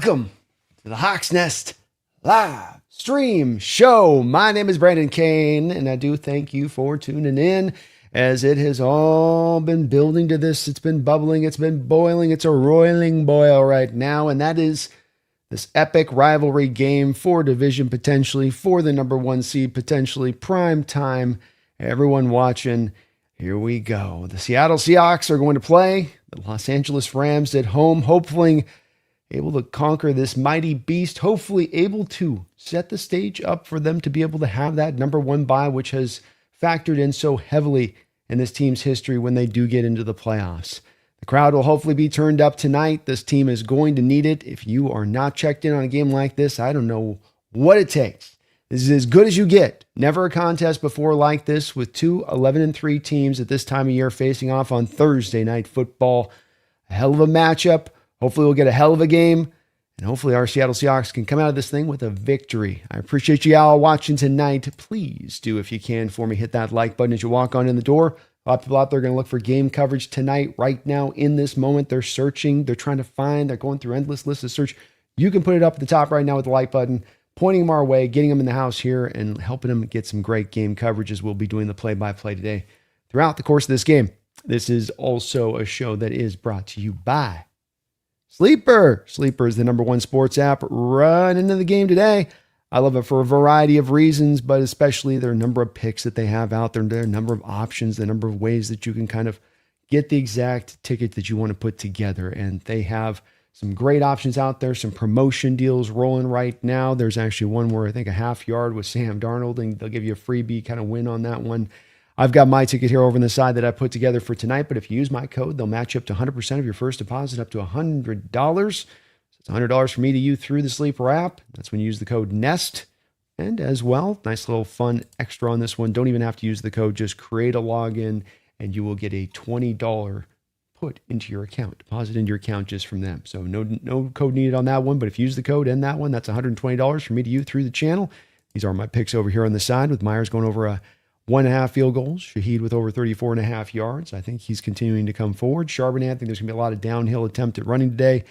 Welcome to the Hawks Nest live stream show. My name is Brandon Kane, and I do thank you for tuning in as it has all been building to this. It's been bubbling. It's been boiling. It's a roiling boil right now, and that is this epic rivalry game for division, potentially for the number one seed, potentially prime time. Everyone watching. Here we go. The Seattle Seahawks are going to play the Los Angeles Rams at home, hopefully able to conquer this mighty beast, hopefully able to set the stage up for them to be able to have that number one bye, which has factored in so heavily in this team's history when they do get into the playoffs. The crowd will hopefully be turned up tonight. This team is going to need it. If you are not checked in on a game like this, I don't know what it takes. This is as good as you get. Never a contest before like this, with two 11-3 teams at this time of year facing off on Thursday Night Football. A hell of a matchup. Hopefully we'll get a hell of a game, and hopefully our Seattle Seahawks can come out of this thing with a victory. I appreciate you all watching tonight. Please do, if you can, for me, hit that like button as you walk on in the door. A lot of people out there are going to look for game coverage tonight. Right now, in this moment, they're searching. They're trying to find. They're going through endless lists of search. You can put it up at the top right now with the like button, pointing them our way, getting them in the house here, and helping them get some great game coverage as we'll be doing the play-by-play today throughout the course of this game. This is also a show that is brought to you by Sleeper. Sleeper is the number one sports app running into the game today. I love it for a variety of reasons, but especially their number of picks that they have out there, their number of options, the number of ways that you can kind of get the exact ticket that you want to put together. And they have some great options out there, some promotion deals rolling right now. There's actually one where I think a half yard with Sam Darnold, and they'll give you a freebie kind of win on that one. I've got my ticket here over on the side that I put together for tonight, but if you use my code, they'll match up to 100% of your first deposit up to $100. So it's $100 from me to you through the Sleeper app. That's when you use the code NEST. And as well, nice little fun extra on this one. Don't even have to use the code. Just create a login, and you will get a $20 put into your account, deposit into your account just from them. So no code needed on that one, but if you use the code and that one, that's $120 from me to you through the channel. These are my picks over here on the side, with Myers going over a 1.5 field goals. Shaheed with over 34.5 yards. I think he's continuing to come forward. Charbonnet, I think there's going to be a lot of downhill attempt at running today.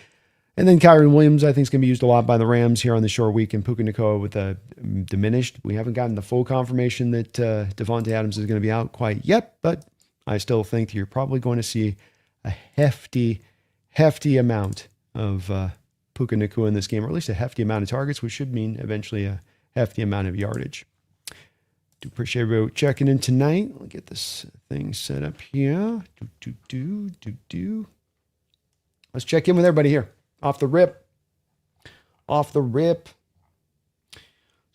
And then Kyron Williams, I think, is going to be used a lot by the Rams here on the short week. And Puka Nacua with a diminished. We haven't gotten the full confirmation that Devontae Adams is going to be out quite yet, but I still think that you're probably going to see a hefty amount of Puka Nacua in this game, or at least a hefty amount of targets, which should mean eventually a hefty amount of yardage. Do appreciate everybody checking in tonight. I'll get this thing set up here. Let's check in with everybody here. Off the rip.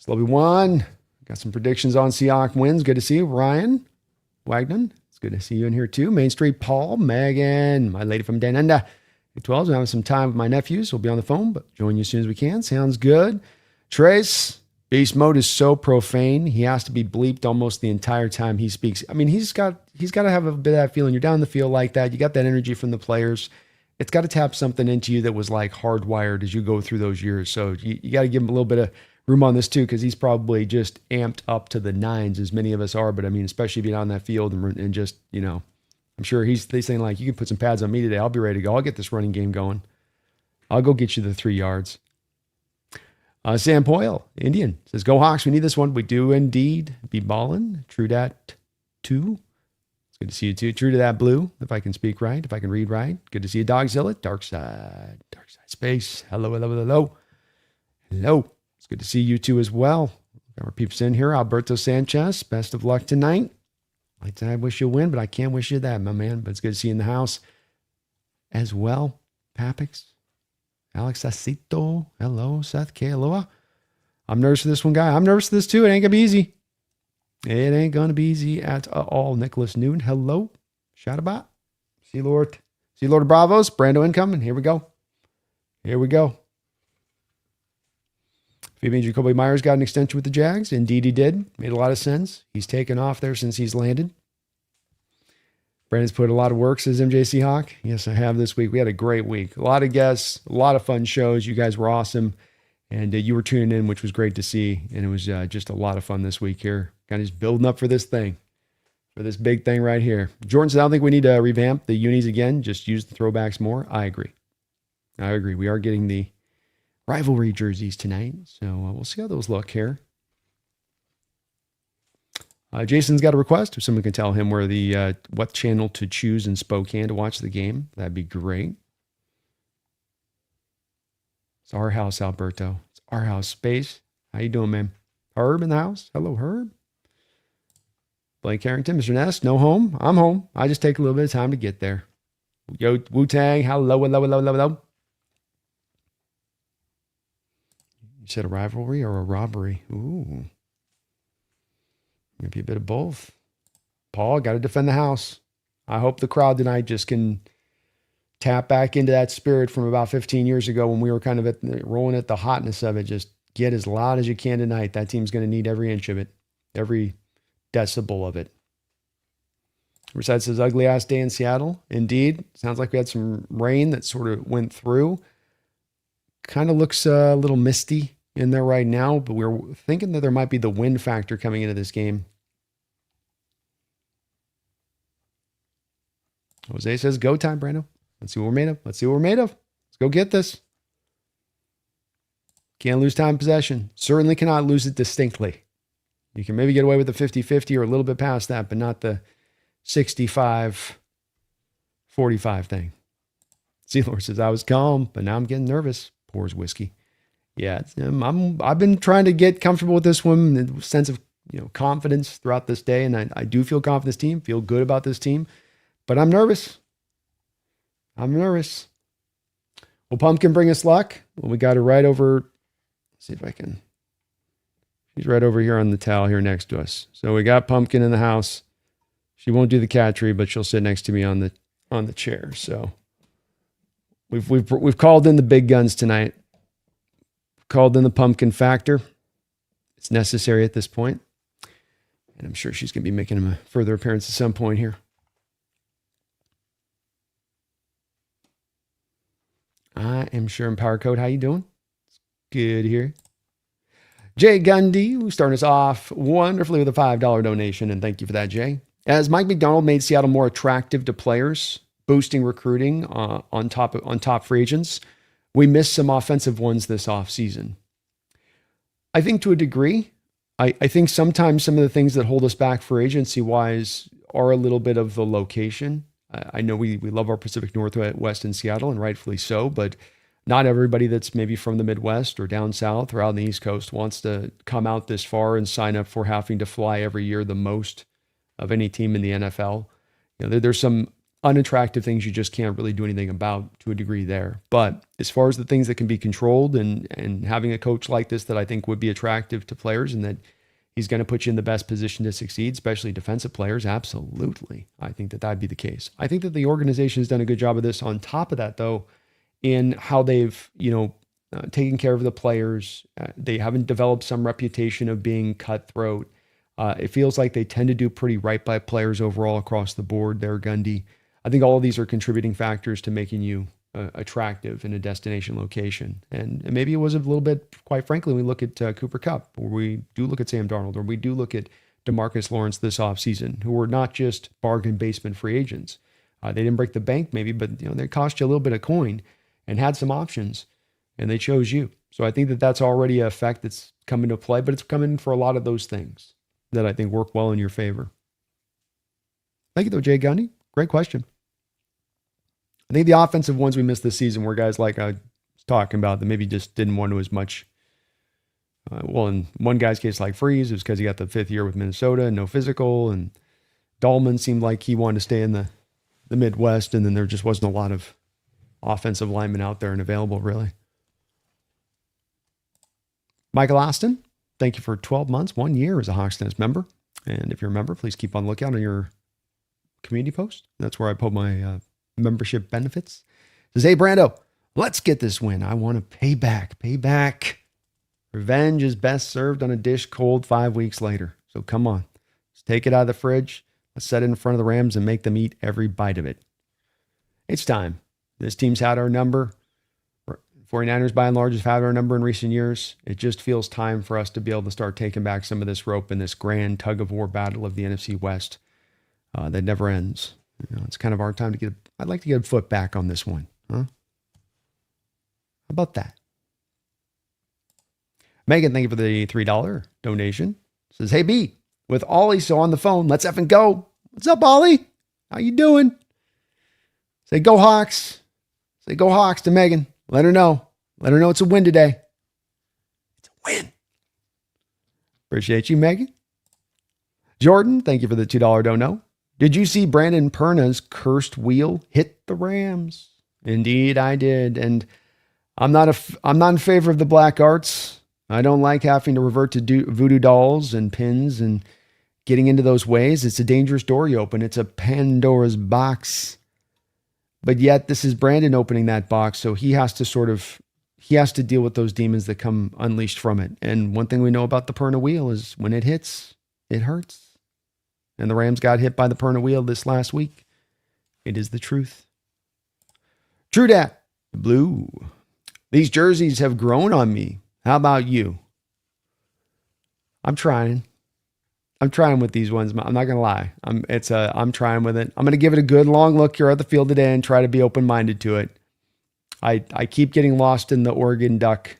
Slubby one. Got some predictions on Seahawks wins. Good to see you. Ryan Wagner. It's good to see you in here too. Main Street Paul. Megan. My lady from Danenda. 12. I'm having some time with my nephews. We'll be on the phone, but join you as soon as we can. Sounds good. Trace. Beast mode is so profane. He has to be bleeped almost the entire time he speaks. I mean, he's got to have a bit of that feeling. You're down the field like that. You got that energy from the players. It's got to tap something into you that was like hardwired as you go through those years. So you got to give him a little bit of room on this too, because he's probably just amped up to the nines, as many of us are. But I mean, especially being on that field and just, you know, I'm sure he's saying like, you can put some pads on me today. I'll be ready to go. I'll get this running game going. I'll go get you the 3 yards. Sam Poyle, Indian, says, go Hawks, we need this one. We do indeed be ballin'. True that, too. It's good to see you, too. True to that, Blue, if I can speak right, if I can read right. Good to see you, Dogzilla. Dark side space. Hello. It's good to see you, too, as well. Got our peeps in here. Alberto Sanchez, best of luck tonight. I wish you a win, but I can't wish you that, my man. But it's good to see you in the house as well. Papix. Alex Acito. Hello, Seth K. Aloha. I'm nervous for this one, guy. I'm nervous for this, too. It ain't going to be easy. It ain't going to be easy at all. Nicholas Noon. Hello. Shadabat. See Lord Bravos. Brando incoming. Here we go. Fabian Jacoby Myers got an extension with the Jags. Indeed, he did. Made a lot of sense. He's taken off there since he's landed. Brandon's put a lot of work, says MJ Seahawk. Yes, I have this week. We had a great week. A lot of guests, a lot of fun shows. You guys were awesome. And you were tuning in, which was great to see. And it was just a lot of fun this week here. Kind of just building up for this thing, for this big thing right here. Jordan said, I don't think we need to revamp the unis again. Just use the throwbacks more. I agree. We are getting the rivalry jerseys tonight. So we'll see how those look here. Jason's got a request. If someone can tell him where the what channel to choose in Spokane to watch the game, that'd be great. It's our house, Alberto. It's our house. Space. How you doing, man? Herb in the house? Hello, Herb. Blake Harrington, Mr. Ness, no home. I'm home. I just take a little bit of time to get there. Yo, Wu-Tang, hello, hello, hello, hello, hello. You said a rivalry or a robbery? Ooh. Maybe a bit of both. Paul, got to defend the house. I hope the crowd tonight just can tap back into that spirit from about 15 years ago when we were kind of rolling at the hotness of it. Just get as loud as you can tonight. That team's going to need every inch of it, every decibel of it. Besides this ugly ass day in Seattle, indeed. Sounds like we had some rain that sort of went through. Kind of looks a little misty in there right now, but we're thinking that there might be the wind factor coming into this game. Jose says, go time, Brando. Let's see what we're made of. Let's see what we're made of. Let's go get this. Can't lose time possession. Certainly cannot lose it distinctly. You can maybe get away with the 50-50 or a little bit past that, but not the 65-45 thing. Sealor says, I was calm, but now I'm getting nervous. Pours whiskey. Yeah, I've been trying to get comfortable with this one, the sense of confidence throughout this day, and I do feel confident in this team, feel good about this team, but I'm nervous. I'm nervous. Will Pumpkin bring us luck? Well, we got her right over. Let's see if I can. She's right over here on the towel here next to us. So we got Pumpkin in the house. She won't do the cat tree, but she'll sit next to me on the chair. So we've called in the big guns tonight. Called in the pumpkin factor. It's necessary at this point. And I'm sure she's going to be making a further appearance at some point here. I am sure in Power Code. How you doing? It's good here. Jay Gundy, who's starting us off wonderfully with a $5 donation. And thank you for that, Jay. As Mike McDonald made Seattle more attractive to players, boosting recruiting on top free agents, we missed some offensive ones this offseason. I think to a degree, I think sometimes some of the things that hold us back for agency-wise are a little bit of the location. I know we love our Pacific Northwest in Seattle, and rightfully so, but not everybody that's maybe from the Midwest or down south or out on the East Coast wants to come out this far and sign up for having to fly every year the most of any team in the NFL. There's some unattractive things you just can't really do anything about to a degree there. But as far as the things that can be controlled and having a coach like this that I think would be attractive to players and that he's going to put you in the best position to succeed, especially defensive players, absolutely. I think that that'd be the case. I think that the organization has done a good job of this. On top of that, though, in how they've, taken care of the players. They haven't developed some reputation of being cutthroat. It feels like they tend to do pretty right by players overall across the board there, Gundy. I think all of these are contributing factors to making you attractive in a destination location. And maybe it was a little bit, quite frankly, when we look at Cooper Kupp, or we do look at Sam Darnold, or we do look at DeMarcus Lawrence this offseason, who were not just bargain basement free agents. They didn't break the bank maybe, but they cost you a little bit of coin and had some options, and they chose you. So I think that that's already a effect that's come into play, but it's come in for a lot of those things that I think work well in your favor. Thank you, though, Jay Gundy. Great question. I think the offensive ones we missed this season were guys like I was talking about that maybe just didn't want to as much. In one guy's case, like Freeze, it was because he got the 5th year with Minnesota and no physical. And Dahlman seemed like he wanted to stay in the Midwest, and then there just wasn't a lot of offensive linemen out there and available, really. Michael Austin, thank you for 12 months, 1 year as a Hawks Nest member. And if you're a member, please keep on lookout on your community post. That's where I put my membership benefits. Says, hey, Brando, let's get this win. I want to pay back. Pay back. Revenge is best served on a dish cold 5 weeks later. So come on. Let's take it out of the fridge. Let's set it in front of the Rams and make them eat every bite of it. It's time. This team's had our number. 49ers, by and large, have had our number in recent years. It just feels time for us to be able to start taking back some of this rope in this grand tug-of-war battle of the NFC West that never ends. It's kind of our time to I'd like to get a foot back on this one. Huh? How about that? Megan, thank you for the $3 donation. Says, hey, B, with Ollie so on the phone, let's effing go. What's up, Ollie? How you doing? Say, go Hawks. Say, go Hawks to Megan. Let her know. Let her know it's a win today. It's a win. Appreciate you, Megan. Jordan, thank you for the $2 dono. Did you see Brandon Perna's cursed wheel hit the Rams? Indeed, I did. And I'm not in favor of the black arts. I don't like having to revert to voodoo dolls and pins and getting into those ways. It's a dangerous door you open. It's a Pandora's box. But yet this is Brandon opening that box. So he has to deal with those demons that come unleashed from it. And one thing we know about the Perna wheel is when it hits, it hurts. And the Rams got hit by the Perna wheel this last week. It is the truth. True dat. Blue. These jerseys have grown on me. How about you? I'm trying with these ones. I'm not going to lie. I'm trying with it. I'm going to give it a good long look here at the field today and try to be open-minded to it. I keep getting lost in the Oregon Duck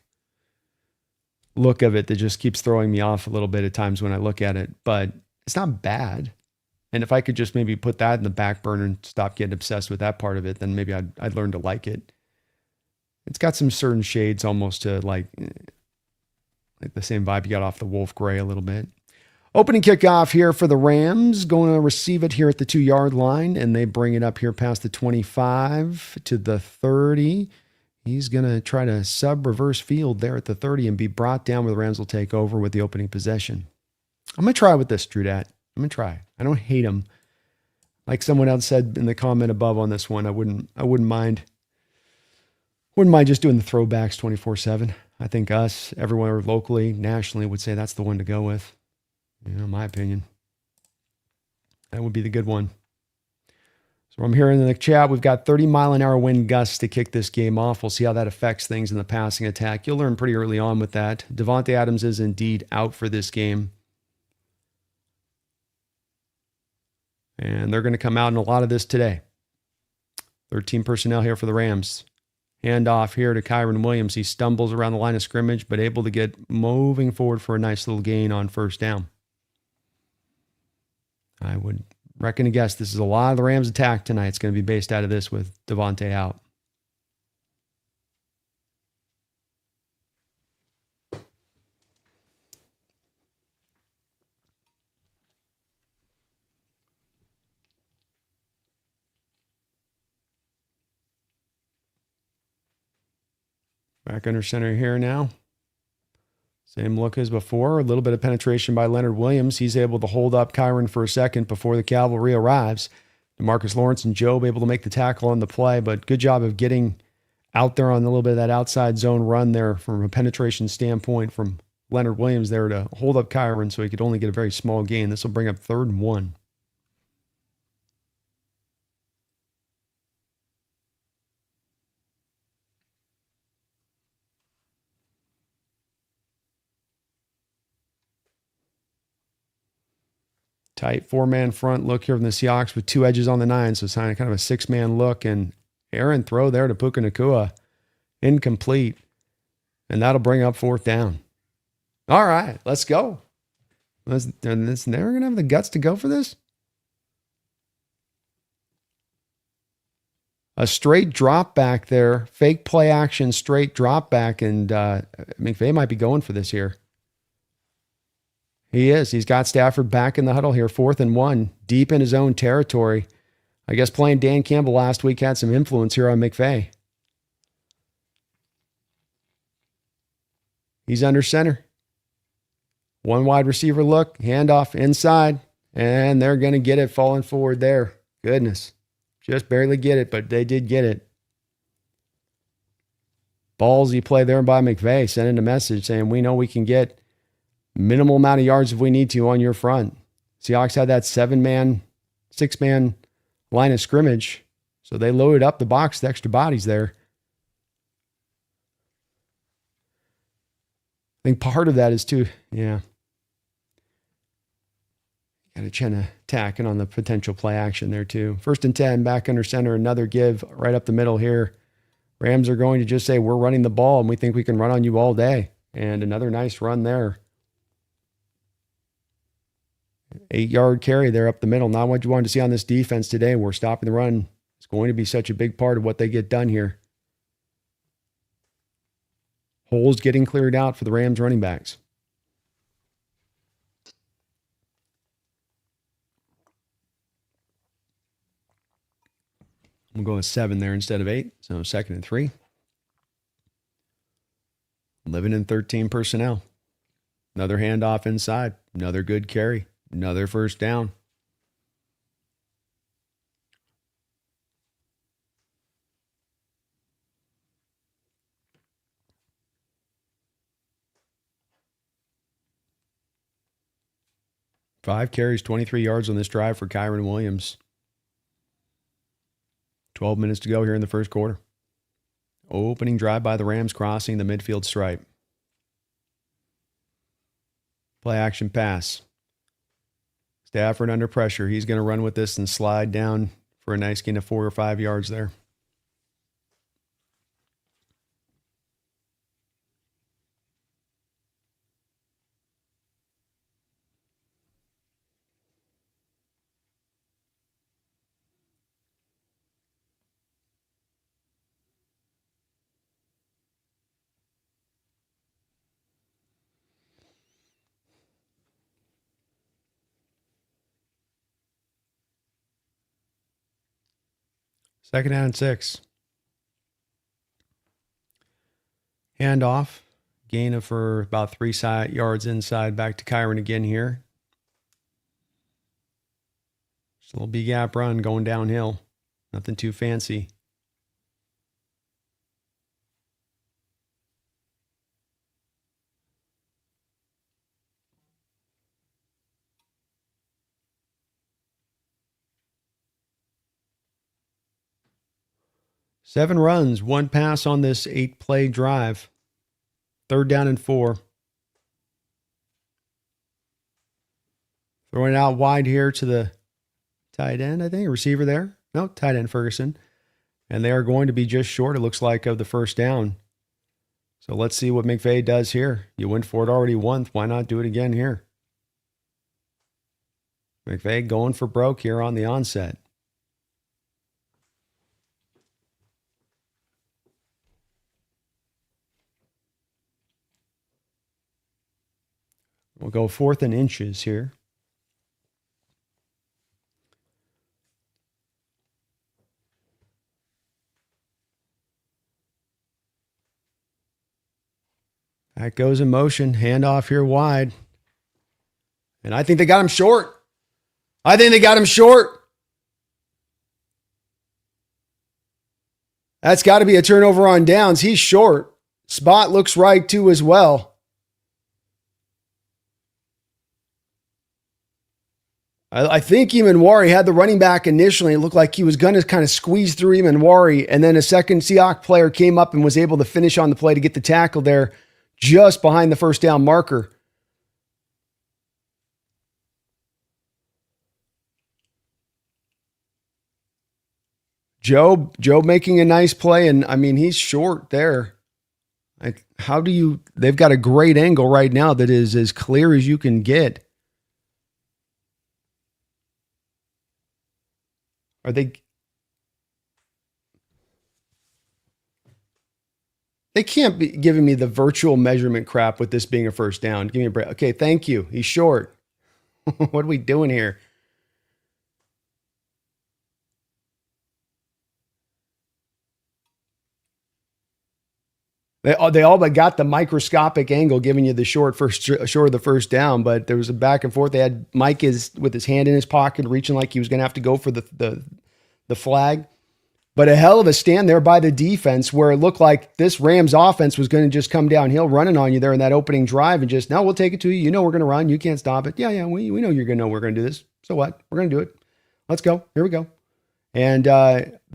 look of it that just keeps throwing me off a little bit at times when I look at it, but it's not bad. And if I could just maybe put that in the back burner and stop getting obsessed with that part of it, then maybe I'd learn to like it. It's got some certain shades almost to like the same vibe you got off the Wolf Gray a little bit. Opening kickoff here for the Rams. Going to receive it here at the 2-yard line, and they bring it up here past the 25 to the 30. He's going to try to sub-reverse field there at the 30 and be brought down where the Rams will take over with the opening possession. I'm going to try with this, Drew Dat. I'm going to try. I don't hate him. Like someone else said in the comment above on this one, I wouldn't mind. Wouldn't mind just doing the throwbacks 24/7. I think us, everyone locally, nationally would say that's the one to go with. You know, my opinion. That would be the good one. So I'm hearing in the chat, we've got 30-mile-an-hour wind gusts to kick this game off. We'll see how that affects things in the passing attack. You'll learn pretty early on with that. Devontae Adams is indeed out for this game. And they're going to come out in a lot of this today. 13 personnel here for the Rams. Hand off here to Kyron Williams. He stumbles around the line of scrimmage, but able to get moving forward for a nice little gain on first down. I would reckon and guess this is a lot of the Rams' attack tonight. It's going to be based out of this with Devontae out. Back under center here now. Same look as before. A little bit of penetration by Leonard Williams. He's able to hold up Kyron for a second before the cavalry arrives. DeMarcus Lawrence and Jobe able to make the tackle on the play, but good job of getting out there on a little bit of that outside zone run there from a penetration standpoint from Leonard Williams there to hold up Kyron so he could only get a very small gain. This will bring up 3rd and 1. Tight 4-man front look here from the Seahawks with 2 edges on the 9. So it's kind of a 6-man look. And Aaron throw there to Puka Nacua. Incomplete. And that'll bring up 4th down. All right, let's go. They're going to have the guts to go for this? A straight drop back there. Fake play action, straight drop back. And McVay might be going for this here. He is. He's got Stafford back in the huddle here, 4th and 1, deep in his own territory. I guess playing Dan Campbell last week had some influence here on McVay. He's under center. 1 wide receiver look, handoff inside, and they're going to get it falling forward there. Goodness. Just barely get it, but they did get it. Ballsy play there by McVay, sending a message saying, we know we can get minimal amount of yards if we need to on your front. Seahawks had that 6-man line of scrimmage. So they loaded up the box with extra bodies there. I think part of that is too, got to try to tack in on the potential play action there too. 1st and 10, back under center, another give right up the middle here. Rams are going to just say, we're running the ball and we think we can run on you all day. And another nice run there. 8-yard carry there up the middle. Not what you wanted to see on this defense today. We're stopping the run. It's going to be such a big part of what they get done here. Holes getting cleared out for the Rams running backs. We'll go with 7 there instead of 8. So 2nd and 3. Living in 13 personnel. Another handoff inside. Another good carry. Another first down. Five carries, 23 yards on this drive for Kyron Williams. 12 minutes to go here in the first quarter. Opening drive by the Rams crossing the midfield stripe. Play action pass. Stafford under pressure. He's going to run with this and slide down for a nice gain of 4 or 5 yards there. Second down and 6. Handoff. Gain of for about 3 yards inside. Back to Kyron again here. Just a little B-gap run going downhill. Nothing too fancy. Seven runs, 1 pass on this 8-play drive. 3rd down and 4. Throwing it out wide here to the tight end, I think. Receiver there. No, tight end Ferguson. And they are going to be just short, it looks like, of the first down. So let's see what McVay does here. You went for it already once. Why not do it again here? McVay going for broke here on the onset. We'll go 4th and inches here. That goes in motion. Handoff here wide. And I think they got him short. That's got to be a turnover on downs. He's short. Spot looks right too as well. I think Emanwari had the running back initially. It looked like he was going to kind of squeeze through Emanwari, and then a second Seahawks player came up and was able to finish on the play to get the tackle there just behind the first down marker. Joe making a nice play, and I mean, he's short there. They've got a great angle right now that is as clear as you can get. They can't be giving me the virtual measurement crap with this being a first down. Give me a break. Okay, thank you. He's short. What are we doing here? They all but got the microscopic angle giving you the short of the first down, but there was a back and forth. They had Mike with his hand in his pocket, reaching like he was going to have to go for the flag. But a hell of a stand there by the defense where it looked like this Rams offense was going to just come downhill running on you there in that opening drive and just, no, we'll take it to you. You know we're going to run. You can't stop it. Yeah, we know you're going to know we're going to do this. So what? We're going to do it. Let's go. Here we go. And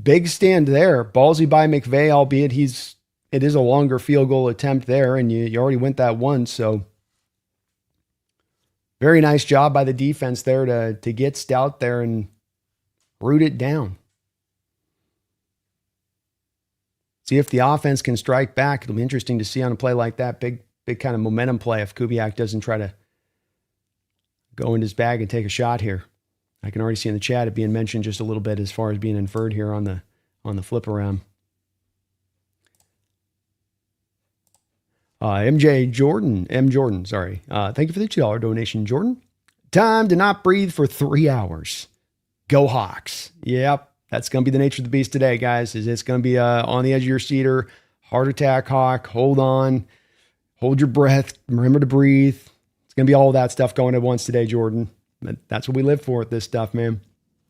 big stand there. Ballsy by McVay, albeit it is a longer field goal attempt there, and you already went that once. So very nice job by the defense there to get stout there and root it down. See if the offense can strike back. It'll be interesting to see on a play like that. Big big kind of momentum play if Kubiak doesn't try to go in his bag and take a shot here. I can already see in the chat it being mentioned just a little bit as far as being inferred here on the flip around. M. Jordan, sorry. Thank you for the $2 donation, Jordan. Time to not breathe for 3 hours. Go Hawks. Yep, that's going to be the nature of the beast today, guys. It's going to be on the edge of your seater, heart attack, Hawk, hold on, hold your breath, remember to breathe. It's going to be all that stuff going at once today, Jordan. That's what we live for with this stuff, man.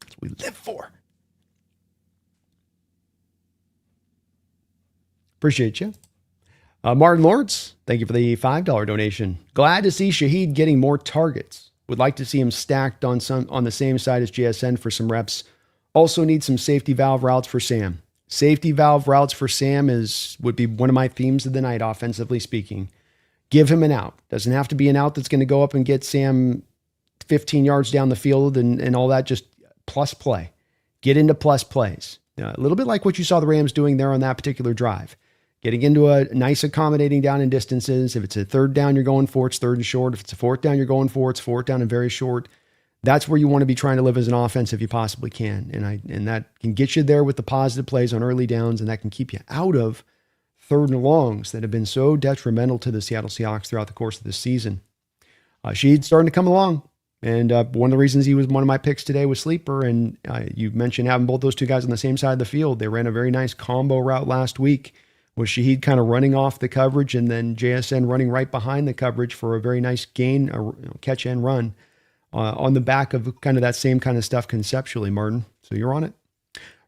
That's what we live for. Appreciate you. Martin Lawrence, thank you for the $5 donation. Glad to see Shaheed getting more targets. Would like to see him stacked on the same side as JSN for some reps. Also need some safety valve routes for Sam. Safety valve routes for Sam would be one of my themes of the night, offensively speaking. Give him an out. Doesn't have to be an out that's going to go up and get Sam 15 yards down the field and all that. Just plus play. Get into plus plays. A little bit like what you saw the Rams doing there on that particular drive. Getting into a nice accommodating down in distances. If it's a third down you're going for, it's third and short. If it's a fourth down you're going for, it's fourth down and very short. That's where you want to be trying to live as an offense if you possibly can. And that can get you there with the positive plays on early downs, and that can keep you out of third and longs that have been so detrimental to the Seattle Seahawks throughout the course of this season. Sheed's starting to come along. And one of the reasons he was one of my picks today was Sleeper. And you mentioned having both those two guys on the same side of the field. They ran a very nice combo route last week with Shaheed kind of running off the coverage and then JSN running right behind the coverage for a very nice gain, catch and run on the back of kind of that same kind of stuff conceptually, Martin. So you're on it.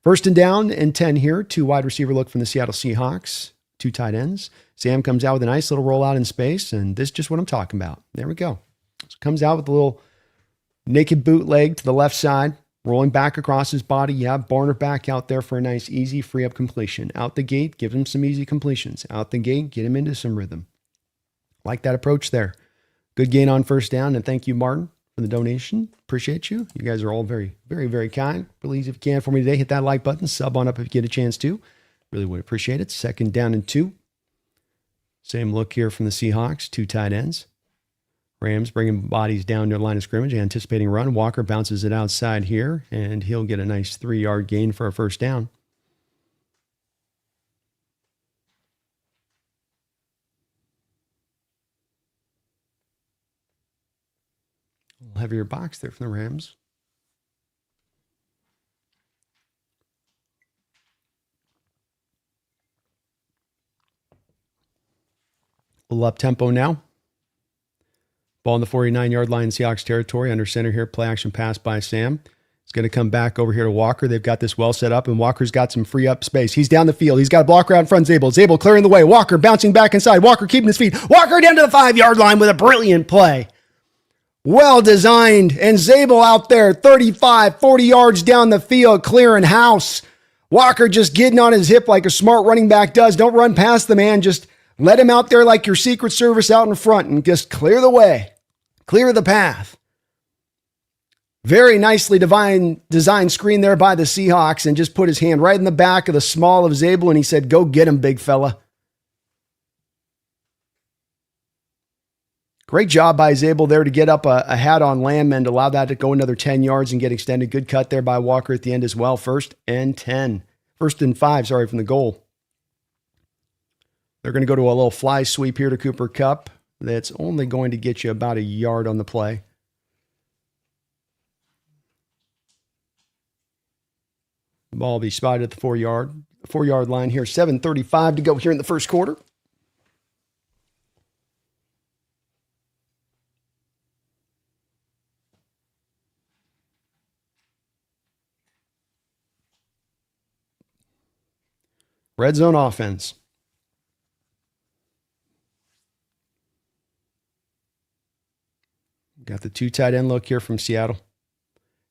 First and down and 10 here. 2 wide receiver look from the Seattle Seahawks. 2 tight ends. Sam comes out with a nice little rollout in space, and this is just what I'm talking about. There we go. So comes out with a little naked bootleg to the left side, rolling back across his body. Yeah, Barner back out there for a nice, easy, free-up completion. Out the gate, give him some easy completions. Out the gate, get him into some rhythm. Like that approach there. Good gain on first down, and thank you, Martin, for the donation. Appreciate you. You guys are all very, very, very kind. Please, if you can for me today, hit that like button. Sub on up if you get a chance to. Really would appreciate it. Second down and 2. Same look here from the Seahawks. 2 tight ends. Rams bringing bodies down to the line of scrimmage, anticipating run. Walker bounces it outside here, and he'll get a nice 3-yard gain for a first down. A little heavier box there from the Rams. A little up tempo now. Ball on the 49-yard line, Seahawks territory. Under center here, play action pass by Sam. It's going to come back over here to Walker. They've got this well set up, and Walker's got some free up space. He's down the field. He's got a blocker out in front. Zabel clearing the way. Walker bouncing back inside. Walker keeping his feet. Walker down to the 5-yard line with a brilliant play. Well designed. And Zabel out there, 35, 40 yards down the field, clearing house. Walker just getting on his hip like a smart running back does. Don't run past the man. Just let him out there like your Secret Service out in front and just clear the way. Clear the path. Very nicely designed screen there by the Seahawks, and just put his hand right in the back of the small of Zabel, and he said, go get him, big fella. Great job by Zabel there to get up a hat on Lamb and allow that to go another 10 yards and get extended. Good cut there by Walker at the end as well. First and 5, from the goal. They're going to go to a little fly sweep here to Cooper Kupp. That's only going to get you about a yard on the play. The ball will be spotted at the 4-yard line here. 7:35 to go here in the first quarter. Red zone offense. Got the 2 tight end look here from Seattle.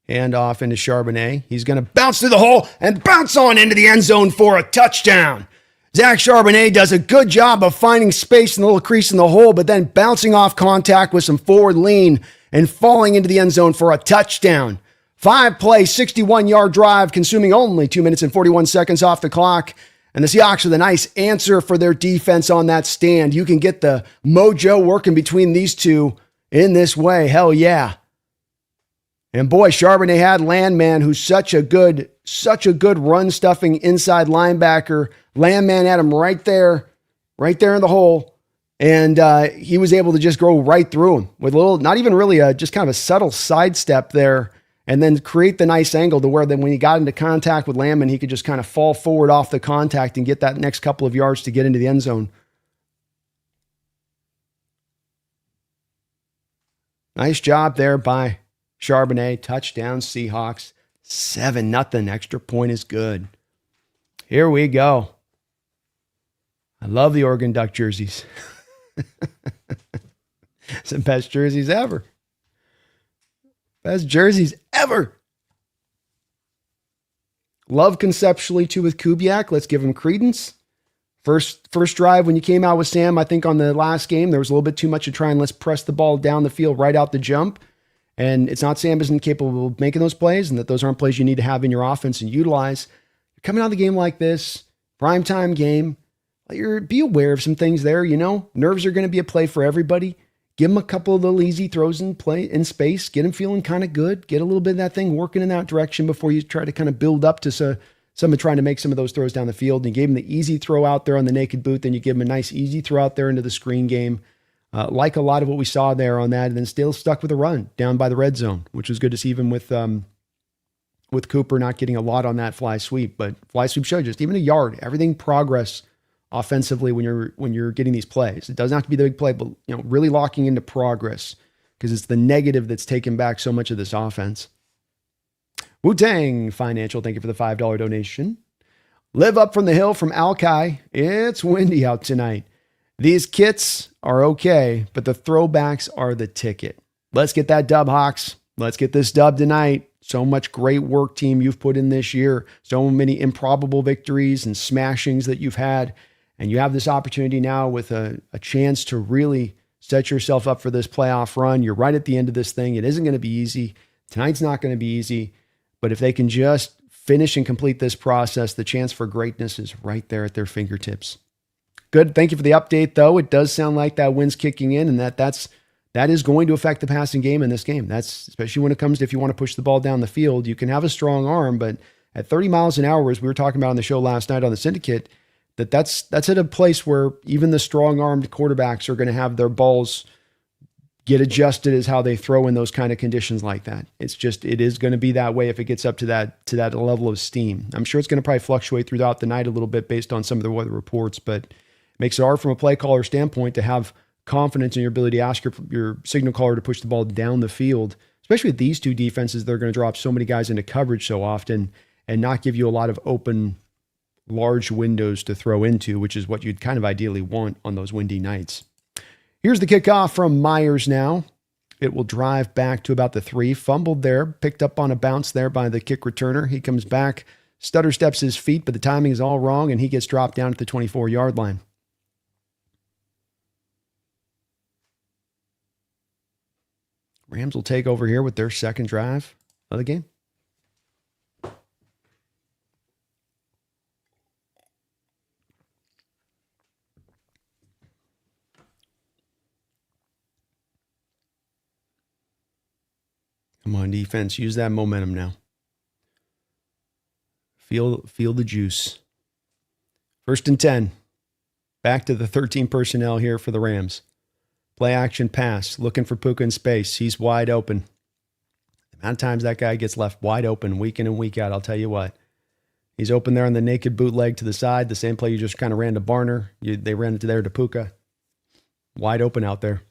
Hand off into Charbonnet. He's going to bounce through the hole and bounce on into the end zone for a touchdown. Zach Charbonnet does a good job of finding space in the little crease in the hole, but then bouncing off contact with some forward lean and falling into the end zone for a touchdown. 5-play, 61-yard drive, consuming only 2 minutes and 41 seconds off the clock. And the Seahawks are the nice answer for their defense on that stand. You can get the mojo working between these two in this way. Hell yeah. And boy, Charbonnet had Landman, who's such a good run stuffing inside linebacker. Landman had him right there in the hole. And he was able to just go right through him with a little, not even really just kind of a subtle sidestep there, and then create the nice angle to where then when he got into contact with Landman, he could just kind of fall forward off the contact and get that next couple of yards to get into the end zone. Nice job there by Charbonnet. Touchdown Seahawks. 7-0. Extra point is good. Here we go. I love the Oregon Duck jerseys. It's the best jerseys ever. Best jerseys ever. Love conceptually too with Kubiak. Let's give him credence. First drive when you came out with Sam, I think on the last game, there was a little bit too much to try and let's press the ball down the field right out the jump. And it's not Sam isn't capable of making those plays, and that those aren't plays you need to have in your offense and utilize. You're coming out of the game like this, primetime game. Be aware of some things there, Nerves are going to be a play for everybody. Give him a couple of little easy throws in space. Get him feeling kind of good. Get a little bit of that thing working in that direction before you try to kind of build up to someone trying to make some of those throws down the field. And you gave him the easy throw out there on the naked boot. Then you give him a nice easy throw out there into the screen game. Like a lot of what we saw there on that, and then still stuck with a run down by the red zone, which was good to see even with Cooper not getting a lot on that fly sweep. But fly sweep showed just even a yard, everything progress offensively when you're getting these plays. It doesn't have to be the big play, but really locking into progress, because it's the negative that's taken back so much of this offense. Wu-Tang Financial, thank you for the $5 donation. Live Up from the Hill from Alki. It's windy out tonight. These kits are okay, but the throwbacks are the ticket. Let's get that dub, Hawks. Let's get this dub tonight. So much great work, team, you've put in this year. So many improbable victories and smashings that you've had. And you have this opportunity now with a chance to really set yourself up for this playoff run. You're right at the end of this thing. It isn't going to be easy. Tonight's not going to be easy. But if they can just finish and complete this process, the chance for greatness is right there at their fingertips. Good. Thank you for the update, though. It does sound like that wind's kicking in, and that is going to affect the passing game in this game. That's especially when it comes to if you want to push the ball down the field. You can have a strong arm, but at 30 miles an hour, as we were talking about on the show last night on the Syndicate, that's at a place where even the strong-armed quarterbacks are going to have their balls get adjusted as how they throw in those kind of conditions like that. It is going to be that way if it gets up to that level of steam. I'm sure it's going to probably fluctuate throughout the night a little bit based on some of the weather reports, but it makes it hard from a play caller standpoint to have confidence in your ability to ask your signal caller to push the ball down the field, especially with these two defenses. They're going to drop so many guys into coverage so often and not give you a lot of open, large windows to throw into, which is what you'd kind of ideally want on those windy nights. Here's the kickoff from Myers now. It will drive back to about the 3. Fumbled there, picked up on a bounce there by the kick returner. He comes back, stutter steps his feet, but the timing is all wrong, and he gets dropped down at the 24-yard line. Rams will take over here with their second drive of the game. Come on, defense. Use that momentum now. Feel the juice. 1st and 10. Back to the 13 personnel here for the Rams. Play action pass. Looking for Puka in space. He's wide open. The amount of times that guy gets left wide open week in and week out, I'll tell you what. He's open there on the naked bootleg to the side. The same play you just kind of ran to Barner. They ran it there to Puka. Wide open out there.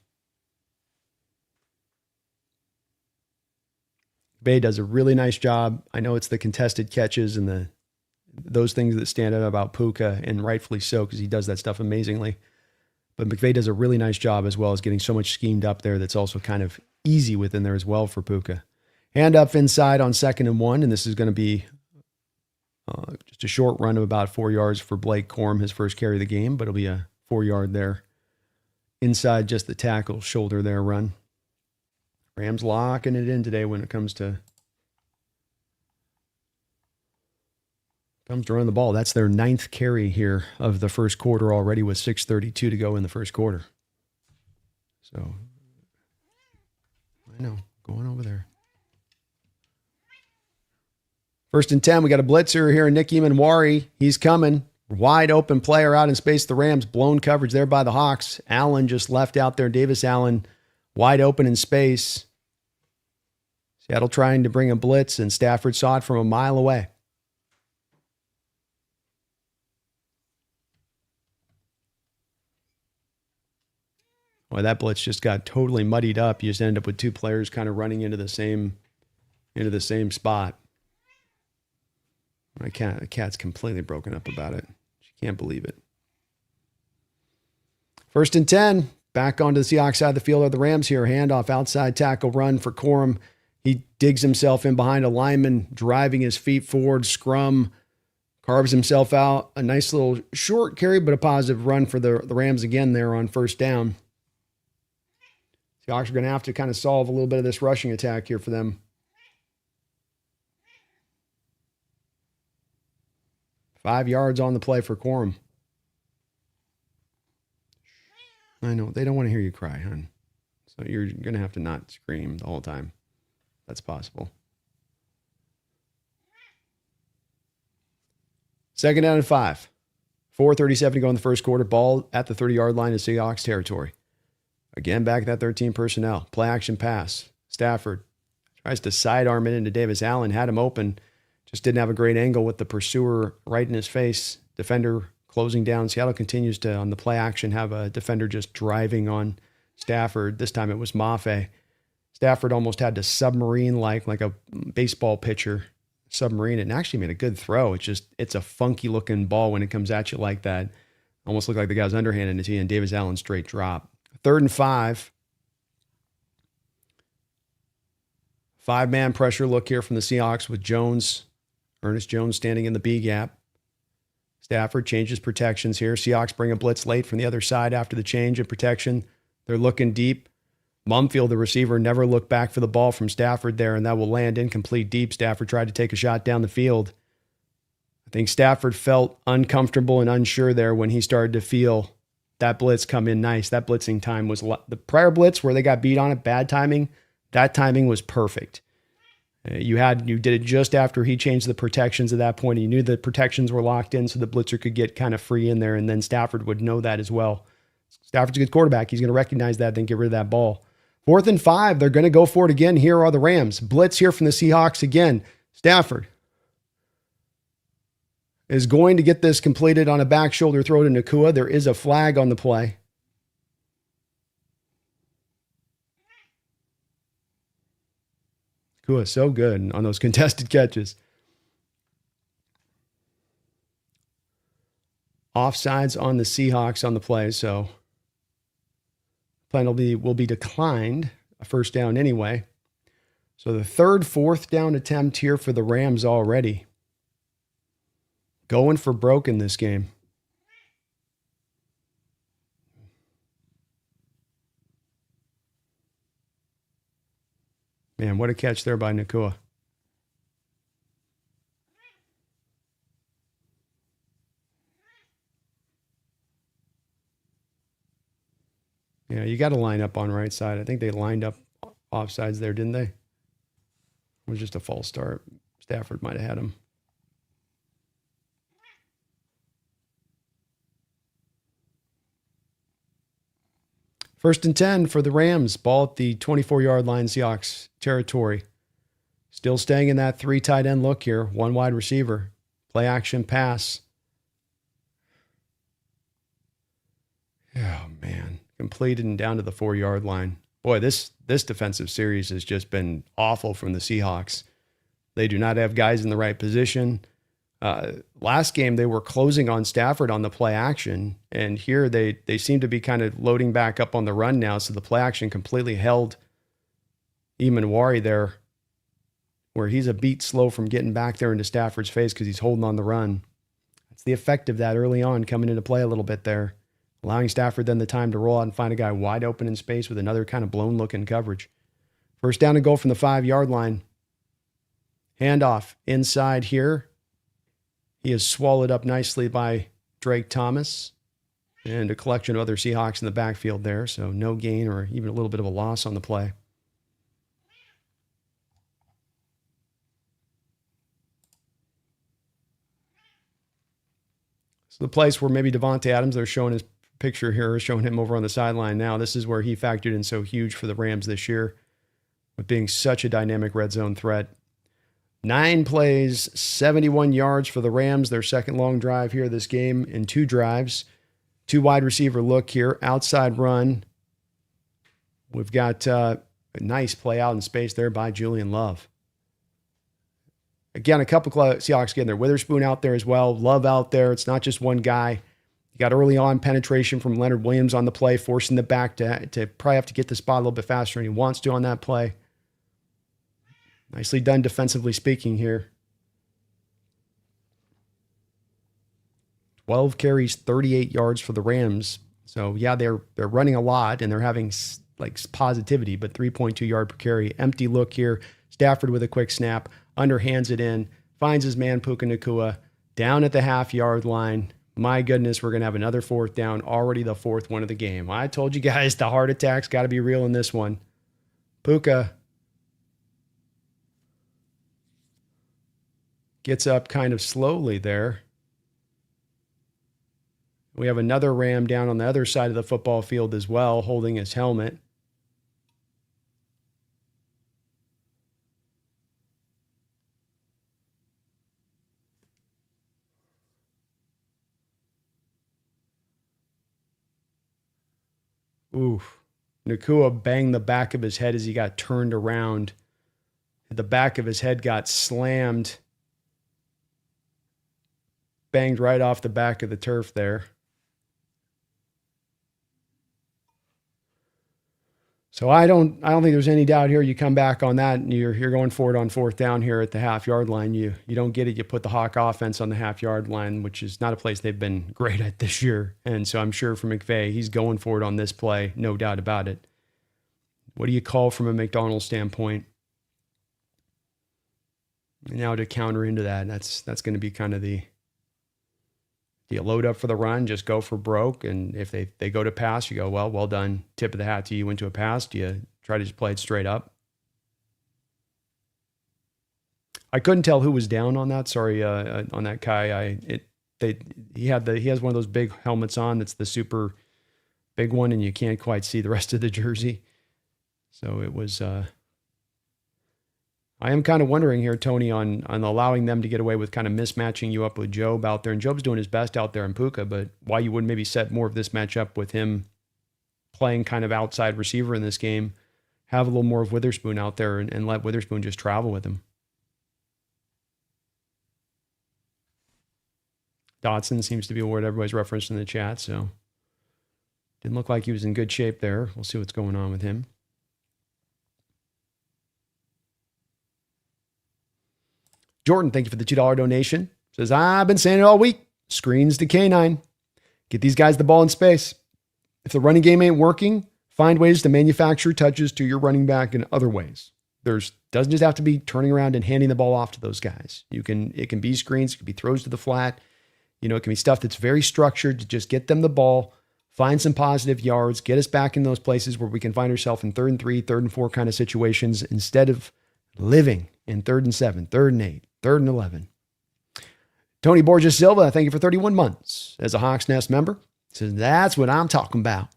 Bay does a really nice job. I know it's the contested catches and those things that stand out about Puka, and rightfully so, because he does that stuff amazingly. But McVay does a really nice job as well as getting so much schemed up there that's also kind of easy within there as well for Puka. Hand up inside on 2nd and 1, and this is going to be just a short run of about 4 yards for Blake Corum, his first carry of the game, but it'll be a 4-yard there. Inside just the tackle, shoulder there run. Rams locking it in today when it comes to Comes to run the ball. That's their 9th carry here of the first quarter already with 6:32 to go in the first quarter. So, I know, going over there. 1st and 10, we got a blitzer here, Nick Emanwari. He's coming. Wide open player out in space. The Rams, blown coverage there by the Hawks. Allen just left out there. Davis Allen wide open in space. Seattle trying to bring a blitz, and Stafford saw it from a mile away. Well, that blitz just got totally muddied up. You just ended up with 2 players kind of running into the same spot. The cat's completely broken up about it. She can't believe it. 1st and 10. Back onto the Seahawks side of the field are the Rams here. Handoff, outside tackle run for Corum. He digs himself in behind a lineman, driving his feet forward, scrum, carves himself out. A nice little short carry, but a positive run for the Rams again there on 1st down. Seahawks are going to have to kind of solve a little bit of this rushing attack here for them. 5 yards on the play for Corum. I know, they don't want to hear you cry, hon. So you're going to have to not scream the whole time. That's possible. 2nd down and 5. 4:37 to go in the first quarter. Ball at the 30-yard line of Seahawks territory. Again, back at that 13 personnel. Play action pass. Stafford tries to sidearm it into Davis Allen. Had him open. Just didn't have a great angle with the pursuer right in his face. Defender closing down. Seattle continues to, on the play action, have a defender just driving on Stafford. This time it was Mafe. Stafford almost had to submarine like a baseball pitcher submarine it, and actually made a good throw. It's a funky looking ball when it comes at you like that. Almost looked like the guy's underhanded it to you, and Davis Allen straight drop. 3rd and 5. 5-man pressure look here from the Seahawks with Ernest Jones standing in the B gap. Stafford changes protections here. Seahawks bring a blitz late from the other side after the change in protection. They're looking deep. Mumfield, the receiver, never looked back for the ball from Stafford there, and that will land incomplete deep. Stafford tried to take a shot down the field. I think Stafford felt uncomfortable and unsure there when he started to feel that blitz come in nice. That blitzing time was the prior blitz where they got beat on it, bad timing. That timing was perfect. You did it just after he changed the protections at that point. You knew the protections were locked in so the blitzer could get kind of free in there, and then Stafford would know that as well. Stafford's a good quarterback. He's going to recognize that, then get rid of that ball. 4th and 5. They're going to go for it again. Here are the Rams. Blitz here from the Seahawks again. Stafford is going to get this completed on a back shoulder throw to Nacua. There is a flag on the play. Nacua is so good on those contested catches. Offsides on the Seahawks on the play, so plan will be declined. A 1st down anyway. So the 3rd, 4th down attempt here for the Rams already. Going for broke in this game. Man, what a catch there by Nacua. Yeah, you got to line up on right side. I think they lined up offsides there, didn't they? It was just a false start. Stafford might have had him. First and 10 for the Rams. Ball at the 24-yard line, Seahawks territory. Still staying in that 3 tight end look here. 1 wide receiver. Play action pass. Oh, man. Completed and down to the 4-yard line. Boy, this defensive series has just been awful from the Seahawks. They do not have guys in the right position. Last game, they were closing on Stafford on the play action, and here they seem to be kind of loading back up on the run now, so the play action completely held Emanwari there, where he's a beat slow from getting back there into Stafford's face because he's holding on the run. That's the effect of that early on, coming into play a little bit there, allowing Stafford then the time to roll out and find a guy wide open in space with another kind of blown-looking coverage. 1st down and goal from the 5-yard line. Handoff inside here. He is swallowed up nicely by Drake Thomas and a collection of other Seahawks in the backfield there. So no gain or even a little bit of a loss on the play. So the place where maybe Devontae Adams, they're showing his picture here, showing him over on the sideline now. This is where he factored in so huge for the Rams this year with being such a dynamic red zone threat. 9 plays, 71 yards for the Rams, their second long drive here this game in 2 drives. 2 wide receiver look here, outside run. We've got a nice play out in space there by Julian Love. Again, a couple of Seahawks getting there. Witherspoon out there as well. Love out there. It's not just one guy. You got early on penetration from Leonard Williams on the play, forcing the back to probably have to get the spot a little bit faster than he wants to on that play. Nicely done defensively speaking here. 12 carries, 38 yards for the Rams. So, yeah, they're running a lot and they're having like positivity, but 3.2 yard per carry. Empty look here. Stafford with a quick snap. Underhands it in. Finds his man Puka Nacua down at the half-yard line. My goodness, we're going to have another 4th down. Already the 4th one of the game. I told you guys the heart attack's got to be real in this one. Puka gets up kind of slowly there. We have another Ram down on the other side of the football field as well, holding his helmet. Oof. Nacua banged the back of his head as he got turned around. The back of his head got slammed. Banged right off the back of the turf there. So I don't think there's any doubt here. You come back on that and you're going for it on 4th down here at the half-yard line. You don't get it. You put the Hawk offense on the half-yard line, which is not a place they've been great at this year. And so I'm sure for McVay, he's going for it on this play, no doubt about it. What do you call from a McDonald standpoint? Now to counter into that, that's going to be kind of the... Do you load up for the run, just go for broke? And if they go to pass, you go, well done. Tip of the hat to you into a pass. Do you try to just play it straight up? I couldn't tell who was down on that. Sorry, on that Kai. He has one of those big helmets on. That's the super big one, and you can't quite see the rest of the jersey. So it was... I am kind of wondering here, Tony, on allowing them to get away with kind of mismatching you up with Job out there. And Job's doing his best out there in Puka, but why you wouldn't maybe set more of this matchup with him playing kind of outside receiver in this game, have a little more of Witherspoon out there and let Witherspoon just travel with him. Dotson seems to be what everybody's referenced in the chat, so didn't look like he was in good shape there. We'll see what's going on with him. Jordan, thank you for the $2 donation. Says, I've been saying it all week. Screens to K9. Get these guys the ball in space. If the running game ain't working, find ways to manufacture touches to your running back in other ways. Doesn't just have to be turning around and handing the ball off to those guys. It can be screens, it can be throws to the flat. It can be stuff that's very structured to just get them the ball, find some positive yards, get us back in those places where we can find ourselves in 3rd and 3, 3rd and 4 kind of situations instead of living in 3rd and 7, 3rd and 8, 3rd and 11. Tony Borges Silva, thank you for 31 months as a Hawks Nest member. Says, that's what I'm talking about.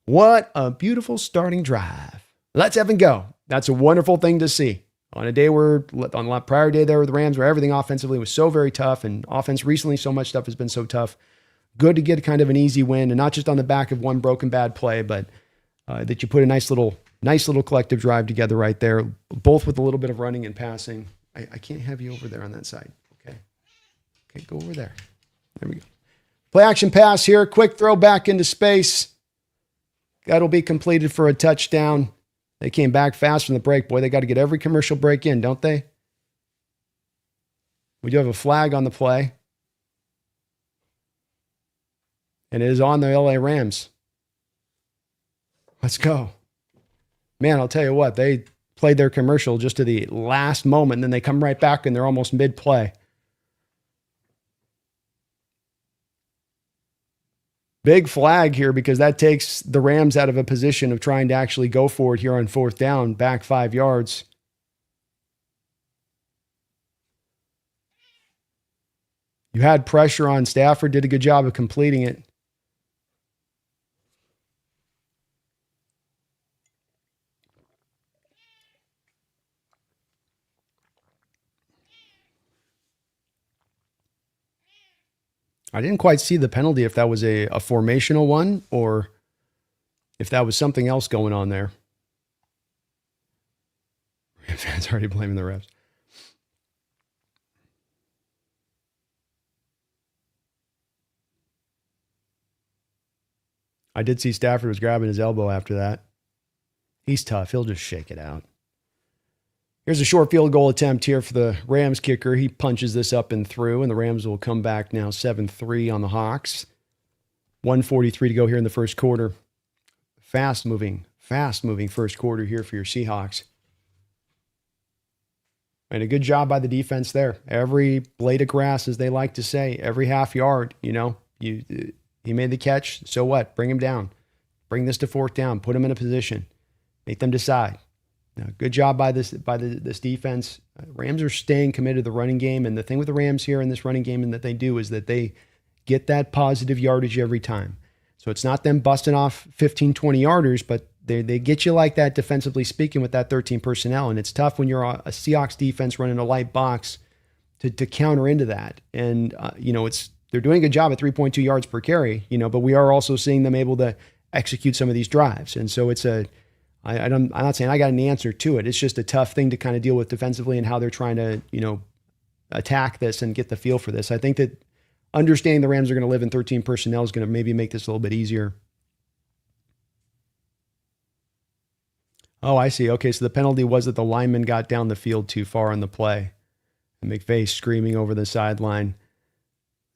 What a beautiful starting drive. Let's have and go. That's a wonderful thing to see. On the prior day there with the Rams where everything offensively was so very tough, and offense recently, so much stuff has been so tough. Good to get kind of an easy win, and not just on the back of one broken bad play, but that you put a nice little collective drive together right there, both with a little bit of running and passing. I can't have you over there on that side. Okay, go over there. There we go. Play action pass here. Quick throw back into space. That'll be completed for a touchdown. They came back fast from the break. Boy, they got to get every commercial break in, don't they? We do have a flag on the play. And it is on the LA Rams. Let's go. Man, I'll tell you what, they played their commercial just to the last moment, and then they come right back and they're almost mid-play. Big flag here because that takes the Rams out of a position of trying to actually go for it here on 4th down, back 5 yards. You had pressure on Stafford, did a good job of completing it. I didn't quite see the penalty, if that was a formational one or if that was something else going on there. Fans already blaming the refs. I did see Stafford was grabbing his elbow after that. He's tough. He'll just shake it out. Here's a short field goal attempt here for the Rams kicker. He punches this up and through, and the Rams will come back now 7-3 on the Hawks. 1:43 to go here in the first quarter. Fast-moving first quarter here for your Seahawks. And a good job by the defense there. Every blade of grass, as they like to say, every half yard, he made the catch. So what? Bring him down. Bring this to 4th down. Put him in a position. Make them decide. Now, good job by this defense. Rams are staying committed to the running game, and the thing with the Rams here in this running game and that they do is that they get that positive yardage every time. So it's not them busting off 15, 20 yarders, but they get you like that defensively speaking with that 13 personnel, and it's tough when you're a Seahawks defense running a light box to counter into that. And they're doing a good job at 3.2 yards per carry, but we are also seeing them able to execute some of these drives, and so it's I'm not saying I got an answer to it. It's just a tough thing to kind of deal with defensively and how they're trying to, attack this and get the feel for this. I think that understanding the Rams are going to live in 13 personnel is going to maybe make this a little bit easier. Oh, I see. Okay, so the penalty was that the lineman got down the field too far on the play. And McVay screaming over the sideline.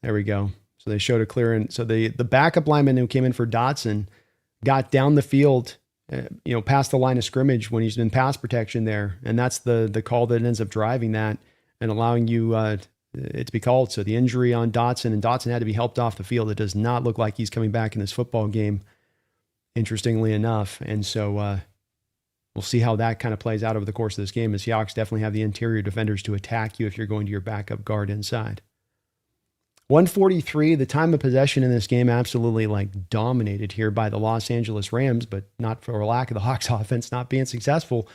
There we go. So they showed a clearance. So the backup lineman who came in for Dotson got down the field, past the line of scrimmage when he's in pass protection there. And that's the call that ends up driving that and allowing you it to be called. So the injury on Dotson, and Dotson had to be helped off the field. It does not look like he's coming back in this football game, interestingly enough. And so we'll see how that kind of plays out over the course of this game. The Seahawks definitely have the interior defenders to attack you if you're going to your backup guard inside. 143, the time of possession in this game absolutely dominated here by the Los Angeles Rams, but not for lack of the Hawks offense not being successful.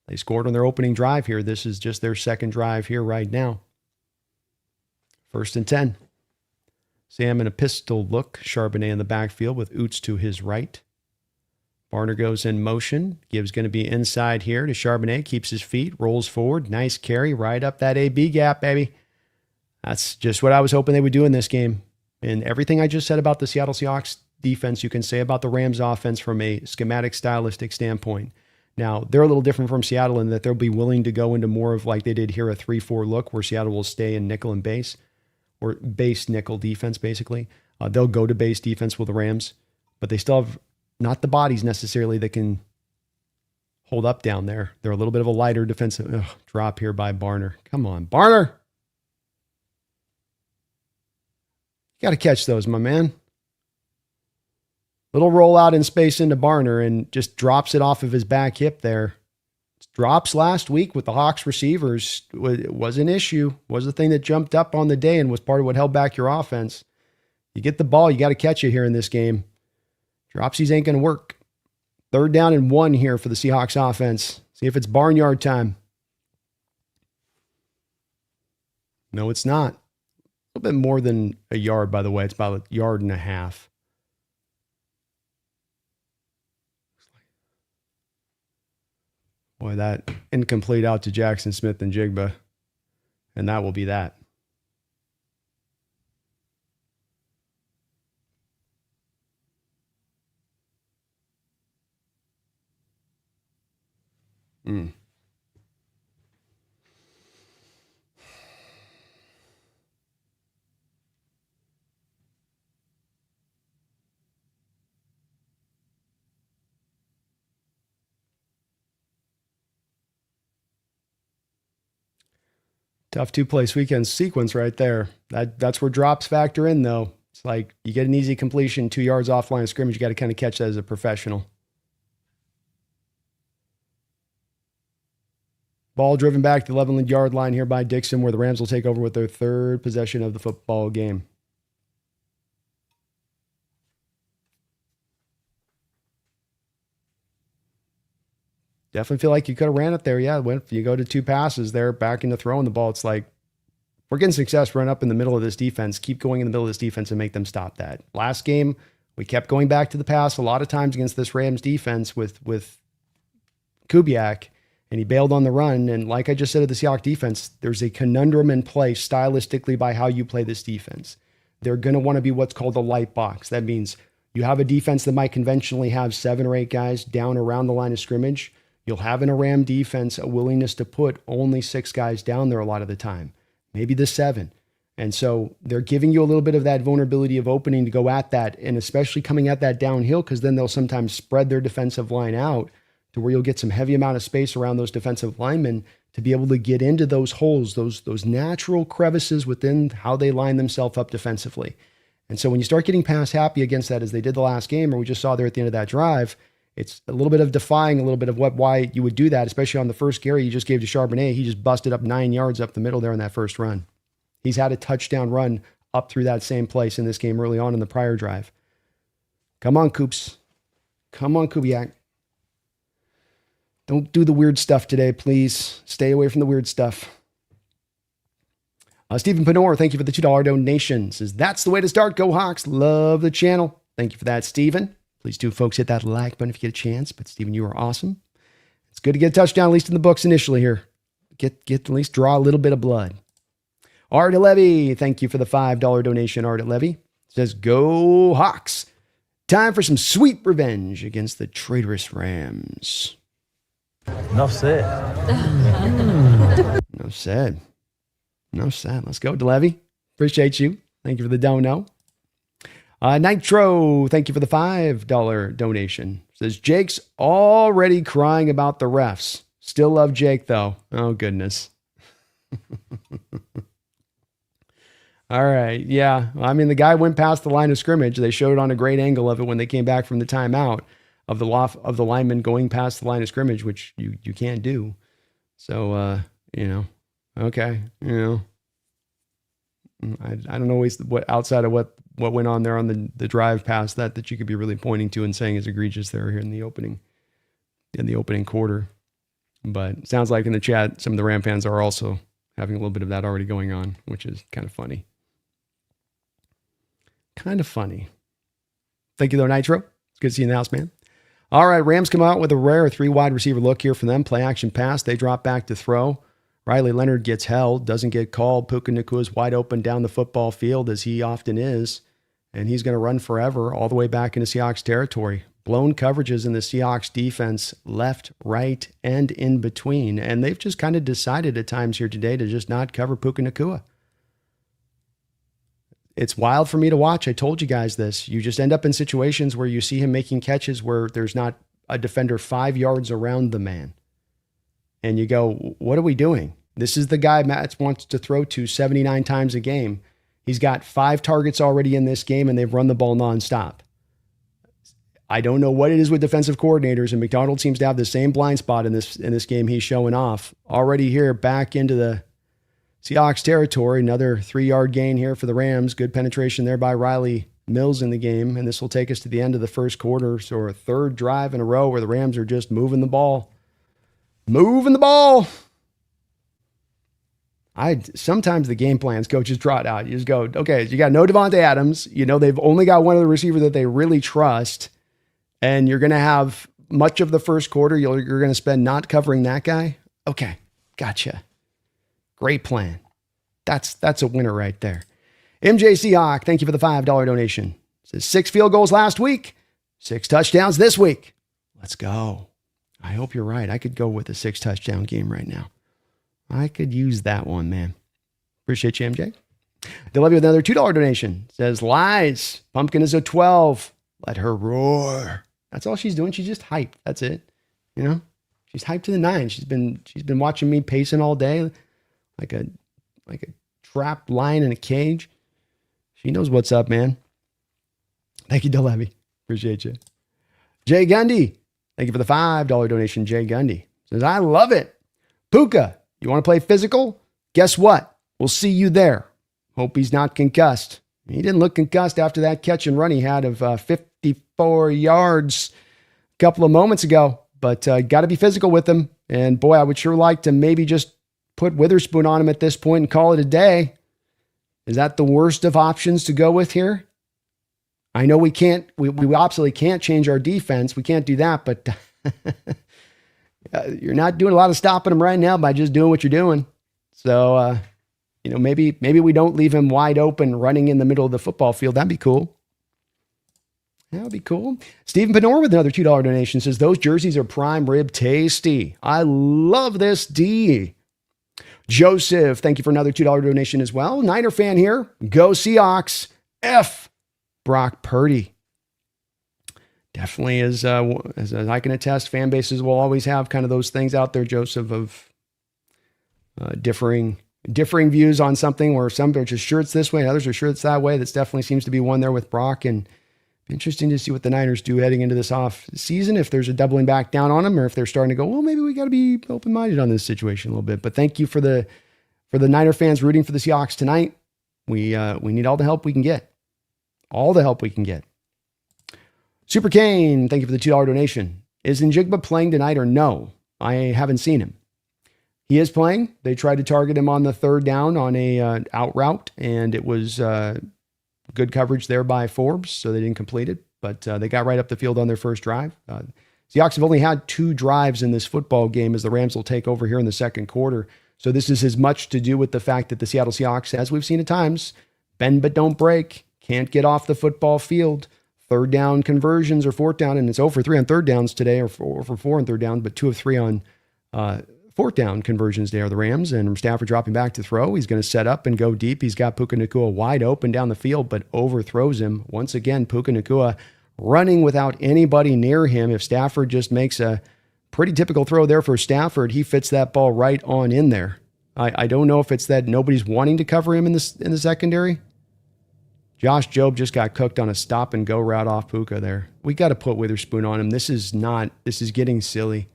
They scored on their opening drive here. This is just their second drive here right now. 1st and 10. Sam in a pistol look. Charbonnet in the backfield with Oots to his right. Barner goes in motion. Gibbs going to be inside here to Charbonnet. Keeps his feet. Rolls forward. Nice carry. Right up that AB gap, baby. That's just what I was hoping they would do in this game. And everything I just said about the Seattle Seahawks defense, you can say about the Rams offense from a schematic, stylistic standpoint. Now, they're a little different from Seattle in that they'll be willing to go into more of like they did here, a 3-4 look where Seattle will stay in nickel and base, or base nickel defense, basically. They'll go to base defense with the Rams, but they still have not the bodies necessarily that can hold up down there. They're a little bit of a lighter defensive drop here by Barner. Come on, Barner. You got to catch those, my man. Little rollout in space into Barner and just drops it off of his back hip there. Drops last week with the Hawks receivers was an issue, was the thing that jumped up on the day and was part of what held back your offense. You get the ball, you got to catch it here in this game. Dropsies ain't going to work. 3rd down and 1 here for the Seahawks offense. See if it's barnyard time. No, it's not. A little bit more than a yard, by the way. It's about a yard and a half. Boy, that incomplete out to Jackson Smith and Jigba. And that will be that. Tough 2-place weekend sequence right there. That's where drops factor in, though. It's like you get an easy completion 2 yards off line of scrimmage. You got to kind of catch that as a professional. Ball driven back to the 11-yard line here by Dixon, where the Rams will take over with their third possession of the football game. Definitely feel like you could have ran it there. Yeah, when you go to 2 passes there, back into throwing the ball, it's like, we're getting success, run up in the middle of this defense. Keep going in the middle of this defense and make them stop that. Last game, we kept going back to the pass a lot of times against this Rams defense with Kubiak, and he bailed on the run. And like I just said of the Seahawks defense, there's a conundrum in play stylistically by how you play this defense. They're going to want to be what's called a light box. That means you have a defense that might conventionally have 7 or 8 guys down around the line of scrimmage. You'll have in a Ram defense a willingness to put only 6 guys down there a lot of the time, maybe the 7. And so they're giving you a little bit of that vulnerability of opening to go at that, and especially coming at that downhill, because then they'll sometimes spread their defensive line out to where you'll get some heavy amount of space around those defensive linemen to be able to get into those holes, those natural crevices within how they line themselves up defensively. And so when you start getting pass happy against that, as they did the last game, or we just saw there at the end of that drive, it's a little bit of defying a little bit of why you would do that, especially on the first carry you just gave to Charbonnet. He just busted up 9 yards up the middle there in that first run. He's had a touchdown run up through that same place in this game early on in the prior drive. Come on, Coops. Come on, Kubiak. Don't do the weird stuff today, please. Stay away from the weird stuff. Stephen Panor, thank you for the $2 donation. Says, that's the way to start. Go Hawks. Love the channel. Thank you for that, Stephen. Please do, folks, hit that like button if you get a chance. But Stephen, you are awesome. It's good to get a touchdown, at least in the books initially here. Get at least draw a little bit of blood. Art Levy, thank you for the $5 donation. Art Levy says, go Hawks. Time for some sweet revenge against the traitorous Rams. Enough said. Enough said. Enough said. Let's go, DeLevy. Appreciate you. Thank you for the dono. Nitro, thank you for the $5 donation. Says, Jake's already crying about the refs. Still love Jake, though. Oh, goodness. All right. Yeah. I mean, the guy went past the line of scrimmage. They showed on a great angle of it when they came back from the timeout of the lineman going past the line of scrimmage, which you can't do. So, okay. I don't know what outside of what went on there on the drive past that you could be really pointing to and saying is egregious there here in the opening quarter. But it sounds like in the chat, some of the Ram fans are also having a little bit of that already going on, which is kind of funny. Kind of funny. Thank you, though, Nitro. It's good to see you in the house, man. All right, Rams come out with a rare 3 wide receiver look here for them. Play action pass. They drop back to throw. Riley Leonard gets held, doesn't get called. Puka Nakua's wide open down the football field, as he often is, and he's going to run forever all the way back into Seahawks territory. Blown coverages in the Seahawks defense, left, right, and in between, and they've just kind of decided at times here today to just not cover Puka Nakua. It's wild for me to watch. I told you guys this. You just end up in situations where you see him making catches where there's not a defender 5 yards around the man. And you go, what are we doing? This is the guy Matt wants to throw to 79 times a game. He's got 5 targets already in this game, and they've run the ball nonstop. I don't know what it is with defensive coordinators, and McDonald seems to have the same blind spot in this game he's showing off. Already here, back into the Seahawks territory. Another 3-yard gain here for the Rams. Good penetration there by Riley Mills in the game, and this will take us to the end of the first quarter. So a third drive in a row where the Rams are just moving the ball. Moving the ball. Sometimes the game plans coaches draw it out. You just go, okay, you got no Devontae Adams. They've only got one other receiver that they really trust. And you're going to have much of the first quarter, you're going to spend not covering that guy. Okay, gotcha. Great plan. That's a winner right there. MJ Seahawk, thank you for the $5 donation. Says 6 field goals last week, 6 touchdowns this week. Let's go. I hope you're right. I could go with a 6 touchdown game right now. I could use that one, man. Appreciate you, MJ. They'll love you with another $2 donation. Says, lies. Pumpkin is a 12. Let her roar. That's all she's doing. She's just hyped. That's it. She's hyped to the 9. She's been watching me pacing all day like a trapped lion in a cage. She knows what's up, man. Thank you, Delevi. Appreciate you. Jay Gundy. Thank you for the $5 donation, Jay Gundy. Says, I love it. Puka, you want to play physical? Guess what? We'll see you there. Hope he's not concussed. He didn't look concussed after that catch and run he had of 54 yards a couple of moments ago. But got to be physical with him. And boy, I would sure like to maybe just put Witherspoon on him at this point and call it a day. Is that the worst of options to go with here? I know we absolutely can't change our defense. We can't do that, but you're not doing a lot of stopping him right now by just doing what you're doing. So, maybe we don't leave him wide open running in the middle of the football field. That'd be cool. That would be cool. Stephen Penor with another $2 donation says, those jerseys are prime rib tasty. I love this D. Joseph, thank you for another $2 donation as well. Niner fan here. Go Seahawks. F. Brock Purdy. Definitely as I can attest, fan bases will always have kind of those things out there, Joseph, of differing views on something where some are just sure it's this way, others are sure it's that way. That's definitely seems to be one there with Brock, and interesting to see what the Niners do heading into this off season, if there's a doubling back down on them or if they're starting to go, well, maybe we got to be open-minded on this situation a little bit. But thank you for the Niner fans rooting for the Seahawks tonight. We need all the help we can get. All the help we can get. Super Kane, thank you for the $2 donation. Is Njigba playing tonight or no? I haven't seen him. He is playing. They tried to target him on the third down on a out route, and it was good coverage there by Forbes, so they didn't complete it, but they got right up the field on their first drive. Seahawks have only had 2 drives in this football game as the Rams will take over here in the second quarter. So this is as much to do with the fact that the Seattle Seahawks, as we've seen at times, bend but don't break, can't get off the football field. Third down conversions or fourth down, and it's 0 for 3 on third downs today, or 4 for 4 on third down, but 2 of 3 on fourth down conversions there are the Rams, and Stafford dropping back to throw. He's going to set up and go deep. He's got Puka Nacua wide open down the field, but overthrows him. Once again, Puka Nacua running without anybody near him. If Stafford just makes a pretty typical throw there for Stafford, he fits that ball right on in there. I don't know if it's that nobody's wanting to cover him in the secondary. Josh Jobe just got cooked on a stop and go route off Puka there. We got to put Witherspoon on him. This is getting silly.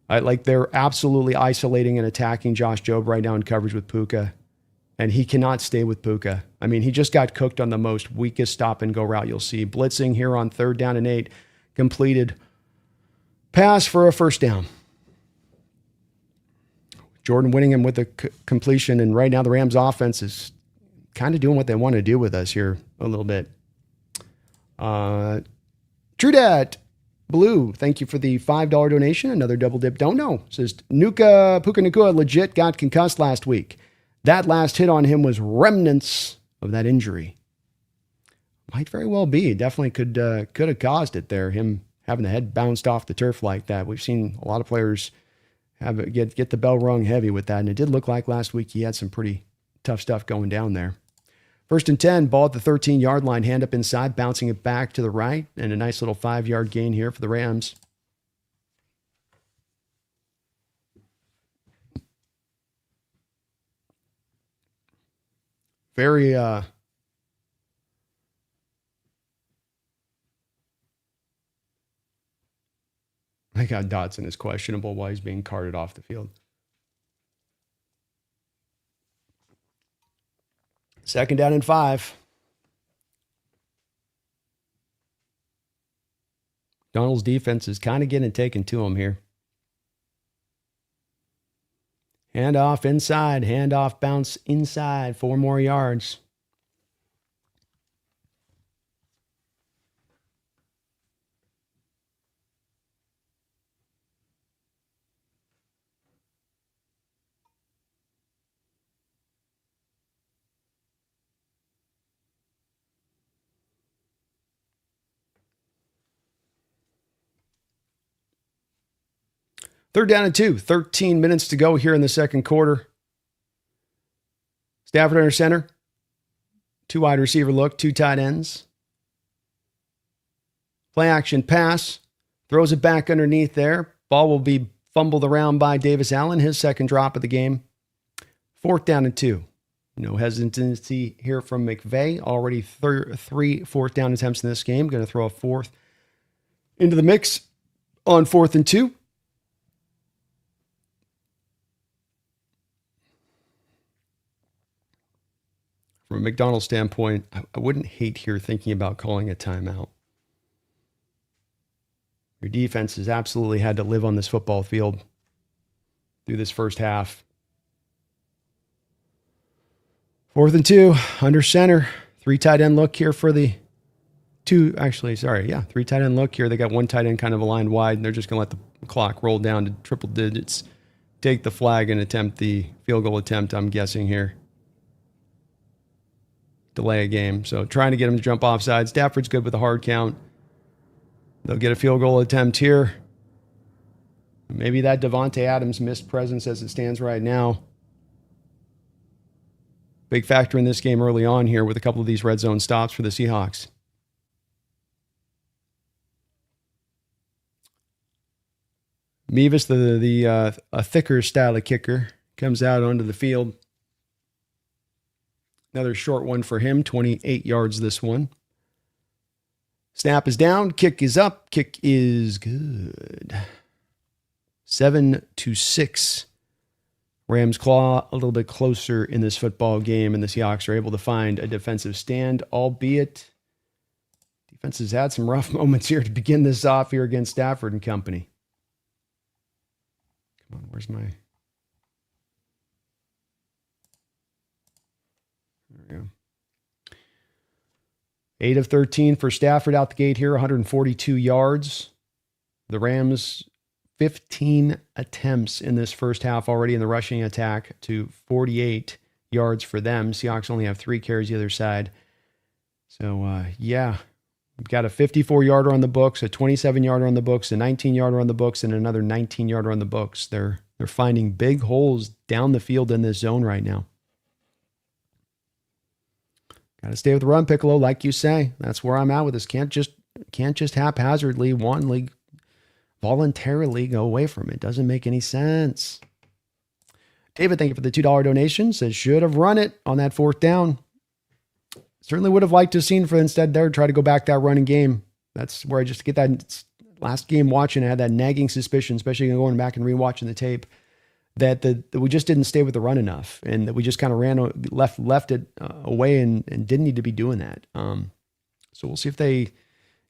They're absolutely isolating and attacking Josh Jobe right now in coverage with Puka, and he cannot stay with Puka. I mean, he just got cooked on the most weakest stop and go route you'll see. Blitzing here on 3rd down and 8, completed pass for a first down. Jordan Whittingham with the completion, and right now the Rams offense is kind of doing what they want to do with us here a little bit. True Dat Blue, thank you for the $5 donation. Another double dip. Don't know. Says Puka Nacua legit got concussed last week. That last hit on him was remnants of that injury. Might very well be. Definitely could have caused it there. Him having the head bounced off the turf like that. We've seen a lot of players get the bell rung heavy with that, and it did look like last week he had some pretty tough stuff going down there. 1st and 10, ball at the 13-yard line, hand up inside, bouncing it back to the right, and a nice little 5-yard gain here for the Rams. Very, I got Dotson is questionable while he's being carted off the field. 2nd down and 5. Donald's defense is kind of getting taken to him here. Handoff inside, handoff bounce inside, 4 more yards. Third down and 2, 13 minutes to go here in the second quarter. Stafford under center. 2 wide receiver look, 2 tight ends. Play action pass. Throws it back underneath there. Ball will be fumbled around by Davis Allen, his second drop of the game. 4th down and 2. No hesitancy here from McVay. Already 3 fourth down attempts in this game. Going to throw a fourth into the mix on 4th and 2. From a McDonald's standpoint, I wouldn't hate here thinking about calling a timeout. Your defense has absolutely had to live on this football field through this first half. 4th and 2, under center. 3 tight end look here for the 3 tight end look here. They got 1 tight end kind of aligned wide, and they're just going to let the clock roll down to triple digits, take the flag and attempt the field goal attempt, I'm guessing here. Delay a game. So trying to get him to jump offside. Stafford's good with a hard count. They'll get a field goal attempt here. Maybe that Devontae Adams missed presence as it stands right now. Big factor in this game early on here with a couple of these red zone stops for the Seahawks. Mevis, a thicker style of kicker, comes out onto the field. Another short one for him, 28 yards this one. Snap is down, kick is up, kick is good. 7-6. Rams claw a little bit closer in this football game, and the Seahawks are able to find a defensive stand, albeit defense has had some rough moments here to begin this off here against Stafford and company. Come on, where's my... There we go. 8 of 13 for Stafford out the gate here, 142 yards. The Rams, 15 attempts in this first half already in the rushing attack to 48 yards for them. Seahawks only have 3 carries the other side. So, we've got a 54-yarder on the books, a 27-yarder on the books, a 19-yarder on the books, and another 19-yarder on the books. They're finding big holes down the field in this zone right now. Got to stay with the run, Piccolo, like you say. That's where I'm at with this. Can't just haphazardly, wantonly, voluntarily go away from it. Doesn't make any sense. David, thank you for the $2 donation. Says, should have run it on that 4th down. Certainly would have liked to have seen for instead there, try to go back that running game. That's where I just get that last game watching. I had that nagging suspicion, especially going back and rewatching the tape, that we just didn't stay with the run enough, and that we just kind of left it away and didn't need to be doing that. So we'll see if they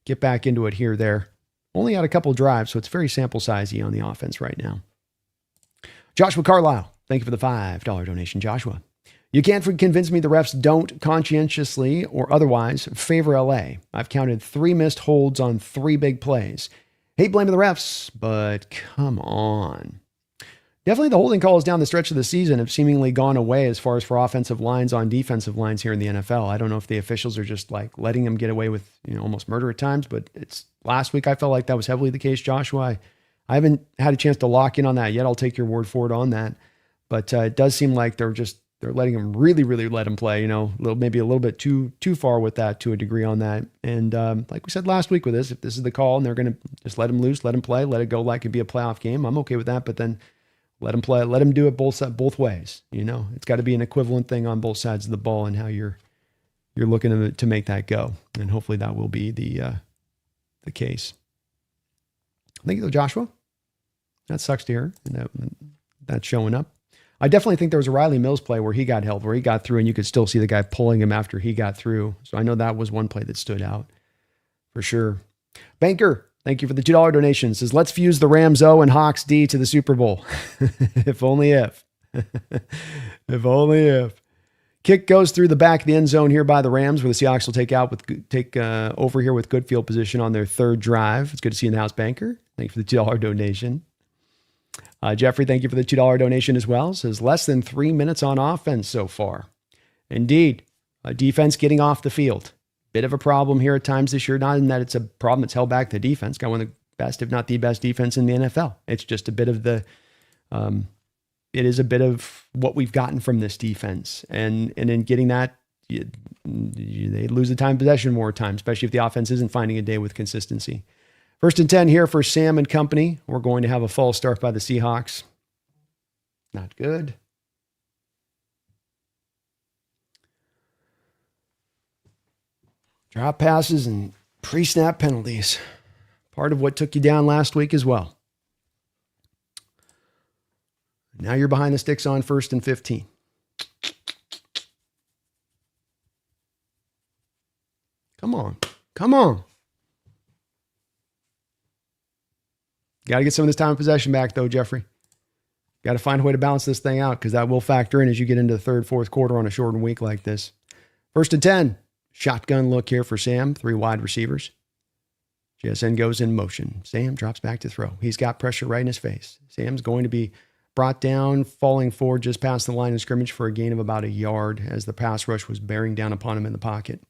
get back into it here there. Only had a couple of drives, so it's very sample sizey on the offense right now. Joshua Carlisle, thank you for the $5 donation, Joshua. You can't convince me the refs don't conscientiously or otherwise favor LA. I've counted 3 missed holds on 3 big plays. Hate blaming the refs, but come on. Definitely the holding calls down the stretch of the season have seemingly gone away as far as for offensive lines on defensive lines here in the NFL. I don't know if the officials are just like letting them get away with, almost murder at times, but it's last week I felt like that was heavily the case, Joshua. I haven't had a chance to lock in on that yet. I'll take your word for it on that. But it does seem like they're letting them really, really let him play, maybe a little bit too far with that to a degree on that. And like we said last week with this, if this is the call and they're going to just let him loose, let him play, let it go like it'd be a playoff game, I'm okay with that. But then let him play. Let him do it both ways. It's got to be an equivalent thing on both sides of the ball and how you're looking to make that go. And hopefully that will be the case. Thank you, Joshua. That sucks to hear. And that's showing up. I definitely think there was a Riley Mills play where he got held, where he got through, and you could still see the guy pulling him after he got through. So I know that was one play that stood out for sure. Banker, thank you for the $2 donation. Says, let's fuse the Rams O and Hawks D to the Super Bowl. If only if. If only if. Kick goes through the back of the end zone here by the Rams, where the Seahawks will take over here with good field position on their 3rd drive. It's good to see you in the house, Banker. Thank you for the $2 donation. Jeffrey, thank you for the $2 donation as well. Says, less than 3 minutes on offense so far. Indeed, defense getting off the field. Bit of a problem here at times this year. Not in that it's a problem that's held back the defense. Got one of the best, if not the best defense in the NFL. It's just a bit of it is a bit of what we've gotten from this defense. And in getting that, they lose the time possession more time, especially if the offense isn't finding a day with consistency. 1st and 10 here for Sam and company. We're going to have a false start by the Seahawks. Not good. Drop passes and pre-snap penalties. Part of what took you down last week as well. Now you're behind the sticks on 1st and 15. Come on. Come on. Got to get some of this time of possession back, though, Jeffrey. Got to find a way to balance this thing out because that will factor in as you get into the third, fourth quarter on a shortened week like this. 1st and 10. Shotgun look here for Sam. 3 wide receivers. JSN goes in motion. Sam drops back to throw. He's got pressure right in his face. Sam's going to be brought down, falling forward just past the line of scrimmage for a gain of about a yard as the pass rush was bearing down upon him in the pocket.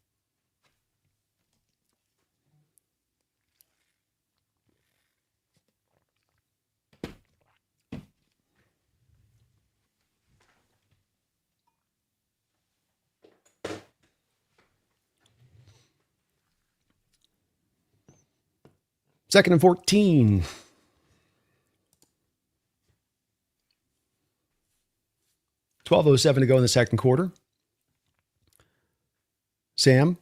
Second and 14. $12:07 to go in the second quarter. Sam,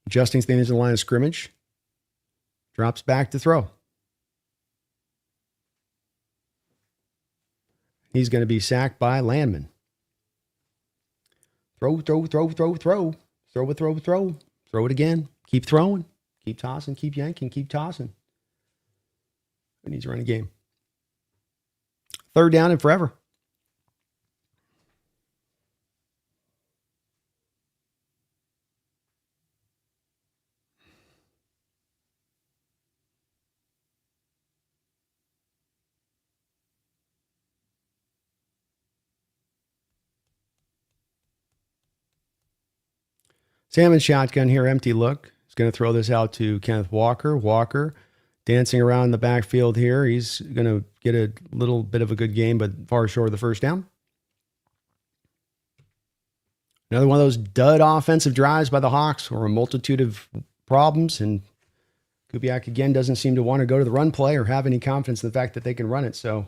adjusting things in the line of scrimmage, drops back to throw. He's going to be sacked by Landman. Throw. Throw it again. Keep throwing. Keep tossing, keep yanking, keep tossing. He needs to run a game. 3rd down and forever. Sam in shotgun here, empty look. He's going to throw this out to Kenneth Walker. Walker dancing around the backfield here. He's going to get a little bit of a good game, but far short of the first down. Another one of those dud offensive drives by the Hawks, or a multitude of problems, and Kubiak again doesn't seem to want to go to the run play or have any confidence in the fact that they can run it. So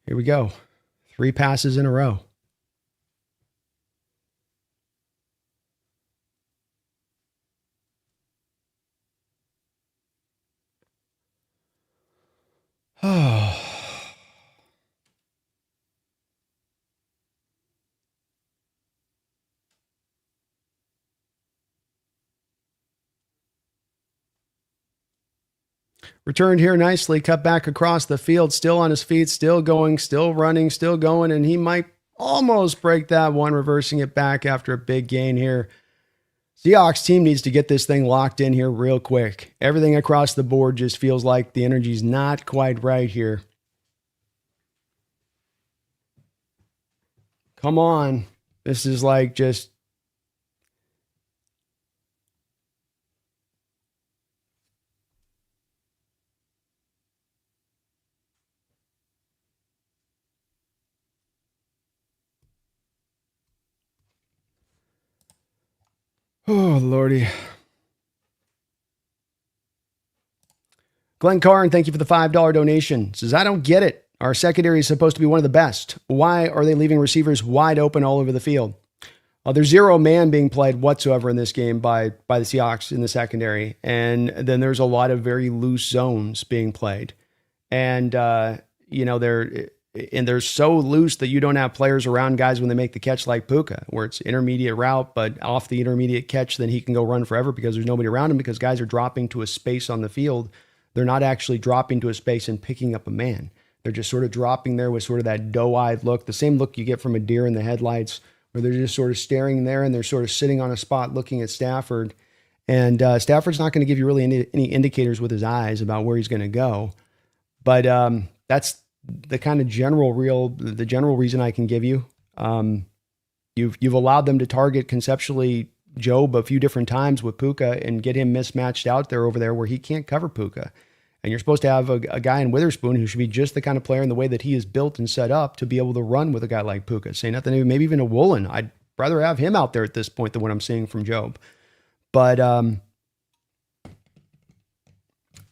here we go. 3 passes in a row. Oh. Returned here nicely, cut back across the field, still on his feet, still going, still running, still going, and he might almost break that one, reversing it back after a big gain here. Seahawks team needs to get this thing locked in here real quick. Everything across the board just feels like the energy's not quite right here. Come on. This is like just... Oh, Lordy. Glenn Carr, and thank you for the $5 donation. Says, I don't get it. Our secondary is supposed to be one of the best. Why are they leaving receivers wide open all over the field? There's 0 man being played whatsoever in this game by the Seahawks in the secondary. And then there's a lot of very loose zones being played. And, they're so loose that you don't have players around guys when they make the catch like Puka, where it's intermediate route, but off the intermediate catch, then he can go run forever because there's nobody around him because guys are dropping to a space on the field. They're not actually dropping to a space and picking up a man. They're just sort of dropping there with sort of that doe-eyed look, the same look you get from a deer in the headlights, where they're just sort of staring there and they're sort of sitting on a spot looking at Stafford. And Stafford's not going to give you really any indicators with his eyes about where he's going to go. But that's the kind of general reason I can give you. You've allowed them to target conceptually Job a few different times with Puka and get him mismatched out there over there where he can't cover Puka. And you're supposed to have a guy in Witherspoon who should be just the kind of player in the way that he is built and set up to be able to run with a guy like Puka. Say nothing, maybe even a Woolen. I'd rather have him out there at this point than what I'm seeing from Job. But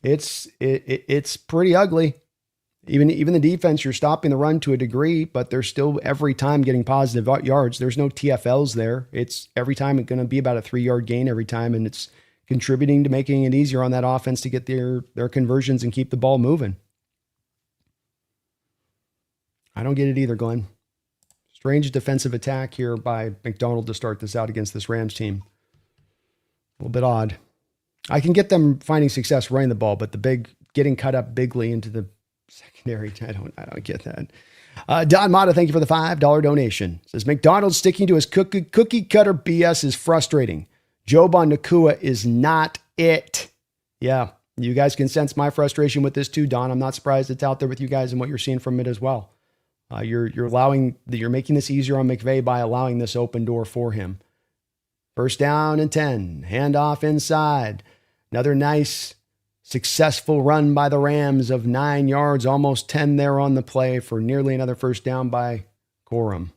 it's pretty ugly. Even the defense, you're stopping the run to a degree, but they're still every time getting positive yards. There's no TFLs there. It's every time it's going to be about a 3-yard gain every time, and it's contributing to making it easier on that offense to get their conversions and keep the ball moving. I don't get it either, Glenn. Strange defensive attack here by McDonald to start this out against this Rams team. A little bit odd. I can get them finding success running the ball, but the getting cut up bigly into the secondary, I don't get that. Don Mata, thank you for the $5 donation. Says McDonald sticking to his cookie cutter BS is frustrating. Joban Nakua is not it. Yeah, you guys can sense my frustration with this too, Don. I'm not surprised it's out there with you guys and what you're seeing from it as well. You're making this easier on McVay by allowing this open door for him. First down and 10. Handoff inside. Another nice, successful run by the Rams of 9 yards, almost 10 there on the play for nearly another first down by Corum.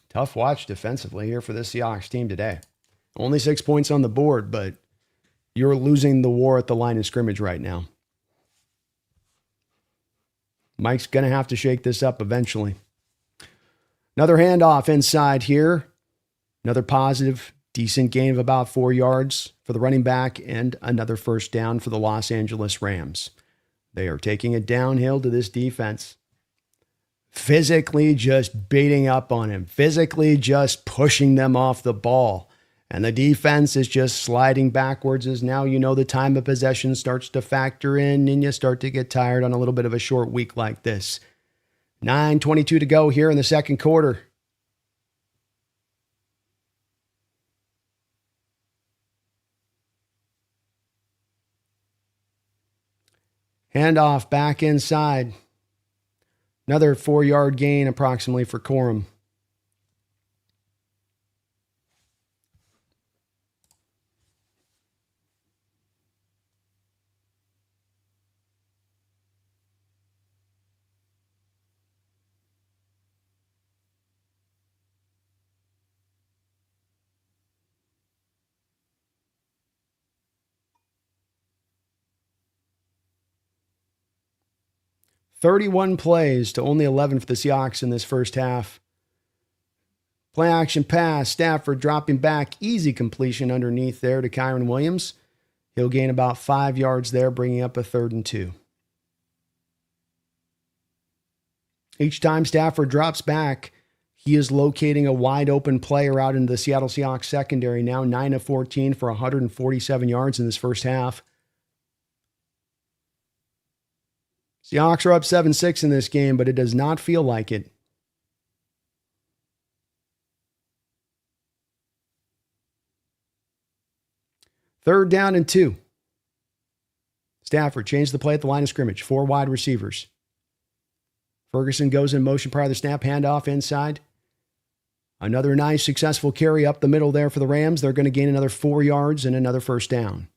Tough watch defensively here for this Seahawks team today. Only 6 points on the board, but you're losing the war at the line of scrimmage right now. Mike's going to have to shake this up eventually. Another handoff inside here. Another positive, decent gain of about 4 yards for the running back and another first down for the Los Angeles Rams. They are taking it downhill to this defense. Physically just beating up on him. Physically just pushing them off the ball. And the defense is just sliding backwards as now the time of possession starts to factor in and you start to get tired on a little bit of a short week like this. 9:22 to go here in the second quarter. Handoff back inside. Another 4-yard gain approximately for Corum. $31 plays to only 11 for the Seahawks in this first half. Play action pass. Stafford dropping back. Easy completion underneath there to Kyron Williams. He'll gain about 5 yards there, bringing up a 3rd and 2. Each time Stafford drops back, he is locating a wide open player out into the Seattle Seahawks secondary. Now 9 of 14 for 147 yards in this first half. Seahawks are up 7-6 in this game, but it does not feel like it. Third down and 2. Stafford changed the play at the line of scrimmage. 4 wide receivers. Ferguson goes in motion prior to the snap. Handoff inside. Another nice, successful carry up the middle there for the Rams. They're going to gain another 4 yards and another first down.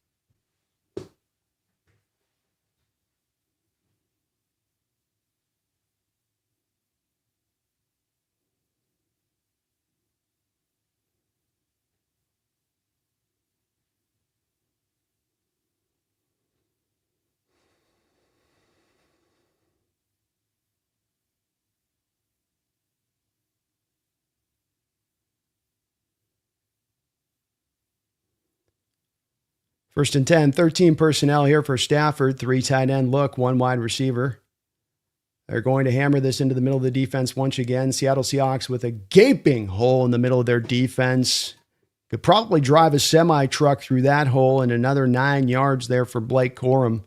First and 10, 13 personnel here for Stafford. 3 tight end look, 1 wide receiver. They're going to hammer this into the middle of the defense once again. Seattle Seahawks with a gaping hole in the middle of their defense. Could probably drive a semi-truck through that hole, and another 9 yards there for Blake Corum.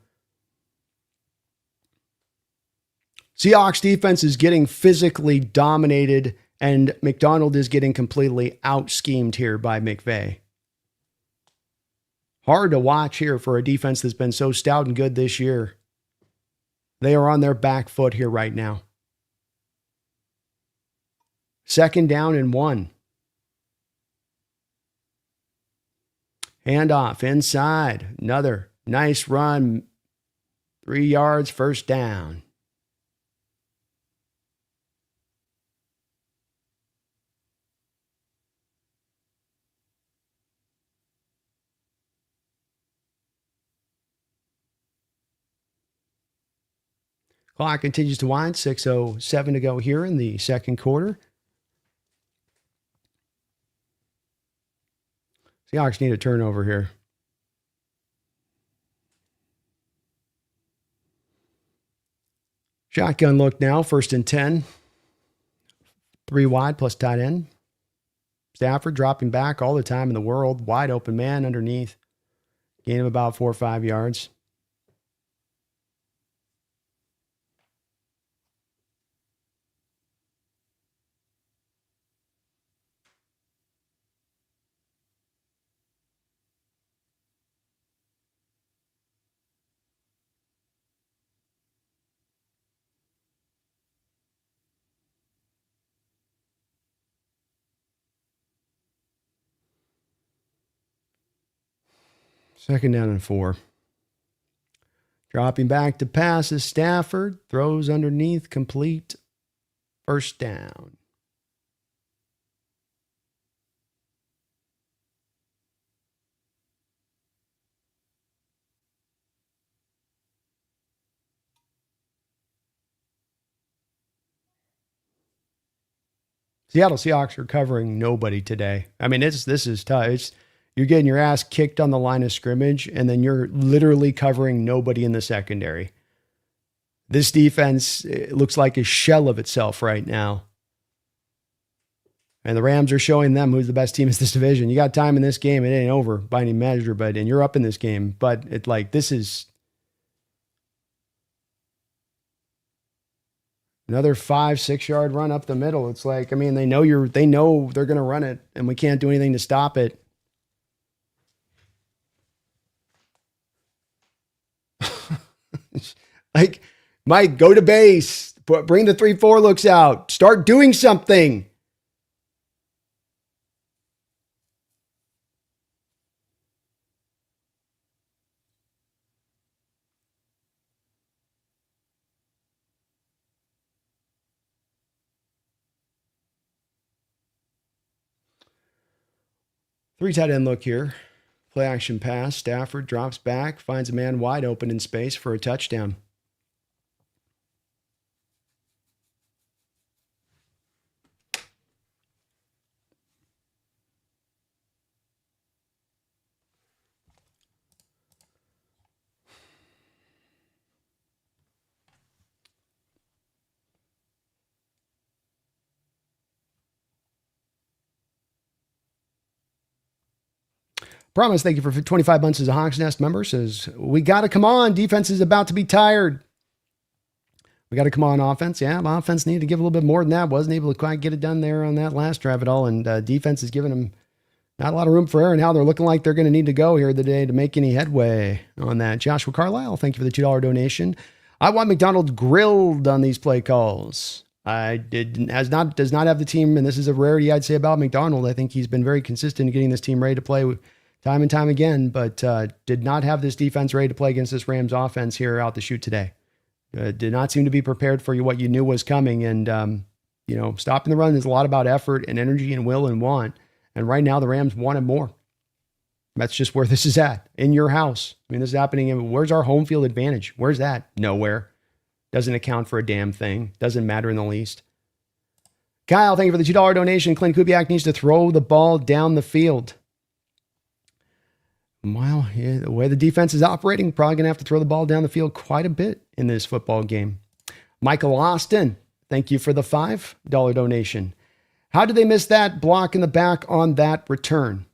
Seahawks defense is getting physically dominated, and McDonald is getting completely out-schemed here by McVay. Hard to watch here for a defense that's been so stout and good this year. They are on their back foot here right now. Second down and 1. Handoff inside. Another nice run. 3 yards, first down. Clock continues to wind. 6:07 to go here in the second quarter. Seahawks need a turnover here. Shotgun look now, 1st and 10. 3 wide plus tight end. Stafford dropping back all the time in the world. Wide open man underneath. Gain him about 4 or 5 yards. Second down and 4. Dropping back to pass is Stafford. Throws underneath, complete. 1st down. Seattle Seahawks are covering nobody today. I mean, this is tough. You're getting your ass kicked on the line of scrimmage, and then you're literally covering nobody in the secondary. This defense looks like a shell of itself right now. And the Rams are showing them who's the best team in this division. You got time in this game. It ain't over by any measure, and you're up in this game. But this is another 5-6 yard run up the middle. It's like, I mean, they know they're going to run it, and we can't do anything to stop it. Like, Mike, go to base. Bring the 3-4 looks out. Start doing something. Three tight end look here. Play action pass. Stafford drops back, finds a man wide open in space for a touchdown. Promise, thank you for 25 months as a Hawks Nest member. Says, we got to come on. Defense is about to be tired. We got to come on offense. Yeah, offense needed to give a little bit more than that. Wasn't able to quite get it done there on that last drive at all. And defense is giving them not a lot of room for error and how they're looking like they're going to need to go here today to make any headway on that. Joshua Carlisle, thank you for the $2 donation. I want McDonald's grilled on these play calls. Does not have the team, and this is a rarity I'd say about McDonald. I think he's been very consistent in getting this team ready to play time and time again, but did not have this defense ready to play against this Rams offense here out the chute today. Did not seem to be prepared for what you knew was coming. And, stopping the run is a lot about effort and energy and will and want. And right now the Rams wanted more. That's just where this is at, in your house. I mean, this is happening. Where's our home field advantage? Where's that? Nowhere. Doesn't account for a damn thing. Doesn't matter in the least. Kyle, thank you for the $2 donation. Clint Kubiak needs to throw the ball down the field. Well, yeah, the way the defense is operating, probably going to have to throw the ball down the field quite a bit in this football game. Michael Austin, thank you for the $5 donation. How did they miss that block in the back on that return?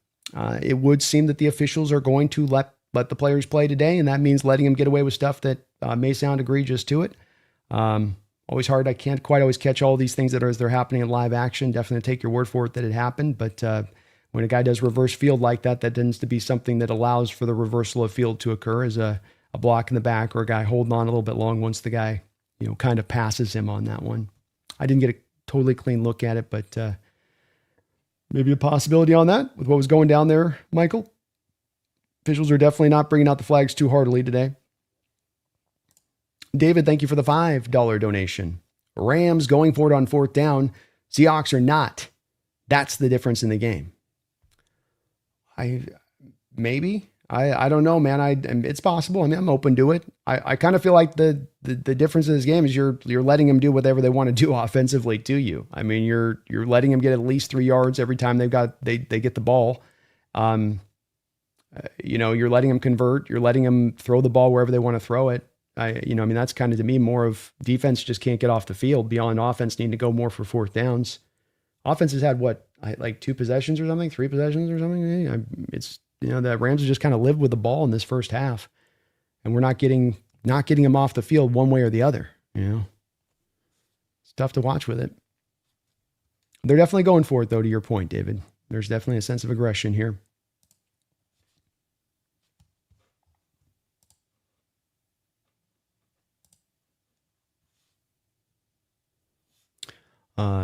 It would seem that the officials are going to let the players play today, and that means letting them get away with stuff that may sound egregious to it. Always hard. I can't quite always catch all these things as they're happening in live action. Definitely take your word for it that it happened, but when a guy does reverse field like that, that tends to be something that allows for the reversal of field to occur as a block in the back or a guy holding on a little bit long once the guy, kind of passes him on that one. I didn't get a totally clean look at it, but maybe a possibility on that with what was going down there, Michael. Officials are definitely not bringing out the flags too heartily today. David, thank you for the $5 donation. Rams going for it on 4th down. Seahawks are not. That's the difference in the game. Maybe. I don't know, man. It's possible. I mean, I'm open to it. I kind of feel like the difference in this game is you're letting them do whatever they want to do offensively to you. I mean, you're letting them get at least 3 yards every time they get the ball. You're letting them convert. You're letting them throw the ball wherever they want to throw it. That's kind of, to me, more of defense just can't get off the field beyond offense needing to go more for fourth downs. Offense has had like 2 possessions or something, 3 possessions or something. It's, the Rams have just kind of lived with the ball in this first half, and we're not getting them off the field one way or the other. It's tough to watch with it. They're definitely going for it, though, to your point, David. There's definitely a sense of aggression here.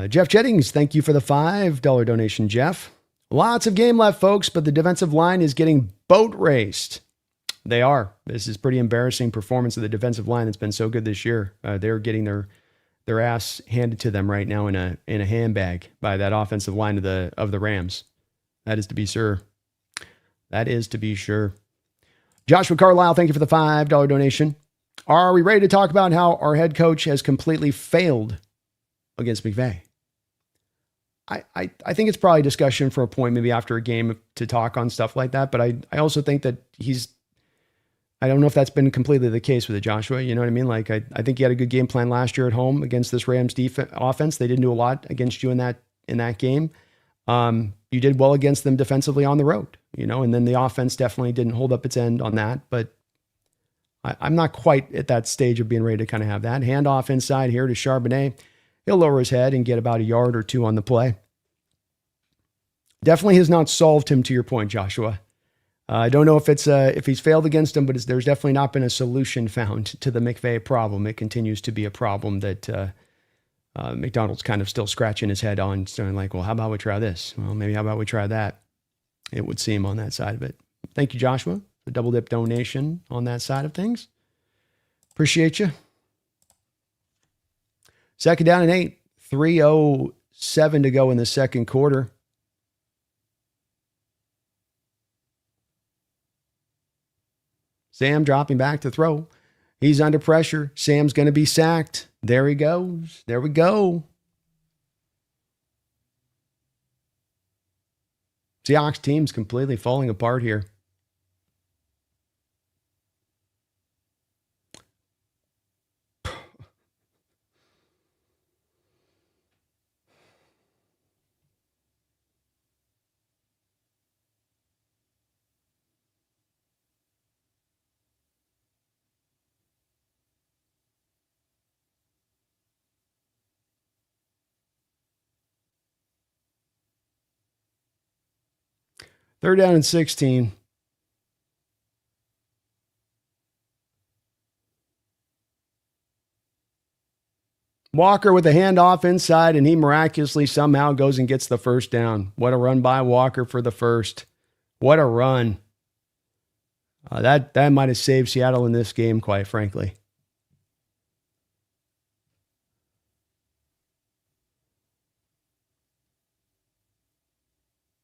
Jeff Jennings, thank you for the $5 donation, Jeff. Lots of game left, folks, but the defensive line is getting boat raced. They are. This is pretty embarrassing performance of the defensive line that's been so good this year. They're getting their ass handed to them right now in a handbag by that offensive line of the Rams. That is to be sure. That is to be sure. Joshua Carlisle, thank you for the $5 donation. Are we ready to talk about how our head coach has completely failed against McVay? I think it's probably a discussion for a point, maybe after a game, to talk on stuff like that. But I also think that I don't know if that's been completely the case with it, Joshua. You know what I mean? Like, I think he had a good game plan last year at home against this Rams offense. They didn't do a lot against you in that game. You did well against them defensively on the road, and then the offense definitely didn't hold up its end on that. But I'm not quite at that stage of being ready to kind of have that. Handoff inside here to Charbonnet. He'll lower his head and get about a yard or 2 on the play. Definitely has not solved him, to your point, Joshua. I don't know if he's failed against him, but there's definitely not been a solution found to the McVay problem. It continues to be a problem that McDonald's kind of still scratching his head on, saying like, well, how about we try this? Well, maybe how about we try that? It would seem on that side of it. Thank you, Joshua, the double dip donation on that side of things. Appreciate you. 2nd down and 8, 3:07 to go in the second quarter. Sam dropping back to throw. He's under pressure. Sam's going to be sacked. There he goes. There we go. Seahawks team's completely falling apart here. Third down and 16. Walker with a handoff inside, and he miraculously somehow goes and gets the first down. What a run by Walker for the first. What a run. That might have saved Seattle in this game, quite frankly.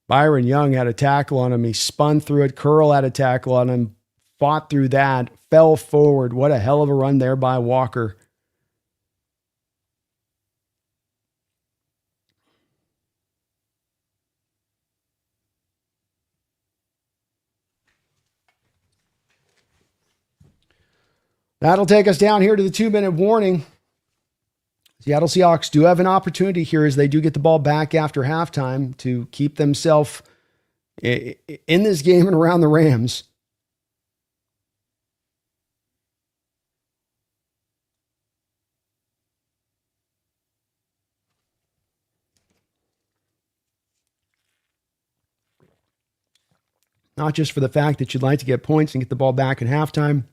Byron Young had a tackle on him. He spun through it. Curl had a tackle on him. Fought through that. Fell forward. What a hell of a run there by Walker. That'll take us down here to the 2-minute warning. Seattle Seahawks do have an opportunity here as they do get the ball back after halftime to keep themselves in this game and around the Rams. Not just for the fact that you'd like to get points and get the ball back at halftime.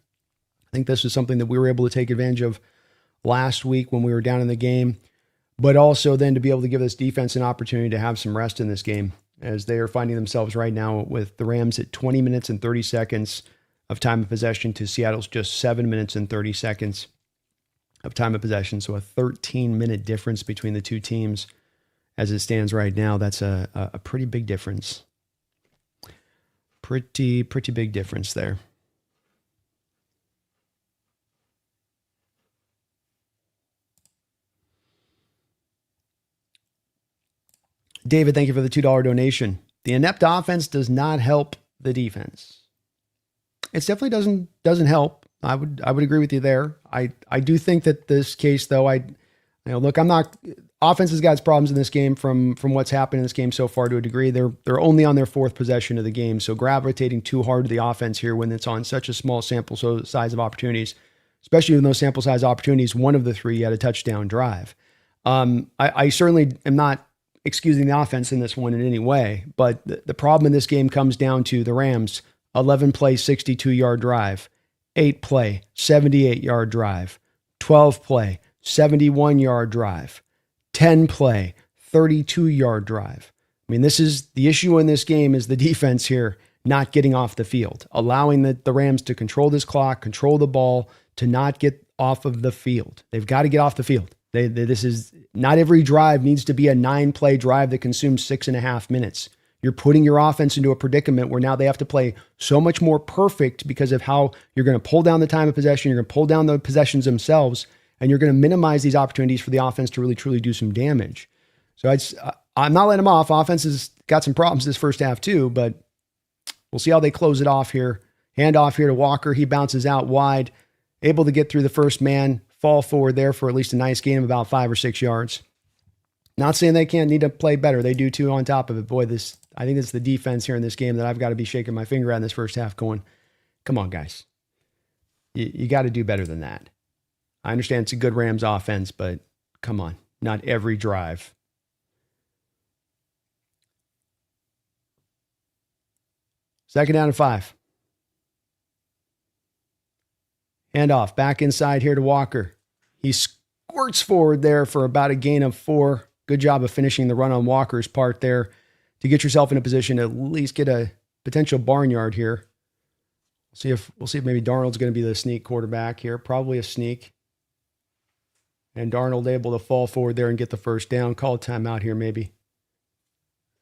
I think this is something that we were able to take advantage of last week when we were down in the game, but also then to be able to give this defense an opportunity to have some rest in this game as they are finding themselves right now with the Rams at 20 minutes and 30 seconds of time of possession to Seattle's just 7 minutes and 30 seconds of time of possession. So a 13-minute difference between the two teams as it stands right now. That's a pretty big difference. Pretty big difference there. David, thank you for the $2 donation. The inept offense does not help the defense. It definitely doesn't help. I would agree with you there. I do think that this case, though, look, I'm not. Offense has got its problems in this game from what's happened in this game so far to a degree. They're only on their fourth possession of the game, so gravitating too hard to the offense here when it's on such a small sample size of opportunities, especially in those sample size opportunities, one of the three had a touchdown drive. I certainly am not excusing the offense in this one in any way, but the problem in this game comes down to the Rams 11 play 62-yard drive, 8 play 78-yard drive, 12 play 71-yard drive, 10 play 32-yard drive. I mean, this is the issue in this game is the defense here not getting off the field, allowing the Rams to control this clock, control the ball, to not get off of the field. They've got to get off the field. This is not every drive needs to be a 9-play drive that consumes 6.5 minutes. You're putting your offense into a predicament where now they have to play so much more perfect because of how you're going to pull down the time of possession. You're going to pull down the possessions themselves, and you're going to minimize these opportunities for the offense to really, truly do some damage. So I'm not letting them off. Offense has got some problems this first half too, but we'll see how they close it off here. Hand off here to Walker. He bounces out wide, able to get through the first man, fall forward there for at least a nice gain of about 5 or 6 yards. Not saying they can't need to play better. They do too on top of it. Boy, I think it's the defense here in this game that I've got to be shaking my finger at in this first half going, come on, guys. You got to do better than that. I understand it's a good Rams offense, but come on, not every drive. Second down and 5. Handoff back inside here to Walker. He squirts forward there for about a gain of 4. Good job of finishing the run on Walker's part there to get yourself in a position to at least get a potential barnyard here. We'll see if maybe Darnold's going to be the sneak quarterback here. Probably a sneak. And Darnold able to fall forward there and get the first down. Call a timeout here maybe.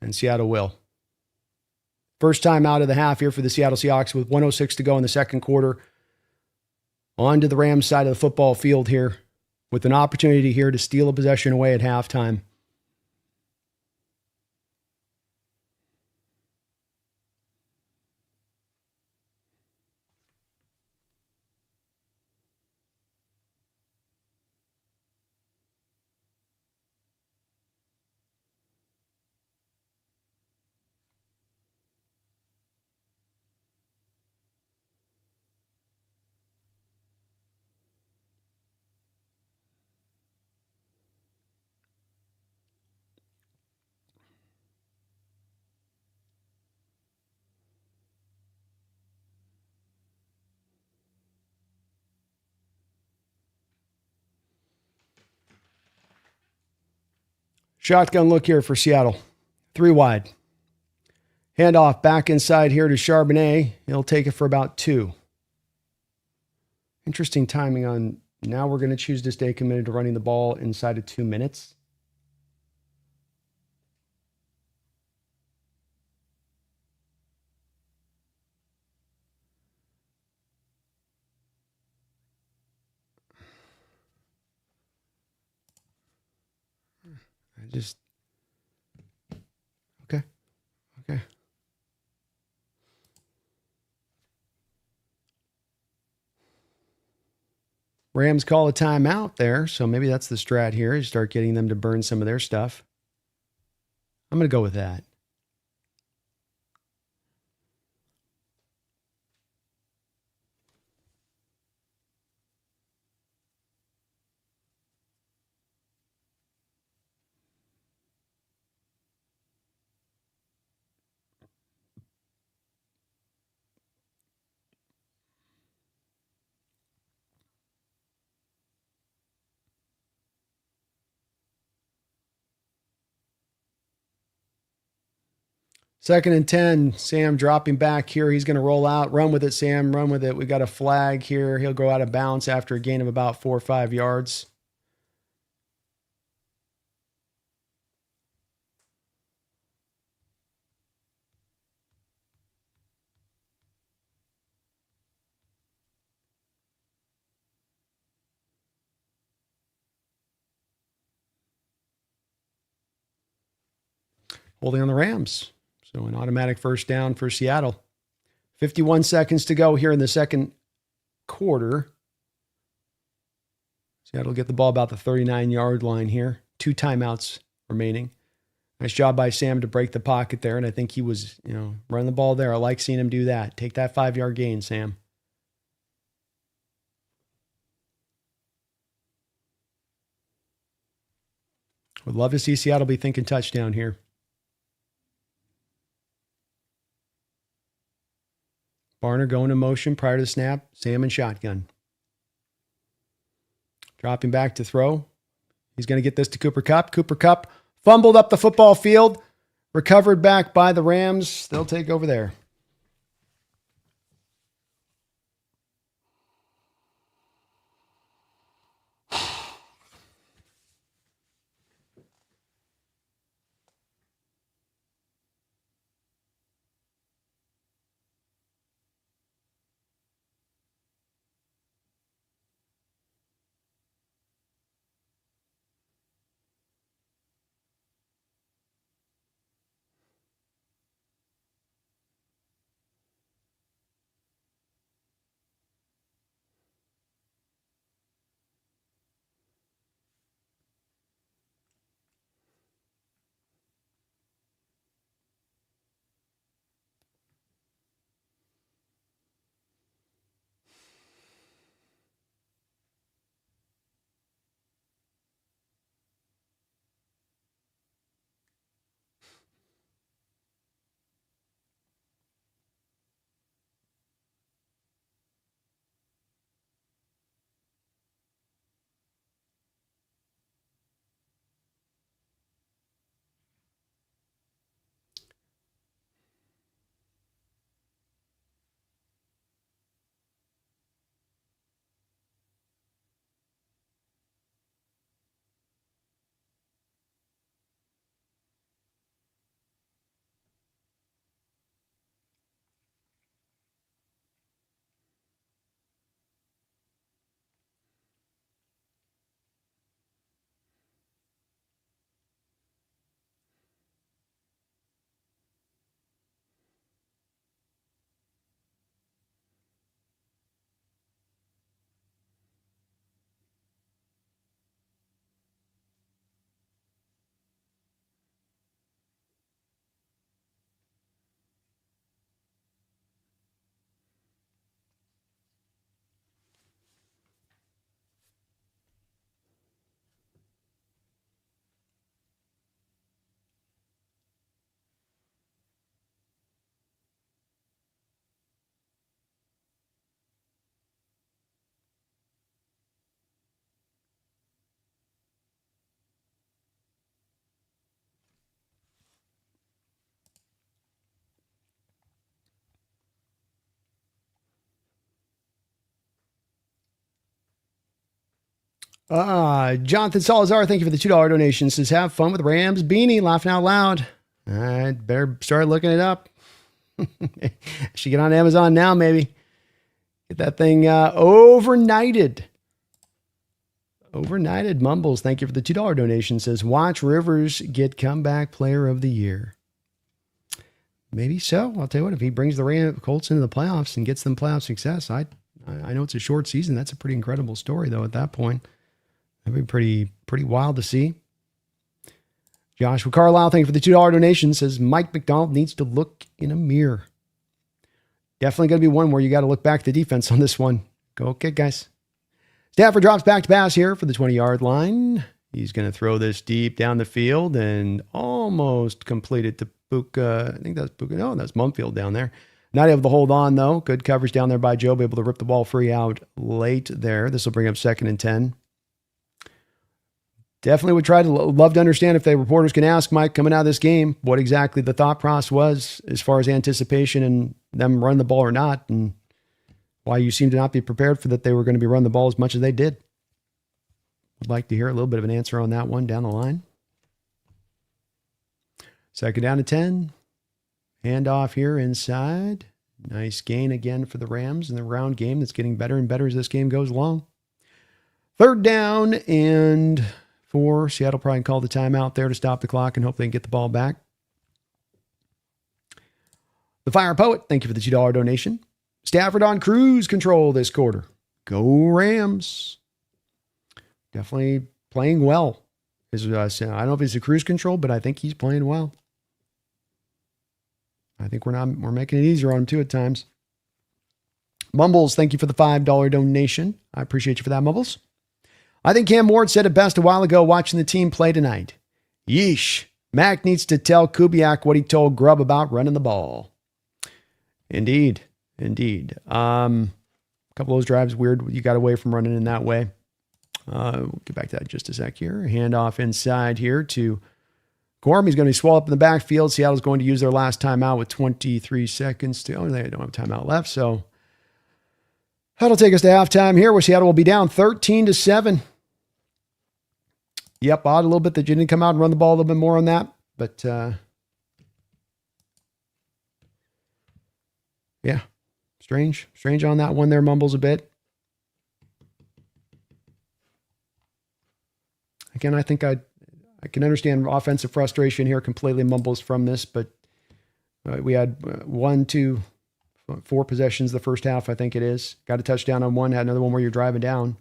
And Seattle will. First time out of the half here for the Seattle Seahawks with 1:06 to go in the second quarter. On to the Rams side of the football field here with an opportunity here to steal a possession away at halftime. Shotgun look here for Seattle. 3 wide. Handoff back inside here to Charbonnet. He'll take it for about 2. Interesting timing on now we're going to choose to stay committed to running the ball inside of 2 minutes. Okay. Rams call a timeout there, so maybe that's the strat here. You start getting them to burn some of their stuff. I'm going to go with that. Second and 10, Sam dropping back here. He's going to roll out. Run with it, Sam. Run with it. We got a flag here. He'll go out of bounds after a gain of about 4 or 5 yards. holding on the Rams. So an automatic first down for Seattle. 51 seconds to go here in the second quarter. Seattle will get the ball about the 39-yard line here. 2 timeouts remaining. Nice job by Sam to break the pocket there, and I think he was, running the ball there. I like seeing him do that. Take that 5-yard gain, Sam. Would love to see Seattle be thinking touchdown here. Barner going in motion prior to the snap. Sam in shotgun. Dropping back to throw. He's going to get this to Cooper Kupp. Cooper Kupp fumbled up the football field. Recovered back by the Rams. They'll take over there. Jonathan Salazar, thank you for the $2 donation. Says, have fun with Rams beanie, laughing out loud. I better start looking it up. Should get on Amazon now, maybe. Get that thing overnighted. Overnighted Mumbles, thank you for the $2 donation. Says, watch Rivers get comeback player of the year. Maybe so. I'll tell you what, if he brings the Colts into the playoffs and gets them playoff success, I know it's a short season. That's a pretty incredible story, though, at that point. That'd be pretty wild to see. Joshua Carlisle, thank you for the $2 donation. Says, Mike McDonald needs to look in a mirror. Definitely going to be one where you got to look back at the defense on this one. Go kick, guys. Stafford drops back to pass here for the 20-yard line. He's going to throw this deep down the field and almost completed to Puka. I think that's Puka. No, that's Mumfield down there. Not able to hold on, though. Good coverage down there by Job. Able to rip the ball free out late there. This will bring up 2nd and 10. Definitely would love to understand if the reporters can ask Mike coming out of this game what exactly the thought process was as far as anticipation and them running the ball or not, and why you seem to not be prepared for that they were going to be running the ball as much as they did. Would like to hear a little bit of an answer on that one down the line. 2nd down to 10. Handoff here inside. Nice gain again for the Rams in the round game that's getting better and better as this game goes along. 3rd down and 4. Seattle probably called the timeout there to stop the clock and hope they can get the ball back. The Fire Poet, thank you for the $2 donation. Stafford on cruise control this quarter. Go Rams. Definitely playing well. I don't know if it's a cruise control, but I think he's playing well. I think we're making it easier on him too at times. Mumbles, thank you for the $5 donation. I appreciate you for that, Mumbles. I think Cam Ward said it best a while ago watching the team play tonight. Yeesh. Mac needs to tell Kubiak what he told Grubb about running the ball. Indeed. A couple of those drives, weird. You got away from running in that way. We'll get back to that in just a sec here. Handoff inside here to Gorm. He's going to be swallowed up in the backfield. Seattle's going to use their last timeout with 23 seconds to go. They don't have timeout left, so that'll take us to halftime here, where Seattle will be down 13-7. Yep, odd a little bit that you didn't come out and run the ball a little bit more on that, but yeah, strange on that one there. Mumbles a bit. Again, I think I can understand offensive frustration here. Completely. Mumbles from this, but we had 4 possessions the first half, I think it is. Got a touchdown on one, had another one where you're driving down.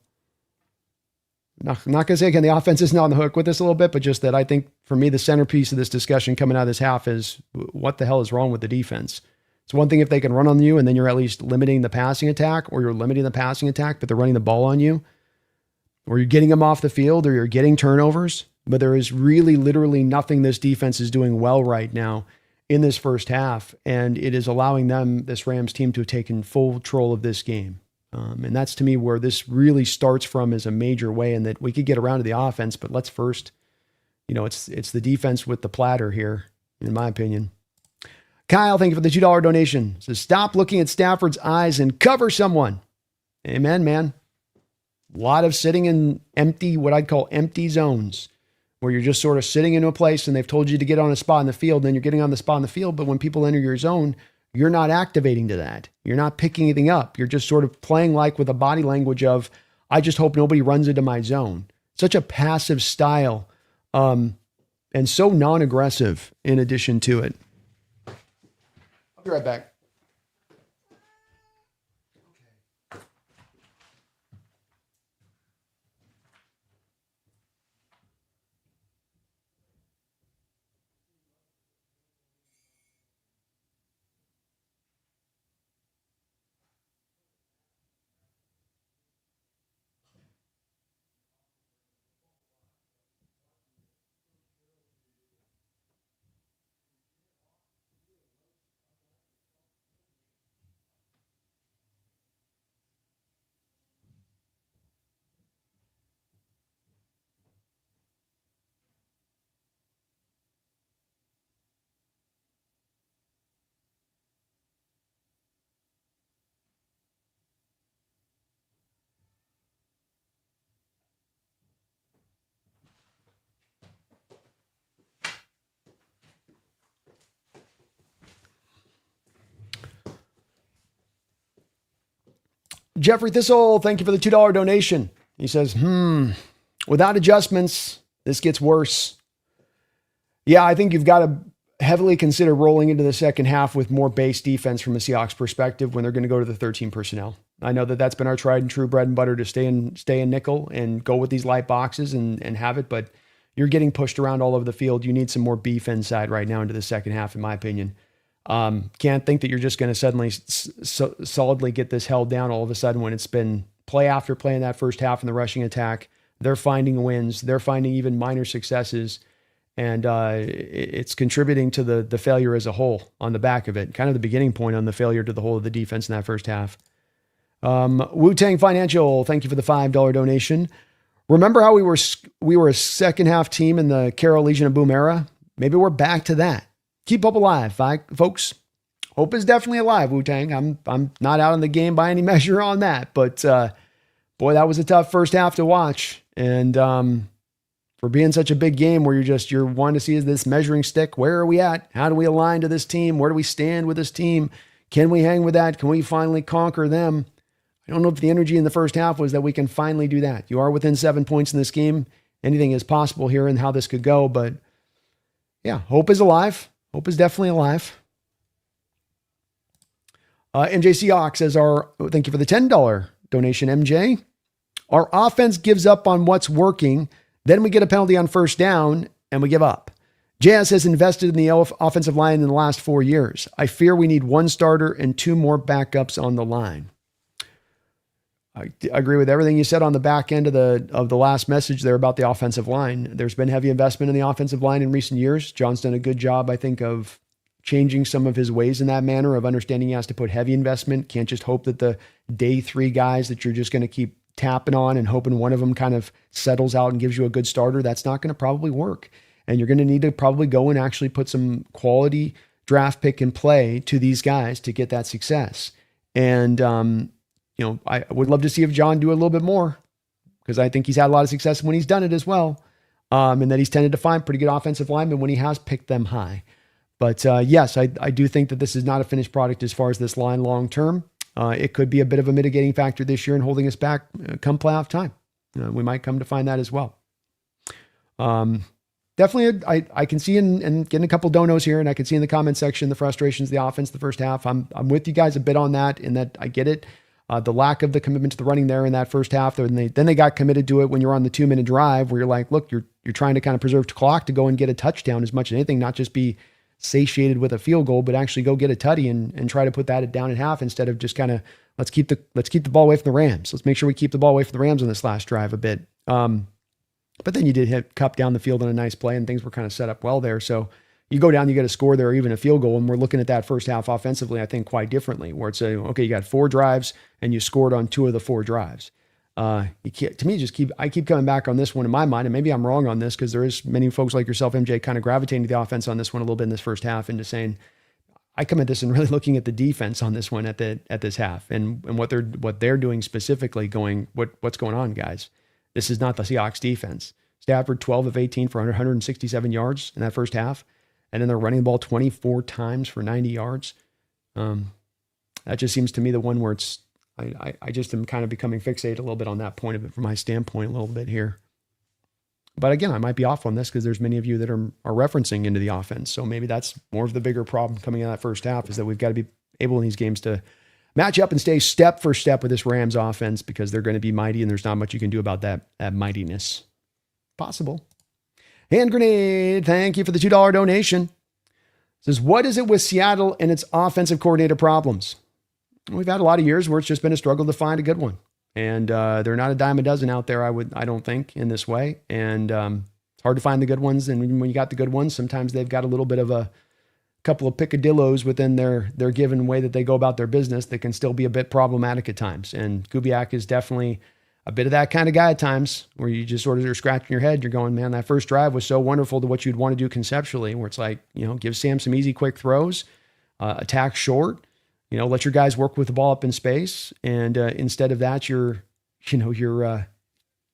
I'm not going to say, again, the offense is not on the hook with this a little bit, but just that I think, for me, the centerpiece of this discussion coming out of this half is what the hell is wrong with the defense? It's one thing if they can run on you and then you're at least limiting the passing attack, or you're limiting the passing attack, but they're running the ball on you, or you're getting them off the field, or you're getting turnovers. But there is really literally nothing this defense is doing well right now in this first half, and it is allowing this Rams team, to have taken full control of this game. And that's, to me, where this really starts from, is a major way, and that we could get around to the offense, but let's first, it's the defense with the platter here, in my opinion. Kyle, thank you for the $2 donation. Says, stop looking at Stafford's eyes and cover someone. Amen, man. A lot of sitting in empty, what I'd call empty zones, where you're just sort of sitting into a place and they've told you to get on a spot in the field, and then you're getting on the spot in the field. But when people enter your zone, you're not activating to that. You're not picking anything up. You're just sort of playing like with a body language of, I just hope nobody runs into my zone. Such a passive style, and so non-aggressive in addition to it. I'll be right back. Jeffrey Thistle, thank you for the $2 donation. He says, without adjustments, this gets worse. Yeah, I think you've got to heavily consider rolling into the second half with more base defense from a Seahawks perspective when they're going to go to the 13 personnel. I know that that's been our tried and true bread and butter, to stay in nickel and go with these light boxes and have it, but you're getting pushed around all over the field. You need some more beef inside right now into the second half, in my opinion. Can't think that you're just going to suddenly solidly get this held down all of a sudden when it's been play after play in that first half in the rushing attack. They're finding wins. They're finding even minor successes. And it's contributing to the failure as a whole on the back of it. Kind of the beginning point on the failure to the whole of the defense in that first half. Wu-Tang Financial, thank you for the $5 donation. Remember how we were a second half team in the Carroll Legion of Boom era? Maybe we're back to that. Keep hope alive, folks. Hope is definitely alive, Wu-Tang. I'm not out of the game by any measure on that, but boy, that was a tough first half to watch. And for being such a big game where you're wanting to see this measuring stick, where are we at? How do we align to this team? Where do we stand with this team? Can we hang with that? Can we finally conquer them? I don't know if the energy in the first half was that we can finally do that. You are within 7 points in this game. Anything is possible here and how this could go, but yeah, hope is alive. Hope is definitely alive. MJ Seahawks says thank you for the $10 donation, MJ. Our offense gives up on what's working. Then we get a penalty on first down and we give up. JS has invested in the offensive line in the last 4 years. I fear we need one starter and 2 more backups on the line. I agree with everything you said on the back end of the last message there about the offensive line. There's been heavy investment in the offensive line in recent years. John's done a good job, I think, of changing some of his ways in that manner, of understanding he has to put heavy investment. Can't just hope that the day 3 guys that you're just going to keep tapping on and hoping one of them kind of settles out and gives you a good starter. That's not going to probably work. And you're going to need to probably go and actually put some quality draft pick in play to these guys to get that success. And, I would love to see if John do a little bit more, because I think he's had a lot of success when he's done it as well. And that he's tended to find pretty good offensive linemen when he has picked them high. But yes, I do think that this is not a finished product as far as this line long-term. It could be a bit of a mitigating factor this year and holding us back come playoff time. We might come to find that as well. Definitely, I can see and getting a couple donos here, and I can see in the comment section the frustrations of the offense the first half. I'm with you guys a bit on that, in that I get it. The lack of the commitment to the running there in that first half. Then they got committed to it when you're on the 2-minute drive, where you're like, look, you're trying to kind of preserve the clock to go and get a touchdown as much as anything, not just be satiated with a field goal, but actually go get a tutty and try to put that down at half, instead of just kind of let's keep the ball away from the Rams. Let's make sure we keep the ball away from the Rams on this last drive a bit. But then you did hit Cup down the field on a nice play, and things were kind of set up well there. So you go down, you get a score there, or even a field goal, and we're looking at that first half offensively, I think, quite differently, where it's okay, you got 4 drives and you scored on 2 of the 4 drives. You can't, to me, I keep coming back on this one in my mind, and maybe I'm wrong on this, because there is many folks like yourself, MJ, kind of gravitating to the offense on this one a little bit in this first half, into saying, I come at this and really looking at the defense on this one at this half, and what they're doing specifically, going, what's going on, guys? This is not the Seahawks defense. Stafford 12 of 18 for 167 yards in that first half, and then they're running the ball 24 times for 90 yards. That just seems to me the one where it's, I just am kind of becoming fixated a little bit on that point of it from my standpoint a little bit here. But again, I might be off on this, because there's many of you that are referencing into the offense. So maybe that's more of the bigger problem coming out of that first half, is that we've got to be able in these games to match up and stay step for step with this Rams offense, because they're going to be mighty, and there's not much you can do about that mightiness. Possible. Hand grenade, thank you for the $2 donation. Says, what is it with Seattle and its offensive coordinator problems? We've had a lot of years where it's just been a struggle to find a good one. And they're not a dime a dozen out there, I don't think, in this way. And it's hard to find the good ones. And when you got the good ones, sometimes they've got a little bit of a couple of picadillos within their given way that they go about their business that can still be a bit problematic at times. And Kubiak is definitely a bit of that kind of guy at times, where you just sort of are scratching your head. You're going, man, that first drive was so wonderful to what you'd want to do conceptually, where it's like, give Sam some easy, quick throws, attack short, let your guys work with the ball up in space. And instead of that, you're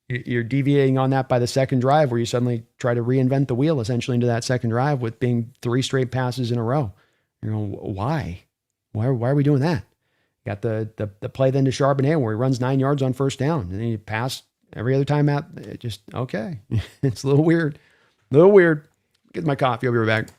deviating on that by the second drive, where you suddenly try to reinvent the wheel essentially into that second drive with being 3 straight passes in a row. You're going, why? Why are we doing that? Got the play then to Charbonnet, where he runs 9 yards on first down, and then you pass every other time out. It just, okay. It's a little weird. Get my coffee. I'll be right back.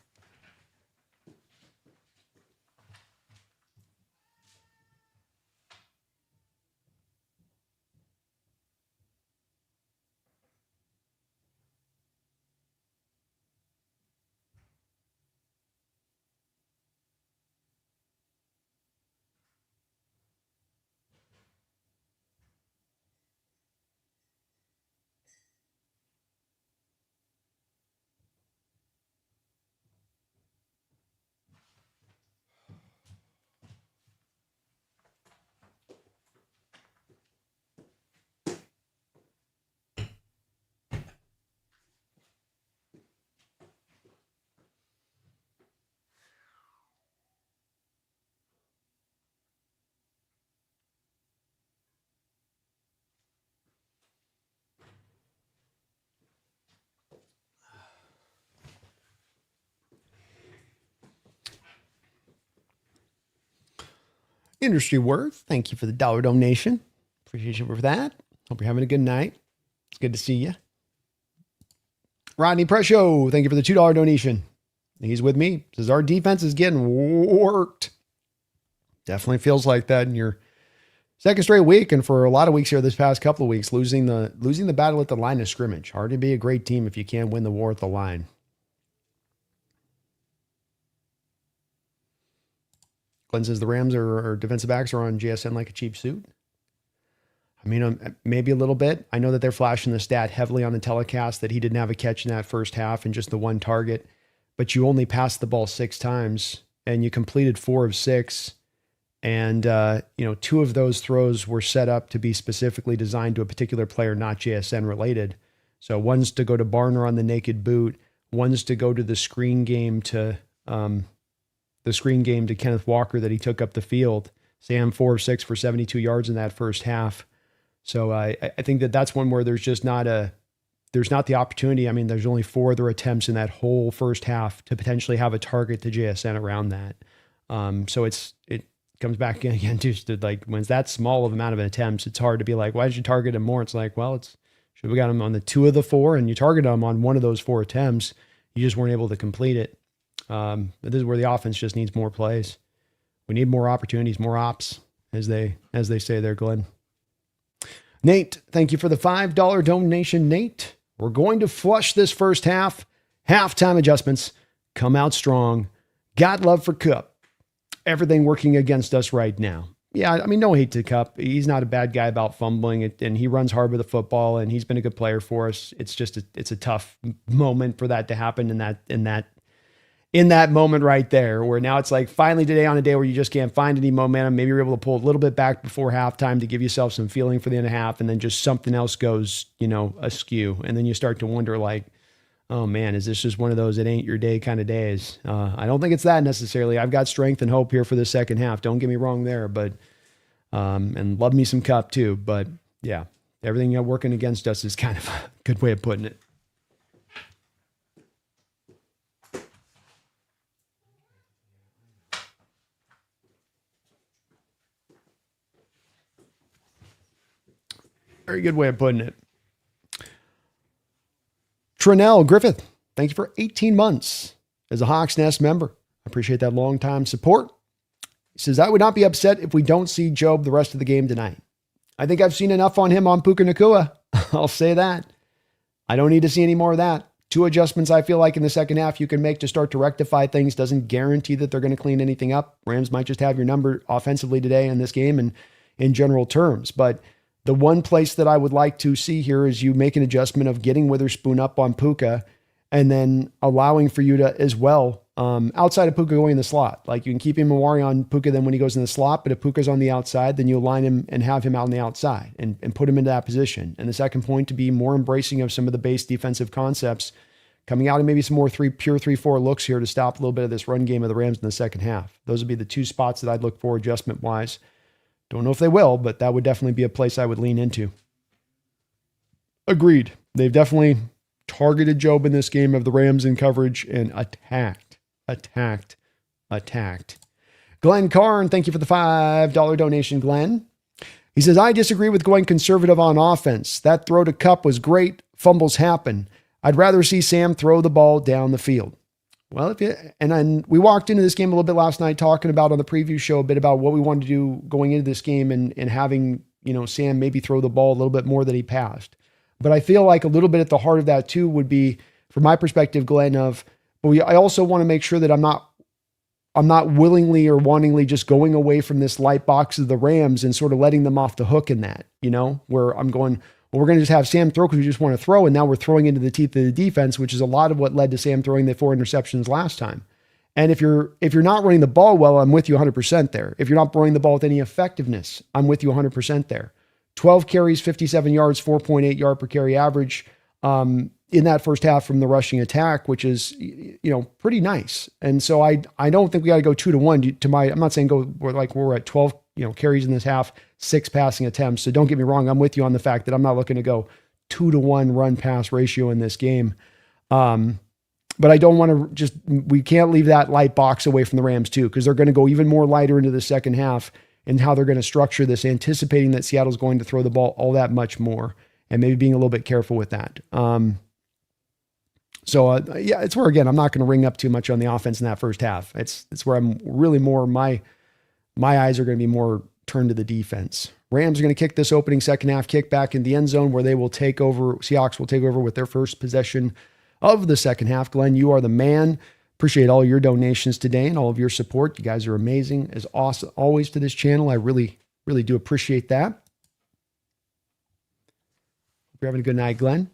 Industry Worth, thank you for the $1 donation. Appreciate you for that. Hope you're having a good night. It's good to see you. Rodney Presho, thank you for the $2 donation. He's with me. Says, our defense is getting worked. Definitely feels like that in your second straight week, and for a lot of weeks here this past couple of weeks, losing the battle at the line of scrimmage. Hard to be a great team if you can't win the war at the line. Glenn says the Rams or defensive backs are on JSN like a cheap suit. I mean, maybe a little bit. I know that they're flashing the stat heavily on the telecast that he didn't have a catch in that first half and just the one target, but you only passed the ball 6 times and you completed 4 of 6. And, 2 of those throws were set up to be specifically designed to a particular player, not JSN related. So one's to go to Barner on the naked boot. One's to go to the screen game to Kenneth Walker that he took up the field. Sam 4 of 6 for 72 yards in that first half. So I think that's one where there's not the opportunity. I mean, there's only 4 other attempts in that whole first half to potentially have a target to JSN around that. So it comes back again to like when it's that small of amount of attempts, it's hard to be like, why did you target him more? It's like, well, should we got him on the 2 of the 4 and you targeted him on 1 of those 4 attempts. You just weren't able to complete it. But this is where the offense just needs more plays. We need more opportunities, more ops, as they say there, Glenn. Nate, thank you for the $5 donation, Nate. We're going to flush this first half. Halftime adjustments. Come out strong. Got love for Kupp. Everything working against us right now. Yeah, I mean, no hate to Kupp. He's not a bad guy about fumbling, and he runs hard with the football, and he's been a good player for us. It's just it's a tough moment for that to happen in that moment right there, where now it's like finally today on a day where you just can't find any momentum. Maybe you're able to pull a little bit back before halftime to give yourself some feeling for the end of half, and then just something else goes, askew, and then you start to wonder like, oh man, is this just one of those it ain't your day kind of days? I don't think it's that necessarily. I've got strength and hope here for the second half. Don't get me wrong there, but and love me some Kupp too. But yeah, everything working against us is kind of a good way of putting it. Very good way of putting it. Trinell Griffith, thank you for 18 months as a Hawks Nest member. I appreciate that long-time support. He says, I would not be upset if we don't see Job the rest of the game tonight. I think I've seen enough on him on Puka Nacua. I'll say that. I don't need to see any more of that. 2 adjustments I feel like in the second half you can make to start to rectify things. Doesn't guarantee that they're going to clean anything up. Rams might just have your number offensively today in this game and in general terms. But the one place that I would like to see here is you make an adjustment of getting Witherspoon up on Puka and then allowing for you to as well, outside of Puka going in the slot. Like you can keep Imawari on Puka then when he goes in the slot, but if Puka's on the outside, then you align him and have him out on the outside and put him into that position. And the second point, to be more embracing of some of the base defensive concepts, coming out and maybe some more pure 3-4 looks here to stop a little bit of this run game of the Rams in the second half. Those would be the 2 spots that I'd look for adjustment-wise. Don't know if they will, but that would definitely be a place I would lean into. Agreed. They've definitely targeted Job in this game of the Rams in coverage and attacked. Glenn Karn, thank you for the $5 donation, Glenn. He says, I disagree with going conservative on offense. That throw to Kupp was great. Fumbles happen. I'd rather see Sam throw the ball down the field. Well, we walked into this game a little bit last night talking about on the preview show a bit about what we wanted to do going into this game and having, Sam maybe throw the ball a little bit more than he passed. But I feel like a little bit at the heart of that too would be, from my perspective, Glenn, I also want to make sure that I'm not willingly or wantingly just going away from this light box of the Rams and sort of letting them off the hook in that, where I'm going, well, we're going to just have Sam throw because we just want to throw. And now we're throwing into the teeth of the defense, which is a lot of what led to Sam throwing the 4 interceptions last time. And if you're not running the ball well, I'm with you 100% there. If you're not running the ball with any effectiveness, I'm with you 100% there. 12 carries, 57 yards, 4.8 yard per carry average in that first half from the rushing attack, which is, pretty nice. And so I don't think we got to go 2-1 I'm not saying we're at 12, carries in this half, 6 passing attempts. So don't get me wrong. I'm with you on the fact that I'm not looking to go 2-1 run pass ratio in this game. But I don't want to we can't leave that light box away from the Rams too, because they're going to go even more lighter into the second half and how they're going to structure this, anticipating that Seattle's going to throw the ball all that much more and maybe being a little bit careful with that. It's where, again, I'm not going to ring up too much on the offense in that first half. It's where I'm really more my eyes are going to be more turned to the defense. Rams are going to kick this opening second half kick back in the end zone where they will take over. Seahawks will take over with their first possession of the second half. Glenn, you are the man. Appreciate all your donations today and all of your support. You guys are amazing as awesome always to this channel. I really, really do appreciate that. Hope you're having a good night, Glenn.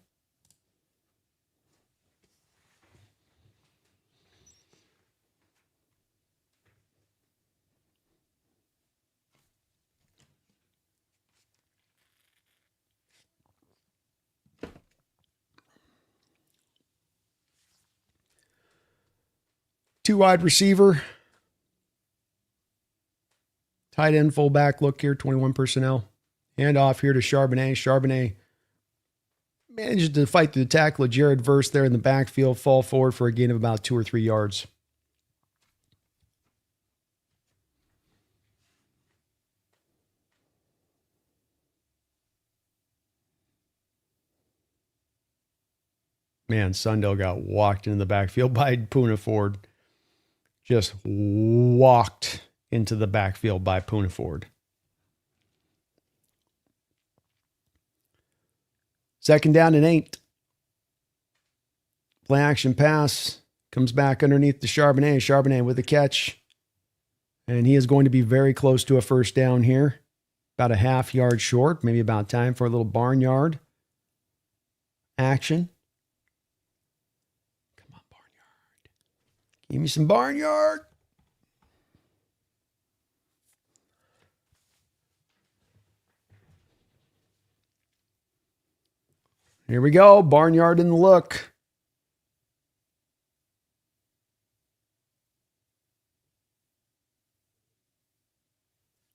Two wide receiver, tight end, fullback look here, 21 personnel. Hand off here to Charbonnet. Charbonnet managed to fight through the tackle of Jared Verse there in the backfield, fall forward for a gain of about 2 or 3 yards. Man, Sundell got walked into the backfield by Poona Ford. Just walked into the backfield by Poona Ford. Second down and 8. Play action pass. Comes back underneath to Charbonnet. Charbonnet with a catch. And he is going to be very close to a first down here. About a half yard short. Maybe about time for a little barnyard action. Give me some barnyard. Here we go. Barnyard in the look.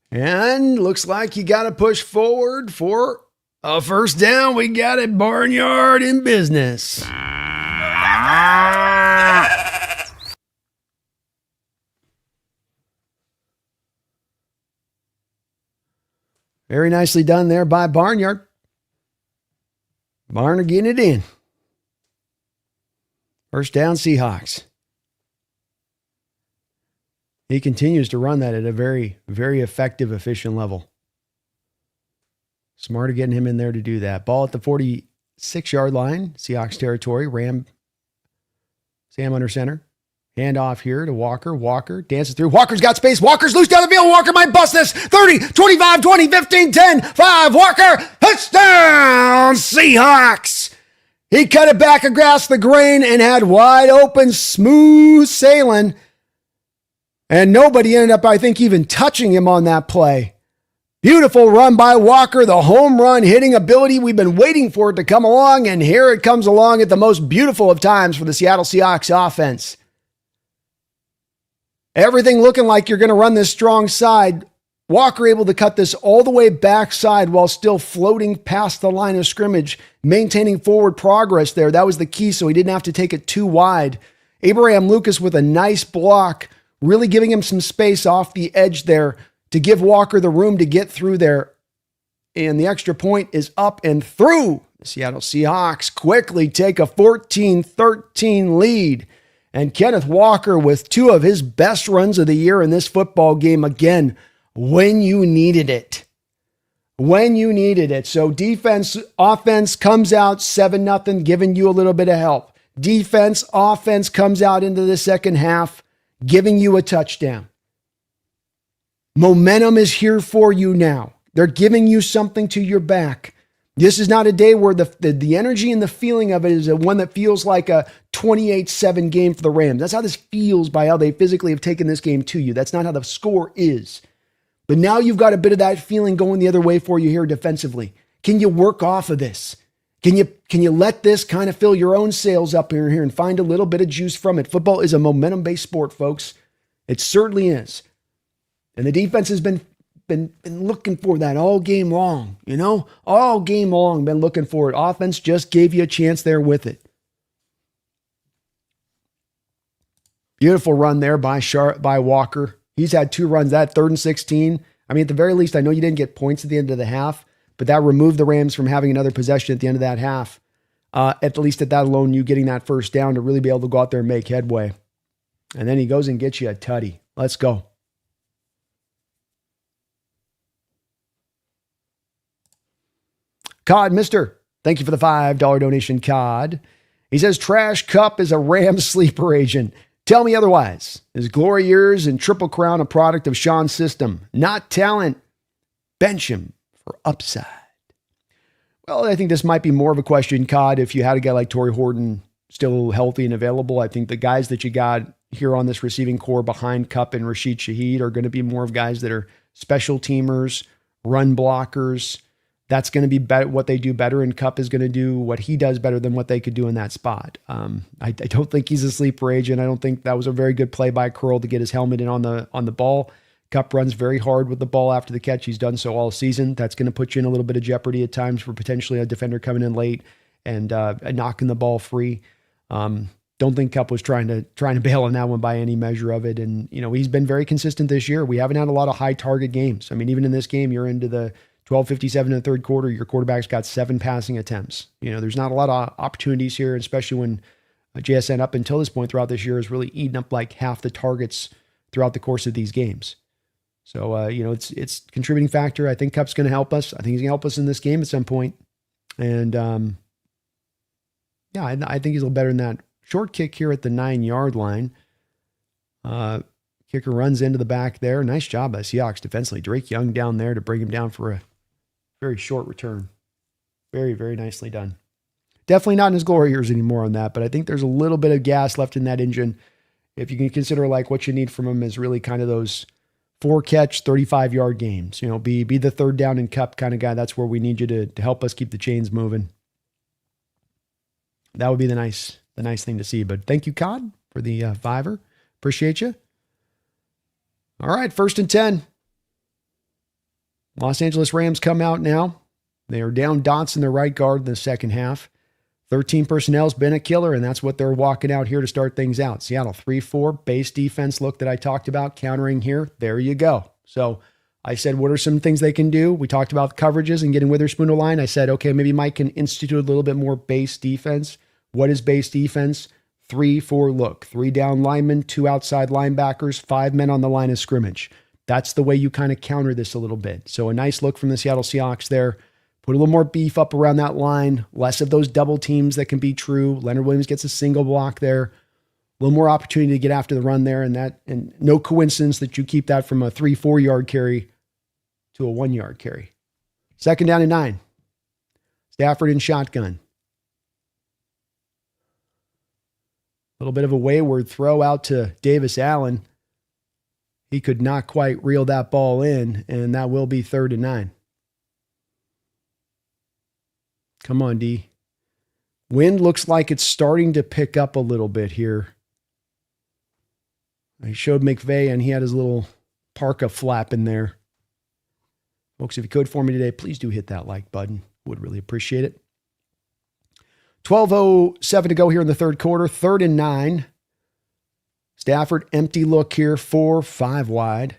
And looks like you got to push forward for a first down. We got it. Barnyard in business. Very nicely done there by Barnyard. Barner getting it in. First down, Seahawks. He continues to run that at a very, very effective, efficient level. Smart of getting him in there to do that. Ball at the 46-yard line, Seahawks territory. Sam under center. Hand off here to Walker. Walker dances through. Walker's got space. Walker's loose down the field. Walker might bust this. 30, 25, 20, 15, 10, 5. Walker, touchdown, Seahawks. He cut it back across the grain and had wide open, smooth sailing. And nobody ended up, I think, even touching him on that play. Beautiful run by Walker. The home run hitting ability. We've been waiting for it to come along, and here it comes along at the most beautiful of times for the Seattle Seahawks offense. Everything looking like you're going to run this strong side. Walker able to cut this all the way backside while still floating past the line of scrimmage, maintaining forward progress there. That was the key, so he didn't have to take it too wide. Abraham Lucas with a nice block, really giving him some space off the edge there to give Walker the room to get through there. And the extra point is up and through. The Seattle Seahawks quickly take a 14-13 lead. And Kenneth Walker with 2 of his best runs of the year in this football game again, when you needed it. When you needed it. So defense, offense comes out 7-0, giving you a little bit of help. Defense, offense comes out into the second half, giving you a touchdown. Momentum is here for you now. They're giving you something to your back. This is not a day where the energy and the feeling of it is one that feels like a 28-7 game for the Rams. That's how this feels by how they physically have taken this game to you. That's not how the score is. But now you've got a bit of that feeling going the other way for you here defensively. Can you work off of this? Can you let this kind of fill your own sails up here and find a little bit of juice from it? Football is a momentum-based sport, folks. It certainly is. And the defense has been looking for that all game long, all game long, been looking for it. Offense just gave you a chance there with it. Beautiful run there by Walker. He's had 2 runs, that 3rd and 16. I mean, at the very least, I know you didn't get points at the end of the half, but that removed the Rams from having another possession at the end of that half. At least at that alone, you getting that first down to really be able to go out there and make headway. And then he goes and gets you a tutty. Let's go. Cod Mister, thank you for the $5 donation, Cod. He says, Trash Cup is a Rams sleeper agent. Tell me otherwise. Is glory years and Triple Crown a product of Sean's system? Not talent. Bench him for upside. Well, I think this might be more of a question, Cod, if you had a guy like Torrey Horton still healthy and available. I think the guys that you got here on this receiving core behind Cup and Rashid Shaheed are going to be more of guys that are special teamers, run blockers. That's going to be what they do better, and Cup is going to do what he does better than what they could do in that spot. I don't think he's a sleeper agent. I don't think that was a very good play by Curl to get his helmet in on the ball. Cup runs very hard with the ball after the catch. He's done so all season. That's going to put you in a little bit of jeopardy at times for potentially a defender coming in late and knocking the ball free. Don't think Cup was trying to bail on that one by any measure of it. And, he's been very consistent this year. We haven't had a lot of high target games. I mean, even in this game, you're into the 12:57 in the third quarter. Your quarterback's got 7 passing attempts. There's not a lot of opportunities here, especially when JSN up until this point throughout this year has really eaten up like half the targets throughout the course of these games. So, it's a contributing factor. I think Cup's going to help us. I think he's going to help us in this game at some point. And, I think he's a little better than that. Short kick here at the 9-yard line. Kicker runs into the back there. Nice job by Seahawks defensively. Drake Young down there to bring him down for a very short return. Very, very nicely done. Definitely not in his glory years anymore on that, but I think there's a little bit of gas left in that engine. If you can consider like what you need from him is really kind of those 4-catch, 35-yard games. Be the third down and Cup kind of guy. That's where we need you to help us keep the chains moving. That would be the nice thing to see. But thank you, Cod, for the $5. Appreciate you. All right, 1st and 10. Los Angeles Rams come out now. They are down Dotson, their right guard, in the second half. 13 personnel's been a killer, and that's what they're walking out here to start things out. Seattle 3-4, base defense look that I talked about, countering here. There you go. So I said, what are some things they can do? We talked about coverages and getting Witherspoon to line. I said, okay, maybe Mike can institute a little bit more base defense. What is base defense? 3-4 look. 3 down linemen, 2 outside linebackers, 5 men on the line of scrimmage. That's the way you kind of counter this a little bit. So a nice look from the Seattle Seahawks there. Put a little more beef up around that line. Less of those double teams that can be true. Leonard Williams gets a single block there. A little more opportunity to get after the run there. And no coincidence that you keep that from a 3-4 yard carry to a 1 yard carry. 2nd down and 9. Stafford in shotgun. A little bit of a wayward throw out to Davis Allen. He could not quite reel that ball in, and that will be 3rd and 9. Come on, D. Wind looks like it's starting to pick up a little bit here. I showed McVay, and he had his little parka flap in there. Folks, if you could for me today, please do hit that like button. Would really appreciate it. 12:07 to go here in the third quarter. 3rd and 9. Stafford, empty look here, 4-5 wide.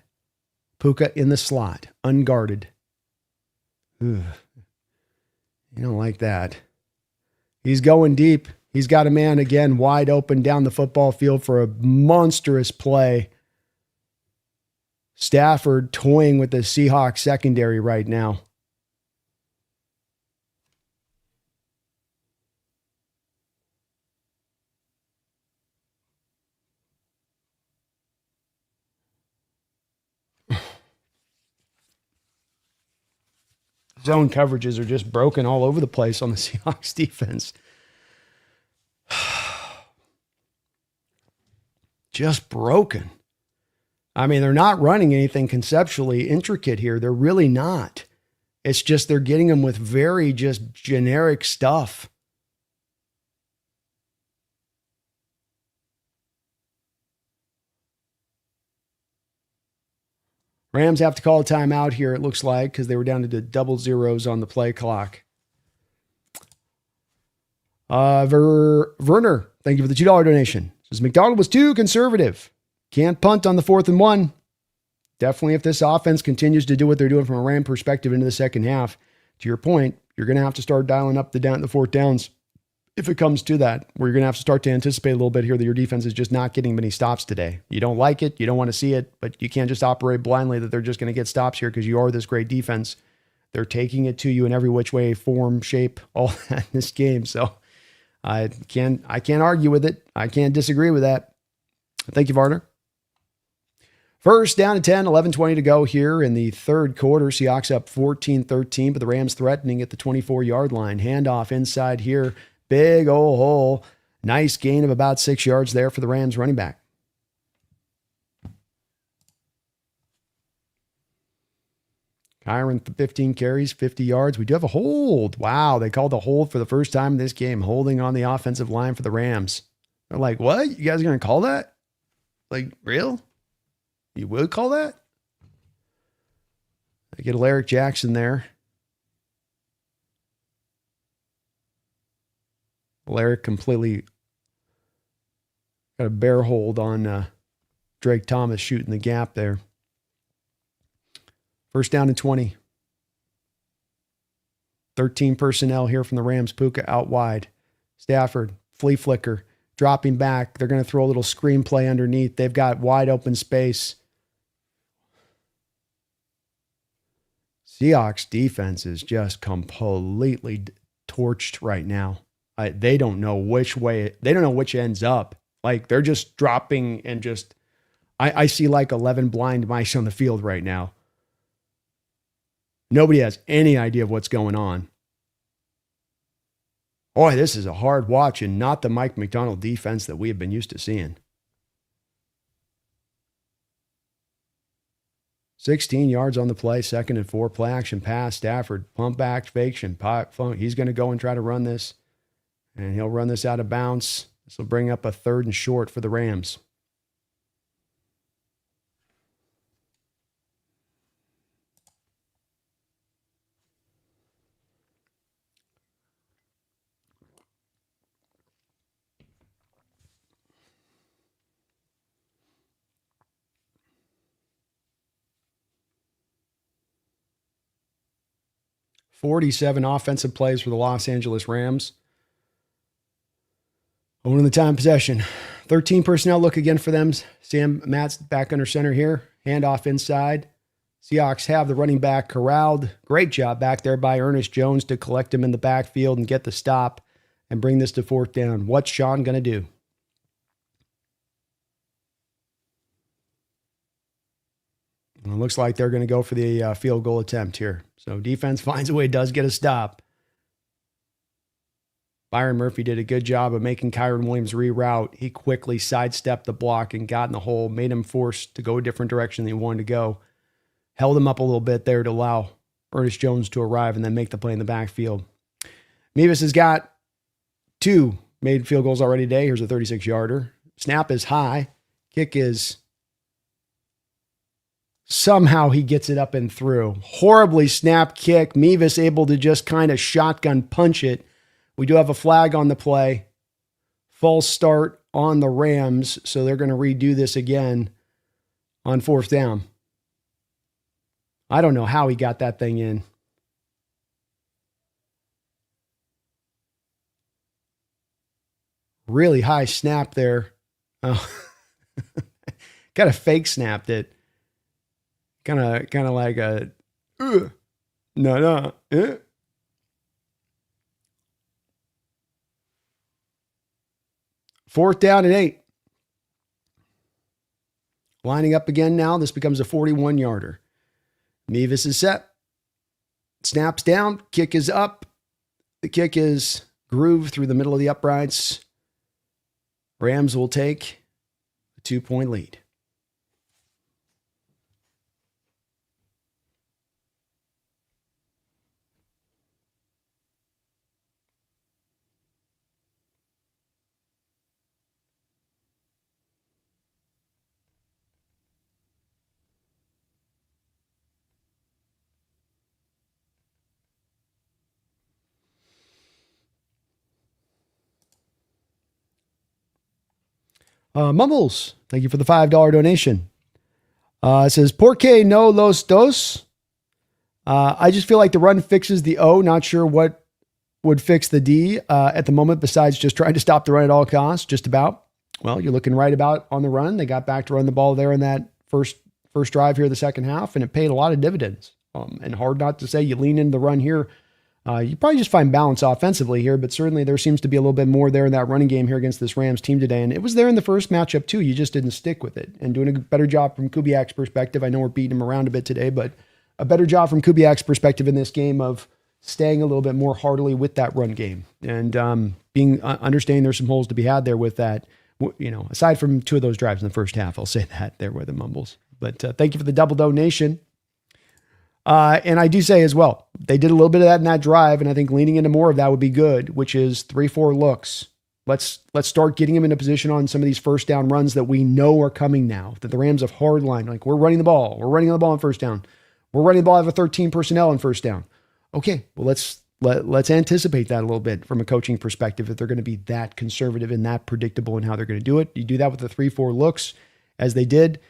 Puka in the slot, unguarded. Ugh. You don't like that. He's going deep. He's got a man again wide open down the football field for a monstrous play. Stafford toying with the Seahawks secondary right now. Zone coverages are just broken all over the place on the Seahawks defense. Just broken. I mean, they're not running anything conceptually intricate here. They're really not. It's just they're getting them with very just generic stuff. Rams have to call a timeout here, it looks like, because they were down to double zeros on the play clock. Werner, thank you for the $2 donation. Says McDonald was too conservative. Can't punt on the 4th and 1. Definitely, if this offense continues to do what they're doing from a Ram perspective into the second half, to your point, you're going to have to start dialing up the 4th downs if it comes to that, where you're going to have to start to anticipate a little bit here that your defense is just not getting many stops today. You don't like it. You don't want to see it, but you can't just operate blindly that they're just going to get stops here because you are this great defense. They're taking it to you in every which way, form, shape, all that in this game. So I can't argue with it. I can't disagree with that. Thank you, Varner. First down and 10, 11:20 to go here in the third quarter. Seahawks up 14-13, but the Rams threatening at the 24-yard line. Handoff inside here. Big old hole. Nice gain of about 6 yards there for the Rams running back. Kyron, 15 carries, 50 yards. We do have a hold. Wow, they called a hold for the first time in this game, holding on the offensive line for the Rams. They're like, what? You guys are going to call that? Like, real? You would call that? I get Alaric Jackson there. Alaric completely got a bear hold on Drake Thomas shooting the gap there. First down and 20. 13 personnel here from the Rams. Puka out wide. Stafford, flea flicker, dropping back. They're going to throw a little screen play underneath. They've got wide open space. Seahawks defense is just completely torched right now. They don't know which way. They don't know which ends up. Like, they're just dropping and just. I see like 11 blind mice on the field right now. Nobody has any idea of what's going on. Boy, this is a hard watch and not the Mike McDonald defense that we have been used to seeing. 16 yards on the play, 2nd and 4, play action pass. Stafford, pump back, fake, he's going to go and try to run this. And he'll run this out of bounds. This will bring up a 3rd and short for the Rams. "47 offensive plays for the Los Angeles Rams. Owning the time possession. 13 personnel look again for them. Matt's back under center here. Handoff inside. Seahawks have the running back corralled. Great job back there by Ernest Jones to collect him in the backfield and get the stop and bring this to 4th down. What's Sean going to do? And it looks like they're going to go for the field goal attempt here. So defense finds a way, does get a stop. Byron Murphy did a good job of making Kyron Williams reroute. He quickly sidestepped the block and got in the hole, made him forced to go a different direction than he wanted to go. Held him up a little bit there to allow Ernest Jones to arrive and then make the play in the backfield. Mevis has got 2 made field goals already today. Here's a 36-yarder. Snap is high. Kick is... Somehow he gets it up and through. Horribly snap kick. Mevis able to just kind of shotgun punch it. We do have a flag on the play. False start on the Rams, so they're going to redo this again on 4th down. I don't know how he got that thing in. Really high snap there. Oh. Got a fake snap that kind of like a no. 4th down and 8. Lining up again now. This becomes a 41-yarder. Mevis is set. Snaps down. Kick is up. The kick is grooved through the middle of the uprights. Rams will take a 2-point lead. Mumbles, thank you for the $5 donation. It says, "Por qué no los dos?" I just feel like the run fixes the O. Not sure what would fix the D at the moment besides just trying to stop the run at all costs. Just about. Well, you're looking right about on the run. They got back to run the ball there in that first drive here, the second half, and it paid a lot of dividends. and hard not to say you lean into the run here. You probably just find balance offensively here, but certainly there seems to be a little bit more there in that running game here against this Rams team today. And it was there in the first matchup too. You just didn't stick with it. And doing a better job from Kubiak's perspective. I know we're beating him around a bit today, but a better job from Kubiak's perspective in this game of staying a little bit more heartily with that run game and understanding there's some holes to be had there with that. Aside from 2 of those drives in the first half, I'll say that there were the mumbles. But thank you for the double donation. And I do say as well, they did a little bit of that in that drive, and I think leaning into more of that would be good, which is 3-4 looks. Let's start getting them in a position on some of these first down runs that we know are coming now, that the Rams have hard line. Like, we're running the ball. We're running the ball on first down. We're running the ball out of 13 personnel on first down. Okay, well, let's anticipate that a little bit from a coaching perspective, if they're going to be that conservative and that predictable in how they're going to do it. You do that with the 3-4 looks as they did.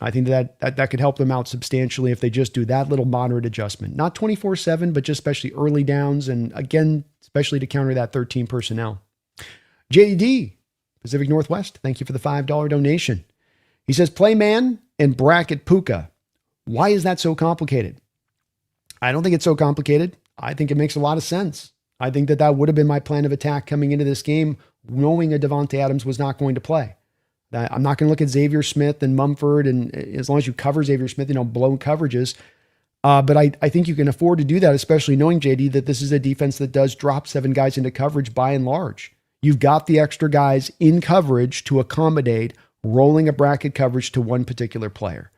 I think that could help them out substantially if they just do that little moderate adjustment. Not 24/7, but just especially early downs. And again, especially to counter that 13 personnel. JD, Pacific Northwest, thank you for the $5 donation. He says, play man and bracket Puka. Why is that so complicated? I don't think it's so complicated. I think it makes a lot of sense. I think that would have been my plan of attack coming into this game, knowing a Devontae Adams was not going to play. I'm not going to look at Xavier Smith and Mumford, and as long as you cover Xavier Smith, blown coverages. But I think you can afford to do that, especially knowing, JD, that this is a defense that does drop 7 guys into coverage by and large. You've got the extra guys in coverage to accommodate rolling a bracket coverage to one particular player.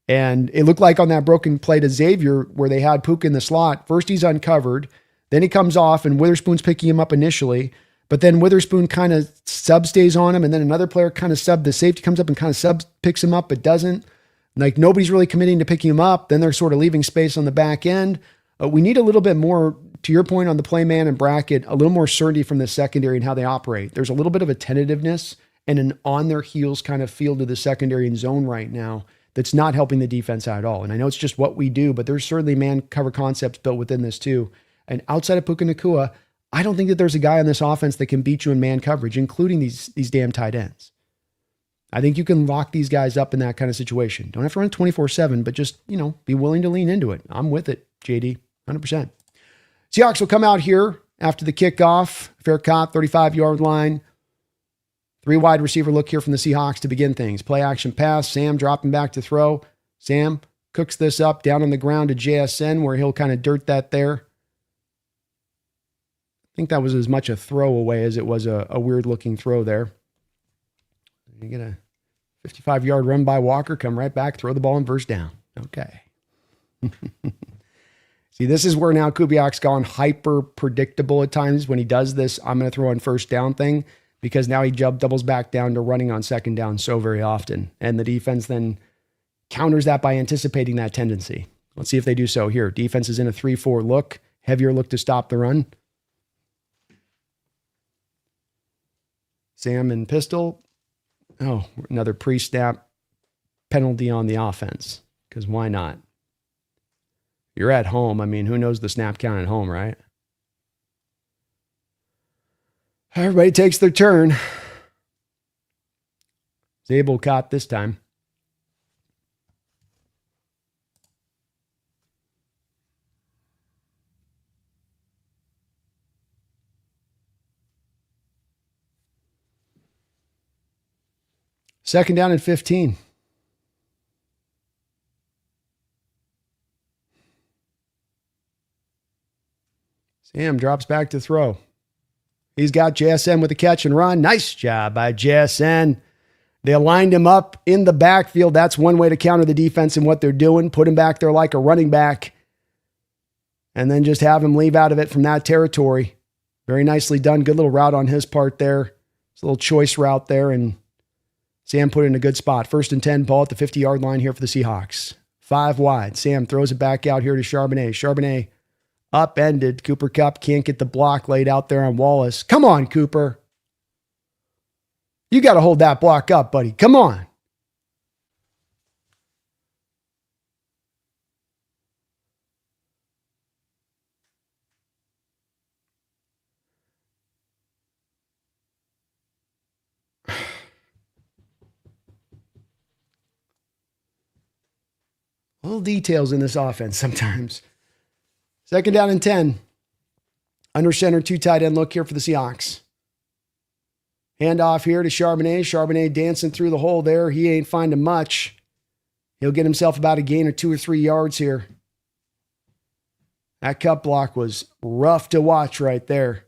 And it looked like on that broken play to Xavier where they had Puka in the slot, first he's uncovered, then he comes off and Witherspoon's picking him up initially. But then Witherspoon kind of stays on him, and then another player kind of the safety comes up and kind of picks him up, but doesn't. Like, nobody's really committing to picking him up. Then they're sort of leaving space on the back end. We need a little bit more, to your point on the play man and bracket, a little more certainty from the secondary and how they operate. There's a little bit of a tentativeness and an on their heels kind of feel to the secondary and zone right now that's not helping the defense out at all. And I know it's just what we do, but there's certainly man cover concepts built within this too. And outside of Puka Nacua, I don't think that there's a guy on this offense that can beat you in man coverage, including these damn tight ends. I think you can lock these guys up in that kind of situation. Don't have to run 24/7, but just, be willing to lean into it. I'm with it, JD, 100%. Seahawks will come out here after the kickoff. Fair cop, 35-yard line. 3 wide receiver look here from the Seahawks to begin things. Play action pass. Sam dropping back to throw. Sam cooks this up down on the ground to JSN where he'll kind of dirt that there. I think that was as much a throwaway as it was a weird-looking throw there. You get a 55-yard run by Walker, come right back, throw the ball and first down. Okay. See, this is where now Kubiak's gone hyper-predictable at times when he does this, I'm going to throw on first down thing, because now he doubles back down to running on second down so very often. And the defense then counters that by anticipating that tendency. Let's see if they do so here. Defense is in a 3-4 look, heavier look to stop the run. Sam and pistol. Oh, another pre-snap penalty on the offense. Because why not? You're at home. I mean, who knows the snap count at home, right? Everybody takes their turn. Zabel caught this time. Second down and 15. Sam drops back to throw. He's got JSN with the catch and run. Nice job by JSN. They aligned him up in the backfield. That's one way to counter the defense and what they're doing. Put him back there like a running back. And then just have him leave out of it from that territory. Very nicely done. Good little route on his part there. It's a little choice route there. And Sam put it in a good spot. 1st and 10, ball at the 50-yard line here for the Seahawks. 5 wide. Sam throws it back out here to Charbonnet. Charbonnet upended. Cooper Kupp can't get the block laid out there on Wallace. Come on, Cooper. You got to hold that block up, buddy. Come on. Little details in this offense sometimes. 2nd down and 10. Under center, 2 tight end look here for the Seahawks. Hand off here to Charbonnet. Charbonnet dancing through the hole there. He ain't finding much. He'll get himself about a gain of 2 or 3 yards here. That cut block was rough to watch right there.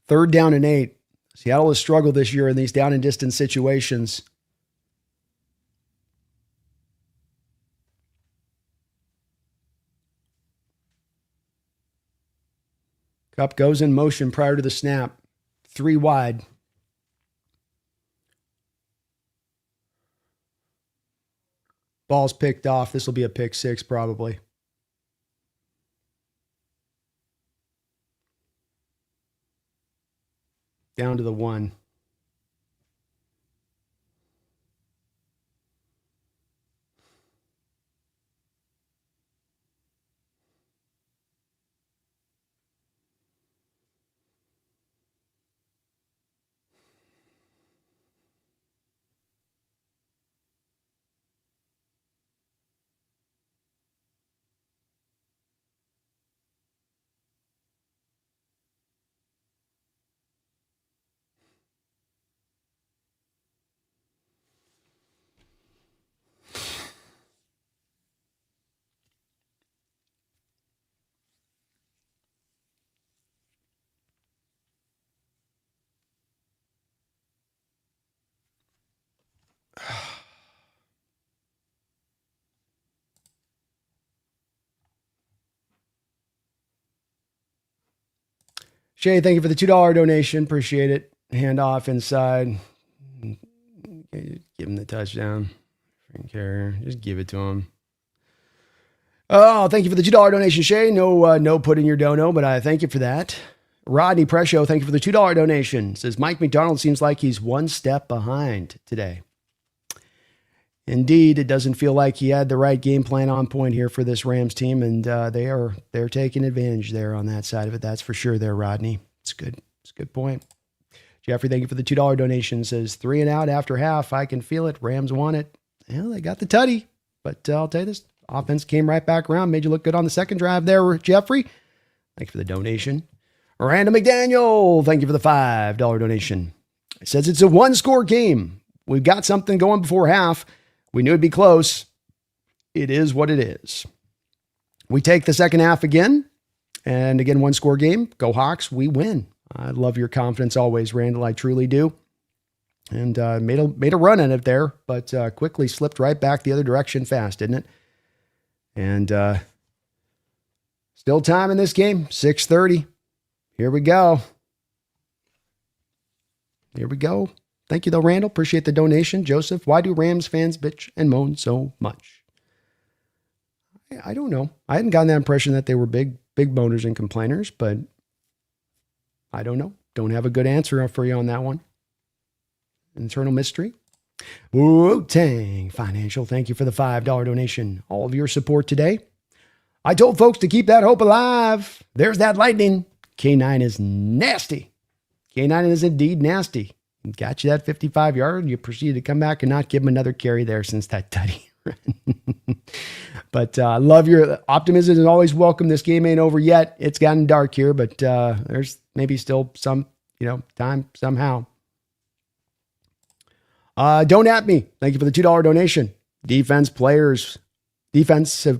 Third down and 8. Seattle has struggled this year in these down and distance situations. Kupp goes in motion prior to the snap. 3 wide. Ball's picked off. This will be a pick 6 probably. Down to the 1. Shay, thank you for the $2 donation. Appreciate it. Hand off inside. Give him the touchdown. Frank Carrier. Just give it to him. Oh, thank you for the $2 donation, Shay. No put in your dono, but I thank you for that. Rodney Presho, thank you for the $2 donation. Says Mike McDonald seems like he's one step behind today. Indeed, it doesn't feel like he had the right game plan on point here for this Rams team, and they're taking advantage there on that side of it. That's for sure there, Rodney. It's good. It's a good point. Jeffrey, thank you for the $2 donation. Says 3 and out after half. I can feel it. Rams want it. Well, they got the tutty, but I'll tell you this. Offense came right back around, made you look good on the second drive there, Jeffrey. Thank you for the donation. Randall McDaniel, thank you for the $5 donation. It says it's a 1-score game. We've got something going before half. We knew it'd be close. It is what it is. We take the second half again. And again, 1-score game. Go Hawks. We win. I love your confidence always, Randall. I truly do. And made a run at it there, but quickly slipped right back the other direction fast, didn't it? And still time in this game. 6:30. Here we go. Here we go. Thank you, though, Randall. Appreciate the donation. Joseph, why do Rams fans bitch and moan so much? I don't know. I hadn't gotten that impression that they were big boners and complainers, but I don't know. Don't have a good answer for you on that one. Internal mystery. Wu-Tang Financial, thank you for the $5 donation. All of your support today. I told folks to keep that hope alive. There's that lightning. K9 is nasty. K9 is indeed nasty. Got you that 55-yard. You proceeded to come back and not give him another carry there since that tutty. But I love your optimism is always welcome. This game ain't over yet. It's gotten dark here, but there's maybe still some, time somehow. Don't at me. Thank you for the $2 donation. Defensive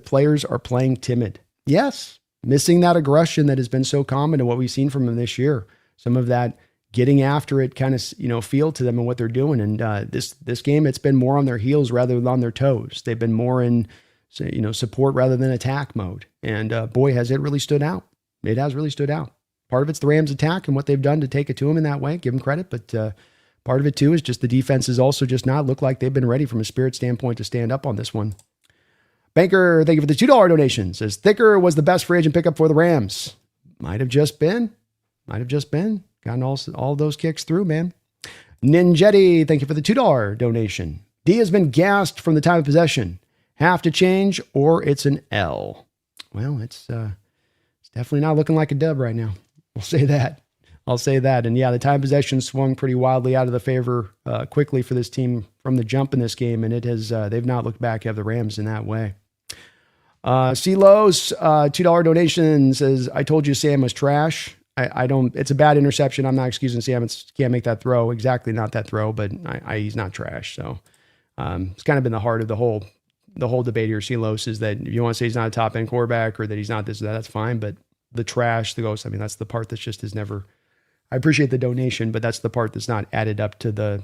players are playing timid. Yes. Missing that aggression that has been so common to what we've seen from them this year. Some of that getting after it kind of, feel to them and what they're doing. And this game, it's been more on their heels rather than on their toes. They've been more in, support rather than attack mode. And boy, has it really stood out. It has really stood out. Part of it's the Rams attack and what they've done to take it to them in that way. Give them credit. But part of it too is just the defense is also just not look like they've been ready from a spirit standpoint to stand up on this one. Banker, thank you for the $2 donation. Says Thicker was the best free agent pickup for the Rams. Might have just been. Gotten all those kicks through, man. Ninjetti, thank you for the $2 donation. D has been gassed from the time of possession. Have to change or it's an L. Well, it's definitely not looking like a dub right now. We'll say that. I'll say that. And yeah, the time possession swung pretty wildly out of the favor quickly for this team from the jump in this game, and it has they've not looked back at the Rams in that way. C-Lowe's $2 donation says, I told you Sam was trash. I don't, it's a bad interception. I'm not excusing Sam. Can't make that throw. Exactly not that throw, but he's not trash. So it's kind of been the heart of the whole debate here. C-Lowe's is that if you want to say he's not a top end quarterback or that he's not this or that, that's fine. But the trash, the ghost, I mean, that's the part that's just is never, I appreciate the donation, but that's the part that's not added up to the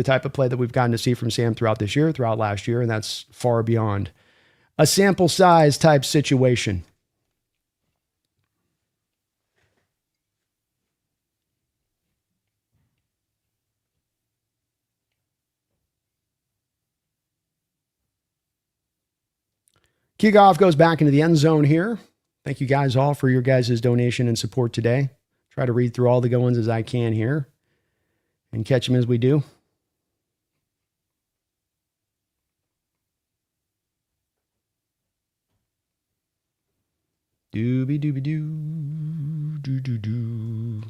type of play that we've gotten to see from Sam throughout this year, throughout last year. And that's far beyond a sample size type situation. Kickoff goes back into the end zone here. Thank you guys all for your guys' donation and support today. Try to read through all the good ones as I can here and catch them as we do. Dooby dooby doo, doo doo doo.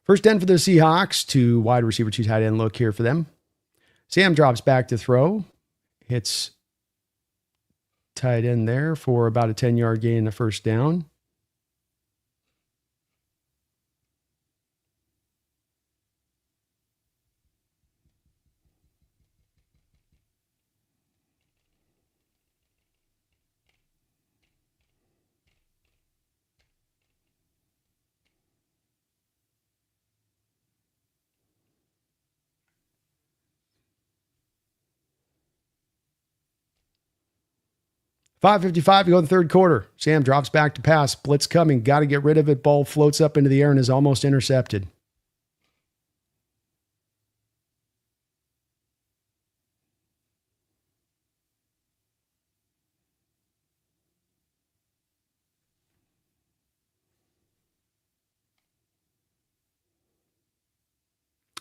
First 10 for the Seahawks, to wide receiver, 2 tight end look here for them. Sam drops back to throw. Hits tight end there for about a 10-yard gain in the first down. $5:55 to go in the third quarter. Sam drops back to pass. Blitz coming. Got to get rid of it. Ball floats up into the air and is almost intercepted.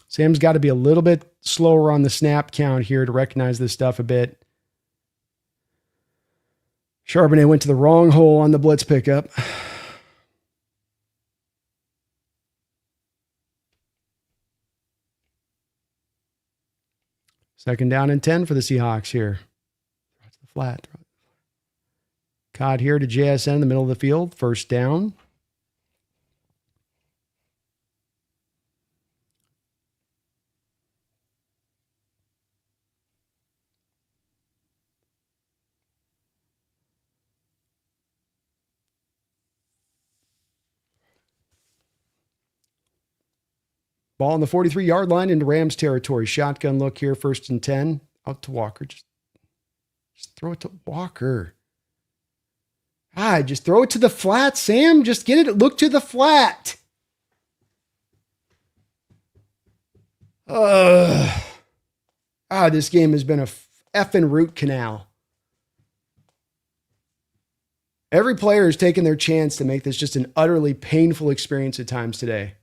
Sam's got to be a little bit slower on the snap count here to recognize this stuff a bit. Charbonnet went to the wrong hole on the blitz pickup. Second down and 10 for the Seahawks here. Throw to the flat. Caught here to JSN in the middle of the field. First down. Ball on the 43-yard line into Rams territory. Shotgun look here, 1st and 10. Out to Walker. Just throw it to Walker. Just throw it to the flat, Sam. Just get it. Look to the flat. This game has been a effing root canal. Every player has taken their chance to make this just an utterly painful experience at times today.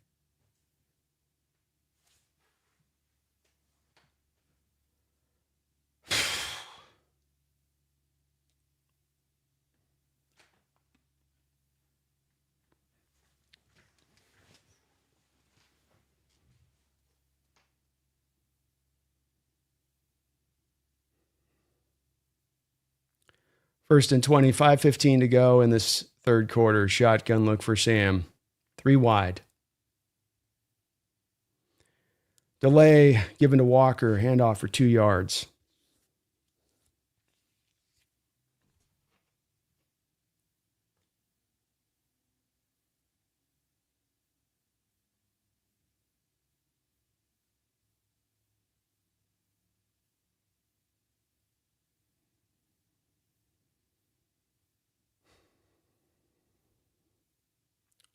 First and 20, 5:15 to go in this third quarter. Shotgun look for Sam. 3 wide. Delay given to Walker. Handoff for 2 yards.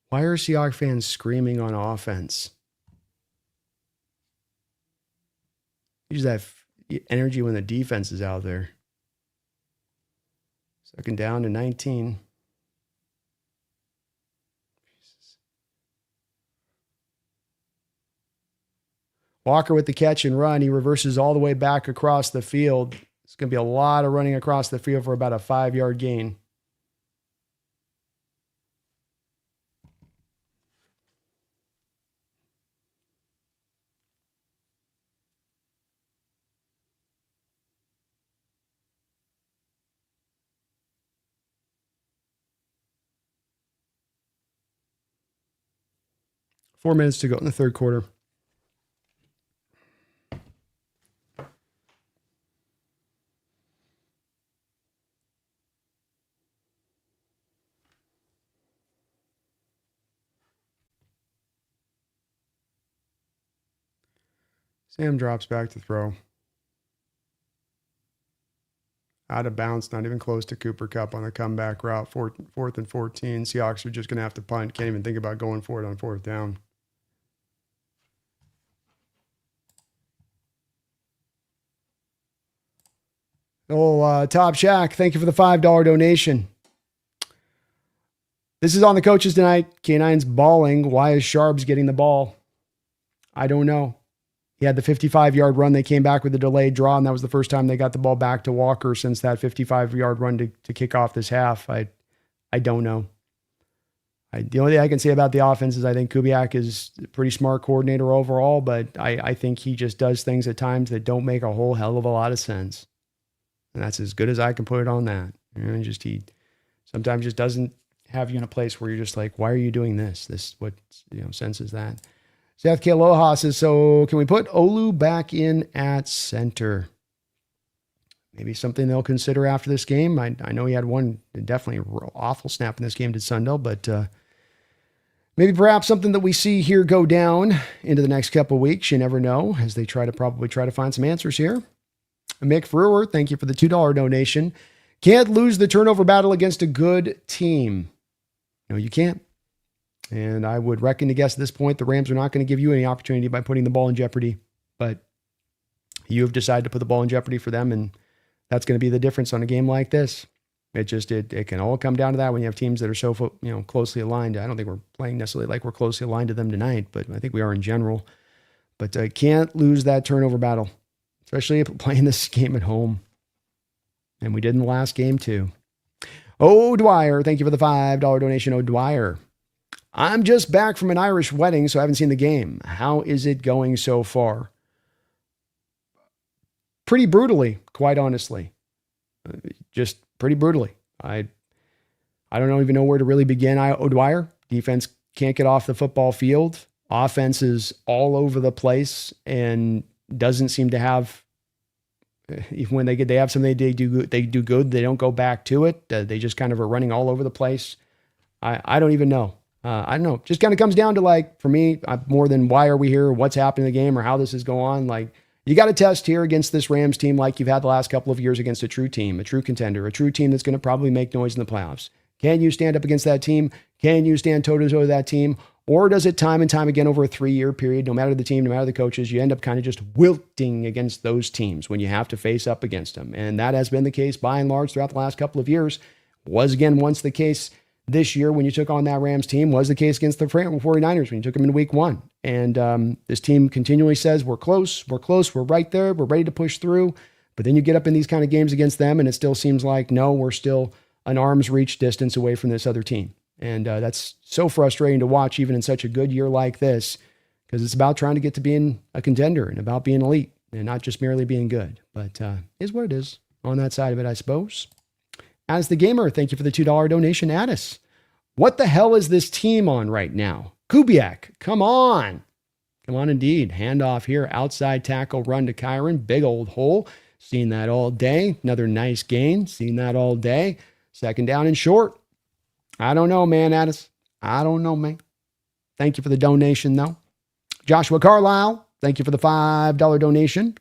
Why are Seahawks fans screaming on offense? Use that energy when the defense is out there. Second down to 19. Jesus. Walker with the catch and run. He reverses all the way back across the field. It's going to be a lot of running across the field for about a 5-yard gain. Four minutes to go in the third quarter. Sam drops back to throw. Out of bounds, not even close to Cooper Kupp on a comeback route. Fourth and 14. Seahawks are just going to have to punt. Can't even think about going for it on fourth down. Top Shack, thank you for the $5 donation. This is on the coaches tonight. K9's balling. Why is Sharps getting the ball? I don't know. He had the 55-yard run. They came back with a delayed draw, and that was the first time they got the ball back to Walker since that 55-yard run to kick off this half. I don't know. The only thing I can say about the offense is I think Kubiak is a pretty smart coordinator overall, but I think he just does things at times that don't make a whole hell of a lot of sense. And that's as good as I can put it on that. He sometimes just doesn't have you in a place where you're just like, why are you doing this? What sense is that? Seth Kealoha says, so can we put Olu back in at center? Maybe something they'll consider after this game. I know he had one definitely awful snap in this game to Sundell, but maybe perhaps something that we see here go down into the next couple of weeks. You never know, as they probably try to find some answers here. Mick Brewer, thank you for the $2 donation. Can't lose the turnover battle against a good team. No, you can't. And I would reckon to guess at this point, the Rams are not going to give you any opportunity by putting the ball in jeopardy. But you have decided to put the ball in jeopardy for them, and that's going to be the difference on a game like this. It can all come down to that when you have teams that are so closely aligned. I don't think we're playing necessarily like we're closely aligned to them tonight, but I think we are in general. But can't lose that turnover battle, especially playing this game at home. And we did in the last game too. O'Dwyer, thank you for the $5 donation, O'Dwyer. I'm just back from an Irish wedding, so I haven't seen the game. How is it going so far? Pretty brutally, quite honestly. Just pretty brutally. I don't even know where to really begin. O'Dwyer, defense can't get off the football field. Offense is all over the place and doesn't seem to have, even when they have something they do good, they don't go back to it. They just kind of are running all over the place. I don't even know. I don't know. Just kind of comes down to, like, for me, more than why are we here, what's happening in the game, or how this is going on. Like, you got to test here against this Rams team like you've had the last couple of years against a true team, a true contender, a true team that's going to probably make noise in the playoffs. Can you stand up against that team? Can you stand toe-to-toe with that team? Or does it time and time again over a 3-year period, no matter the team, no matter the coaches, you end up kind of just wilting against those teams when you have to face up against them? And that has been the case by and large throughout the last couple of years. Was again once the case this year when you took on that Rams team, was the case against the 49ers when you took them in week 1. And this team continually says, we're close, we're right there, we're ready to push through. But then you get up in these kind of games against them, and it still seems like, no, we're still an arm's reach distance away from this other team. And that's so frustrating to watch, even in such a good year like this, because it's about trying to get to being a contender and about being elite and not just merely being good. But is what it is on that side of it, I suppose. As the Gamer, thank you for the $2 donation, Addis. What the hell is this team on right now? Kubiak, come on. Come on, indeed. Handoff here, outside tackle, run to Kyron. Big old hole. Seen that all day. Another nice gain. Seen that all day. Second down and short. I don't know, man, Addis. I don't know, man. Thank you for the donation, though. Joshua Carlisle, thank you for the $5 donation.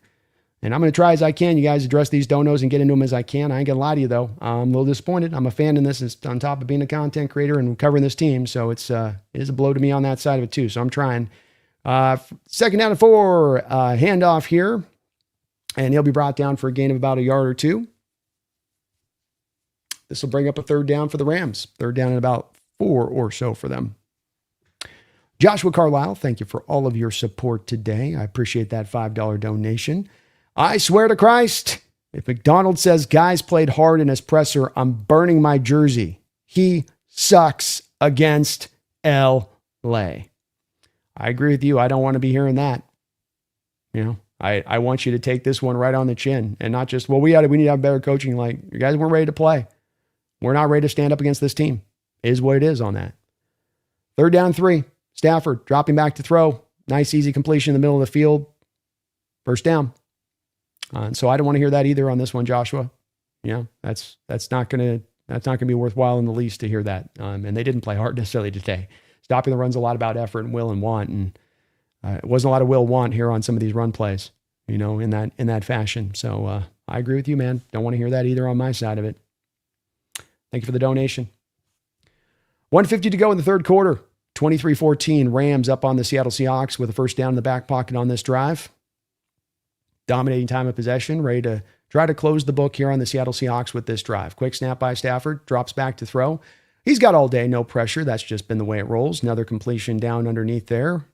And I'm going to try as I can, you guys, address these donos and get into them as I can. I ain't going to lie to you, though. I'm a little disappointed. I'm a fan in this, it's on top of being a content creator and covering this team. So it is a blow to me on that side of it, too. So I'm trying. Second down and 4, handoff here. And he'll be brought down for a gain of about a yard or two. This will bring up a third down for the Rams. Third down and about 4 or so for them. Joshua Carlisle, thank you for all of your support today. I appreciate that $5 donation. I swear to Christ, if McDonald says guys played hard in his presser, I'm burning my jersey. He sucks against LA. I agree with you. I don't want to be hearing that. You know, I want you to take this one right on the chin and not just, well, we need to have better coaching. Like, you guys weren't ready to play. We're not ready to stand up against this team. It is what it is on that. 3rd down 3. Stafford dropping back to throw. Nice, easy completion in the middle of the field. First down. And so I don't want to hear that either on this one, Joshua. You know, that's not going to be worthwhile in the least to hear that. And they didn't play hard necessarily today. Stopping the run's a lot about effort and will and want. And it wasn't a lot of will want here on some of these run plays, you know, in that fashion. So I agree with you, man. Don't want to hear that either on my side of it. Thank you for the donation. 1:50 to go in the third quarter. 23-14, Rams up on the Seattle Seahawks with a first down in the back pocket on this drive. Dominating time of possession, ready to try to close the book here on the Seattle Seahawks with this drive. Quick snap by Stafford, drops back to throw. He's got all day, no pressure. That's just been the way it rolls. Another completion down underneath there.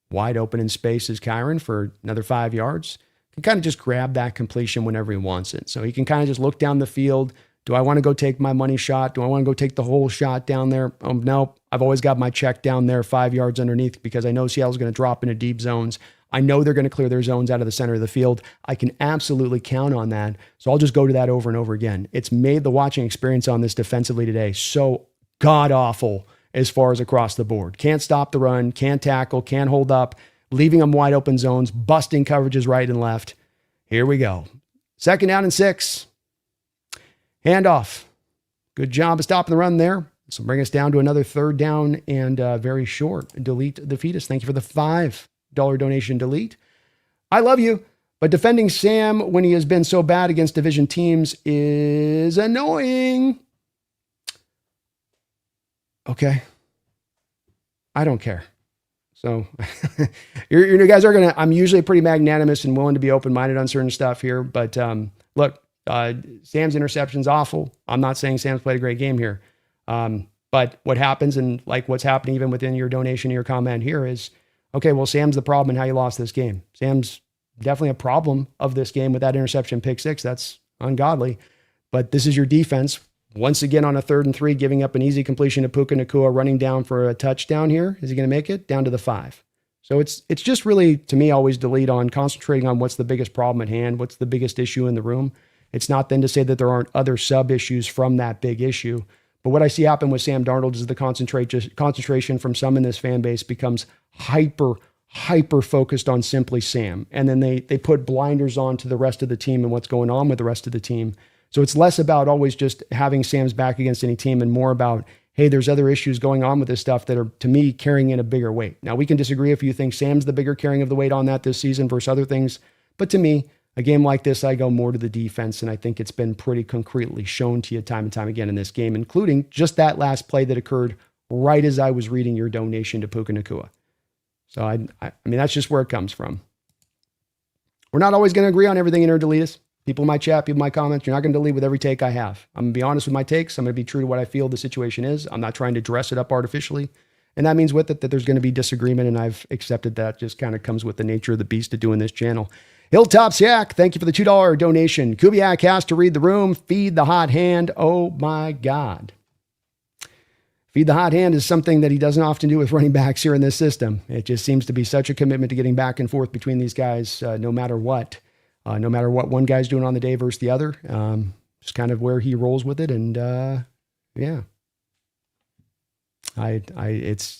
Wide open in space is Kyron for another 5 yards. Can kind of just grab that completion whenever he wants it. So he can kind of just look down the field. Do I want to go take my money shot? Do I want to go take the whole shot down there? No, I've always got my check down there 5 yards underneath because I know Seattle's going to drop into deep zones. I know they're going to clear their zones out of the center of the field. I can absolutely count on that. So I'll just go to that over and over again. It's made the watching experience on this defensively today so god-awful as far as across the board. Can't stop the run, can't tackle, can't hold up, leaving them wide open zones, busting coverages right and left. Here we go. 2nd down and 6. Handoff. Good job of stopping the run there. This will bring us down to another 3rd down and very short. Delete the fetus. Thank you for the $5 donation. Delete. I love you, but defending Sam when he has been so bad against division teams is annoying. Okay. I don't care. So you guys are going to, I'm usually pretty magnanimous and willing to be open-minded on certain stuff here, but look, Sam's interception's awful. I'm not saying Sam's played a great game here. But what happens, and like what's happening even within your donation, your comment here is, okay, well, Sam's the problem in how you lost this game. Sam's definitely a problem of this game with that interception pick 6. That's ungodly. But this is your defense. Once again on a 3rd and 3, giving up an easy completion to Puka Nacua, running down for a touchdown here. Is he going to make it? Down to the 5. So it's just really, to me, always delete on concentrating on what's the biggest problem at hand, what's the biggest issue in the room. It's not then to say that there aren't other sub-issues from that big issue. But what I see happen with Sam Darnold is the concentration from some in this fan base becomes hyper focused on simply Sam. And then they put blinders on to the rest of the team and what's going on with the rest of the team. So it's less about always just having Sam's back against any team and more about, hey, there's other issues going on with this stuff that are, to me, carrying in a bigger weight. Now, we can disagree if you think Sam's the bigger carrying of the weight on that this season versus other things. But to me, a game like this, I go more to the defense, and I think it's been pretty concretely shown to you time and time again in this game, including just that last play that occurred right as I was reading your donation to Puka Nacua. So, I mean, that's just where it comes from. We're not always going to agree on everything in our deletus. People might chat, people might comment. You're not going to delete with every take I have. I'm going to be honest with my takes. I'm going to be true to what I feel the situation is. I'm not trying to dress it up artificially. And that means with it that there's going to be disagreement, and I've accepted that. Just kind of comes with the nature of the beast of doing this channel. Hilltop Yak, thank you for the $2 donation. Kubiak has to read the room. Feed the hot hand. Oh my God. Feed the hot hand is something that he doesn't often do with running backs here in this system. It just seems to be such a commitment to getting back and forth between these guys, no matter what. No matter what one guy's doing on the day versus the other. Just kind of where he rolls with it. And yeah.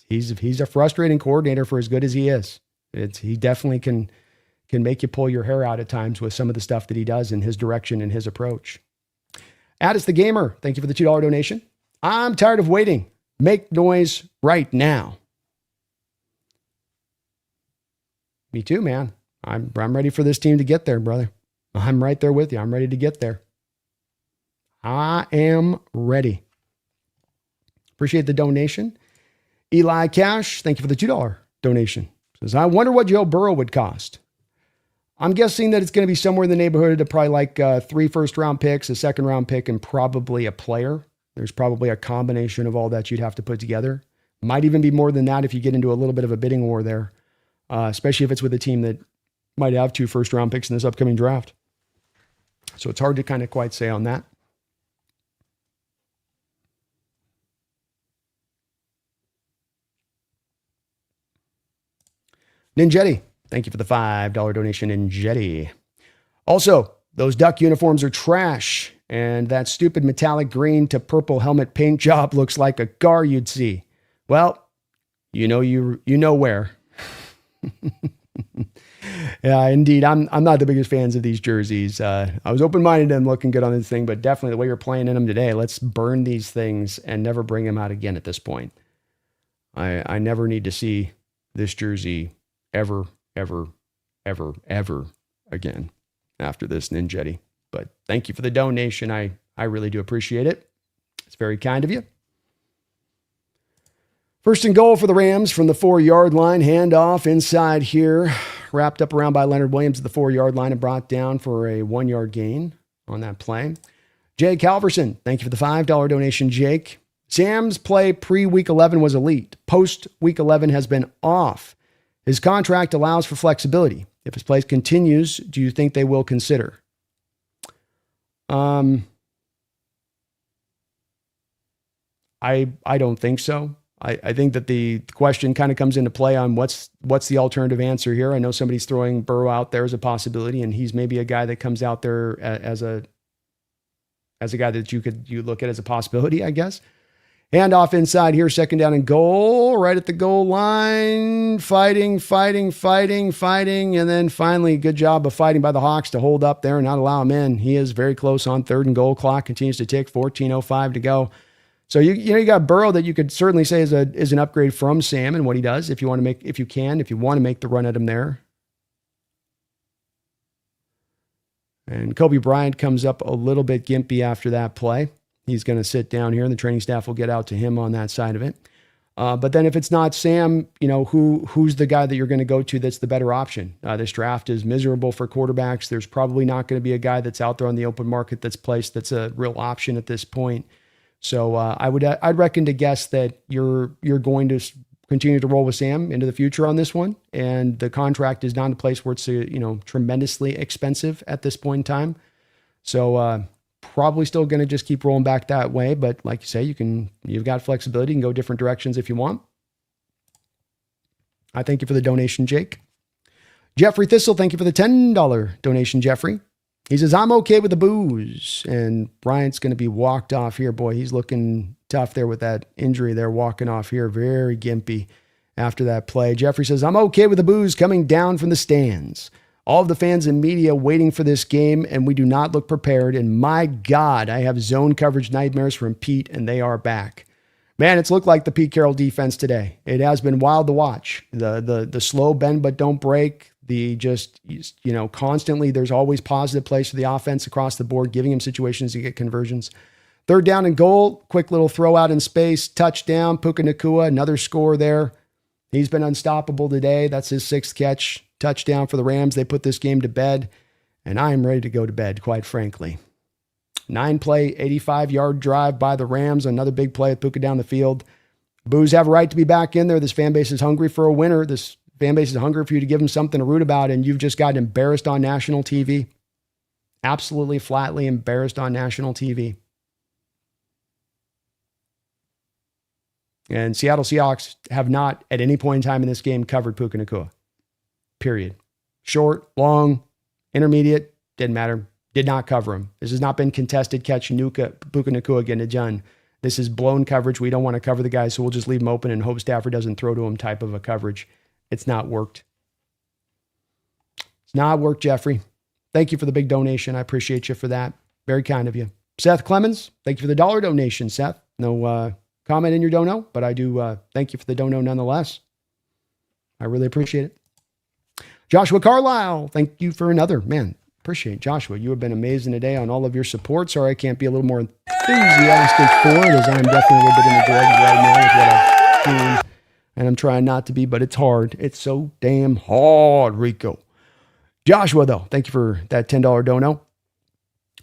He's a frustrating coordinator for as good as he is. He definitely can make you pull your hair out at times with some of the stuff that he does in his direction and his approach. Addis the Gamer, thank you for the $2 donation. I'm tired of waiting. Make noise right now. Me too, man. I'm ready for this team to get there, brother. I'm right there with you. I'm ready to get there. I am ready. Appreciate the donation. Eli Cash, thank you for the $2 donation. Says, I wonder what Joe Burrow would cost. I'm guessing that it's going to be somewhere in the neighborhood of probably like 3 first-round picks, a second-round pick, and probably a player. There's probably a combination of all that you'd have to put together. Might even be more than that if you get into a little bit of a bidding war there, especially if it's with a team that might have 2 first-round picks in this upcoming draft. So it's hard to kind of quite say on that. Ninjetti, thank you for the $5 donation, Ninjetti. Also, those Duck uniforms are trash, and that stupid metallic green to purple helmet paint job looks like a gar you'd see. Well, you know where. Yeah, indeed. I'm not the biggest fans of these jerseys. I was open-minded and looking good on this thing, but definitely the way you're playing in them today, let's burn these things and never bring them out again at this point. I never need to see this jersey ever again after this, Ninjetti. But thank you for the donation. I really do appreciate it. It's very kind of you. First and goal for the Rams from the 4-yard line. Handoff inside here. Wrapped up around by Leonard Williams at the 4-yard line and brought down for a 1-yard gain on that play. Jake Halverson, thank you for the $5 donation, Jake. Sam's play pre-week 11 was elite. Post-week 11 has been off. His contract allows for flexibility. If his play continues, do you think they will consider? I don't think so. I think that the question kind of comes into play on what's the alternative answer here. I know somebody's throwing Burrow out there as a possibility, and he's maybe a guy that comes out there as a guy that you look at as a possibility, I guess. Handoff inside here, second down and goal, right at the goal line, fighting, and then finally, good job of fighting by the Hawks to hold up there and not allow him in. He is very close on third and goal. Clock continues to tick, 14:05 to go. So you got Burrow that you could certainly say is an upgrade from Sam and what he does if you want to make the run at him there. And Kobe Bryant comes up a little bit gimpy after that play. He's going to sit down here, and the training staff will get out to him on that side of it. But then if it's not Sam, who's the guy that you're going to go to that's the better option? This draft is miserable for quarterbacks. There's probably not going to be a guy that's out there on the open market that's placed that's a real option at this point. So I'd reckon to guess that you're going to continue to roll with Sam into the future on this one, and the contract is not in a place where it's tremendously expensive at this point in time. So probably still going to just keep rolling back that way, but like you say, you've got flexibility, you can go different directions if you want. I thank you for the donation, Jake. Jeffrey Thistle, thank you for the $10 donation, Jeffrey. He says, I'm okay with the booze. And Bryant's going to be walked off here. Boy, he's looking tough there with that injury there, walking off here. Very gimpy after that play. Jeffrey says, I'm okay with the booze coming down from the stands. All of the fans and media waiting for this game, and we do not look prepared. And my God, I have zone coverage nightmares from Pete, and they are back. Man, it's looked like the Pete Carroll defense today. It has been wild to watch. The slow bend but don't break. The just, constantly, there's always positive plays for the offense across the board, giving him situations to get conversions. Third down and goal, quick little throw out in space, touchdown, Puka Nacua, another score there. He's been unstoppable today. That's his 6th catch, touchdown for the Rams. They put this game to bed, and I am ready to go to bed, quite frankly. 9-play, 85-yard drive by the Rams, another big play with Puka down the field. Boos have a right to be back in there. This fan base is hungry for a winner. This fan base is hungry for you to give them something to root about, and you've just gotten embarrassed on national TV. Absolutely flatly embarrassed on national TV. And Seattle Seahawks have not, at any point in time in this game, covered Puka Nacua. Period. Short, long, intermediate, didn't matter. Did not cover him. This has not been contested catch Puka Nacua getting it done. This is blown coverage. We don't want to cover the guy, so we'll just leave him open and hope Stafford doesn't throw to him type of a coverage. It's not worked. It's not worked, Jeffrey. Thank you for the big donation. I appreciate you for that. Very kind of you. Seth Clemens, thank you for the $1 donation, Seth. No comment in your dono, but I do thank you for the dono nonetheless. I really appreciate it. Joshua Carlisle, thank you for another. Man, appreciate it. Joshua, you have been amazing today on all of your support. Sorry I can't be a little more enthusiastic for it, as I'm definitely a little bit in the dregs right now with what I'm doing. And I'm trying not to be, but it's hard. It's so damn hard, Rico. Joshua, though, thank you for that $10 dono.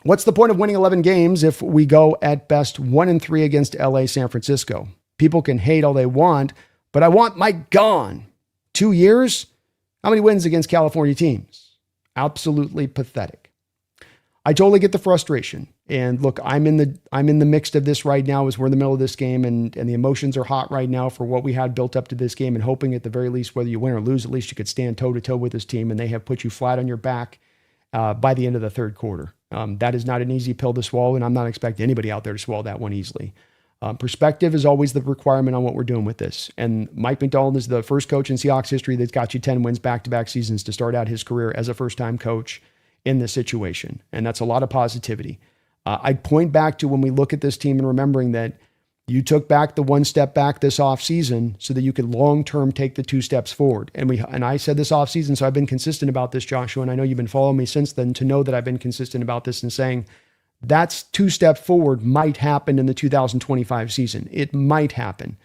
What's the point of winning 11 games if we go at best 1-3 against LA, San Francisco? People can hate all they want, but I want Mike gone. 2 years? How many wins against California teams? Absolutely pathetic. I totally get the frustration. And look, I'm in the mix of this right now as we're in the middle of this game, and the emotions are hot right now for what we had built up to this game, and hoping at the very least, whether you win or lose, at least you could stand toe to toe with this team, and they have put you flat on your back by the end of the third quarter. That is not an easy pill to swallow, and I'm not expecting anybody out there to swallow that one easily. Perspective is always the requirement on what we're doing with this. And Mike Macdonald is the first coach in Seahawks history that's got you 10 wins back-to-back seasons to start out his career as a first-time coach in this situation. And that's a lot of positivity. I'd point back to when we look at this team and remembering that you took back the one step back this offseason so that you could long-term take the 2 steps forward. And I said this offseason, so I've been consistent about this, Joshua, and I know you've been following me since then to know that I've been consistent about this and saying that's 2 steps forward might happen in the 2025 season. It might happen.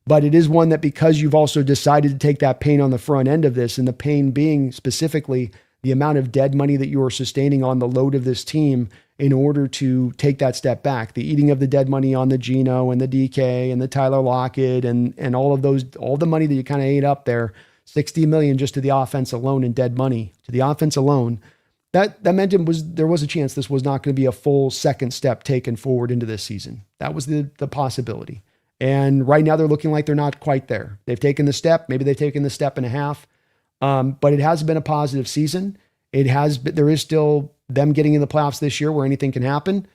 But it is one that because you've also decided to take that pain on the front end of this, and the pain being specifically the amount of dead money that you are sustaining on the load of this team in order to take that step back, the eating of the dead money on the Geno and the DK and the Tyler Lockett and all of those, all the money that you kind of ate up there, $60 million just to the offense alone in dead money to the offense alone. That meant there was a chance this was not going to be a full second step taken forward into this season. That was the possibility. And right now they're looking like they're not quite there. They've taken the step, maybe they've taken the step and a half, but it has been a positive season. There is still them getting in the playoffs this year where anything can happen.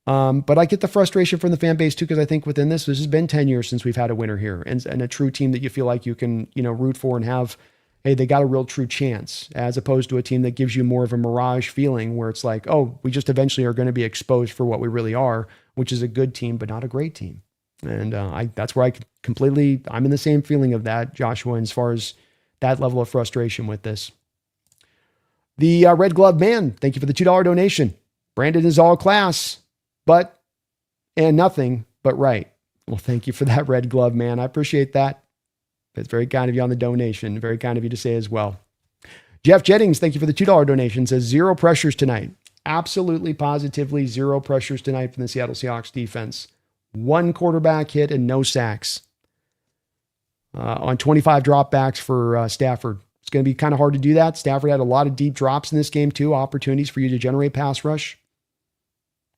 But I get the frustration from the fan base too, because I think within this has been 10 years since we've had a winner here and a true team that you feel like you can, root for and have, hey, they got a real true chance, as opposed to a team that gives you more of a mirage feeling where it's like, oh, we just eventually are going to be exposed for what we really are, which is a good team, but not a great team. And that's where I'm in the same feeling of that, Joshua, as far as that level of frustration with this. The Red Glove Man, thank you for the $2 donation. Brandon is all class, and nothing but right. Well, thank you for that, Red Glove Man. I appreciate that. That's very kind of you on the donation. Very kind of you to say as well. Jeff Jennings, thank you for the $2 donation. Says 0 pressures tonight. Absolutely, positively 0 pressures tonight from the Seattle Seahawks defense. 1 quarterback hit and no sacks. On 25 dropbacks for Stafford. It's going to be kind of hard to do that. Stafford had a lot of deep drops in this game too, opportunities for you to generate pass rush.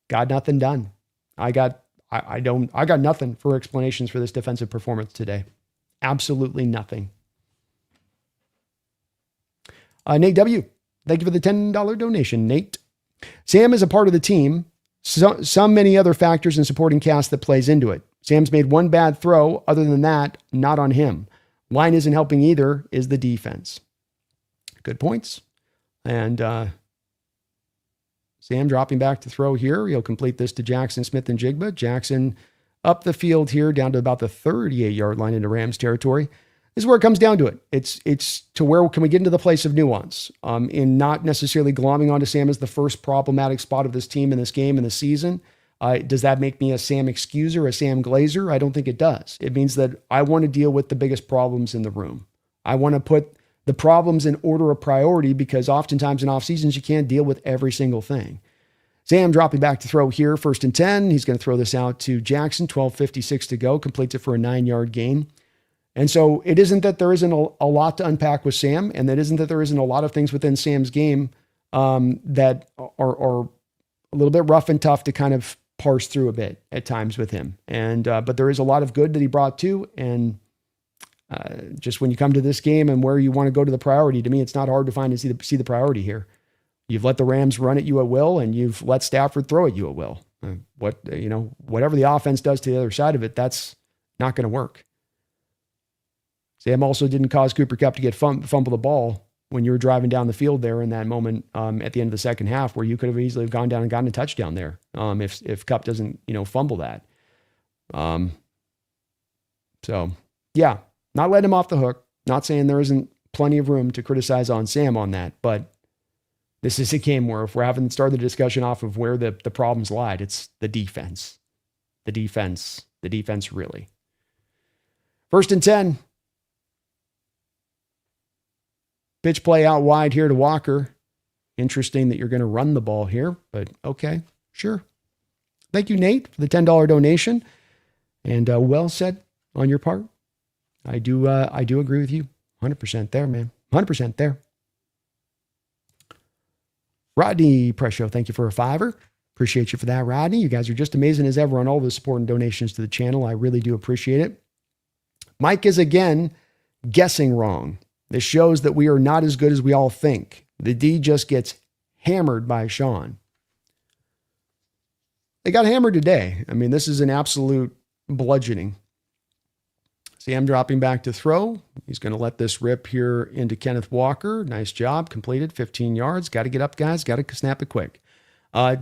Got nothing done. I got nothing for explanations for this defensive performance today. Absolutely nothing. Nate W., thank you for the $10 donation, Nate. Sam is a part of the team. Some many other factors in supporting cast that plays into it. Sam's made 1 bad throw. Other than that, not on him. Line isn't helping either, is the defense. Good points. And Sam dropping back to throw here. He'll complete this to Jackson Smith and Jigba. Jackson up the field here down to about the 38-yard line into Rams territory. This is where it comes down to it. It's to where can we get into the place of nuance in not necessarily glomming onto Sam as the first problematic spot of this team in this game in the season. Does that make me a Sam excuser, a Sam glazer? I don't think it does. It means that I want to deal with the biggest problems in the room. I want to put the problems in order of priority because oftentimes in off seasons, you can't deal with every single thing. Sam dropping back to throw here, 1st and 10. He's going to throw this out to Jackson, 12:56 to go, completes it for a 9-yard gain. And so it isn't that there isn't a lot to unpack with Sam, and that isn't that there isn't a lot of things within Sam's game that are a little bit rough and tough to kind of parse through a bit at times with him. And but there is a lot of good that he brought too. And just when you come to this game and where you want to go to the priority, to me, it's not hard to find and see the priority here. You've let the Rams run at you at will, and you've let Stafford throw at you at will. Whatever the offense does to the other side of it, that's not going to work. Sam also didn't cause Cooper Kupp to get fumble the ball when you were driving down the field there in that moment at the end of the second half, where you could have easily gone down and gotten a touchdown there if Kupp doesn't fumble that. So yeah, not letting him off the hook. Not saying there isn't plenty of room to criticize on Sam on that, but this is a game where if we're having started the discussion off of where the problems lied, it's the defense. The defense really. 1st and 10. Pitch play out wide here to Walker. Interesting that you're going to run the ball here, but okay, sure. Thank you, Nate, for the $10 donation. And well said. on your part. I do agree with you. 100% there, man. 100% there. Rodney Presho, thank you for a $5. Appreciate you for that, Rodney. You guys are just amazing as ever on all the support and donations to the channel. I really do appreciate it. Mike is again guessing wrong. This shows that we are not as good as we all think. The D just gets hammered by Sean. They got hammered today. I mean, this is an absolute bludgeoning. Sam dropping back to throw. He's going to let this rip here into Kenneth Walker. Nice job. Completed 15 yards. Got to get up, guys. Got to snap it quick.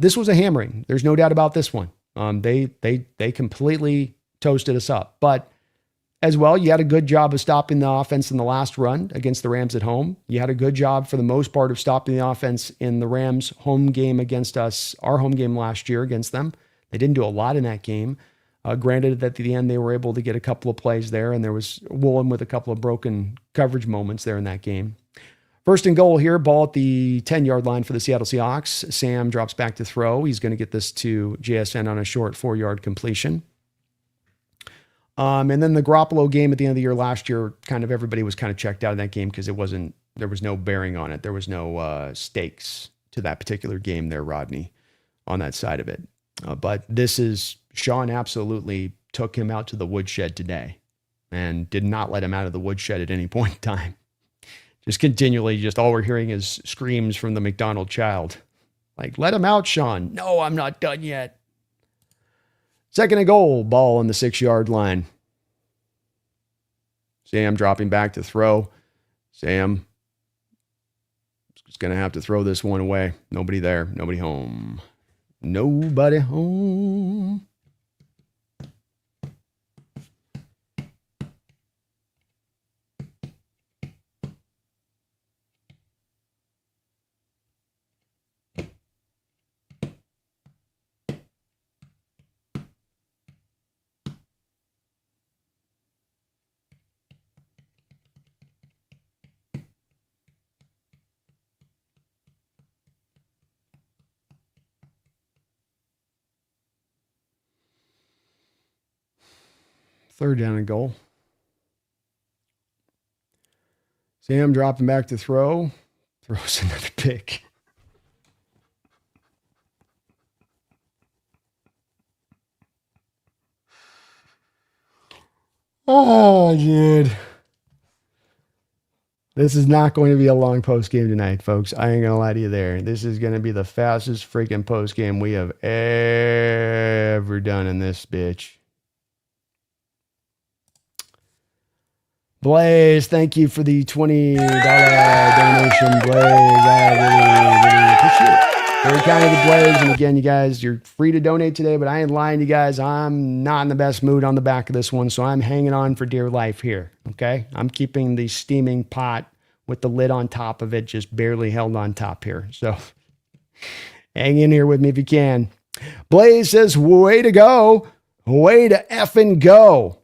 This was a hammering. There's no doubt about this one. They completely toasted us up. But as well, you had a good job of stopping the offense in the last run against the Rams at home. You had a good job for the most part of stopping the offense in the Rams home game against us, our home game last year against them. They didn't do a lot in that game. Granted, at the end, they were able to get a couple of plays there, and there was Woolen with a couple of broken coverage moments there in that game. First and goal here, ball at the 10-yard line for the Seattle Seahawks. Sam drops back to throw. He's going to get this to JSN on a short 4-yard completion. And then the Garoppolo game at the end of the year last year, kind of everybody was kind of checked out of that game because there was no bearing on it. There was no stakes to that particular game there, Rodney, on that side of it. But this is, Sean absolutely took him out to the woodshed today and did not let him out of the woodshed at any point in time. Just continually, just all we're hearing is screams from the McDonald child. Like, let him out, Sean. No, I'm not done yet. Second and goal, ball on the 6-yard line. Sam dropping back to throw. Sam is going to have to throw this one away. Nobody there. Nobody home. Nobody home. Third down and goal. Sam dropping back to throw. Throws another pick. Oh, dude. This is not going to be a long post game tonight, folks. I ain't going to lie to you there. This is going to be the fastest freaking post game we have ever done in this bitch. Blaze, thank you for the $20 donation, Blaze. I really appreciate it. Very kind of the Blaze. And again, you guys, you're free to donate today, but I ain't lying to you guys. I'm not in the best mood on the back of this one, so I'm hanging on for dear life here, okay? I'm keeping the steaming pot with the lid on top of it just barely held on top here. So hang in here with me if you can. Blaze says, way to go. Way to effing go.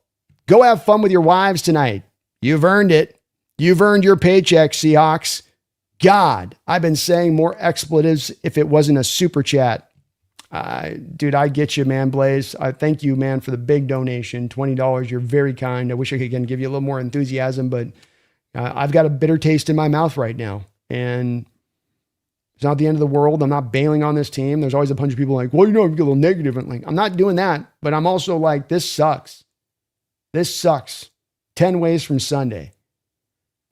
Go have fun with your wives tonight. You've earned it. You've earned your paycheck, Seahawks. God, I've been saying more expletives if it wasn't a super chat. Dude, I get you, man, Blaze. I thank you, man, for the big donation, $20. You're very kind. I wish I could again give you a little more enthusiasm, but I've got a bitter taste in my mouth right now. And it's not the end of the world. I'm not bailing on this team. There's always a bunch of people like, well, you know, I'm a little negative. And like, I'm not doing that, but I'm also like, this sucks. This sucks. 10 ways from Sunday.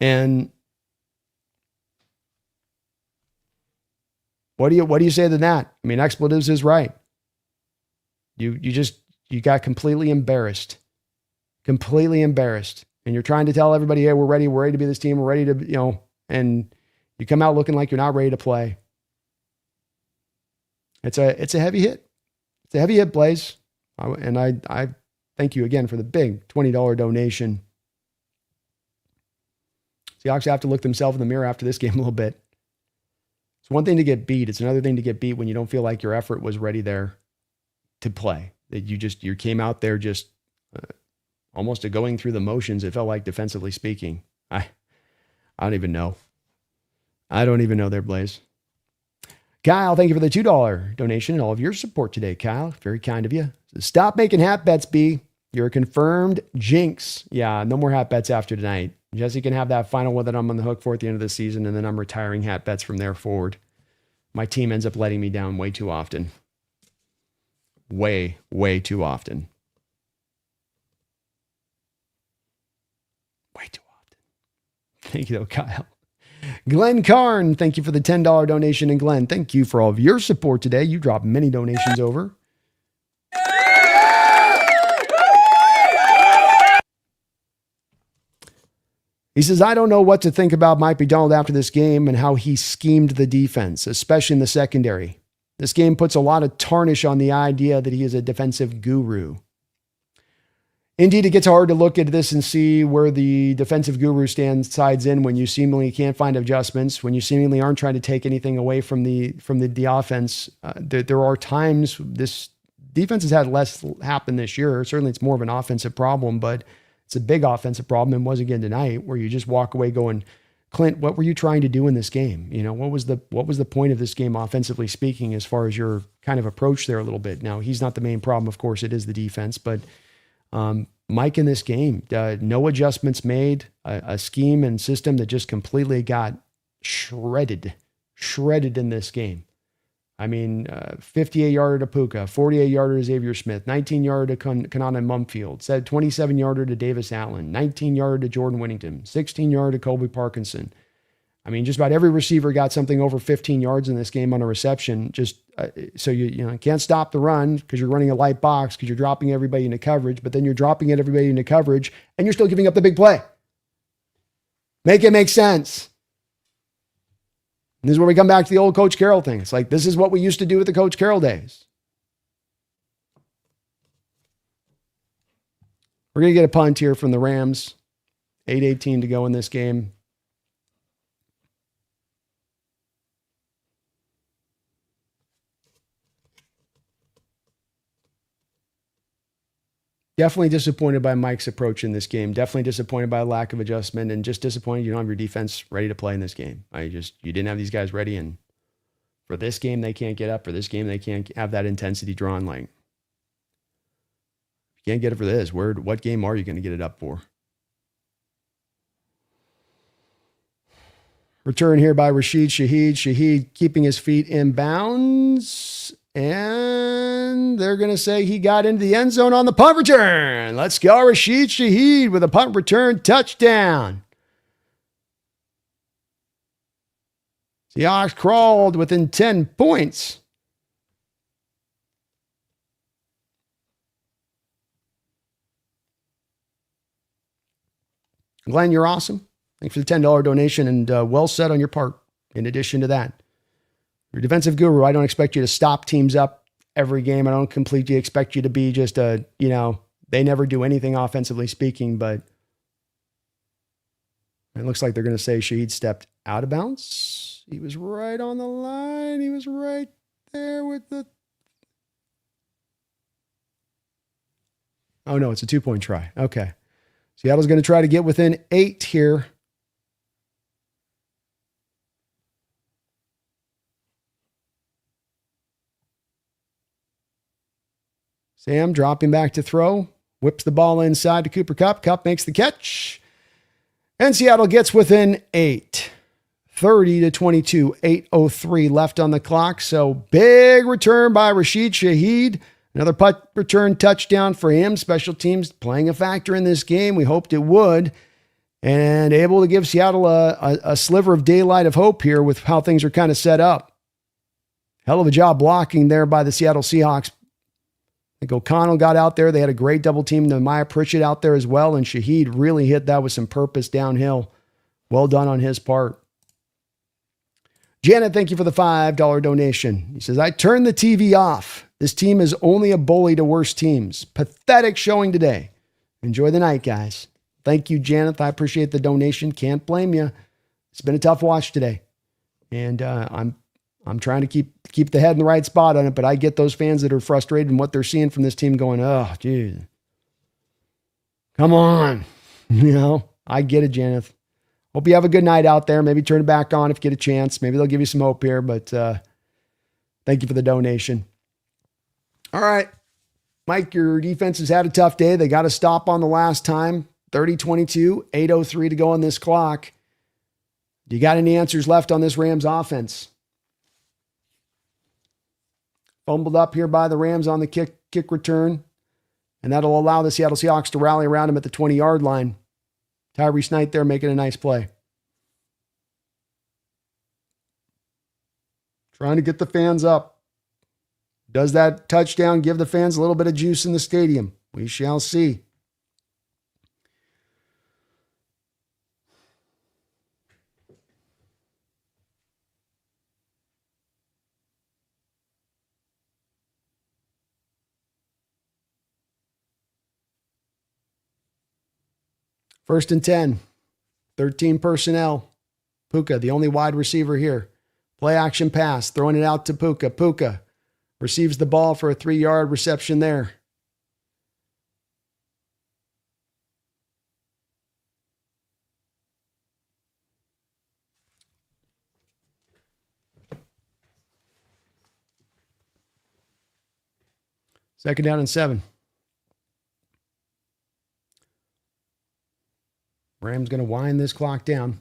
And what do you say to that? I mean, expletives is right. You got completely embarrassed. Completely embarrassed. And you're trying to tell everybody, hey, we're ready to be this team, we're ready to, and you come out looking like you're not ready to play. It's a heavy hit. It's a heavy hit, Blaze. And I thank you again for the big $20 donation. Seahawks have to look themselves in the mirror after this game a little bit. It's one thing to get beat. It's another thing to get beat when you don't feel like your effort was ready there to play. That you came out there just almost going through the motions. It felt like, defensively speaking. I don't even know. I don't even know there, Blaze. Kyle, thank you for the $2 donation and all of your support today, Kyle. Very kind of you. Stop making hat bets, B. You're a confirmed jinx. Yeah, no more hat bets after tonight. Jesse can have that final one that I'm on the hook for at the end of the season, and then I'm retiring hat bets from there forward. My team ends up letting me down way too often. Way, way too often. Way too often. Thank you, though, Kyle. Glenn Karn, thank you for the $10 donation. And Glenn, thank you for all of your support today. You dropped many donations over. He says, I don't know what to think about Mike McDonald after this game and how he schemed the defense, especially in the secondary. This game puts a lot of tarnish on the idea that he is a defensive guru. Indeed, it gets hard to look at this and see where the defensive guru sides in when you seemingly can't find adjustments, when you seemingly aren't trying to take anything away from the offense. There are times this defense has had less happen this year. Certainly it's more of an offensive problem, but it's a big offensive problem and was again tonight, where you just walk away going, Clint, what were you trying to do in this game? You know, what was the point of this game offensively speaking, as far as your kind of approach there a little bit? Now, he's not the main problem. Of course, it is the defense, but Mike in this game, no adjustments made, a scheme and system that just completely got shredded in this game. I mean, 58-yarder to Puka, 48-yarder to Xavier Smith, 19-yarder to Kanana Mumfield, 27-yarder to Davis Allen, 19-yarder to Jordan Whittington, 16-yarder to Colby Parkinson. I mean, just about every receiver got something over 15 yards in this game on a reception. Just so you can't stop the run because you're running a light box, because you're dropping everybody into coverage, but then you're dropping everybody into coverage and you're still giving up the big play. Make it make sense. And this is where we come back to the old Coach Carroll thing. It's like, this is what we used to do with the Coach Carroll days. We're going to get a punt here from the Rams. 8:18 to go in this game. Definitely disappointed by Mike's approach in this game. Definitely disappointed by a lack of adjustment, and just disappointed you don't have your defense ready to play in this game. You didn't have these guys ready, and for this game, they can't get up. For this game, they can't have that intensity drawn. Like, you can't get it for this. What game are you going to get it up for? Return here by Rashid Shaheed. Shaheed keeping his feet in bounds. And they're going to say he got into the end zone on the punt return. Let's go, Rashid Shaheed with a punt return touchdown. Seahawks crawled within 10 points. Glenn, you're awesome. Thanks for the $10 donation, and well said on your part. In addition to that, you're a defensive guru. I don't expect you to stop teams up every game. I don't completely expect you to be just they never do anything offensively speaking, but it looks like they're going to say Shaheed stepped out of bounds. He was right on the line. He was right there with the... Oh, no, it's a 2-point try. Okay. Seattle's going to try to get within 8 here. Sam dropping back to throw, whips the ball inside to Cooper Kupp. Kupp makes the catch. And Seattle gets within 8. 30-22, 8:03 left on the clock. So big return by Rashid Shaheed. Another punt return touchdown for him. Special teams playing a factor in this game. We hoped it would. And able to give Seattle a sliver of daylight of hope here with how things are kind of set up. Hell of a job blocking there by the Seattle Seahawks. I think O'Connell got out there. They had a great double team. Nehemiah Pritchett out there as well. And Shaheed really hit that with some purpose downhill. Well done on his part. Janet, thank you for the $5 donation. He says, I turned the TV off. This team is only a bully to worse teams. Pathetic showing today. Enjoy the night, guys. Thank you, Janet. I appreciate the donation. Can't blame you. It's been a tough watch today. And I'm trying to keep the head in the right spot on it, but I get those fans that are frustrated in what they're seeing from this team going, oh, geez. Come on. I get it, Janet. Hope you have a good night out there. Maybe turn it back on if you get a chance. Maybe they'll give you some hope here, but thank you for the donation. All right. Mike, your defense has had a tough day. They got a stop on the last time. 30-22, 8:03 to go on this clock. Do you got any answers left on this Rams offense? Fumbled up here by the Rams on the kick return. And that'll allow the Seattle Seahawks to rally around him at the 20-yard line. Tyrese Knight there making a nice play. Trying to get the fans up. Does that touchdown give the fans a little bit of juice in the stadium? We shall see. First and 10, 13 personnel. Puka, the only wide receiver here. Play action pass, throwing it out to Puka. Puka receives the ball for a 3-yard reception there. Second down and 7. Rams going to wind this clock down.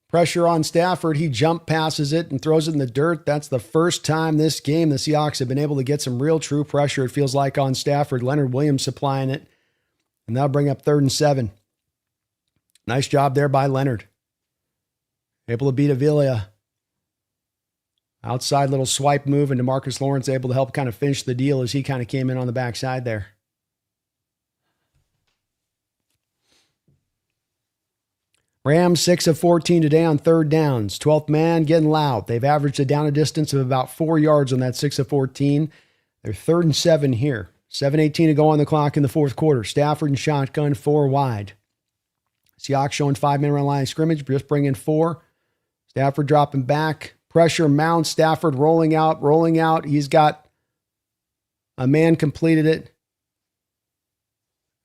Pressure on Stafford. He jump passes it and throws it in the dirt. That's the first time this game the Seahawks have been able to get some real true pressure, it feels like, on Stafford. Leonard Williams supplying it. And that'll bring up 3rd and 7. Nice job there by Leonard. Able to beat Avila. Outside little swipe move, and DeMarcus Lawrence able to help kind of finish the deal as he kind of came in on the backside there. Rams 6 of 14 today on 3rd downs. 12th man getting loud. They've averaged a down a distance of about 4 yards on that 6 of 14. They're 3rd and 7 here. 7:18 to go on the clock in the 4th quarter. Stafford and shotgun 4 wide. Seahawks showing 5-man run line of scrimmage, just bringing 4. Stafford dropping back. Pressure mounts. Stafford rolling out. He's got a man completed it.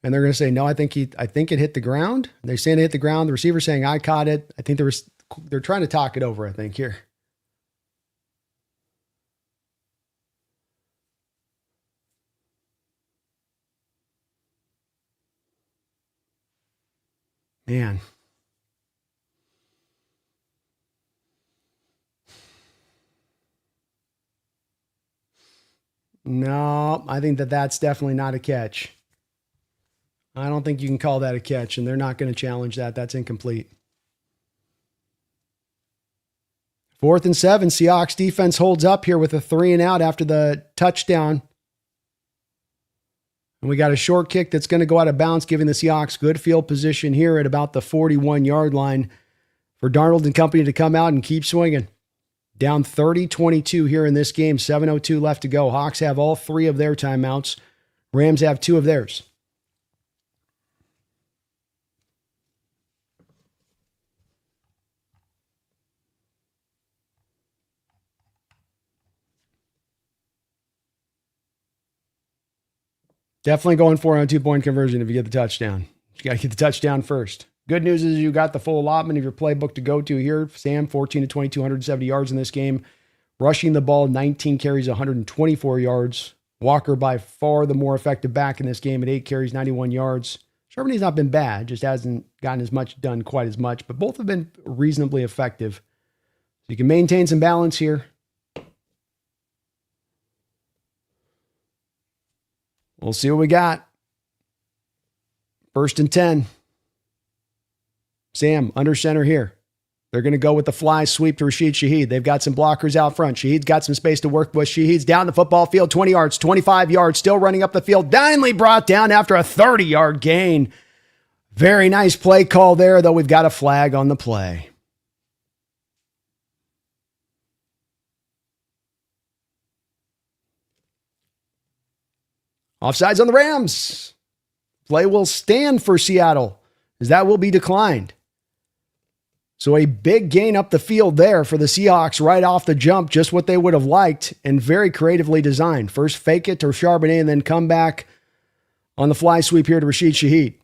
And they're going to say, no, I think it hit the ground. They're saying it hit the ground. The receiver's saying, I caught it. I think they're trying to talk it over, I think, here. Man. No, I think that's definitely not a catch. I don't think you can call that a catch, and they're not going to challenge that. That's incomplete. 4th and 7, Seahawks defense holds up here with a 3 and out after the touchdown. And we got a short kick that's going to go out of bounds, giving the Seahawks good field position here at about the 41-yard line for Darnold and company to come out and keep swinging. Down 30-22 here in this game, 7:02 left to go. Hawks have all 3 of their timeouts. Rams have 2 of theirs. Definitely going for it on a 2-point conversion if you get the touchdown. You got to get the touchdown first. Good news is you got the full allotment of your playbook to go to here. Sam, 14 to 22, 170 yards in this game. Rushing the ball, 19 carries, 124 yards. Walker by far the more effective back in this game at 8 carries, 91 yards. Charbonne's not been bad, just hasn't gotten as much done quite as much, but both have been reasonably effective. So you can maintain some balance here. We'll see what we got. 1st and 10. Sam, under center here. They're going to go with the fly sweep to Rashid Shaheed. They've got some blockers out front. Shaheed's got some space to work with. Shaheed's down the football field, 20 yards, 25 yards, still running up the field. Dinely brought down after a 30-yard gain. Very nice play call there, though we've got a flag on the play. Offsides on the Rams. Play will stand for Seattle, as that will be declined. So a big gain up the field there for the Seahawks right off the jump, just what they would have liked and very creatively designed. First fake it to Charbonnet and then come back on the fly sweep here to Rashid Shaheed.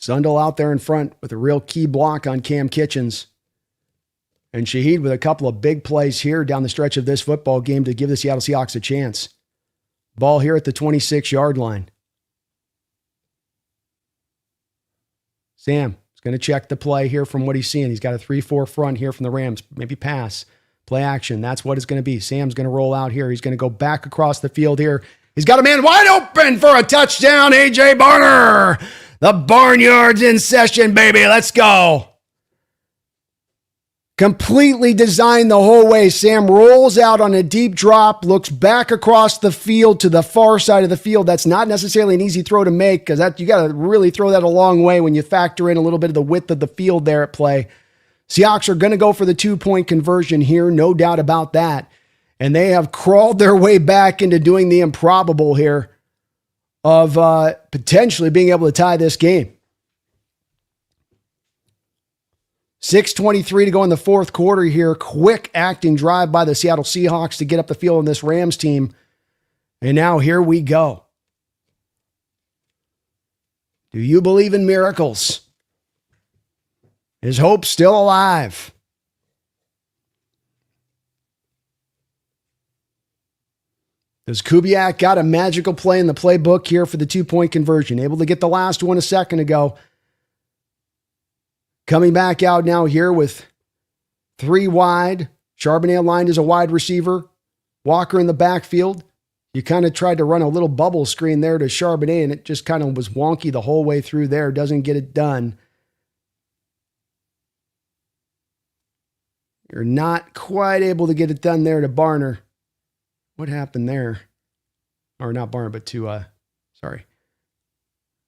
Sundal out there in front with a real key block on Cam Kitchens. And Shaheed with a couple of big plays here down the stretch of this football game to give the Seattle Seahawks a chance. Ball here at the 26-yard line. Sam is going to check the play here from what he's seeing. He's got a 3-4 front here from the Rams. Maybe pass. Play action. That's what it's going to be. Sam's going to roll out here. He's going to go back across the field here. He's got a man wide open for a touchdown. A.J. Barner. The Barnyard's in session, baby. Let's go. Completely designed the whole way. Sam rolls out on a deep drop, looks back across the field to the far side of the field. That's not necessarily an easy throw to make because you got to really throw that a long way when you factor in a little bit of the width of the field there at play. Seahawks are going to go for the 2-point conversion here, no doubt about that. And they have crawled their way back into doing the improbable here of potentially being able to tie this game. 6:23 to go in the fourth quarter here. Quick acting drive by the Seattle Seahawks to get up the field on this Rams team. And now here we go. Do you believe in miracles? Is hope still alive? Does Kubiak got a magical play in the playbook here for the 2-point conversion? Able to get the last one a second ago. Coming back out now here with 3 wide. Charbonnet aligned as a wide receiver. Walker in the backfield. You kind of tried to run a little bubble screen there to Charbonnet, and it just kind of was wonky the whole way through there. Doesn't get it done. You're not quite able to get it done there to Barner. What happened there? Or not Barner, but to, sorry.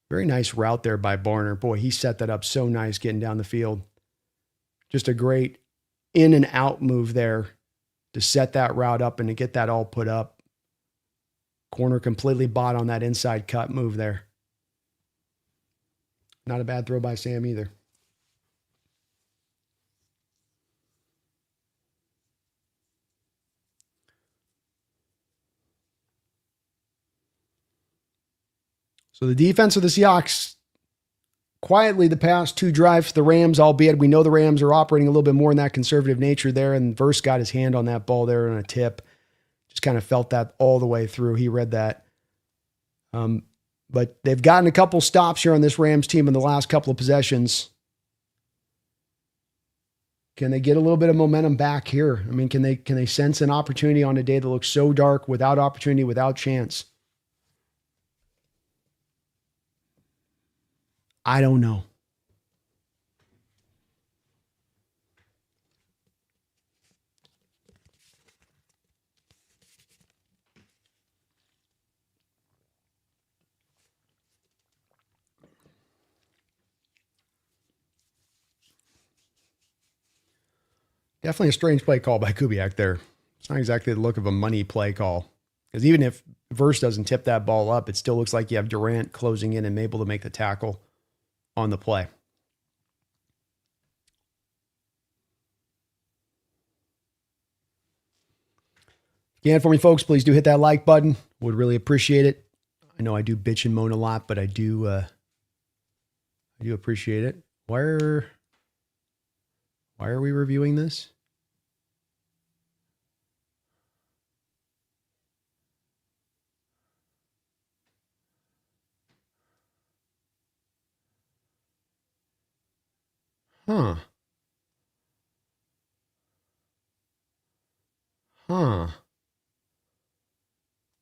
Very nice route there by Barner. Boy, he set that up so nice getting down the field. Just a great in and out move there to set that route up and to get that all put up. Corner completely bought on that inside cut move there. Not a bad throw by Sam either. So the defense of the Seahawks, quietly the past 2 drives to the Rams, albeit we know the Rams are operating a little bit more in that conservative nature there, and Verse got his hand on that ball there on a tip. Just kind of felt that all the way through. He read that. But they've gotten a couple stops here on this Rams team in the last couple of possessions. Can they get a little bit of momentum back here? I mean, can they sense an opportunity on a day that looks so dark, without opportunity, without chance? I don't know. Definitely a strange play call by Kubiak there. It's not exactly the look of a money play call. Because even if Verse doesn't tip that ball up, it still looks like you have Durant closing in and able to make the tackle on the play. Again, for me, folks, please do hit that like button. Would really appreciate it. I know I do bitch and moan a lot, but I do appreciate it. Why are we reviewing this? Huh.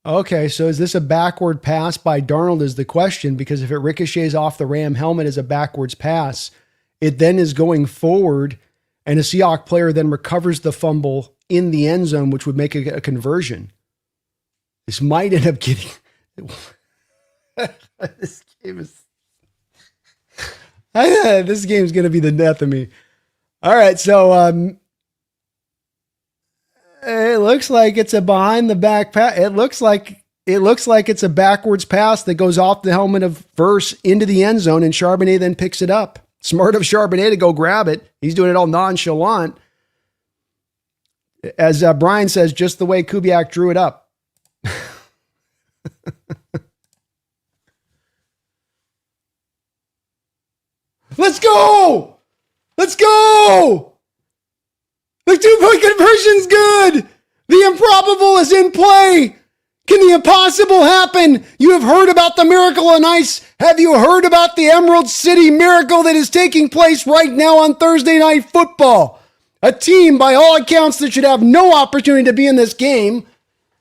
Okay, so is this a backward pass by Darnold is the question, because if it ricochets off the Ram helmet as a backwards pass, it then is going forward, and a Seahawks player then recovers the fumble in the end zone, which would make a conversion. This might end up getting... This game is... This game's going to be the death of me. All right, so it looks like it's a behind the back pass. It looks like it's a backwards pass that goes off the helmet of Verse into the end zone, and Charbonnet then picks it up. Smart of Charbonnet to go grab it. He's doing it all nonchalant. As Brian says, just the way Kubiak drew it up. Let's go! Let's go! The 2-point conversion's good! The improbable is in play! Can the impossible happen? You have heard about the miracle on ice. Have you heard about the Emerald City miracle that is taking place right now on Thursday Night Football? A team, by all accounts, that should have no opportunity to be in this game.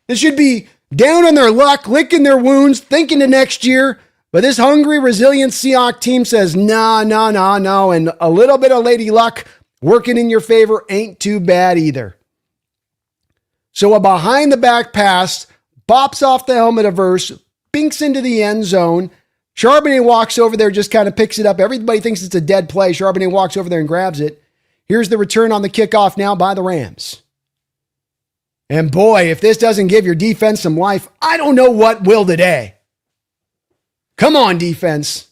They should be down on their luck, licking their wounds, thinking to next year. But this hungry, resilient Seahawks team says, no. And a little bit of lady luck working in your favor ain't too bad either. So a behind-the-back pass bops off the helmet of Verse, binks into the end zone. Charbonnet walks over there, just kind of picks it up. Everybody thinks it's a dead play. Charbonnet walks over there and grabs it. Here's the return on the kickoff now by the Rams. And boy, if this doesn't give your defense some life, I don't know what will today. Come on, defense.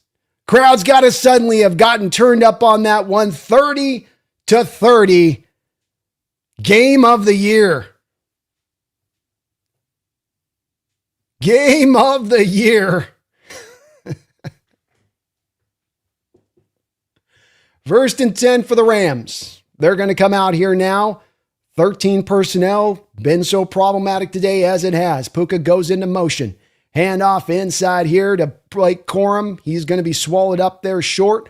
Crowd's got to suddenly have gotten turned up on that one. 30-30. Game of the year. Game of the year. First and 10 for the Rams. They're going to come out here now. 13 personnel. Been so problematic today as it has. Puka goes into motion. Handoff inside here to Blake Corum. He's going to be swallowed up there short.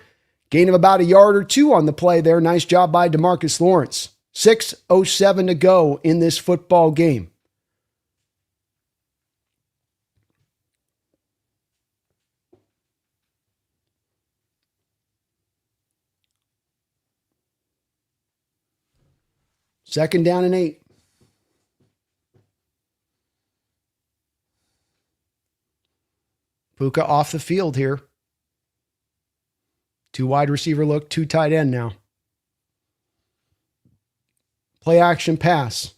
Gain of about a yard or two on the play there. Nice job by DeMarcus Lawrence. 6:07 to go in this football game. Second down and 8. Puka off the field here. 2 wide receiver look, 2 tight end now. Play action pass.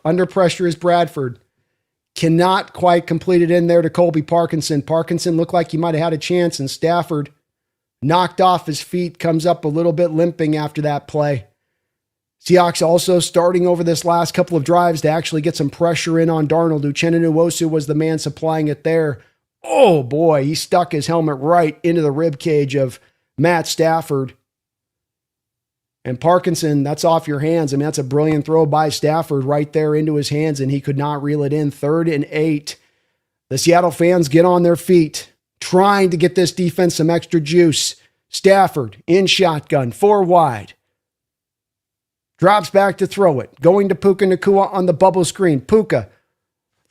Under pressure is Bradford. Cannot quite complete it in there to Colby Parkinson. Parkinson looked like he might have had a chance, and Stafford knocked off his feet, comes up a little bit limping after that play. Seahawks also starting over this last couple of drives to actually get some pressure in on Darnold. Uchenna Nwosu was the man supplying it there. Oh boy, he stuck his helmet right into the rib cage of Matt Stafford. And Parkinson, that's off your hands. I mean, that's a brilliant throw by Stafford right there into his hands, and he could not reel it in. 3rd and 8. The Seattle fans get on their feet, trying to get this defense some extra juice. Stafford in shotgun, 4 wide. Drops back to throw it. Going to Puka Nacua on the bubble screen. Puka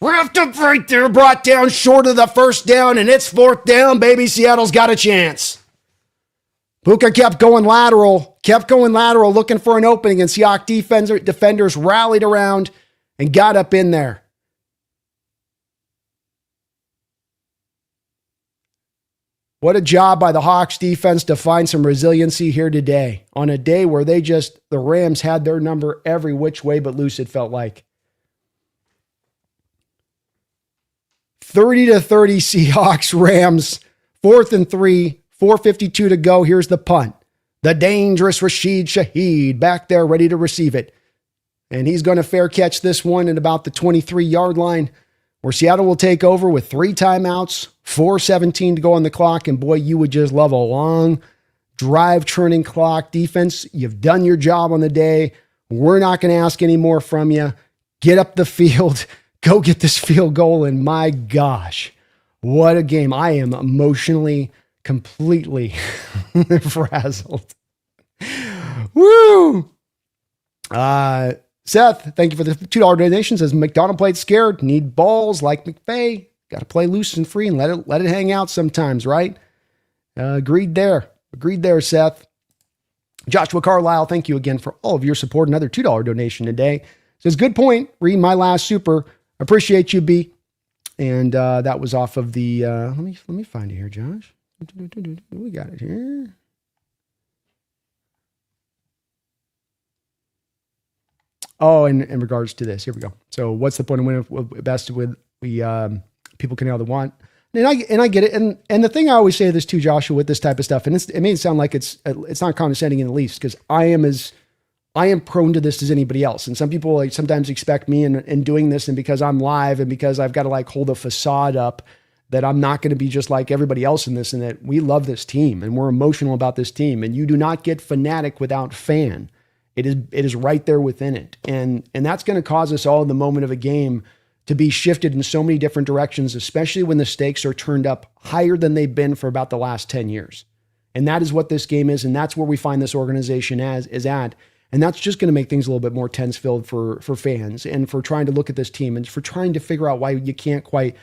wrapped up right there, brought down short of the first down, and it's 4th down, baby. Seattle's got a chance. Puka kept going lateral, looking for an opening, and Seahawks defenders rallied around and got up in there. What a job by the Hawks defense to find some resiliency here today on a day where the Rams had their number every which way but loose, it felt like. 30-30 Seahawks, Rams, 4th and 3, 4:52 to go. Here's the punt. The dangerous Rashid Shaheed back there ready to receive it. And he's going to fair catch this one at about the 23-yard line, where Seattle will take over with 3 timeouts, 4:17 to go on the clock. And boy, you would just love a long drive turning clock. Defense, you've done your job on the day. We're not going to ask any more from you. Get up the field. Go get this field goal. And my gosh, what a game. I am emotionally completely frazzled. Woo! Seth, thank you for the $2 donation. Says McDonald played scared. Need balls like McVay. Got to play loose and free and let it hang out sometimes, right? Agreed there, Seth. Joshua Carlisle, thank you again for all of your support. Another $2 donation today. Says, good point. Read my last super. Appreciate you, B. And that was off of the, let me find it here, Josh. We got it here. Oh, in regards to this, here we go. So what's the point of winning best with people can know they want? And I get it. And the thing I always say to this too, Joshua, with this type of stuff, and it may sound like it's not condescending in the least, because I am prone to this as anybody else. And some people sometimes expect me in doing this, and because I'm live and because I've got to hold a facade up, that I'm not going to be just like everybody else in this, and that we love this team and we're emotional about this team. And you do not get fanatic without fan. It is right there within it. And that's going to cause us all in the moment of a game to be shifted in so many different directions, especially when the stakes are turned up higher than they've been for about the last 10 years. And that is what this game is. And that's where we find this organization is at. And that's just going to make things a little bit more tense filled for fans and for trying to look at this team and for trying to figure out why you can't quite,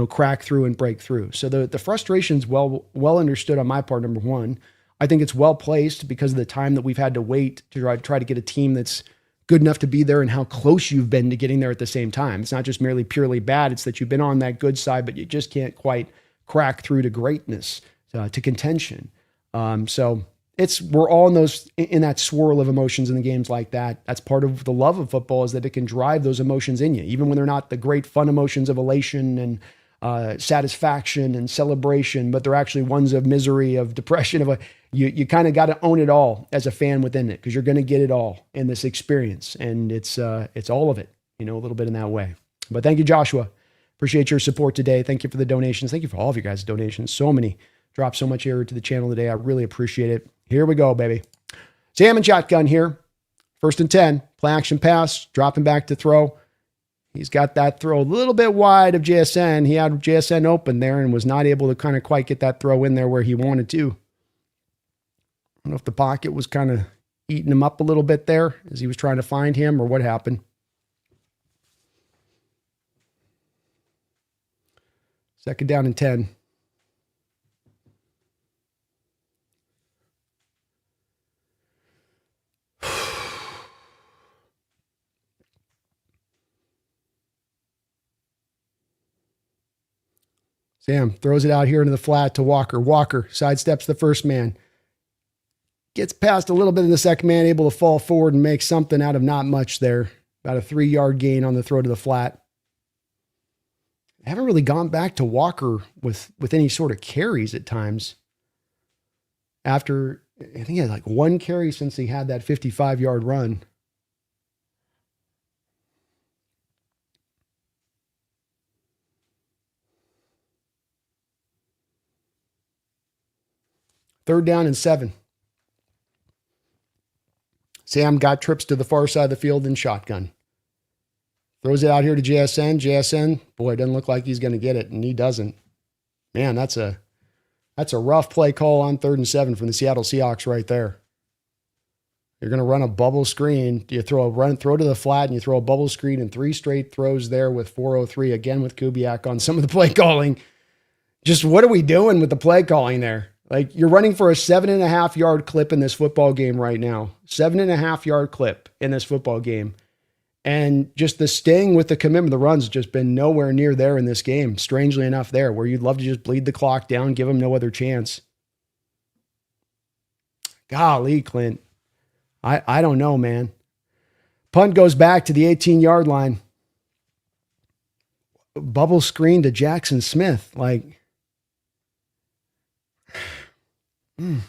crack through and break through. So the frustration's well understood on my part, number one. I think it's well placed because of the time that we've had to wait to try to get a team that's good enough to be there and how close you've been to getting there at the same time. It's not just merely purely bad. It's that you've been on that good side, but you just can't quite crack through to greatness, to contention. So we're all in that swirl of emotions in the games like that. That's part of the love of football, is that it can drive those emotions in you, even when they're not the great fun emotions of elation and satisfaction and celebration, but they're actually ones of misery, of depression, you kind of got to own it all as a fan within it, because you're going to get it all in this experience. And it's all of it, a little bit in that way. But thank you, Joshua. Appreciate your support today. Thank you for the donations. Thank you for all of you guys' donations. So many dropped so much here to the channel today. I really appreciate it. Here we go, baby. Sam and shotgun here. 1st and 10, play action pass, dropping back to throw. He's got that throw a little bit wide of JSN. He had JSN open there and was not able to kind of quite get that throw in there where he wanted to. I don't know if the pocket was kind of eating him up a little bit there as he was trying to find him, or what happened. Second down and 10. Sam throws it out here into the flat to Walker. Walker sidesteps the first man. Gets past a little bit of the second man, able to fall forward and make something out of not much there. About a 3-yard gain on the throw to the flat. I haven't really gone back to Walker with any sort of carries at times. After, I think he had like 1 carry since he had that 55-yard run. Third down and 7. Sam got trips to the far side of the field in shotgun. Throws it out here to JSN. JSN, boy, it doesn't look like he's going to get it, and he doesn't. Man, that's a rough play call on 3rd and 7 from the Seattle Seahawks right there. You're going to run a bubble screen. You throw to the flat, and you throw a bubble screen, and 3 straight throws there with 4:03, again with Kubiak on some of the play calling. Just what are we doing with the play calling there? Like, you're running for a 7.5-yard clip in this football game right now. 7.5-yard clip in this football game. And just the staying with the commitment, the runs just been nowhere near there in this game. Strangely enough there, where you'd love to just bleed the clock down, give them no other chance. Golly, Clint. I don't know, man. Punt goes back to the 18-yard line. Bubble screen to Jackson Smith. Like, Can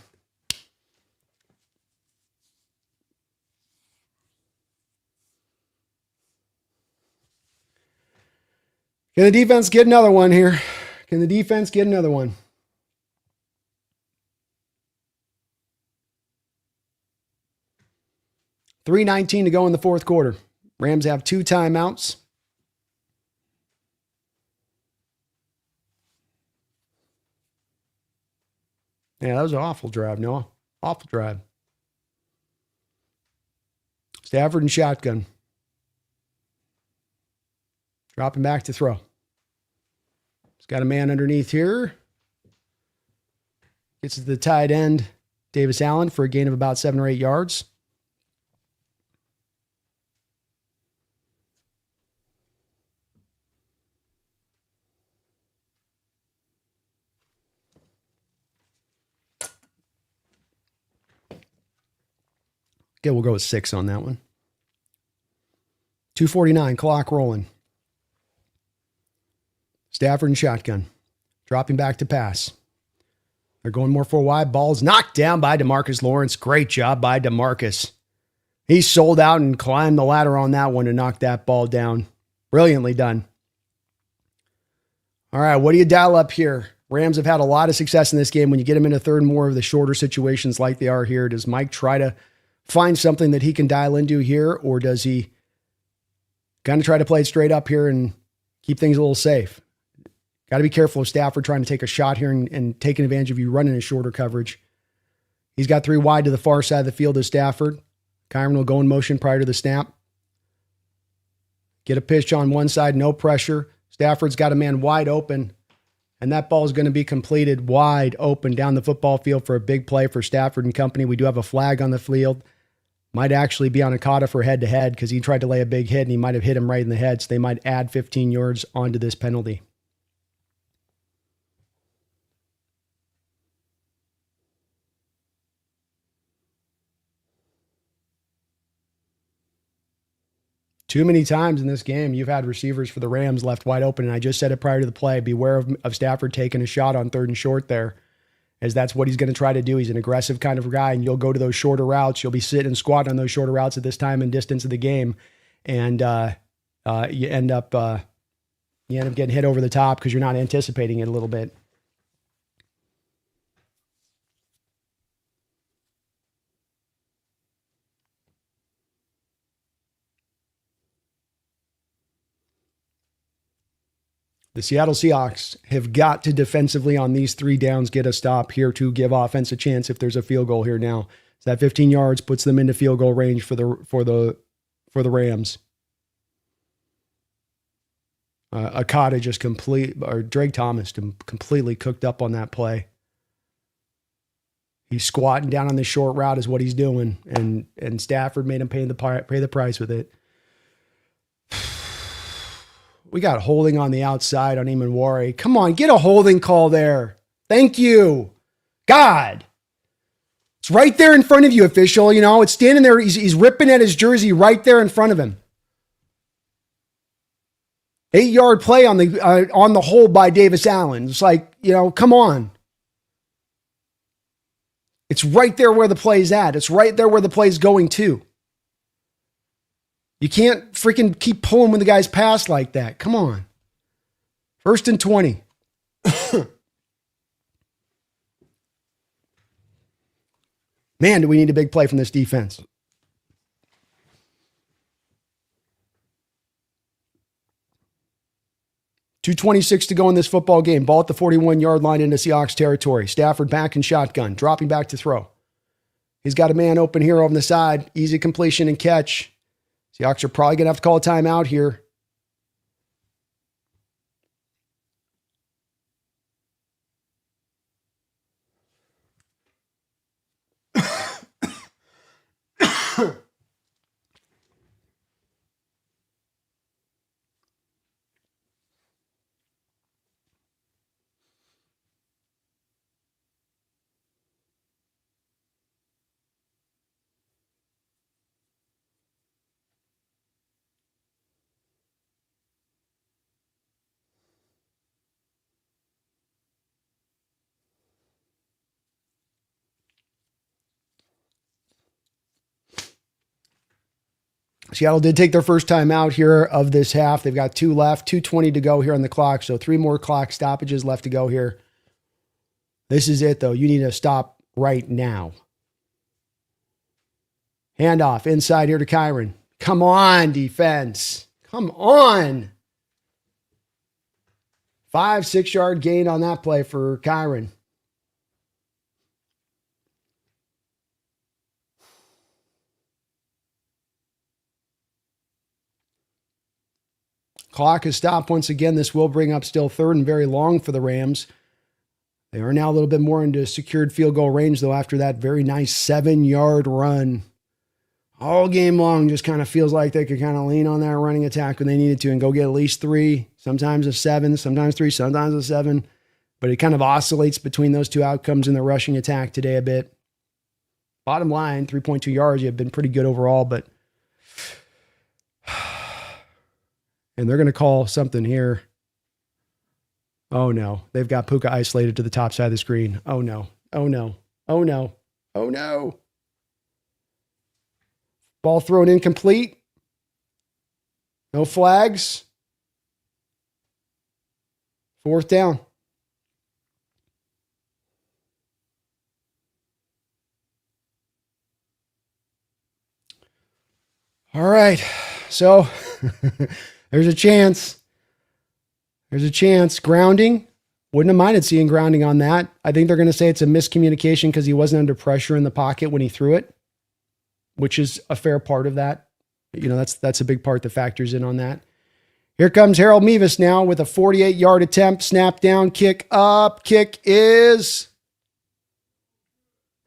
the defense get another one here? Can the defense get another one? $3:19 to go in the 4th quarter. Rams have 2 timeouts. Yeah, that was an awful drive, Noah. Awful drive. Stafford and shotgun. Dropping back to throw. He's got a man underneath here. Gets to the tight end, Davis Allen, for a gain of about 7 or 8 yards. Okay, we'll go with 6 on that one. 2:49, clock rolling. Stafford and shotgun. Dropping back to pass. They're going more for a wide. Ball's knocked down by DeMarcus Lawrence. Great job by DeMarcus. He sold out and climbed the ladder on that one to knock that ball down. Brilliantly done. All right, what do you dial up here? Rams have had a lot of success in this game. When you get them into third and more of the shorter situations like they are here, does Mike try to find something that he can dial into here, or does he kind of try to play it straight up here and keep things a little safe? Got to be careful of Stafford trying to take a shot here and taking advantage of you running a shorter coverage. He's got 3 wide to the far side of the field as Stafford. Kyron will go in motion prior to the snap. Get a pitch on one side, no pressure. Stafford's got a man wide open, and that ball is going to be completed wide open down the football field for a big play for Stafford and company. We do have a flag on the field. Might actually be on Akata for head-to-head because he tried to lay a big hit, and he might have hit him right in the head, so they might add 15 yards onto this penalty. Too many times in this game, you've had receivers for the Rams left wide open, and I just said it prior to the play. Beware of Stafford taking a shot on 3rd and short there, as that's what he's going to try to do. He's an aggressive kind of guy, and you'll go to those shorter routes. You'll be sitting and squatting on those shorter routes at this time and distance of the game, and you end up getting hit over the top because you're not anticipating it a little bit. The Seattle Seahawks have got to defensively on these 3 downs get a stop here to give offense a chance if there's a field goal here now. So that 15 yards puts them into field goal range for the Rams. Akata just Drake Thomas completely cooked up on that play. He's squatting down on the short route is what he's doing, and Stafford made him pay the price with it. We got holding on the outside on Imanwari. Come on, get a holding call there. Thank you. God. It's right there in front of you, official. You know, it's standing there. He's ripping at his jersey right there in front of him. 8-yard play on the hold by Davis Allen. It's like, you know, come on. It's right there where the play's at. It's right there where the play's going to. You can't freaking keep pulling when the guy's passed like that. Come on. 1st and 20. Man, do we need a big play from this defense. .226 to go in this football game. Ball at the 41-yard line into Seahawks territory. Stafford back in shotgun, dropping back to throw. He's got a man open here on the side. Easy completion and catch. Seahawks are probably going to have to call a timeout here. Seattle did take their first time out here of this half. They've got 2 left, 2:20 to go here on the clock. So 3 more clock stoppages left to go here. This is it, though. You need to stop right now. Handoff inside here to Kyron. Come on, defense. Come on. 5-6 yard gain on that play for Kyron. Clock is stopped once again. This will bring up still 3rd and very long for the Rams. They are now a little bit more into secured field goal range, though, after that very nice 7-yard run. All game long, just kind of feels like they could kind of lean on that running attack when they needed to and go get at least 3, sometimes a 7, sometimes 3, sometimes a 7. But it kind of oscillates between those 2 outcomes in the rushing attack today a bit. Bottom line, 3.2 yards. You've been pretty good overall, but and they're going to call something here. Oh, no. They've got Puka isolated to the top side of the screen. Oh, no. Oh, no. Oh, no. Oh, no. Ball thrown incomplete. No flags. 4th down. All right. So there's a chance. There's a chance. Grounding. Wouldn't have minded seeing grounding on that. I think they're going to say it's a miscommunication because he wasn't under pressure in the pocket when he threw it, which is a fair part of that. You know, that's a big part that factors in on that. Here comes Harold Mevis now with a 48-yard attempt. Snap down, kick up. Kick is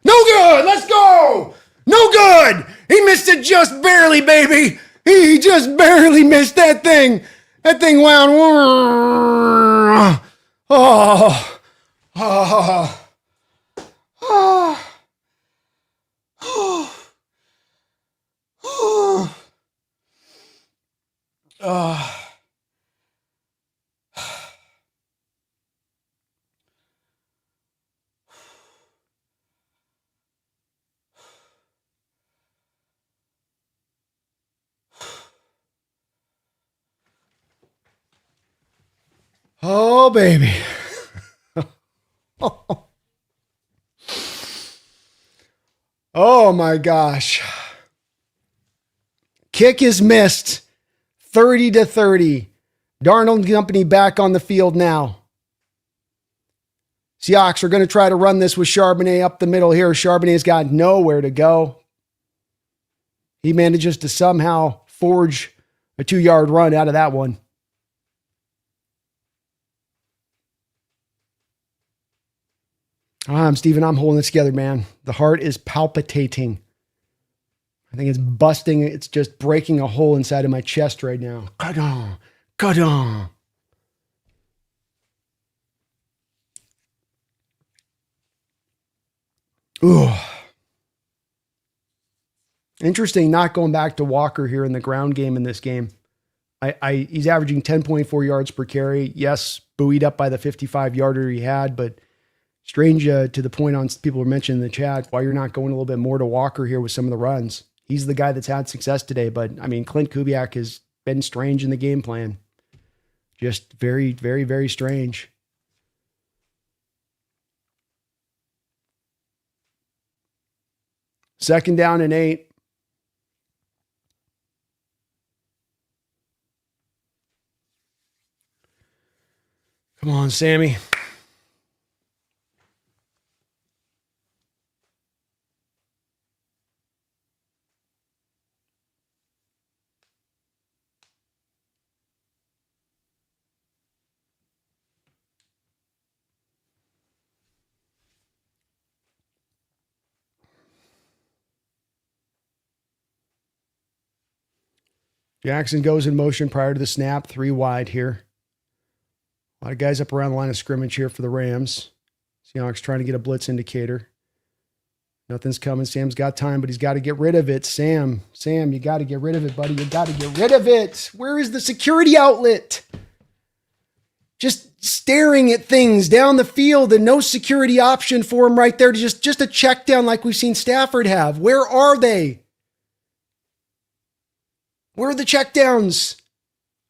no good. Let's go. No good. He missed it just barely, baby. He just barely missed that thing. That thing wound. Oh. Oh. Oh. Oh. Oh. Oh. Oh, baby. Oh, my gosh. Kick is missed. 30-30. Darnold and company back on the field now. Seahawks are going to try to run this with Charbonnet up the middle here. Charbonnet's got nowhere to go. He manages to somehow forge a 2-yard run out of that one. I'm Steven. I'm holding it together, man. The heart is palpitating. I think it's busting. It's just breaking a hole inside of my chest right now. Ka-dong. Ka-dong. Ooh. Interesting not going back to Walker here in the ground game in this game. He's averaging 10.4 yards per carry. Yes, buoyed up by the 55-yarder he had, but strange to the point on people were mentioning in the chat why you're not going a little bit more to Walker here with some of the runs. He's the guy that's had success today, but I mean, Clint Kubiak has been strange in the game plan. Just very, very, very strange. Second down and 8. Come on, Sammy. Jackson goes in motion prior to the snap. 3 wide here. A lot of guys up around the line of scrimmage here for the Rams. Seahawks trying to get a blitz indicator. Nothing's coming. Sam's got time, but he's got to get rid of it. Sam, you got to get rid of it, buddy. You got to get rid of it. Where is the security outlet? Just staring at things down the field and no security option for him right there to just a check down like we've seen Stafford have. Where are they? Where are the check downs?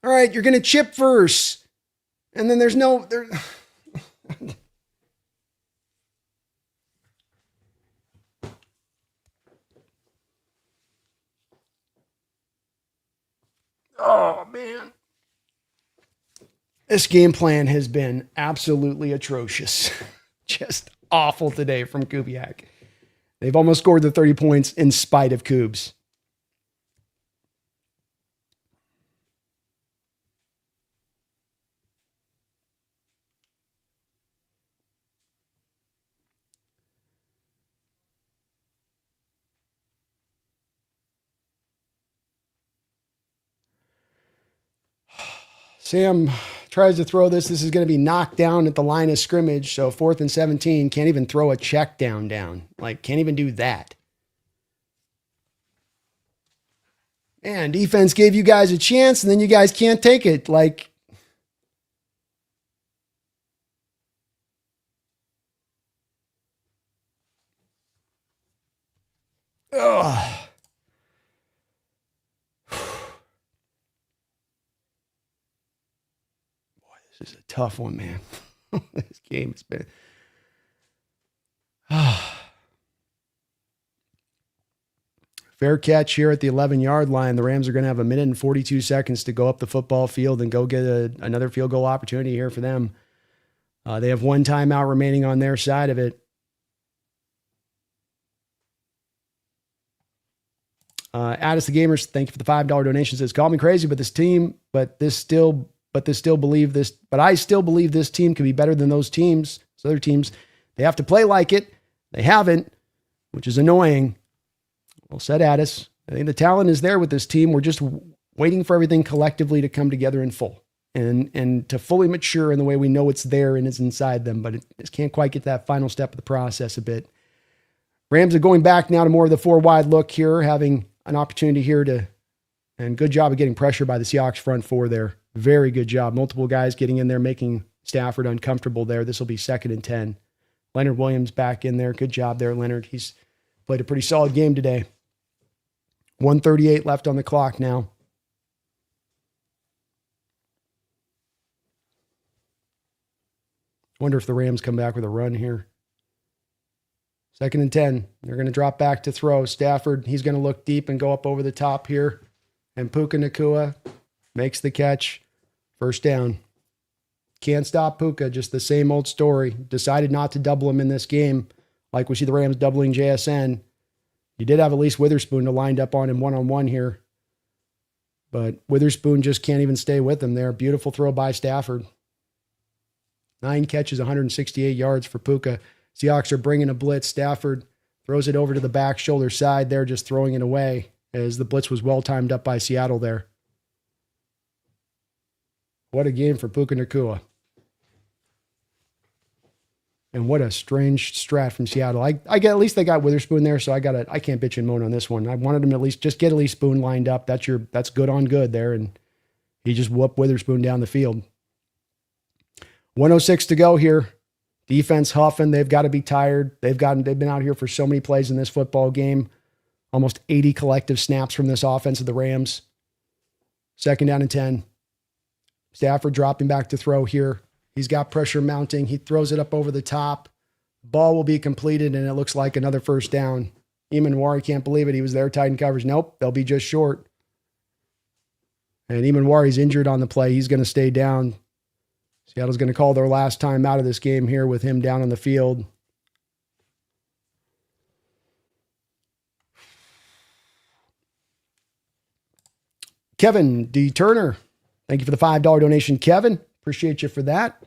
All right, you're going to chip first. And then there's no... Oh, man. This game plan has been absolutely atrocious. Just awful today from Kubiak. They've almost scored the 30 points in spite of Kubes. Sam tries to throw this. This is going to be knocked down at the line of scrimmage. So 4th and 17, can't even throw a check down. Like, can't even do that. Man, defense gave you guys a chance, and then you guys can't take it. Like, ugh. This is a tough one, man. This game has been. Fair catch here at the 11-yard line. The Rams are going to have 1 minute and 42 seconds to go up the football field and go get another field goal opportunity here for them. They have 1 timeout remaining on their side of it. Addis the Gamers, thank you for the $5 donation. Says, call me crazy, but I still believe this team can be better than those teams. Those other teams, they have to play like it. They haven't, which is annoying. Well said, Addis. I think the talent is there with this team. We're just waiting for everything collectively to come together in full and to fully mature in the way we know it's there and it's inside them, but it just can't quite get that final step of the process a bit. Rams are going back now to more of the 4 wide look here, having an opportunity here and good job of getting pressure by the Seahawks front 4 there. Very good job. Multiple guys getting in there, making Stafford uncomfortable there. This will be 2nd and 10. Leonard Williams back in there. Good job there, Leonard. He's played a pretty solid game today. 1:38 left on the clock now. Wonder if the Rams come back with a run here. 2nd and 10. They're going to drop back to throw. Stafford, he's going to look deep and go up over the top here. And Puka Nacua makes the catch. First down. Can't stop Puka. Just the same old story. Decided not to double him in this game. Like we see the Rams doubling JSN. You did have at least Witherspoon to lined up on him one-on-one here. But Witherspoon just can't even stay with him there. Beautiful throw by Stafford. 9 catches, 168 yards for Puka. Seahawks are bringing a blitz. Stafford throws it over to the back shoulder side there, just throwing it away as the blitz was well timed up by Seattle there. What a game for Puka Nacua. And what a strange strat from Seattle. I get at least they got Witherspoon there, so I can't bitch and moan on this one. I wanted him to at least just get Spoon lined up. That's good on good there, and he just whooped Witherspoon down the field. 1:06 to go here. Defense huffing. They've got to be tired. They've been out here for so many plays in this football game. Almost 80 collective snaps from this offense of the Rams. 2nd down and 10. Stafford dropping back to throw here. He's got pressure mounting. He throws it up over the top. Ball will be completed, and it looks like another first down. Eamon can't believe it. He was there tight in coverage. Nope, they'll be just short. And Eamon injured on the play. He's going to stay down. Seattle's going to call their last time out of this game here with him down on the field. Kevin D. Turner, thank you for the $5 donation, Kevin. Appreciate you for that.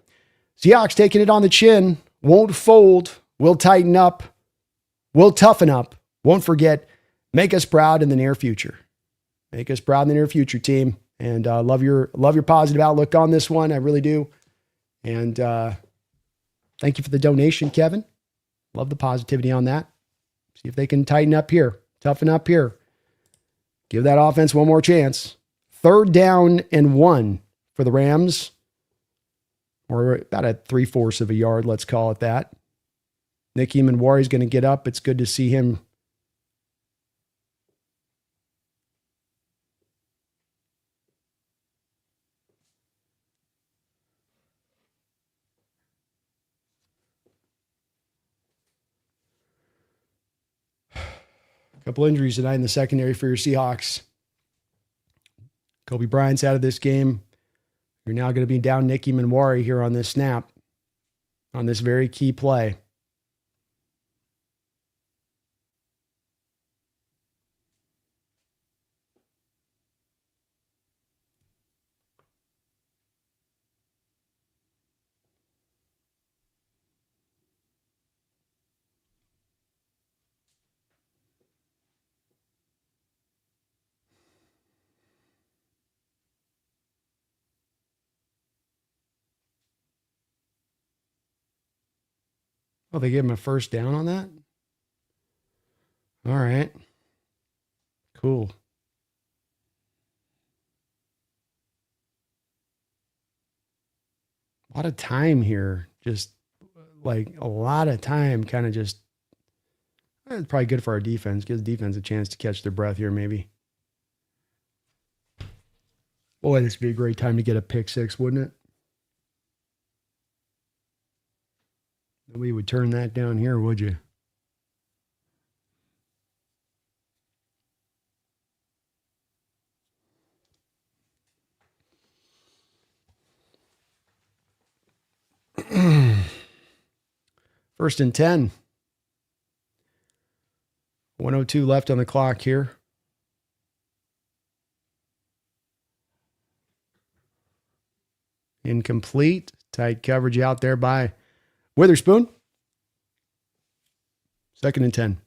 Seahawks taking it on the chin. Won't fold. Will tighten up. Will toughen up. Won't forget. Make us proud in the near future. Make us proud in the near future, team. And love your positive outlook on this one. I really do. And thank you for the donation, Kevin. Love the positivity on that. See if they can tighten up here. Toughen up here. Give that offense one more chance. 3rd down and 1 for the Rams. Or about a 3/4 of a yard, let's call it that. Nick Eamon is going to get up. It's good to see him. A couple injuries tonight in the secondary for your Seahawks. Kobe Bryant's out of this game. You're now going to be down Nick Eamon here on this snap, on this very key play. Oh, they gave him a first down on that? All right. Cool. A lot of time here. Just like a lot of time kind of just. It's probably good for our defense. Gives the defense a chance to catch their breath here, maybe. Boy, this would be a great time to get a pick 6, wouldn't it? We would turn that down here, would you? First and 10. 1:02 left on the clock here. Incomplete. Tight coverage out there by Witherspoon. Second and 10.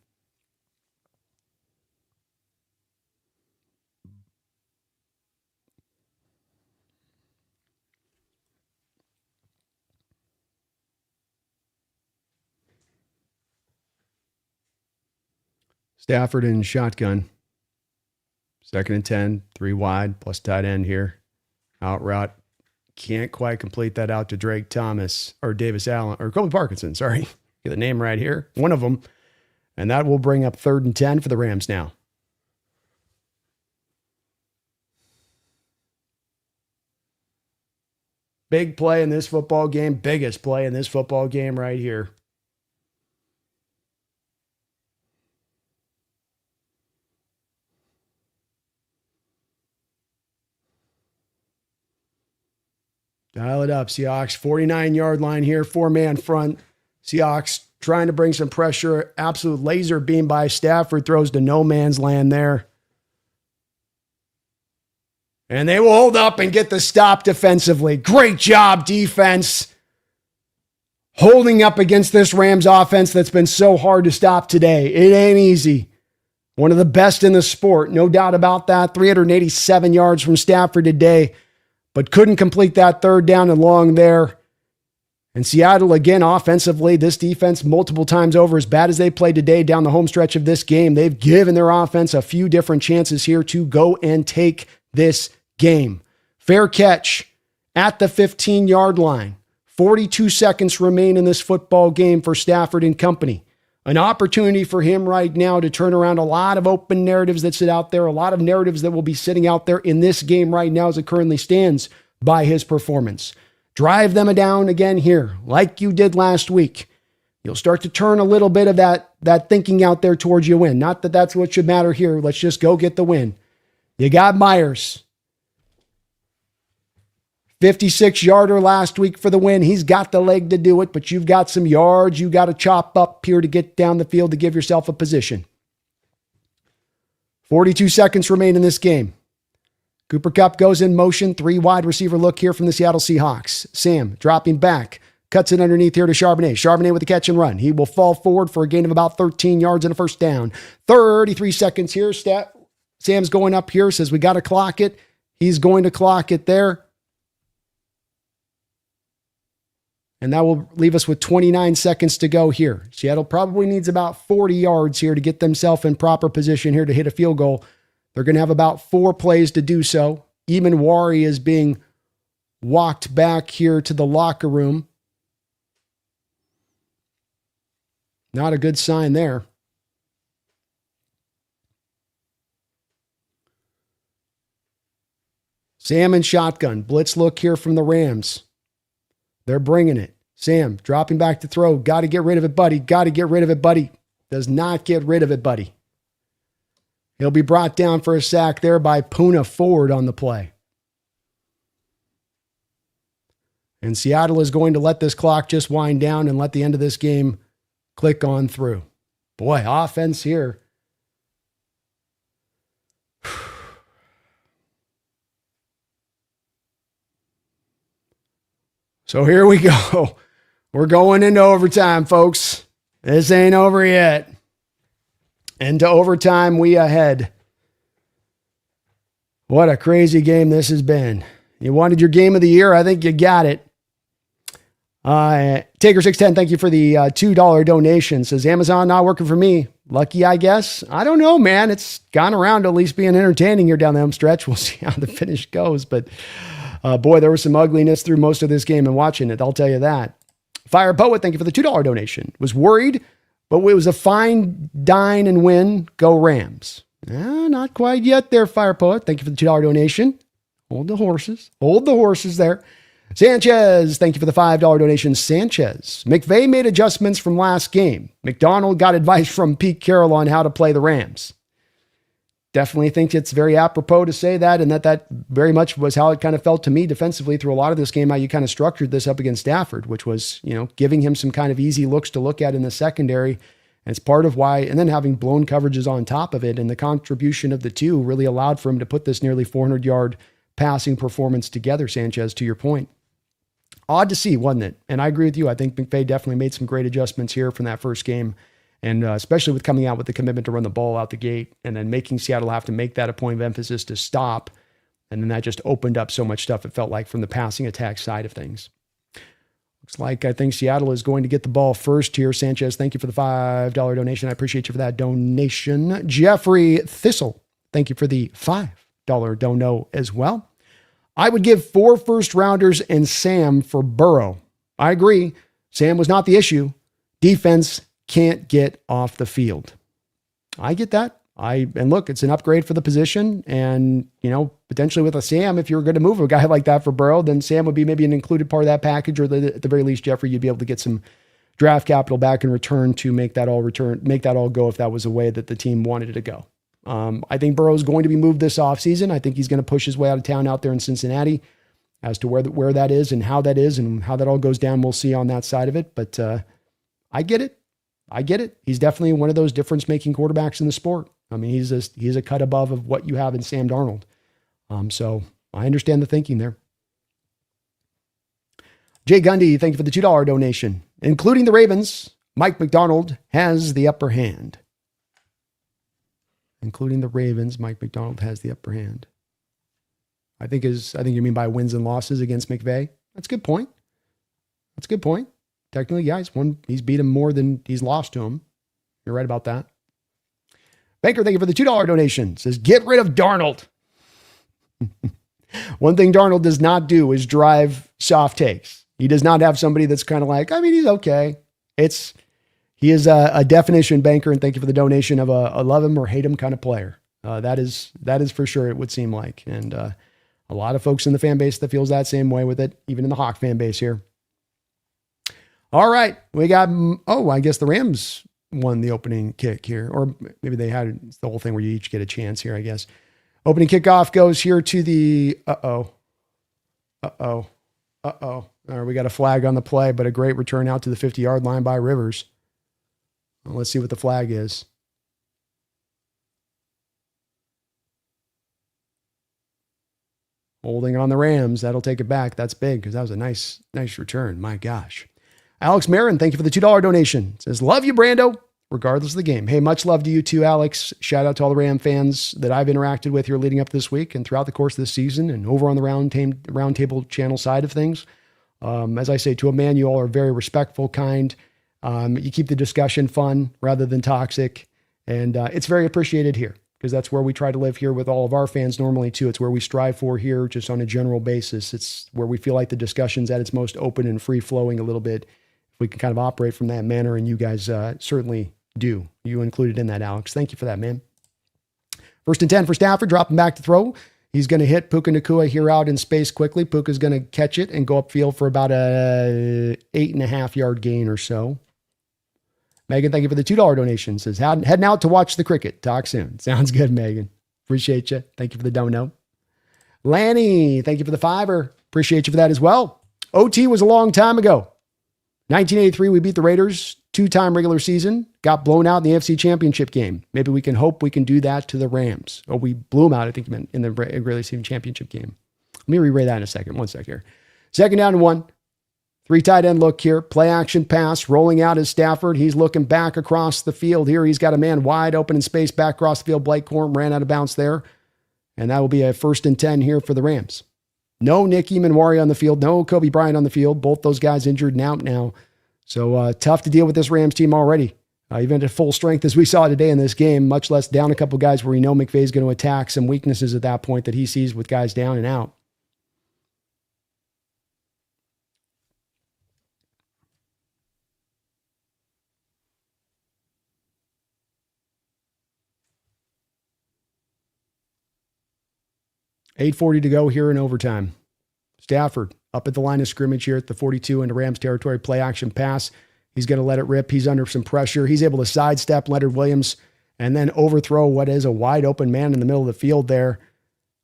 Stafford in shotgun. Second and 10, 3 wide, plus tight end here. Out route. Can't quite complete that out to Drake Thomas or Davis Allen or Colby Parkinson. Sorry. Get the name right here. One of them. And that will bring up 3rd and 10 for the Rams now. Big play in this football game. Biggest play in this football game right here. Dial it up, Seahawks. 49-yard line here, 4-man front. Seahawks trying to bring some pressure. Absolute laser beam by Stafford. Throws to no man's land there. And they will hold up and get the stop defensively. Great job, defense. Holding up against this Rams offense that's been so hard to stop today. It ain't easy. One of the best in the sport, no doubt about that. 387 yards from Stafford today, but couldn't complete that 3rd down and long there. And Seattle, again, offensively, this defense multiple times over, as bad as they played today down the home stretch of this game, they've given their offense a few different chances here to go and take this game. Fair catch at the 15-yard line. 42 seconds remain in this football game for Stafford and company. An opportunity for him right now to turn around a lot of open narratives that sit out there, a lot of narratives that will be sitting out there in this game right now as it currently stands by his performance. Drive them down again here, like you did last week. You'll start to turn a little bit of that thinking out there towards you win. Not that that's what should matter here. Let's just go get the win. You got Myers. 56-yarder last week for the win. He's got the leg to do it, but you've got some yards you got to chop up here to get down the field to give yourself a position. 42 seconds remain in this game. Cooper Kupp goes in motion. 3 wide receiver look here from the Seattle Seahawks. Sam dropping back. Cuts it underneath here to Charbonnet. Charbonnet with the catch and run. He will fall forward for a gain of about 13 yards and a first down. 33 seconds here. Sam's going up here. Says we got to clock it. He's going to clock it there. And that will leave us with 29 seconds to go here. Seattle probably needs about 40 yards here to get themselves in proper position here to hit a field goal. They're going to have about 4 plays to do so. Even Wari is being walked back here to the locker room. Not a good sign there. Sam and shotgun. Blitz look here from the Rams. They're bringing it. Sam dropping back to throw. Got to get rid of it, buddy. Got to get rid of it, buddy. Does not get rid of it, buddy. He'll be brought down for a sack there by Puna Ford on the play. And Seattle is going to let this clock just wind down and let the end of this game click on through. Boy, offense here. So here we go. We're going into overtime, folks. This ain't over yet. Into overtime, we ahead. What a crazy game this has been. You wanted your game of the year? I think you got it. Taker610, thank you for the $2 donation. Says, Amazon not working for me. Lucky, I guess. I don't know, man. It's gone around to at least being entertaining here down the home stretch. We'll see how the finish goes. But boy, there was some ugliness through most of this game and watching it. I'll tell you that. Fire Poet, thank you for the $2 donation. Was worried, but it was a fine dine and win. Go Rams. Not quite yet there, Fire Poet. Thank you for the $2 donation. Hold the horses. Hold the horses there. Sanchez, thank you for the $5 donation. Sanchez, McVay made adjustments from last game. McDonald got advice from Pete Carroll on how to play the Rams. Definitely think it's very apropos to say that, and that very much was how it kind of felt to me defensively through a lot of this game, how you kind of structured this up against Stafford, which was, giving him some kind of easy looks to look at in the secondary. And it's part of why, and then having blown coverages on top of it, and the contribution of the two really allowed for him to put this nearly 400-yard passing performance together, Sanchez, to your point. Odd to see, wasn't it? And I agree with you. I think McVay definitely made some great adjustments here from that first game. And especially with coming out with the commitment to run the ball out the gate and then making Seattle have to make that a point of emphasis to stop. And then that just opened up so much stuff, it felt like, from the passing attack side of things. Looks like I think Seattle is going to get the ball first here. Sanchez, thank you for the $5 donation. I appreciate you for that donation. Jeffrey Thistle, thank you for the $5 dono as well. I would give 4 first-rounders and Sam for Burrow. I agree. Sam was not the issue. Defense can't get off the field. I get that. And look, it's an upgrade for the position. And, potentially with a Sam, if you were going to move a guy like that for Burrow, then Sam would be maybe an included part of that package, or at the very least, Jeffrey, you'd be able to get some draft capital back in return to make that all go if that was a way that the team wanted it to go. I think Burrow is going to be moved this offseason. I think he's going to push his way out of town out there in Cincinnati. As to where that is and how that all goes down, we'll see on that side of it. But I get it. He's definitely one of those difference-making quarterbacks in the sport. I mean, he's a cut above of what you have in Sam Darnold. So I understand the thinking there. Jay Gundy, thank you for the $2 donation. Including the Ravens, Mike McDonald has the upper hand. Including the Ravens, Mike McDonald has the upper hand. I think you mean by wins and losses against McVay. That's a good point. Technically, yeah, he's beat him more than he's lost to him. You're right about that. Baker, thank you for the $2 donation. Says, get rid of Darnold. One thing Darnold does not do is drive soft takes. He does not have somebody that's kind of like, he's okay. He is a definition banker, and thank you for the donation of a love him or hate him kind of player. That is for sure, it would seem like. And a lot of folks in the fan base that feels that same way with it, even in the Hawk fan base here. All right, we got, I guess the Rams won the opening kick here, or maybe they had the whole thing where you each get a chance here, I guess. Opening kickoff goes here to the, All right, we got a flag on the play, but a great return out to the 50-yard line by Rivers. Well, let's see what the flag is. Holding on the Rams. That'll take it back. That's big because that was a nice return. My gosh. Alex Marin, thank you for the $2 donation. Says, love you, Brando, regardless of the game. Hey, much love to you too, Alex. Shout out to all the Ram fans that I've interacted with here leading up this week and throughout the course of this season and over on the Roundtable channel side of things. As I say, to a man, you all are very respectful, kind. You keep the discussion fun rather than toxic. And it's very appreciated here because that's where we try to live here with all of our fans normally too. It's where we strive for here just on a general basis. It's where we feel like the discussion's at its most open and free flowing a little bit. If we can kind of operate from that manner, and you guys certainly do. You included in that, Alex. Thank you for that, man. 1st and 10 for Stafford, dropping back to throw. He's going to hit Puka Nacua here out in space quickly. Puka's going to catch it and go upfield for about a 8.5-yard gain or so. Megan, thank you for the $2 donation. Says, heading out to watch the cricket. Talk soon. Sounds good, Megan. Appreciate you. Thank you for the dono. Lanny, thank you for the $5. Appreciate you for that as well. OT was a long time ago. 1983, we beat the Raiders, 2-time regular season, got blown out in the NFC Championship game. Maybe we can hope we can do that to the Rams. Oh, we blew them out, I think you meant, in the regular season championship game. Let me reread that in a second. 1 sec here. 2nd down and 1. 3 tight end look here. Play action pass. Rolling out is Stafford. He's looking back across the field here. He's got a man wide open in space back across the field. Blake Corum ran out of bounds there. And that will be a 1st and 10 here for the Rams. No Nick Emanwari on the field. No Kobe Bryant on the field. Both those guys injured and out now. So tough to deal with this Rams team already. Even at full strength as we saw today in this game, much less down a couple guys where we know McVay is going to attack some weaknesses at that point that he sees with guys down and out. $8:40 to go here in overtime. Stafford up at the line of scrimmage here at the 42 into Rams territory, play action pass. He's going to let it rip. He's under some pressure. He's able to sidestep Leonard Williams and then overthrow what is a wide open man in the middle of the field there.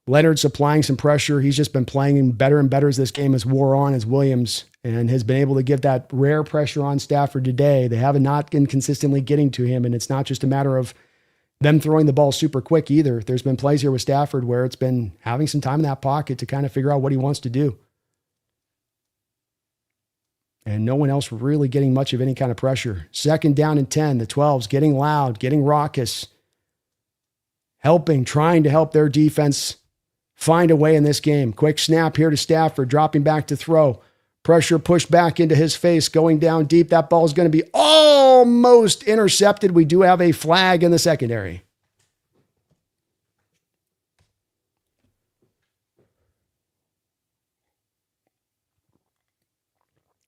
Leonard's applying some pressure. He's just been playing better and better as this game has wore on as Williams, and has been able to give that rare pressure on Stafford today. They have not been consistently getting to him, and it's not just a matter of them throwing the ball super quick either. There's been plays here with Stafford where it's been having some time in that pocket to kind of figure out what he wants to do. And no one else really getting much of any kind of pressure. 2nd down and 10, the 12s getting loud, getting raucous, trying to help their defense find a way in this game. Quick snap here to Stafford, dropping back to throw. Pressure pushed back into his face, going down deep. That ball is going to be almost intercepted. We do have a flag in the secondary.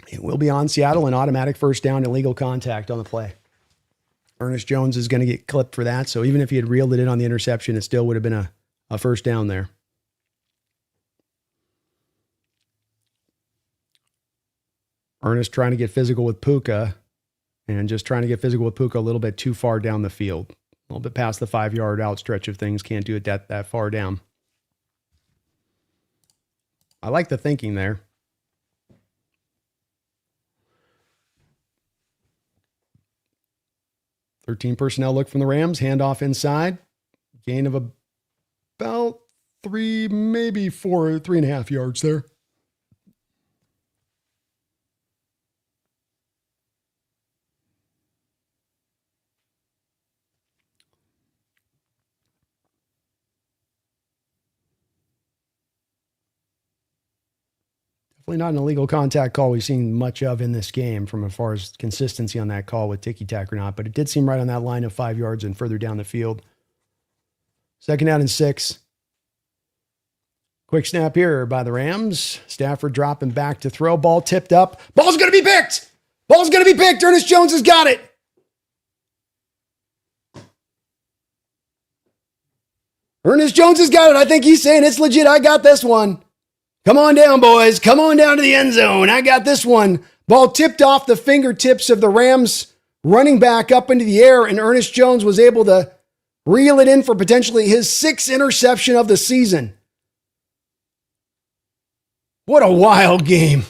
It will be on Seattle, an automatic first down, illegal contact on the play. Ernest Jones is going to get clipped for that. So even if he had reeled it in on the interception, it still would have been a first down there. Ernest trying to get physical with Puka, and just trying to get physical with Puka a little bit too far down the field. A little bit past the 5-yard outstretch of things. Can't do it that far down. I like the thinking there. Thirteen personnel look from the Rams. Handoff inside. Gain of about 3.5 yards there. Definitely not an illegal contact call we've seen much of in this game from as far as consistency on that call with ticky-tack or not, but it did seem right on that line of 5 yards and further down the field. 2nd down and 6. Quick snap here by the Rams. Stafford dropping back to throw. Ball tipped up. Ball's going to be picked. Ball's going to be picked. Ernest Jones has got it. Ernest Jones has got it. I think he's saying it's legit. I got this one. Come on down, boys. Come on down to the end zone. I got this one. Ball tipped off the fingertips of the Rams running back up into the air, and Ernest Jones was able to reel it in for potentially his 6th interception of the season. What a wild game.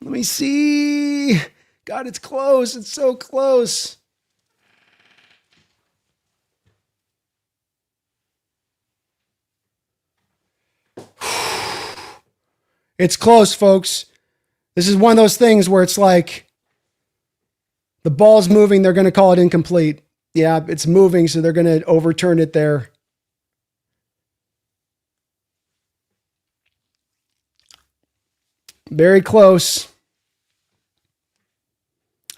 Let me see. God, it's close. It's so close. It's close, folks. This is one of those things where it's like the ball's moving. They're going to call it incomplete. Yeah, it's moving, so they're going to overturn it there. Very close.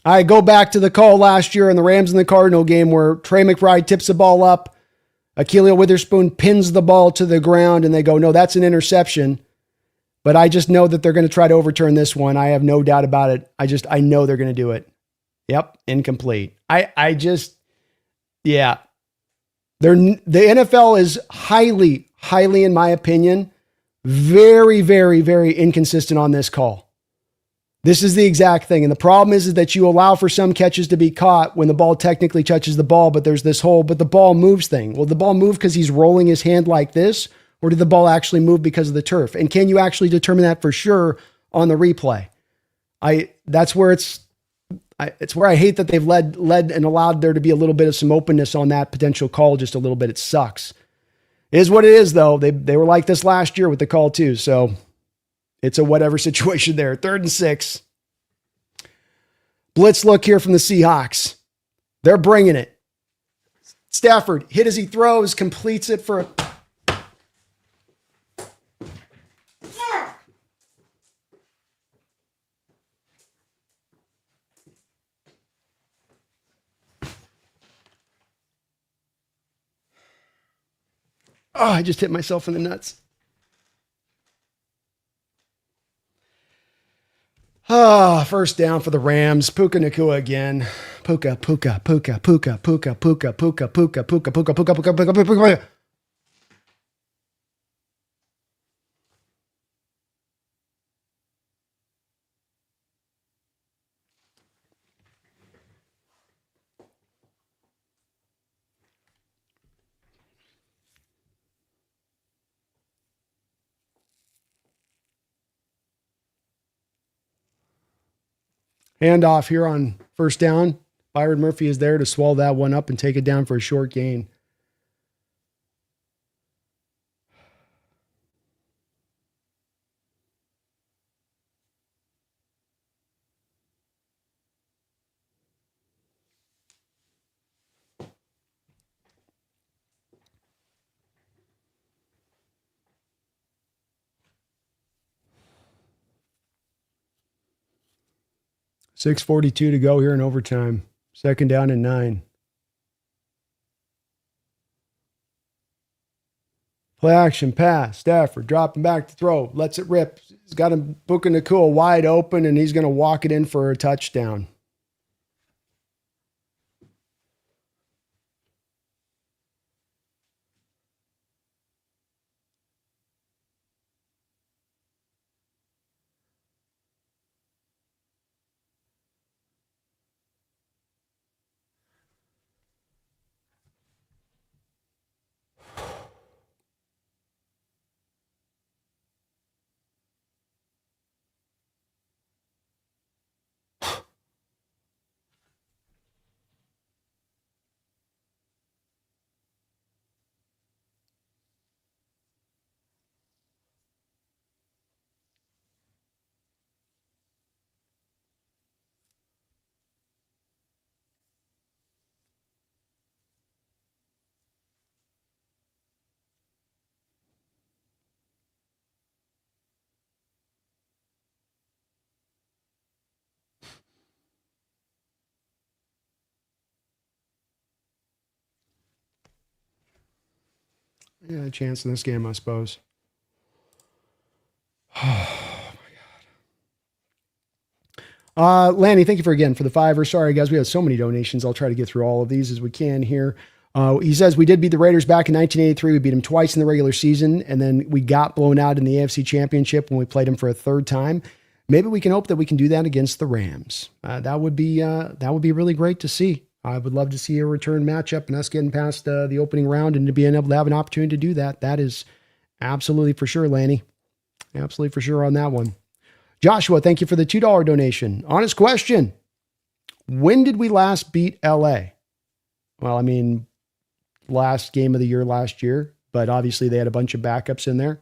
I go back to the call last year in the Rams and the Cardinal game where Trey McBride tips the ball up. Achilio Witherspoon pins the ball to the ground, and they go, no, that's an interception. But I just know that they're going to try to overturn this one. I have no doubt about it. I know they're going to do it. Yep, incomplete. The NFL is highly, in my opinion, very, very, very inconsistent on this call. This is the exact thing. And the problem is that you allow for some catches to be caught when the ball technically touches the ball, but there's this whole, but the ball moves thing. Well, the ball moved because he's rolling his hand like this, or did the ball actually move because of the turf? And can you actually determine that for sure on the replay? It's where I hate that they've led and allowed there to be a little bit of some openness on that potential call, just a little bit. It sucks. It is what it is, though. They were like this last year with the call, too. So it's a whatever situation there. 3rd and 6. Blitz look here from the Seahawks. They're bringing it. Stafford, hit as he throws, completes it for a... Oh, I just hit myself in the nuts. First down for the Rams. Puka Nakua again. Puka. 'Handoff here on first down. Byron Murphy is there to swallow that one up and take it down for a short gain. .642 to go here in overtime. Second down and 9. Play action, pass. Stafford dropping back to throw. Lets it rip. He's got him booking Nakua wide open, and he's going to walk it in for a touchdown. Yeah, a chance in this game, I suppose. Oh, my God. Lanny, thank you for the $5. Sorry, guys, we have so many donations. I'll try to get through all of these as we can here. He says, we did beat the Raiders back in 1983. We beat them twice in the regular season, and then we got blown out in the AFC Championship when we played them for a third time. Maybe we can hope that we can do that against the Rams. That would be really great to see. I would love to see a return matchup and us getting past the opening round and to being able to have an opportunity to do that. That is absolutely for sure, Lanny. Absolutely for sure on that one. Joshua, thank you for the $2 donation. Honest question. When did we last beat LA? Well, I mean, last game of the year last year, but obviously they had a bunch of backups in there.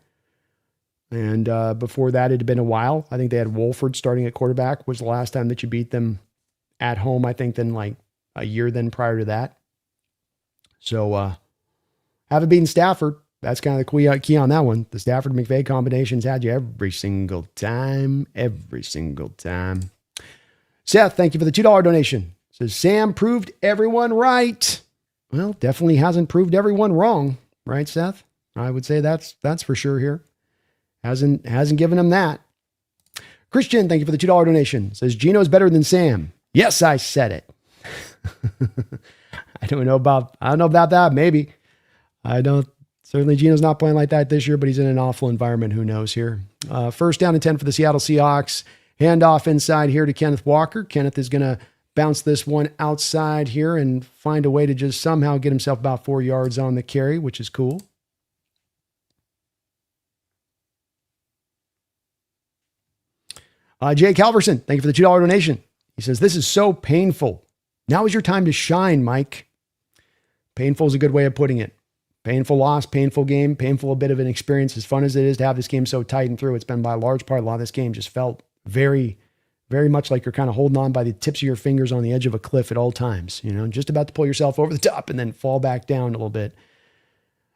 And before that, it had been a while. I think they had Wolford starting at quarterback was the last time that you beat them at home. I think then like a year then prior to that. So haven't beaten Stafford. That's kind of the key on that one. The Stafford McVay combinations had you every single time. Seth, thank you for the $2 donation. Says Sam proved everyone right. Well, definitely hasn't proved everyone wrong, right, Seth? I would say that's for sure here. Hasn't given him that. Christian, thank you for the $2 donation. Says Gino's better than Sam. Yes, I said it. I don't know about that. Maybe. Certainly Gino's not playing like that this year, but he's in an awful environment. Who knows here? First down and 10 for the Seattle Seahawks. Handoff inside here to Kenneth Walker. Kenneth is going to bounce this one outside here and find a way to just somehow get himself about 4 yards on the carry, which is cool. Jake Halverson, thank you for the $2 donation. He says, this is so painful. Now is your time to shine, Mike. Painful is a good way of putting it. Painful loss, painful game, painful a bit of an experience. As fun as it is to have this game so tight and through, it's been by a large part, a lot of this game just felt very, very much like you're kind of holding on by the tips of your fingers on the edge of a cliff at all times, just about to pull yourself over the top and then fall back down a little bit.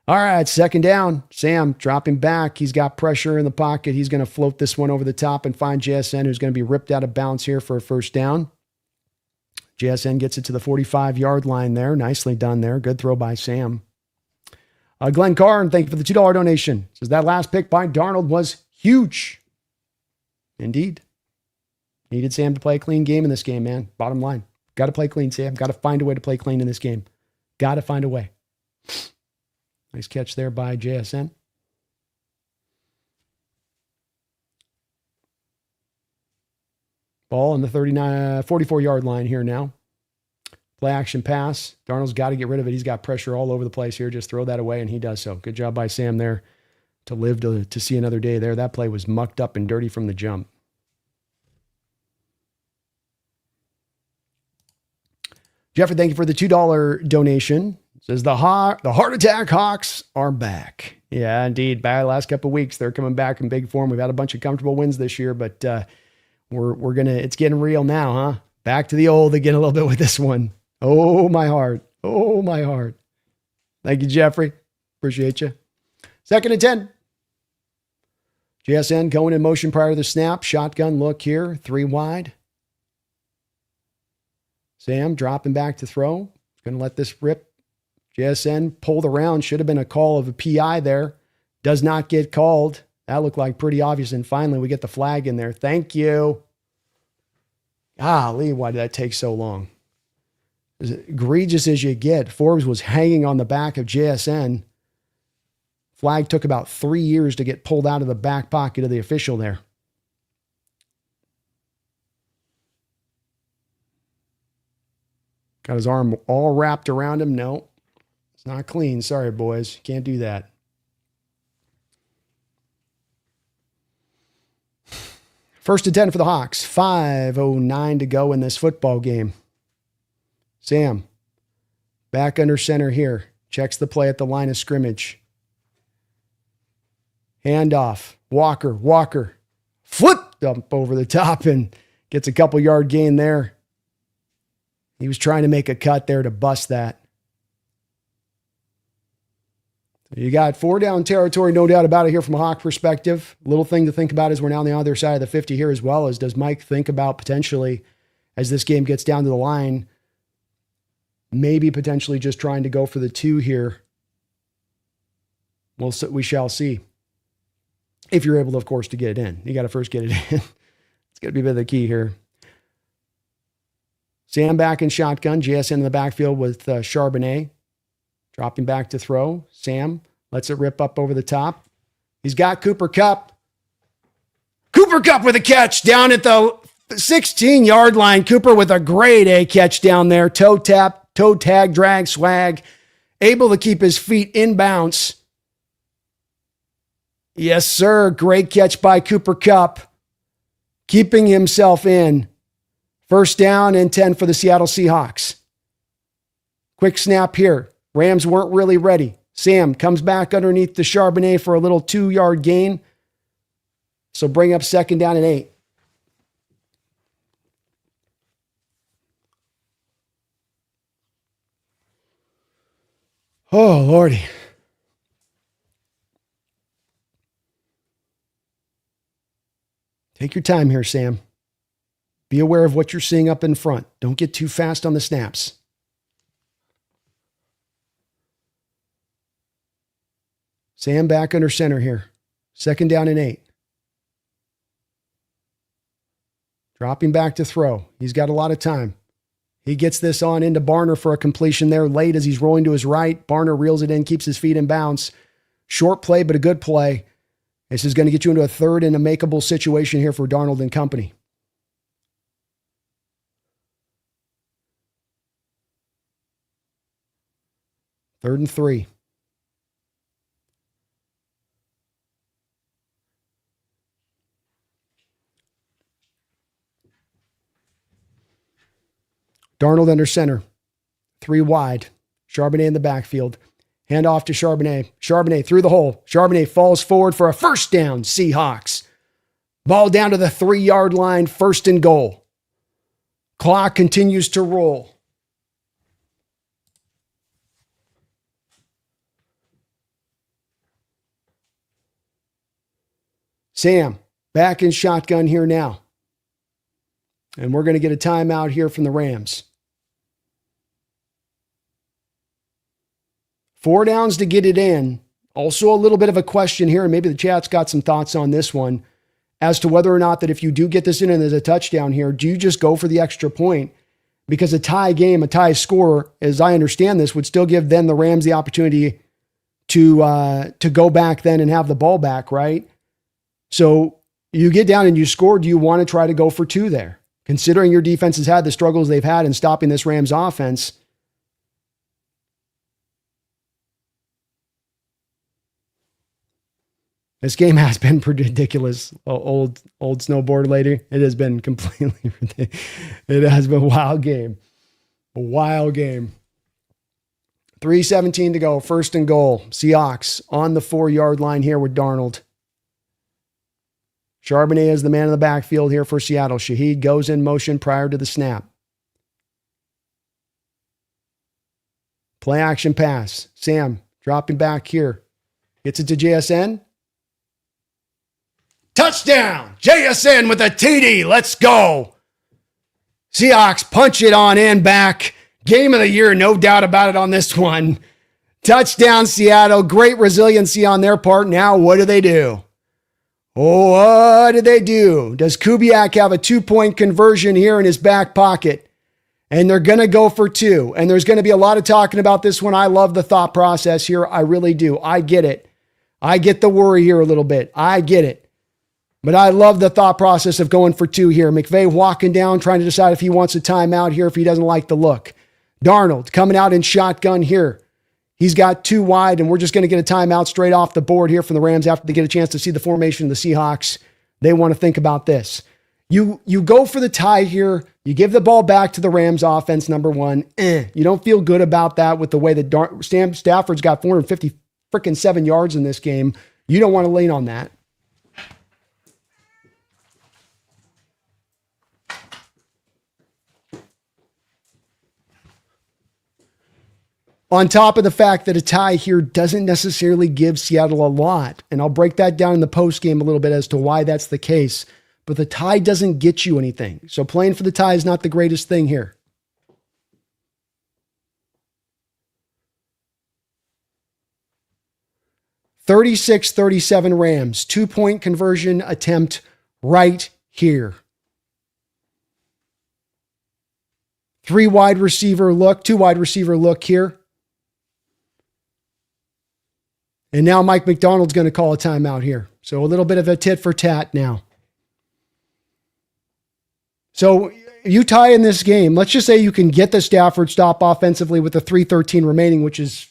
All right, second down. Sam dropping back. He's got pressure in the pocket. He's going to float this one over the top and find JSN, who's going to be ripped out of bounds here for a first down. JSN gets it to the 45-yard line there. Nicely done there. Good throw by Sam. Glenn Carn, thank you for the $2 donation. Says that last pick by Darnold was huge. Indeed. Needed Sam to play a clean game in this game, man. Bottom line. Got to play clean, Sam. Got to find a way to play clean in this game. Got to find a way. Nice catch there by JSN. Ball on the 44-yard line here now. Play action pass. Darnold's got to get rid of it. He's got pressure all over the place here. Just throw that away, and he does so. Good job by Sam there to live to see another day there. That play was mucked up and dirty from the jump. Jeffrey, thank you for the $2 donation. It says the heart attack Hawks are back. Yeah, indeed. By the last couple of weeks, they're coming back in big form. We've had a bunch of comfortable wins this year, but it's getting real now, huh? Back to the old again a little bit with this one. Oh, my heart. Oh, my heart. Thank you, Jeffrey. Appreciate you. 2nd and 10. JSN going in motion prior to the snap. Shotgun look here. 3 wide. Sam dropping back to throw. Going to let this rip. JSN pulled around. Should have been a call of a PI there. Does not get called. That looked like pretty obvious. And finally, we get the flag in there. Thank you. Golly, why did that take so long? As egregious as you get, Forbes was hanging on the back of JSN. Flag took about 3 years to get pulled out of the back pocket of the official there. Got his arm all wrapped around him. No, it's not clean. Sorry, boys. Can't do that. First and 10 for the Hawks. 5:09 to go in this football game. Sam, back under center here. Checks the play at the line of scrimmage. Handoff. Walker. Foot dump over the top and gets a couple yard gain there. He was trying to make a cut there to bust that. You got 4 down territory, no doubt about it here from a Hawk perspective. Little thing to think about is we're now on the other side of the 50 here as well. As does Mike think about potentially, as this game gets down to the line, maybe potentially just trying to go for the 2 here. We shall see. If you're able to, of course, to get it in. You got to first get it in. It's got to be a bit of the key here. Sam back in shotgun. JSN in the backfield with Charbonnet. Dropping back to throw. Sam lets it rip up over the top. He's got Cooper Kupp. Cooper Kupp with a catch down at the 16-yard line. Cooper with a grade A catch down there. Toe tap, toe tag, drag, swag. Able to keep his feet in bounce. Yes, sir. Great catch by Cooper Kupp. Keeping himself in. First down and 10 for the Seattle Seahawks. Quick snap here. Rams weren't really ready. Sam comes back underneath the Charbonnet for a little 2-yard gain. So bring up 2nd down and 8. Oh, Lordy. Take your time here, Sam. Be aware of what you're seeing up in front. Don't get too fast on the snaps. Sam back under center here. 2nd down and 8. Dropping back to throw. He's got a lot of time. He gets this on into Barner for a completion there late as he's rolling to his right. Barner reels it in, keeps his feet in bounds. Short play, but a good play. This is going to get you into a 3rd and a makeable situation here for Darnold and company. Third and 3. Darnold under center. 3 wide. Charbonnet in the backfield. Hand off to Charbonnet. Charbonnet through the hole. Charbonnet falls forward for a first down. Seahawks. Ball down to the 3-yard line. 1st and goal. Clock continues to roll. Sam, back in shotgun here now. And we're going to get a timeout here from the Rams. 4 downs to get it in. Also a little bit of a question here, and maybe the chat's got some thoughts on this one. as to whether or not that if you do get this in and there's a touchdown here, do you just go for the extra point? Because a tie game, a tie score, as I understand this, would still give then the Rams the opportunity to go back then and have the ball back, right? So you get down and you score. Do you want to try to go for 2 there? Considering your defense has had the struggles they've had in stopping this Rams offense. This game has been pretty ridiculous. Old snowboard lady. It has been completely ridiculous. It has been a wild game. A wild game. 3:17 to go. First and goal. Seahawks on the 4-yard line here with Darnold. Charbonnet is the man in the backfield here for Seattle. Shaheed goes in motion prior to the snap. Play action pass. Sam dropping back here. Gets it to JSN. Touchdown! JSN with a TD. Let's go. Seahawks punch it on in back. Game of the year, no doubt about it on this one. Touchdown, Seattle. Great resiliency on their part. Now, what do? What do they do? Does Kubiak have a 2-point conversion here in his back pocket? And they're going to go for 2. And there's going to be a lot of talking about this one. I love the thought process here. I really do. I get it. I get the worry here a little bit. I get it. But I love the thought process of going for 2 here. McVay walking down, trying to decide if he wants a timeout here, if he doesn't like the look. Darnold coming out in shotgun here. He's got 2 wide, and we're just going to get a timeout straight off the board here from the Rams after they get a chance to see the formation of the Seahawks. They want to think about this. You go for the tie here. You give the ball back to the Rams offense, number 1. You don't feel good about that with the way that Sam Stafford's got 457 yards in this game. You don't want to lean on that. On top of the fact that a tie here doesn't necessarily give Seattle a lot. And I'll break that down in the post game a little bit as to why that's the case. But the tie doesn't get you anything. So playing for the tie is not the greatest thing here. (36-37) Rams. 2-point conversion attempt right here. 2 wide receiver look here. And now Mike McDonald's going to call a timeout here. So a little bit of a tit for tat now. So you tie in this game. Let's just say you can get the Stafford stop offensively with the 3:13 remaining, which is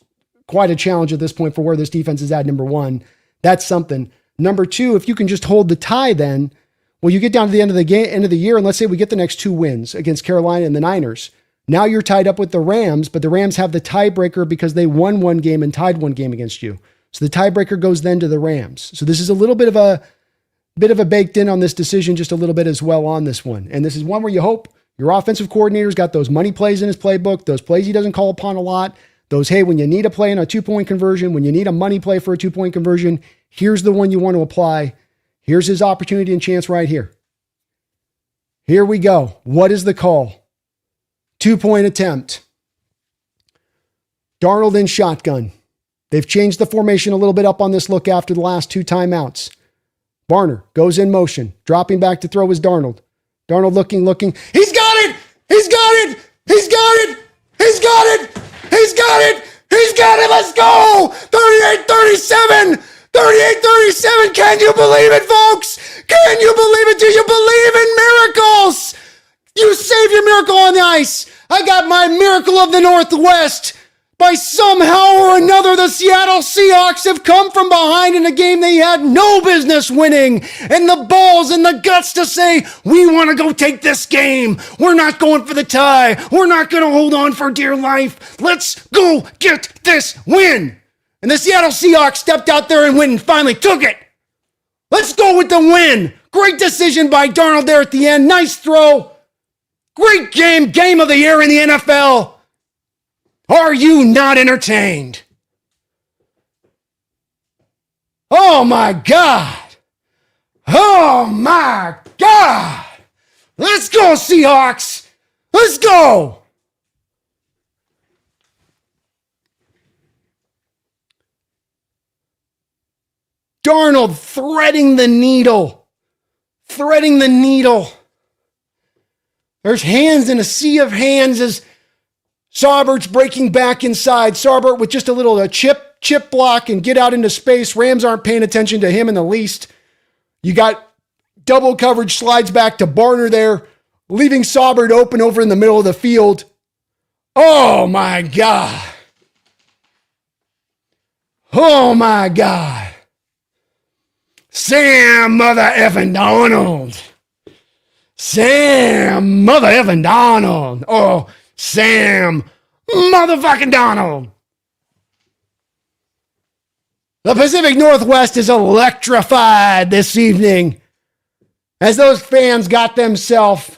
quite a challenge at this point for where this defense is at, number 1. That's something. Number 2, if you can just hold the tie then, well, you get down to the end of the year, and let's say we get the next 2 wins against Carolina and the Niners. Now you're tied up with the Rams, but the Rams have the tiebreaker because they won 1 game and tied 1 game against you. So the tiebreaker goes then to the Rams. So this is a little bit of a baked in on this decision, just a little bit as well on this one. And this is one where you hope your offensive coordinator's got those money plays in his playbook, those plays he doesn't call upon a lot, those, hey, when you need a play in a 2-point conversion, when you need a money play for a 2-point conversion, here's the one you want to apply. Here's his opportunity and chance right here. Here we go. What is the call? 2-point attempt. Darnold in shotgun. They've changed the formation a little bit up on this look after the last 2 timeouts. Barner goes in motion. Dropping back to throw is Darnold. Darnold looking. He's got it! He's got it! He's got it! He's got it! He's got it! He's got it! Let's go! 38-37! 38-37! Can you believe it, folks? Can you believe it? Do you believe in miracles? You save your miracle on the ice. I got my miracle of the Northwest. By somehow or another, the Seattle Seahawks have come from behind in a game they had no business winning. And the balls and the guts to say, we want to go take this game. We're not going for the tie. We're not going to hold on for dear life. Let's go get this win. And the Seattle Seahawks stepped out there and went and finally took it. Let's go with the win. Great decision by Darnold there at the end. Nice throw. Great game. Game of the year in the NFL. Are you not entertained? Oh my God. Oh my God. Let's go, Seahawks. Let's go. Darnold threading the needle. threading the needle. There's hands in a sea of hands as Saubert's breaking back inside. Saubert with just a little chip block and get out into space. Rams aren't paying attention to him in the least. You got double coverage, slides back to Barner there, leaving Saubert open over in the middle of the field. Oh my God. Oh my God. Sam mother effing Darnold. Sam mother effing Darnold. Oh, Sam motherfucking Darnold. The Pacific Northwest is electrified this evening as those fans got themselves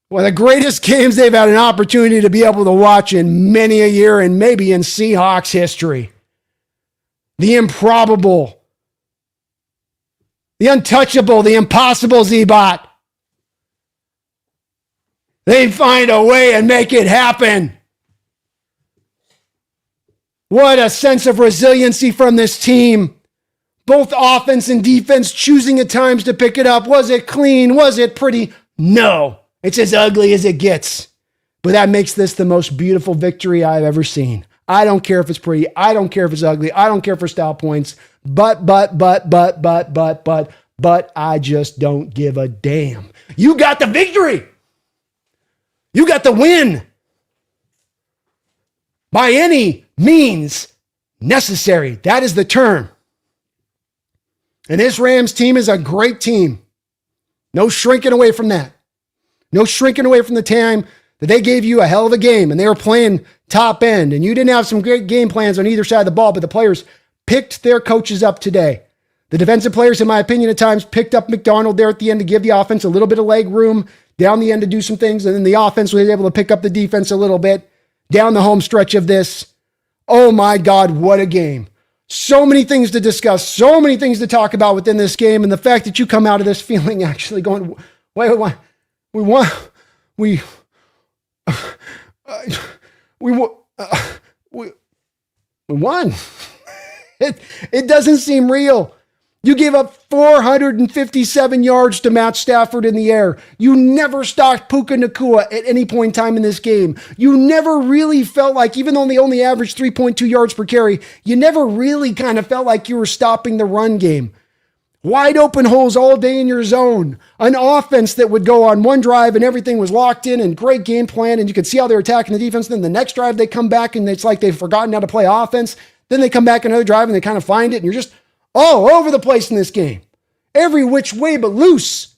one of the greatest games they've had an opportunity to be able to watch in many a year and maybe in Seahawks history. The improbable, the untouchable, the impossible Z-Bot. They find a way and make it happen. What a sense of resiliency from this team. Both offense and defense choosing at times to pick it up. Was it clean? Was it pretty? No. It's as ugly as it gets. But that makes this the most beautiful victory I've ever seen. I don't care if it's pretty. I don't care if it's ugly. I don't care for style points. But I just don't give a damn. You got the victory. You got the win. By any means necessary. That is the term. And this Rams team is a great team. No shrinking away from that. No shrinking away from the time that they gave you a hell of a game and they were playing top end and you didn't have some great game plans on either side of the ball, but the players picked their coaches up today. The defensive players, in my opinion, at times picked up McDonald there at the end to give the offense a little bit of leg room down the end to do some things. And then the offense was able to pick up the defense a little bit down the home stretch of this. Oh my God, what a game. So many things to discuss, so many things to talk about within this game. And the fact that you come out of this feeling actually going, wait, we won. We won. It doesn't seem real. You gave up 457 yards to Matt Stafford in the air. You never stopped Puka Nacua at any point in time in this game. You never really felt like, even though they only averaged 3.2 yards per carry, you never really kind of felt like you were stopping the run game. Wide open holes all day in your zone. An offense that would go on one drive and everything was locked in and great game plan and you could see how they're attacking the defense. Then the next drive they come back and it's like they've forgotten how to play offense. Then they come back another drive and they kind of find it and you're just all over the place in this game. Every which way but loose.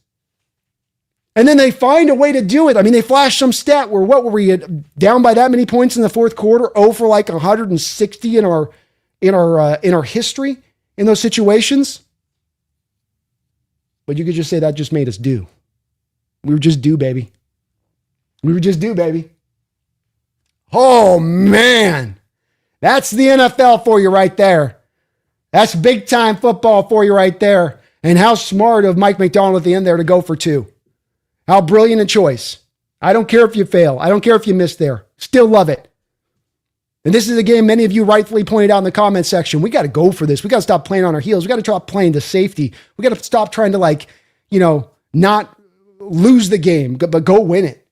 And then they find a way to do it. I mean, they flashed some stat where what were we down by that many points in the fourth quarter? Oh, for like 160 in our history in those situations. But you could just say that just made us due. We were just due, baby. We were just due, baby. Oh, man. That's the NFL for you right there. That's big time football for you right there. And how smart of Mike McDonald at the end there to go for two. How brilliant a choice. I don't care if you fail. I don't care if you miss there. Still love it. And this is a game many of you rightfully pointed out in the comment section. We got to go for this. We got to stop playing on our heels. We got to stop playing to safety. We got to stop trying to not lose the game, but go win it.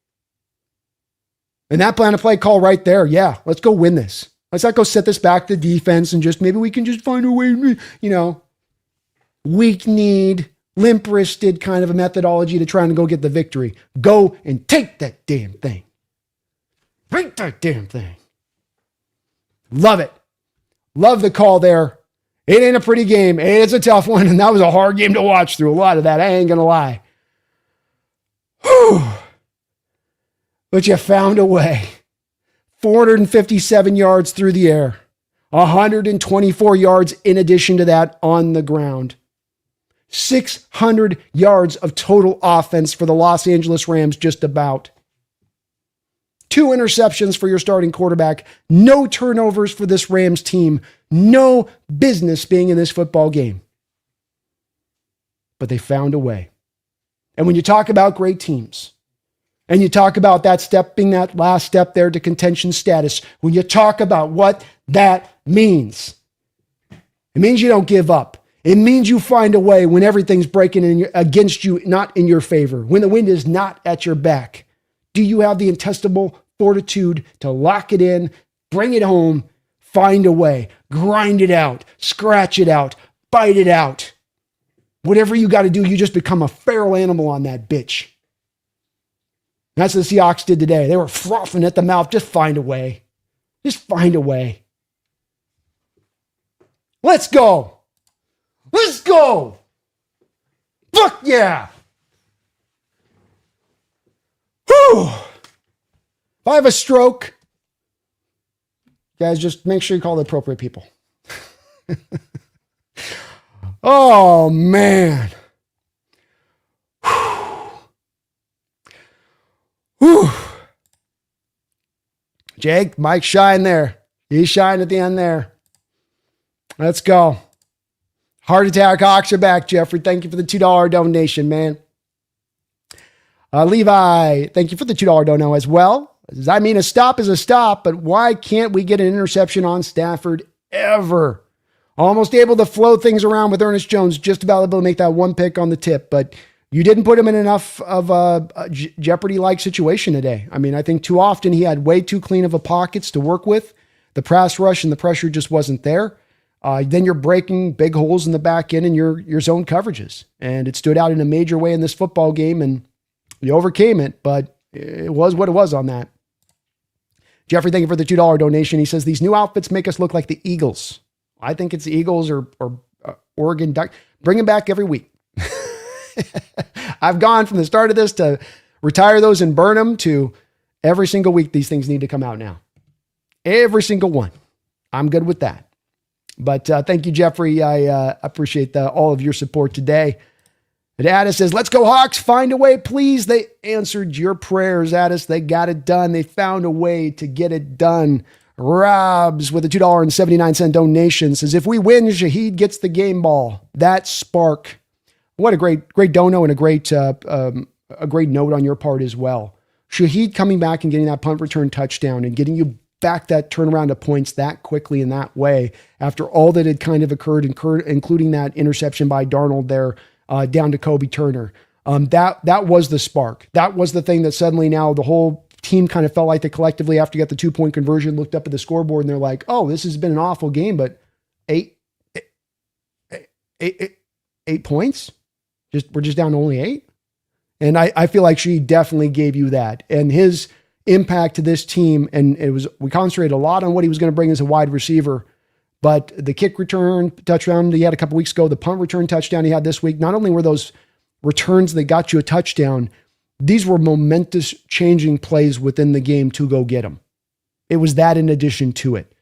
And that plan of play call right there. Yeah, let's go win this. Let's not go set this back to defense and just maybe we can just find a way, weak need, limp-wristed kind of a methodology to trying to go get the victory. Go and take that damn thing. Take that damn thing. Love it. Love the call there. It ain't a pretty game. It's a tough one, and that was a hard game to watch through a lot of that. I ain't going to lie. Whew. But you found a way. 457 yards through the air. 124 yards in addition to that on the ground. 600 yards of total offense for the Los Angeles Rams, just about. 2 interceptions for your starting quarterback. No turnovers for this Rams team. No business being in this football game. But they found a way. And when you talk about great teams, and you talk about that step being that last step there to contention status, when you talk about what that means, it means you don't give up. It means you find a way when everything's breaking against you, not in your favor, when the wind is not at your back. Do you have the intestinal fortitude to lock it in, bring it home, find a way, grind it out, scratch it out, bite it out? Whatever you got to do, you just become a feral animal on that bitch. That's what the Seahawks did today. They were frothing at the mouth. Just find a way. Just find a way. Let's go. Let's go. Fuck yeah. Whew. If I have a stroke, guys, just make sure you call the appropriate people. Oh, man. Whew. Jake, Mike shine there. He's shined at the end there. Let's go. Heart attack Hawks are back, Jeffrey. Thank you for the $2 donation, man. Levi, thank you for the $2 dono as well. I mean, a stop is a stop, but why can't we get an interception on Stafford ever? Almost able to flow things around with Ernest Jones, just about able to make that one pick on the tip, but you didn't put him in enough of a Jeopardy-like situation today. I mean, I think too often he had way too clean of a pockets to work with. The pass rush and the pressure just wasn't there. Then you're breaking big holes in the back end in your zone coverages. And it stood out in a major way in this football game, and you overcame it, but it was what it was on that. Jeffrey, thank you for the $2 donation. He says, these new outfits make us look like the Eagles. I think it's the Eagles or Oregon Duck. Bring them back every week. I've gone from the start of this to retire those and burn them to every single week. These things need to come out now. Every single one. I'm good with that. But thank you, Jeffrey. I appreciate all of your support today. And Addis says, let's go Hawks. Find a way, please. They answered your prayers, Addis. They got it done. They found a way to get it done. Robs with a $2.79 donation says, if we win, Shaheed gets the game ball. That spark. What a great dono and a great note on your part as well. Shaheed coming back and getting that punt return touchdown and getting you back that turnaround of points that quickly in that way after all that had kind of occurred, including that interception by Darnold there down to Kobe Turner. That was the spark. That was the thing that suddenly now the whole team kind of felt like they collectively, after you got the 2-point conversion, looked up at the scoreboard and they're like, oh, this has been an awful game, but eight points? We're just down to only 8. And I feel like she definitely gave you that. And his impact to this team, and we concentrated a lot on what he was going to bring as a wide receiver, but the kick return touchdown he had a couple weeks ago, the punt return touchdown he had this week, not only were those returns that got you a touchdown, these were momentous changing plays within the game to go get them. It was that in addition to it.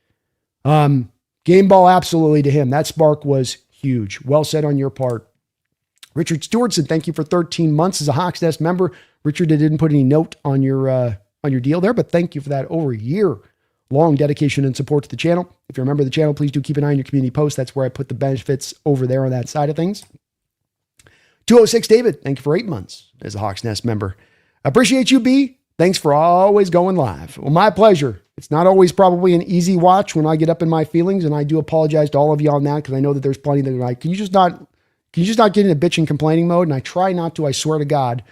Game ball absolutely to him. That spark was huge. Well said on your part. Richard Stewart said, thank you for 13 months as a Hawks Nest member. Richard didn't put any note on your deal there, but thank you for that over a year long dedication and support to the channel. If you're a member of the channel, please do keep an eye on your community posts. That's where I put the benefits over there on that side of things. 206 David, thank you for 8 months as a Hawks Nest member. Appreciate you, B. Thanks for always going live. Well, my pleasure. It's not always probably an easy watch when I get up in my feelings, and I do apologize to all of you on that because I know that there's plenty that are like, can you just not get in a bitch and complaining mode? And I try not to, I swear to God.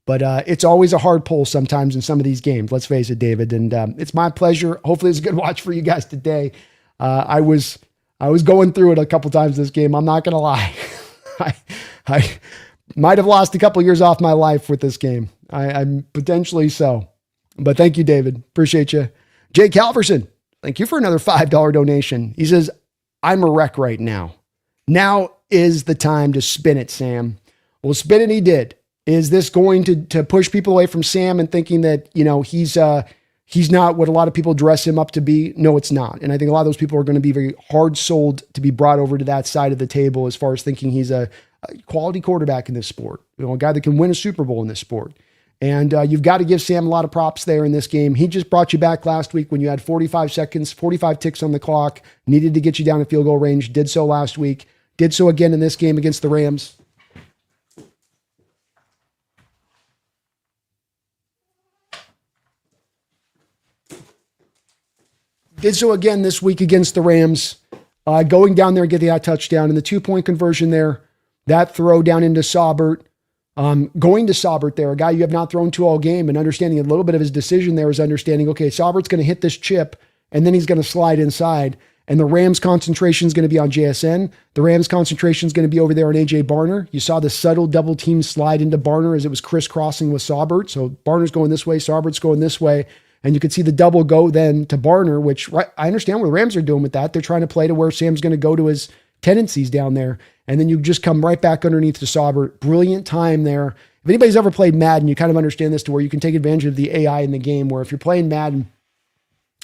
But it's always a hard pull sometimes in some of these games. Let's face it, David. And it's my pleasure. Hopefully it's a good watch for you guys today. I was going through it a couple times this game. I'm not going to lie. I might have lost a couple years off my life with this game. I'm potentially so. But thank you, David. Appreciate you. Jay Calverson, thank you for another $5 donation. He says, I'm a wreck right now. Now is the time to spin it, Sam. Well, spin it he did. Is this going to push people away from Sam and thinking that, he's not what a lot of people dress him up to be? No, it's not. And I think a lot of those people are going to be very hard sold to be brought over to that side of the table as far as thinking he's a quality quarterback in this sport, a guy that can win a Super Bowl in this sport. And you've got to give Sam a lot of props there in this game. He just brought you back last week when you had 45 seconds, 45 ticks on the clock, needed to get you down to field goal range, did so last week, did so again in this game against the Rams. Did so again this week against the Rams. going down there and getting that touchdown and the 2-point conversion there, that throw down into Saubert, going to Saubert there, a guy you have not thrown to all game, and understanding a little bit of his decision there is understanding, okay, Saubert's going to hit this chip and then he's going to slide inside. And the Rams concentration is going to be on JSN. The Rams concentration is going to be over there on AJ Barner. You saw the subtle double team slide into Barner as it was crisscrossing with Saubert. So Barner's going this way, Saubert's going this way. And you could see the double go then to Barner, which I understand what the Rams are doing with that. They're trying to play to where Sam's going to go to his tendencies down there. And then you just come right back underneath to Saubert. Brilliant time there. If anybody's ever played Madden, you kind of understand this to where you can take advantage of the AI in the game, where if you're playing Madden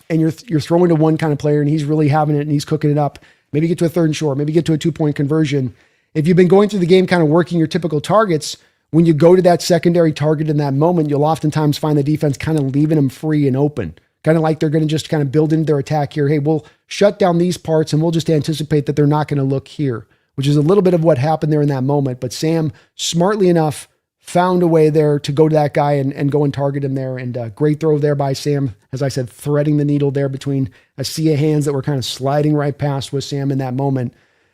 and you're throwing to one kind of player and he's really having it and he's cooking it up, maybe get to a 3rd and short, maybe get to a 2-point conversion. If you've been going through the game kind of working your typical targets, when you go to that secondary target in that moment, you'll oftentimes find the defense kind of leaving them free and open, kind of like they're going to just kind of build into their attack here. Hey, we'll shut down these parts and we'll just anticipate that they're not going to look here, which is a little bit of what happened there in that moment. But Sam, smartly enough, found a way there to go to that guy and go and target him there. And great throw there by Sam. As I said, threading the needle there between a sea of hands that were kind of sliding right past with Sam in that moment.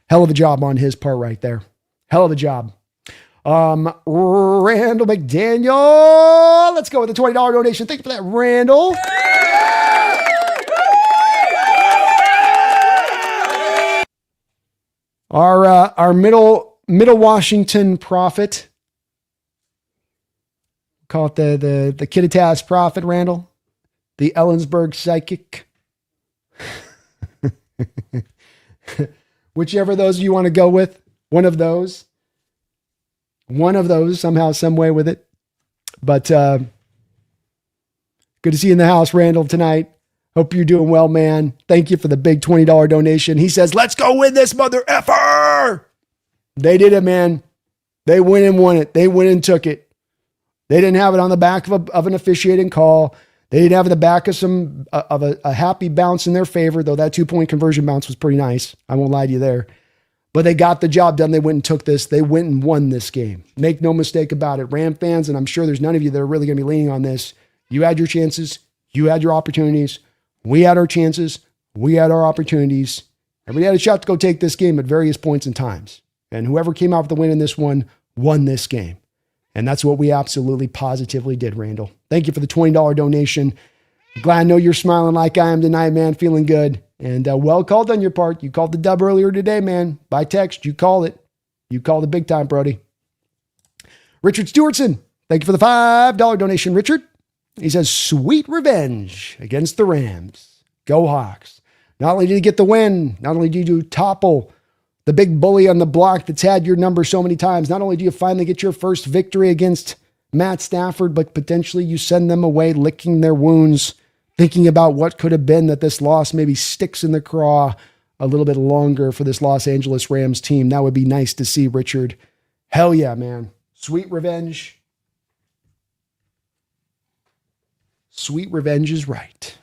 Hell of a job on his part right there. Hell of a job. Randall McDaniel. Let's go with the $20 donation. Thank you for that, Randall. Our middle Washington prophet. Call it the Kittitas prophet, Randall. The Ellensburg psychic. Whichever of those you want to go with. One of those somehow, some way with it. But good to see you in the house, Randall, tonight. Hope you're doing well, man. Thank you for the big $20 donation. He says, let's go win this mother effer. They did it, man. They went and won it. They went and took it. They didn't have it on the back of an officiating call. They didn't have it on the back of a happy bounce in their favor, though that 2-point conversion bounce was pretty nice. I won't lie to you there. But they got the job done. They went and took this. They went and won this game. Make no mistake about it. Ram fans, and I'm sure there's none of you that are really going to be leaning on this. You had your chances. You had your opportunities. We had our chances. We had our opportunities. Everybody had a shot to go take this game at various points and times. And whoever came out with the win in this one won this game. And that's what we absolutely positively did, Randall. Thank you for the $20 donation. Glad I know you're smiling like I am tonight, man. Feeling good. And well called on your part. You called the dub earlier today, man. By text, you called it. You called it big time, Brody. Richard Stewartson, thank you for the $5 donation, Richard. He says, sweet revenge against the Rams. Go Hawks. Not only did you get the win, not only did you topple the big bully on the block that's had your number so many times, not only do you finally get your first victory against Matt Stafford, but potentially you send them away licking their wounds, thinking about what could have been, that this loss maybe sticks in the craw a little bit longer for this Los Angeles Rams team. That would be nice to see, Richard. Hell yeah, man. Sweet revenge. Sweet revenge is right.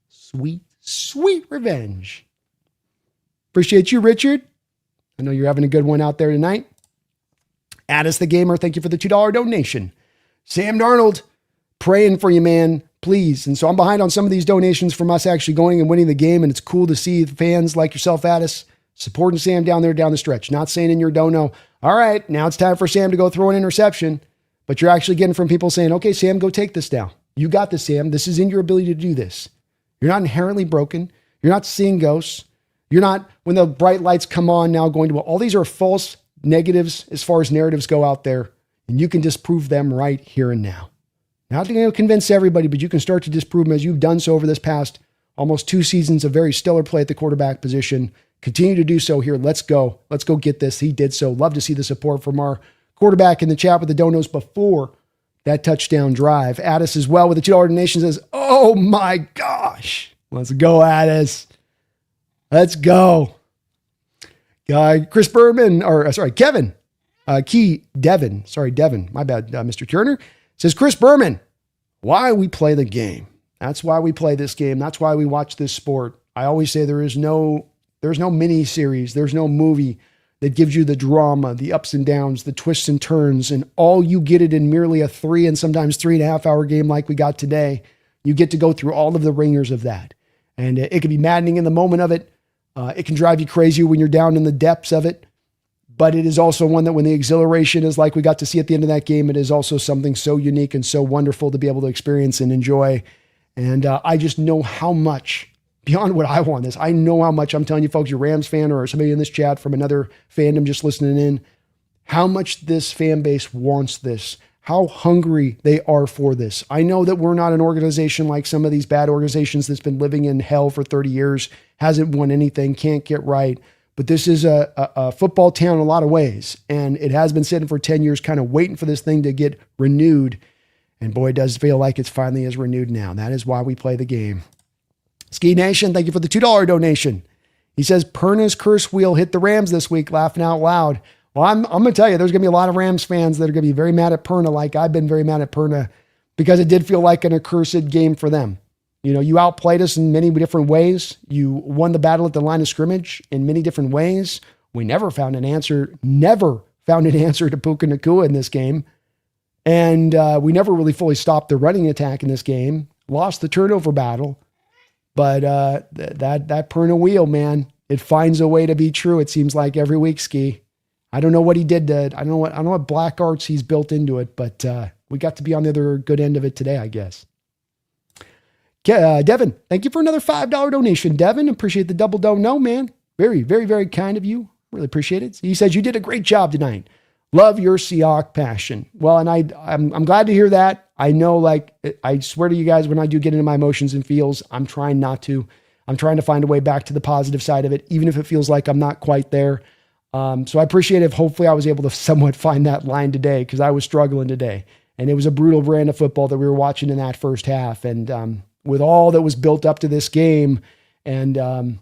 Sweet, sweet revenge. Appreciate you, Richard. I know you're having a good one out there tonight. Addis the Gamer, thank you for the $2 donation. Sam Darnold, praying for you, man. Please. And so I'm behind on some of these donations from us actually going and winning the game. And it's cool to see fans like yourself, Addis, supporting Sam down there down the stretch. Not saying in your dono, all right, now it's time for Sam to go throw an interception. But you're actually getting from people saying, okay, Sam, go take this now. You got this, Sam. This is in your ability to do this. You're not inherently broken. You're not seeing ghosts. You're not, when the bright lights come on now, going to, all these are false negatives as far as narratives go out there. And you can disprove them right here and now. Not going to convince everybody, but you can start to disprove them as you've done so over this past almost 2 seasons of very stellar play at the quarterback position. Continue to do so here. Let's go. Let's go get this. He did so. Love to see the support from our quarterback in the chat with the donos before that touchdown drive. Addis as well with the $2 donation says, oh my gosh. Let's go, Addis. Let's go. Chris Berman, Kevin. Devin. My bad, Mr. Turner. Says Chris Berman, why we play the game. That's why we play this game. That's why we watch this sport. I always say there's no mini series. There's no movie that gives you the drama, the ups and downs, the twists and turns, and all you get it in merely a 3 and sometimes 3.5 hour game like we got today. You get to go through all of the ringers of that. And it can be maddening in the moment of it. It can drive you crazy when you're down in the depths of it, but it is also one that when the exhilaration is like we got to see at the end of that game, it is also something so unique and so wonderful to be able to experience and enjoy. And I just know how much, beyond what I want this, I know how much, I'm telling you folks, you're a Rams fan or somebody in this chat from another fandom just listening in, how much this fan base wants this, how hungry they are for this. I know that we're not an organization like some of these bad organizations that's been living in hell for 30 years, hasn't won anything, can't get right. But this is a football town in a lot of ways. And it has been sitting for 10 years, kind of waiting for this thing to get renewed. And boy, it does feel like it's finally is renewed now. That is why we play the game. Ski Nation, thank you for the $2 donation. He says, Perna's curse wheel hit the Rams this week, laughing out loud. Well, I'm going to tell you, there's going to be a lot of Rams fans that are going to be very mad at Perna, like I've been very mad at Perna, because it did feel like an accursed game for them. You know, you outplayed us in many different ways. You won the battle at the line of scrimmage in many different ways. We never found an answer to Puka Nacua in this game. And we never really fully stopped the running attack in this game. Lost the turnover battle. But that Perna wheel, man, it finds a way to be true. It seems like every week, Ski. I don't know what he did to it. I don't know what black arts he's built into it, but we got to be on the other good end of it today, I guess. Devin, thank you for another $5 donation. Devin, appreciate the double dono, man. Very, very, very kind of you. Really appreciate it. He says you did a great job tonight. Love your Seahawks passion. Well, and I'm glad to hear that. I know, like, I swear to you guys, when I do get into my emotions and feels, I'm trying not to. I'm trying to find a way back to the positive side of it, even if it feels like I'm not quite there. So I appreciate it. Hopefully I was able to somewhat find that line today, because I was struggling today. And it was a brutal brand of football that we were watching in that first half. And with all that was built up to this game and to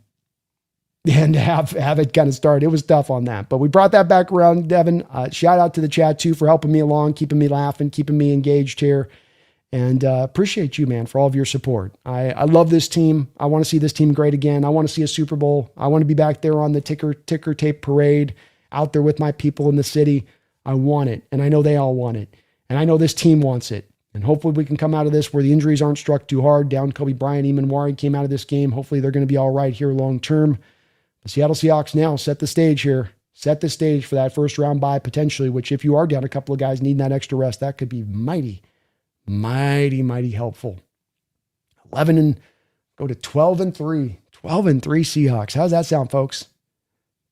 have it kind of start, it was tough on that. But we brought that back around, Devin. Shout out to the chat too for helping me along, keeping me laughing, keeping me engaged here. And appreciate you, man, for all of your support. I love this team. I want to see this team great again. I want to see a Super Bowl. I want to be back there on the ticker tape parade, out there with my people in the city. I want it. And I know they all want it. And I know this team wants it. And hopefully we can come out of this where the injuries aren't struck too hard. Down Kobe Bryant, Eamon Wari came out of this game. Hopefully they're going to be all right here long term. The Seattle Seahawks now set the stage here. Set the stage for that first round bye potentially, which if you are down a couple of guys needing that extra rest, that could be mighty helpful. 11 and go to 12-3. 12-3 Seahawks. How's that sound, folks?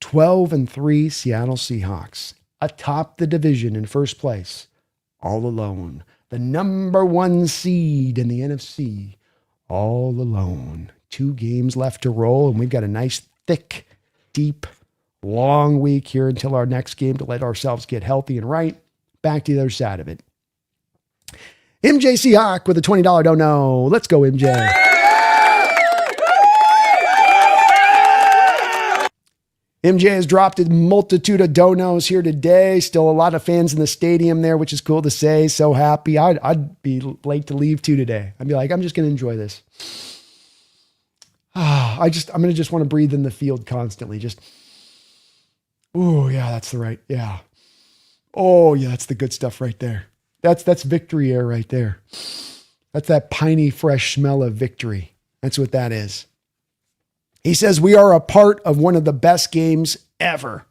12-3 Seattle Seahawks. Atop the division in first place. All alone. The number 1 seed in the NFC. All alone. 2 games left to roll, and we've got a nice, thick, deep, long week here until our next game to let ourselves get healthy and right. Back to the other side of it. MJ Seahawk with a $20 dono. Let's go, MJ. MJ has dropped a multitude of donos here today. Still a lot of fans in the stadium there, which is cool to say. So happy. I'd be late to leave too today. I'd be like, I'm just going to enjoy this. I'm going to just want to breathe in the field constantly. Just, oh yeah, that's the right. Yeah. Oh yeah, that's the good stuff right there. That's victory air right there. That's that piney, fresh smell of victory. That's what that is. He says, we are a part of one of the best games ever.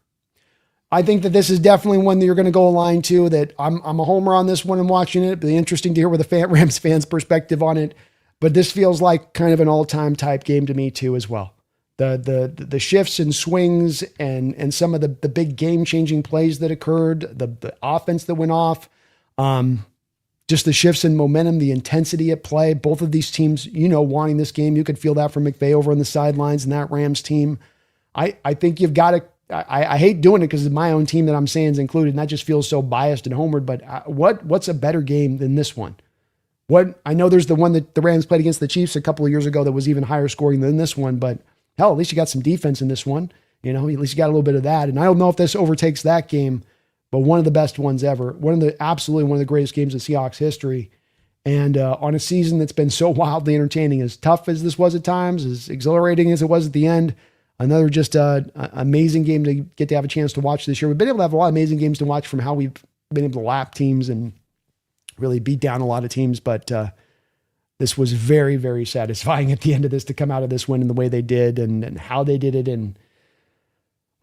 I think that this is definitely one that you're going to go a line to, that I'm a homer on this one and watching it. It'll be interesting to hear with the Rams fans' perspective on it. But this feels like kind of an all-time type game to me too as well. The shifts and swings and some of the big game-changing plays that occurred, the offense that went off, just the shifts in momentum, the intensity at play, both of these teams, wanting this game. You could feel that from McVay over on the sidelines and that Rams team. I think you've got to, I hate doing it because it's my own team that I'm saying is included, and that just feels so biased and homered, but what's a better game than this one? I know there's the one that the Rams played against the Chiefs a couple of years ago that was even higher scoring than this one, but hell, at least you got some defense in this one. At least you got a little bit of that. And I don't know if this overtakes that game, but one of the best ones ever. Absolutely one of the greatest games in Seahawks history. And on a season that's been so wildly entertaining, as tough as this was at times, as exhilarating as it was at the end, another just amazing game to get to have a chance to watch this year. We've been able to have a lot of amazing games to watch from how we've been able to lap teams and really beat down a lot of teams. But this was very, very satisfying at the end of this to come out of this win in the way they did and how they did it. And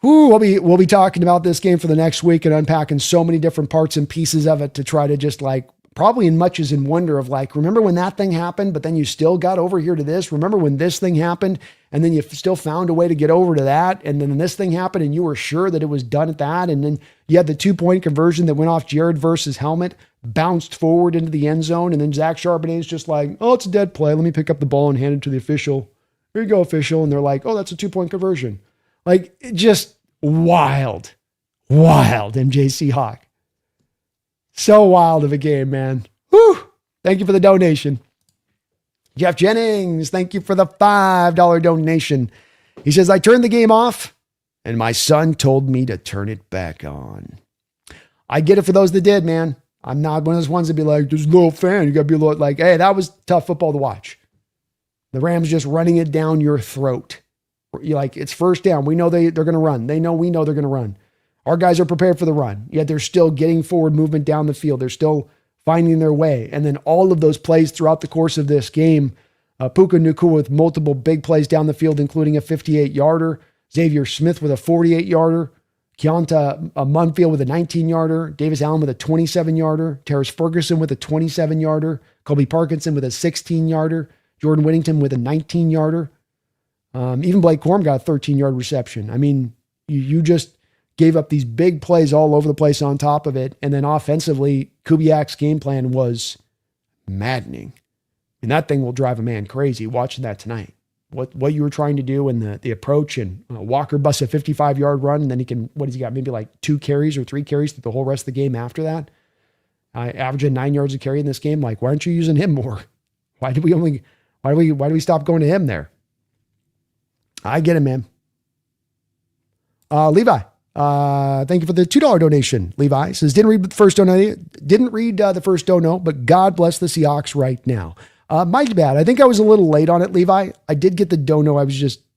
we'll be talking about this game for the next week and unpacking so many different parts and pieces of it to try to just like, probably in much as in wonder of like, remember when that thing happened, but then you still got over here to this? Remember when this thing happened and then you still found a way to get over to that? And then this thing happened and you were sure that it was done at that. And then you had the 2-point conversion that went off Jared versus helmet, bounced forward into the end zone. And then Zach Charbonnet's just like, oh, it's a dead play. Let me pick up the ball and hand it to the official. Here you go, official. And they're like, oh, that's a 2-point conversion. Like, just wild MJC Hawk. So wild of a game, man. Whew. Thank you for the donation. Jeff Jennings, thank you for the $5 donation. He says, I turned the game off and my son told me to turn it back on. I get it for those that did, man. I'm not one of those ones that be like, just a little fan. You got to be a little like, hey, that was tough football to watch. The Rams just running it down your throat. You're like, it's first down. We know they're going to run. We know they're going to run. Our guys are prepared for the run, yet they're still getting forward movement down the field. They're still finding their way. And then all of those plays throughout the course of this game, Puka Nacua with multiple big plays down the field, including a 58-yarder, Xavier Smith with a 48-yarder, Keonta Munfield with a 19-yarder, Davis Allen with a 27-yarder, Terrace Ferguson with a 27-yarder, Colby Parkinson with a 16-yarder, Jordan Whittington with a 19-yarder. Even Blake Corum got a 13-yard reception. I mean, you just gave up these big plays all over the place on top of it. And then offensively, Kubiak's game plan was maddening. And that thing will drive a man crazy watching that tonight. What you were trying to do and the approach, and Walker busts a 55-yard run, and then he can, what has he got? Maybe like 2 carries or 3 carries through the whole rest of the game after that. Averaging 9 yards a carry in this game. Like, why aren't you using him more? Why do we stop going to him there? I get it, man. Levi, thank you for the $2 donation. Levi says, didn't read the first dono, but God bless the Seahawks right now. My bad. I think I was a little late on it, Levi. I did get the dono.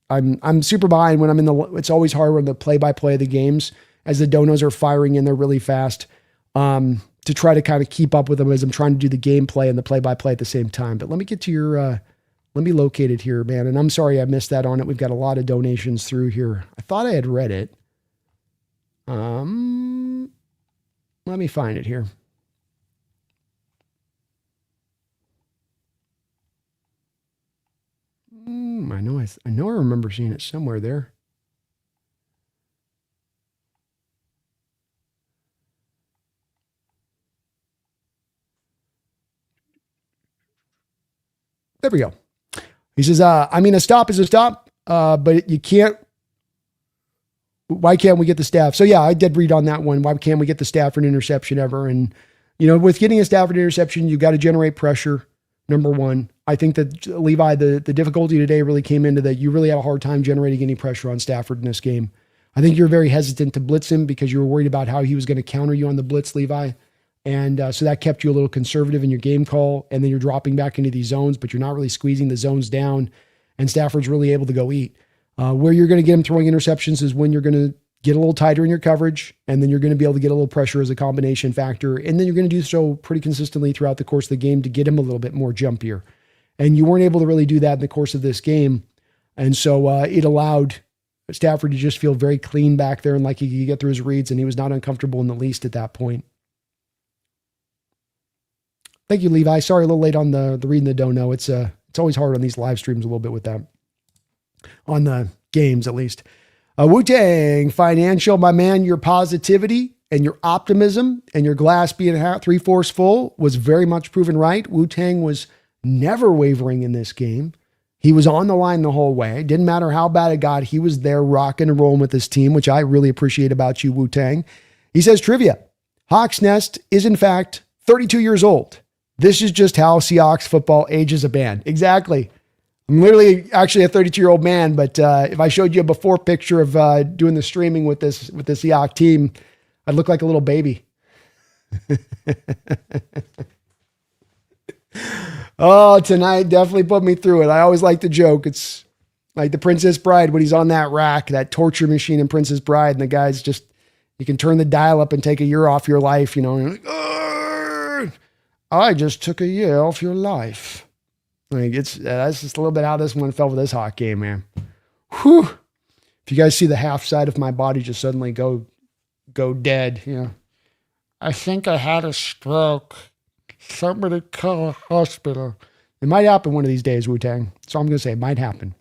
I'm super behind when it's always hard when the play-by-play of the games as the donos are firing in there really fast, to try to kind of keep up with them as I'm trying to do the gameplay and the play-by-play at the same time. But let me get to your, let me locate it here, man. And I'm sorry I missed that on it. We've got a lot of donations through here. I thought I had read it. Let me find it here. I know I remember seeing it somewhere there. There we go. He says, a stop is a stop, but you can't. Why can't we get the staff? So yeah, I did read on that one. Why can't we get the Stafford interception ever? And, with getting a Stafford interception, you got to generate pressure. Number one, I think that Levi, the difficulty today really came into that you really had a hard time generating any pressure on Stafford in this game. I think you're very hesitant to blitz him because you were worried about how he was going to counter you on the blitz, Levi. And so that kept you a little conservative in your game call. And then you're dropping back into these zones, but you're not really squeezing the zones down. And Stafford's really able to go eat. Where you're going to get him throwing interceptions is when you're going to get a little tighter in your coverage, and then you're going to be able to get a little pressure as a combination factor. And then you're going to do so pretty consistently throughout the course of the game to get him a little bit more jumpier. And you weren't able to really do that in the course of this game. And so it allowed Stafford to just feel very clean back there and like he could get through his reads, and he was not uncomfortable in the least at that point. Thank you, Levi. Sorry, a little late on the reading the dono. It's always hard on these live streams a little bit with that. On the games, at least. Wu-Tang Financial, my man, your positivity and your optimism and your glass being 3/4 full was very much proven right. Wu-Tang was never wavering in this game. He was on the line the whole way. Didn't matter how bad it got. He was there rocking and rolling with his team, which I really appreciate about you, Wu-Tang. He says, trivia, Hawks Nest is in fact 32 years old. This is just how Seahawks football ages a band. Exactly. I'm literally actually a 32-year-old man, but if I showed you a before picture of doing the streaming with the Seahawks team, I'd look like a little baby. Oh, tonight definitely put me through it. I always like to joke. It's like the Princess Bride when he's on that rack, that torture machine in Princess Bride, and the guy's just, you can turn the dial up and take a year off your life, and you're like, I just took a year off your life. Like that's just a little bit how this one fell for this Hawk game, man. Whew. If you guys see the half side of my body just suddenly go dead, I think I had a stroke. Somebody call a hospital. It might happen one of these days, Wu-Tang. So I'm going to say it might happen.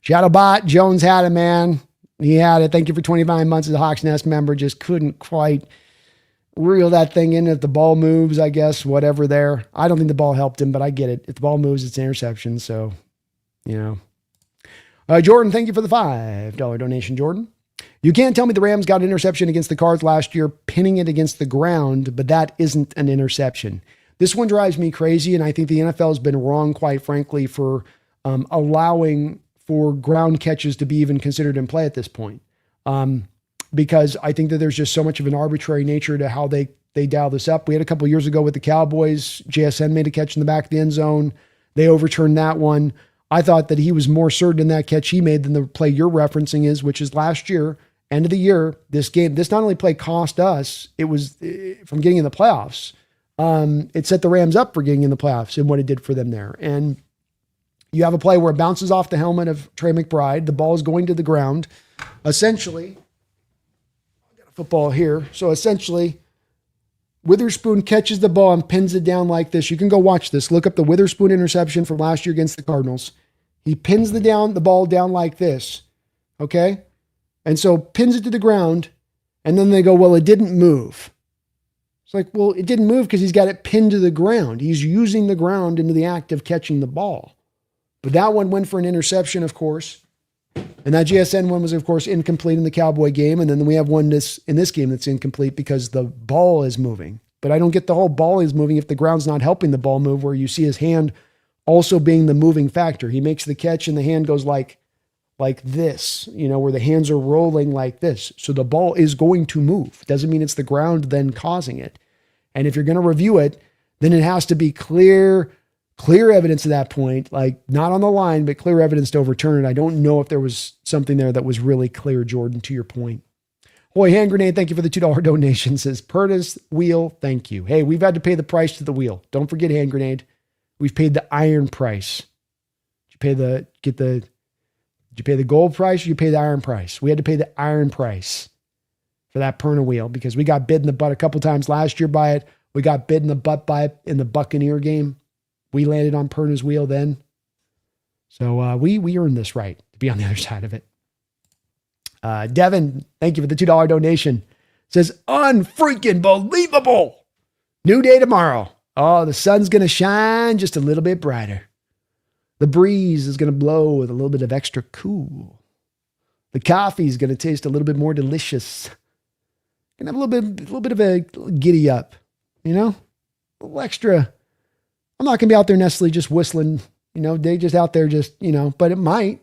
Shadowbot, Jones had it, man. He had it. Thank you for 25 months as a Hawks Nest member. Just couldn't quite reel that thing in. If the ball moves, I guess, whatever there. I don't think the ball helped him, but I get it. If the ball moves, it's an interception. So, Jordan, thank you for the $5 donation, Jordan. You can't tell me the Rams got an interception against the Cards last year, pinning it against the ground, but that isn't an interception. This one drives me crazy, and I think the NFL has been wrong, quite frankly, for allowing for ground catches to be even considered in play at this point. Because I think that there's just so much of an arbitrary nature to how they dial this up. We had a couple of years ago with the Cowboys. JSN made a catch in the back of the end zone. They overturned that one. I thought that he was more certain in that catch he made than the play you're referencing is, which is last year, end of the year, this game. This not only play cost us, it was from getting in the playoffs. It set the Rams up for getting in the playoffs and what it did for them there. And you have a play where it bounces off the helmet of Trey McBride. The ball is going to the ground. Essentially, I got a football here. So essentially, Witherspoon catches the ball and pins it down like this. You can go watch this. Look up the Witherspoon interception from last year against the Cardinals. He pins the ball down like this. Okay? And so pins it to the ground. And then they go, well, it didn't move. It's like, well, it didn't move because he's got it pinned to the ground. He's using the ground into the act of catching the ball. But that one went for an interception, of course. And that GSN one was, of course, incomplete in the Cowboy game. And then we have one in this game that's incomplete because the ball is moving. But I don't get the whole ball is moving if the ground's not helping the ball move, where you see his hand also being the moving factor. He makes the catch and the hand goes like this, where the hands are rolling like this. So the ball is going to move. Doesn't mean it's the ground then causing it. And if you're going to review it, then it has to be clear evidence at that point, like not on the line, but clear evidence to overturn it. I don't know if there was something there that was really clear, Jordan, to your point. Hoy Hand Grenade, thank you for the $2 donation. Says Purtis wheel, thank you. Hey, we've had to pay the price to the wheel. Don't forget, Hand Grenade. We've paid the iron price. Did you pay the gold price or did you pay the iron price? We had to pay the iron price for that Perna wheel because we got bit in the butt a couple times last year by it. We got bit in the butt by it in the Buccaneer game. We landed on Perna's wheel then. So we earned this right to be on the other side of it. Devin, thank you for the $2 donation. Says, unfreaking believable. New day tomorrow. Oh, the sun's going to shine just a little bit brighter. The breeze is going to blow with a little bit of extra cool. The coffee is going to taste a little bit more delicious. Going to have a little bit of a giddy up, a little extra. I'm not going to be out there necessarily just whistling, they just out there just, but I might.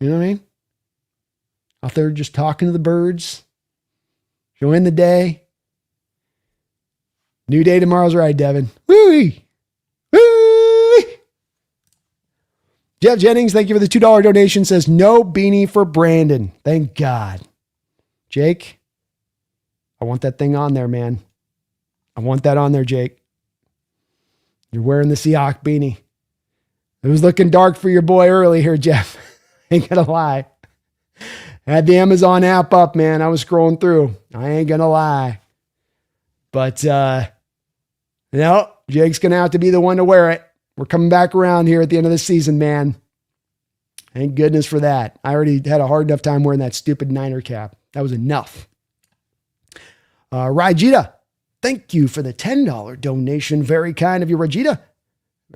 You know what I mean? Out there just talking to the birds, enjoying the day. New day tomorrow's right, Devin. Woo-wee. Woo-wee. Jeff Jennings, thank you for the $2 donation. Says no beanie for Brandon. Thank God. Jake, I want that thing on there, man. I want that on there, Jake. You're wearing the Seahawks beanie. It was looking dark for your boy early here, Jeff. Ain't gonna lie. Had the Amazon app up, man. I was scrolling through. I ain't gonna lie. But no, Jake's gonna have to be the one to wear it. We're coming back around here at the end of the season, man. Thank goodness for that. I already had a hard enough time wearing that stupid Niner cap. That was enough. Rajita, thank you for the $10 donation. Very kind of you, Rajita.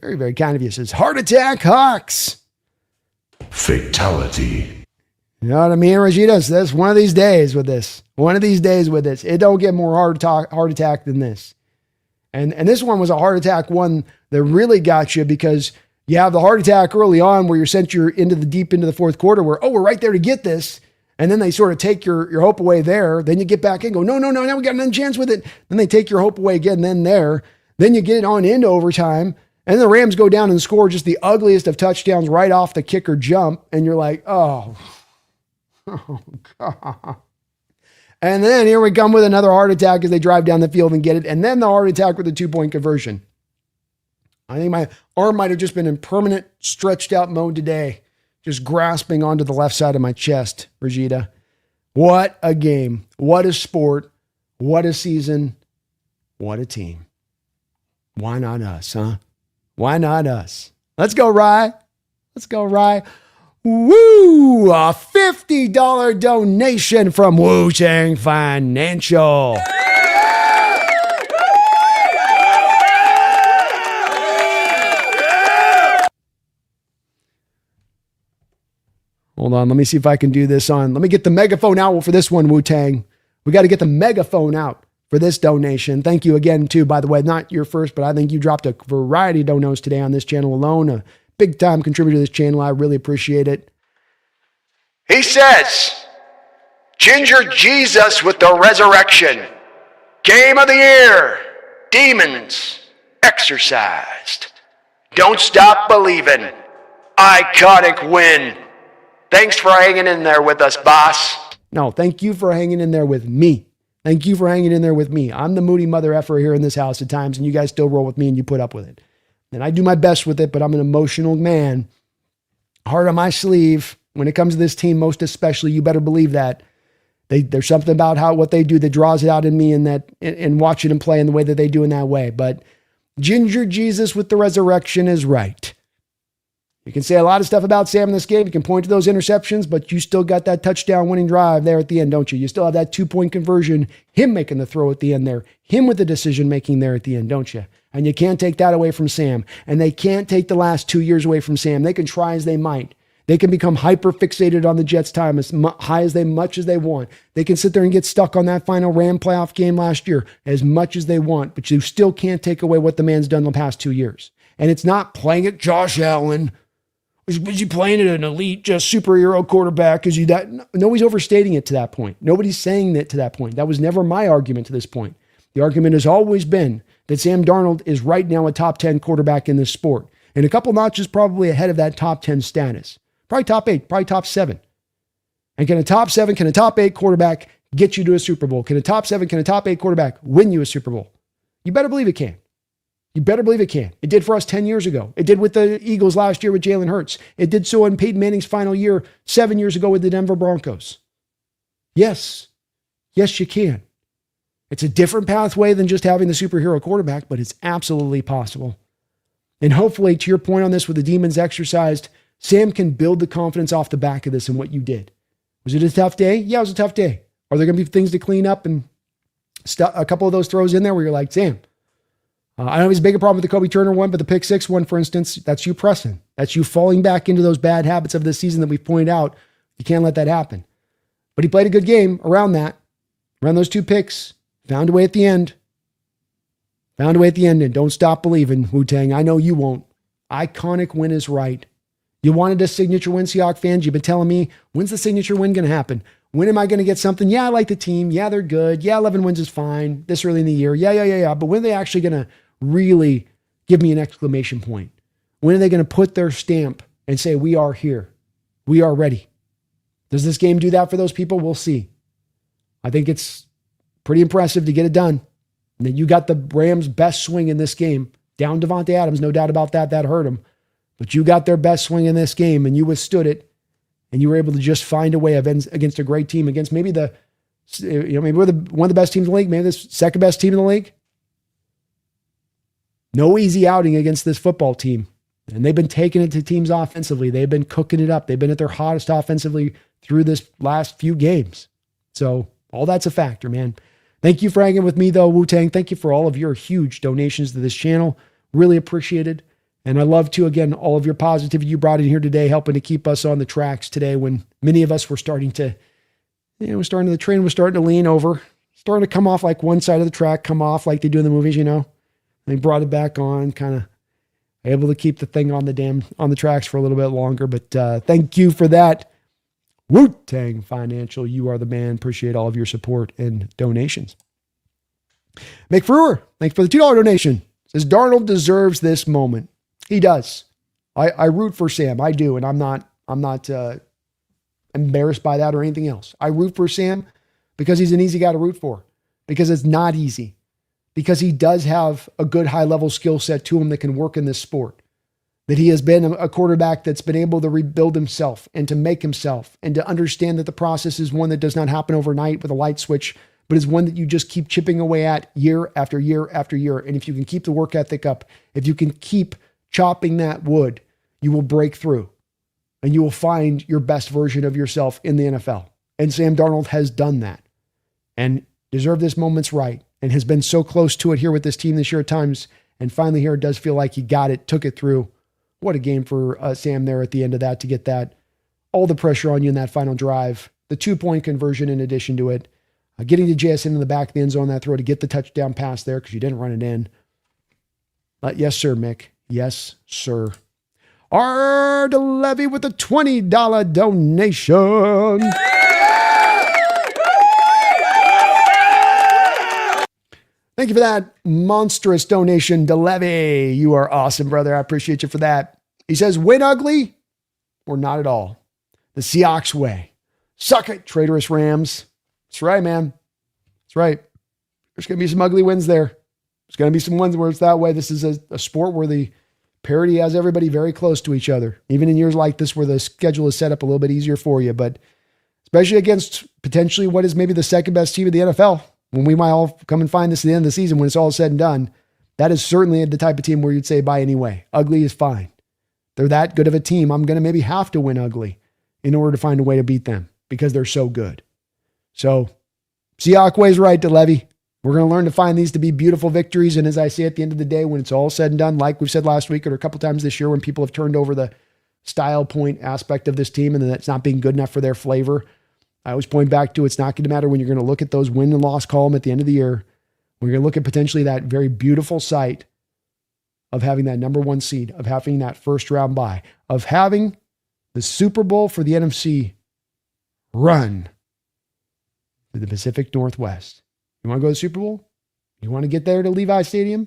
Very, very kind of you. Says, heart attack, Hawks. Fatality. You know what I mean, Rajita? So that's one of these days with this. One of these days with this. It don't get more heart attack than this. And this one was a heart attack one that really got you because you have the heart attack early on where you're sent into the fourth quarter where, oh, we're right there to get this. And then they sort of take your hope away there. Then you get back in and go, no, now we got another chance with it. Then they take your hope away again, then there. Then you get it on into overtime. And the Rams go down and score just the ugliest of touchdowns right off the kicker jump. And you're like, oh God. And then here we come with another heart attack as they drive down the field and get it. And then the heart attack with the 2-point conversion. I think my arm might have just been in permanent stretched out mode today, just grasping onto the left side of my chest, Brigida. What a game. What a sport. What a season. What a team. Why not us, huh? Why not us? Let's go, Rye. Let's go, Rye. Woo! A $50 donation from Wu-Tang Financial. Hold on, let me see if I can do this on. Let me get the megaphone out for this one, Wu-Tang. We got to get the megaphone out for this donation. Thank you again, too, by the way. Not your first, but I think you dropped a variety of donos today on this channel alone. A big-time contributor to this channel. I really appreciate it. He says, Ginger Jesus with the resurrection. Game of the year. Demons exorcised. Don't stop believing. Iconic win. Thanks for hanging in there with us, boss. No, thank you for hanging in there with me. Thank you for hanging in there with me. I'm the moody mother effer here in this house at times, and you guys still roll with me and you put up with it. And I do my best with it, but I'm an emotional man. Heart on my sleeve. When it comes to this team, most especially, you better believe that. There's something about what they do that draws it out in me and watching them play in the way that they do in that way. But Ginger Jesus with the resurrection is right. You can say a lot of stuff about Sam in this game. You can point to those interceptions, but you still got that touchdown winning drive there at the end, don't you? You still have that 2-point conversion, him making the throw at the end there, him with the decision making there at the end, don't you? And you can't take that away from Sam. And they can't take the last 2 years away from Sam. They can try as they might. They can become hyper fixated on the Jets' time as high as much as they want. They can sit there and get stuck on that final Ram playoff game last year as much as they want, but you still can't take away what the man's done the past 2 years. And it's not playing at Josh Allen. Was you playing at an elite, just superhero quarterback? Nobody's overstating it to that point. Nobody's saying that to that point. That was never my argument to this point. The argument has always been that Sam Darnold is right now a top 10 quarterback in this sport. And a couple notches probably ahead of that top 10 status. Probably top 8, probably top 7. And can a top 8 quarterback get you to a Super Bowl? Can a top 8 quarterback win you a Super Bowl? You better believe it can. You better believe it can. It did for us 10 years ago. It did with the Eagles last year with Jalen Hurts. It did so in Peyton Manning's final year 7 years ago with the Denver Broncos. Yes. Yes, you can. It's a different pathway than just having the superhero quarterback, but it's absolutely possible. And hopefully, to your point on this, with the demons exercised, Sam can build the confidence off the back of this and what you did. Was it a tough day? Yeah, it was a tough day. Are there going to be things to clean up and a couple of those throws in there where you're like, Sam, I know it was a bigger problem with the Kobe Turner one, but the pick 6 one, for instance, that's you pressing. That's you falling back into those bad habits of this season that we've pointed out. You can't let that happen. But he played a good game around those 2 picks, found a way at the end. And don't stop believing, Wu-Tang. I know you won't. Iconic win is right. You wanted a signature win, Seahawks fans. You've been telling me, when's the signature win going to happen? When am I going to get something? Yeah, I like the team. Yeah, they're good. Yeah, 11 wins is fine this early in the year. Yeah. But when are they actually going to really give me an exclamation point? When are they going to put their stamp and say, we are here. We are ready? Does this game do that for those people? We'll see. I think it's pretty impressive to get it done. And then you got the Rams' best swing in this game. Down Devontae Adams, no doubt about that. That hurt him. But you got their best swing in this game, and you withstood it, and you were able to just find a way against a great team, against maybe maybe we're one of the best teams in the league, maybe the second best team in the league. No easy outing against this football team, and they've been taking it to teams offensively. They've been cooking it up. They've been at their hottest offensively through this last few games. So all that's a factor, man. Thank you for hanging with me, though, Wu-Tang. Thank you for all of your huge donations to this channel. Really appreciated. And I love to, again, all of your positivity you brought in here today, helping to keep us on the tracks today when many of us were the train was starting to lean over, starting to come off like one side of the track, come off like they do in the movies, And they brought it back on, kind of able to keep the thing on the tracks for a little bit longer. But thank you for that. Wu-Tang Financial, you are the man. Appreciate all of your support and donations. Mick Frewer, thanks for the $2 donation. Says Darnold deserves this moment. He does. I root for Sam. I do. And I'm not embarrassed by that or anything else. I root for Sam because he's an easy guy to root for, because it's not easy. because he does have a good high-level skill set to him that can work in this sport. That he has been a quarterback that's been able to rebuild himself and to make himself and to understand that the process is one that does not happen overnight with a light switch, but is one that you just keep chipping away at year after year after year. And if you can keep the work ethic up, if you can keep chopping that wood, you will break through and you will find your best version of yourself in the NFL. And Sam Darnold has done that and deserved this moment's right and has been so close to it here with this team this year at times. And finally here, it does feel like he got it, took it through. What a game for Sam there at the end of that to get that, all the pressure on you in that final drive, the 2-point conversion in addition to it, getting to JSN in the back of the end zone, that throw to get the touchdown pass there because you didn't run it in. Yes, sir, Mick. Yes, sir. R. DeLevy with a $20 donation. Thank you for that monstrous donation, DeLevy. You are awesome, brother. I appreciate you for that. He says, win ugly or not at all. The Seahawks way. Suck it, traitorous Rams. That's right, man. That's right. There's going to be some ugly wins there. There's going to be some ones where it's that way. This is a sport where the parity has everybody very close to each other, even in years like this where the schedule is set up a little bit easier for you. But especially against potentially what is maybe the second best team of the NFL, when we might all come and find this at the end of the season when it's all said and done, that is certainly the type of team where you'd say by any way. Ugly is fine. They're that good of a team. I'm going to maybe have to win ugly in order to find a way to beat them because they're so good. So Seahawks way's right, DeLevy. We're going to learn to find these to be beautiful victories. And as I say at the end of the day, when it's all said and done, like we've said last week or a couple times this year, when people have turned over the style point aspect of this team and then it's not being good enough for their flavor, I always point back to it's not going to matter when you're going to look at those win and loss column at the end of the year. We're going to look at potentially that very beautiful sight of having that number one seed, of having that first round bye, of having the Super Bowl for the NFC run to the Pacific Northwest. You want to go to the Super Bowl? You want to get there to Levi Stadium?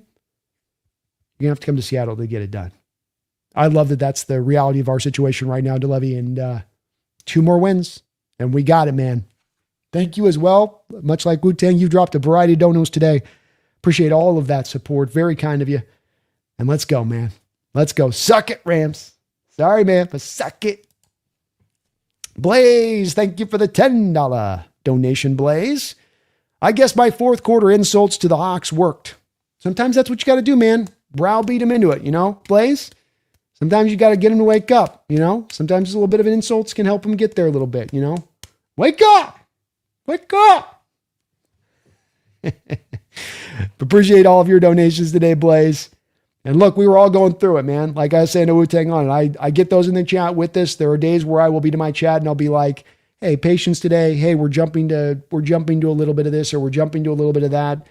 You're going to have to come to Seattle to get it done. I love that that's the reality of our situation right now, DeLevy, and 2 more wins. And we got it, man. Thank you as well. Much like Wu-Tang, you've dropped a variety of donos today. Appreciate all of that support. Very kind of you. And let's go, man. Let's go. Suck it, Rams. Sorry, man, but suck it. Blaze, thank you for the $10 donation, Blaze. I guess my fourth quarter insults to the Hawks worked. Sometimes that's what you got to do, man. Browbeat them into it, Blaze? Sometimes you got to get them to wake up, Sometimes a little bit of an insults can help them get there a little bit, Wake up! Wake up! Appreciate all of your donations today, Blaze. And look, we were all going through it, man. Like I was saying to Wu-Tang on it, I get those in the chat with this. There are days where I will be to my chat and I'll be like, hey, patience today. Hey, we're jumping to a little bit of this or we're jumping to a little bit of that.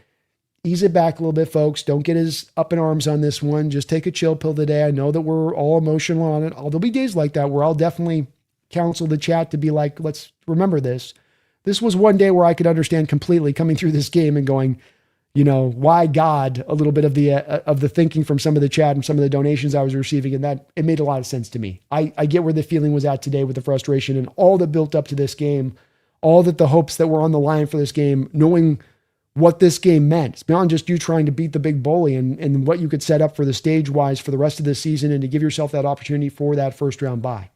Ease it back a little bit, folks. Don't get as up in arms on this one. Just take a chill pill today. I know that we're all emotional on it. There'll be days like that where I'll definitely counsel the chat to be like, let's remember this. This was one day where I could understand completely coming through this game and going, why God, a little bit of the thinking from some of the chat and some of the donations I was receiving. And that it made a lot of sense to me. I get where the feeling was at today with the frustration and all that built up to this game, all that the hopes that were on the line for this game, knowing what this game meant. It's beyond just you trying to beat the big bully and what you could set up for the stage wise for the rest of the season and to give yourself that opportunity for that first round bye.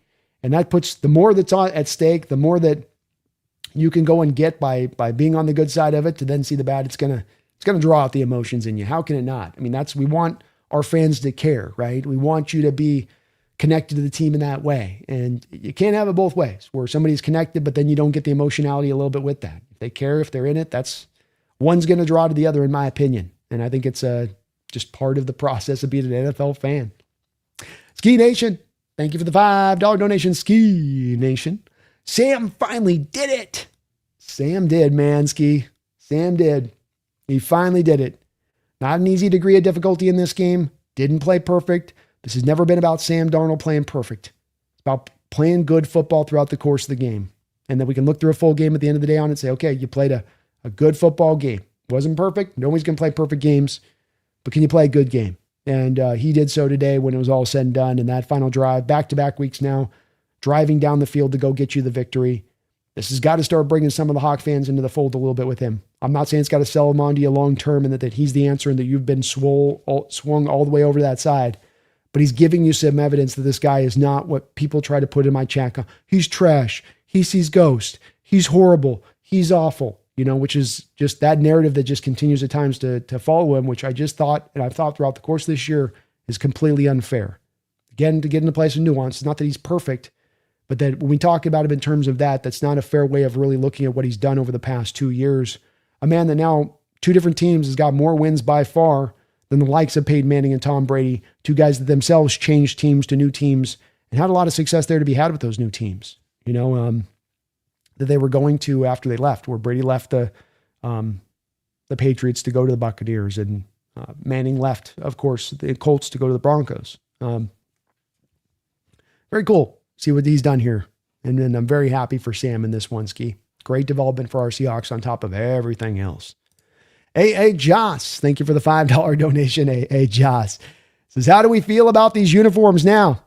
And that puts the more that's at stake, the more that you can go and get by being on the good side of it to then see the bad. It's going to draw out the emotions in you. How can it not? I mean, we want our fans to care, right? We want you to be connected to the team in that way. And you can't have it both ways where somebody's connected, but then you don't get the emotionality a little bit with that. If they care, if they're in it, that's one's going to draw to the other, in my opinion. And I think it's just part of the process of being an NFL fan. Ski Nation, thank you for the $5 donation, Ski Nation. Sam finally did it. Sam did, man, Ski. Sam did. He finally did it. Not an easy degree of difficulty in this game. Didn't play perfect. This has never been about Sam Darnold playing perfect. It's about playing good football throughout the course of the game. And then we can look through a full game at the end of the day on it and say, okay, you played a good football game. Wasn't perfect. Nobody's going to play perfect games, but can you play a good game? And he did so today when it was all said and done. And that final drive, back-to-back weeks now, driving down the field to go get you the victory. This has got to start bringing some of the Hawk fans into the fold a little bit with him. I'm not saying it's got to sell him on to you long term and that he's the answer and that you've been swung all the way over to that side. But he's giving you some evidence that this guy is not what people try to put in my chat. He's trash. He sees ghosts. He's horrible. He's awful. Which is just that narrative that just continues at times to follow him, which I just thought, and I've thought throughout the course of this year, is completely unfair. Again, to get in a place of nuance, it's not that he's perfect, but that when we talk about him in terms of that's not a fair way of really looking at what he's done over the past 2 years. A man that now 2 different teams has got more wins by far than the likes of Peyton Manning and Tom Brady, 2 guys that themselves changed teams to new teams and had a lot of success there to be had with those new teams, that they were going to after they left, where Brady left the Patriots to go to the Buccaneers and Manning left, of course, the Colts to go to the Broncos. Very cool. See what he's done here. And then I'm very happy for Sam in this one, Ski. Great development for our Seahawks on top of everything else. A Joss, thank you for the $5 donation. A Joss says, how do we feel about these uniforms now?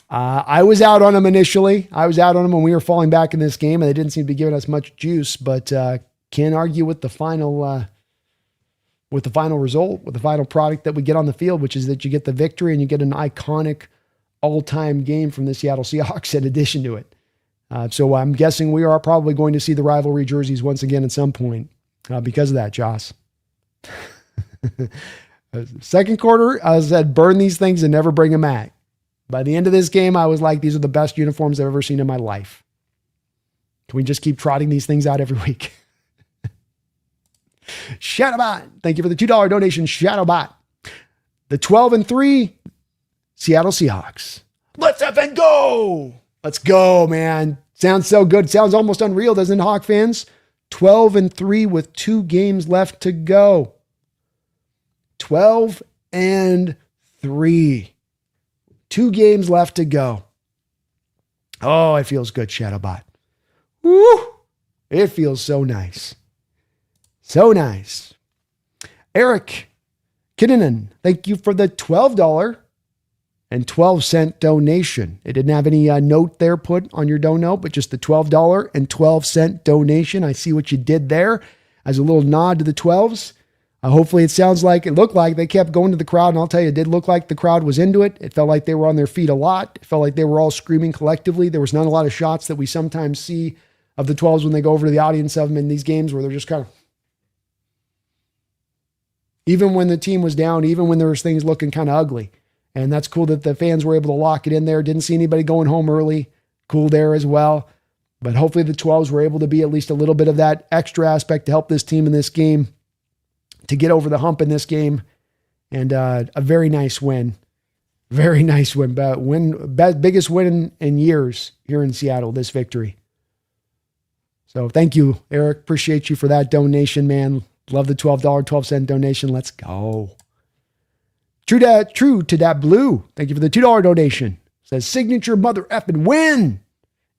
I was out on them initially. I was out on them when we were falling back in this game, and they didn't seem to be giving us much juice, but can't argue with the final result, with the final product that we get on the field, which is that you get the victory and you get an iconic all-time game from the Seattle Seahawks in addition to it. So I'm guessing we are probably going to see the rivalry jerseys once again at some point because of that, Joss. Second quarter, I said, burn these things and never bring them back. By the end of this game, I was like, these are the best uniforms I've ever seen in my life. Can we just keep trotting these things out every week? Shadowbot, thank you for the $2 donation, Shadowbot. The 12-3 Seattle Seahawks. Let's effing go! Let's go, man. Sounds so good. Sounds almost unreal, doesn't it, Hawk fans? 12-3 with 2 games left to go. 12-3. 2 games left to go. Oh, it feels good, Shadowbot. Woo! It feels so nice. So nice. Eric Kinnanen, thank you for the $12.12 donation. It didn't have any note there put on your dono, but just the $12.12 donation. I see what you did there as a little nod to the 12s. Hopefully it looked like they kept going to the crowd, and I'll tell you, it did look like the crowd was into it. It felt like they were on their feet a lot. It felt like they were all screaming collectively. There was not a lot of shots that we sometimes see of the 12s when they go over to the audience of them in these games where they're just kind of, even when the team was down, even when there was things looking kind of ugly. And that's cool that the fans were able to lock it in there. Didn't see anybody going home early. Cool there as well. But hopefully the 12s were able to be at least a little bit of that extra aspect to help this team in this game to get over the hump in this game. And a very nice win. Very nice win. Biggest win in years here in Seattle, this victory. So thank you, Eric. Appreciate you for that donation, man. Love the $12.12 donation. Let's go. True to that blue. Thank you for the $2 donation. Says signature mother effing win.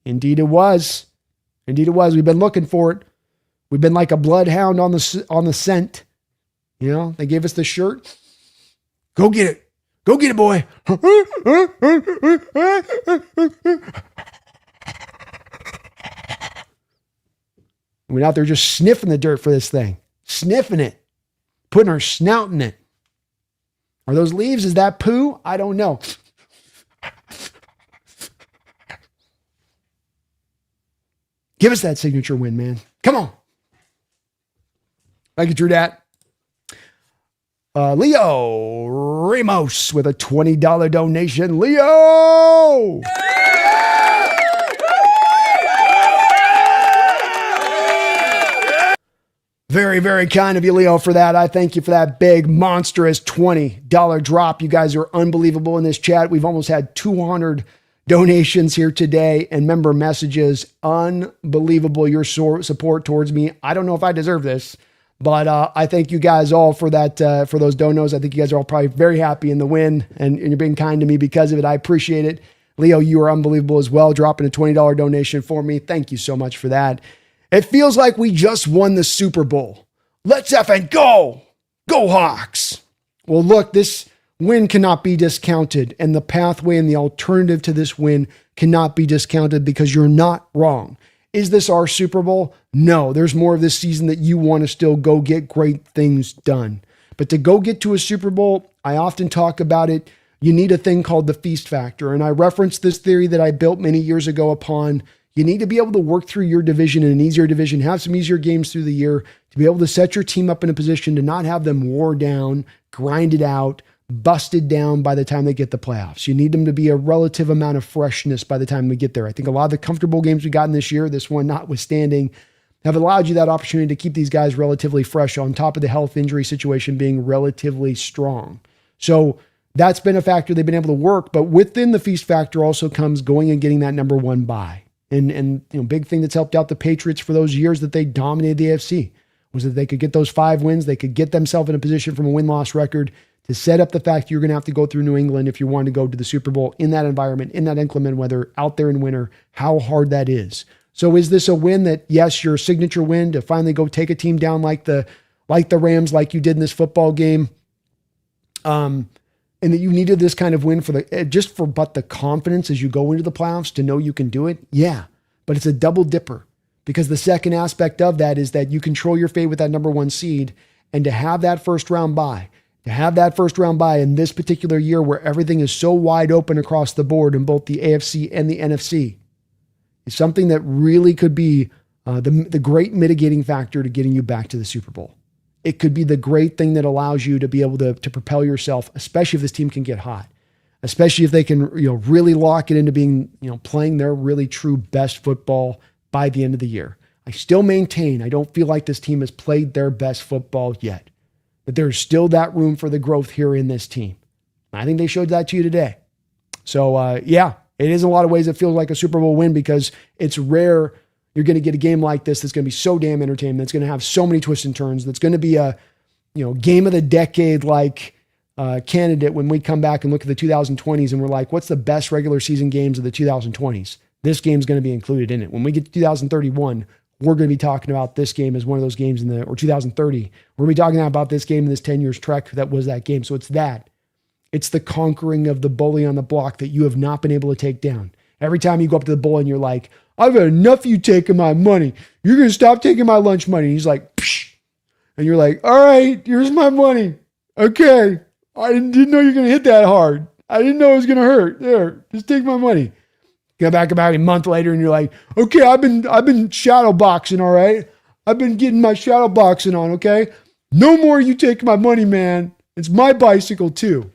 Indeed it was. Indeed it was. We've been looking for it. We've been like a bloodhound on the scent. They gave us the shirt. Go get it. Go get it, boy. We went out there just sniffing the dirt for this thing. Sniffing it. Putting our snout in it. Are those leaves? Is that poo? I don't know. Give us that signature win, man. Come on. Thank you, Drew Dat. Leo Ramos with a $20 donation. Leo! Very, very kind of you, Leo, for that. I thank you for that big, monstrous $20 drop. You guys are unbelievable in this chat. We've almost had 200 donations here today and member messages. Unbelievable, your support towards me. I don't know if I deserve this, but I thank you guys all for that, for those donos. I think you guys are all probably very happy in the win, and you're being kind to me because of it. I appreciate it. Leo, you are unbelievable as well, dropping a $20 donation for me. Thank you so much for that. It feels like we just won the Super Bowl. Let's effing go. Go Hawks. Well, look, this win cannot be discounted, and the pathway and the alternative to this win cannot be discounted because you're not wrong. Is this our Super Bowl? No, there's more of this season that you want to still go get great things done. But to go get to a Super Bowl, I often talk about it. You need a thing called the feast factor. And I referenced this theory that I built many years ago upon. You need to be able to work through your division in an easier division, have some easier games through the year to be able to set your team up in a position to not have them wore down, grinded out, busted down by the time they get the playoffs. You need them to be a relative amount of freshness by the time we get there. I think a lot of the comfortable games we got in this year, this one notwithstanding, have allowed you that opportunity to keep these guys relatively fresh on top of the health injury situation being relatively strong. So that's been a factor they've been able to work, but within the feast factor also comes going and getting that number one bye. And big thing that's helped out the Patriots for those years that they dominated the AFC was that they could get those 5 wins. They could get themselves in a position from a win-loss record to set up the fact you're going to have to go through New England if you want to go to the Super Bowl in that environment, in that inclement weather, out there in winter, how hard that is. So is this a win that, yes, your signature win to finally go take a team down like the Rams, like you did in this football game, and that you needed this kind of win for but the confidence as you go into the playoffs to know you can do it? Yeah, but it's a double dipper because the second aspect of that is that you control your fate with that number 1 seed, and to have that first round bye in this particular year where everything is so wide open across the board in both the AFC and the NFC is something that really could be the great mitigating factor to getting you back to the Super Bowl. It could be the great thing that allows you to be able to propel yourself, especially if this team can get hot, especially if they can really lock it into being playing their really true best football by the end of the year. I still maintain I don't feel like this team has played their best football yet, but there's still that room for the growth here in this team. I think they showed that to you today. So yeah, it is in a lot of ways it feels like a Super Bowl win because it's rare you're going to get a game like this that's going to be so damn entertaining, that's going to have so many twists and turns, that's going to be a game of the decade like candidate when we come back and look at the 2020s and we're like, what's the best regular season games of the 2020s? This game's going to be included in it. When we get to 2031, we're going to be talking about this game as one of those games or 2030. We're going to be talking about this game in this 10 years trek that was that game. So it's that. It's the conquering of the bully on the block that you have not been able to take down. Every time you go up to the bully and you're like, I've had enough of you taking my money. You're going to stop taking my lunch money. And he's like, psh. And you're like, all right, here's my money. Okay. I didn't know you're going to hit that hard. I didn't know it was going to hurt. There, just take my money. Go back about a month later and you're like, okay, I've been shadow boxing, all right? I've been getting my shadow boxing on, okay? No more you take my money, man. It's my bicycle too.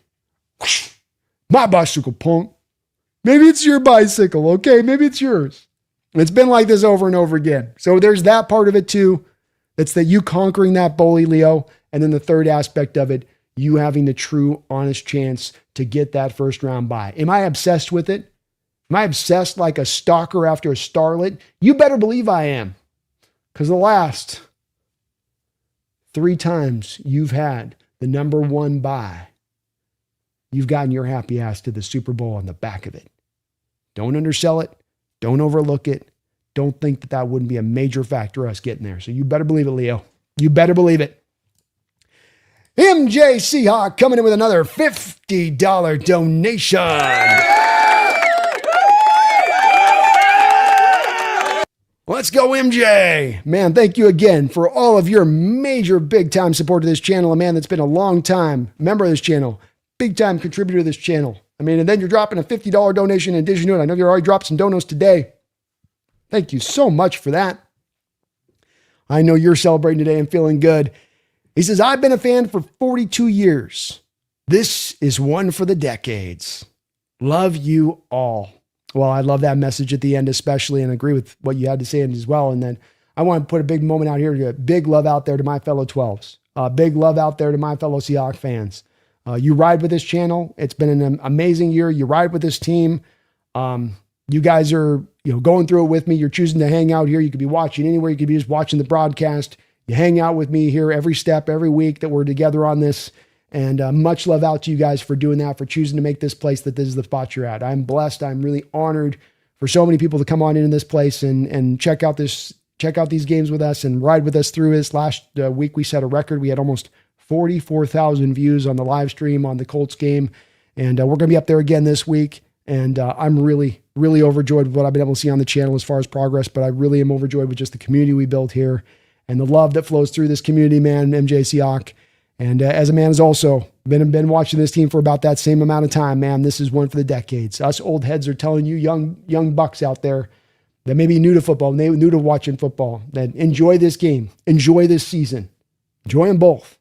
My bicycle, punk. Maybe it's your bicycle, okay? Maybe it's yours. It's been like this over and over again. So there's that part of it too. That's that you conquering that bully, Leo. And then the third aspect of it, you having the true, honest chance to get that first round bye. Am I obsessed with it? Am I obsessed like a stalker after a starlet? You better believe I am. Because the last 3 times you've had the number 1 bye, you've gotten your happy ass to the Super Bowl on the back of it. Don't undersell it. Don't overlook it. Don't think that wouldn't be a major factor us getting there. So you better believe it, Leo. You better believe it. MJ Seahawk coming in with another $50 donation. Let's go, MJ. Man, thank you again for all of your major big-time support of this channel. A man that's been a long-time member of this channel, big-time contributor to this channel. I mean, and then you're dropping a $50 donation in addition to it. I know you already dropped some donos today. Thank you so much for that. I know you're celebrating today and feeling good. He says, I've been a fan for 42 years. This is one for the decades. Love you all. Well, I love that message at the end, especially, and agree with what you had to say as well. And then I want to put a big moment out here. Big love out there to my fellow 12s. Big love out there to my fellow Seahawks fans. You ride with this channel. It's been an amazing year. You ride with this team. You guys are going through it with me. You're choosing to hang out here. You could be watching anywhere. You could be just watching the broadcast. You hang out with me here every step, every week that we're together on this. And much love out to you guys for doing that, for choosing to make this place that this is the spot you're at. I'm blessed. I'm really honored for so many people to come on into this place and check out these games with us and ride with us through this. Last week, we set a record. We had almost 44,000 views on the live stream on the Colts game. And we're going to be up there again this week. And I'm really, really overjoyed with what I've been able to see on the channel as far as progress, but I really am overjoyed with just the community we built here and the love that flows through this community, man, MJ Seahawk. And as a man who's also been watching this team for about that same amount of time, man, this is one for the decades. Us old heads are telling you young bucks out there that may be new to football, new to watching football, that enjoy this game, enjoy this season, enjoy them both,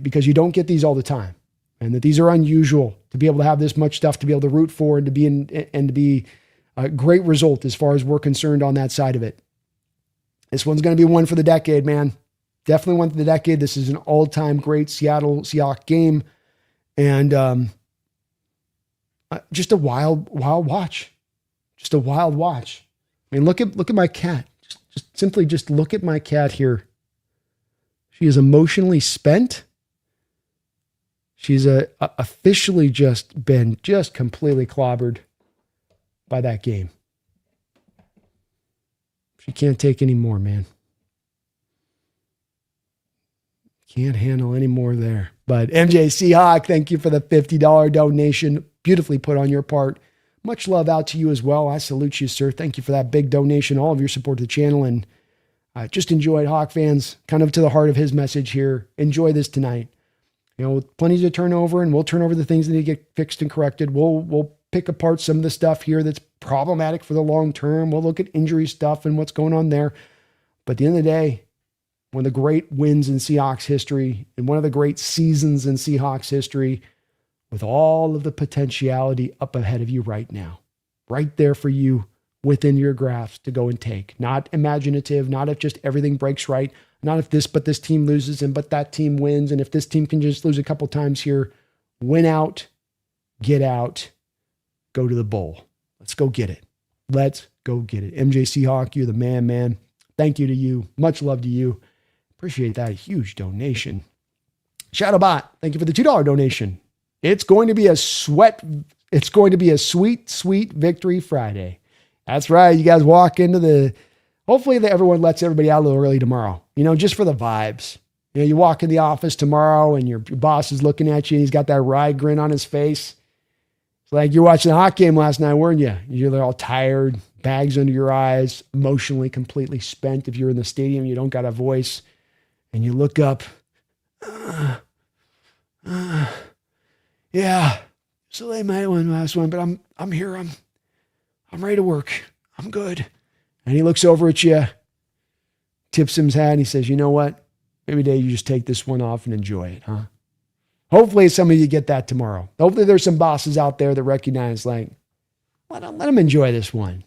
because you don't get these all the time. And that these are unusual to be able to have this much stuff to be able to root for and to be a great result as far as we're concerned on that side of it. This one's going to be one for the decade, man. Definitely one for the decade. This is an all-time great Seattle Seahawks game. And just a wild watch. Just a wild watch. I mean, look at my cat. Just simply look at my cat here. She is emotionally spent. She's officially been completely clobbered by that game. She can't take any more, man. Can't handle any more there. But MJ Seahawk, thank you for the $50 donation. Beautifully put on your part. Much love out to you as well. I salute you, sir. Thank you for that big donation, all of your support to the channel. And I just enjoyed Hawk fans, kind of to the heart of his message here. Enjoy this tonight. You know, plenty to turn over, and we'll turn over the things that need to get fixed and corrected. We'll pick apart some of the stuff here that's problematic for the long term. We'll look at injury stuff and what's going on there. But at the end of the day, one of the great wins in Seahawks history and one of the great seasons in Seahawks history, with all of the potentiality up ahead of you right now, right there for you within your grasp to go and take. Not imaginative, not if just everything breaks right, not if this, but this team loses and but that team wins. And if this team can just lose a couple times here, win out, get out, go to the bowl. Let's go get it. Let's go get it. MJ Seahawk, you're the man. Thank you to you. Much love to you. Appreciate that huge donation. Shadowbot, thank you for the $2 donation. It's going to be a sweet victory Friday. That's right. You guys walk into hopefully everyone lets everybody out a little early tomorrow, just for the vibes. You walk in the office tomorrow and your boss is looking at you and he's got that wry grin on his face. It's like you're watching the hockey game last night, weren't you? You're all tired, bags under your eyes, emotionally completely spent. If you're in the stadium, you don't got a voice and you look up. Yeah, so they might win last one, but I'm here. I'm ready to work. I'm good. And he looks over at you, tips him his hat, and he says, you know what? Maybe today you just take this one off and enjoy it, huh? Hopefully some of you get that tomorrow. Hopefully there's some bosses out there that recognize, like, let them enjoy this one.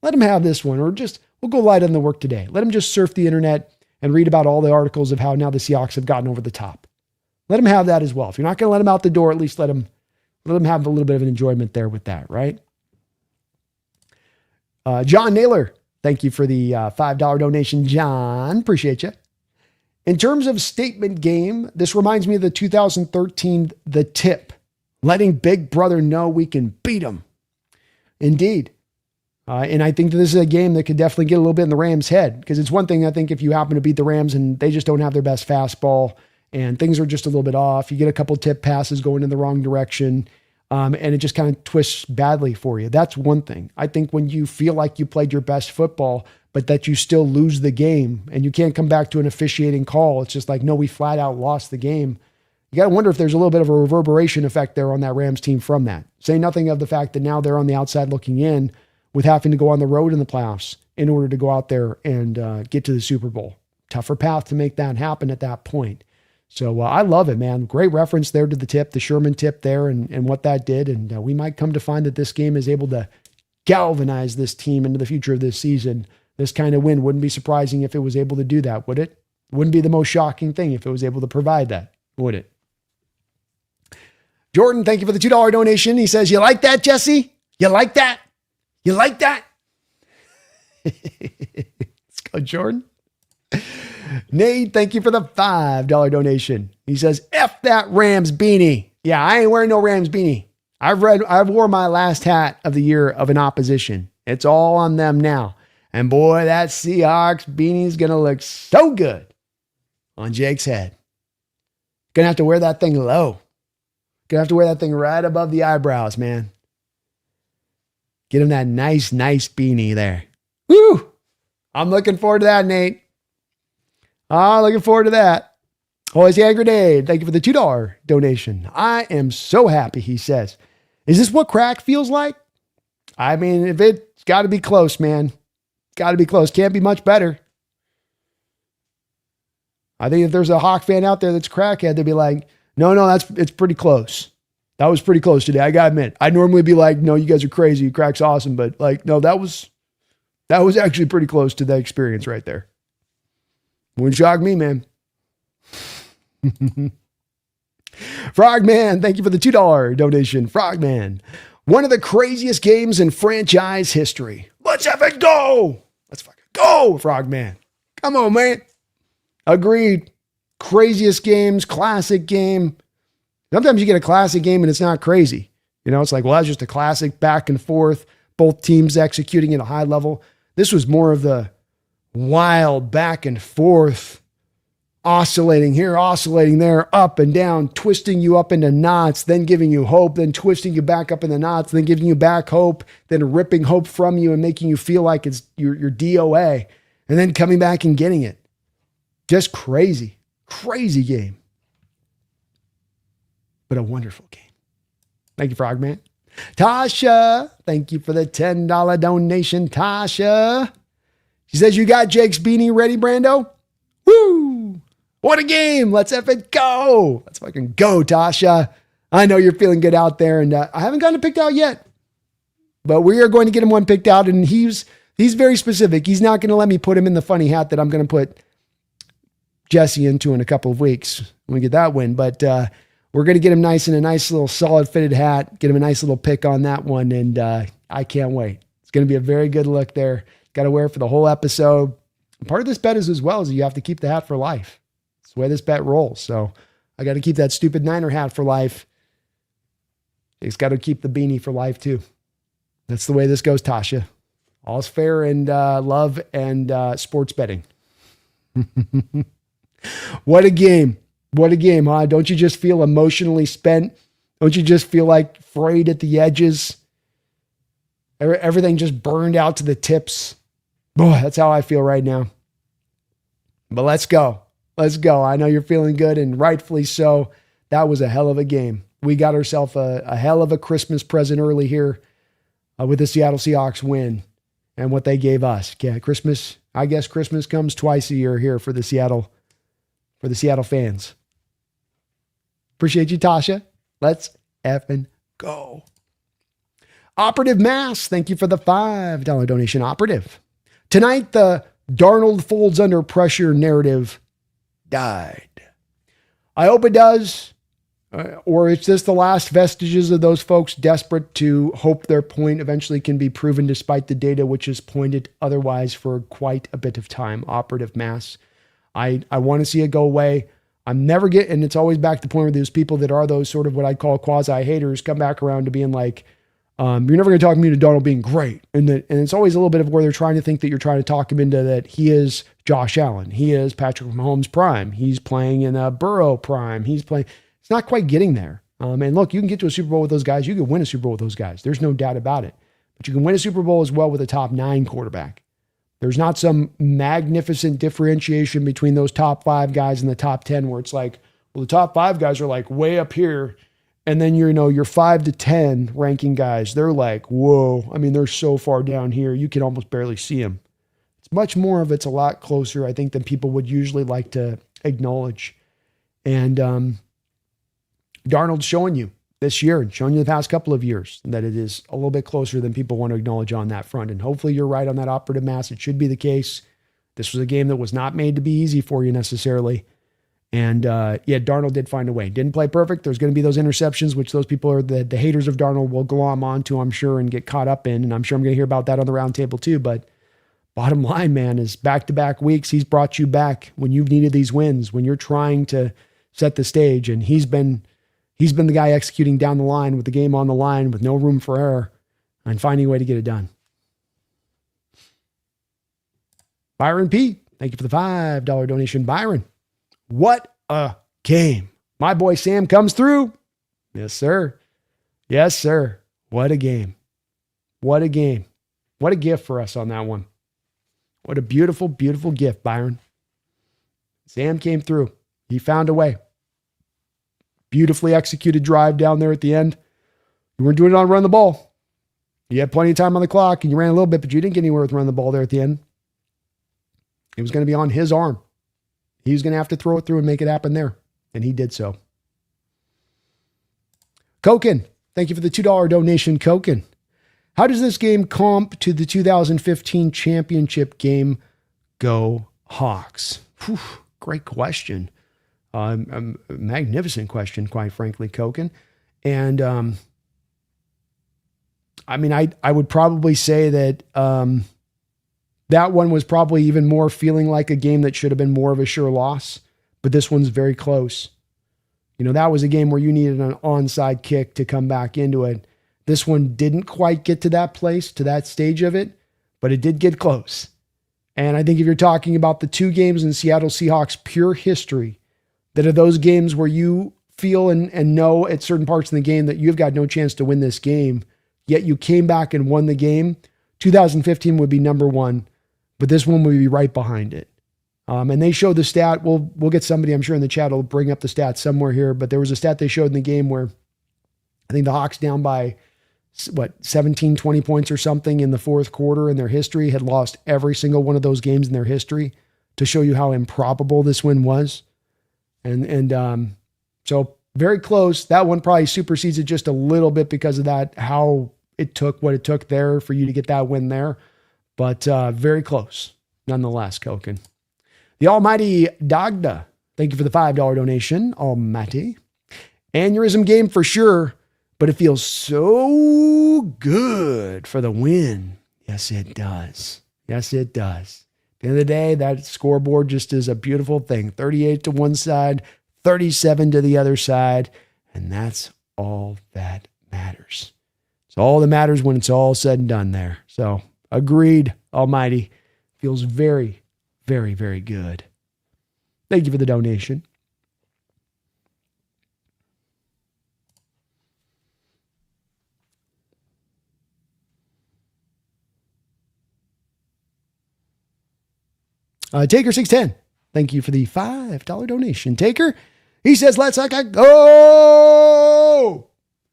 Let them have this one, or we'll go light on the work today. Let them just surf the internet and read about all the articles of how now the Seahawks have gotten over the top. Let them have that as well. If you're not going to let them out the door, at least let them have a little bit of an enjoyment there with that, right? John Naylor, thank you for the $5 donation, John. Appreciate you. In terms of statement game, this reminds me of the 2013 The Tip, letting Big Brother know we can beat him. Indeed. And I think that this is a game that could definitely get a little bit in the Rams' head, because it's one thing, I think, if you happen to beat the Rams and they just don't have their best fastball and things are just a little bit off, you get a couple tip passes going in the wrong direction, and it just kind of twists badly for you. That's one thing. I think when you feel like you played your best football, but that you still lose the game and you can't come back to an officiating call, it's just like, no, we flat out lost the game. You got to wonder if there's a little bit of a reverberation effect there on that Rams team from that. Say nothing of the fact that now they're on the outside looking in with having to go on the road in the playoffs in order to go out there and get to the Super Bowl. Tougher path to make that happen at that point. So I love it, man. Great reference there to the tip, the Sherman tip there and what that did. And we might come to find that this game is able to galvanize this team into the future of this season. This kind of win wouldn't be surprising if it was able to do that, would it? Wouldn't be the most shocking thing if it was able to provide that, would it? Jordan, thank you for the $2 donation. He says, you like that, Jesse? You like that? You like that? Let's go, Jordan. Nate, thank you for the $5 donation. He says, F that Rams beanie. Yeah, I ain't wearing no Rams beanie. I've wore my last hat of the year of an opposition. It's all on them now. And boy, that Seahawks beanie is going to look so good on Jake's head. Going to have to wear that thing low. Going to have to wear that thing right above the eyebrows, man. Get him that nice beanie there. Woo! I'm looking forward to that, Nate. Looking forward to that. Always hand grenade. Thank you for the $2 donation. I am so happy, he says. Is this what crack feels like? I mean, if it's got to be close, man. Got to be close. Can't be much better. I think if there's a Hawk fan out there that's crackhead, they'd be like, no, it's pretty close. That was pretty close today. I got to admit. I'd normally be like, no, you guys are crazy. Crack's awesome. But like, no, that was actually pretty close to that experience right there. Wouldn't shock me, man. Frogman, thank you for the $2 donation. Frogman, one of the craziest games in franchise history. Let's have it go. Let's fucking go, Frogman. Come on, man. Agreed. Craziest games, classic game. Sometimes you get a classic game and it's not crazy. It's like, well, that's just a classic back and forth, both teams executing at a high level. This was more of the wild back and forth, oscillating here, oscillating there, up and down, twisting you up into knots, then giving you hope, then twisting you back up in the knots, then giving you back hope, then ripping hope from you and making you feel like it's your DOA, and then coming back and getting it. Just crazy game. But a wonderful game. Thank you, Frogman. Tasha, thank you for the $10 donation, Tasha. She says, you got Jake's beanie ready, Brando? Woo! What a game. Let's have it go. Let's fucking go, Tasha. I know you're feeling good out there, and I haven't gotten it picked out yet. But we are going to get him one picked out, and he's very specific. He's not going to let me put him in the funny hat that I'm going to put Jesse into in a couple of weeks when we get that win. But we're going to get him nice in a nice little solid fitted hat, get him a nice little pick on that one, and I can't wait. It's going to be a very good look there. Got to wear it for the whole episode. And part of this bet is as well as you have to keep the hat for life. It's the way this bet rolls. So I got to keep that stupid Niner hat for life. It's got to keep the beanie for life too. That's the way this goes, Tasha. All's fair in love and sports betting. What a game. What a game, huh? Don't you just feel emotionally spent? Don't you just feel like frayed at the edges? Everything just burned out to the tips. Boy, that's how I feel right now. But let's go. Let's go. I know you're feeling good, and rightfully so. That was a hell of a game. We got ourselves a hell of a Christmas present early here with the Seattle Seahawks win and what they gave us. Yeah, Christmas. I guess Christmas comes twice a year here for the Seattle fans. Appreciate you, Tasha. Let's effing go. Operative Mass, thank you for the $5 donation. Operative. Tonight, the Darnold folds under pressure narrative died. I hope it does, or it's just the last vestiges of those folks desperate to hope their point eventually can be proven despite the data which is pointed otherwise for quite a bit of time. Operative Mass. I want to see it go away. I'm never getting, and it's always back to the point where those people that are those sort of what I'd call quasi-haters come back around to being like, you're never going to talk me into Darnold being great. And it's always a little bit of where they're trying to think that you're trying to talk him into that he is Josh Allen. He is Patrick Mahomes prime. He's playing in a Burrow prime. It's not quite getting there. And look, you can get to a Super Bowl with those guys. You can win a Super Bowl with those guys. There's no doubt about it. But you can win a Super Bowl as well with a top 9 quarterback. There's not some magnificent differentiation between those top 5 guys and the top 10 where it's like, well, the top 5 guys are like way up here. And then, your 5 to 10 ranking guys, they're like, whoa. I mean, they're so far down here, you can almost barely see them. It's a lot closer, I think, than people would usually like to acknowledge. And Darnold's showing you this year and showing you the past couple of years that it is a little bit closer than people want to acknowledge on that front. And hopefully you're right on that Operative Mass. It should be the case. This was a game that was not made to be easy for you necessarily. And Darnold did find a way. Didn't play perfect. There's going to be those interceptions, which those people are the haters of Darnold will glom onto, I'm sure, and get caught up in. And I'm sure I'm going to hear about that on the roundtable too. But bottom line, man, is back-to-back weeks, he's brought you back when you've needed these wins, when you're trying to set the stage. And he's been the guy executing down the line with the game on the line with no room for error and finding a way to get it done. Byron P., thank you for the $5 donation. Byron, what a game. My boy Sam comes through. Yes, sir. Yes, sir. What a game. What a game. What a gift for us on that one. What a beautiful, beautiful gift, Byron. Sam came through. He found a way. Beautifully executed drive down there at the end. You weren't doing it on run the ball. You had plenty of time on the clock and you ran a little bit, but you didn't get anywhere with running the ball there at the end. It was going to be on his arm. He was going to have to throw it through and make it happen there. And he did so. Koken, thank you for the $2 donation, Koken. How does this game comp to the 2015 championship game? Go Hawks. Whew, great question. A magnificent question, quite frankly, Koken. And I would probably say that that one was probably even more feeling like a game that should have been more of a sure loss, but this one's very close. That was a game where you needed an onside kick to come back into it. This one didn't quite get to that place, to that stage of it, but it did get close. And I think if you're talking about the two games in Seattle Seahawks pure history, that are those games where you feel and know at certain parts in the game that you've got no chance to win this game, yet you came back and won the game, 2015 would be number one, but this one would be right behind it. And they showed the stat. We'll get somebody, I'm sure, in the chat will bring up the stat somewhere here, but there was a stat they showed in the game where I think the Hawks down by 17, 20 points or something in the fourth quarter in their history, had lost every single one of those games in their history, to show you how improbable this win was. And so very close. That one probably supersedes it just a little bit because of that, how it took what it took there for you to get that win there. But very close nonetheless, Koken. The almighty Dagda, thank you for the $5 donation, almighty. Aneurysm game for sure, but it feels so good for the win. Yes, it does. Yes, it does. At the end of the day, that scoreboard just is a beautiful thing. 38 to one side, 37 to the other side, and that's all that matters. It's all that matters when it's all said and done there. So, agreed, almighty. Feels very, very, very good. Thank you for the donation. Taker610, thank you for the $5 donation. Taker, he says, let's go.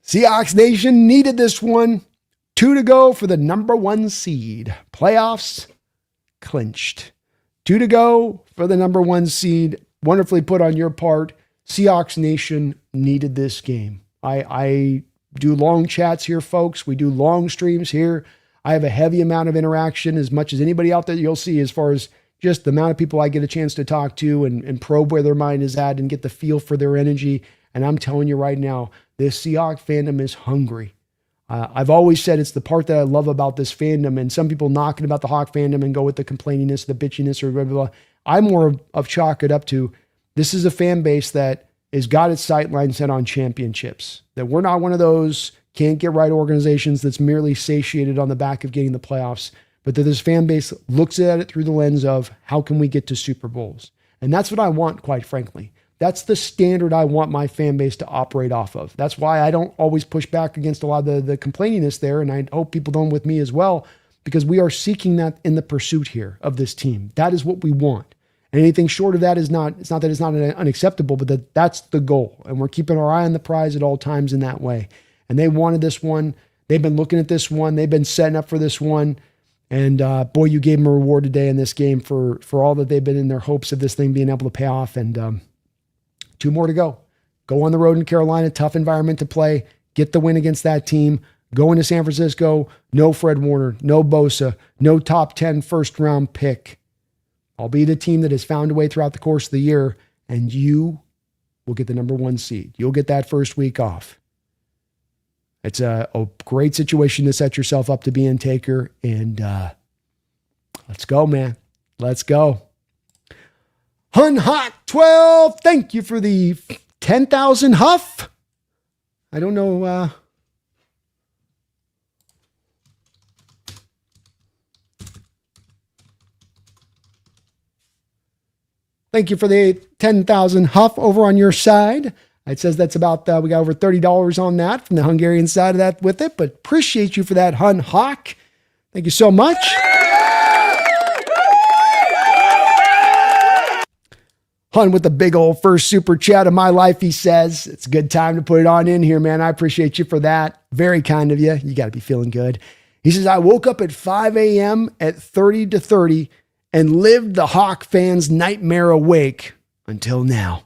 Seahawks Nation needed this one. 2 to go for the number 1 seed. Playoffs clinched. 2 to go for the number 1 seed. Wonderfully put on your part. Seahawks Nation needed this game. I do long chats here, folks. We do long streams here. I have a heavy amount of interaction, as much as anybody out there you'll see, as far as just the amount of people I get a chance to talk to and probe where their mind is at and get the feel for their energy. And I'm telling you right now, this Seahawks fandom is hungry. I've always said it's the part that I love about this fandom, and some people knocking about the Hawk fandom and go with the complaininess, the bitchiness, or blah, blah, blah. I more of chalk it up to, this is a fan base that has got its sightlines set on championships, that we're not one of those can't get right organizations that's merely satiated on the back of getting the playoffs, but that this fan base looks at it through the lens of how can we get to Super Bowls? And that's what I want, quite frankly. That's the standard I want my fan base to operate off of. That's why I don't always push back against a lot of the complaininess there, and I hope people don't with me as well, because we are seeking that in the pursuit here of this team. That is what we want. And anything short of that is not, it's not that it's not unacceptable, but that's the goal. And we're keeping our eye on the prize at all times in that way. And they wanted this one. They've been looking at this one. They've been setting up for this one. And boy, you gave them a reward today in this game for all that they've been in their hopes of this thing being able to pay off. And 2 more to go. Go on the road in Carolina, tough environment to play. Get the win against that team. Go into San Francisco, no Fred Warner, no Bosa, no top 10 first round pick. I'll be the team that has found a way throughout the course of the year, and you will get the number 1 seed. You'll get that first week off. It's a great situation to set yourself up to be in, Taker. And let's go, man. Let's go. Hun Hot 12, thank you for the 10,000 Huff. I don't know. Thank you for the 10,000 Huff over on your side. It says that's about, we got over $30 on that from the Hungarian side of that with it, but appreciate you for that, Hun Hawk. Thank you so much. Hun with the big old first super chat of my life, he says. It's a good time to put it on in here, man. I appreciate you for that. Very kind of you. You got to be feeling good. He says, I woke up at 5 a.m. at 30 to 30 and lived the Hawk fans' nightmare awake until now.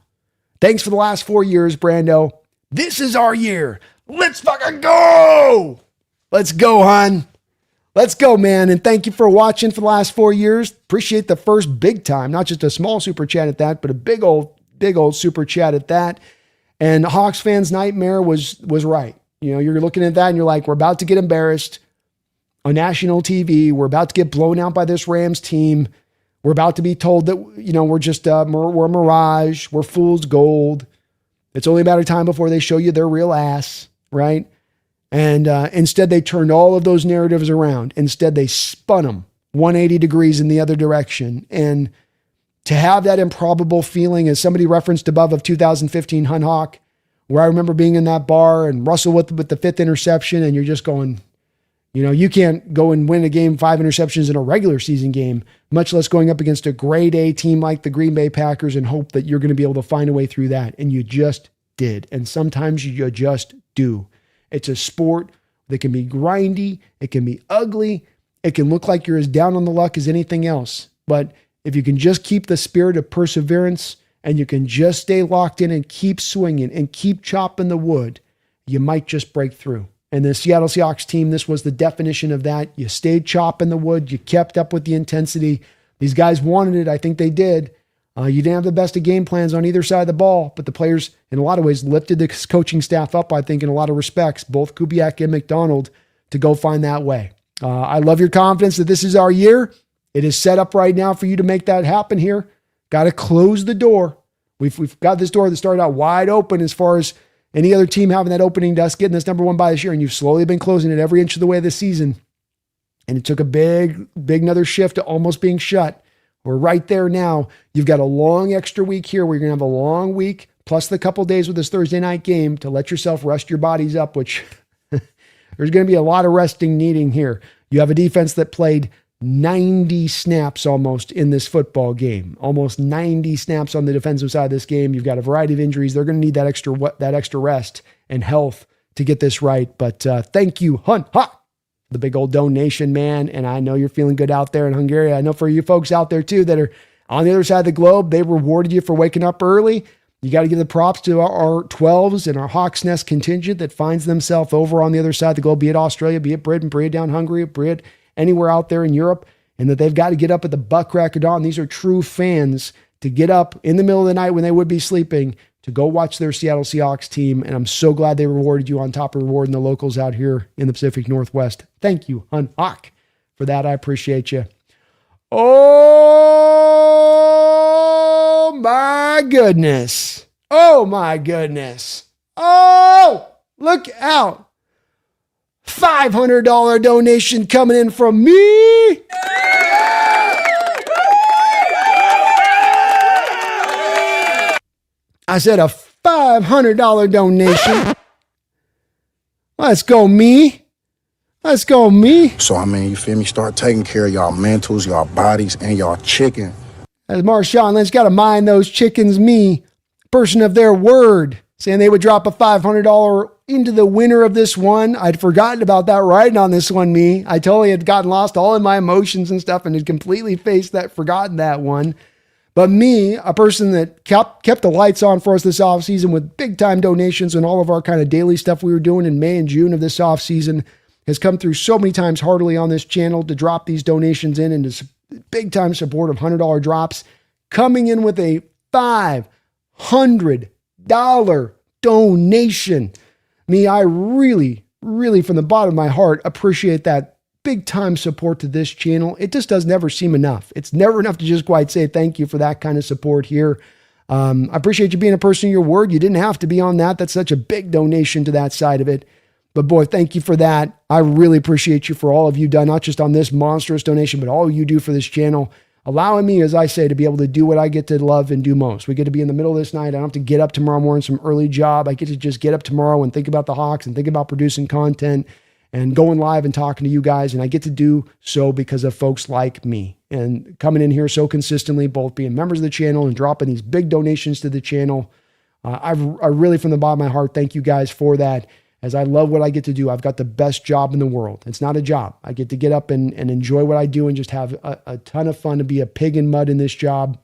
Thanks for the last 4 years, Brando. This is our year. Let's fucking go. Let's go, Hun. Let's go, man. And thank you for watching for the last 4 years. Appreciate the first big time, not just a small super chat at that, but a big old super chat at that. And Hawks fans' nightmare was right. You know, you're looking at that and you're like, we're about to get embarrassed on national TV. We're about to get blown out by this Rams team. We're about to be told that, you know, we're just, we're a mirage. We're fool's gold. It's only a matter of time before they show you their real ass, right? And instead, they turned all of those narratives around. Instead, they spun them 180 degrees in the other direction. And to have that improbable feeling, as somebody referenced above, of 2015 Hun Hawk, where I remember being in that bar and Russell with the fifth interception, and you're just going, you know, you can't go and win a game, 5 interceptions in a regular season game, much less going up against a grade A team like the Green Bay Packers and hope that you're going to be able to find a way through that. And you just did. And sometimes you just do. It's a sport that can be grindy. It can be ugly. It can look like you're as down on the luck as anything else. But if you can just keep the spirit of perseverance and you can just stay locked in and keep swinging and keep chopping the wood, you might just break through. And the Seattle Seahawks team, this was the definition of that. You stayed chopping the wood. You kept up with the intensity. These guys wanted it. I think they did. You didn't have the best of game plans on either side of the ball, but the players, in a lot of ways, lifted the coaching staff up, I think, in a lot of respects, both Kubiak and McDonald, to go find that way. I love your confidence that this is our year. It is set up right now for you to make that happen here. Got to close the door. We've got this door that started out wide open as far as any other team having that opening to us getting this number one by this year, and you've slowly been closing it every inch of the way this season. And it took a big another shift to almost being shut. We're right there now. You've got a long extra week here where you're going to have a long week, plus the couple days with this Thursday night game to let yourself rest your bodies up, which there's going to be a lot of resting needing here. You have a defense that played 90 snaps almost in this football game, almost 90 snaps on the defensive side of this game. You've got a variety of injuries. They're going to need that extra rest and health to get this right. But thank you, Hun Ha, the big old donation, man. And I know you're feeling good out there in Hungary. I know for you folks out there too that are on the other side of the globe, they rewarded you for waking up early. You got to give the props to our 12s and our Hawks Nest contingent that finds themselves over on the other side of the globe, be it Australia, be it Britain, be it down Hungary, be it anywhere out there in Europe, and that they've got to get up at the butt crack of dawn. These are true fans to get up in the middle of the night when they would be sleeping to go watch their Seattle Seahawks team. And I'm so glad they rewarded you on top of rewarding the locals out here in the Pacific Northwest. Thank you, Hun Hawk, for that. I appreciate you. Oh my goodness. Oh my goodness. Oh, look out. $500 donation coming in from me. I said a $500 donation. Let's go, me. Let's go, me. So, I mean, you feel me? Start taking care of y'all mentals, y'all bodies, and y'all chicken. As Marshawn Lynch got to mind those chickens, me, person of their word, saying they would drop a $500 into the winner of this one. I'd forgotten about that writing on this one, me. I totally had gotten lost all in my emotions and stuff and had completely forgotten that one. But me, a person that kept the lights on for us this offseason with big time donations and all of our kind of daily stuff we were doing in May and June of this offseason, has come through so many times heartily on this channel to drop these donations in and to big time support of $100 drops, coming in with a $500 donation. Me, I really, really from the bottom of my heart appreciate that big time support to this channel. It just does never seem enough. It's never enough to just quite say thank you for that kind of support here. I appreciate you being a person of your word. You didn't have to be on that. That's such a big donation to that side of it. But boy, thank you for that. I really appreciate you for all of you done, not just on this monstrous donation, but all you do for this channel. allowing me, as I say, to be able to do what I get to love and do most. We get to be in the middle of this night. I don't have to get up tomorrow morning, some early job. I get to just get up tomorrow and think about the Hawks and think about producing content and going live and talking to you guys. And I get to do so because of folks like me and coming in here so consistently, both being members of the channel and dropping these big donations to the channel. I really, from the bottom of my heart, thank you guys for that, as I love what I get to do. I've got the best job in the world. It's not a job. I get to get up and enjoy what I do and just have a ton of fun, to be a pig in mud in this job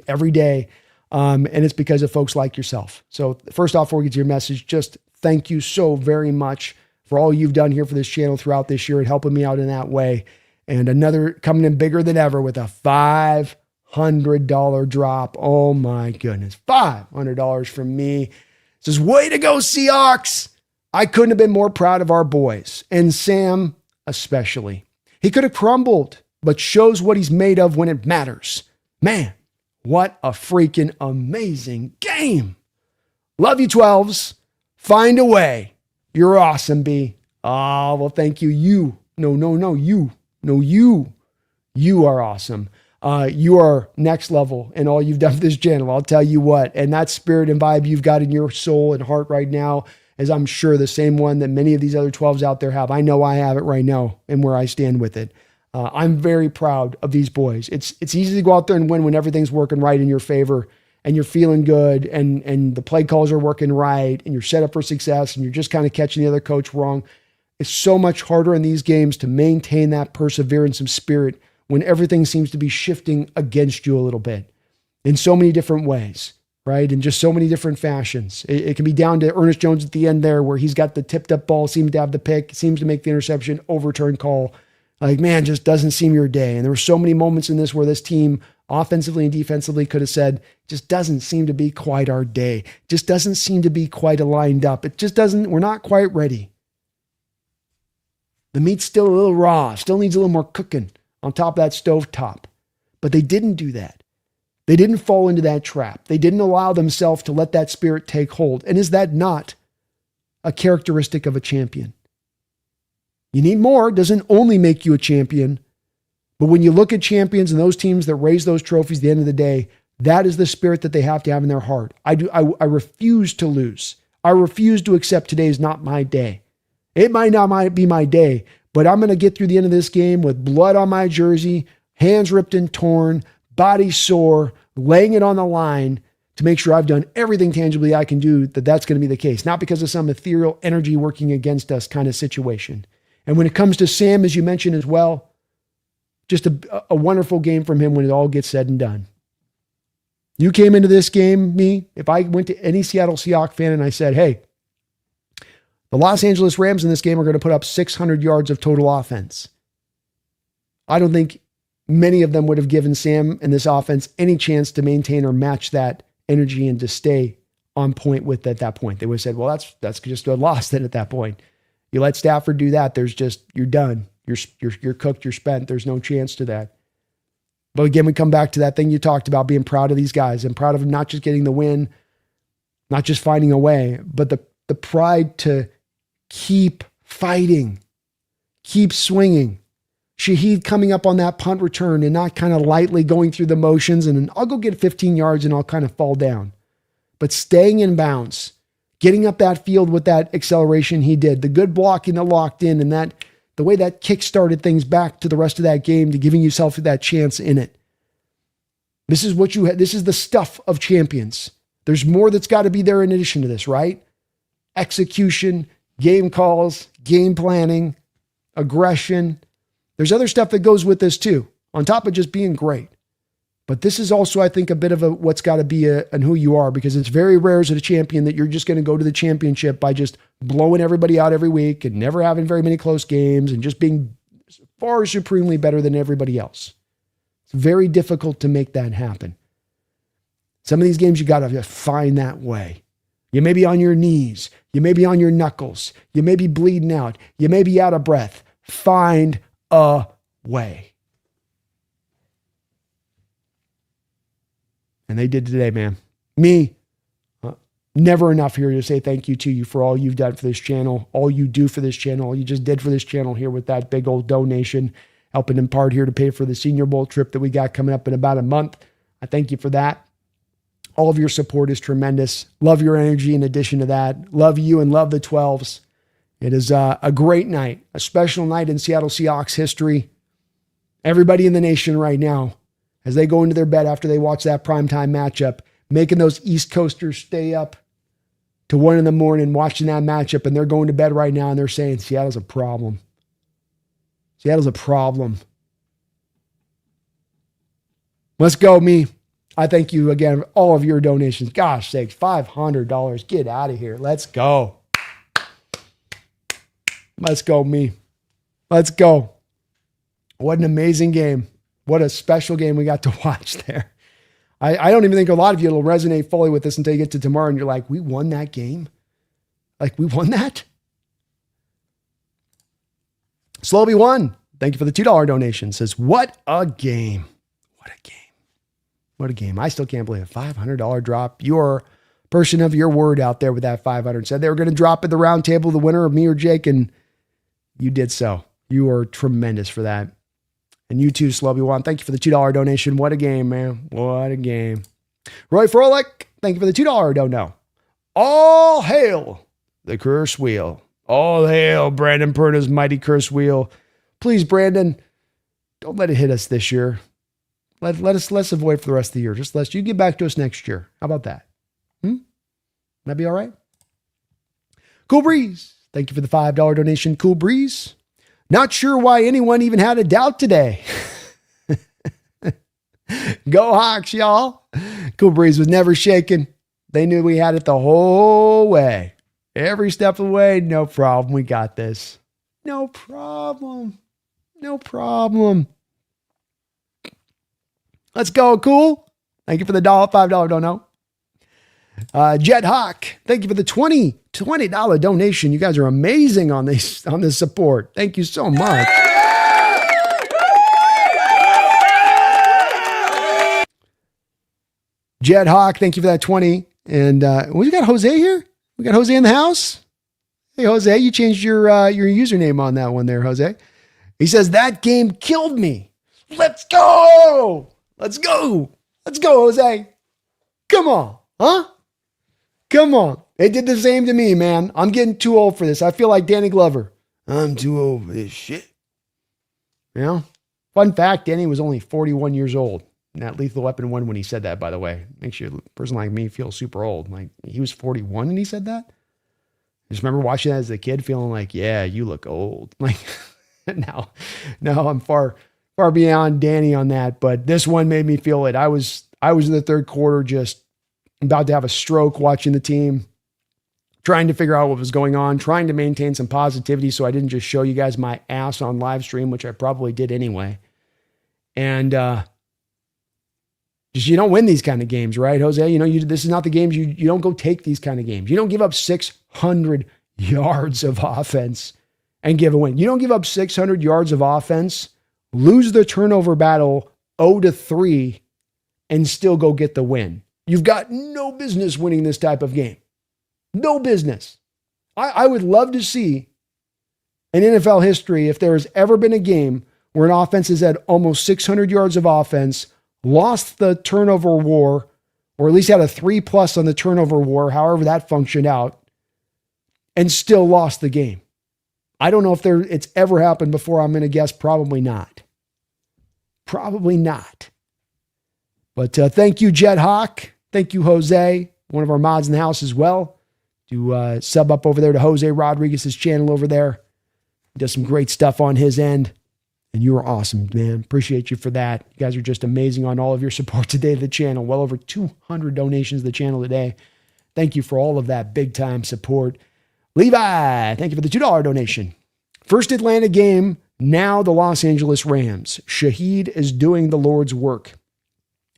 every day. And it's because of folks like yourself. So first off, before we get to your message, just thank you so very much for all you've done here for this channel throughout this year and helping me out in that way. And another coming in bigger than ever with a $500 drop. Oh my goodness. $500 from me. It says, way to go, Seahawks. I couldn't have been more proud of our boys, and Sam especially. He could have crumbled, but shows what he's made of when it matters. Man, what a freaking amazing game. Love you, 12s. Find a way. You're awesome, B. Oh, well, thank you. You. You are awesome. You are next level in all you've done for this channel. I'll tell you what. And that spirit and vibe you've got in your soul and heart right now is, I'm sure, the same one that many of these other 12s out there have. I know I have it right now and where I stand with it. I'm very proud of these boys. It's easy to go out there and win when everything's working right in your favor and you're feeling good and the play calls are working right and you're set up for success and you're just kind of catching the other coach wrong. It's so much harder in these games to maintain that perseverance and spirit when everything seems to be shifting against you a little bit in so many different ways, right? In just so many different fashions. It can be down to Ernest Jones at the end there where he's got the tipped up ball, seems to have the pick, seems to make the interception, overturn call. Like, man, just doesn't seem your day. And there were so many moments in this where this team offensively and defensively could have said, just doesn't seem to be quite our day. Just doesn't seem to be quite aligned up. It just doesn't, we're not quite ready. The meat's still a little raw, still needs a little more cooking on top of that stove top. But they didn't do that. They didn't fall into that trap. They didn't allow themselves to let that spirit take hold. And is that not a characteristic of a champion? You need more. It doesn't only make you a champion. But when you look at champions and those teams that raise those trophies at the end of the day, that is the spirit that they have to have in their heart. I refuse to lose. I refuse to accept today is not my day. It might not be my day, but I'm going to get through the end of this game with blood on my jersey, hands ripped and torn, body sore, laying it on the line to make sure I've done everything tangibly I can do that's going to be the case. Not because of some ethereal energy working against us kind of situation. And when it comes to Sam, as you mentioned as well, just a wonderful game from him when it all gets said and done. You came into this game, if I went to any Seattle Seahawks fan and I said, hey, the Los Angeles Rams in this game are going to put up 600 yards of total offense, I don't think many of them would have given Sam and this offense any chance to maintain or match that energy and to stay on point with at that point. They would have said, well, that's just a loss then at that point. You let Stafford do that, you're done. You're cooked, you're spent. There's no chance to that. But again, we come back to that thing you talked about, being proud of these guys and proud of them not just getting the win, not just finding a way, but the pride to keep fighting, keep swinging. Shaheed coming up on that punt return and not kind of lightly going through the motions and I'll go get 15 yards and I'll kind of fall down. But staying in bounds, getting up that field with that acceleration he did, the good blocking that locked in and that the way that kick started things back to the rest of that game to giving yourself that chance in it. This is what you had. This is the stuff of champions. There's more that's got to be there in addition to this, right? Execution, game calls, game planning, aggression. There's other stuff that goes with this too, on top of just being great. But this is also, I think, a bit of what's got to be and who you are, because it's very rare as a champion that you're just going to go to the championship by just blowing everybody out every week and never having very many close games and just being far supremely better than everybody else. It's very difficult to make that happen. Some of these games, you got to find that way. You may be on your knees. You may be on your knuckles. You may be bleeding out. You may be out of breath. Find a way. And they did today, man. Never enough here to say thank you to you for all you've done for this channel, all you do for this channel, all you just did for this channel here with that big old donation. helping in part here to pay for the Senior Bowl trip that we got coming up in about a month. I thank you for that. All of your support is tremendous. Love your energy in addition to that. Love you and love the 12s. It is a great night, a special night in Seattle Seahawks history. Everybody in the nation right now, as they go into their bed after they watch that primetime matchup, making those East Coasters stay up to 1 a.m. watching that matchup, and they're going to bed right now and they're saying, Seattle's a problem. Seattle's a problem. Let's go, me. I thank you again for all of your donations. Gosh sakes, $500. Get out of here. Let's go. Let's go, me. Let's go. What an amazing game. What a special game we got to watch there. I don't even think a lot of you will resonate fully with this until you get to tomorrow and you're like, we won that game? Like, we won that? Slowby won. Thank you for the $2 donation. Says, what a game. What a game. What a game. I still can't believe it. $500 drop. You're a person of your word out there with that 500. Said they were going to drop at the round table the winner of me or Jake, and you did so. You are tremendous for that. And you too, Slubby One. Thank you for the $2 donation. What a game, man. What a game. Roy Froelich, thank you for the $2 dono. All hail the curse wheel. All hail Brandon Perna's mighty curse wheel. Please, Brandon, don't let it hit us this year. Let's avoid for the rest of the year. Just let you get back to us next year. How about that? That'd be all right? Cool Breeze. Thank you for the $5 donation. Cool Breeze. Not sure why anyone even had a doubt today. Go Hawks, y'all. Cool Breeze was never shaken. They knew we had it the whole way. Every step of the way, no problem. We got this. No problem. No problem. Let's go, cool. Thank you for the $5 dono. Jet Hawk, thank you for the $20 donation. You guys are amazing on this support. Thank you so much. Jet Hawk, thank you for that 20. And we got Jose here. We got Jose in the house. Hey, Jose, you changed your username on that one there, Jose. He says, that game killed me. Let's go. Let's go. Let's go, Jose. Come on. Huh? Come on. It did the same to me, man. I'm getting too old for this. I feel like Danny Glover. I'm too old for this shit. You know? Fun fact, Danny was only 41 years old. And that Lethal Weapon 1 when he said that, by the way. Makes you a person like me feel super old. Like, he was 41 and he said that? I just remember watching that as a kid feeling like, yeah, you look old. Like, now I'm far beyond Danny on that. But this one made me feel it. I was in the third quarter just about to have a stroke watching the team, trying to figure out what was going on, trying to maintain some positivity so I didn't just show you guys my ass on live stream, which I probably did anyway. And just you don't win these kind of games, right, Jose? You know, this is not the games you don't go take these kind of games. You don't give up 600 yards of offense and give a win. You don't give up 600 yards of offense, lose the turnover battle 0-3, and still go get the win. You've got no business winning this type of game. No business. I would love to see in NFL history if there has ever been a game where an offense has had almost 600 yards of offense, lost the turnover war, or at least had a 3+ on the turnover war, however that functioned out, and still lost the game. I don't know if it's ever happened before. I'm going to guess probably not. Probably not. But thank you, Jet Hawk. Thank you, Jose, one of our mods in the house as well. Do sub up over there to Jose Rodriguez's channel over there. He does some great stuff on his end. And you are awesome, man. Appreciate you for that. You guys are just amazing on all of your support today to the channel. Well over 200 donations to the channel today. Thank you for all of that big time support. Levi, thank you for the $2 donation. First Atlanta game, now the Los Angeles Rams. Shaheed is doing the Lord's work.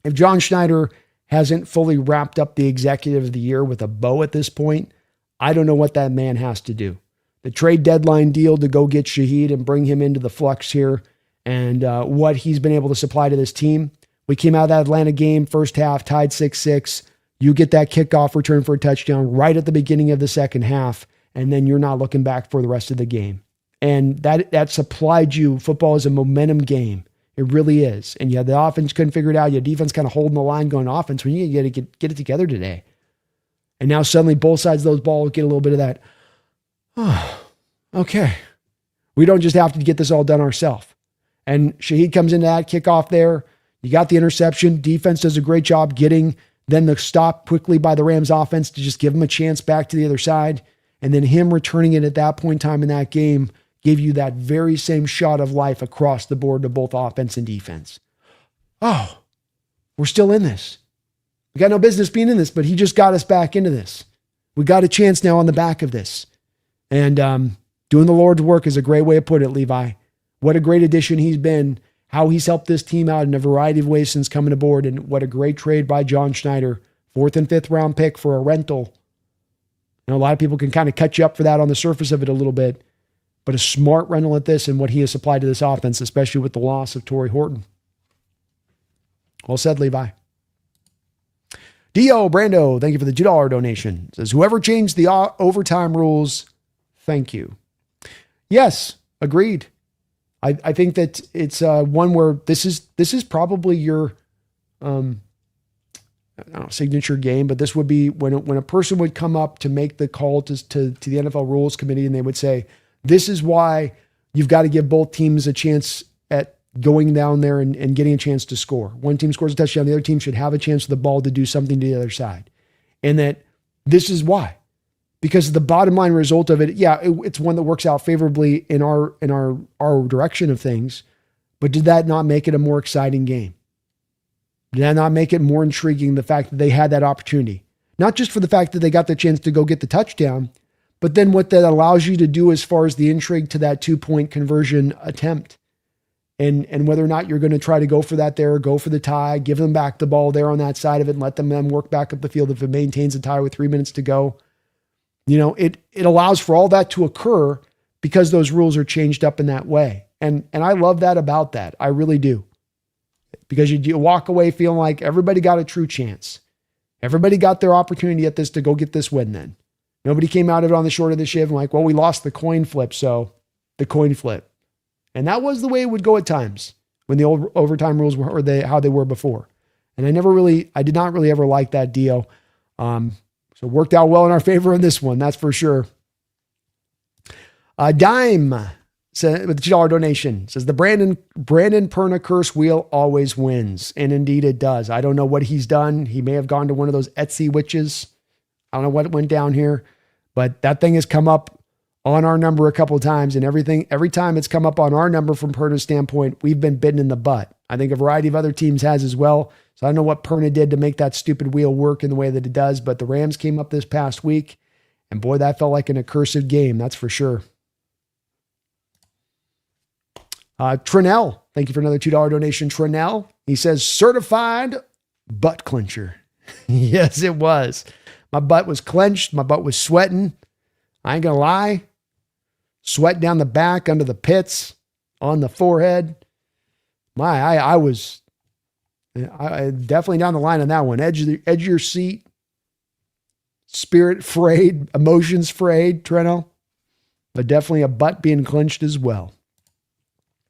If John Schneider hasn't fully wrapped up the executive of the year with a bow at this point, I don't know what that man has to do. The trade deadline deal to go get Shaheed and bring him into the flux here and what he's been able to supply to this team. We came out of that Atlanta game, first half, tied 6-6. You get that kickoff return for a touchdown right at the beginning of the second half, and then you're not looking back for the rest of the game. And that supplied you. Football is a momentum game. It really is. And the offense couldn't figure it out. Your defense kind of holding the line going offense when you get it together today. And now suddenly both sides of those balls get a little bit of that. Oh, okay. We don't just have to get this all done ourselves. And Shaheed comes into that kickoff there. You got the interception. Defense does a great job getting then the stop quickly by the Rams offense to just give them a chance back to the other side. And then him returning it at that point in time in that game gave you that very same shot of life across the board to both offense and defense. Oh, we're still in this. We got no business being in this, but he just got us back into this. We got a chance now on the back of this. And doing the Lord's work is a great way to put it, Levi. What a great addition he's been, how he's helped this team out in a variety of ways since coming aboard, and what a great trade by John Schneider. 4th and 5th round pick for a rental. A lot of people can kind of cut you up for that on the surface of it a little bit, but a smart rental at this and what he has supplied to this offense, especially with the loss of Torrey Horton. Well said, Levi. Dio Brando, thank you for the $2 donation. Says, whoever changed the overtime rules, thank you. Yes, agreed. I think that it's one where this is probably your signature game, but this would be when a person would come up to make the call to the NFL Rules Committee, and they would say, this is why you've got to give both teams a chance at going down there and getting a chance to score. One team scores a touchdown, the other team should have a chance for the ball to do something to the other side. And that this is why. Because the bottom line result of it, it's one that works out favorably in our direction of things, but did that not make it a more exciting game? Did that not make it more intriguing, the fact that they had that opportunity? Not just for the fact that they got the chance to go get the touchdown, but then what that allows you to do as far as the intrigue to that 2-point conversion attempt. And whether or not you're going to try to go for that there, or go for the tie, give them back the ball there on that side of it and let them then work back up the field if it maintains a tie with 3 minutes to go. It allows for all that to occur because those rules are changed up in that way. And I love that about that. I really do. Because you walk away feeling like everybody got a true chance. Everybody got their opportunity at this to go get this win then. Nobody came out of it on the short of the shiv and like, well, we lost the coin flip, so the coin flip. And that was the way it would go at times when the old overtime rules were how they were before. And I did not really ever like that deal. So it worked out well in our favor in this one, that's for sure. Dime said, with the $2 donation, says the Brandon Perna curse wheel always wins. And indeed it does. I don't know what he's done. He may have gone to one of those Etsy witches. I don't know what went down here, but that thing has come up on our number a couple of times, and every time it's come up on our number from Perna's standpoint, we've been bitten in the butt. I think a variety of other teams has as well. So I don't know what Perna did to make that stupid wheel work in the way that it does, but the Rams came up this past week, and boy, that felt like an accursed game. That's for sure. Trinell, thank you for another $2 donation. Trinell, he says, certified butt clencher. Yes, it was. My butt was clenched. My butt was sweating. I ain't gonna lie. Sweat down the back, under the pits, on the forehead. I was definitely down the line on that one. Edge of your seat. Spirit frayed, emotions frayed, Treno. But definitely a butt being clenched as well.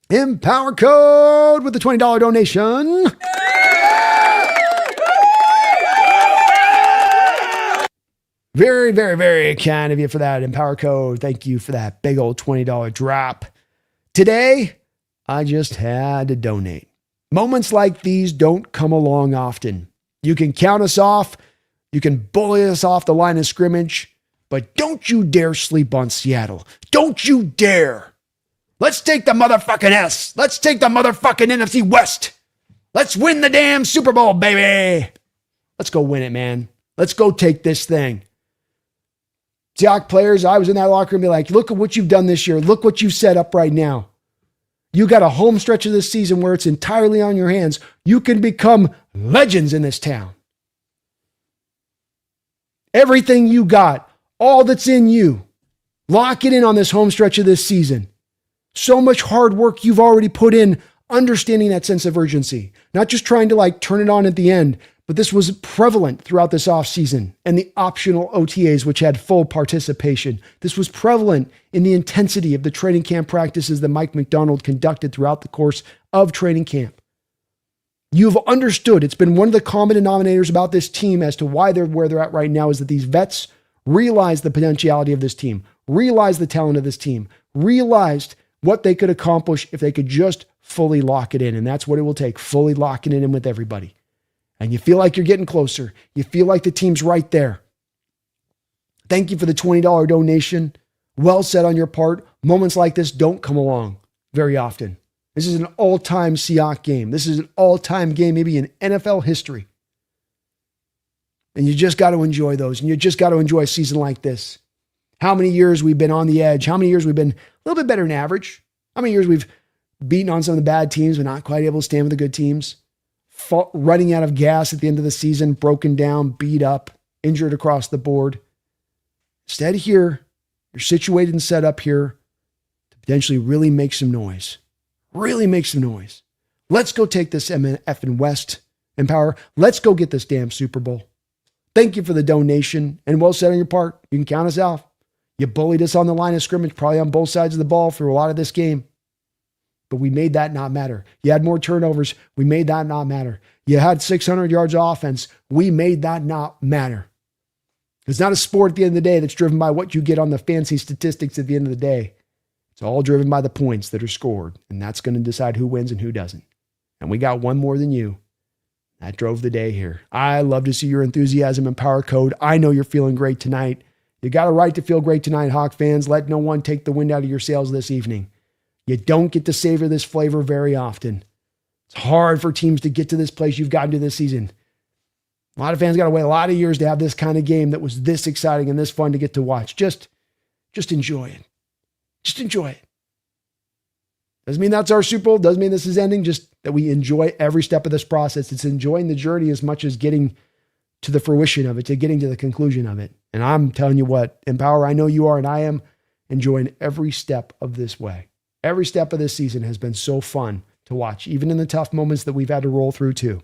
Empower Code with the $20 donation. Very, very, very kind of you for that, Empower Code. Thank you for that big old $20 drop. Today, I just had to donate. Moments like these don't come along often. You can count us off. You can bully us off the line of scrimmage. But don't you dare sleep on Seattle. Don't you dare. Let's take the motherfucking S. Let's take the motherfucking NFC West. Let's win the damn Super Bowl, baby. Let's go win it, man. Let's go take this thing. Seahawks players, I was in that locker room and be like, look at what you've done this year. Look what you've set up right now. You got a home stretch of this season where it's entirely on your hands. You can become legends in this town. Everything you got, all that's in you, lock it in on this home stretch of this season. So much hard work you've already put in, understanding that sense of urgency. Not just trying to turn it on at the end, But this was prevalent throughout this offseason and the optional OTAs, which had full participation. This was prevalent in the intensity of the training camp practices that Mike McDonald conducted throughout the course of training camp. You've understood. It's been one of the common denominators about this team as to why they're where they're at right now is that these vets realized the potentiality of this team, realized the talent of this team, realized what they could accomplish if they could just fully lock it in. And that's what it will take, fully locking it in with everybody. And you feel like you're getting closer. You feel like the team's right there. Thank you for the $20 donation. Well said on your part. Moments like this don't come along very often. This is an all-time Seahawks game. This is an all-time game, maybe in NFL history. And you just got to enjoy those. And you just got to enjoy a season like this. How many years we've been on the edge. How many years we've been a little bit better than average. How many years we've beaten on some of the bad teams, but not quite able to stand with the good teams. Running out of gas at the end of the season, broken down, beat up, injured across the board. Instead here, you're situated and set up here to potentially really make some noise. Really make some noise. Let's go take this NFC West Empower. Let's go get this damn Super Bowl. Thank you for the donation and well said on your part. You can count us out. You bullied us on the line of scrimmage, probably on both sides of the ball for a lot of this game. But we made that not matter. You had more turnovers. We made that not matter. You had 600 yards of offense. We made that not matter. It's not a sport at the end of the day that's driven by what you get on the fancy statistics at the end of the day. It's all driven by the points that are scored, and that's going to decide who wins and who doesn't. And we got one more than you. That drove the day here. I love to see your enthusiasm and power code. I know you're feeling great tonight. You got a right to feel great tonight, Hawk fans. Let no one take the wind out of your sails this evening. You don't get to savor this flavor very often. It's hard for teams to get to this place you've gotten to this season. A lot of fans got to wait a lot of years to have this kind of game that was this exciting and this fun to get to watch. Just enjoy it. Just enjoy it. Doesn't mean that's our Super Bowl. Doesn't mean this is ending. Just that we enjoy every step of this process. It's enjoying the journey as much as getting to the fruition of it, to getting to the conclusion of it. And I'm telling you what, Empower, I know you are, and I am enjoying every step of this way. Every step of this season has been so fun to watch, even in the tough moments that we've had to roll through too.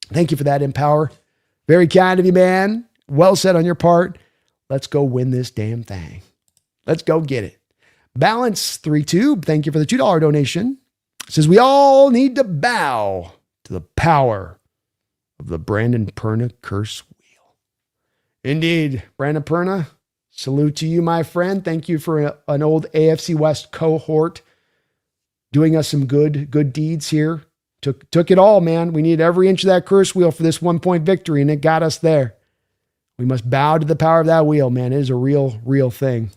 Thank you for that, Empower. Very kind of you, man. Well said on your part. Let's go win this damn thing. Let's go get it. Balance 3-2. Thank you for the $2 donation. It says we all need to bow to the power of the Brandon Perna curse wheel. Indeed, Brandon Perna. Salute to you, my friend. Thank you for an old AFC West cohort doing us some good deeds here. Took it all, man. We need every inch of that curse wheel for this 1-point victory, and it got us there. We must bow to the power of that wheel, man. It is a real thing.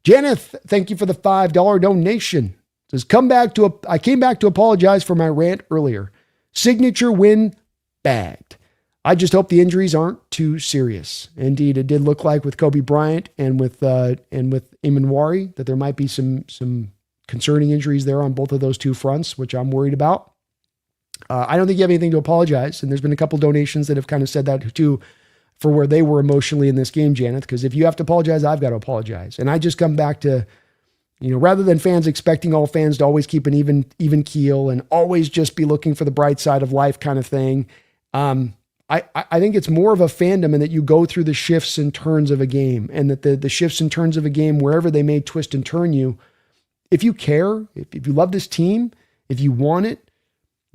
Janeth, thank you for the $5 donation. It says, I came back to apologize for my rant earlier. Signature win bagged. I just hope the injuries aren't too serious. Indeed, it did look like with Kobe Bryant and with Imanwari that there might be some concerning injuries there on both of those two fronts, which I'm worried about. I don't think you have anything to apologize. And there's been a couple donations that have kind of said that too, for where they were emotionally in this game, Janet, because if you have to apologize, I've got to apologize. And I just come back to, rather than fans expecting all fans to always keep an even keel and always just be looking for the bright side of life kind of thing. I think it's more of a fandom, and that you go through the shifts and turns of a game, and that the shifts and turns of a game, wherever they may twist and turn you, if you care, if you love this team, if you want it,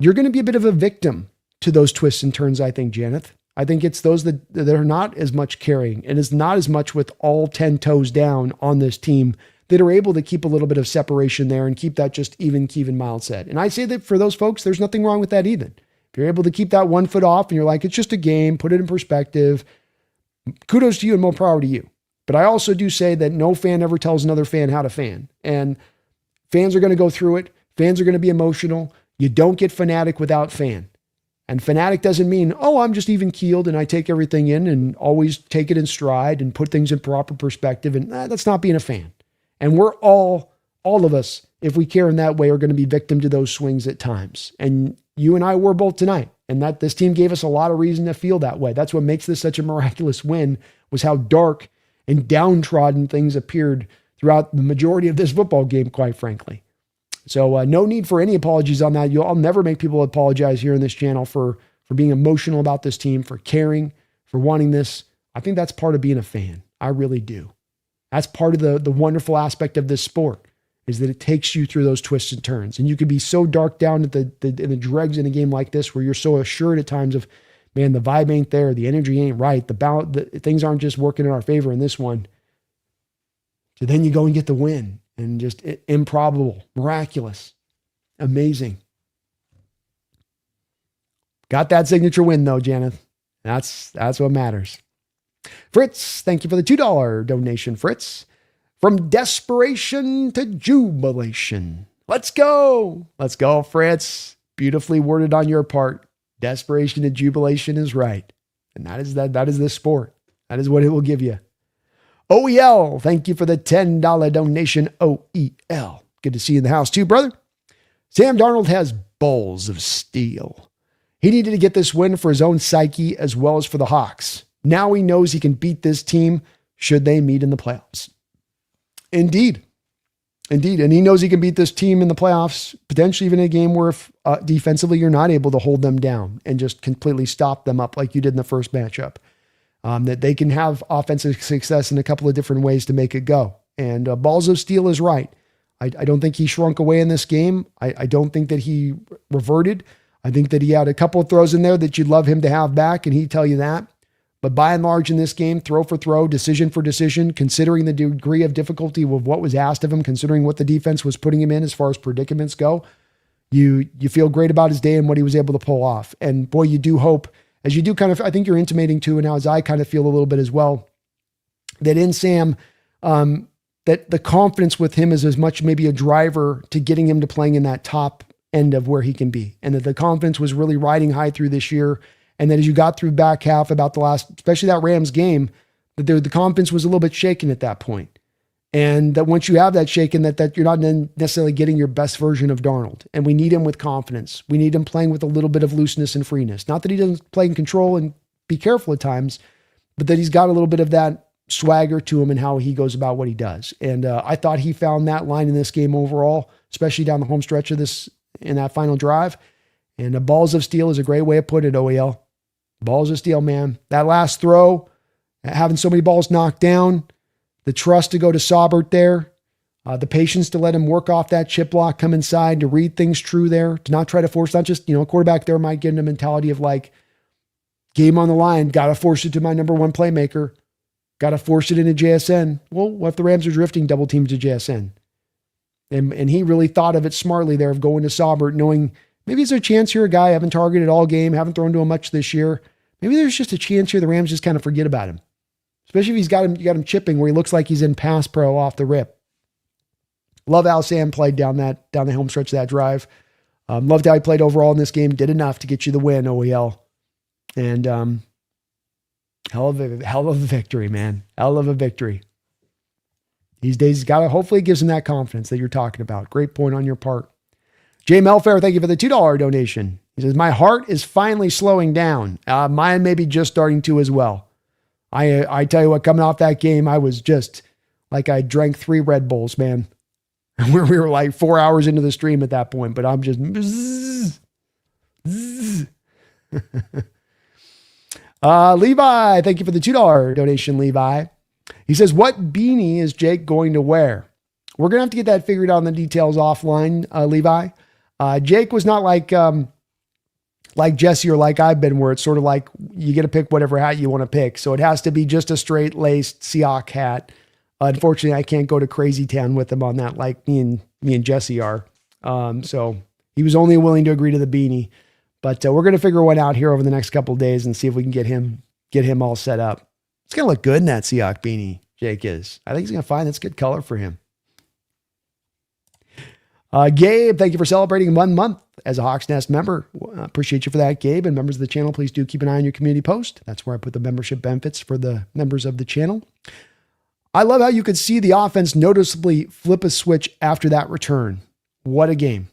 you're going to be a bit of a victim to those twists and turns, I think, Janet. I think it's those that are not as much caring and is not as much with all 10 toes down on this team that are able to keep a little bit of separation there and keep that just even, Kevin mild set. And I say that for those folks, there's nothing wrong with that either. If you're able to keep that 1 foot off and you're like, it's just a game, put it in perspective, kudos to you and more power to you. But I also do say that no fan ever tells another fan how to fan. And fans are going to go through it. Fans are going to be emotional. You don't get fanatic without fan. And fanatic doesn't mean, I'm just even keeled and I take everything in and always take it in stride and put things in proper perspective. And that's not being a fan. And we're all of us, if we care in that way, are going to be victim to those swings at times. And you and I were both tonight. And that this team gave us a lot of reason to feel that way. That's what makes this such a miraculous win, was how dark and downtrodden things appeared throughout the majority of this football game, quite frankly. So no need for any apologies on that. I'll never make people apologize here in this channel for being emotional about this team, for caring, for wanting this. I think that's part of being a fan. I really do. That's part of the wonderful aspect of this sport, is that it takes you through those twists and turns. And you can be so dark down at in the dregs in a game like this, where you're so assured at times of, man, the vibe ain't there, the energy ain't right, things aren't just working in our favor in this one. So then you go and get the win, and just improbable, miraculous, amazing. Got that signature win though, Janeth. That's what matters. Fritz, thank you for the $2 donation, Fritz. From desperation to jubilation. Let's go. Let's go, Fritz. Beautifully worded on your part. Desperation to jubilation is right. And that is this sport. That is what it will give you. OEL, thank you for the $10 donation, OEL. Good to see you in the house too, brother. Sam Darnold has balls of steel. He needed to get this win for his own psyche as well as for the Hawks. Now he knows he can beat this team should they meet in the playoffs. Indeed. And he knows he can beat this team in the playoffs, potentially even in a game where if defensively you're not able to hold them down and just completely stop them up like you did in the first matchup. That they can have offensive success in a couple of different ways to make it go. And balls of steel is right. I don't think he shrunk away in this game. I don't think that he reverted. I think that he had a couple of throws in there that you'd love him to have back, and he'd tell you that. But by and large in this game, throw for throw, decision for decision, considering the degree of difficulty of what was asked of him, considering what the defense was putting him in as far as predicaments go, you feel great about his day and what he was able to pull off. And boy, you do hope, as you do kind of, I think you're intimating too, and now as I kind of feel a little bit as well, that in Sam, that the confidence with him is as much maybe a driver to getting him to playing in that top end of where he can be. And that the confidence was really riding high through this year. And that as you got through back half about the last, especially that Rams game, that the confidence was a little bit shaken at that point. And that once you have that shaken, that you're not necessarily getting your best version of Darnold. And we need him with confidence. We need him playing with a little bit of looseness and freeness. Not that he doesn't play in control and be careful at times, but that he's got a little bit of that swagger to him and how he goes about what he does. And I thought he found that line in this game overall, especially down the home stretch of this, in that final drive. And balls of steel is a great way of putting it, OEL. Balls of steel, man. That last throw, having so many balls knocked down, the trust to go to Saubert there, the patience to let him work off that chip block, come inside, to read things true there, to not try to force, not just, a quarterback there might get in a mentality of like, game on the line, got to force it to my number one playmaker, got to force it into JSN. Well, what if the Rams are drifting double teams to JSN? And he really thought of it smartly there of going to Saubert, knowing maybe there's a chance here, a guy I haven't targeted all game, haven't thrown to him much this year. Maybe there's just a chance here the Rams just kind of forget about him. Especially if you got him chipping where he looks like he's in pass pro off the rip. Love how Sam played down the home stretch of that drive. Loved how he played overall in this game. Did enough to get you the win, OEL. And hell of a victory, man. Hell of a victory. These days, hopefully it gives him that confidence that you're talking about. Great point on your part. Jay Melfair, thank you for the $2 donation. He says, my heart is finally slowing down. Mine may be just starting to as well. I tell you what, coming off that game, I was just like I drank 3 Red Bulls, man. We were like 4 hours into the stream at that point, but I'm just Levi, thank you for the $2 donation, Levi. He says, what beanie is Jake going to wear? We're going to have to get that figured out in the details offline, Levi. Jake was not like Jesse or like I've been, where it's sort of like you get to pick whatever hat you want to pick. So it has to be just a straight laced Seahawks hat. Unfortunately, I can't go to crazy town with him on that like me and Jesse are. So he was only willing to agree to the beanie. But we're going to figure one out here over the next couple of days and see if we can get him all set up. It's going to look good in that Seahawks beanie, Jake is. I think he's going to find that's good color for him. Gabe, thank you for celebrating 1 month as a Hawks Nest member. Appreciate you for that, Gabe. And members of the channel, please do keep an eye on your community post. That's where I put the membership benefits for the members of the channel. I love how you could see the offense noticeably flip a switch after that return. What a game.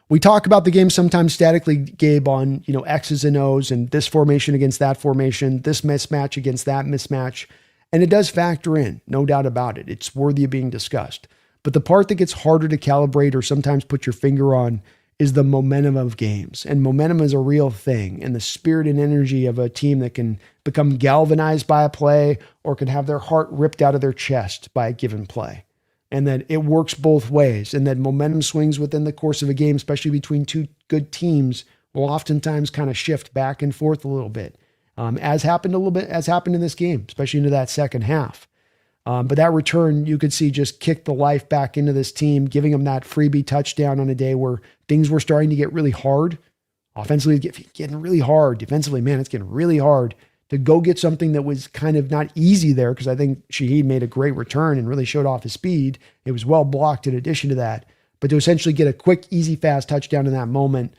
We talk about the game sometimes statically, Gabe, on, X's and O's and this formation against that formation, this mismatch against that mismatch. And it does factor in, no doubt about it. It's worthy of being discussed. But the part that gets harder to calibrate or sometimes put your finger on is the momentum of games. And momentum is a real thing. And the spirit and energy of a team that can become galvanized by a play or can have their heart ripped out of their chest by a given play. And that it works both ways. And that momentum swings within the course of a game, especially between two good teams, will oftentimes kind of shift back and forth a little bit. As happened in this game, especially into that second half. But that return, you could see just kick the life back into this team, giving them that freebie touchdown on a day where things were starting to get really hard. Offensively, getting really hard. Defensively, man, it's getting really hard to go get something that was kind of not easy there, because I think Shaheed made a great return and really showed off his speed. It was well blocked in addition to that. But to essentially get a quick, easy, fast touchdown in that moment,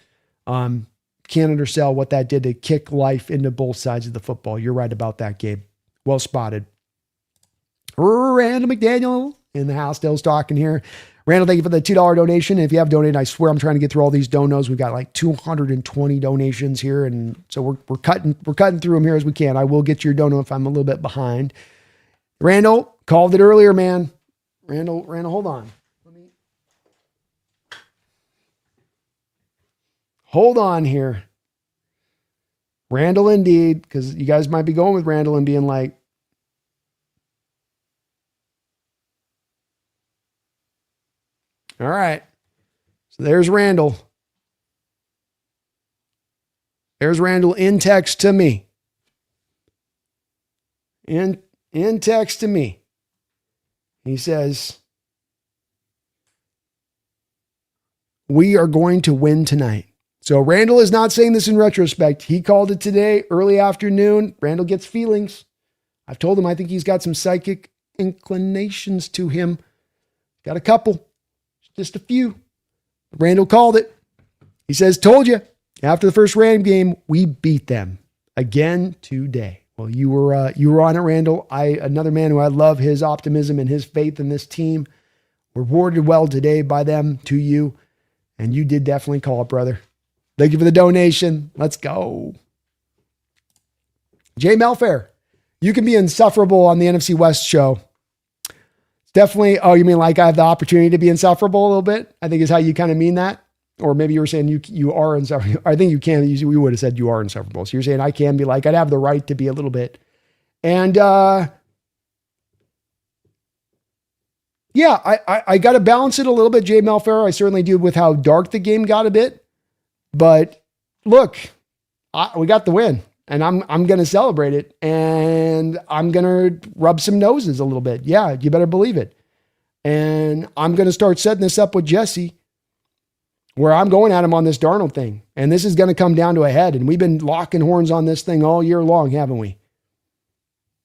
can't undersell what that did to kick life into both sides of the football. You're right about that, Gabe. Well spotted. Randall McDaniel in the house, still talking here. Randall, thank you for the $2 donation. If you have donated, I swear I'm trying to get through all these donos. We've got like 220 donations here, and so we're cutting through them here as we can. I will get your dono if I'm a little bit behind. Randall, called it earlier, man. Randall, hold on. Hold on here. Randall indeed, because you guys might be going with Randall and being like, all right. So there's Randall. There's Randall in text to me. In text to me. He says, we are going to win tonight. So Randall is not saying this in retrospect. He called it today, early afternoon. Randall gets feelings. I've told him I think he's got some psychic inclinations to him. Got a couple. Just a few. Randall called it. He says, told you. After the first Ram game, we beat them again today. Well, you were on it, Randall. Another man who I love his optimism and his faith in this team. Rewarded well today by them to you. And you did definitely call it, brother. Thank you for the donation. Let's go. Jay Melfair, you can be insufferable on the NFC West show. Definitely. Oh, you mean like I have the opportunity to be insufferable a little bit? I think is how you kind of mean that. Or maybe you were saying you are insufferable. I think you can. We would have said you are insufferable. So you're saying I can be like, I'd have the right to be a little bit. And yeah, I got to balance it a little bit, Jay Melfair. I certainly do with how dark the game got a bit. But look, we got the win. And I'm going to celebrate it, and I'm going to rub some noses a little bit. Yeah, you better believe it. And I'm going to start setting this up with Jesse, where I'm going at him on this Darnold thing. And this is going to come down to a head. And we've been locking horns on this thing all year long, haven't we?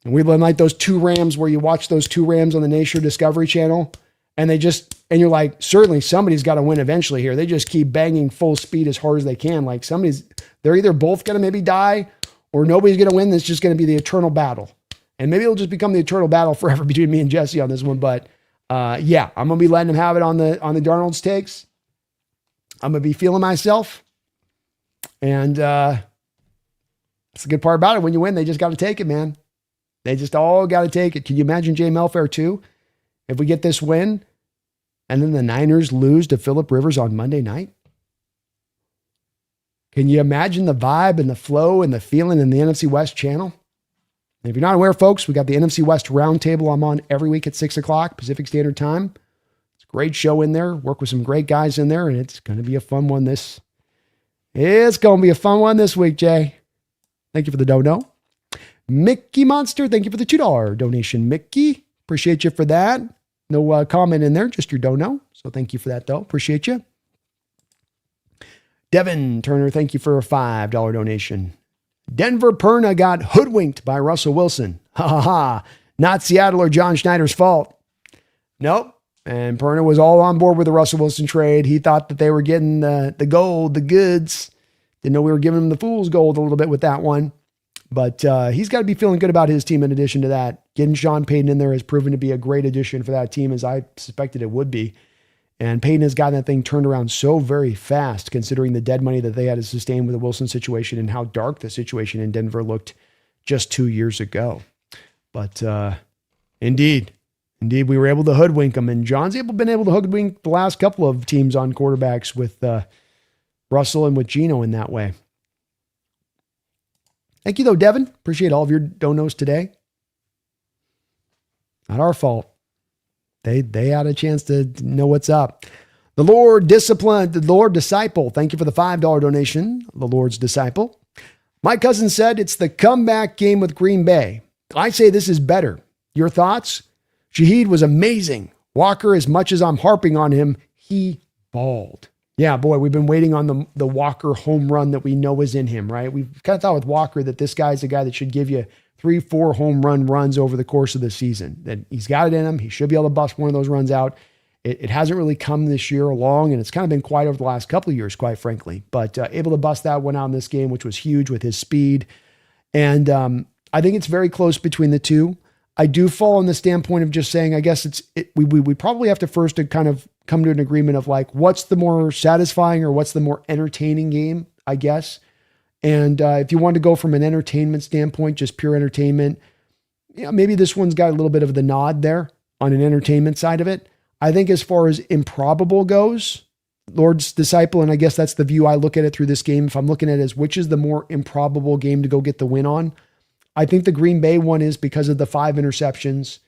And we've been like those two Rams where you watch those two Rams on the Nature Discovery Channel, and and you're like, certainly somebody's got to win eventually here. They just keep banging full speed as hard as they can. Like they're either both going to maybe die, or nobody's going to win. It's just going to be the eternal battle. And maybe it'll just become the eternal battle forever between me and Jesse on this one. But yeah, I'm going to be letting him have it on the Darnold's takes. I'm going to be feeling myself. And that's the good part about it. When you win, they just got to take it, man. They just all got to take it. Can you imagine Jay Melfair too? If we get this win and then the Niners lose to Phillip Rivers on Monday night? Can you imagine the vibe and the flow and the feeling in the NFC West channel? And if you're not aware, folks, we got the NFC West Roundtable. I'm on every week at 6 o'clock Pacific Standard Time. It's a great show in there. Work with some great guys in there, and it's going to be a fun one this week, Jay. Thank you for the dono. Mickey Monster, thank you for the $2 donation, Mickey. Appreciate you for that. No comment in there, just your dono. So thank you for that, though. Appreciate you. Devin Turner, thank you for a $5 donation. Denver Perna got hoodwinked by Russell Wilson. Ha ha ha. Not Seattle or John Schneider's fault. Nope. And Perna was all on board with the Russell Wilson trade. He thought that they were getting the gold, the goods. Didn't know we were giving him the fool's gold a little bit with that one. But he's got to be feeling good about his team in addition to that. Getting Sean Payton in there has proven to be a great addition for that team, as I suspected it would be. And Payton has gotten that thing turned around so very fast, considering the dead money that they had to sustain with the Wilson situation and how dark the situation in Denver looked just 2 years ago. But indeed, Indeed, we were able to hoodwink them, and John's been able to hoodwink the last couple of teams on quarterbacks with Russell and with Geno in that way. Thank you, though, Devin. Appreciate all of your donos today. Not our fault. They had a chance to know what's up. The Lord Disciple. Thank you for the $5 donation. The Lord's Disciple. My cousin said it's the comeback game with Green Bay. I say this is better. Your thoughts? Shaheed was amazing. Walker, as much as I'm harping on him, he balled. Yeah, boy, we've been waiting on the Walker home run that we know is in him, right? We've kind of thought with Walker that this guy's a guy that should give you 3-4 home run runs over the course of the season. That he's got it in him. He should be able to bust one of those runs out. It hasn't really come this year along, and it's kind of been quiet over the last couple of years, quite frankly. But able to bust that one out in this game, which was huge with his speed. And I think it's very close between the two. I do fall on the standpoint of just saying, I guess we probably have to first to kind of come to an agreement of like, what's the more satisfying or what's the more entertaining game, I guess. And if you want to go from an entertainment standpoint, just pure entertainment, maybe this one's got a little bit of the nod there on an entertainment side of it. I think as far as improbable goes, Lord's Disciple, and I guess that's the view I look at it through this game. If I'm looking at it as which is the more improbable game to go get the win on, I think the Green Bay one is because of the 5 interceptions.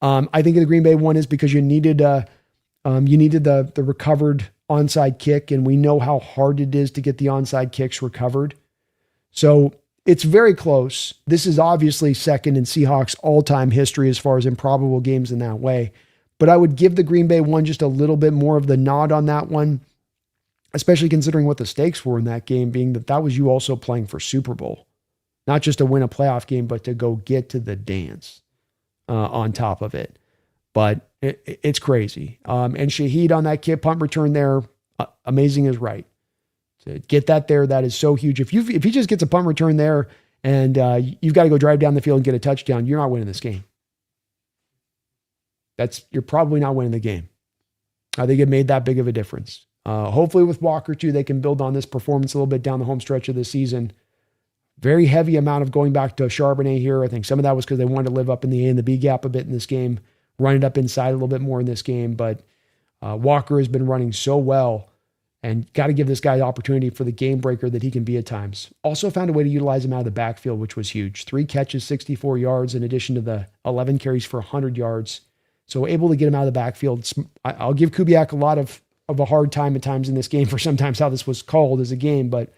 I think the Green Bay one is because you needed the recovered onside kick, and we know how hard it is to get the onside kicks recovered. So it's very close. This is obviously second in Seahawks all-time history as far as improbable games in that way. But I would give the Green Bay one just a little bit more of the nod on that one, especially considering what the stakes were in that game, being that was you also playing for Super Bowl. Not just to win a playoff game, but to go get to the dance on top of it. But it's crazy. And Shaheed on that kick punt return there, amazing is right. To get that there, that is so huge. If he just gets a punt return there and you've got to go drive down the field and get a touchdown, you're not winning this game. You're probably not winning the game. I think it made that big of a difference. Hopefully with Walker too, they can build on this performance a little bit down the home stretch of the season. Very heavy amount of going back to Charbonnet here. I think some of that was because they wanted to live up in the A and the B gap a bit in this game, run it up inside a little bit more in this game. But Walker has been running so well and got to give this guy the opportunity for the game breaker that he can be at times. Also found a way to utilize him out of the backfield, which was huge. 3 catches, 64 yards, in addition to the 11 carries for 100 yards. So able to get him out of the backfield. I'll give Kubiak a lot of a hard time at times in this game for sometimes how this was called as a game, but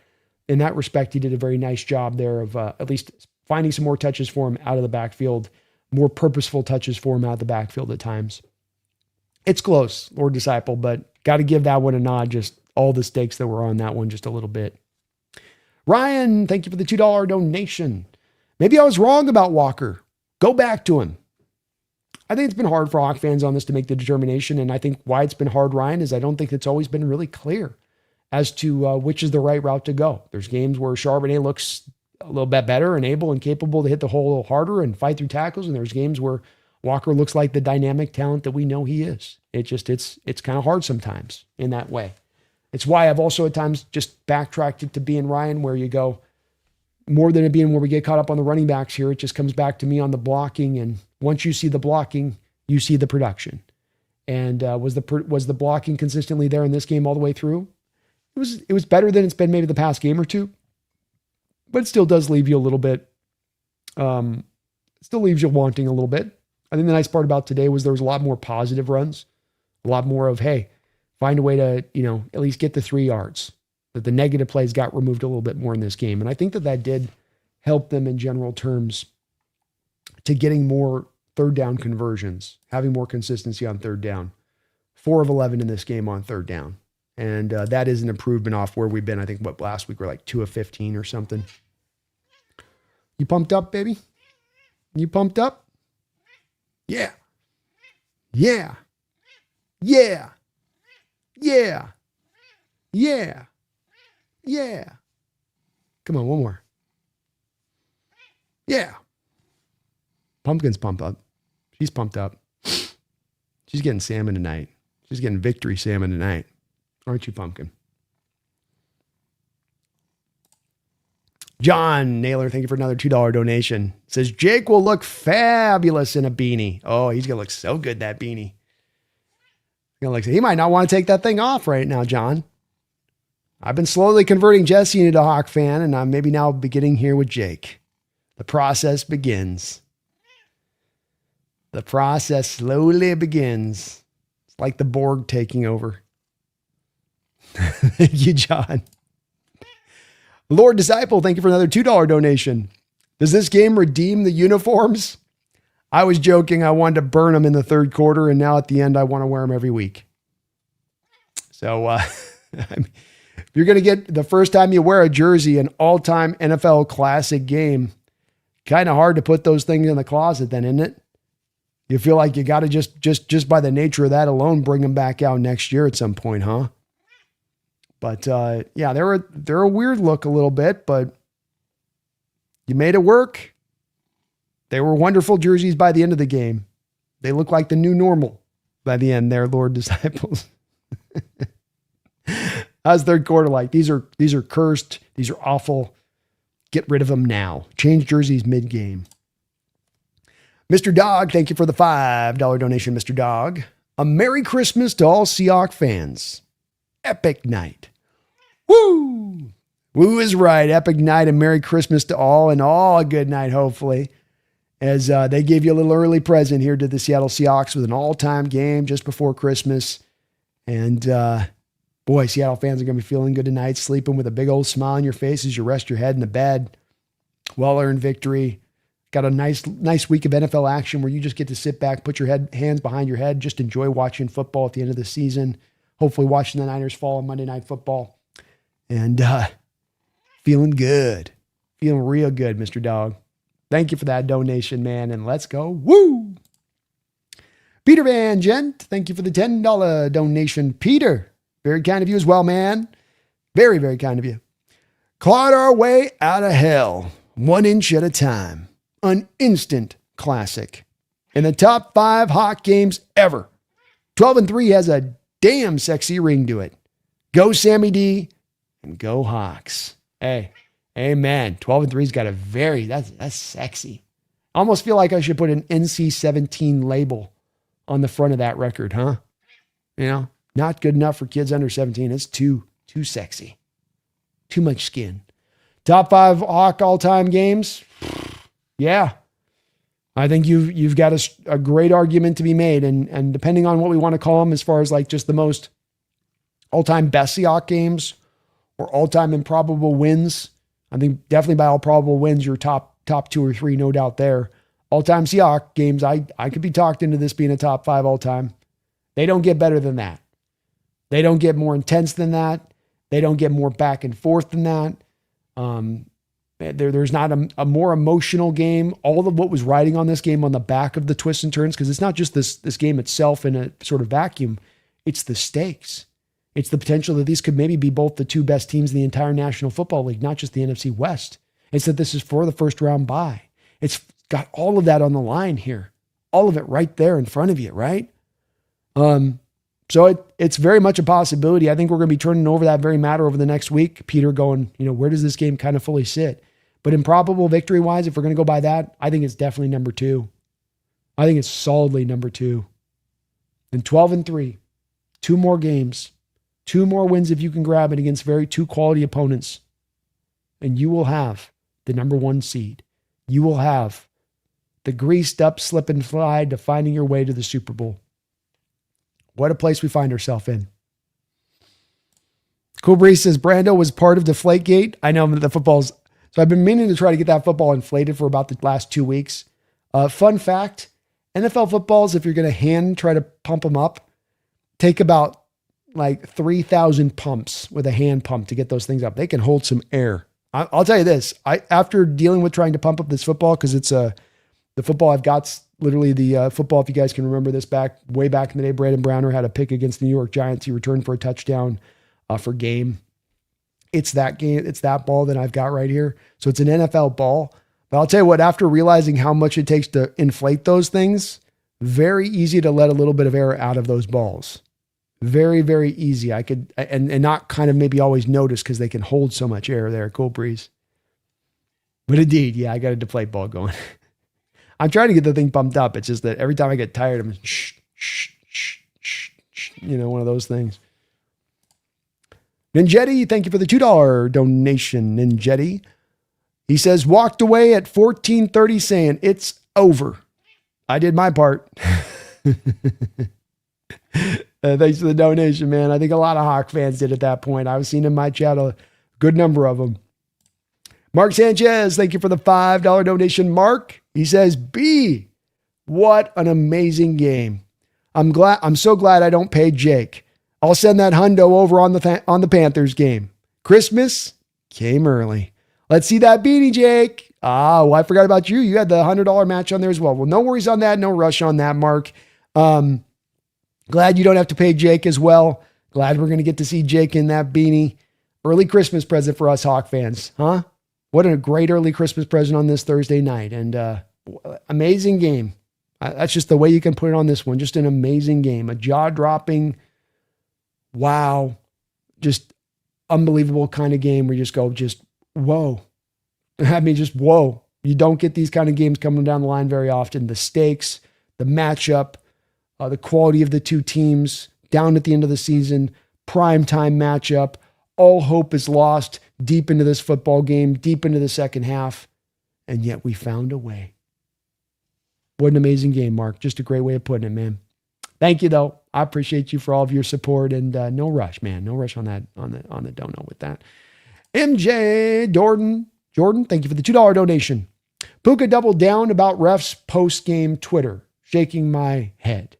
in that respect, he did a very nice job there of at least finding some more touches for him out of the backfield, more purposeful touches for him out of the backfield at times. It's close, Lord Disciple, but got to give that one a nod, just all the stakes that were on that one just a little bit. Ryan, thank you for the $2 donation. Maybe I was wrong about Walker. Go back to him. I think it's been hard for Hawk fans on this to make the determination, and I think why it's been hard, Ryan, is I don't think it's always been really clear as to which is the right route to go. There's games where Charbonnet looks a little bit better and able and capable to hit the hole a little harder and fight through tackles, and there's games where Walker looks like the dynamic talent that we know he is. It's kind of hard sometimes in that way. It's why I've also at times just backtracked it to being Ryan, where you go, more than it being where we get caught up on the running backs here, it just comes back to me on the blocking. And once you see the blocking, you see the production. And was the blocking consistently there in this game all the way through? It was better than it's been maybe the past game or two, but it still does leave you a little bit. Still leaves you wanting a little bit. I think the nice part about today was there was a lot more positive runs, a lot more of, hey, find a way to, at least get the 3 yards. That the negative plays got removed a little bit more in this game. And I think that did help them in general terms to getting more third down conversions, having more consistency on third down. 4 of 11 in this game on third down. And that is an improvement off where we've been. I think last week we're like 2 of 15 or something. You pumped up, baby? You pumped up? Yeah. Yeah. Yeah. Yeah. Yeah. Yeah. Come on, one more. Yeah. Pumpkin's pumped up. She's pumped up. She's getting salmon tonight. She's getting victory salmon tonight. Aren't you, Pumpkin? John Naylor, thank you for another $2 donation. Says Jake will look fabulous in a beanie. Oh, he's going to look so good, that beanie. He might not want to take that thing off right now, John. I've been slowly converting Jesse into a Hawk fan, and I'm maybe now beginning here with Jake. The process begins. The process slowly begins. It's like the Borg taking over. Thank you, John. Lord Disciple, thank you for another $2 donation. Does this game redeem the uniforms? I was joking. I wanted to burn them in the third quarter, and now at the end, I want to wear them every week. So, if you're going to get the first time you wear a jersey, an all-time NFL classic game, kind of hard to put those things in the closet then, isn't it? You feel like you got to just by the nature of that alone, bring them back out next year at some point, huh? But yeah, they're a weird look a little bit, but you made it work. They were wonderful jerseys by the end of the game. They look like the new normal by the end there, Lord Disciples. How's third quarter like? These are cursed. These are awful. Get rid of them now. Change jerseys mid-game. Mr. Dog, thank you for the $5 donation, Mr. Dog. A Merry Christmas to all Seahawks fans. Epic night. Woo! Woo is right. Epic night and Merry Christmas to all, and all a good night, hopefully, as they gave you a little early present here to the Seattle Seahawks with an all-time game just before Christmas. And boy, Seattle fans are going to be feeling good tonight, sleeping with a big old smile on your face as you rest your head in the bed. Well-earned victory. Got a nice week of NFL action where you just get to sit back, put your hands behind your head, just enjoy watching football at the end of the season. Hopefully watching the Niners fall on Monday Night Football. And feeling good. Feeling real good, Mr. Dog. Thank you for that donation, man. And let's go. Woo! Peter Van Gent, thank you for the $10 donation. Peter, very kind of you as well, man. Very, very kind of you. Clawed our way out of hell, 1 inch at a time. An instant classic. In the top 5 Hawk games ever. 12-3 has a damn sexy ring to it. Go Sammy D and go Hawks. Hey, amen. 12-3's got a that's sexy. I almost feel like I should put an NC-17 label on the front of that record, huh? You know, not good enough for kids under 17. It's too sexy. Too much skin. Top 5 Hawk all-time games. Yeah. I think you've got a great argument to be made. And depending on what we want to call them, as far as like just the most all-time best Seahawks games or all-time improbable wins, I think definitely by all probable wins, your top 2 or 3, no doubt there. All-time Seahawks games, I could be talked into this being a top 5 all-time. They don't get better than that. They don't get more intense than that. They don't get more back and forth than that. There's not a more emotional game. All of what was riding on this game on the back of the twists and turns, because it's not just this game itself in a sort of vacuum. It's the stakes. It's the potential that these could maybe be both the 2 best teams in the entire National Football League, not just the NFC West. It's that this is for the first round bye. It's got all of that on the line here. All of it right there in front of you, right? So it's very much a possibility. I think we're going to be turning over that very matter over the next week. Peter going, where does this game kind of fully sit? But improbable victory-wise, if we're going to go by that, I think it's definitely number 2. I think it's solidly number 2. And 12-3, 2 more games, 2 more wins if you can grab it against 2 quality opponents. And you will have the number 1 seed. You will have the greased up slip and slide to finding your way to the Super Bowl. What a place we find ourselves in. Cool Breeze says, Brando was part of Deflategate. I know the football's... So I've been meaning to try to get that football inflated for about the last 2 weeks. Fun fact, NFL footballs, if you're going to try to pump them up, take about like 3,000 pumps with a hand pump to get those things up. They can hold some air. I'll tell you this, after dealing with trying to pump up this football, because it's the football I've got, literally the football, if you guys can remember this way back in the day, Brandon Browner had a pick against the New York Giants. He returned for a touchdown for game. It's that game. It's that ball that I've got right here. So it's an NFL ball. But I'll tell you what, after realizing how much it takes to inflate those things, very easy to let a little bit of air out of those balls. Very, very easy. I could, and not kind of maybe always notice because they can hold so much air there. Cool Breeze. But indeed, yeah, I got a deflate ball going. I'm trying to get the thing pumped up. It's just that every time I get tired, I'm one of those things. Ninjetti, thank you for the $2 donation, Ninjetti. He says, walked away at 14:30 saying, it's over. I did my part. Thanks for the donation, man. I think a lot of Hawk fans did at that point. I was seeing in my chat a good number of them. Mark Sanchez, thank you for the $5 donation. Mark, he says, B, what an amazing game. I'm so glad I don't pay Jake. I'll send that hundo over on the Panthers game. Christmas came early. Let's see that beanie, Jake. I forgot about you. You had the $100 match on there as well. Well, no worries on that. No rush on that, Mark. Glad you don't have to pay Jake as well. Glad we're going to get to see Jake in that beanie. Early Christmas present for us Hawk fans, huh? What a great early Christmas present on this Thursday night. And amazing game. That's just the way you can put it on this one. Just an amazing game. A jaw-dropping, wow, just unbelievable kind of game where you just go, whoa. I mean, just whoa. You don't get these kind of games coming down the line very often. The stakes, the matchup, the quality of the two teams down at the end of the season, primetime matchup. All hope is lost deep into this football game, deep into the second half, and yet we found a way. What an amazing game, Mark. Just a great way of putting it, man. Thank you, though. I appreciate you for all of your support, and no rush, man. No rush on that on the dono with that. MJ Jordan, thank you for the $2 donation. Puka doubled down about refs post-game Twitter, shaking my head.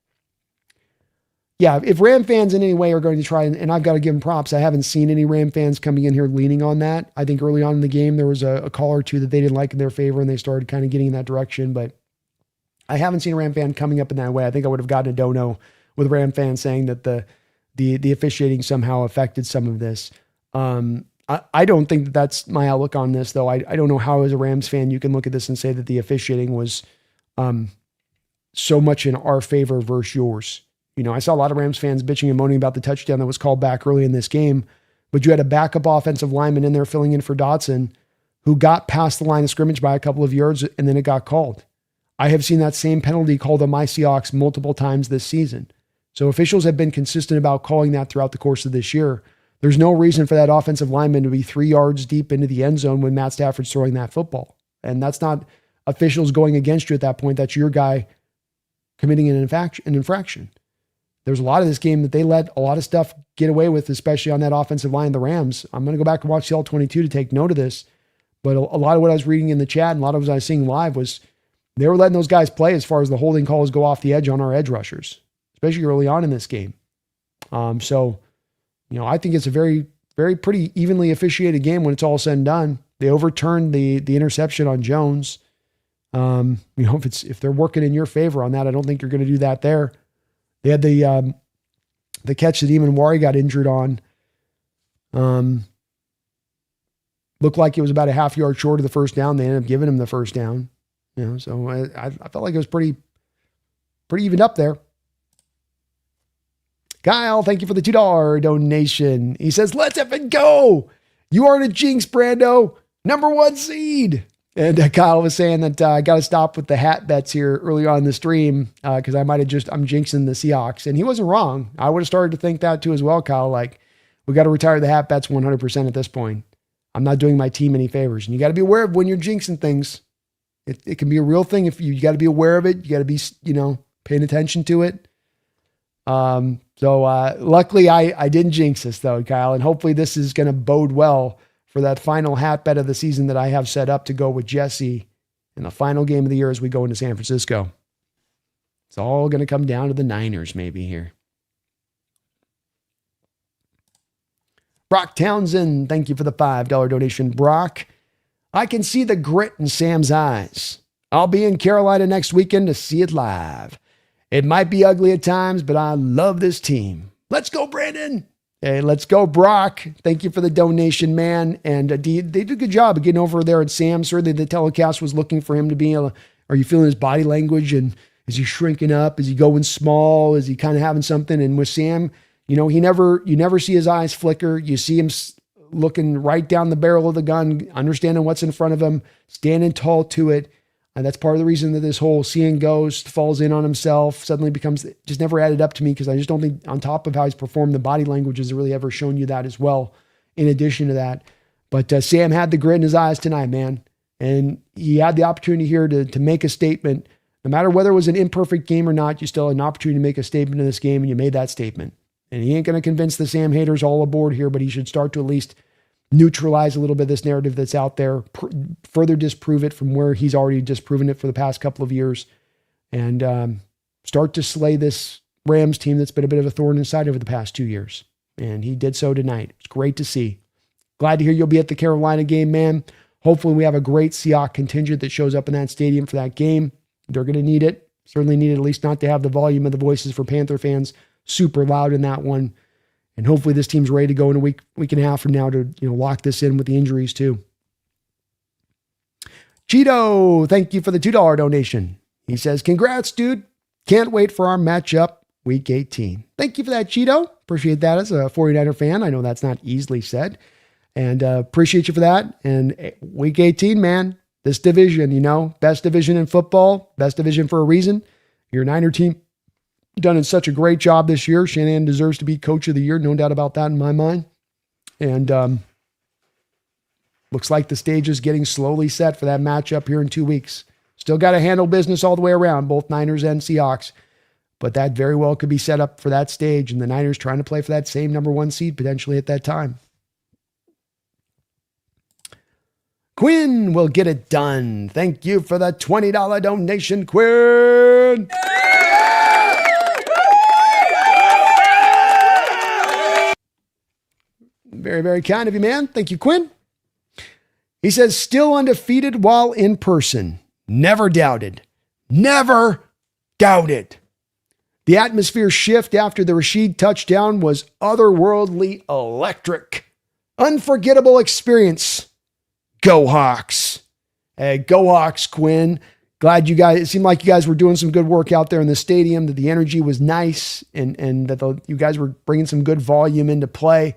Yeah, if Ram fans in any way are going to try, and I've got to give them props, I haven't seen any Ram fans coming in here leaning on that. I think early on in the game, there was a call or two that they didn't like in their favor, and they started kind of getting in that direction, but I haven't seen a Ram fan coming up in that way. I think I would have gotten a dono with Ram fans saying that the officiating somehow affected some of this. I don't think that that's my outlook on this, though. I don't know how, as a Rams fan, you can look at this and say that the officiating was so much in our favor versus yours. You know, I saw a lot of Rams fans bitching and moaning about the touchdown that was called back early in this game, but you had a backup offensive lineman in there filling in for Dotson who got past the line of scrimmage by a couple of yards, and then it got called. I have seen that same penalty called on my Seahawks multiple times this season. So officials have been consistent about calling that throughout the course of this year. There's no reason for that offensive lineman to be 3 yards deep into the end zone when Matt Stafford's throwing that football. And that's not officials going against you at that point. That's your guy committing an infraction. There's a lot of this game that they let a lot of stuff get away with, especially on that offensive line, the Rams. I'm going to go back and watch the L22 to take note of this. But a lot of what I was reading in the chat and a lot of what I was seeing live was they were letting those guys play as far as the holding calls go off the edge on our edge rushers, especially early on in this game. So, you know, I think it's a very, very pretty evenly officiated game when it's all said and done. They overturned the interception on Jones. You know, if they're working in your favor on that, I don't think you're going to do that there. They had the catch that Eamon Wari got injured on. Looked like it was about a half yard short of the first down. They ended up giving him the first down. You know, so I felt like it was pretty evened up there. Kyle, thank you for the $2 donation. He says, let's effing go. You aren't a jinx, Brando. Number 1 seed. And Kyle was saying that I got to stop with the hat bets here early on in the stream because I'm jinxing the Seahawks. And he wasn't wrong. I would have started to think that too as well, Kyle. Like, we got to retire the hat bets 100% at this point. I'm not doing my team any favors. And you got to be aware of when you're jinxing things. It can be a real thing. If you got to be aware of it. You got to be, paying attention to it. So luckily I didn't jinx this though, Kyle. And hopefully this is going to bode well for that final hat bet of the season that I have set up to go with Jesse in the final game of the year as we go into San Francisco. It's all going to come down to the Niners maybe here. Brock Townsend, thank you for the $5 donation. Brock, I can see the grit in Sam's eyes. I'll be in Carolina next weekend to see it live. It might be ugly at times, but I love this team. Let's go, Brandon. Hey, let's go, Brock. Thank you for the donation, man. And they did a good job of getting over there at Sam. Certainly the telecast was looking for him to be are you feeling his body language? And is he shrinking up? Is he going small? Is he kind of having something? And with Sam, you never see his eyes flicker. You see him looking right down the barrel of the gun, understanding what's in front of him, standing tall to it. And that's part of the reason that this whole seeing ghost, falls in on himself, suddenly becomes, just never added up to me, because I just don't think, on top of how he's performed, the body language has really ever shown you that as well, in addition to that. But Sam had the grit in his eyes tonight, man. And he had the opportunity here to make a statement. No matter whether it was an imperfect game or not, you still had an opportunity to make a statement in this game, and you made that statement. And he ain't going to convince the Sam haters all aboard here, but he should start to at least neutralize a little bit of this narrative that's out there, further disprove it from where he's already disproven it for the past couple of years, and start to slay this Rams team that's been a bit of a thorn in the side over the past 2 years. And he did so tonight. It's great to see. Glad to hear you'll be at the Carolina game, man. Hopefully we have a great Seahawks contingent that shows up in that stadium for that game. They're going to need it. Certainly need it, at least not to have the volume of the voices for Panther fans super loud in that one. And hopefully this team's ready to go in a week and a half from now to, lock this in with the injuries too. Cheeto, thank you for the $2 donation. He says, congrats, dude. Can't wait for our matchup week 18. Thank you for that, Cheeto. Appreciate that as a 49er fan. I know that's not easily said. And appreciate you for that. And week 18, man, this division, best division in football, best division for a reason. Your Niner team done such a great job this year. Shanahan deserves to be coach of the year. No doubt about that in my mind. And looks like the stage is getting slowly set for that matchup here in 2 weeks. Still got to handle business all the way around, both Niners and Seahawks. But that very well could be set up for that stage, and the Niners trying to play for that same number 1 seed potentially at that time. Quinn will get it done. Thank you for the $20 donation, Quinn. Very, very kind of you, man. Thank you, Quinn. He says, still undefeated while in person. Never doubted. Never doubted. The atmosphere shift after the Rashid touchdown was otherworldly electric. Unforgettable experience. Go Hawks. Hey, go Hawks, Quinn. Glad you guys, it seemed like you guys were doing some good work out there in the stadium, that the energy was nice, and that you guys were bringing some good volume into play.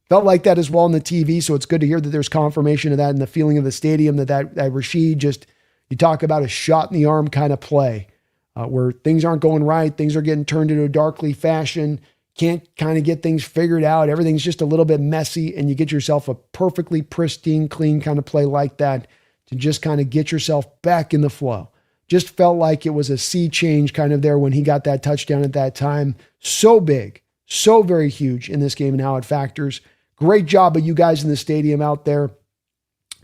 Felt like that as well on the TV, so it's good to hear that there's confirmation of that and the feeling of the stadium, that Rashid just, you talk about a shot in the arm kind of play, where things aren't going right, things are getting turned into a darkly fashion, can't kind of get things figured out, everything's just a little bit messy, and you get yourself a perfectly pristine, clean kind of play like that to just kind of get yourself back in the flow. Just felt like it was a sea change kind of there when he got that touchdown at that time. So big, so very huge in this game and how it factors. Great job of you guys in the stadium out there.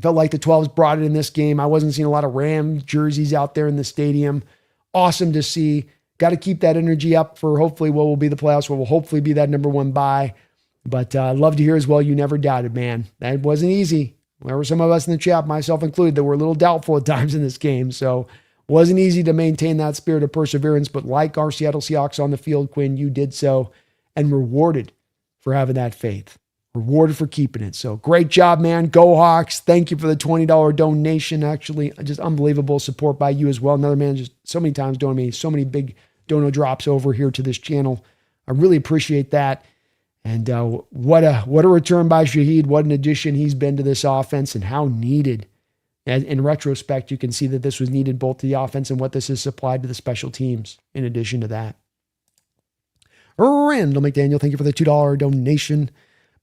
Felt like the 12s brought it in this game. I wasn't seeing a lot of Ram jerseys out there in the stadium. Awesome to see. Got to keep that energy up for hopefully what will be the playoffs, what will hopefully be that number 1 bye. But I'd love to hear as well, you never doubted, man. That wasn't easy. There were some of us in the chat, myself included, that were a little doubtful at times in this game. So it wasn't easy to maintain that spirit of perseverance. But like our Seattle Seahawks on the field, Quinn, you did so, and rewarded for having that faith. Rewarded for keeping it. So great job, man. Go Hawks. Thank you for the $20 donation. Actually, just unbelievable support by you as well. Another man just so many times donating me so many big dono drops over here to this channel. I really appreciate that. And what a return by Shaheed. What an addition he's been to this offense, and how needed. And in retrospect, you can see that this was needed both to the offense and what this has supplied to the special teams in addition to that. Randall McDaniel, thank you for the $2 donation.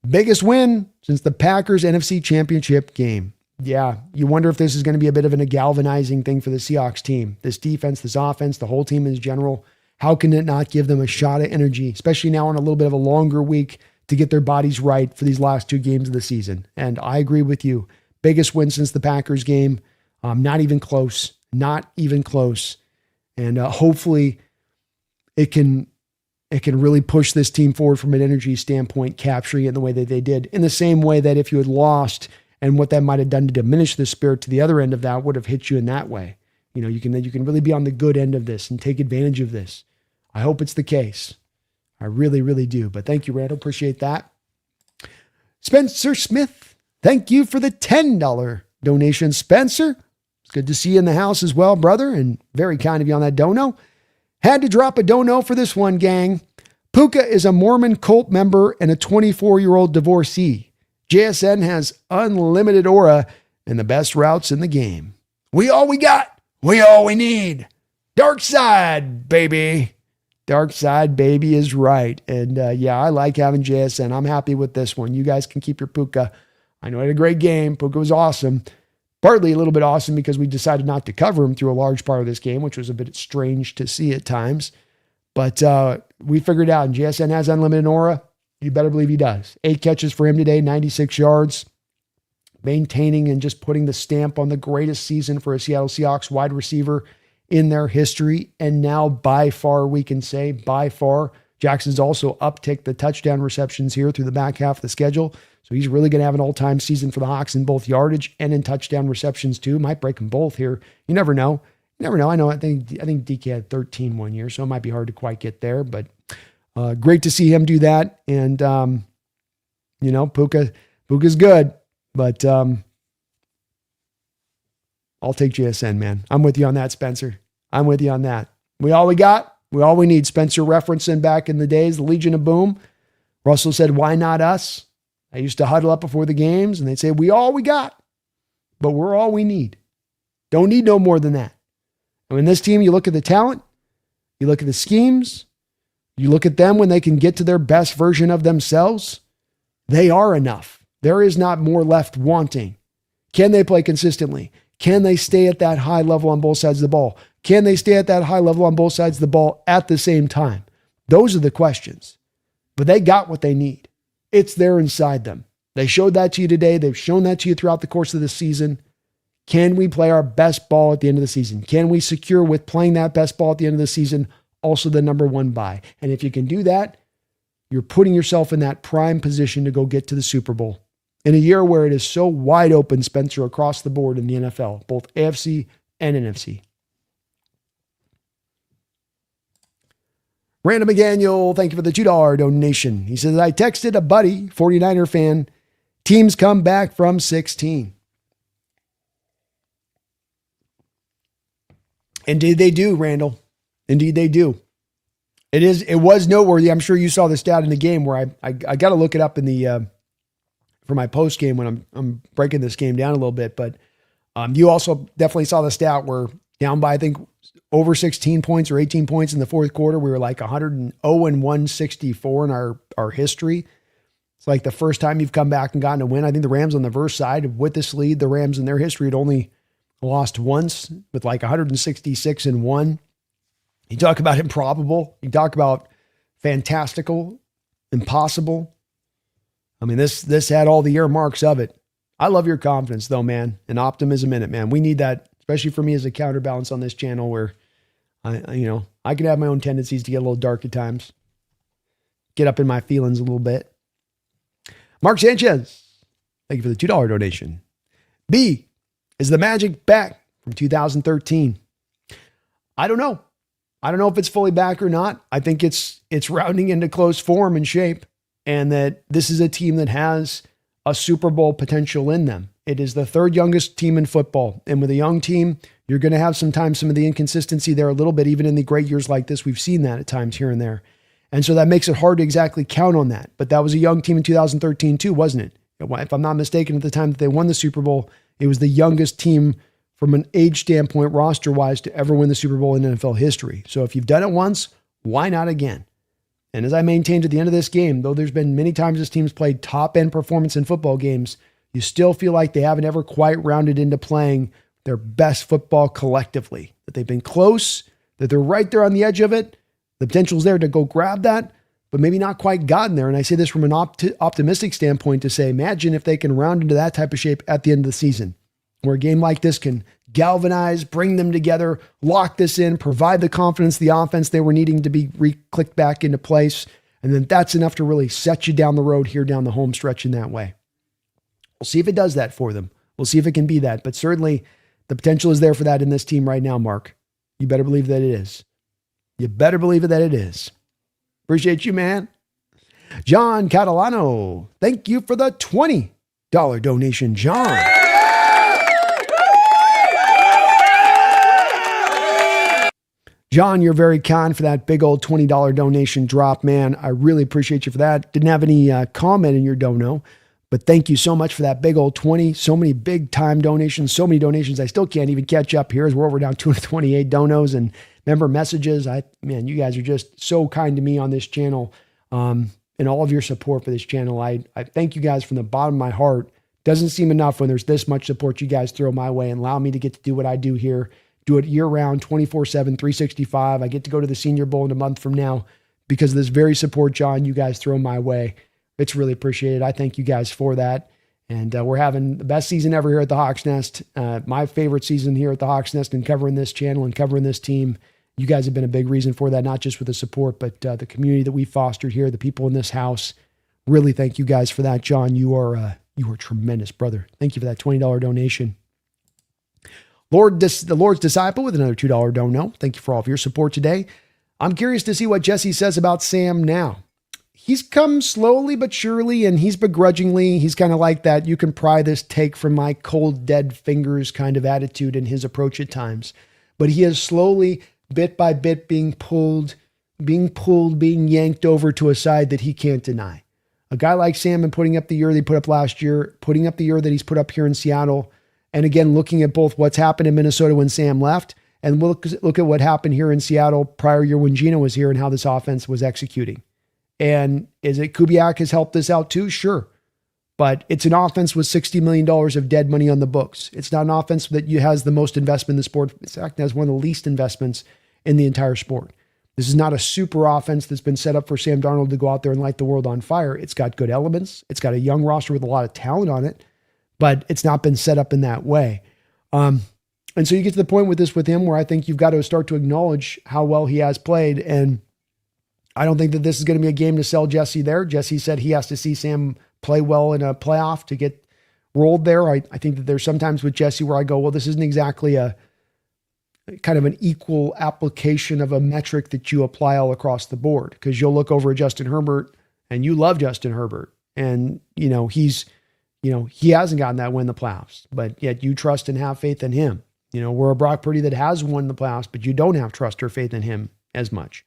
Biggest win since the Packers NFC Championship game. Yeah, you wonder if this is going to be a bit of a galvanizing thing for the Seahawks team. This defense, this offense, the whole team in general. How can it not give them a shot of energy, especially now on a little bit of a longer week to get their bodies right for these last 2 games of the season? And I agree with you. Biggest win since the Packers game. Not even close. Not even close. And hopefully it can really push this team forward from an energy standpoint, capturing it in the way that they did. In the same way that if you had lost and what that might have done to diminish the spirit to the other end of that would have hit you in that way. You can really be on the good end of this and take advantage of this. I hope it's the case. I really, really do. But thank you, Randall. Appreciate that. Spencer Smith, thank you for the $10 donation. Spencer, it's good to see you in the house as well, brother, and very kind of you on that dono. Had to drop a dono for this one, gang. Puka is a Mormon cult member and a 24-year-old divorcee. JSN has unlimited aura and the best routes in the game. We all we got. We all we need. Dark side, baby. Dark side, baby is right. And yeah, I like having JSN. I'm happy with this one. You guys can keep your Puka. I know he had a great game. Puka was awesome. Partly a little bit awesome because we decided not to cover him through a large part of this game, which was a bit strange to see at times. But we figured out, and JSN has unlimited aura. You better believe he does. 8 catches for him today, 96 yards. Maintaining and just putting the stamp on the greatest season for a Seattle Seahawks wide receiver in their history. And now by far, we can say, by far, Jackson's also upticked the touchdown receptions here through the back half of the schedule. So he's really going to have an all-time season for the Hawks in both yardage and in touchdown receptions too. Might break them both here. You never know. You never know. I think DK had 13 one year, so it might be hard to quite get there, but great to see him do that. And, Puka's good, but I'll take JSN, man. I'm with you on that, Spencer. I'm with you on that. We all we got. We all we need. Spencer referencing back in the days, the Legion of Boom. Russell said, why not us? I used to huddle up before the games and they'd say, we all we got, but we're all we need. Don't need no more than that. And in this team, you look at the talent, you look at the schemes, you look at them when they can get to their best version of themselves, they are enough. There is not more left wanting. Can they play consistently? Can they stay at that high level on both sides of the ball? Can they stay at that high level on both sides of the ball at the same time? Those are the questions. But they got what they need. It's there inside them. They showed that to you today. They've shown that to you throughout the course of the season. Can we play our best ball at the end of the season? Can we secure with playing that best ball at the end of the season also the number 1 bye? And if you can do that, you're putting yourself in that prime position to go get to the Super Bowl. In a year where it is so wide open, Spencer, across the board in the NFL, both AFC and NFC. Random McDaniel, thank you for the $2 donation. He says, I texted a buddy, 49er fan, teams come back from 16. Indeed they do, Randall. Indeed they do. It was noteworthy. I'm sure you saw the stat in the game where I got to look it up in the for my post game when I'm breaking this game down a little bit. But you also definitely saw the stat where down by, I think, over 16 points or 18 points in the fourth quarter. We were like 164 in our history. It's like the first time you've come back and gotten a win. I think the Rams on the verse side with this lead, the Rams in their history had only lost once with like 166-1. You talk about improbable. You talk about fantastical, impossible. I mean, this had all the earmarks of it. I love your confidence though, man, and optimism in it, man. We need that, especially for me as a counterbalance on this channel where I can have my own tendencies to get a little dark at times. Get up in my feelings a little bit. Mark Sanchez, thank you for the $2 donation. B, is the Magic back from 2013? I don't know. I don't know if it's fully back or not. I think it's rounding into close form and shape, and that this is a team that has a Super Bowl potential in them. It is the 3rd youngest team in football. And with a young team, you're going to have sometimes some of the inconsistency there a little bit, even in the great years like this. We've seen that at times here and there. And so that makes it hard to exactly count on that. But that was a young team in 2013 too, wasn't it? If I'm not mistaken, at the time that they won the Super Bowl, it was the youngest team from an age standpoint, roster-wise, to ever win the Super Bowl in NFL history. So if you've done it once, why not again? And as I maintained at the end of this game, though there's been many times this team's played top-end performance in football games, you still feel like they haven't ever quite rounded into playing their best football collectively. That they've been close, that they're right there on the edge of it. The potential's there to go grab that, but maybe not quite gotten there. And I say this from an optimistic standpoint to say, imagine if they can round into that type of shape at the end of the season, where a game like this can galvanize, bring them together, lock this in, provide the confidence, the offense they were needing to be clicked back into place. And then that's enough to really set you down the road here down the home stretch in that way. We'll see if it does that for them. We'll see if it can be that. But certainly the potential is there for that in this team right now, Mark. You better believe that it is. You better believe it that it is. Appreciate you, man. John Catalano, thank you for the $20 donation, John. John, you're very kind for that big old $20 donation drop, man. I really appreciate you for that. Didn't have any comment in your dono, But thank you so much for that big old 20. So many big time donations, so many donations. I still can't even catch up here as we're over down 228 donos and member messages. Man, you guys are just so kind to me on this channel, and all of your support for this channel. I thank you guys from the bottom of my heart. Doesn't seem enough when there's this much support you guys throw my way and allow me to get to do what I do here, do it year round, 24/7, 365. I get to go to the Senior Bowl in a month from now because of this very support, John, you guys throw my way. It's really appreciated. I thank you guys for that. And we're having the best season ever here at the Hawks Nest. My favorite season here at the Hawks Nest and covering this channel and covering this team. You guys have been a big reason for that, not just with the support, but the community that we fostered here, the people in this house. Really thank you guys for that, John. You are tremendous, brother. Thank you for that $20 donation. The Lord's Disciple with another $2 dono. Thank you for all of your support today. I'm curious to see what Jesse says about Sam now. He's come slowly but surely, and he's begrudgingly. He's kind of like that, you can pry this take from my cold, dead fingers kind of attitude in his approach at times. But he is slowly, bit by bit, being pulled, being yanked over to a side that he can't deny. A guy like Sam and putting up the year they put up last year, putting up the year that he's put up here in Seattle, and again, looking at both what's happened in Minnesota when Sam left, and look at what happened here in Seattle prior year when Gino was here and how this offense was executing. And is it Kubiak has helped this out too? Sure. But it's an offense with $60 million of dead money on the books. It's not an offense that has the most investment in the sport. In fact, it has one of the least investments in the entire sport. This is not a super offense that's been set up for Sam Darnold to go out there and light the world on fire. It's got good elements. It's got a young roster with a lot of talent on it, but it's not been set up in that way. And so you get to the point with him where I think you've got to start to acknowledge how well he has played. And I don't think that this is going to be a game to sell Jesse there. Jesse said he has to see Sam play well in a playoff to get rolled there. I think that there's sometimes with Jesse where I go, well, this isn't exactly a kind of an equal application of a metric that you apply all across the board. Because you'll look over at Justin Herbert and you love Justin Herbert. And, he hasn't gotten that win in the playoffs, but yet you trust and have faith in him. We're a Brock Purdy that has won the playoffs, but you don't have trust or faith in him as much.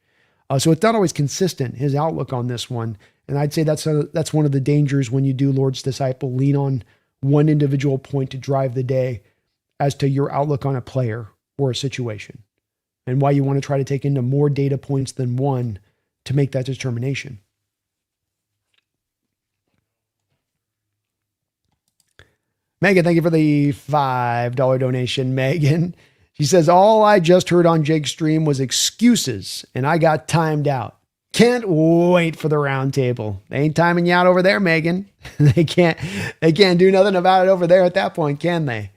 So it's not always consistent, his outlook on this one. And I'd say that's one of the dangers when you do Lord's Disciple, lean on one individual point to drive the day as to your outlook on a player or a situation, and why you want to try to take into more data points than one to make that determination. Megan, thank you for the $5 donation, Megan. She says, all I just heard on Jake's stream was excuses, and I got timed out. Can't wait for the round table. They ain't timing you out over there, Megan. They can't do nothing about it over there at that point, can they?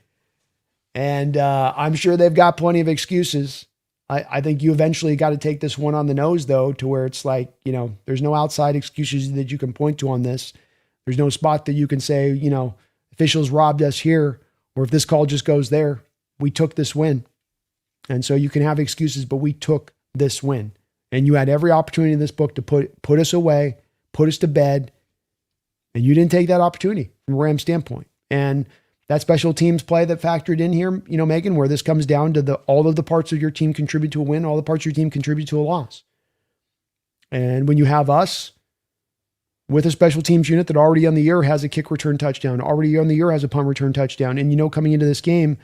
And I'm sure they've got plenty of excuses. I think you eventually got to take this one on the nose, though, to where it's like, there's no outside excuses that you can point to on this. There's no spot that you can say, officials robbed us here, or if this call just goes there, we took this win. And so you can have excuses, but we took this win. And you had every opportunity in this book to put us away, put us to bed, and you didn't take that opportunity from a Rams standpoint. And that special teams play that factored in here, Megan, where this comes down to all of the parts of your team contribute to a win, all the parts of your team contribute to a loss. And when you have us with a special teams unit that already on the year has a kick return touchdown, already on the year has a punt return touchdown, and coming into this game,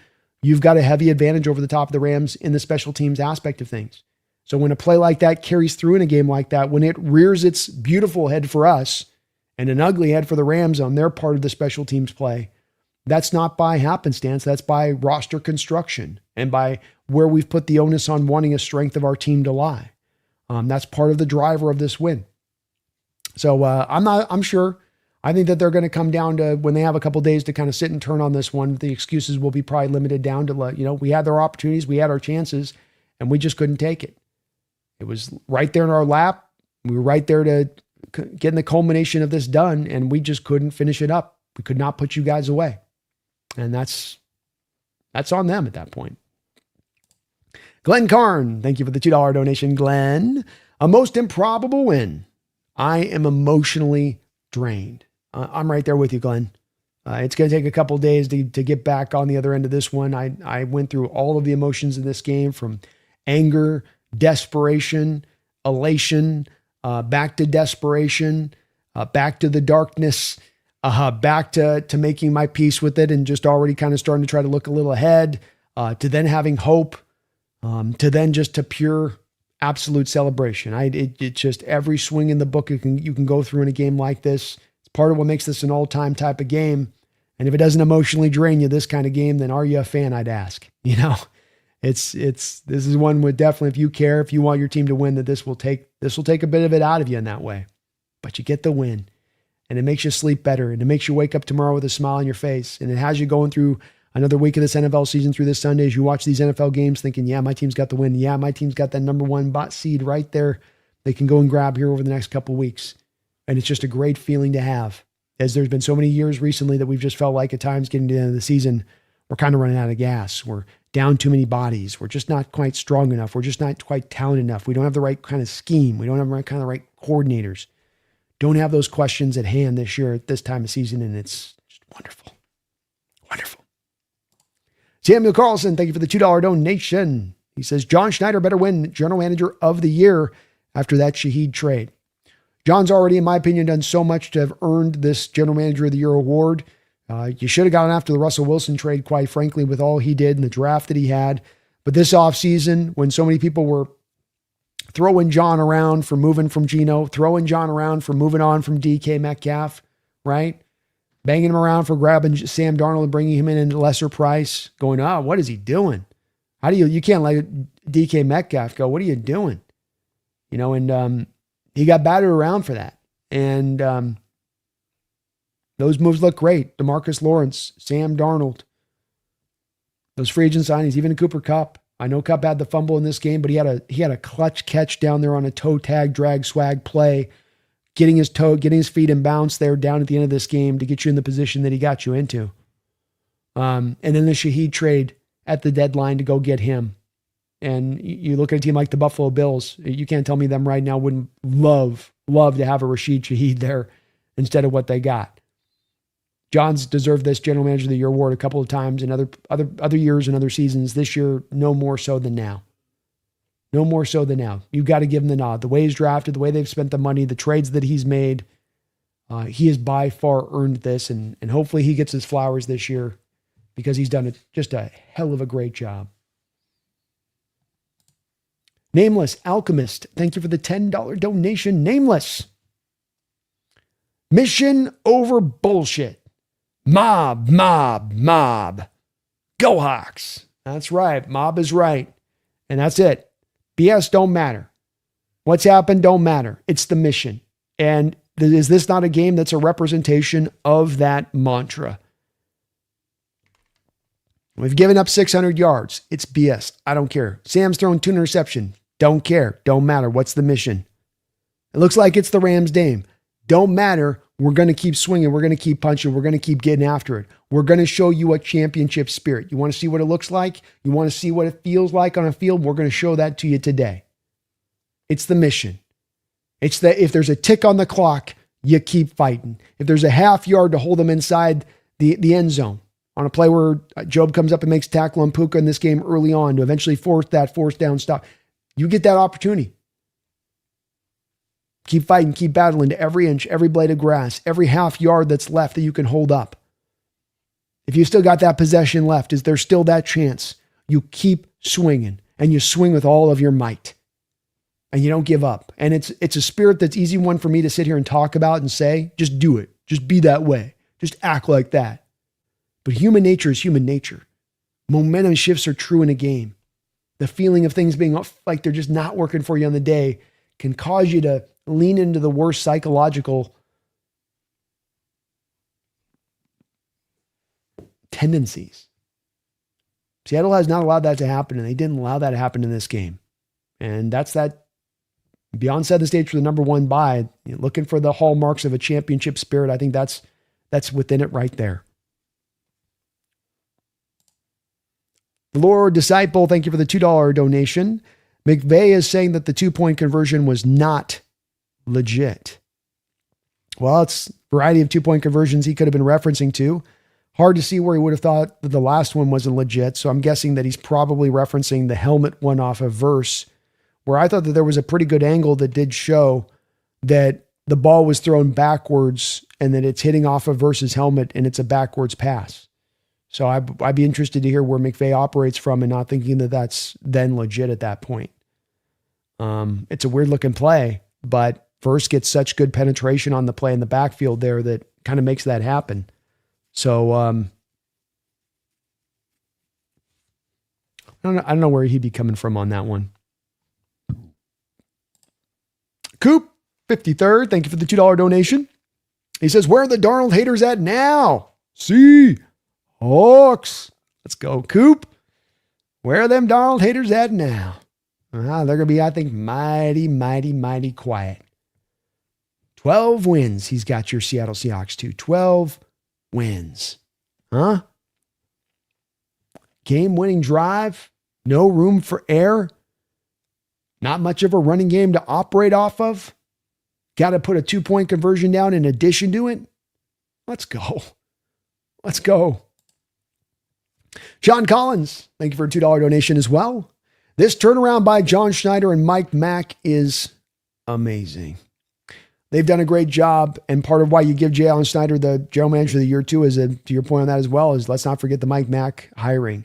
you've got a heavy advantage over the top of the Rams in the special teams aspect of things. So when a play like that carries through in a game like that, when it rears its beautiful head for us and an ugly head for the Rams on their part of the special teams play, that's not by happenstance. That's by roster construction and by where we've put the onus on wanting a strength of our team to lie. That's part of the driver of this win. So I'm sure. I think that they're going to come down to when they have a couple days to kind of sit and turn on this one. The excuses will be probably limited down to, we had our opportunities, we had our chances, and we just couldn't take it. It was right there in our lap. We were right there to get the culmination of this done, and we just couldn't finish it up. We could not put you guys away. And that's on them at that point. Glenn Karn, thank you for the $2 donation, Glenn. A most improbable win. I am emotionally drained. I'm right there with you, Glenn. It's going to take a couple of days to get back on the other end of this one. I went through all of the emotions in this game, from anger, desperation, elation, back to desperation, back to the darkness. back to making my peace with it and just already kind of starting to try to look a little ahead, to then having hope, to then just to pure absolute celebration. It's just every swing in the book you can go through in a game like this. It's part of what makes this an all-time type of game. And if it doesn't emotionally drain you, this kind of game, then are you a fan? I'd ask. This is one with definitely, if you care, if you want your team to win, that this will take a bit of it out of you in that way. But you get the win, and it makes you sleep better, and it makes you wake up tomorrow with a smile on your face, and it has you going through another week of this NFL season through this Sunday as you watch these NFL games thinking, yeah, my team's got the win. Yeah, my team's got that number one seed right there. They can go and grab here over the next couple of weeks. And it's just a great feeling to have, as there's been so many years recently that we've just felt like at times getting to the end of the season, we're kind of running out of gas. We're down too many bodies. We're just not quite strong enough. We're just not quite talented enough. We don't have the right kind of scheme. We don't have the right coordinators. Don't have those questions at hand this year at this time of season, and it's just wonderful. Wonderful. Samuel Carlson, thank you for the $2 donation. He says, John Schneider better win General Manager of the Year after that Shaheed trade. John's already, in my opinion, done so much to have earned this General Manager of the Year award. You should have gone after the Russell Wilson trade, quite frankly, with all he did and the draft that he had. But this offseason, when so many people were throwing John around for moving from Geno, throwing John around for moving on from DK Metcalf, right? Banging him around for grabbing Sam Darnold and bringing him in at a lesser price, going, what is he doing? You can't let DK Metcalf go. What are you doing? And he got battered around for that. And those moves look great. DeMarcus Lawrence, Sam Darnold, those free agent signings, even Cooper Kupp. I know Kupp had the fumble in this game, but he had a clutch catch down there on a toe tag, drag, swag play, getting his feet in bounce there down at the end of this game to get you in the position that he got you into. And then the Shaheed trade at the deadline to go get him. And you look at a team like the Buffalo Bills, you can't tell me them right now wouldn't love to have a Rashid Shaheed there instead of what they got. John's deserved this General Manager of the Year award a couple of times in other years and other seasons. This year, no more so than now. No more so than now. You've got to give him the nod. The way he's drafted, the way they've spent the money, the trades that he's made, he has by far earned this, and hopefully he gets his flowers this year because he's done just a hell of a great job. Nameless Alchemist, thank you for the $10 donation. Nameless. Mission over bullshit. Mob. Go Hawks. That's right. Mob is right. And that's it. BS don't matter. What's happened don't matter. It's the mission. And is this not a game that's a representation of that mantra? We've given up 600 yards. It's BS. I don't care. Sam's thrown 2 interceptions. Don't care. Don't matter. What's the mission? It looks like it's the Rams' game. Don't matter. We're going to keep swinging. We're going to keep punching. We're going to keep getting after it. We're going to show you a championship spirit. You want to see what it looks like? You want to see what it feels like on a field? We're going to show that to you today. It's the mission. It's that if there's a tick on the clock, you keep fighting. If there's a half yard to hold them inside the end zone on a play where Job comes up and makes tackle on Puka in this game early on to eventually force down stop, you get that opportunity. Keep fighting, keep battling to every inch, every blade of grass, every half yard that's left that you can hold up. If you still got that possession left, is there still that chance? You keep swinging, and you swing with all of your might, and you don't give up. And it's a spirit that's easy one for me to sit here and talk about and say, just do it. Just be that way. Just act like that. But human nature is human nature. Momentum shifts are true in a game. The feeling of things being like they're just not working for you on the day can cause you to lean into the worst psychological tendencies. Seattle has not allowed that to happen, and they didn't allow that to happen in this game. And that's that beyond setting the stage for the number 1 bye, looking for the hallmarks of a championship spirit. I think that's within it right there. The Lord Disciple, thank you for the $2 donation. McVay is saying that the 2-point conversion was not legit. Well, it's a variety of 2-point conversions he could have been referencing to. Hard to see where he would have thought that the last one wasn't legit, so I'm guessing that he's probably referencing the helmet one off of verse, where I thought that there was a pretty good angle that did show that the ball was thrown backwards and that it's hitting off of versus helmet and it's a backwards pass. So I'd be interested to hear where McVay operates from and not thinking that that's then legit at that point. It's a weird looking play, but Verse gets such good penetration on the play in the backfield there that kind of makes that happen. So I don't know where he'd be coming from on that one. Coop, 53rd, thank you for the $2 donation. He says, where are the Darnold haters at now? Seahawks. Let's go, Coop. Where are them Darnold haters at now? They're going to be, I think, mighty, mighty, mighty quiet. 12 wins. He's got your Seattle Seahawks too. 12 wins. Huh? Game-winning drive. No room for error. Not much of a running game to operate off of. Got to put a 2-point conversion down in addition to it. Let's go. Let's go. John Collins, thank you for a $2 donation as well. This turnaround by John Schneider and Mike Mack is amazing. They've done a great job, and part of why you give Jay Allen Schneider the general manager of the year too is, to your point on that as well, is let's not forget the Mike Mack hiring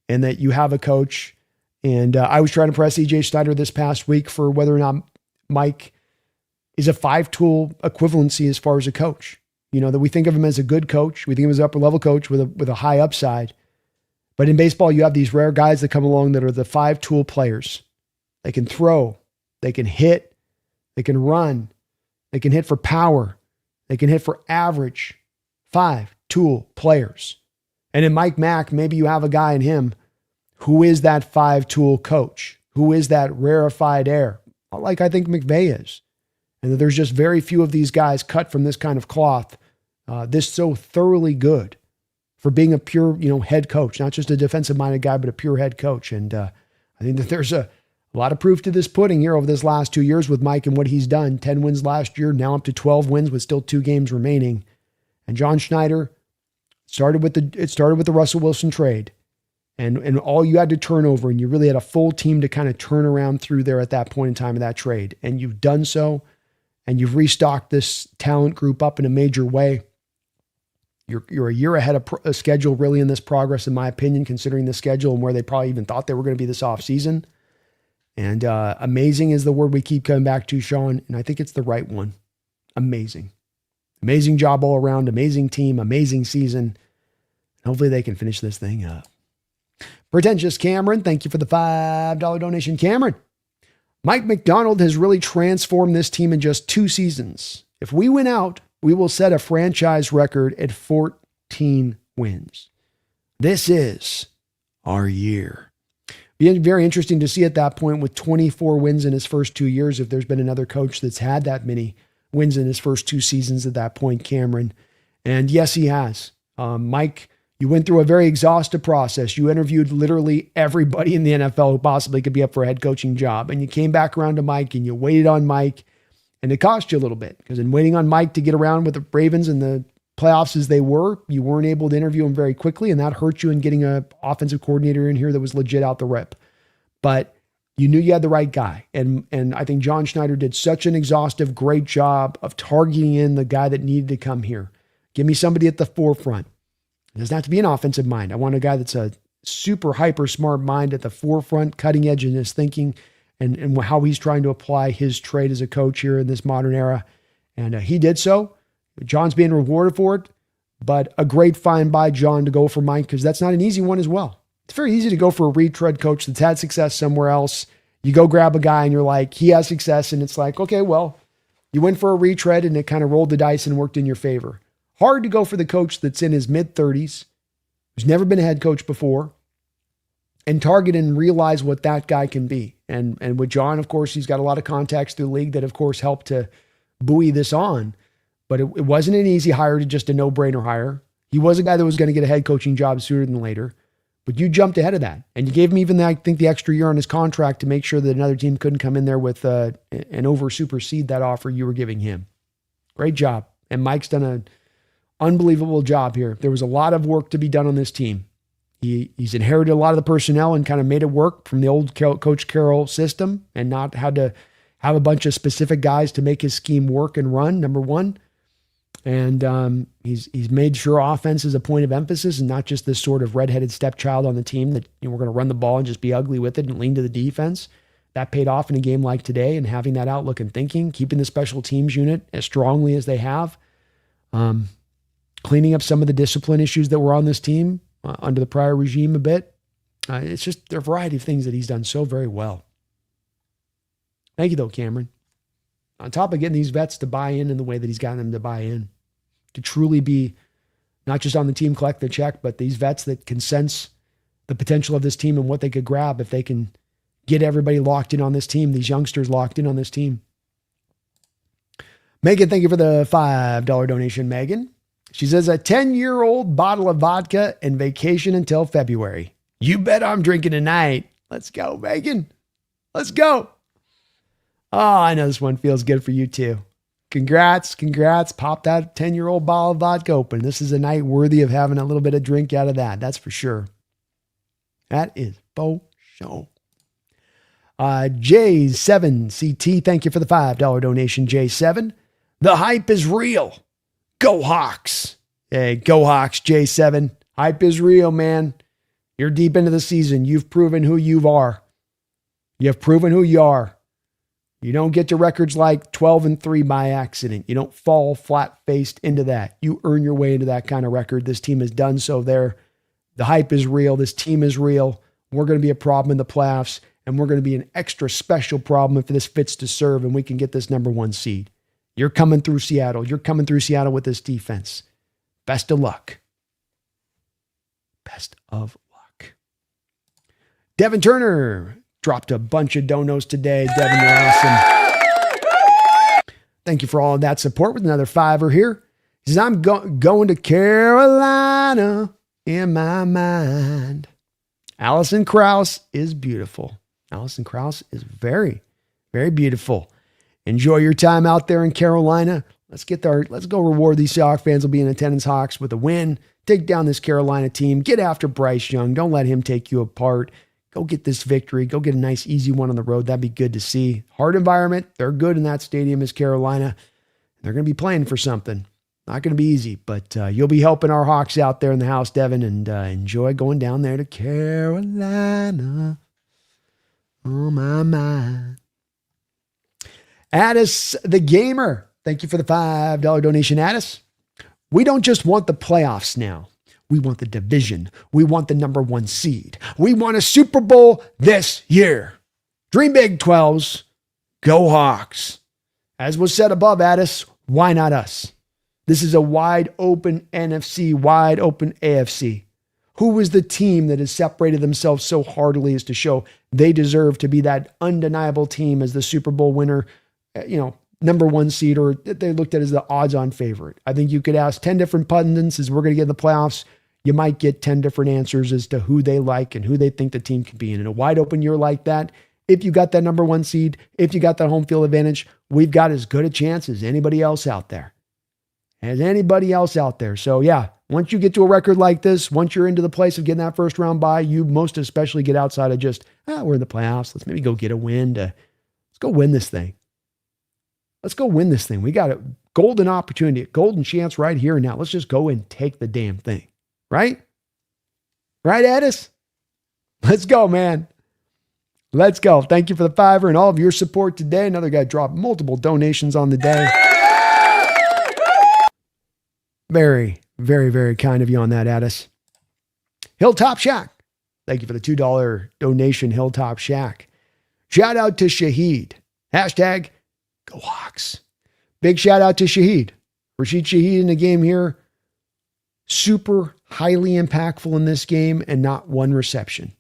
and that you have a coach. And I was trying to press EJ Schneider this past week for whether or not Mike is a 5-tool equivalency as far as a coach. You know, that we think of him as a good coach. We think of him as an upper-level coach with a high upside. But in baseball, you have these rare guys that come along that are the 5-tool players. They can throw, they can hit, they can run, they can hit for power, they can hit for average. 5-tool players. And in Mike Mack, maybe you have a guy in him who is that 5-tool coach, who is that rarefied air, like I think McVay is. And that there's just very few of these guys cut from this kind of cloth, this so thoroughly good for being a pure, head coach, not just a defensive-minded guy, but a pure head coach. And I think that there's a lot of proof to this pudding here over this last 2 years with Mike and what he's done. 10 wins last year, now up to 12 wins with still 2 games remaining. And John Schneider started with the Russell Wilson trade. And all you had to turn over, and you really had a full team to kind of turn around through there at that point in time of that trade. And you've done so, and you've restocked this talent group up in a major way. You're a year ahead of schedule, really, in this progress, in my opinion, considering the schedule and where they probably even thought they were going to be this offseason. And amazing is the word we keep coming back to, Sean, and I think it's the right one. Amazing. Amazing job all around, amazing team, amazing season. Hopefully they can finish this thing up. Pretentious Cameron, thank you for the $5 donation, Cameron. Mike McDonald has really transformed this team in just 2 seasons. If we win out, we will set a franchise record at 14 wins. This is our year. Be very interesting to see at that point with 24 wins in his first 2 years, if there's been another coach that's had that many wins in his first 2 seasons at that point, Cameron. And yes, he has. Mike, you went through a very exhaustive process. You interviewed literally everybody in the NFL who possibly could be up for a head coaching job. And you came back around to Mike and you waited on Mike. And it cost you a little bit because in waiting on Mike to get around with the Ravens and the playoffs as they were, you weren't able to interview him very quickly. And that hurt you in getting an offensive coordinator in here that was legit out the rip. But you knew you had the right guy. And I think John Schneider did such an exhaustive, great job of targeting in the guy that needed to come here. Give me somebody at the forefront. It doesn't have to be an offensive mind. I want a guy that's a super hyper smart mind at the forefront, cutting edge in his thinking and how he's trying to apply his trade as a coach here in this modern era. And he did so. John's being rewarded for it, but a great find by John to go for Mike because that's not an easy one as well. It's very easy to go for a retread coach that's had success somewhere else. You go grab a guy and you're like, he has success. And it's like, okay, well, you went for a retread and it kind of rolled the dice and worked in your favor. Hard to go for the coach that's in his mid-30s, who's never been a head coach before, and target and realize what that guy can be. And with John, of course, he's got a lot of contacts through the league that, of course, helped to buoy this on. But it wasn't an easy hire to just a no-brainer hire. He was a guy that was going to get a head coaching job sooner than later. But you jumped ahead of that. And you gave him even, I think, the extra year on his contract to make sure that another team couldn't come in there with and over-supersede that offer you were giving him. Great job. And Mike's done an unbelievable job here. There was a lot of work to be done on this team. He's inherited a lot of the personnel and kind of made it work from the old Coach Carroll system and not had to have a bunch of specific guys to make his scheme work and run, number one. And he's made sure offense is a point of emphasis and not just this sort of redheaded stepchild on the team that we're going to run the ball and just be ugly with it and lean to the defense. That paid off in a game like today, and having that outlook and thinking, keeping the special teams unit as strongly as they have, cleaning up some of the discipline issues that were on this team under the prior regime a bit. It's just a variety of things that he's done so very well. Thank you, though, Cameron. On top of getting these vets to buy in the way that he's gotten them to buy in, to truly be not just on the team, collect the check, but these vets that can sense the potential of this team and what they could grab if they can get everybody locked in on this team, these youngsters locked in on this team. Megan, thank you for the $5 donation, Megan. She says, a 10-year-old bottle of vodka and vacation until February. You bet I'm drinking tonight. Let's go, Megan. Let's go. Oh, I know this one feels good for you too. Congrats. Pop that 10-year-old bottle of vodka open. This is a night worthy of having a little bit of drink out of that. That's for sure. That is for sure. J7CT, thank you for the $5 donation, J7. The hype is real. Go Hawks. Hey, go Hawks, J7. Hype is real, man. You're deep into the season. You've proven who you are. You've proven who you are. You don't get to records like 12-3 by accident. You don't fall flat-faced into that. You earn your way into that kind of record. This team has done so there. The hype is real. This team is real. We're going to be a problem in the playoffs, and we're going to be an extra special problem if this fits to serve and we can get this number one seed. You're coming through Seattle. You're coming through Seattle with this defense. Best of luck. Best of luck. Devin Turner dropped a bunch of donos today. Devin, you're awesome. Thank you for all of that support with another $5 here. He says, I'm going to Carolina in my mind. Allison Krause is beautiful. Allison Krause is very, very beautiful. Enjoy your time out there in Carolina. Let's go reward these Seahawks fans will be in attendance, Hawks, with a win. Take down this Carolina team. Get after Bryce Young. Don't let him take you apart. Go get this victory. Go get a nice, easy one on the road. That'd be good to see. Hard environment. They're good in that stadium as Carolina. They're going to be playing for something. Not going to be easy, but you'll be helping our Hawks out there in the house, Devin, and enjoy going down there to Carolina. Oh, my mind. Addis the Gamer. Thank you for the $5 donation, Addis. We don't just want the playoffs now. We want the division. We want the number one seed. We want a Super Bowl this year. Dream big, 12s. Go Hawks. As was said above, Addis, why not us? This is a wide open NFC, wide open AFC. Who was the team that has separated themselves so heartily as to show they deserve to be that undeniable team as the Super Bowl winner, number one seed, or they looked at as the odds-on favorite? I think you could ask 10 different pundits as we're going to get in the playoffs. You might get 10 different answers as to who they like and who they think the team can be. And in a wide open year like that, if you got that number one seed, if you got that home field advantage, we've got as good a chance as anybody else out there. So yeah, once you get to a record like this, once you're into the place of getting that first round bye, you most especially get outside of just, we're in the playoffs. Let's maybe go get a win. Let's go win this thing. We got a golden opportunity, a golden chance right here and now. Let's just go and take the damn thing. Right? Right, Addis? Let's go, man. Let's go. Thank you for the $5 and all of your support today. Another guy dropped multiple donations on the day. Very, very, very kind of you on that, Addis. Hilltop Shack. Thank you for the $2 donation, Hilltop Shack. Shout out to Shaheed. Hashtag Go Hawks. Big shout out to Shaheed. Rashid Shaheed in the game here. Super highly impactful in this game and not one reception.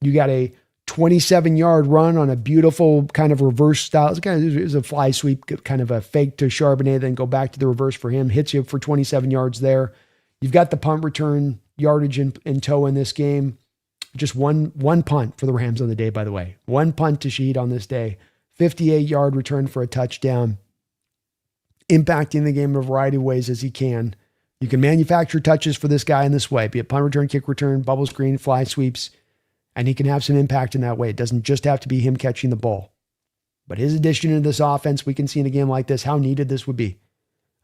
You got a 27-yard run on a beautiful kind of reverse style. It was a fly sweep, kind of a fake to Charbonnet, then go back to the reverse for him. Hits you for 27 yards there. You've got the punt return yardage in tow in this game. Just one punt for the Rams on the day, by the way. One punt to Shaheed on this day. 58-yard return for a touchdown. Impacting the game in a variety of ways as he can. You can manufacture touches for this guy in this way, be it punt return, kick return, bubble screen, fly sweeps, and he can have some impact in that way. It doesn't just have to be him catching the ball. But his addition into this offense, we can see in a game like this how needed this would be.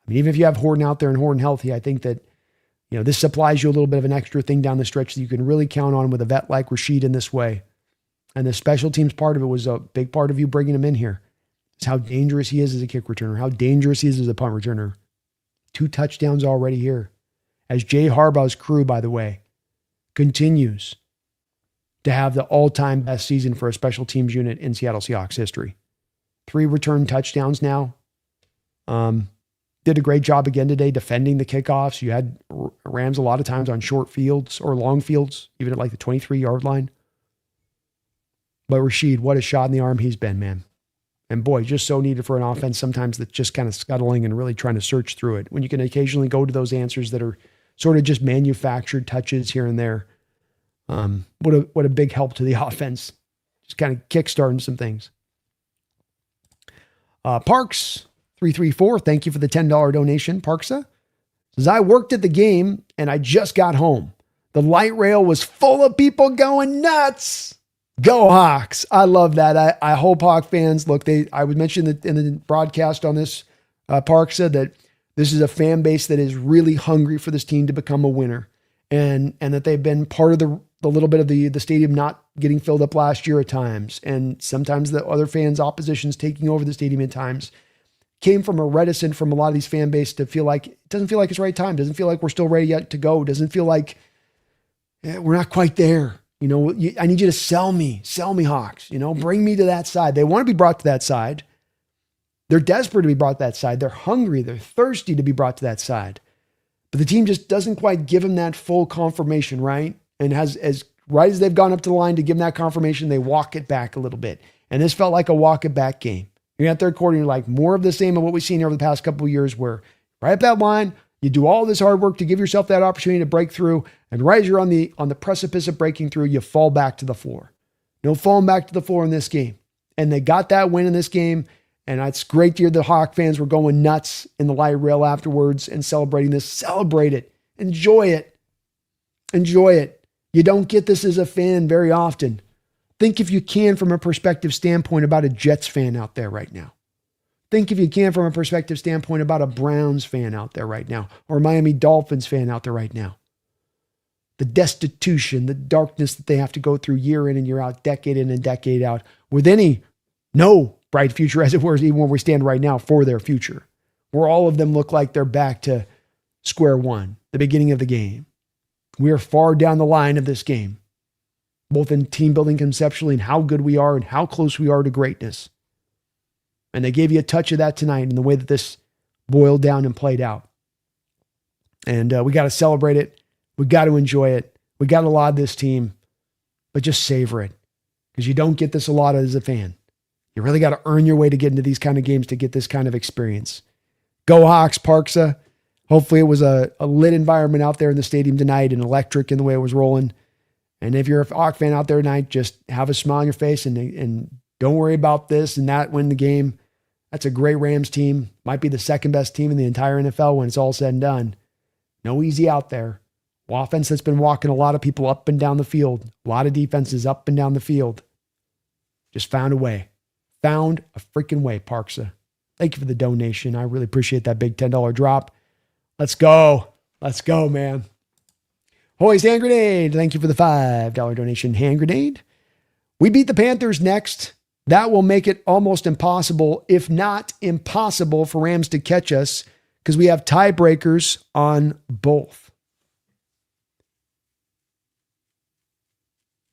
I mean, even if you have Horton out there and Horton healthy, I think that, this supplies you a little bit of an extra thing down the stretch that you can really count on with a vet like Rashid in this way. And the special teams part of it was a big part of you bringing him in here. It's how dangerous he is as a kick returner, how dangerous he is as a punt returner. 2 touchdowns already here. As Jay Harbaugh's crew, by the way, continues to have the all-time best season for a special teams unit in Seattle Seahawks history. 3 return touchdowns now. Did a great job again today defending the kickoffs. You had Rams a lot of times on short fields or long fields, even at like the 23-yard line. But Rashid, what a shot in the arm he's been, man. And boy, just so needed for an offense sometimes that's just kind of scuttling and really trying to search through it. When you can occasionally go to those answers that are sort of just manufactured touches here and there. What a big help to the offense. Just kind of kickstarting some things. Parks 334, thank you for the $10 donation. Parksa says, I worked at the game and I just got home. The light rail was full of people going nuts. Go Hawks. I love that. I hope Hawk fans, look, I would mention that in the broadcast on this, Parksa, that this is a fan base that is really hungry for this team to become a winner. And that they've been part of the little bit of the stadium not getting filled up last year at times. And sometimes the other fans, oppositions taking over the stadium at times, came from a reticent from a lot of these fan base to feel like, it doesn't feel like it's the right time. Doesn't feel like we're still ready yet to go. Doesn't feel like we're not quite there. I need you to sell me Hawks, bring me to that side. They want to be brought to that side. They're desperate to be brought to that side. They're hungry. They're thirsty to be brought to that side. But the team just doesn't quite give them that full confirmation, right? And as right as they've gone up to the line to give them that confirmation, they walk it back a little bit. And this felt like a walk it back game. You're at third quarter, you're like more of the same of what we've seen over the past couple of years where right up that line, you do all this hard work to give yourself that opportunity to break through. And right as you're on the precipice of breaking through, you fall back to the floor. No falling back to the floor in this game. And they got that win in this game. And it's great to hear the Hawk fans were going nuts in the light rail afterwards and celebrating this. Celebrate it. Enjoy it. Enjoy it. You don't get this as a fan very often. Think if you can from a perspective standpoint about a Jets fan out there right now. Think if you can from a perspective standpoint about a Browns fan out there right now or a Miami Dolphins fan out there right now. The destitution, the darkness that they have to go through year in and year out, decade in and decade out, with no bright future as it were, even where we stand right now for their future, where all of them look like they're back to square one, the beginning of the game. We are far down the line of this game, both in team building conceptually and how good we are and how close we are to greatness. And they gave you a touch of that tonight in the way that this boiled down and played out. And we got to celebrate it. We got to enjoy it. We got to laud this team, but just savor it because you don't get this a lot as a fan. You really got to earn your way to get into these kind of games to get this kind of experience. Go Hawks, Parksa. Hopefully it was a lit environment out there in the stadium tonight and electric in the way it was rolling. And if you're a Hawk fan out there tonight, just have a smile on your face and don't worry about this and that, win the game. That's a great Rams team. Might be the second best team in the entire NFL when it's all said and done. No easy out there. Offense that's been walking a lot of people up and down the field. A lot of defenses up and down the field. Just found a way. Found a freaking way, Parksa. Thank you for the donation. I really appreciate that big $10 drop. Let's go. Let's go, man. Hoy's Hand Grenade. Thank you for the $5 donation. Hand Grenade. We beat the Panthers next. That will make it almost impossible, if not impossible, for Rams to catch us because we have tiebreakers on both.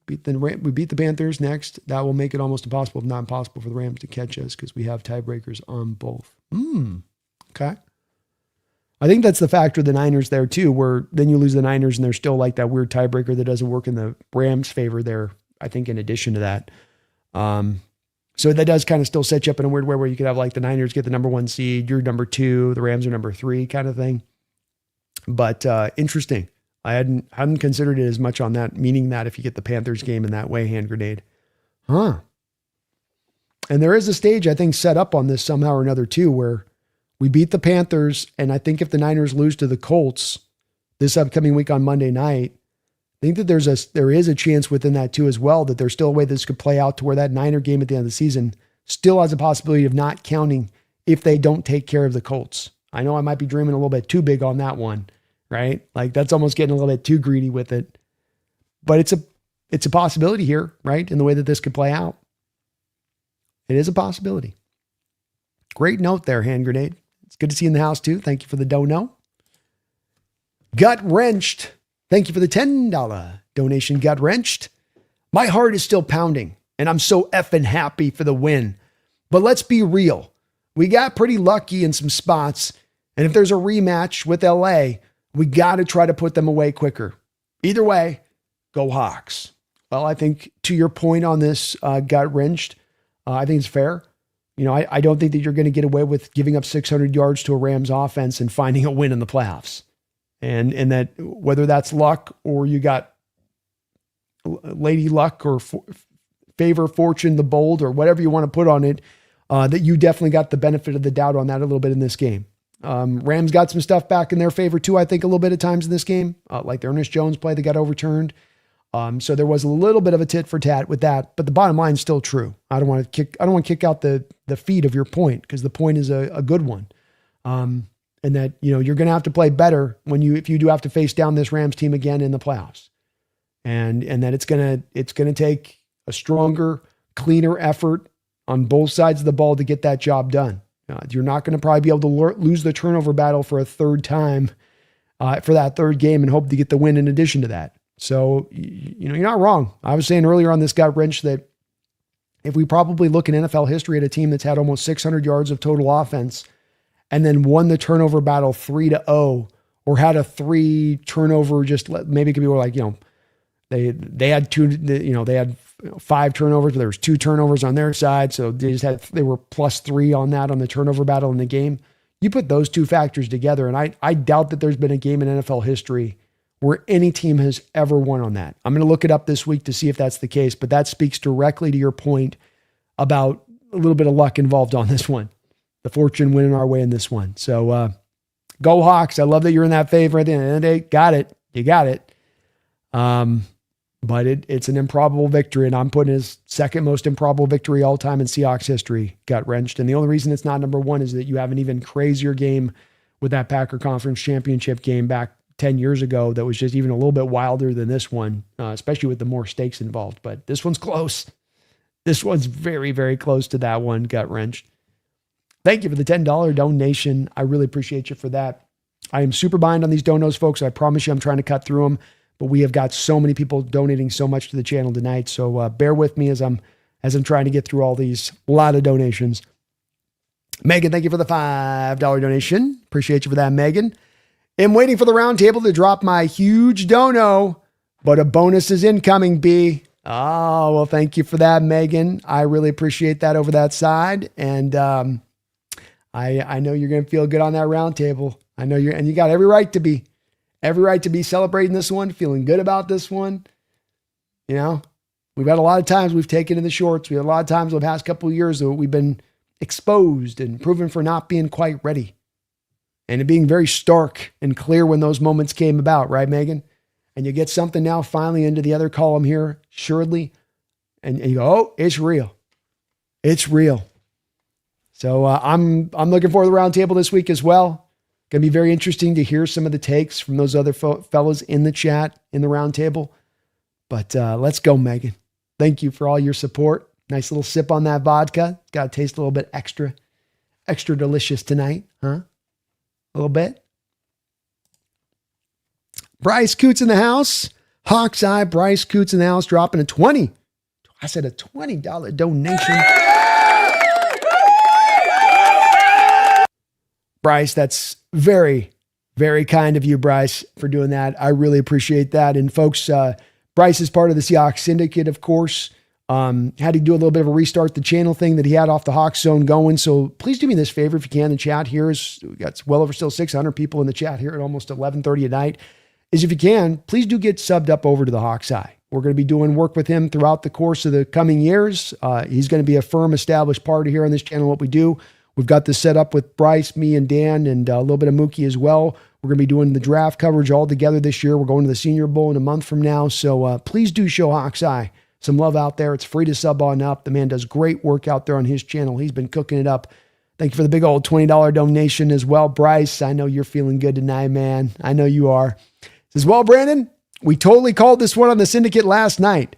We beat the Panthers next. That will make it almost impossible, if not impossible, for the Rams to catch us because we have tiebreakers on both. Okay. I think that's the factor of the Niners there too, where then you lose the Niners and there's still like that weird tiebreaker that doesn't work in the Rams' favor there, I think, in addition to that. So that does kind of still set you up in a weird way where you could have like the Niners get the number 1 seed, you're number 2, the Rams are number 3 kind of thing. But interesting. I hadn't considered it as much on that, meaning that if you get the Panthers game in that way, Hand Grenade. And there is a stage, I think, set up on this somehow or another too, where we beat the Panthers, and I think if the Niners lose to the Colts this upcoming week on Monday night, I think that there is a chance within that too as well, that there's still a way this could play out to where that Niner game at the end of the season still has a possibility of not counting if they don't take care of the Colts. I know I might be dreaming a little bit too big on that one, right? Like that's almost getting a little bit too greedy with it. But it's a possibility here, right? In the way that this could play out. It is a possibility. Great note there, Hand Grenade. It's good to see you in the house too. Thank you for the dono. Gut Wrenched. Thank you for the $10 donation, Gut Wrenched. My heart is still pounding, and I'm so effing happy for the win. But let's be real. We got pretty lucky in some spots, and if there's a rematch with LA, we got to try to put them away quicker. Either way, go Hawks. Well, I think to your point on this, Gut Wrenched, I think it's fair. You know, I don't think that you're going to get away with giving up 600 yards to a Rams offense and finding a win in the playoffs. And that whether that's luck or you got lady luck or favor fortune, the bold, or whatever you want to put on it, that you definitely got the benefit of the doubt on that a little bit in this game. Rams got some stuff back in their favor too, I think, a little bit of times in this game, like the Ernest Jones play that got overturned. So there was a little bit of a tit for tat with that, but the bottom line is still true. I don't want to kick out the feed of your point, because the point is a good one. And that, you know, you're going to have to play better if you do have to face down this Rams team again in the playoffs. And that it's going to take a stronger, cleaner effort on both sides of the ball to get that job done. You're not going to probably be able to lose the turnover battle for a third time for that third game and hope to get the win in addition to that. So, you know, you're not wrong. I was saying earlier on this Gut Wrench that if we probably look in NFL history at a team that's had almost 600 yards of total offense and then won the turnover battle 3-0, or had a 3 turnover, maybe it could be more like, you know, they had 5 turnovers, but there was 2 turnovers on their side. So they were +3 on that on the turnover battle in the game. You put those 2 factors together, and I doubt that there's been a game in NFL history where any team has ever won on that. I'm going to look it up this week to see if that's the case, but that speaks directly to your point about a little bit of luck involved on this one. The fortune winning our way in this one. So go Hawks. I love that you're in that favor at the end of the day. Got it. You got it. But it's an improbable victory, and I'm putting his second most improbable victory all time in Seahawks history, Gut Wrenched. And the only reason it's not number 1 is that you have an even crazier game with that Packer Conference Championship game back 10 years ago that was just even a little bit wilder than this one, especially with the more stakes involved. But this one's close. This one's very, very close to that one, Gut Wrenched. Thank you for the $10 donation. I really appreciate you for that. I am super behind on these donos, folks. I promise you I'm trying to cut through them, but we have got so many people donating so much to the channel tonight. So bear with me as I'm trying to get through all these. A lot of donations. Megan, thank you for the $5 donation. Appreciate you for that, Megan. I'm waiting for the round table to drop my huge dono, but a bonus is incoming, B. Oh, well, thank you for that, Megan. I really appreciate that over that side. And I know you're going to feel good on that round table. I know and you got every right to be celebrating this one, feeling good about this one. You know, we've had a lot of times we've taken in the shorts. We had a lot of times over the past couple of years that we've been exposed and proven for not being quite ready. And it being very stark and clear when those moments came about, right, Megan? And you get something now finally into the other column here, assuredly, and you go, oh, it's real. It's real. So I'm looking forward to the round table this week as well. Going to be very interesting to hear some of the takes from those other fellows in the chat, in the round table. But let's go, Megan. Thank you for all your support. Nice little sip on that vodka. Got to taste a little bit extra delicious tonight, huh? A little bit. Bryce Coots in the house. Hawk's Eye, Bryce Coots in the house, dropping a 20. I said a $20 donation. Bryce, that's very, very kind of you, Bryce, for doing that. I really appreciate that. And folks, Bryce is part of the Seahawks Syndicate, of course. Had to do a little bit of a restart the channel thing that he had off the Hawks Zone going. So please do me this favor if you can. The chat here we got well over still 600 people in the chat here at almost 11:30 at night. Is if you can, please do get subbed up over to the Hawk's Eye. We're going to be doing work with him throughout the course of the coming years. He's going to be a firm, established part here on this channel. What we do, we've got this set up with Bryce, me, and Dan, and a little bit of Mookie as well. We're going to be doing the draft coverage all together this year. We're going to the Senior Bowl in a month from now. So please do show Hawk's Eye some love out there. It's free to sub on up. The man does great work out there on his channel. He's been cooking it up. Thank you for the big old $20 donation as well. Bryce, I know you're feeling good tonight, man. I know you are. Says, well, Brandon, we totally called this one on the syndicate last night.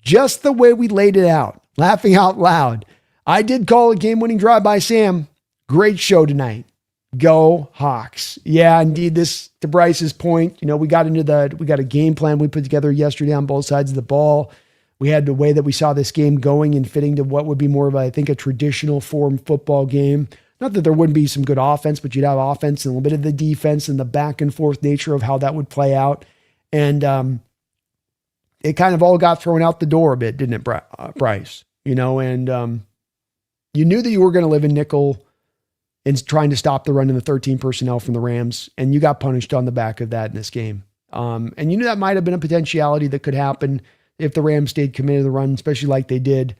Just the way we laid it out. Laughing out loud. I did call a game-winning drive by Sam. Great show tonight. Go Hawks. Yeah, indeed. This, to Bryce's point, we got a game plan we put together yesterday on both sides of the ball. We had the way that we saw this game going and fitting to what would be more of, I think, a traditional form football game. Not that there wouldn't be some good offense, but you'd have offense and a little bit of the defense and the back and forth nature of how that would play out. And it kind of all got thrown out the door a bit, didn't it, Bryce? And you knew that you were going to live in nickel and trying to stop the run in the 13 personnel from the Rams, and you got punished on the back of that in this game. And you knew that might have been a potentiality that could happen if the Rams stayed committed to the run, especially like they did.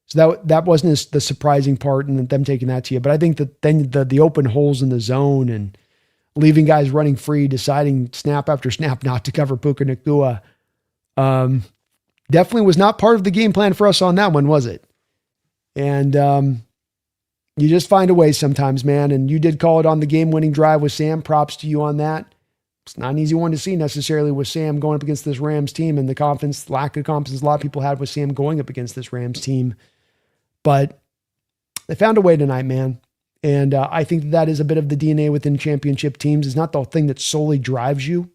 So that wasn't the surprising part and them taking that to you. But I think that then the open holes in the zone and leaving guys running free, deciding snap after snap not to cover Puka Nacua, definitely was not part of the game plan for us on that one, was it? And you just find a way sometimes, man. And you did call it on the game-winning drive with Sam. Props to you on that. It's not an easy one to see necessarily with Sam going up against this Rams team and the lack of confidence a lot of people had with Sam going up against this Rams team. But they found a way tonight, man. And I think that is a bit of the DNA within championship teams. It's not the thing that solely drives you,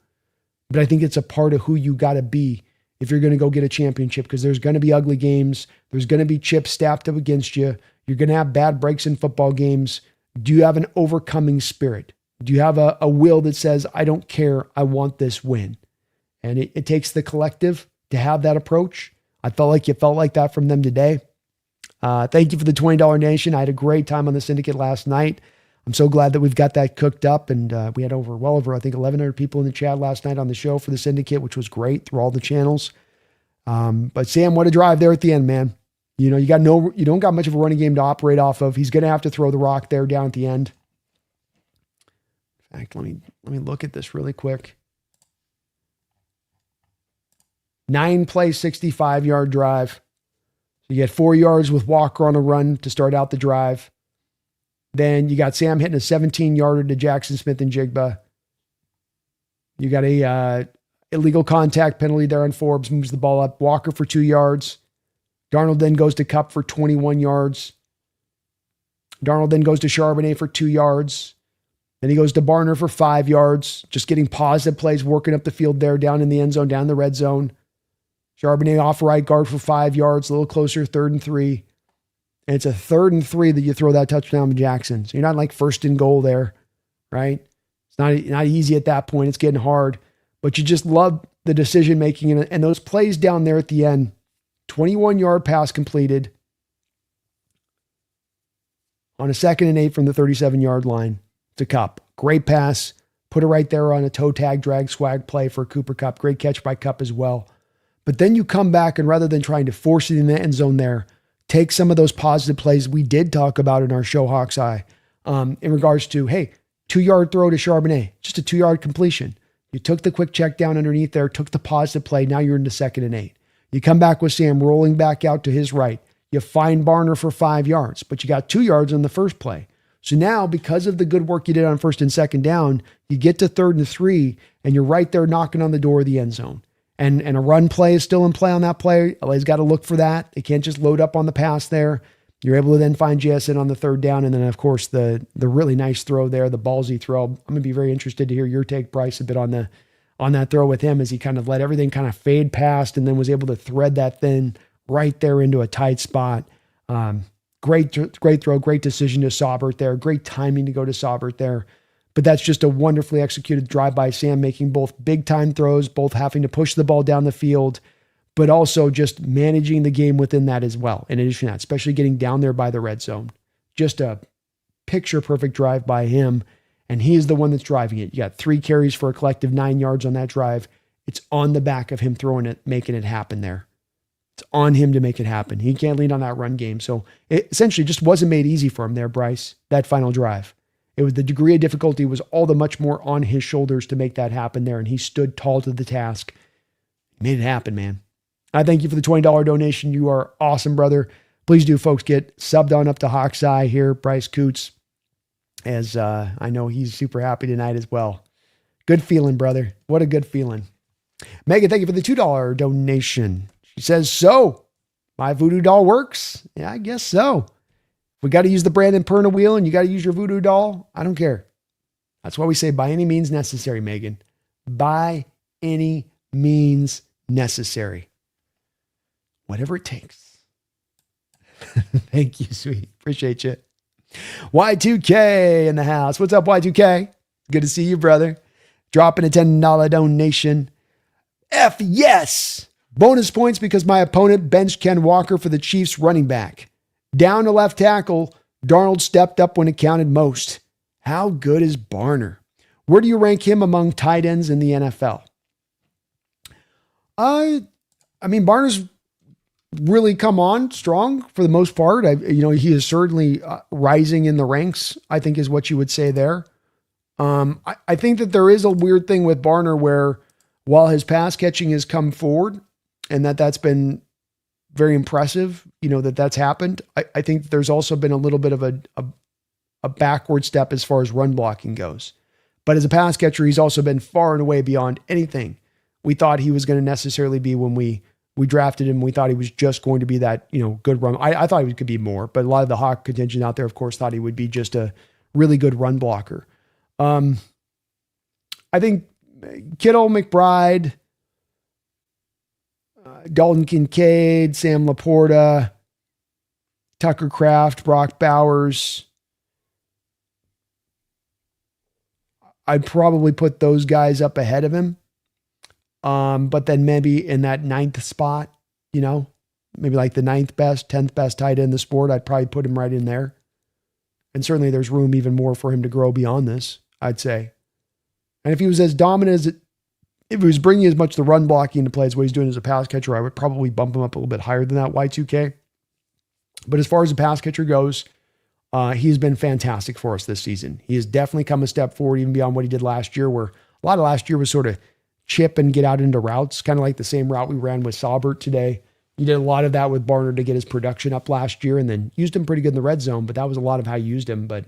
but I think it's a part of who you got to be if you're going to go get a championship, because there's going to be ugly games. There's going to be chips stacked up against you. You're going to have bad breaks in football games. Do you have an overcoming spirit? Do you have a will that says, I don't care, I want this win? And it takes the collective to have that approach. I felt like you felt like that from them today. Thank you for the $20 donation. I had a great time on the syndicate last night. I'm so glad that we've got that cooked up, and we had well over, I think, 1,100 people in the chat last night on the show for the syndicate, which was great through all the channels. But Sam, what a drive there at the end, man. You don't got much of a running game to operate off of. He's going to have to throw the rock there down at the end. In fact, let me look at this really quick. 9-play, 65-yard drive. So you get 4 yards with Walker on a run to start out the drive. Then you got Sam hitting a 17-yarder to Jackson Smith and Jigba. You got a illegal contact penalty there on Forbes, moves the ball up. Walker for 2 yards. Darnold then goes to Kupp for 21 yards. Darnold then goes to Charbonnet for 2 yards. Then he goes to Barner for 5 yards, just getting positive plays, working up the field there, down in the end zone, down in the red zone. Charbonnet off right guard for 5 yards, a little closer, 3rd and 3. And it's a 3rd and 3 that you throw that touchdown to Jackson. So you're not like 1st and goal there, right? It's not easy at that point. It's getting hard. But you just love the decision-making and those plays down there at the end. 21-yard pass completed on a 2nd and 8 from the 37-yard line to Kupp. Great pass. Put it right there on a toe tag, drag, swag play for Cooper Kupp. Great catch by Kupp as well. But then you come back and rather than trying to force it in the end zone there, take some of those positive plays we did talk about in our show, Hawk's Eye, in regards to, hey, 2-yard throw to Charbonnet, just a 2-yard completion. You took the quick check down underneath there, took the positive play. Now you're into 2nd and 8. You come back with Sam rolling back out to his right. You find Barner for 5 yards, but you got 2 yards on the first play. So now, because of the good work you did on 1st and 2nd down, you get to 3rd and 3, and you're right there knocking on the door of the end zone. And a run play is still in play on that play. LA's got to look for that. They can't just load up on the pass there. You're able to then find JSN on the 3rd down. And then, of course, the really nice throw there, the ballsy throw. I'm going to be very interested to hear your take, Bryce, a bit on that throw with him as he kind of let everything kind of fade past and then was able to thread that thing right there into a tight spot. Great throw, great decision to Saubert there. Great timing to go to Saubert there. But that's just a wonderfully executed drive by Sam, making both big-time throws, both having to push the ball down the field, but also just managing the game within that as well. In addition to that, especially getting down there by the red zone. Just a picture-perfect drive by him, and he is the one that's driving it. You got 3 carries for a collective 9 yards on that drive. It's on the back of him throwing it, making it happen there. It's on him to make it happen. He can't lean on that run game. So it essentially just wasn't made easy for him there, Bryce, that final drive. It was the degree of difficulty was all the much more on his shoulders to make that happen there. And he stood tall to the task. He made it happen, man. I thank you for the $20 donation. You are awesome, brother. Please do, folks, get subbed on up to Hawk's Eye here, Bryce Coots, as I know he's super happy tonight as well. Good feeling, brother. What a good feeling. Megan, thank you for the $2 donation. She says, so, my voodoo doll works? Yeah, I guess so. We got to use the Brandon Perna wheel and you got to use your voodoo doll. I don't care. That's why we say by any means necessary, Megan. By any means necessary. Whatever it takes. Thank you, sweet. Appreciate you. Y2K in the house. What's up, Y2K? Good to see you, brother. Dropping a $10 donation. F yes. Bonus points because my opponent benched Ken Walker for the Chiefs running back. Down to left tackle, Darnold stepped up when it counted most. How good is Barner? Where do you rank him among tight ends in the NFL? I mean, Barner's really come on strong for the most part. He is certainly rising in the ranks, I think is what you would say there. I think that there is a weird thing with Barner where while his pass catching has come forward and that's been very impressive, that's happened. I think there's also been a little bit of a backward step as far as run blocking goes. But as a pass catcher, he's also been far and away beyond anything we thought he was going to necessarily be when we drafted him. We thought he was just going to be that, good run. I thought he could be more, but a lot of the Hawk contingent out there, of course, thought he would be just a really good run blocker. I think Kittle, McBride, Dalton Kincaid, Sam Laporta, Tucker Kraft, Brock Bowers. I'd probably put those guys up ahead of him. But then maybe in that 9th spot, maybe like the 9th best, 10th best tight end in the sport, I'd probably put him right in there. And certainly there's room even more for him to grow beyond this, I'd say. And if he was as dominant if he was bringing as much the run blocking into play as what he's doing as a pass catcher, I would probably bump him up a little bit higher than that Y2K. But as far as the pass catcher goes, he's been fantastic for us this season. He has definitely come a step forward even beyond what he did last year, where a lot of last year was sort of chip and get out into routes, kind of like the same route we ran with Saubert today. You did a lot of that with Barner to get his production up last year and then used him pretty good in the red zone, but that was a lot of how you used him. But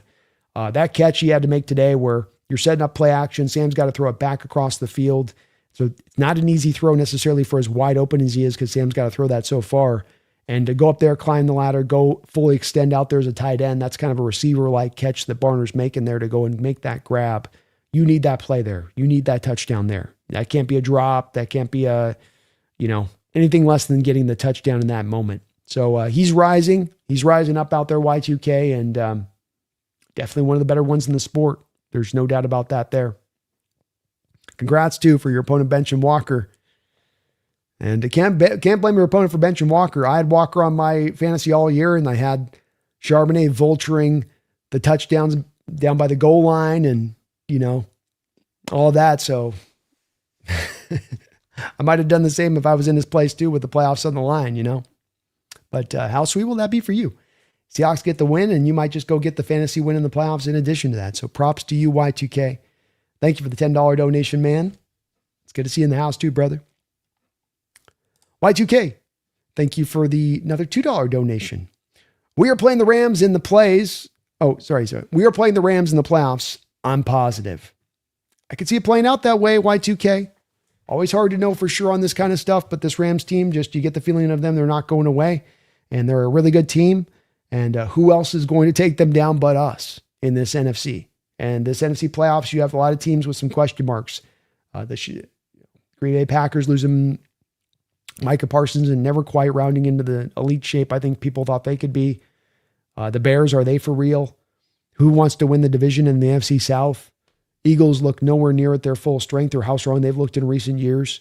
that catch he had to make today where you're setting up play action, Sam's got to throw it back across the field. So it's not an easy throw necessarily for as wide open as he is because Sam's got to throw that so far. And to go up there, climb the ladder, go fully extend out there as a tight end, that's kind of a receiver-like catch that Barner's making there to go and make that grab. You need that play there. You need that touchdown there. That can't be a drop. That can't be anything less than getting the touchdown in that moment. So he's rising. He's rising up out there, Y2K, and definitely one of the better ones in the sport. There's no doubt about that there. Congrats, too, for your opponent benching Walker. And I can't blame your opponent for benching Walker. I had Walker on my fantasy all year, and I had Charbonnet vulturing the touchdowns down by the goal line and, all that. So I might have done the same if I was in his place, too, with the playoffs on the line, But how sweet will that be for you? Seahawks get the win, and you might just go get the fantasy win in the playoffs in addition to that. So props to you, Y2K. Thank you for the $10 donation, man. It's good to see you in the house, too, brother. Y2K, thank you for another $2 donation. We are playing the Rams in the plays. Oh, sorry. We are playing the Rams in the playoffs. I'm positive. I could see it playing out that way, Y2K. Always hard to know for sure on this kind of stuff, but this Rams team, you get the feeling of them, they're not going away, and they're a really good team. And who else is going to take them down but us in this NFC? And this NFC playoffs, you have a lot of teams with some question marks. The Green Bay Packers losing Micah Parsons and never quite rounding into the elite shape I think people thought they could be. The Bears, are they for real? Who wants to win the division in the NFC South? Eagles look nowhere near at their full strength or how strong they've looked in recent years.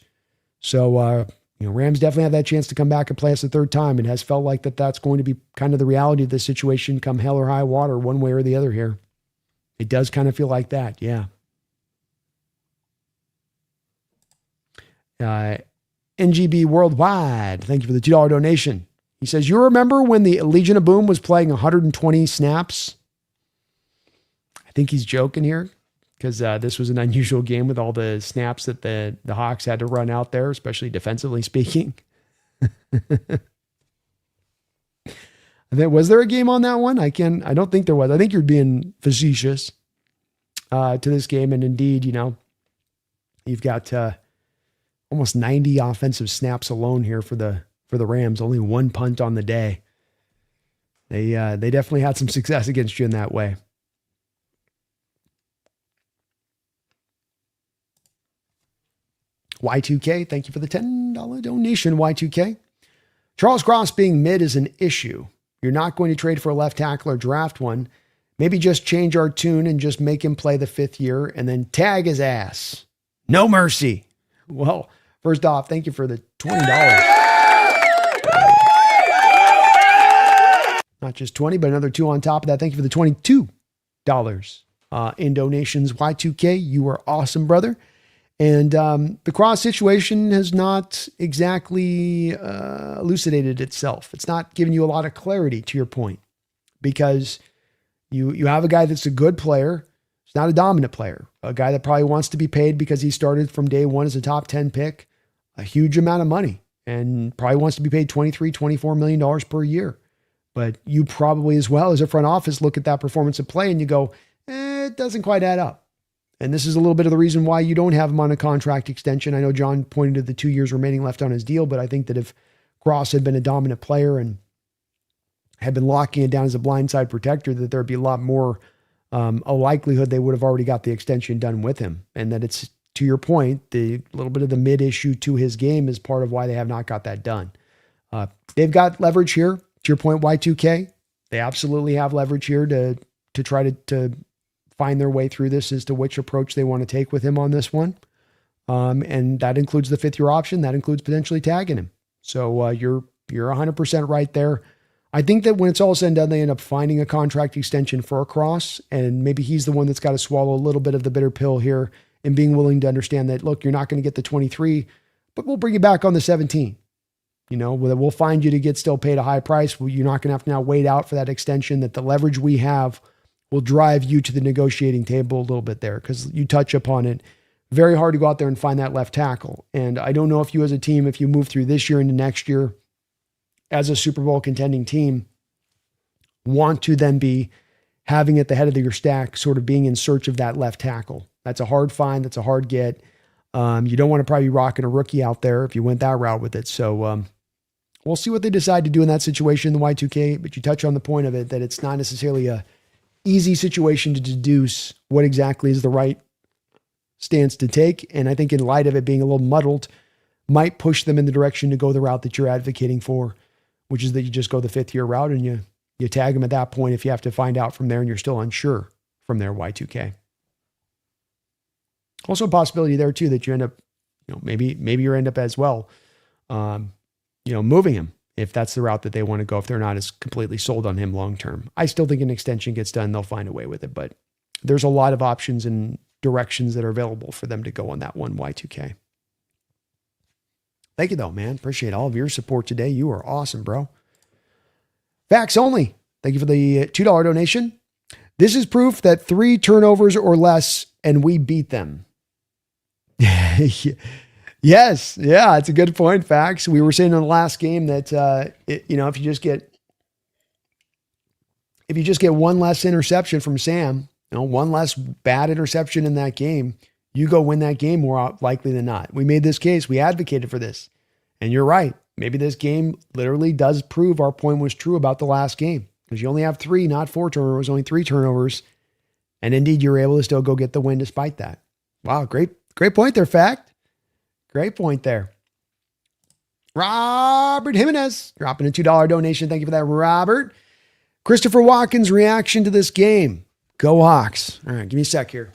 So, Rams definitely have that chance to come back and play us a third time. It has felt like that's going to be kind of the reality of this situation come hell or high water, one way or the other here. It does kind of feel like that, yeah. NGB Worldwide, thank you for the $2 donation. He says, you remember when the Legion of Boom was playing 120 snaps? I think he's joking here because this was an unusual game with all the snaps that the Hawks had to run out there, especially defensively speaking. Was there a game on that one? I don't think there was. I think you're being facetious to this game. And indeed, you've got almost 90 offensive snaps alone here for the Rams. Only one punt on the day. They definitely had some success against you in that way. Y2K, thank you for the $10 donation, Y2K. Charles Cross being mid is an issue. You're not going to trade for a left tackle or draft one. Maybe just change our tune and just make him play the 5th year and then tag his ass. No mercy. Well, first off, thank you for the $20. Not just 20, but another 2 on top of that. Thank you for the $22 in donations. Y2K, you are awesome, brother. And the Cross situation has not exactly elucidated itself. It's not giving you a lot of clarity, to your point, because you have a guy that's a good player. He's not a dominant player, a guy that probably wants to be paid because he started from day one as a top 10 pick, a huge amount of money, and probably wants to be paid $23, $24 million per year. But you probably, as well as a front office, look at that performance of play and you go, it doesn't quite add up. And this is a little bit of the reason why you don't have him on a contract extension. I know John pointed to the 2 years remaining left on his deal, but I think that if Cross had been a dominant player and had been locking it down as a blindside protector, that there'd be a lot more a likelihood they would have already got the extension done with him. And that it's, to your point, the little bit of the mid issue to his game is part of why they have not got that done. They've got leverage here. To your point, Y2K, they absolutely have leverage here to try to find their way through this as to which approach they want to take with him on this one. And that includes the 5th year option. That includes potentially tagging him. So you're 100% right there. I think that when it's all said and done, they end up finding a contract extension for a Cross, and maybe he's the one that's got to swallow a little bit of the bitter pill here and being willing to understand that, look, you're not going to get the 23, but we'll bring you back on the 17. We'll find you to get still paid a high price. You're not going to have to now wait out for that extension, that the leverage we have will drive you to the negotiating table a little bit there, because you touch upon it. Very hard to go out there and find that left tackle. And I don't know if you as a team, if you move through this year into next year as a Super Bowl contending team, want to then be having at the head of your stack, sort of being in search of that left tackle. That's a hard find. That's a hard get. You don't want to probably be rocking a rookie out there if you went that route with it. So we'll see what they decide to do in that situation, the Y2K, but you touch on the point of it, that it's not necessarily a easy situation to deduce what exactly is the right stance to take. And I think in light of it being a little muddled, might push them in the direction to go the route that you're advocating for, which is that you just go the 5th year route and you tag them at that point if you have to find out from there and you're still unsure from there, Y2K. Also a possibility there too, that you end up, maybe you end up as well, moving him, if that's the route that they want to go, if they're not as completely sold on him long-term. I still think an extension gets done. They'll find a way with it, but there's a lot of options and directions that are available for them to go on that one, Y2K. Thank you though, man. Appreciate all of your support today. You are awesome, bro. Facts only. Thank you for the $2 donation. This is proof that 3 turnovers or less and we beat them. Yes. Yeah, it's a good point. Facts. We were saying in the last game that, if you just get one less interception from Sam, one less bad interception in that game, you go win that game more likely than not. We made this case. We advocated for this. And you're right. Maybe this game literally does prove our point was true about the last game, because you only have 3, not 4 turnovers, only 3 turnovers. And indeed, you're able to still go get the win despite that. Wow. Great point there, Fact. Great point there. Robert Jimenez dropping a $2 donation. Thank you for that, Robert. Christopher Watkins' reaction to this game. Go Hawks. All right, give me a sec here.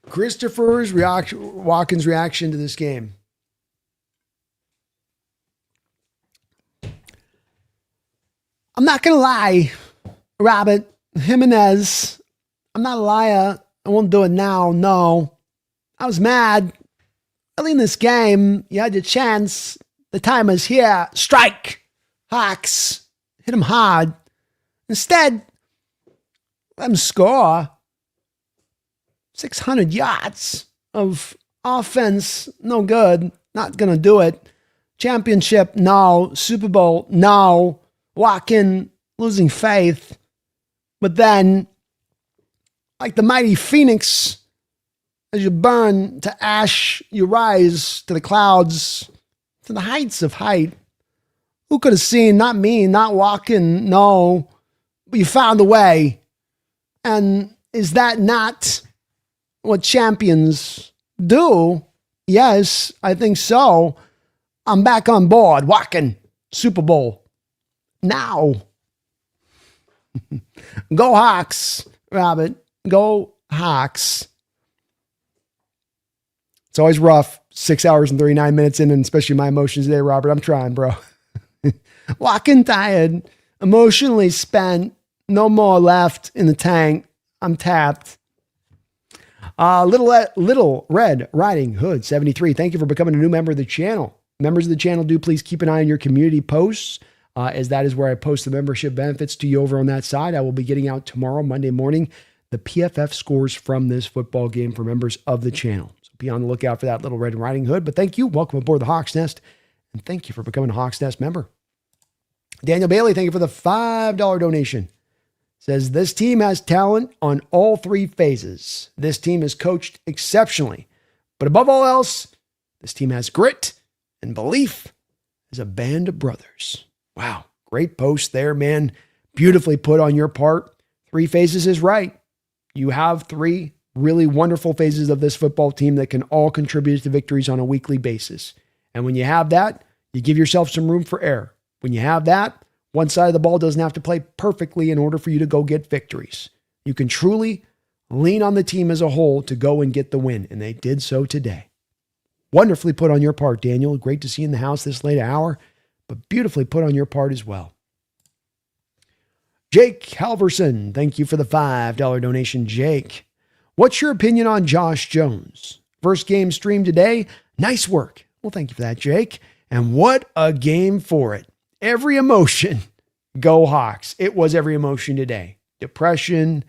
Watkins' reaction to this game. I'm not going to lie, Robert Jimenez. I'm not a liar. I won't do it now. No. I was mad. Early in this game, you had your chance. The time is here. Strike. Hawks. Hit him hard. Instead, let him score 600 yards of Offense, no good. Not going to do it. Championship, no. Super Bowl, no. Walking, losing faith. But then, like the mighty phoenix, as you burn to ash, you rise to the clouds, to the heights of height. Who could have seen? Not me, not walking, no. But you found a way. And is that not what champions do? Yes, I think so. I'm back on board. Walking. Super Bowl. Now. Go Hawks, Robert. Go Hawks. It's always rough. 6 hours and 39 minutes in, and especially my emotions today, Robert. I'm trying, bro. Walking tired. Emotionally spent. No more left in the tank. I'm tapped. Little Red Riding Hood 73. Thank you for becoming a new member of the channel. Members of the channel, do please keep an eye on your community posts, as that is where I post the membership benefits to you over on that side. I will be getting out tomorrow, Monday morning, the PFF scores from this football game for members of the channel. So be on the lookout for that, Little Red Riding Hood. But thank you. Welcome aboard the Hawks Nest. And thank you for becoming a Hawks Nest member. Daniel Bailey, thank you for the $5 donation. Says, this team has talent on all three phases. This team is coached exceptionally. But above all else, this team has grit and belief as a band of brothers. Wow. Great post there, man. Beautifully put on your part. Three phases is right. You have three really wonderful phases of this football team that can all contribute to victories on a weekly basis. And when you have that, you give yourself some room for error. When you have that, one side of the ball doesn't have to play perfectly in order for you to go get victories. You can truly lean on the team as a whole to go and get the win, and they did so today. Wonderfully put on your part, Daniel. Great to see you in the house this late hour, but beautifully put on your part as well. Jake Halverson, thank you for the $5 donation, Jake. What's your opinion on Josh Jones? First game stream today. Nice work. Well, thank you for that, Jake. And what a game for it. Every emotion, go Hawks. It was every emotion today. Depression,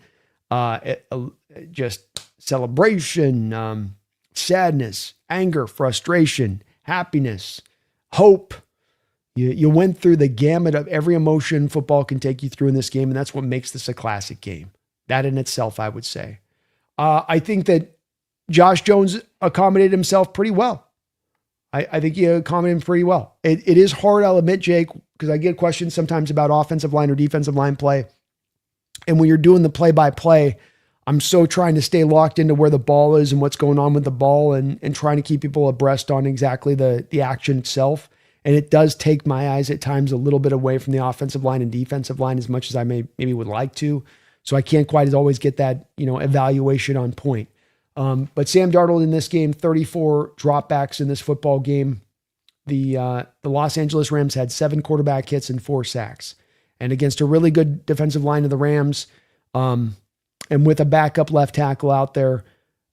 just celebration, sadness, anger, frustration, happiness, hope. You went through the gamut of every emotion football can take you through in this game, and that's what makes this a classic game. That in itself, I would say. I think that Josh Jones accommodated himself pretty well. I think he accommodated him pretty well. It is hard, I'll admit, Jake, because I get questions sometimes about offensive line or defensive line play. And when you're doing the play-by-play, I'm so trying to stay locked into where the ball is and what's going on with the ball and trying to keep people abreast on exactly the action itself. And it does take my eyes at times a little bit away from the offensive line and defensive line as much as I maybe would like to. So I can't quite always get that, evaluation on point. But Sam Darnold in this game, 34 dropbacks in this football game. The Los Angeles Rams had 7 quarterback hits and 4 sacks. And against a really good defensive line of the Rams, and with a backup left tackle out there,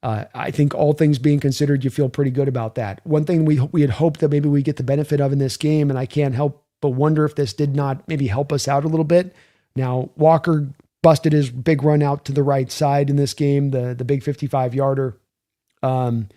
I think all things being considered, you feel pretty good about that. One thing we had hoped that maybe we get the benefit of in this game, and I can't help but wonder if this did not maybe help us out a little bit. Now, Walker busted his big run out to the right side in this game, the big 55-yarder. And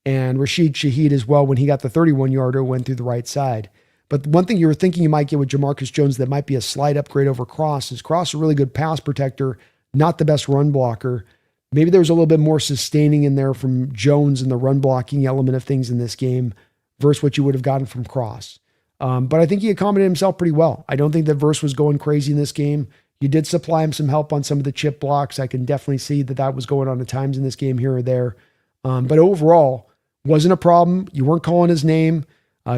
Rashid Shaheed as well, when he got the 31-yarder, went through the right side. But one thing you were thinking you might get with Jamarcus Jones that might be a slight upgrade over Cross is Cross a really good pass protector, not the best run blocker. Maybe there was a little bit more sustaining in there from Jones and the run blocking element of things in this game versus what you would have gotten from Cross. But I think he accommodated himself pretty well. I don't think that Verse was going crazy in this game. You did supply him some help on some of the chip blocks. I can definitely see that was going on at times in this game here or there. But overall, wasn't a problem. You weren't calling his name.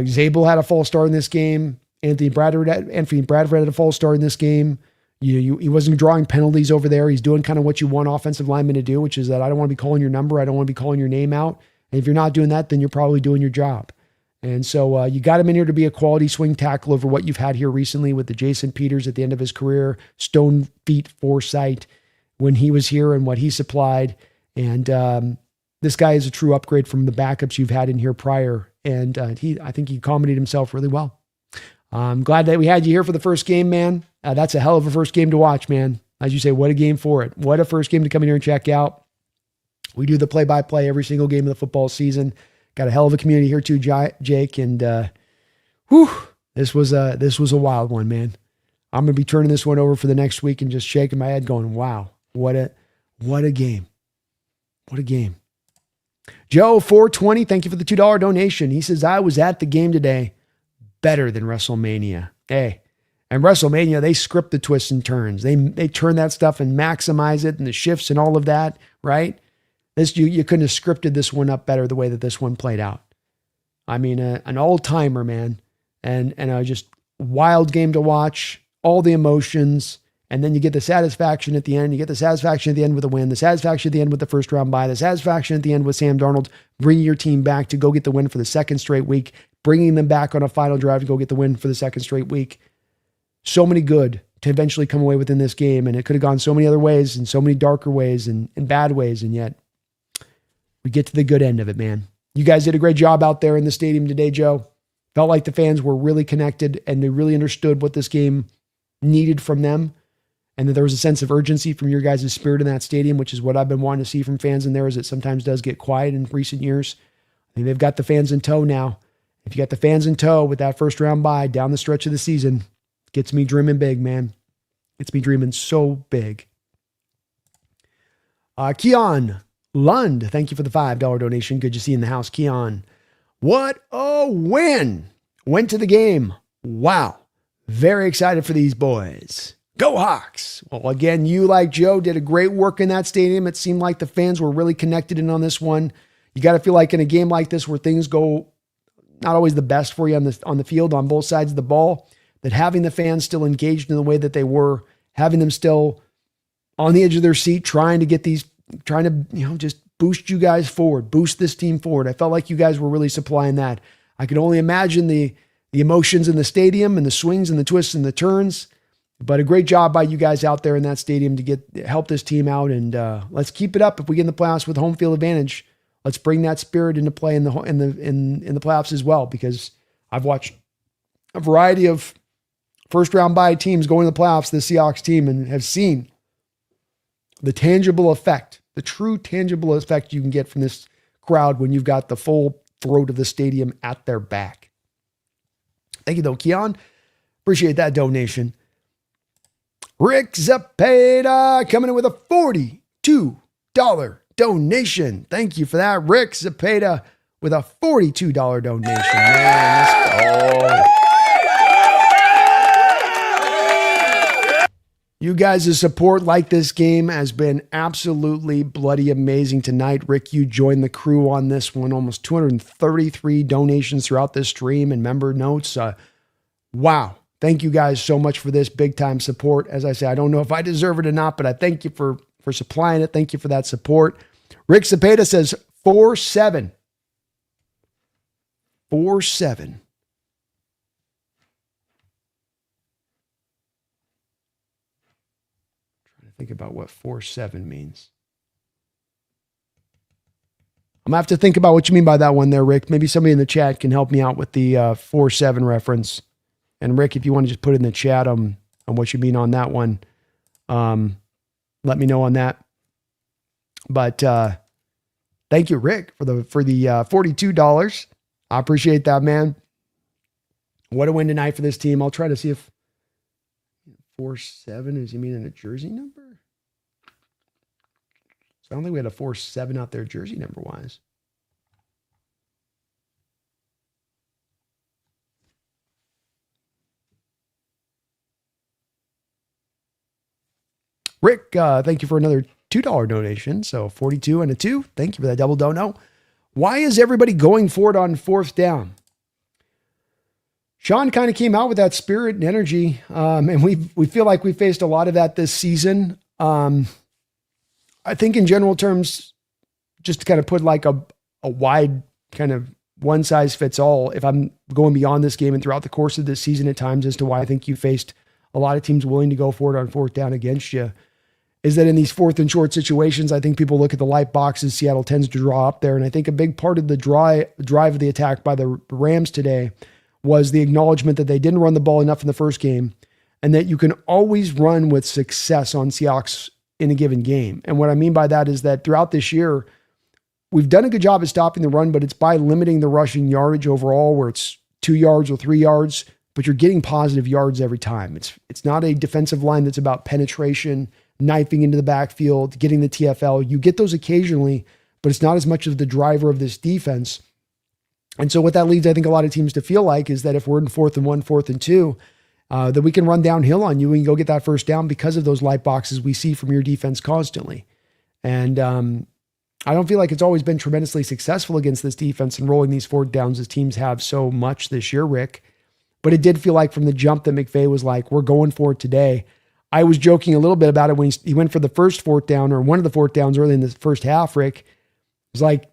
Zabel had a false start in this game. Anthony Bradford had a false start in this game. He wasn't drawing penalties over there. He's doing kind of what you want offensive linemen to do, which is that I don't want to be calling your number. I don't want to be calling your name out. And if you're not doing that, then you're probably doing your job. And so you got him in here to be a quality swing tackle over what you've had here recently with the Jason Peters at the end of his career, stone feet foresight when he was here and what he supplied. And this guy is a true upgrade from the backups you've had in here prior. And I think he accommodated himself really well. I'm glad that we had you here for the first game, man. That's a hell of a first game to watch, man. As you say, what a game for it. What a first game to come in here and check out. We do the play-by-play every single game of the football season. Got a hell of a community here too, Jake. And this was a wild one, man. I'm gonna be turning this one over for the next week and just shaking my head, going, "Wow, what a game! What a game!" Joe 420, thank you for the $2 donation. He says, "I was at the game today. Better than WrestleMania." Hey, and WrestleMania, they script the twists and turns. They turn that stuff and maximize it and the shifts and all of that, right? This you couldn't have scripted this one up better the way that this one played out. I mean, an all-timer, man, and a just wild game to watch. All the emotions, and then you get the satisfaction at the end. You get the satisfaction at the end with a win, the satisfaction at the end with the first round bye, the satisfaction at the end with Sam Darnold bringing your team back to go get the win for the second straight week, bringing them back on a final drive to go get the win for the second straight week. So many good to eventually come away within this game, and it could have gone so many other ways and so many darker ways and bad ways, and yet we get to the good end of it, man. You guys did a great job out there in the stadium today, Joe. Felt like the fans were really connected and they really understood what this game needed from them, and that there was a sense of urgency from your guys' spirit in that stadium, which is what I've been wanting to see from fans in there, as it sometimes does get quiet in recent years. I think they've got the fans in tow now. If you got the fans in tow with that first round bye down the stretch of the season, gets me dreaming big, man. Gets me dreaming so big. Keon Lund, thank you for the $5 donation. Good to see you in the house, Keon. What a win. Went to the game. Wow. Very excited for these boys. Go Hawks. Well, again, you, like Joe, did a great work in that stadium. It seemed like the fans were really connected in on this one. You got to feel like in a game like this where things go not always the best for you on the field on both sides of the ball, that having the fans still engaged in the way that they were, having them still on the edge of their seat, trying to just boost you guys forward, boost this team forward. I felt like you guys were really supplying that. I could only imagine the emotions in the stadium and the swings and the twists and the turns, but a great job by you guys out there in that stadium to help this team out. And let's keep it up. If we get in the playoffs with home field advantage, let's bring that spirit into play in the playoffs as well, because I've watched a variety of first round bye teams going to the playoffs, the Seahawks team, and have seen the tangible effect, the true tangible effect you can get from this crowd when you've got the full throat of the stadium at their back. Thank you, though, Keon. Appreciate that donation. Rick Zapata coming in with a $42 donation. Thank you for that, Rick Zapata, with a $42 donation. Man, let's go. You guys' support like this game has been absolutely bloody amazing tonight. Rick, you joined the crew on this one. Almost 233 donations throughout this stream and member notes. Wow. Thank you guys so much for this big time support. As I say, I don't know if I deserve it or not, but I thank you for supplying it. Thank you for that support. Rick Zapata says 4-7. 4-7. Think about what 4-7 means. I'm going to have to think about what you mean by that one there, Rick. Maybe somebody in the chat can help me out with the 4-7 reference. And Rick, if you want to just put it in the chat on what you mean on that one, let me know on that. But thank you, Rick, for the $42. I appreciate that, man. What a win tonight for this team. I'll try to see if 4-7, does he mean in a jersey number? So I don't think we had a 4-7 out there jersey number wise. Rick, thank you for another $2 donation. So 42 and a 2. Thank you for that double dono. Why is everybody going for it on fourth down? Sean kind of came out with that spirit and energy, and we feel like we faced a lot of that this season. I think in general terms, just to kind of put like a wide kind of one size fits all, if I'm going beyond this game and throughout the course of this season at times as to why I think you faced a lot of teams willing to go for it on fourth down against you, is that in these fourth and short situations, I think people look at the light boxes. Seattle tends to draw up there. And I think a big part of the drive of the attack by the Rams today was the acknowledgement that they didn't run the ball enough in the first game and that you can always run with success on Seahawks in a given game. And what I mean by that is that throughout this year, we've done a good job of stopping the run, but it's by limiting the rushing yardage overall, where it's 2 yards or 3 yards, but you're getting positive yards every time. It's not a defensive line that's about penetration, knifing into the backfield, getting the TFL. You get those occasionally, but it's not as much of the driver of this defense. And so what that leads, I think, a lot of teams to feel like is that if we're in 4th and 1, 4th and 2, that we can run downhill on you and go get that first down because of those light boxes we see from your defense constantly. And I don't feel like it's always been tremendously successful against this defense and rolling these 4th downs as teams have so much this year, Rick. But it did feel like from the jump that McVay was like, we're going for it today. I was joking a little bit about it when he went for the first 4th down, or one of the 4th downs early in the first half, Rick. It was like,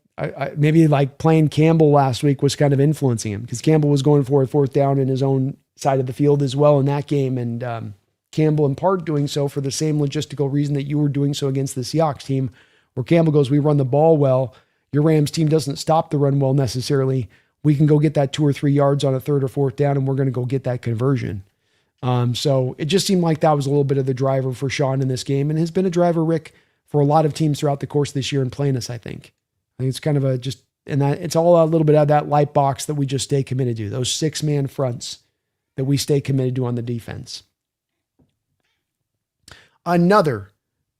maybe like playing Campbell last week was kind of influencing him, because Campbell was going for a 4th down in his own side of the field as well in that game. And Campbell in part doing so for the same logistical reason that you were doing so against the Seahawks team, where Campbell goes, we run the ball well. Your Rams team doesn't stop the run well necessarily. We can go get that 2 or 3 yards on a 3rd or 4th down, and we're going to go get that conversion. So it just seemed like that was a little bit of the driver for Sean in this game, and has been a driver, Rick, for a lot of teams throughout the course of this year and playing us, I think. I think it's kind of and that it's all a little bit of that light box that we just stay committed to, those 6-man fronts that we stay committed to on the defense. Another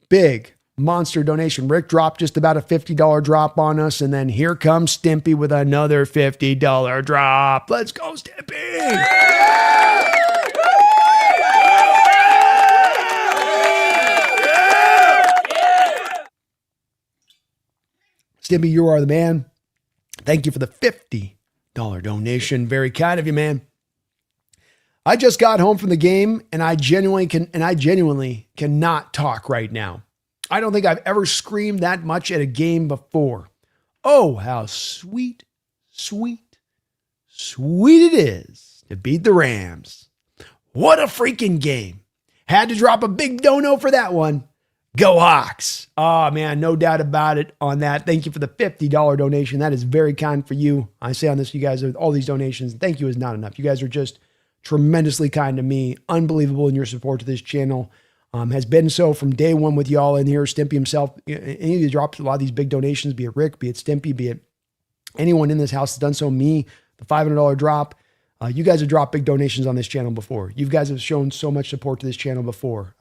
big monster donation. Rick dropped just about a $50 drop on us, and then here comes Stimpy with another $50 drop. Let's go, Stimpy! Stimpy, you are the man. Thank you for the $50 donation. Very kind of you, man. I just got home from the game, and I genuinely cannot talk right now. I don't think I've ever screamed that much at a game before. Oh, how sweet it is to beat the Rams. What a freaking game. Had to drop a big dono for that one. Go Hawks. Oh, man, no doubt about it on that. Thank you for the $50 donation. That is very kind for you. I say on this, you guys, all these donations, thank you is not enough. You guys are just tremendously kind to me. Unbelievable in your support to this channel. Has been so from day one with y'all in here. Stimpy himself, any of you dropped a lot of these big donations, be it Rick, be it Stimpy, be it anyone in this house has done so. Me, the $500 drop. You guys have dropped big donations on this channel before. You guys have shown so much support to this channel before.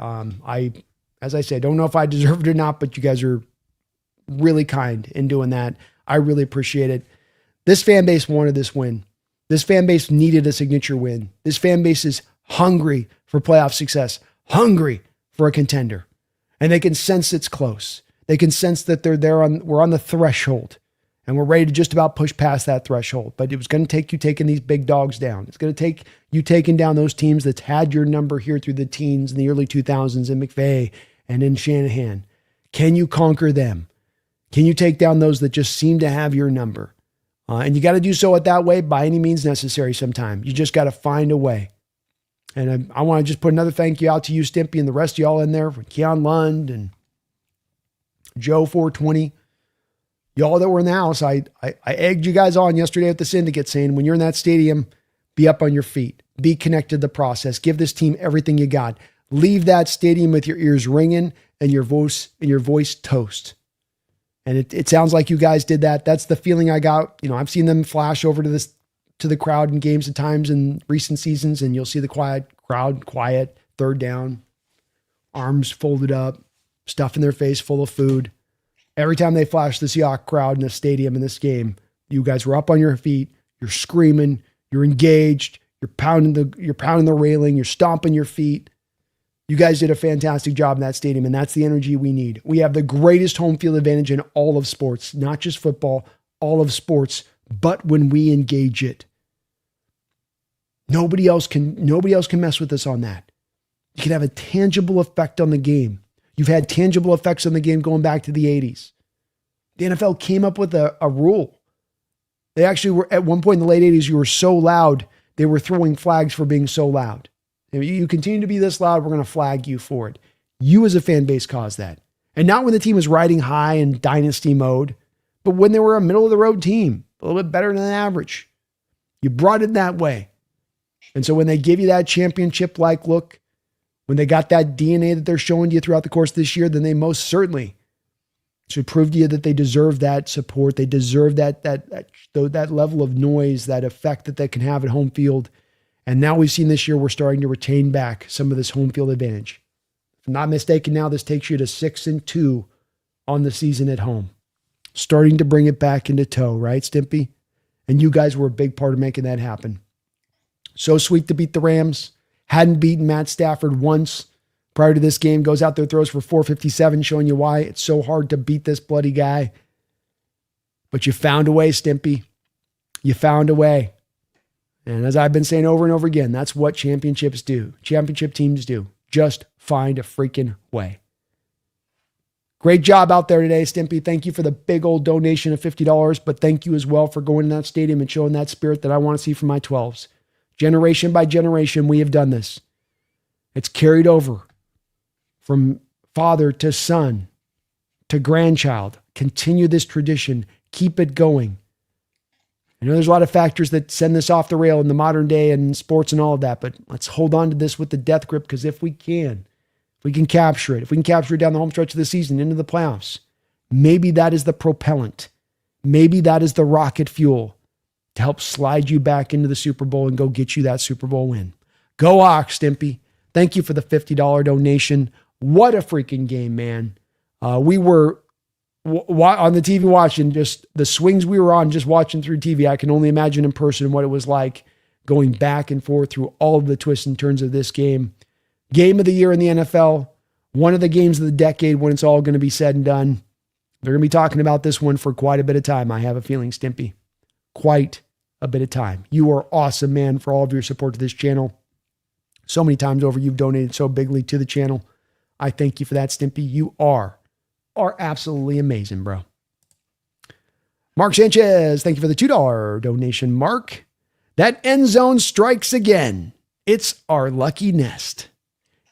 As I said, don't know if I deserve it or not, but you guys are really kind in doing that. I really appreciate it. This fan base wanted this win. This fan base needed a signature win. This fan base is hungry for playoff success, hungry for a contender. And they can sense it's close. They can sense that we're on the threshold, and we're ready to just about push past that threshold. But it was going to take you taking these big dogs down. It's going to take you taking down those teams that's had your number here through the teens in the early 2000s in McVay and in Shanahan. Can you conquer them? Can you take down those that just seem to have your number? And you got to do so that way by any means necessary sometime. You just got to find a way. And I want to just put another thank you out to you, Stimpy, and the rest of y'all in there, Keon Lund and Joe 420. Y'all that were in the house, I egged you guys on yesterday at the Syndicate saying, when you're in that stadium, be up on your feet. Be connected to the process. Give this team everything you got. Leave that stadium with your ears ringing and your voice toast. And it sounds like you guys did that. That's the feeling I got. You know, I've seen them flash over to the crowd in games at times in recent seasons, and you'll see the quiet, third down, arms folded up, stuff in their face full of food. Every time they flash the Seahawks crowd in the stadium in this game, you guys were up on your feet, you're screaming, you're engaged, you're pounding the railing, you're stomping your feet. You guys did a fantastic job in that stadium, and that's the energy we need. We have the greatest home field advantage in all of sports, not just football, all of sports, but when we engage it. Nobody else can mess with us on that. You can have a tangible effect on the game. You've had tangible effects on the game going back to the 80s. The NFL came up with a rule. They actually were, at one point in the late 80s, you were so loud, they were throwing flags for being so loud. If you continue to be this loud, we're going to flag you for it. You as a fan base caused that. And not when the team was riding high in dynasty mode, but when they were a middle of the road team, a little bit better than average. You brought it that way. And so when they give you that championship-like look, when they got that DNA that they're showing you throughout the course of this year, then they most certainly to prove to you that they deserve that support. They deserve that level of noise, that effect that they can have at home field. And now we've seen this year, we're starting to retain back some of this home field advantage. If I'm not mistaken now, this takes you to 6-2 on the season at home. Starting to bring it back into tow, right, Stimpy? And you guys were a big part of making that happen. So sweet to beat the Rams. Hadn't beaten Matt Stafford once prior to this game. Goes out there, throws for 457, showing you why it's so hard to beat this bloody guy. But you found a way, Stimpy. You found a way. And as I've been saying over and over again, that's what championships do. Championship teams do. Just find a freaking way. Great job out there today, Stimpy. Thank you for the big old donation of $50, but thank you as well for going to that stadium and showing that spirit that I want to see from my 12s. Generation by generation, we have done this. It's carried over from father to son to grandchild. Continue this tradition. Keep it going. I know there's a lot of factors that send this off the rail in the modern day and sports and all of that, but let's hold on to this with the death grip, because if we can capture it, if we can capture it down the home stretch of the season into the playoffs, maybe that is the propellant. Maybe that is the rocket fuel to help slide you back into the Super Bowl and go get you that Super Bowl win. Go Hawks, Stimpy. Thank you for the $50 donation. What a freaking game, man. We were on the TV watching, just the swings we were on, just watching through TV. I can only imagine in person what it was like going back and forth through all of the twists and turns of this game. Game of the year in the NFL, one of the games of the decade when it's all going to be said and done. They're going to be talking about this one for quite a bit of time, I have a feeling, Stimpy. Quite a bit of time. You are awesome, man, for all of your support to this channel. So many times over, you've donated so bigly to the channel. I thank you for that, Stimpy. You are absolutely amazing, bro. Mark Sanchez, thank you for the $2 donation, Mark. That end zone strikes again. It's our lucky nest.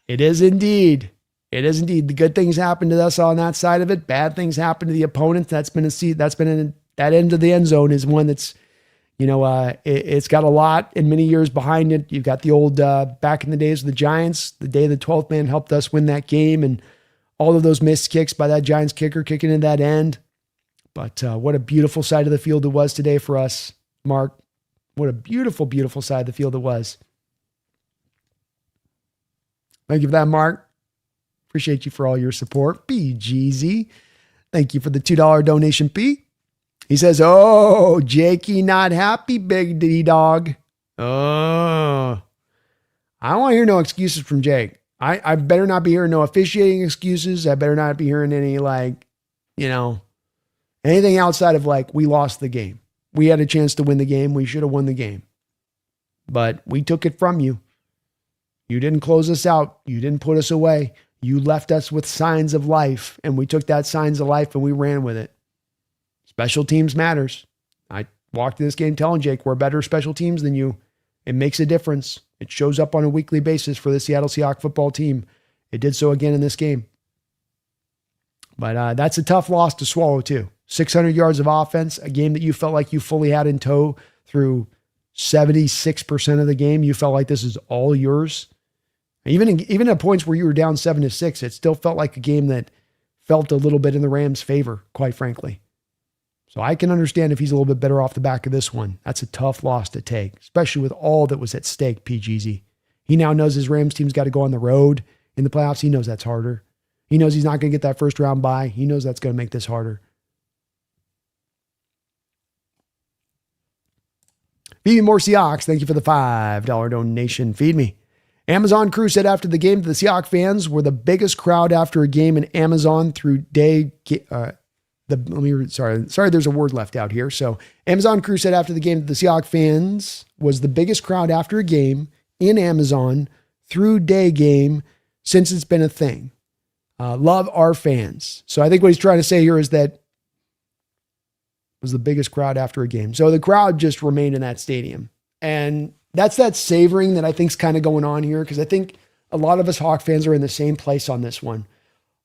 It is indeed. It is indeed. The good things happen to us on that side of it. Bad things happen to the opponent. That end of the end zone is one that's, it's got a lot and many years behind it. You've got the old, back in the days of the Giants, the day the 12th man helped us win that game, and all of those missed kicks by that Giants kicker kicking in that end. But what a beautiful side of the field it was today for us, Mark. What a beautiful, beautiful side of the field it was. Thank you for that, Mark. Appreciate you for all your support. BGZ, thank you for the $2 donation, P. He says, oh, Jakey not happy, big D dog. Oh, I don't want to hear no excuses from Jake. I better not be hearing no officiating excuses. I better not be hearing any, anything outside of we lost the game. We had a chance to win the game. We should have won the game. But we took it from you. You didn't close us out. You didn't put us away. You left us with signs of life, and we took that signs of life and we ran with it. Special teams matters. I walked in this game telling Jake we're better special teams than you. It makes a difference. It shows up on a weekly basis for the Seattle Seahawks football team. It did so again in this game. But that's a tough loss to swallow too. 600 yards of offense, a game that you felt like you fully had in tow through 76% of the game. You felt like this is all yours. Even at points where you were down 7-6, it still felt like a game that felt a little bit in the Rams' favor, quite frankly. So I can understand if he's a little bit better off the back of this one. That's a tough loss to take, especially with all that was at stake, PGZ. He now knows his Rams team's got to go on the road in the playoffs. He knows that's harder. He knows he's not going to get that first round bye. He knows that's going to make this harder. Feed me more Seahawks. Thank you for the $5 donation. Feed me. Amazon crew said after the game that the Seahawks fans were the biggest crowd after a game in Amazon through day. Sorry, there's a word left out here. So Amazon crew said after the game that the Seahawks fans was the biggest crowd after a game in Amazon through day game since it's been a thing. Love our fans. So I think what he's trying to say here is that was the biggest crowd after a game. So the crowd just remained in that stadium. And that's that savoring that I think is kind of going on here, because I think a lot of us Hawk fans are in the same place on this one.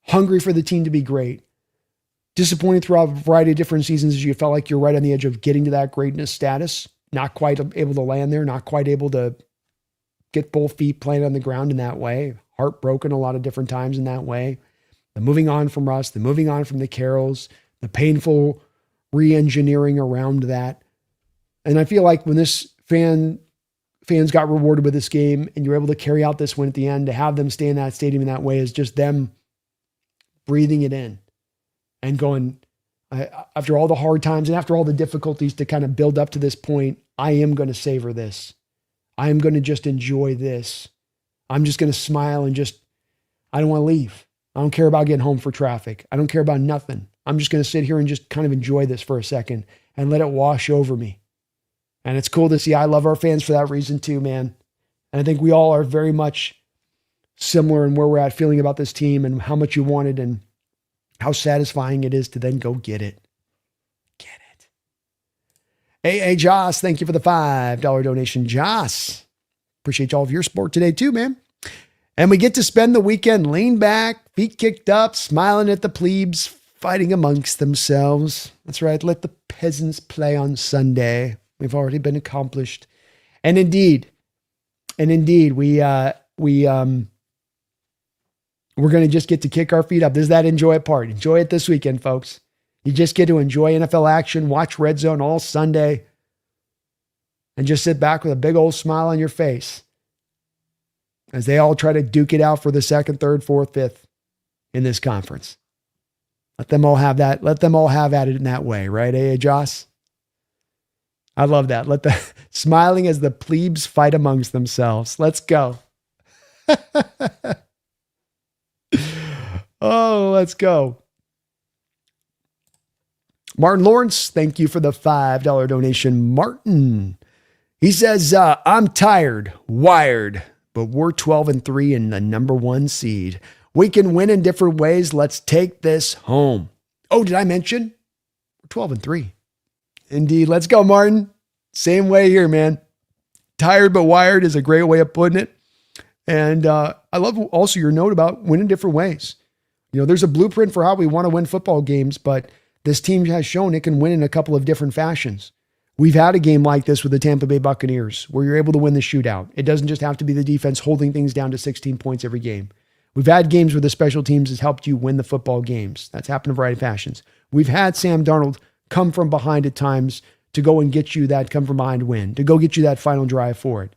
Hungry for the team to be great. Disappointed throughout a variety of different seasons as you felt like you're right on the edge of getting to that greatness status. Not quite able to land there. Not quite able to get both feet planted on the ground in that way. Heartbroken a lot of different times in that way. the moving on from Russ, the moving on from the Carrolls, the painful re-engineering around that. And I feel like when this fans got rewarded with this game and you're able to carry out this win at the end, to have them stay in that stadium in that way is just them breathing it in and going, after all the hard times and after all the difficulties to kind of build up to this point, I am going to savor this. I am going to just enjoy this. I'm just going to smile and I don't want to leave. I don't care about getting home for traffic. I don't care about nothing. I'm just going to sit here and just kind of enjoy this for a second and let it wash over me. And it's cool to see. I love our fans for that reason too, man. And I think we all are very much similar in where we're at feeling about this team and how much you wanted and how satisfying it is to then go get it. Get it. Hey, Joss, thank you for the $5 donation. Joss, appreciate all of your support today too, man. And we get to spend the weekend lean back, feet kicked up, smiling at the plebes, fighting amongst themselves. That's right. Let the peasants play on Sunday. We've already been accomplished. And indeed, we're going to just get to kick our feet up. There's that enjoy it part. Enjoy it this weekend, folks. You just get to enjoy NFL action, watch Red Zone all Sunday, and just sit back with a big old smile on your face as they all try to duke it out for the second, third, fourth, fifth in this conference. Let them all have that. Let them all have at it in that way, right? Hey, Joss? I love that. Let the smiling as the plebes fight amongst themselves. Let's go. Oh, let's go. Martin Lawrence, thank you for the $5 donation. Martin, he says, I'm tired, wired, but we're 12-3 in the number 1 seed. We can win in different ways. Let's take this home. Oh, did I mention? We're 12-3. Indeed. Let's go, Martin. Same way here, man. Tired but wired is a great way of putting it. And I love also your note about winning different ways. You know, there's a blueprint for how we want to win football games, but this team has shown it can win in a couple of different fashions. We've had a game like this with the Tampa Bay Buccaneers where you're able to win the shootout. It doesn't just have to be the defense holding things down to 16 points every game. We've had games where the special teams has helped you win the football games. That's happened in a variety of fashions. We've had Sam Darnold come from behind at times to go and get you that come from behind win, to go get you that final drive for it.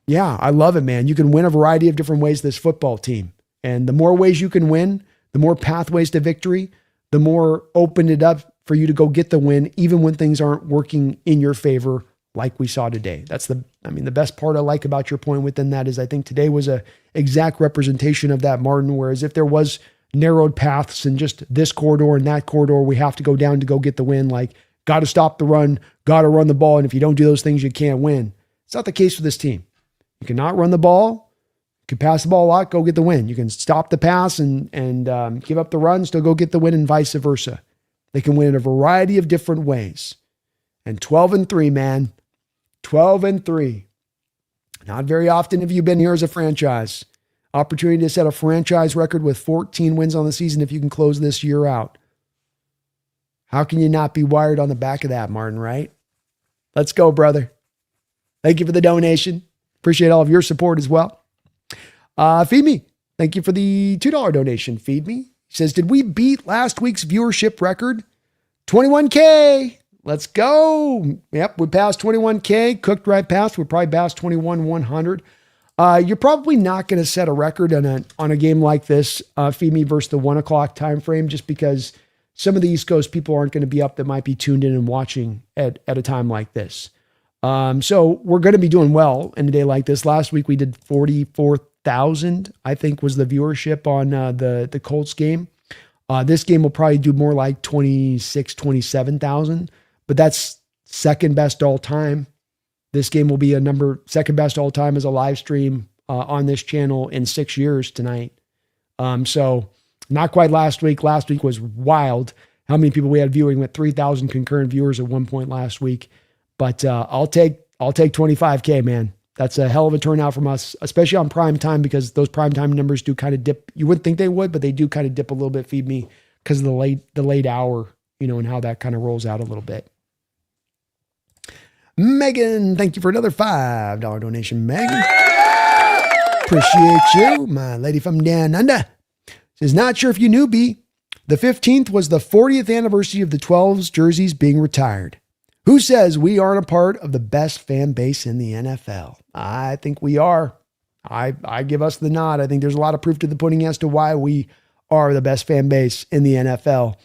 Yeah, I love it, man. You can win a variety of different ways this football team. And the more ways you can win, the more pathways to victory, the more open it up for you to go get the win, even when things aren't working in your favor like we saw today. That's the best part I like about your point within that is I think today was a exact representation of that, Martin, whereas if there was narrowed paths and just this corridor and that corridor, we have to go down to go get the win, like got to stop the run, got to run the ball. And if you don't do those things, you can't win. It's not the case for this team. You cannot run the ball. You can pass the ball a lot, go get the win. You can stop the pass and give up the run, still go get the win, and vice versa. They can win in a variety of different ways. And 12-3, man. 12-3. Not very often have you been here as a franchise. Opportunity to set a franchise record with 14 wins on the season if you can close this year out. How can you not be wired on the back of that, Martin, right? Let's go, brother. Thank you for the donation. Appreciate all of your support as well. Feed Me. Thank you for the $2 donation. Feed Me. He says, did we beat last week's viewership record? 21K. Let's go. Yep, we passed 21K. Cooked right past. We probably passed 21,100. You're probably not going to set a record on a game like this, Feed Me versus the 1 o'clock time frame, just because some of the East Coast people aren't going to be up that might be tuned in and watching at a time like this. So we're going to be doing well in a day like this. Last week we did 44,000, I think was the viewership on the Colts game. This game will probably do more like 26, 27,000, but that's second best all time. This game will be second best all time as a live stream on this channel in 6 years tonight. So not quite last week. Last week was wild. How many people we had viewing with 3,000 concurrent viewers at one point last week. But I'll take 25K, man. That's a hell of a turnout from us, especially on prime time, because those prime time numbers do kind of dip. You wouldn't think they would, but they do kind of dip a little bit. Feed Me because of the late hour, and how that kind of rolls out a little bit. Megan, thank you for another $5 donation, Megan. Appreciate you, my lady from down under. Says, not sure if you knew, B. The 15th was the 40th anniversary of the 12's jerseys being retired. Who says we aren't a part of the best fan base in the NFL? I think we are. I give us the nod. I think there's a lot of proof to the pudding as to why we are the best fan base in the NFL.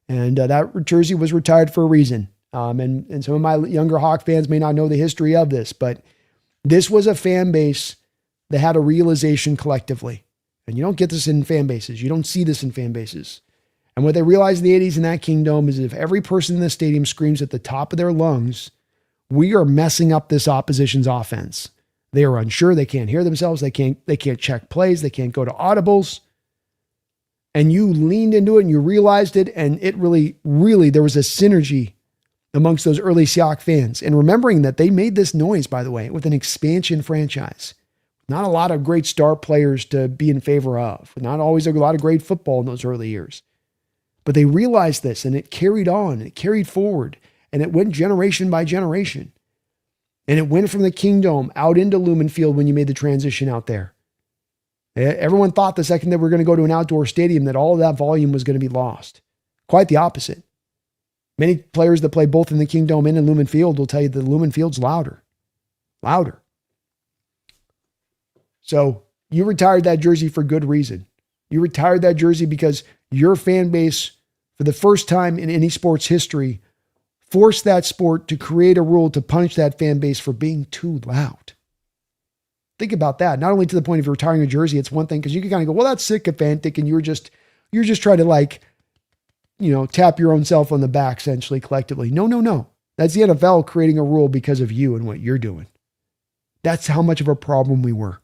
And that jersey was retired for a reason. And some of my younger Hawk fans may not know the history of this, but this was a fan base that had a realization collectively. And you don't get this in fan bases. You don't see this in fan bases. And what they realized in the 80s in that Kingdom is if every person in the stadium screams at the top of their lungs, we are messing up this opposition's offense. They are unsure. They can't hear themselves. They can't check plays. They can't go to audibles. And you leaned into it and you realized it. And it really, there was a synergy amongst those early Seahawks fans. And remembering that they made this noise, by the way, with an expansion franchise. Not a lot of great star players to be in favor of. Not always a lot of great football in those early years. But they realized this and it carried on. It carried forward. And it went generation by generation. And it went from the Kingdom out into Lumen Field when you made the transition out there. Everyone thought the second that we're going to go to an outdoor stadium that all of that volume was going to be lost. Quite the opposite. Many players that play both in the Kingdom and in Lumen Field will tell you that Lumen Field's louder. Louder. So you retired that jersey for good reason. You retired that jersey because your fan base, for the first time in any sport's history, forced that sport to create a rule to punish that fan base for being too loud. Think about that. Not only to the point of retiring a jersey, it's one thing because you can kind of go, well, that's sycophantic, and you're just trying to tap your own self on the back, essentially, collectively. No. That's the NFL creating a rule because of you and what you're doing. That's how much of a problem we were.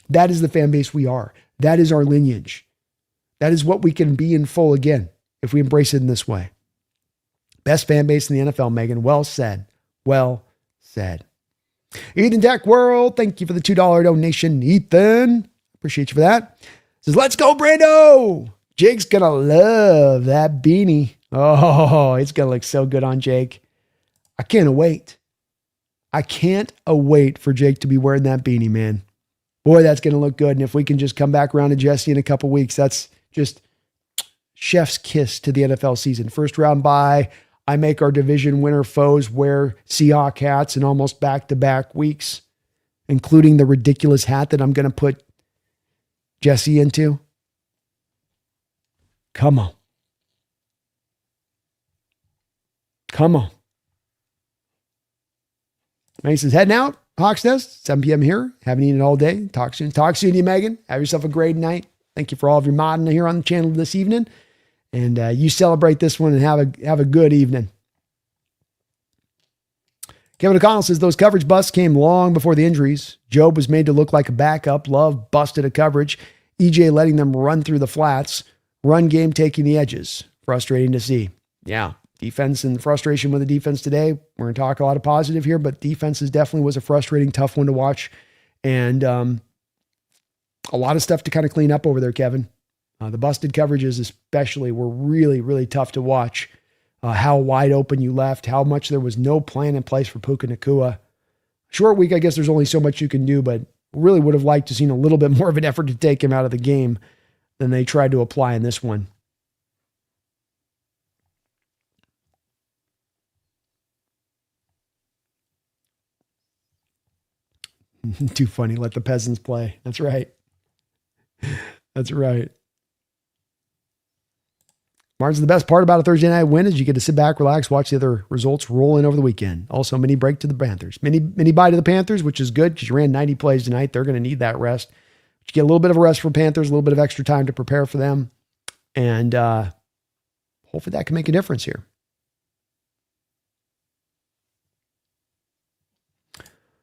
That is the fan base we are. That is our lineage. That is what we can be in full again if we embrace it in this way. Best fan base in the NFL, Megan. Well said. Well said. Ethan Tech World, thank you for the $2 donation, Ethan. Appreciate you for that. Says, let's go, Brando. Jake's going to love that beanie. Oh, it's going to look so good on Jake. I can't wait. I can't wait for Jake to be wearing that beanie, man. Boy, that's going to look good. And if we can just come back around to Jesse in a couple weeks, that's just chef's kiss to the NFL season. First round bye. I make our division winner foes wear Seahawk hats in almost back-to-back weeks, including the ridiculous hat that I'm going to put Jesse into. Come on. Come on. And he says, heading out, Hawks Nest, 7 p.m. here. Haven't eaten all day. Talk soon. Talk soon to you, Megan. Have yourself a great night. Thank you for all of your modding here on the channel this evening. And you celebrate this one and have a good evening. Kevin O'Connell says those coverage busts came long before the injuries. Job was made to look like a backup. Love busted a coverage. EJ letting them run through the flats. Run game taking the edges. Frustrating to see. Yeah. Defense and frustration with the defense today. We're going to talk a lot of positive here, but defenses definitely was a frustrating, tough one to watch. And a lot of stuff to kind of clean up over there, Kevin. The busted coverages especially were really, really tough to watch. How wide open you left, how much there was no plan in place for Puka Nacua. Short week, I guess there's only so much you can do, but really would have liked to seen a little bit more of an effort to take him out of the game than they tried to apply in this one. Too funny. Let the peasants play. That's right. That's right. Martin's the best part about a Thursday night win is you get to sit back, relax, watch the other results roll in over the weekend. Also, mini break to the Panthers. Mini bye to the Panthers, which is good because you ran 90 plays tonight. They're going to need that rest. But you get a little bit of a rest for Panthers, a little bit of extra time to prepare for them. And hopefully that can make a difference here.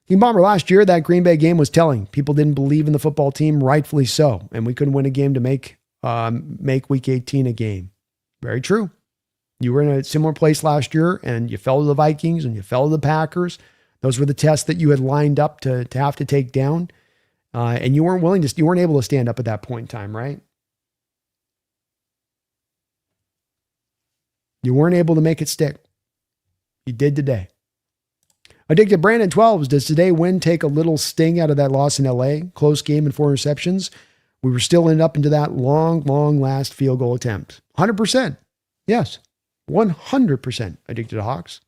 Team Bomber, last year, that Green Bay game was telling. People didn't believe in the football team, rightfully so. And we couldn't win a game to make Week 18 a game. Very true. You were in a similar place last year and you fell to the Vikings and you fell to the Packers. Those were the tests that you had lined up to have to take down. And you weren't able to stand up at that point in time, right? You weren't able to make it stick. You did today. Addicted Brandon 12s. Does today win take a little sting out of that loss in LA? Close game and 4 interceptions. we were still ended up into that long last field goal attempt. 100%. Yes. 100% addicted to Hawks.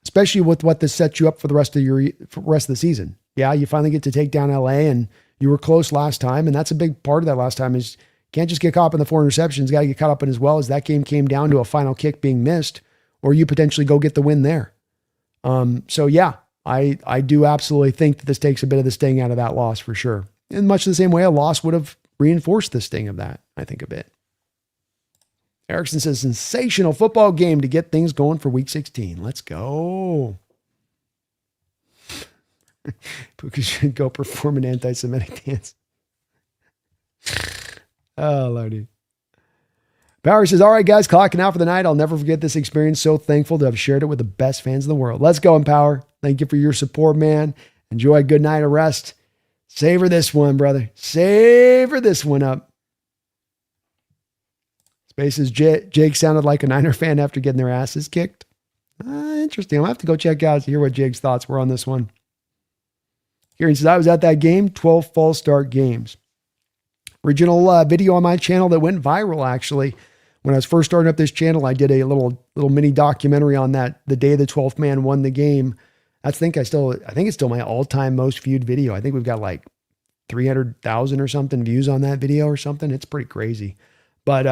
Especially with what this sets you up for the rest of the season. Yeah, you finally get to take down LA, and you were close last time, and that's a big part of that last time is can't just get caught up in the 4 interceptions, got to get caught up in as well as that game came down to a final kick being missed, or you potentially go get the win there. So yeah, I do absolutely think that this takes a bit of the sting out of that loss for sure. In much the same way a loss would have reinforced the sting of that, I think a bit. Erickson says, sensational football game to get things going for week 16. Let's go. Puka should go perform an anti-Semitic dance. Oh, Lordy. Power says, all right, guys, clocking out for the night. I'll never forget this experience. So thankful to have shared it with the best fans in the world. Let's go, Empower. Thank you for your support, man. Enjoy a good night of rest. Savor this one, brother. Savor this one up. Spaces, Jake sounded like a Niner fan after getting their asses kicked. Interesting. I'll have to go check out to hear what Jake's thoughts were on this one. Kieran says, I was at that game, 12 false start games. Original video on my channel that went viral, actually. When I was first starting up this channel, I did a little mini documentary on that, the day the 12th man won the game. I think it's still my all-time most viewed video. I think we've got like 300,000 or something views on that video or something. It's pretty crazy. But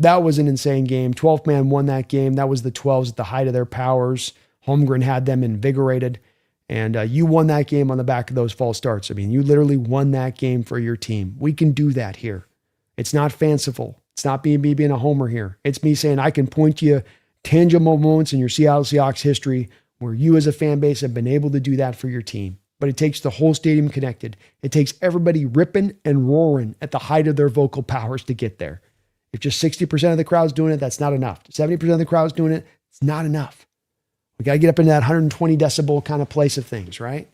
that was an insane game. 12th man won that game. That was the 12s at the height of their powers. Holmgren had them invigorated. And you won that game on the back of those false starts. I mean, you literally won that game for your team. We can do that here. It's not fanciful. It's not me being a homer here. It's me saying I can point to you tangible moments in your Seattle Seahawks history where you as a fan base have been able to do that for your team. But it takes the whole stadium connected. It takes everybody ripping and roaring at the height of their vocal powers to get there. If just 60% of the crowd's doing it, that's not enough. 70% of the crowd's doing it, it's not enough. We got to get up into that 120 decibel kind of place of things, right?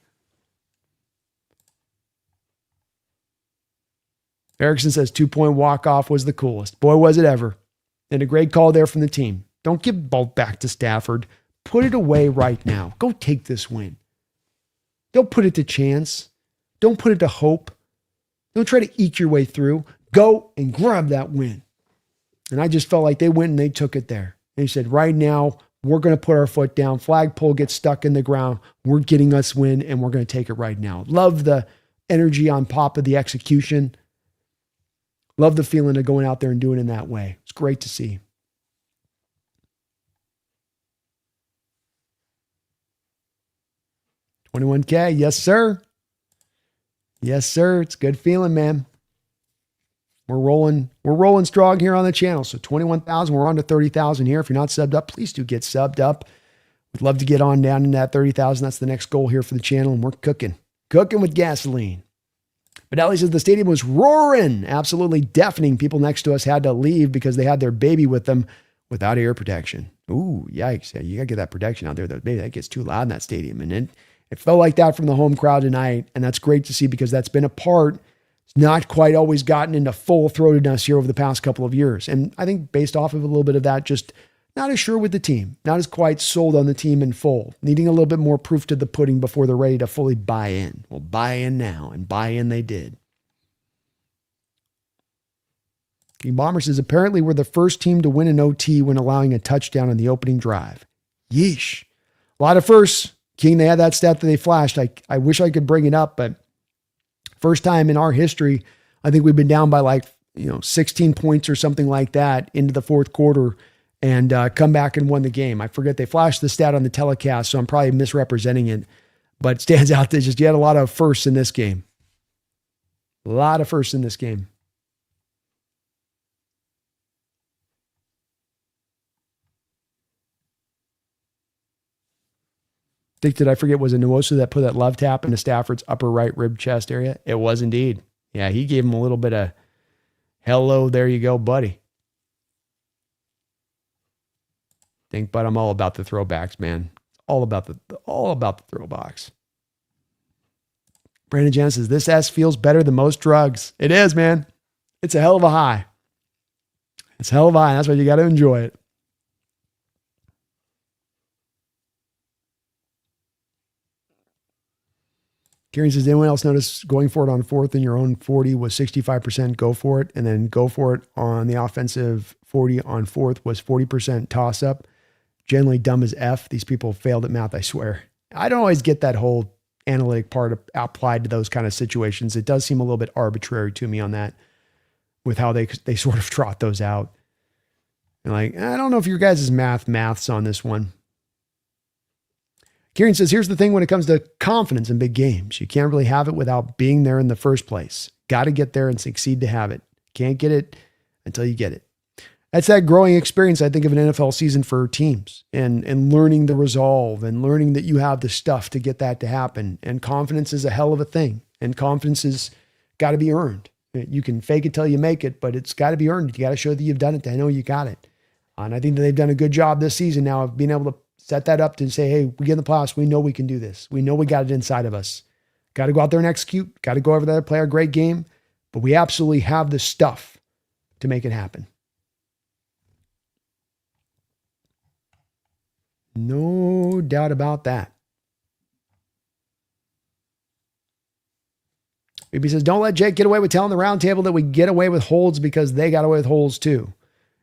Erickson says 2-point walk-off was the coolest. Boy, was it ever. And a great call there from the team. Don't give the ball back to Stafford. Put it away right now. Go take this win. Don't put it to chance. Don't put it to hope. Don't try to eke your way through. Go and grab that win. And I just felt like they went and they took it there. They said, right now, we're going to put our foot down. Flagpole gets stuck in the ground. We're getting us win, and we're going to take it right now. Love the energy on top of the execution. Love the feeling of going out there and doing it in that way. It's great to see. $21K. Yes, sir. Yes, sir. It's a good feeling, man. We're rolling strong here on the channel. So 21,000, we're on to 30,000 here. If you're not subbed up, please do get subbed up. We'd love to get on down in that 30,000. That's the next goal here for the channel. And we're cooking with gasoline. But Ellie says the stadium was roaring, absolutely deafening. People next to us had to leave because they had their baby with them without ear protection. Ooh, yikes. Yeah, you got to get that protection out there. That gets too loud in that stadium. And it felt like that from the home crowd tonight. And that's great to see because that's been a part. It's not quite always gotten into full-throatedness here over the past couple of years. And I think based off of a little bit of that, just not as sure with the team, not as quite sold on the team in full, needing a little bit more proof to the pudding before they're ready to fully buy in. Well, buy in now, and buy in they did. King Bomber says, apparently we're the first team to win an OT when allowing a touchdown on the opening drive. Yeesh. A lot of firsts. King, they had that stat that they flashed. I wish I could bring it up, but first time in our history, I think we've been down by 16 points or something like that into the fourth quarter and come back and won the game. I forget they flashed the stat on the telecast, so I'm probably misrepresenting it, but it stands out that just you had a lot of firsts in this game. A lot of firsts in this game. Did I forget, was it Nwosu that put that love tap into Stafford's upper right rib chest area? It was indeed. Yeah, he gave him a little bit of, hello, there you go, buddy. But I'm all about the throwbacks, man. All about the throwbacks. Brandon Jan says, this S feels better than most drugs. It is, man. It's a hell of a high. It's a hell of a high. That's why you got to enjoy it. Kieran says, anyone else notice going for it on fourth in your own 40 was 65% go for it, and then go for it on the offensive 40 on fourth was 40% toss up? Generally dumb as F. These people failed at math, I swear. I don't always get that whole analytic part applied to those kind of situations. It does seem a little bit arbitrary to me on that with how they sort of trot those out. And like, I don't know if your guys' maths on this one. Kieran says, here's the thing when it comes to confidence in big games. You can't really have it without being there in the first place. Got to get there and succeed to have it. Can't get it until you get it. That's that growing experience, I think, of an NFL season for teams and learning the resolve and learning that you have the stuff to get that to happen. And confidence is a hell of a thing. And confidence has got to be earned. You can fake it till you make it, but it's got to be earned. You got to show that you've done it. I know you got it. And I think that they've done a good job this season now of being able to set that up to say, hey, we get in the playoffs. We know we can do this. We know we got it inside of us. Got to go out there and execute. Got to go over there, play a great game. But we absolutely have the stuff to make it happen. No doubt about that. Maybe says, don't let Jake get away with telling the round table that we get away with holds because they got away with holds too.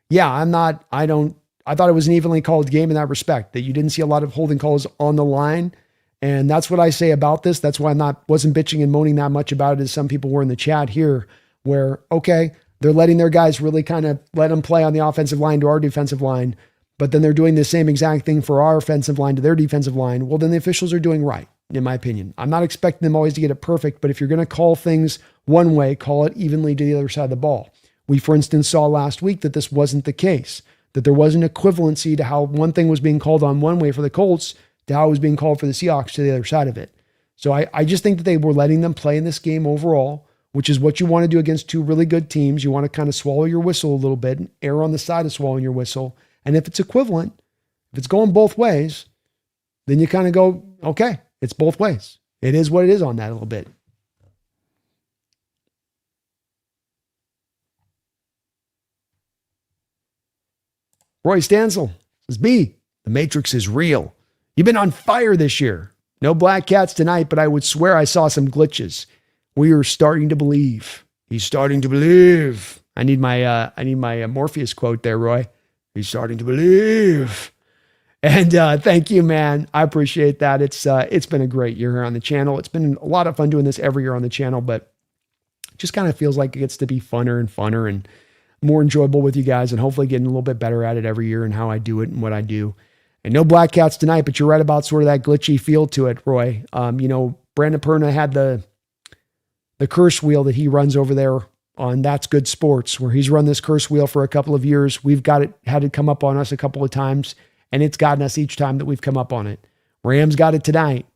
Yeah, I thought it was an evenly called game in that respect, that you didn't see a lot of holding calls on the line. And that's what I say about this. That's why wasn't bitching and moaning that much about it as some people were in the chat here, where, okay, they're letting their guys really kind of let them play on the offensive line to our defensive line, but then they're doing the same exact thing for our offensive line to their defensive line. Well, then the officials are doing right, in my opinion. I'm not expecting them always to get it perfect, but if you're going to call things one way, call it evenly to the other side of the ball. We, for instance, saw last week that this wasn't the case, that there was an equivalency to how one thing was being called on one way for the Colts to how it was being called for the Seahawks to the other side of it. So I just think that they were letting them play in this game overall, which is what you want to do against two really good teams. You want to kind of swallow your whistle a little bit and err on the side of swallowing your whistle. And if it's equivalent, if it's going both ways, then you kind of go, okay, it's both ways. It is what it is on that a little bit. Roy Stansel says, B, the Matrix is real. You've been on fire this year. No black cats tonight, but I would swear I saw some glitches. We are starting to believe. He's starting to believe. I need my Morpheus quote there, Roy. He's starting to believe. And thank you, man. I appreciate that. It's been a great year here on the channel. It's been a lot of fun doing this every year on the channel, but it just kind of feels like it gets to be funner and more enjoyable with you guys, and hopefully getting a little bit better at it every year and how I do it and what I do. And no black cats tonight, but you're right about sort of that glitchy feel to it, Roy. Brandon Perna had the curse wheel that he runs over there on That's Good Sports, where he's run this curse wheel for a couple of years. We've had it come up on us a couple of times, and it's gotten us each time that we've come up on it. Rams got it tonight.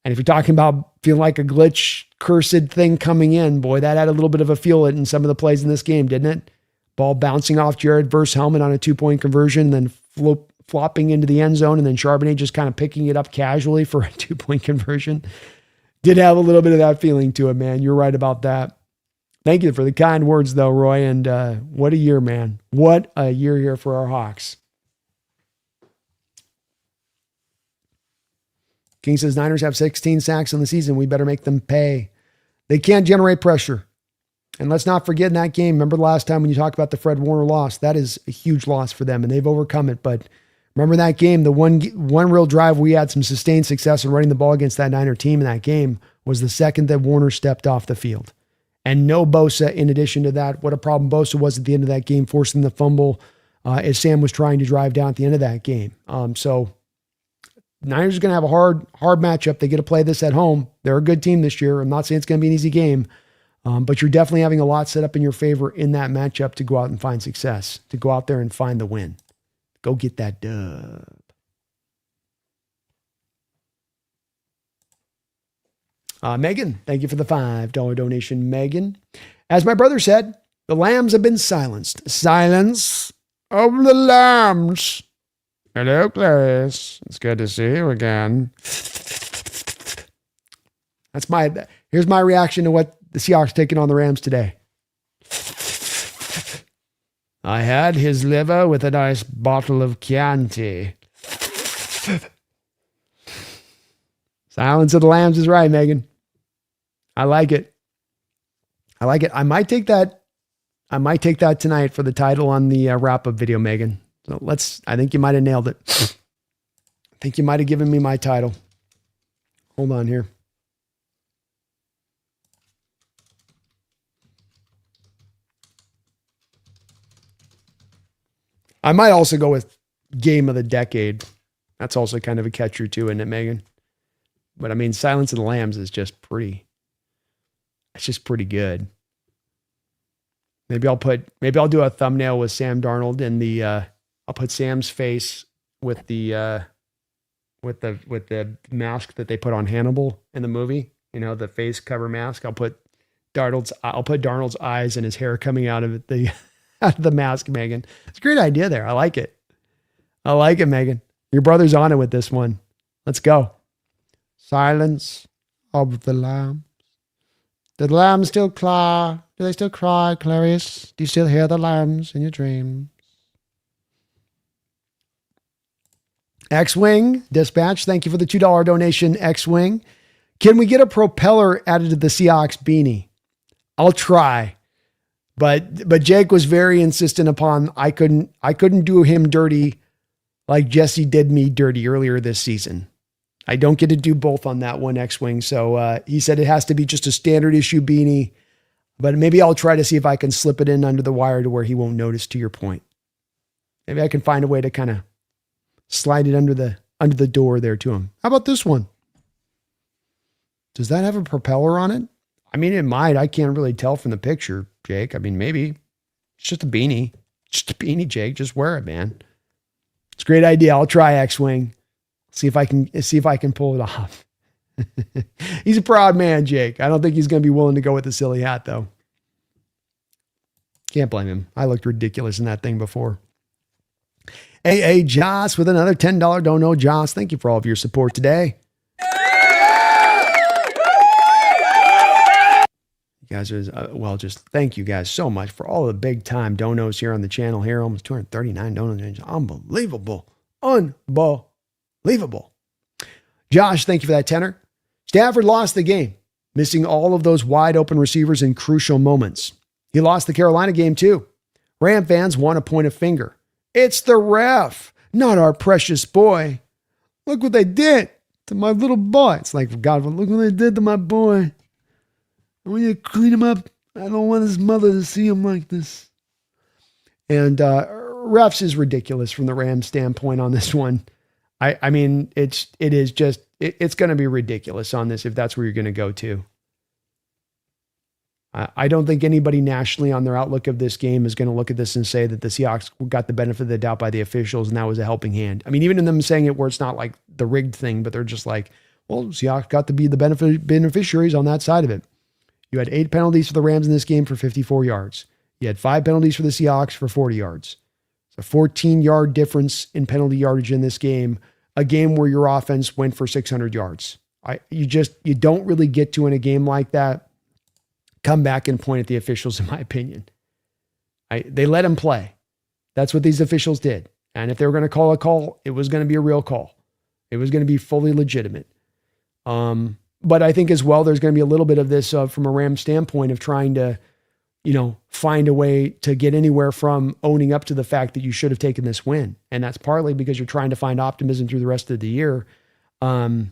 And if you're talking about feeling like a glitch, cursed thing coming in, boy, that had a little bit of a feel it in some of the plays in this game, didn't it? Ball bouncing off Jared Verse helmet on a 2-point conversion, then flopping into the end zone, and then Charbonnet just kind of picking it up casually for a 2-point conversion. Did have a little bit of that feeling to it, man. You're right about that. Thank you for the kind words, though, Roy. And what a year, man. What a year here for our Hawks. King says, Niners have 16 sacks in the season. We better make them pay. They can't generate pressure. And let's not forget in that game, remember the last time when you talk about the Fred Warner loss, that is a huge loss for them, and they've overcome it. But remember that game, the one real drive we had some sustained success in running the ball against that Niner team in that game was the second that Warner stepped off the field. And no Bosa in addition to that. What a problem Bosa was at the end of that game, forcing the fumble as Sam was trying to drive down at the end of that game. So Niners are going to have a hard matchup. They get to play this at home. They're a good team this year. I'm not saying it's going to be an easy game. But you're definitely having a lot set up in your favor in that matchup to go out and find success, to go out there and find the win. Go get that dub. Megan, thank you for the $5 donation, Megan. As my brother said, the lambs have been silenced. Silence of the lambs. Hello, Clarice. It's good to see you again. Here's my reaction to what the Seahawks taking on the Rams today. I had his liver with a nice bottle of Chianti. Silence of the Lambs is right, Megan. I like it. I like it. I might take that tonight for the title on the wrap-up video, Megan. So I think you might have nailed it. I think you might have given me my title. Hold on here. I might also go with game of the decade. That's also kind of a catcher too, isn't it, Megan? But I mean, Silence of the Lambs is just pretty. It's just pretty good. Maybe I'll do a thumbnail with Sam Darnold and I'll put Sam's face with the mask that they put on Hannibal in the movie. You know, the face cover mask. I'll put Darnold's eyes and his hair coming out of the mask, Megan. It's a great idea there. I like it. I like it, Megan. Your brother's on it with this one. Let's go. Silence of the lambs. Do the lambs still cry? Do they still cry, Clarice? Do you still hear the lambs in your dreams? X-Wing Dispatch, thank you for the $2 donation, X-Wing. Can we get a propeller added to the Seahawks beanie? I'll try. But Jake was very insistent upon I couldn't do him dirty like Jesse did me dirty earlier this season. I don't get to do both on that one, X-Wing. So he said it has to be just a standard issue beanie, but maybe I'll try to see if I can slip it in under the wire to where he won't notice, to your point. Maybe I can find a way to kind of slide it under the door there to him. How about this one? Does that have a propeller on it? I mean, it might. I can't really tell from the picture, Jake. I mean, maybe. It's just a beanie. Just a beanie, Jake. Just wear it, man. It's a great idea. I'll try X-Wing. See if I can pull it off. He's a proud man, Jake. I don't think he's going to be willing to go with the silly hat, though. Can't blame him. I looked ridiculous in that thing before. AA Joss with another $10 dono. Joss, thank you for all of your support today. You guys are, just thank you guys so much for all the big time donos here on the channel here. Almost 239 donos. Unbelievable. Unbelievable. Josh, thank you for that tenor. Stafford lost the game, missing all of those wide open receivers in crucial moments. He lost the Carolina game too. Ram fans want to point a finger. It's the ref, not our precious boy. Look what they did to my little boy. It's like, God, look what they did to my boy. I want you to clean him up. I don't want his mother to see him like this. And refs is ridiculous from the Rams standpoint on this one. I mean, it's going to be ridiculous on this if that's where you're going to go to. I don't think anybody nationally on their outlook of this game is going to look at this and say that the Seahawks got the benefit of the doubt by the officials and that was a helping hand. I mean, even in them saying it where it's not like the rigged thing, but they're just like, well, Seahawks got to be the beneficiaries on that side of it. You had 8 penalties for the Rams in this game for 54 yards. You had 5 penalties for the Seahawks for 40 yards. It's a 14-yard difference in penalty yardage in this game, a game where your offense went for 600 yards. You don't really get to in a game like that come back and point at the officials, in my opinion. They let them play. That's what these officials did. And if they were going to call a call, it was going to be a real call. It was going to be fully legitimate. But I think as well, there's going to be a little bit of this from a Rams standpoint of trying to, find a way to get anywhere from owning up to the fact that you should have taken this win. And that's partly because you're trying to find optimism through the rest of the year. And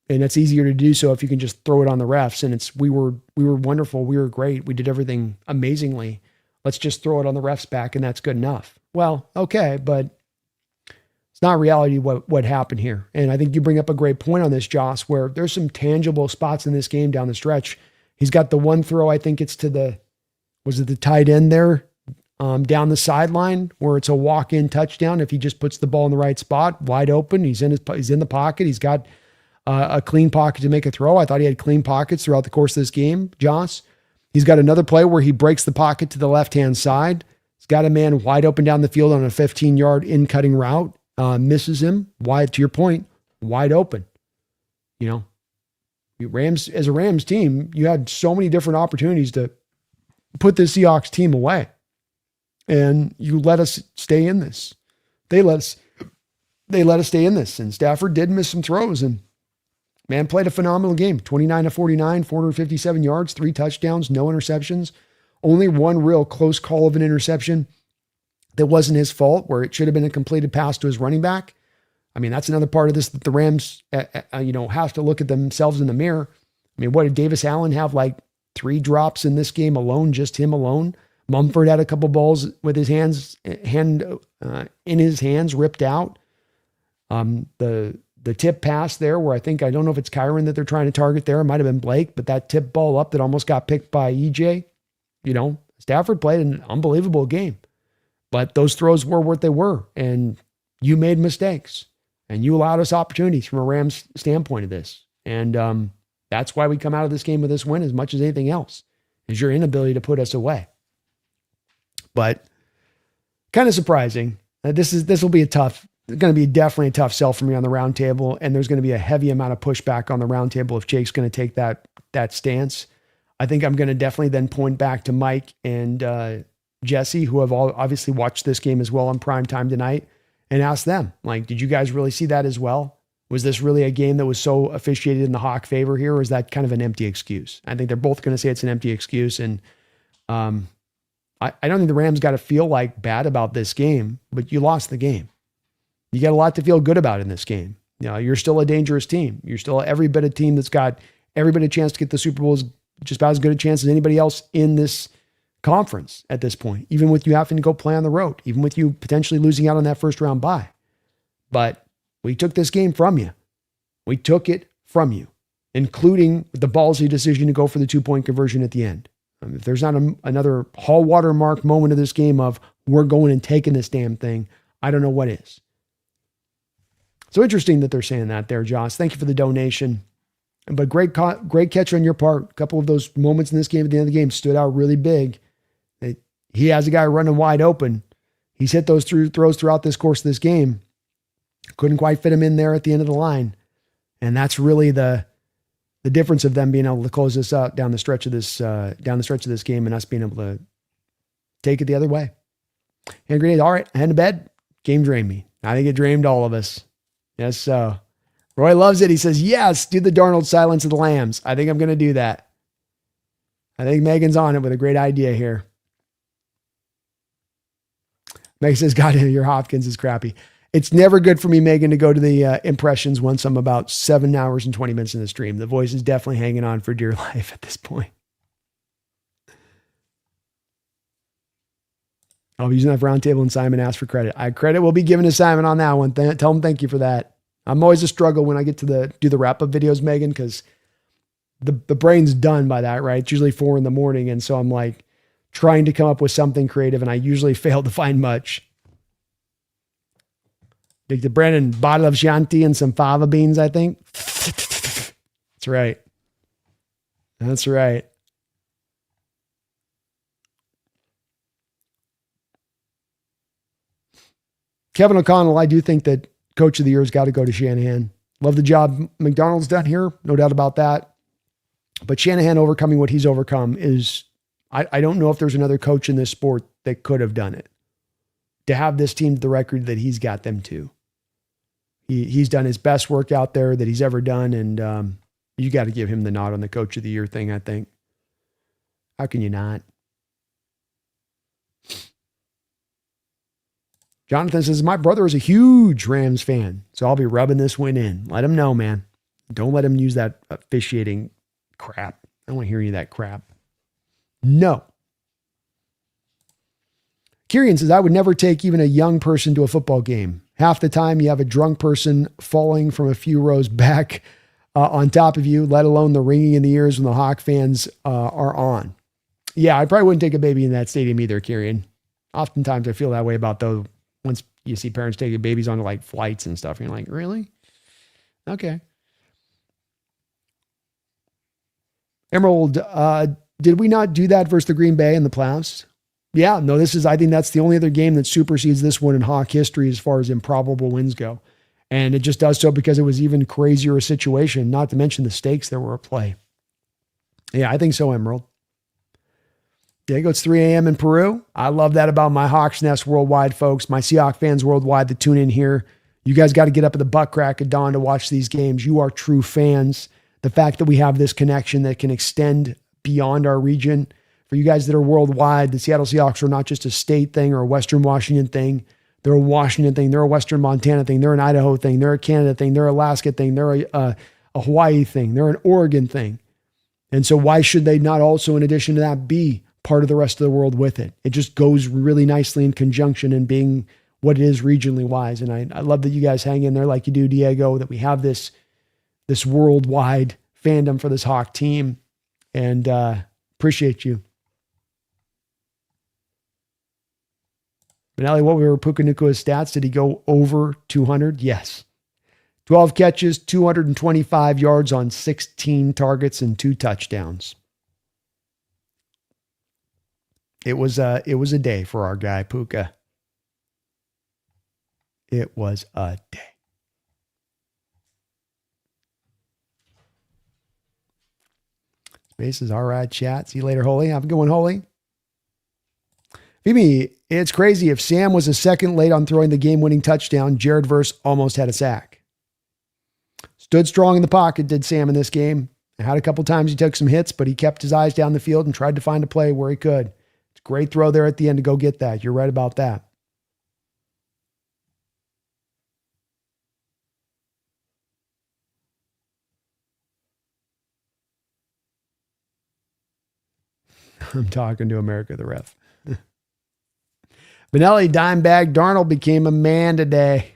it's easier to do so if you can just throw it on the refs. And we were wonderful. We were great. We did everything amazingly. Let's just throw it on the refs back and that's good enough. Well, okay, but it's not reality what happened here. And I think you bring up a great point on this, Joss, where there's some tangible spots in this game down the stretch. He's got the one throw, I think it's to the tight end there down the sideline where it's a walk-in touchdown. If he just puts the ball in the right spot, wide open, he's in the pocket. He's got a clean pocket to make a throw. I thought he had clean pockets throughout the course of this game, Joss. He's got another play where he breaks the pocket to the left-hand side. He's got a man wide open down the field on a 15-yard in-cutting route. Misses him wide, to your point, wide open. Rams, as a Rams team, you had so many different opportunities to put the Seahawks team away. And you let us stay in this. They let us stay in this. And Stafford did miss some throws. And Man played a phenomenal game. 29-49, 457 yards, 3 touchdowns, no interceptions. Only one real close call of an interception that wasn't his fault, where it should have been a completed pass to his running back. I mean, that's another part of this that the Rams, have to look at themselves in the mirror. I mean, what did Davis Allen have, like 3 drops in this game alone, just him alone? Mumford had a couple balls with his in his hands ripped out. The tip pass there where I don't know if it's Kyron that they're trying to target there. It might have been Blake, but that tip ball up that almost got picked by EJ. Stafford played an unbelievable game, but those throws were what they were. And you made mistakes and you allowed us opportunities from a Rams standpoint of this. And that's why we come out of this game with this win as much as anything else, is your inability to put us away. But kind of surprising. This will be going to be definitely a tough sell for me on the round table. And there's going to be a heavy amount of pushback on the round table if Jake's going to take that stance. I think I'm going to definitely then point back to Mike and Jesse, who have all obviously watched this game as well on prime time tonight, and ask them, like, did you guys really see that as well? Was this really a game that was so officiated in the Hawk favor here, or is that kind of an empty excuse? I think they're both going to say it's an empty excuse. And I don't think the Rams got to feel like bad about this game, but you lost the game. You got a lot to feel good about in this game. You're still a dangerous team. You're still every bit a team that's got every bit of chance to get the Super Bowl, is just about as good a chance as anybody else in this conference at this point, even with you having to go play on the road, even with you potentially losing out on that first round bye. But we took this game from you. We took it from you, including the ballsy decision to go for the 2-point conversion at the end. If there's not another hall watermark moment of this game of we're going and taking this damn thing, I don't know what is. So interesting that they're saying that there, Josh. Thank you for the donation. But great catch on your part. A couple of those moments in this game at the end of the game stood out really big. He has a guy running wide open. He's hit those throws throughout this course of this game. Couldn't quite fit him in there at the end of the line. And that's really the difference of them being able to close this out down the stretch of this game, and us being able to take it the other way. Hand grenade. All right, head to bed. Game drained me. I think it drained all of us. Yes, so. Roy loves it. He says, yes, do the Darnold Silence of the Lambs. I think I'm going to do that. I think Megan's on it with a great idea here. Megan says, God, your Hopkins is crappy. It's never good for me, Megan, to go to the impressions once I'm about 7 hours and 20 minutes in the stream. The voice is definitely hanging on for dear life at this point. I'll be using that round table, and Simon asked for credit. Credit will be given to Simon on that one. Tell him thank you for that. I'm always a struggle when I get to do the wrap-up videos, Megan, because the brain's done by that, right? It's usually 4 a.m. And so I'm like trying to come up with something creative, and I usually fail to find much. Dig the Brandon, bottle of Chianti and some fava beans, I think. That's right. That's right. Kevin O'Connell, I do think that Coach of the Year has got to go to Shanahan. Love the job McDonald's done here. No doubt about that. But Shanahan overcoming what he's overcome is, I don't know if there's another coach in this sport that could have done it. To have this team to the record that he's got them to. He's done his best work out there that he's ever done. And you got to give him the nod on the Coach of the Year thing, I think. How can you not? Jonathan says, my brother is a huge Rams fan, so I'll be rubbing this win in. Let him know, man. Don't let him use that officiating crap. I don't want to hear any of that crap. No. Kieran says, I would never take even a young person to a football game. Half the time you have a drunk person falling from a few rows back on top of you, let alone the ringing in the ears when the Hawk fans are on. Yeah, I probably wouldn't take a baby in that stadium either, Kieran. Oftentimes I feel that way about those. Once you see parents taking babies onto like flights and stuff, and you're like, really? Okay. Emerald, did we not do that versus the Green Bay in the playoffs? Yeah, no, I think that's the only other game that supersedes this one in Hawk history as far as improbable wins go. And it just does so because it was even crazier a situation, not to mention the stakes that were at play. Yeah, I think so, Emerald. Diego, it's 3 a.m. in Peru. I love that about my Hawks Nest worldwide, folks. My Seahawks fans worldwide that tune in here. You guys got to get up at the butt crack of dawn to watch these games. You are true fans. The fact that we have this connection that can extend beyond our region. For you guys that are worldwide, the Seattle Seahawks are not just a state thing or a Western Washington thing. They're a Washington thing. They're a Western Montana thing. They're an Idaho thing. They're a Canada thing. They're an Alaska thing. They're a Hawaii thing. They're an Oregon thing. And so why should they not also, in addition to that, be part of the rest of the world with it? It just goes really nicely in conjunction and being what it is regionally wise. And I love that you guys hang in there like you do, Diego, that we have this worldwide fandom for this Hawk team, and appreciate you. Benelli, what were Puka Nukua's stats? Did he go over 200? Yes. 12 catches, 225 yards on 16 targets and 2 touchdowns. It was a day for our guy, Puka. It was a day. Space is all right, chat. See you later, Holy. Have a good one, Holy. Phoebe, it's crazy. If Sam was a second late on throwing the game-winning touchdown, Jared Verse almost had a sack. Stood strong in the pocket, did Sam in this game. Had a couple times he took some hits, but he kept his eyes down the field and tried to find a play where he could. It's a great throw there at the end to go get that. You're right about that. I'm talking to America the Ref. Benelli, Dimebag, Darnold became a man today.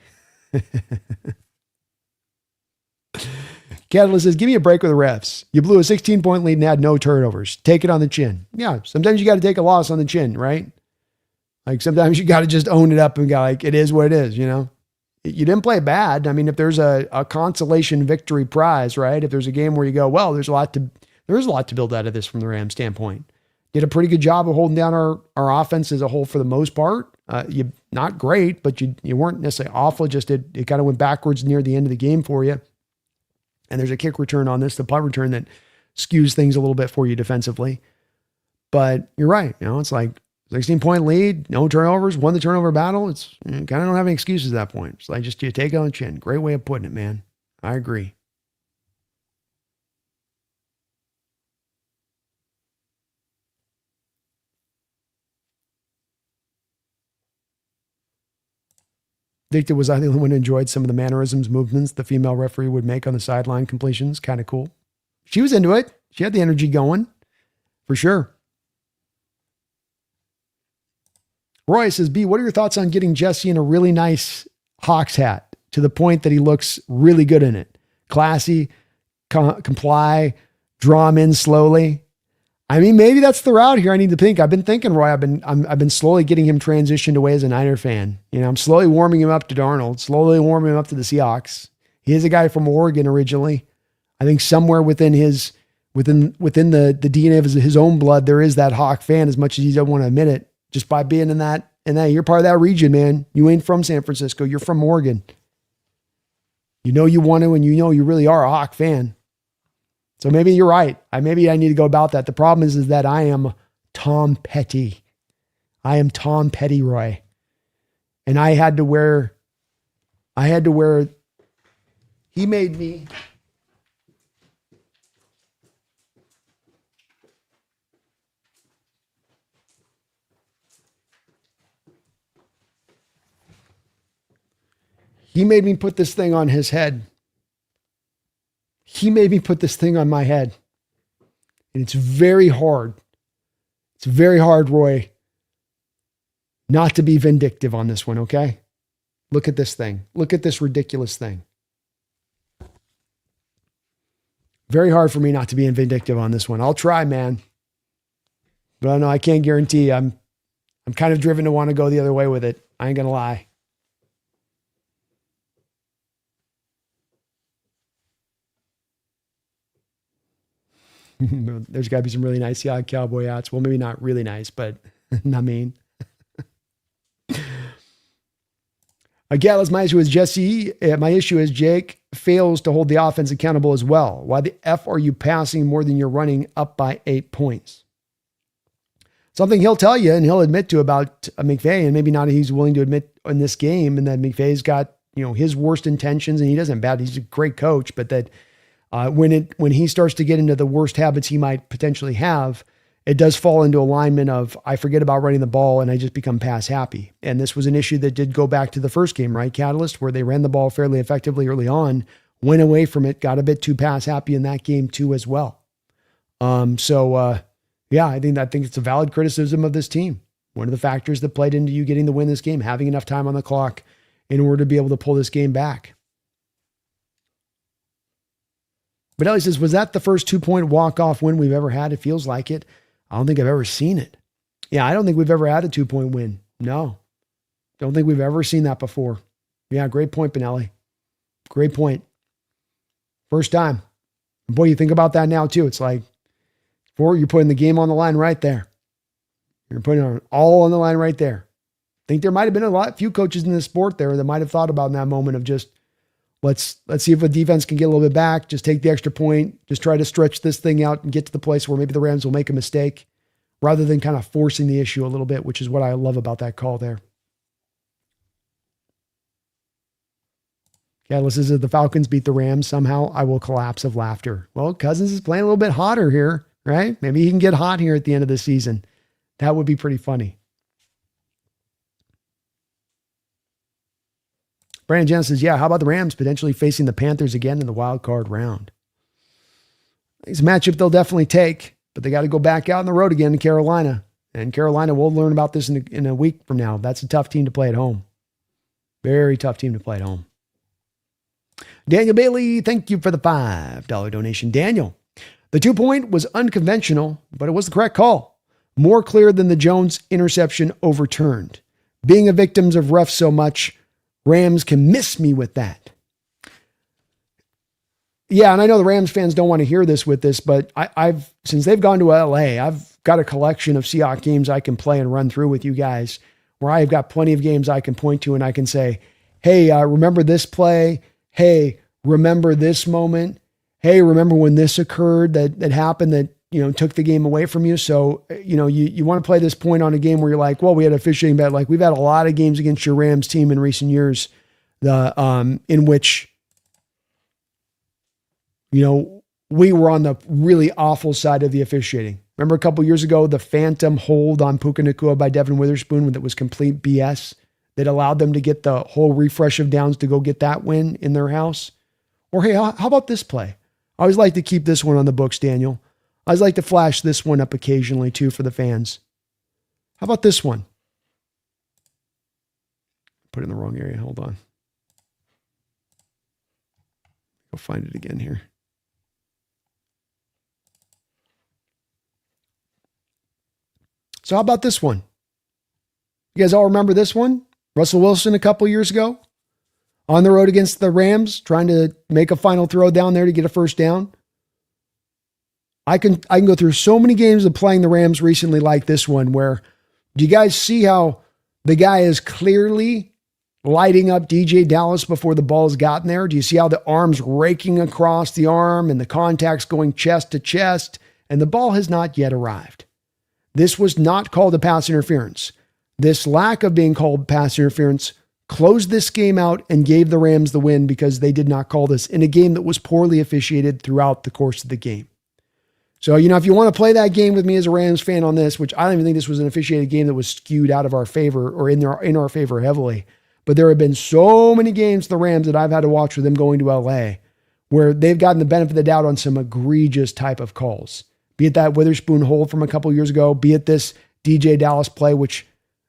Catalyst says, give me a break with the refs. You blew a 16-point lead and had no turnovers. Take it on the chin. Yeah, sometimes you got to take a loss on the chin, right? Like sometimes you got to just own it up and go like, it is what it is, you know? You didn't play bad. I mean, if there's a consolation victory prize, right? If there's a game where you go, well, there's a lot to build out of this from the Rams standpoint. Did a pretty good job of holding down our offense as a whole for the most part. You not great, but you weren't necessarily awful. Just it kind of went backwards near the end of the game for you. And there's a kick return on this, the punt return that skews things a little bit for you defensively. But you're right. You know, it's like 16-point lead, no turnovers, won the turnover battle. It's you kind of don't have any excuses at that point. It's like just you take it on the chin. Great way of putting it, man. I agree. Victor, was I the only one who enjoyed some of the mannerisms, movements the female referee would make on the sideline completions? Kind of cool. She was into it. She had the energy going, for sure. Roy says, B, what are your thoughts on getting Jesse in a really nice Hawks hat to the point that he looks really good in it? Classy, comply, draw him in slowly. I mean, maybe that's the route here I need to think. I've been thinking, Roy, I've been slowly getting him transitioned away as a Niner fan. You know, I'm slowly warming him up to Darnold, slowly warming him up to the Seahawks. He is a guy from Oregon originally. I think somewhere within the DNA of his own blood, there is that Hawk fan, as much as he doesn't want to admit it, just by being in that, you're part of that region, man. You ain't from San Francisco. You're from Oregon. You know you want to, and you know you really are a Hawk fan. So maybe you're right. Maybe I need to go about that. The problem is that I am Tom Petty. I am Tom Petty, Roy. And he made me. He made me put this thing on his head. He made me put this thing on my head. And it's very hard. It's very hard, Roy, not to be vindictive on this one, okay? Look at this thing. Look at this ridiculous thing. Very hard for me not to be vindictive on this one. I'll try, man. But I know I can't guarantee. I'm kind of driven to want to go the other way with it. I ain't going to lie. There's got to be some really nice cowboy hats. Well, maybe not really nice, but I mean. Again, my issue is Jesse. My issue is Jake fails to hold the offense accountable as well. Why the F are you passing more than you're running up by 8 points? Something he'll tell you and he'll admit to about McVay, and maybe not he's willing to admit in this game, and that McVay's got his worst intentions, and he doesn't bad. He's a great coach, but that when he starts to get into the worst habits he might potentially have, it does fall into alignment of, I forget about running the ball and I just become pass happy. And this was an issue that did go back to the first game, right? Catalyst, where they ran the ball fairly effectively early on, went away from it, got a bit too pass happy in that game too, as well. Yeah, I think it's a valid criticism of this team. One of the factors that played into you getting the win this game, having enough time on the clock in order to be able to pull this game back. But Ellie says, was that the first 2-point walk-off win we've ever had? It feels like it. I don't think I've ever seen it. Yeah, I don't think we've ever had a 2-point win. No. Don't think we've ever seen that before. Yeah, great point, Benelli. Great point. First time. And boy, you think about that now too. It's like, you're putting the game on the line right there. You're putting it all on the line right there. I think there might have been few coaches in this sport there that might have thought about in that moment of just, let's see if the defense can get a little bit back, just take the extra point, just try to stretch this thing out and get to the place where maybe the Rams will make a mistake, rather than kind of forcing the issue a little bit, which is what I love about that call there. Yeah, listen, if the Falcons beat the Rams, somehow I will collapse of laughter. Well, Cousins is playing a little bit hotter here, right? Maybe he can get hot here at the end of the season. That would be pretty funny. Brandon Jensen says, yeah, how about the Rams potentially facing the Panthers again in the wild card round? It's a matchup they'll definitely take, but they got to go back out on the road again in Carolina. And Carolina, we'll learn about this in a week from now. That's a tough team to play at home. Very tough team to play at home. Daniel Bailey, thank you for the $5 donation. Daniel, the 2-point was unconventional, but it was the correct call. More clear than the Jones interception overturned. Being a victim of refs so much, Rams can miss me with that. Yeah, and I know the Rams fans don't want to hear this with this, but I've since they've gone to LA, I've got a collection of Seahawks games I can play and run through with you guys, where I've got plenty of games I can point to and I can say, hey, remember this play? Hey, remember this moment? Hey, remember when this occurred that happened that, took the game away from you? So, you want to play this point on a game where you're like, well, we had a officiating bet. Like, we've had a lot of games against your Rams team in recent years, in which, we were on the really awful side of the officiating. Remember a couple years ago, the phantom hold on Puka Nacua by Devin Witherspoon that was complete BS that allowed them to get the whole refresh of downs to go get that win in their house? Or, hey, how about this play? I always like to keep this one on the books, Daniel. I always like to flash this one up occasionally too for the fans. How about this one? Put it in the wrong area. Hold on. Go find it again here. So how about this one? You guys all remember this one? Russell Wilson a couple years ago on the road against the Rams, trying to make a final throw down there to get a first down. I can go through so many games of playing the Rams recently like this one, where do you guys see how the guy is clearly lighting up DJ Dallas before the ball's gotten there? Do you see how the arm's raking across the arm and the contact's going chest to chest and the ball has not yet arrived? This was not called a pass interference. This lack of being called pass interference closed this game out and gave the Rams the win because they did not call this in a game that was poorly officiated throughout the course of the game. So, if you want to play that game with me as a Rams fan on this, which I don't even think this was an officiated game that was skewed out of our favor or in our favor heavily, but there have been so many games, the Rams, that I've had to watch with them going to LA where they've gotten the benefit of the doubt on some egregious type of calls. Be it that Witherspoon hold from a couple years ago, be it this DJ Dallas play, which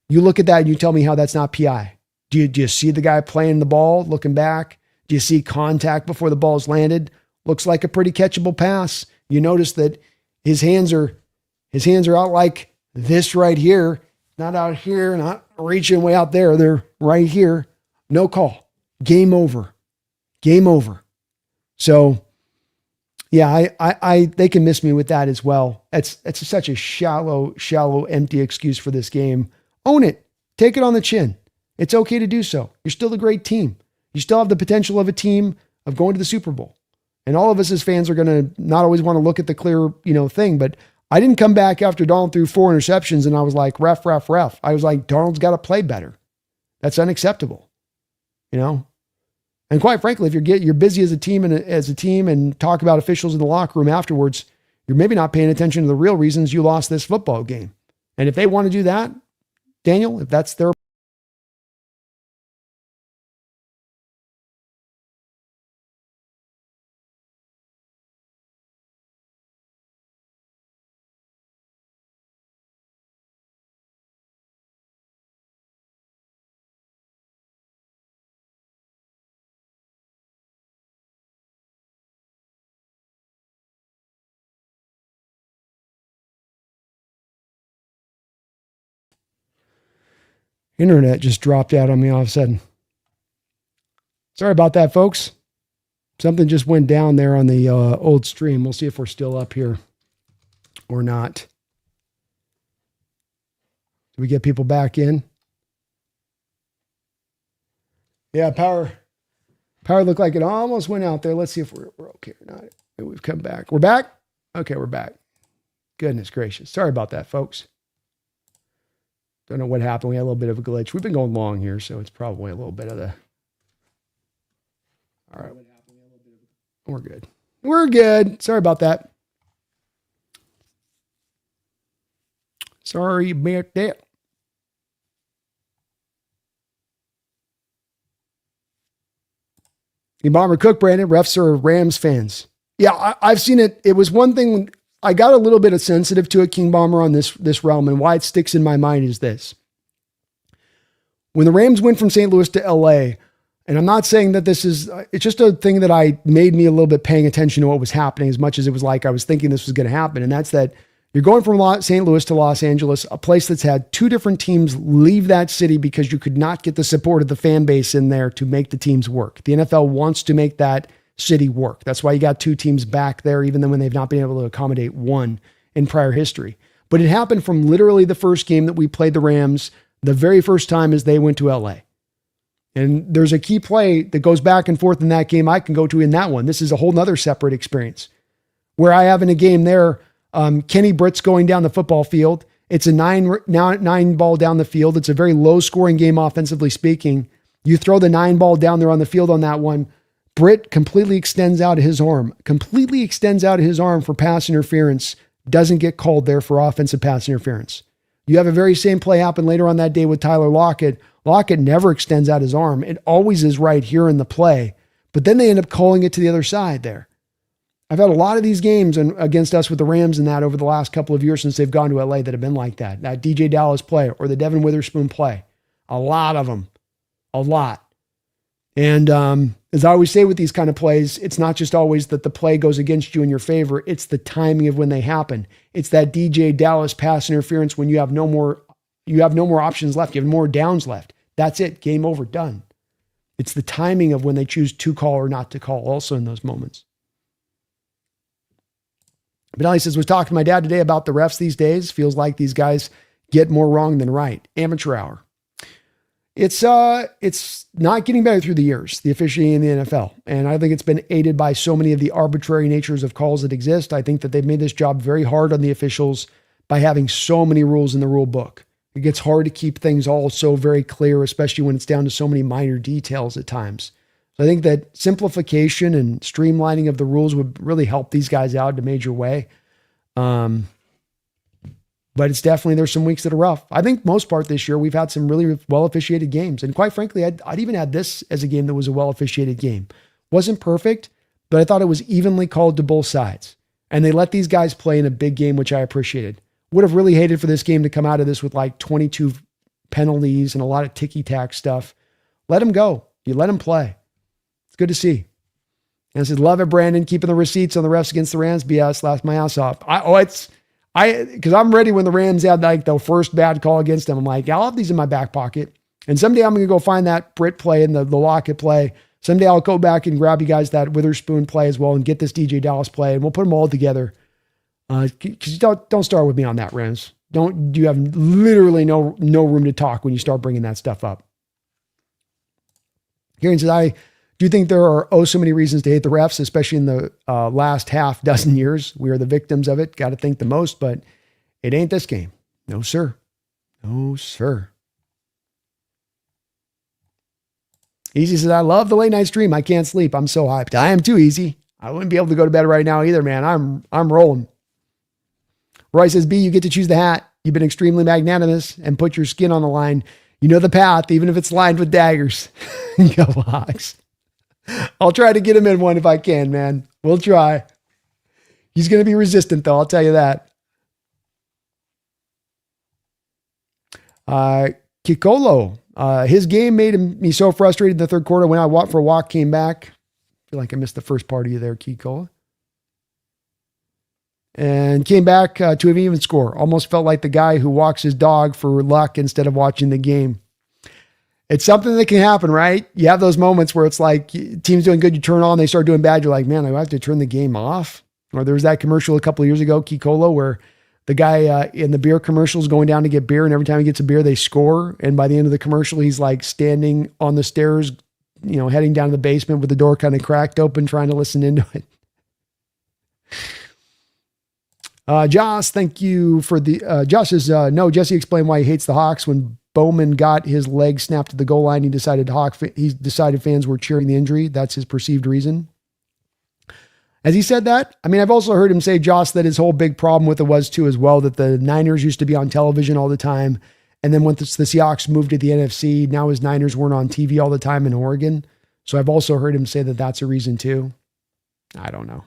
you look at that and you tell me how that's not PI. Do you see the guy playing the ball, looking back? Do you see contact before the ball's landed? Looks like a pretty catchable pass. You notice that his hands are out like this right here, not out here, not reaching way out there. They're right here. No call. Game over. Game over. So, yeah, they can miss me with that as well. It's such a shallow, empty excuse for this game. Own it. Take it on the chin. It's okay to do so. You're still a great team. You still have the potential of a team of going to the Super Bowl. And all of us as fans are going to not always want to look at the clear, thing. But I didn't come back after Darnold threw 4 interceptions and I was like, ref. I was like, Darnold's got to play better. That's unacceptable. And quite frankly, if you're busy as a team and talk about officials in the locker room afterwards, you're maybe not paying attention to the real reasons you lost this football game. And if they want to do that, Daniel, if that's their internet just dropped out on me all of a sudden. Sorry about that, folks. Something just went down there on the old stream. We'll see if we're still up here or not. Do we get people back in? Yeah, power looked like it almost went out there. Let's see if we're okay or not. We've come back. We're back? Okay, we're back. Goodness gracious. Sorry about that, folks. Don't know what happened. We had a little bit of a glitch. We've been going long here, so it's probably a little bit of the... All right. We're good. We're good. Sorry about that. Sorry about that. Bomber Cook, Brandon, refs are Rams fans. Yeah, I've seen it. It was one thing when I got a little bit of sensitive to it, King Bomber, on this realm, and why it sticks in my mind is this. When the Rams went from St. Louis to LA, and I'm not saying that this is, it's just a thing that made me a little bit paying attention to what was happening as much as it was like I was thinking this was going to happen. And that's that you're going from St. Louis to Los Angeles, a place that's had two different teams leave that city because you could not get the support of the fan base in there to make the teams work. The NFL wants to make that city work. That's why you got two teams back there, even then when they've not been able to accommodate one in prior history. But it happened from literally the first game that we played the Rams, the very first time as they went to LA. And there's a key play that goes back and forth in that game I can go to in that one. This is a whole nother separate experience where I have in a game there, Kenny Britt's going down the football field. It's a nine ball down the field. It's a very low scoring game, offensively speaking. You throw the 9 ball down there on the field on that one. Britt completely extends out his arm for pass interference. Doesn't get called there for offensive pass interference. You have a very same play happen later on that day with Tyler Lockett. Lockett never extends out his arm. It always is right here in the play, but then they end up calling it to the other side there. I've had a lot of these games against us with the Rams and that over the last couple of years since they've gone to LA that have been like that. That DJ Dallas play or the Devin Witherspoon play. A lot of them. A lot. And as I always say with these kind of plays, it's not just always that the play goes against you in your favor. It's the timing of when they happen. It's that DJ Dallas pass interference when you have no more options left. You have more downs left. That's it. Game over. Done. It's the timing of when they choose to call or not to call also in those moments. But Ellie says, was talking to my dad today about the refs these days. Feels like these guys get more wrong than right. Amateur hour. It's not getting better through the years, the officiating in the NFL. And I think it's been aided by so many of the arbitrary natures of calls that exist. I think that they've made this job very hard on the officials by having so many rules in the rule book. It gets hard to keep things all so very clear, especially when it's down to so many minor details at times. So I think that simplification and streamlining of the rules would really help these guys out in a major way. But it's definitely, there's some weeks that are rough. I think most part this year, we've had some really well officiated games. And quite frankly, I'd even had this as a game that was a well officiated game. Wasn't perfect, but I thought it was evenly called to both sides. And they let these guys play in a big game, which I appreciated. Would have really hated for this game to come out of this with like 22 penalties and a lot of ticky-tack stuff. Let them go. You let them play. It's good to see. And I said, love it, Brandon. Keeping the receipts on the refs against the Rams BS. Laughed my ass off. Because I'm ready when the Rams had like the first bad call against them. I'm like, I'll have these in my back pocket. And someday I'm going to go find that Britt play and the Lockett play. Someday I'll go back and grab you guys that Witherspoon play as well and get this DJ Dallas play. And we'll put them all together. Because don't start with me on that, Rams. You have literally no room to talk when you start bringing that stuff up. Kieran says, I do think there are so many reasons to hate the refs, especially in the last half dozen years. We are the victims of it. Got to think the most, but it ain't this game. No, sir. No, sir. Easy says, I love the late night stream. I can't sleep. I'm so hyped. I am too, Easy. I wouldn't be able to go to bed right now either, man. I'm rolling. Roy says, B, you get to choose the hat. You've been extremely magnanimous and put your skin on the line. You know the path, even if it's lined with daggers. Go Hawks. I'll try to get him in one if I can, man. We'll try. He's going to be resistant, though. I'll tell you that. Kikolo. His game made me so frustrated in the third quarter. When I walked for a walk, came back. I feel like I missed the first part of you there, Kikola. And came back to an even score. Almost felt like the guy who walks his dog for luck instead of watching the game. It's something that can happen, right? You have those moments where it's like team's doing good, you turn on, they start doing bad. You're like, man, I have to turn the game off. Or there was that commercial a couple of years ago, Kikolo, where the guy in the beer commercials going down to get beer, and every time he gets a beer, they score. And by the end of the commercial, he's like standing on the stairs, heading down to the basement with the door kind of cracked open, trying to listen into it. Josh, thank you for the, Josh says, no, Jesse explained why he hates the Hawks. When Bowman got his leg snapped at the goal line, he decided fans were cheering the injury. That's his perceived reason. Has he said that? I mean, I've also heard him say, Josh, that his whole big problem with it was too as well, that the Niners used to be on television all the time. And then when the Seahawks moved to the NFC, now his Niners weren't on TV all the time in Oregon. So I've also heard him say that that's a reason too. I don't know.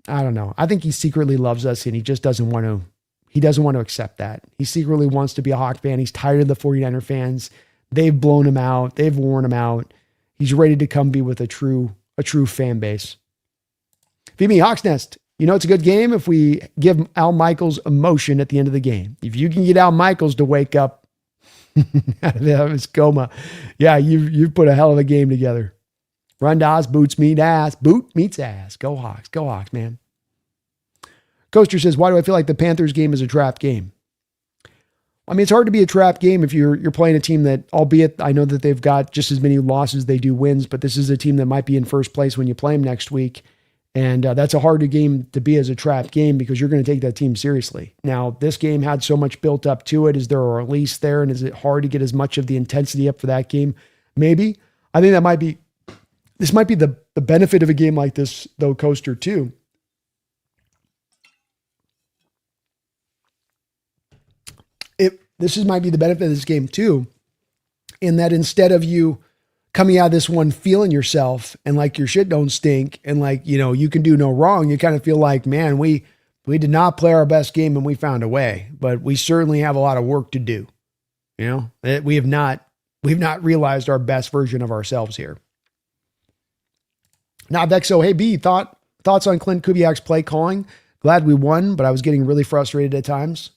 I think he secretly loves us and he just doesn't want to accept that. He secretly wants to be a Hawk fan. He's tired of the 49er fans. They've blown him out. They've worn him out. He's ready to come be with a true fan base. Vimy Hawks Nest. It's a good game if we give Al Michaels emotion at the end of the game. If you can get Al Michaels to wake up out of his coma, yeah, you've put a hell of a game together. Run Dawes, boots meet ass. Boot meets ass. Go Hawks. Go Hawks, man. Coaster says, why do I feel like the Panthers game is a trap game? I mean, it's hard to be a trap game if you're playing a team that, albeit I know that they've got just as many losses as they do wins, but this is a team that might be in first place when you play them next week. And that's a harder game to be as a trap game because you're going to take that team seriously. Now, this game had so much built up to it. Is there a release there? And is it hard to get as much of the intensity up for that game? Maybe. I think this might be the benefit of a game like this, though, Coaster, too. This might be the benefit of this game, too, in that instead of you coming out of this one feeling yourself and like your shit don't stink and like, you can do no wrong, you kind of feel like, man, we did not play our best game and we found a way, but we certainly have a lot of work to do. We've not realized our best version of ourselves here. Now, Vexo, hey, B, thoughts on Clint Kubiak's play calling? Glad we won, but I was getting really frustrated at times.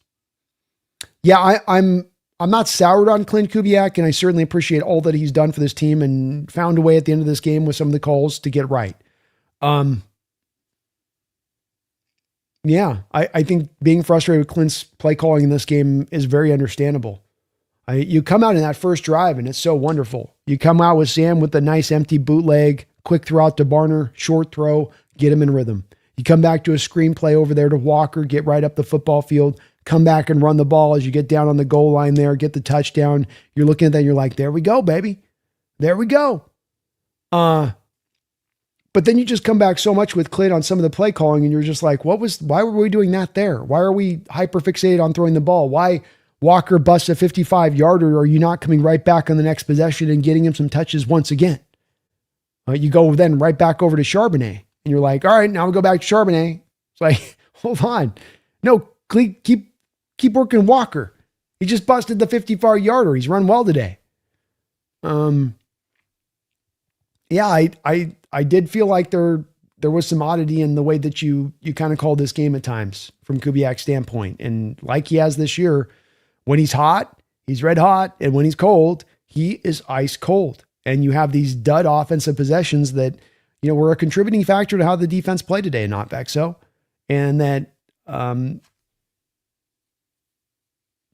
Yeah, I'm not soured on Clint Kubiak, and I certainly appreciate all that he's done for this team and found a way at the end of this game with some of the calls to get right. Yeah, I think being frustrated with Clint's play calling in this game is very understandable. You come out in that first drive, and it's so wonderful. You come out with Sam with the nice empty bootleg, quick throw out to Barner, short throw, get him in rhythm. You come back to a screenplay over there to Walker, get right up the football field, come back and run the ball as you get down on the goal line there, get the touchdown. You're looking at that, you're like, there we go, baby. There we go. But then you just come back so much with Clint on some of the play calling, and you're just like, why were we doing that there? Why are we hyper fixated on throwing the ball? Why Walker busts a 55-yarder? Are you not coming right back on the next possession and getting him some touches once again? You go then right back over to Charbonnet, and you're like, all right, now we go back to Charbonnet. It's like, hold on. No, keep working Walker. He just busted the 55-yarder. He's run well today. Yeah, I did feel like there was some oddity in the way that you kind of called this game at times from Kubiak's standpoint. And like he has this year, when he's hot, he's red hot. And when he's cold, he is ice cold. And you have these dud offensive possessions that, were a contributing factor to how the defense played today, not Vexo. And that,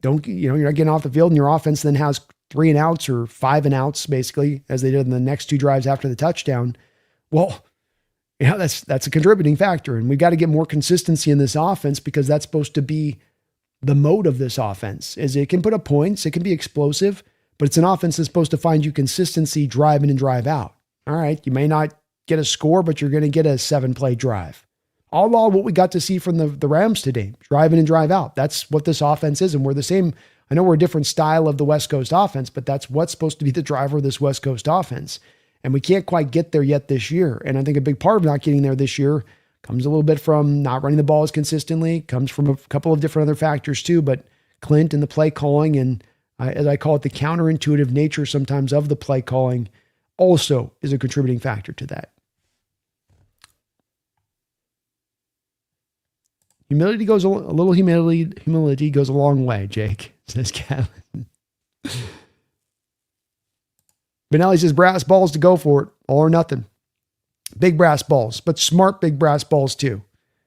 you're not getting off the field and your offense then has 3 and outs or 5 and outs, basically, as they did in the next 2 drives after the touchdown. Well, that's a contributing factor. And we've got to get more consistency in this offense because that's supposed to be the mode of this offense, is it can put up points, it can be explosive, but it's an offense that's supposed to find you consistency, drive in and drive out. All right, you may not get a score, but you're going to get a 7-play drive. All what we got to see from the Rams today, drive in and drive out. That's what this offense is, and we're the same. I know we're a different style of the West Coast offense, but that's what's supposed to be the driver of this West Coast offense. And we can't quite get there yet this year. And I think a big part of not getting there this year comes a little bit from not running the ball as consistently, comes from a couple of different other factors too, but Clint and the play calling, and as I call it, the counterintuitive nature sometimes of the play calling also is a contributing factor to that. Humility goes a little humility goes a long way, Jake, says Catlin. Benelli says brass balls to go for it, all or nothing. Big brass balls, but smart big brass balls too.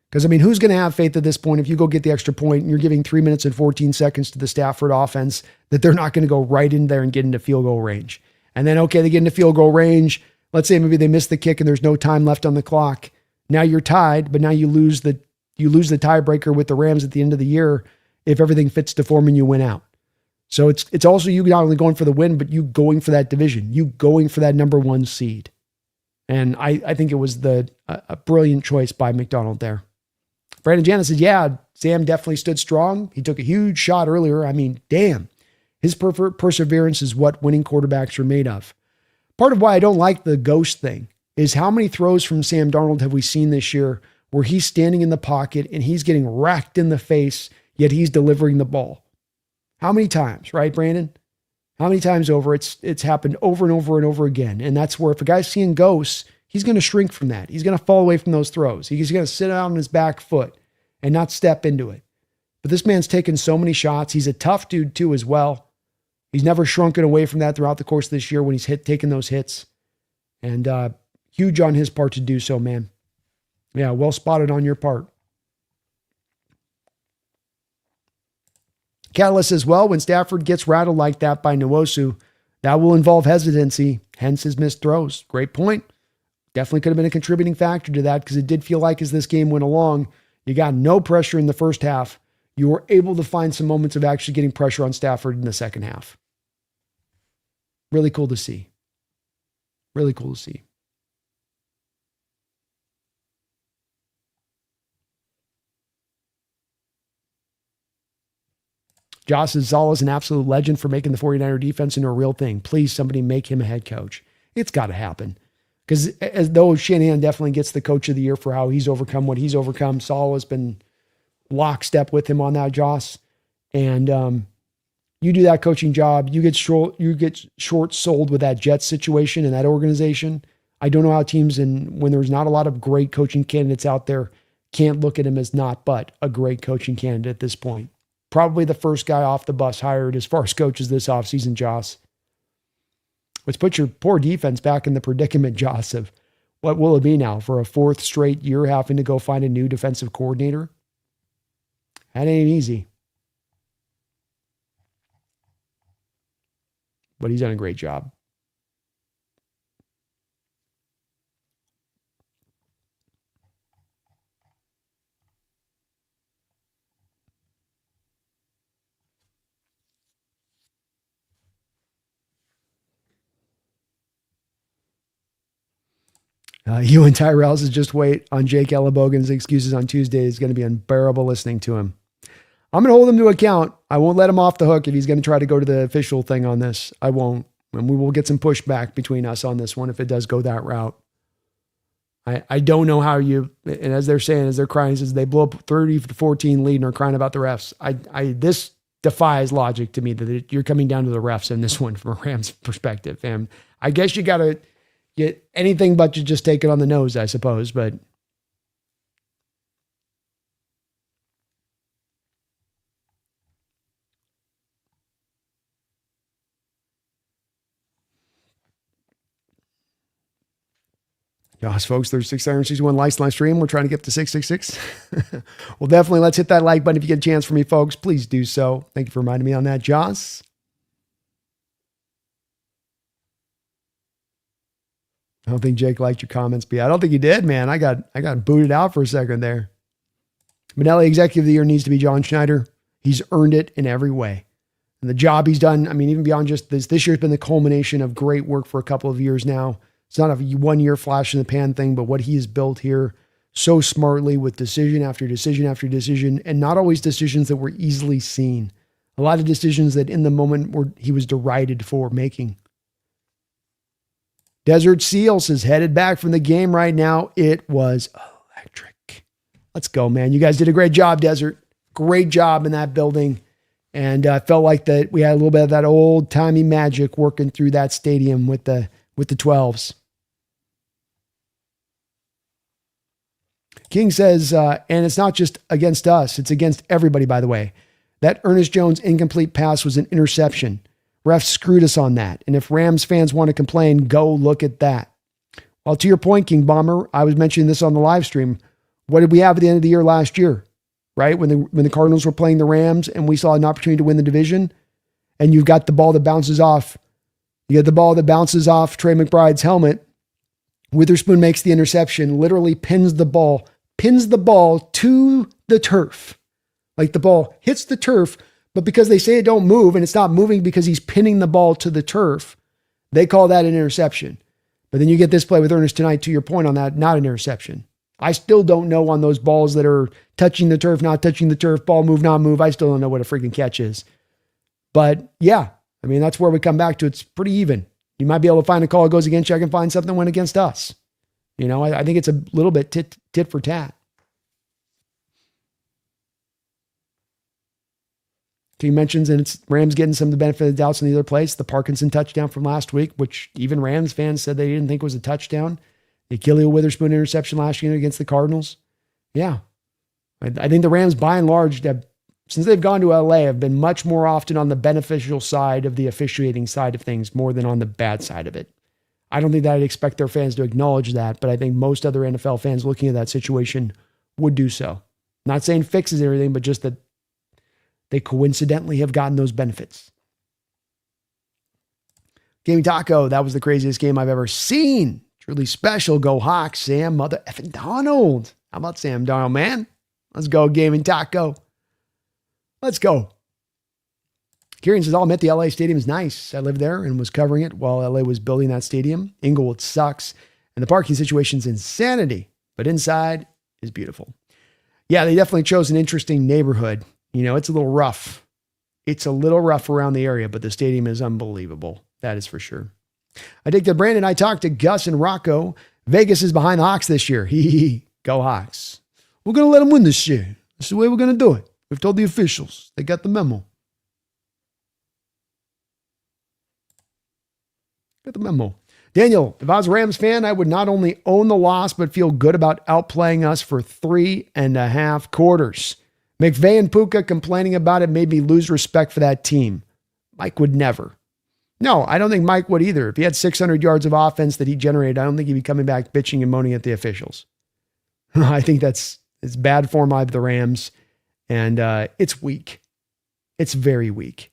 Because, I mean, who's going to have faith at this point if you go get the extra point and you're giving 3 minutes and 14 seconds to the Stafford offense that they're not going to go right in there and get into field goal range? And then, okay, they get into field goal range. Let's say maybe they miss the kick and there's no time left on the clock. Now you're tied, but now you lose the tiebreaker with the Rams at the end of the year if everything fits to form and you win out. So it's also you not only going for the win, but you going for that division, you going for that number 1 seed. And I think it was a brilliant choice by McDonald there. Brandon Janis said, yeah, Sam definitely stood strong. He took a huge shot earlier. I mean, damn, his perseverance is what winning quarterbacks are made of. Part of why I don't like the ghost thing is how many throws from Sam Darnold have we seen this year where he's standing in the pocket and he's getting racked in the face, yet he's delivering the ball. How many times, right, Brandon? How many times over? It's happened over and over and over again. And that's where if a guy's seeing ghosts, he's going to shrink from that. He's going to fall away from those throws. He's going to sit out on his back foot and not step into it. But this man's taken so many shots. He's a tough dude too as well. He's never shrunken away from that throughout the course of this year when he's taking those hits. And huge on his part to do so, man. Yeah, well spotted on your part. Catalyst says, well, when Stafford gets rattled like that by Nwosu, that will involve hesitancy, hence his missed throws. Great point. Definitely could have been a contributing factor to that because it did feel like as this game went along, you got no pressure in the first half. You were able to find some moments of actually getting pressure on Stafford in the second half. Really cool to see. Really cool to see. Josh Zal is an absolute legend for making the 49er defense into a real thing. Please, somebody make him a head coach. It's got to happen. Because as though Shanahan definitely gets the coach of the year for how he's overcome what he's overcome, Saul has been lockstep with him on that, Josh. And you do that coaching job, you get short sold with that Jets situation and that organization. I don't know how teams, and when there's not a lot of great coaching candidates out there, can't look at him as not but a great coaching candidate at this point. Probably the first guy off the bus hired as far as coaches this offseason, Joss. Let's put your poor defense back in the predicament, Joss, of what will it be now for a 4th straight year having to go find a new defensive coordinator? That ain't easy. But he's done a great job. You and Tyrell says just wait on Jake Ellenbogen's excuses on Tuesday. Is going to be unbearable listening to him. I'm going to hold him to account. I won't let him off the hook if he's going to try to go to the official thing on this. I won't. And we will get some pushback between us on this one if it does go that route. I don't know how you, and as they're saying, as they're crying, says they blow up 30-14 lead and are crying about the refs. This defies logic to me that you're coming down to the refs in this one from a Rams perspective. And I guess you got to get anything but to just take it on the nose, I suppose. But yes, folks, there's 661 likes live stream. We're trying to get to 666. Well, definitely let's hit that like button if you get a chance for me, folks. Please do so. Thank you for reminding me on that, Joss. I don't think Jake liked your comments, but I don't think he did, man. I got booted out for a second there. Manelli Executive of the Year needs to be John Schneider. He's earned it in every way. And the job he's done, I mean, even beyond just this year's been the culmination of great work for a couple of years now. It's not a 1 year flash in the pan thing, but what he has built here so smartly with decision after decision after decision, and not always decisions that were easily seen. A lot of decisions that in the moment he was derided for making. Desert Seals is headed back from the game right now. It was electric. Let's go, man. You guys did a great job, Desert. Great job in that building. And I felt like that we had a little bit of that old-timey magic working through that stadium with the 12s. King says, and it's not just against us. It's against everybody, by the way. That Ernest Jones incomplete pass was an interception. Refs screwed us on that. And if Rams fans want to complain, go look at that. Well, to your point, King Bomber, I was mentioning this on the live stream. What did we have at the end of the year last year? Right? When the Cardinals were playing the Rams and we saw an opportunity to win the division, and you've got the ball that bounces off. You get the ball that bounces off Trey McBride's helmet. Witherspoon makes the interception, literally pins the ball to the turf. Like the ball hits the turf, but because they say it don't move and it's not moving because he's pinning the ball to the turf, they call that an interception. But then you get this play with Ernest tonight, to your point on that, not an interception. I still don't know on those balls that are touching the turf, not touching the turf, ball move, not move. I still don't know what a freaking catch is. But yeah, I mean, that's where we come back to. It's pretty even. You might be able to find a call that goes against you. I can find something that went against us. You know, I think it's a little bit tit for tat. King mentions, and it's Rams getting some of the benefit of the doubts in the other place. The Parkinson touchdown from last week, which even Rams fans said they didn't think was a touchdown. The Khalil Witherspoon interception last year against the Cardinals. Yeah. I think the Rams, by and large, since they've gone to LA, have been much more often on the beneficial side of the officiating side of things more than on the bad side of it. I don't think that I'd expect their fans to acknowledge that, but I think most other NFL fans looking at that situation would do so. Not saying fixes everything, but just that they coincidentally have gotten those benefits. Gaming Taco, that was the craziest game I've ever seen. Truly special. Go Hawks, Sam Mother effing Darnold. How about Sam Darnold, man? Let's go, Gaming Taco. Let's go. Kieran says, I'll admit the LA stadium is nice. I lived there and was covering it while LA was building that stadium. Inglewood sucks. And the parking situation's insanity. But inside is beautiful. Yeah, they definitely chose an interesting neighborhood. You know, it's a little rough. It's a little rough around the area, but the stadium is unbelievable. That is for sure. I dig that Brandon. I talked to Gus and Rocco. Vegas is behind the Hawks this year. Go Hawks. We're going to let them win this year. That's the way we're going to do it. We've told the officials. They got the memo. Got the memo. Daniel, if I was a Rams fan, I would not only own the loss, but feel good about outplaying us for 3.5 quarters. McVay and Puka complaining about it made me lose respect for that team. Mike would never. No, I don't think Mike would either. If he had 600 yards of offense that he generated, I don't think he'd be coming back bitching and moaning at the officials. I think it's bad form by the Rams, and it's weak. It's very weak.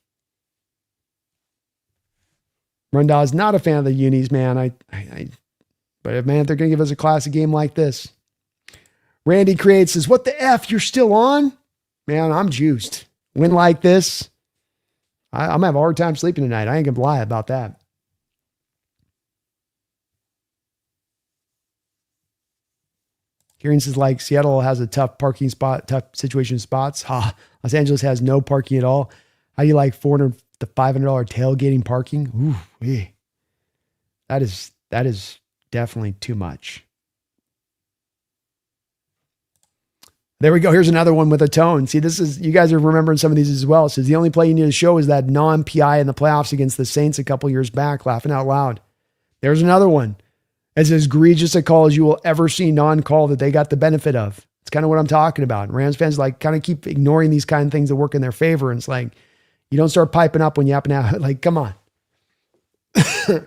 Rundah's not a fan of the unis, man. But man, if they're going to give us a classic game like this. Randy Creates says, what the F? You're still on? Man, I'm juiced. Win like this, I'm going to have a hard time sleeping tonight. I ain't going to lie about that. Kieran says, like, Seattle has a tough parking spot, tough situation spots. Los Angeles has no parking at all. How do you like $400 to $500 tailgating parking? Ooh, yeah. That is definitely too much. There we go. Here's another one with a tone. See, you guys are remembering some of these as well. It says the only play you need to show is that non-PI in the playoffs against the Saints a couple years back, laughing out loud. There's another one. As egregious a call as you will ever see non-call that they got the benefit of. It's kind of what I'm talking about. Rams fans like kind of keep ignoring these kind of things that work in their favor. And it's like, you don't start piping up when you happen to, like, come on.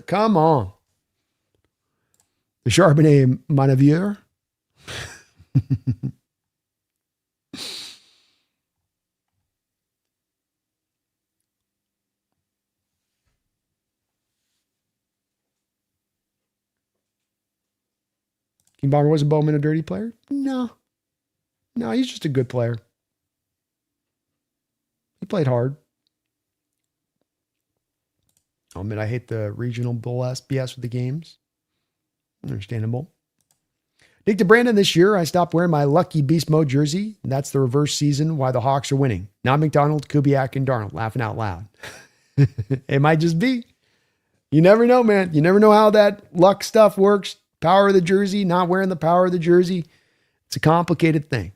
Come on. The Charbonnet Monavier. King Bomber, was Bowman a dirty player? No, he's just a good player. He played hard. I'll admit I hate the regional bull BS with the games. Understandable. Nick to Brandon, this year I stopped wearing my Lucky Beast Mode jersey. And that's the reverse season why the Hawks are winning. Not McDonald, Kubiak, and Darnold. Laughing out loud. It might just be. You never know, man. You never know how that luck stuff works. Power of the jersey, not wearing the power of the jersey. It's a complicated thing.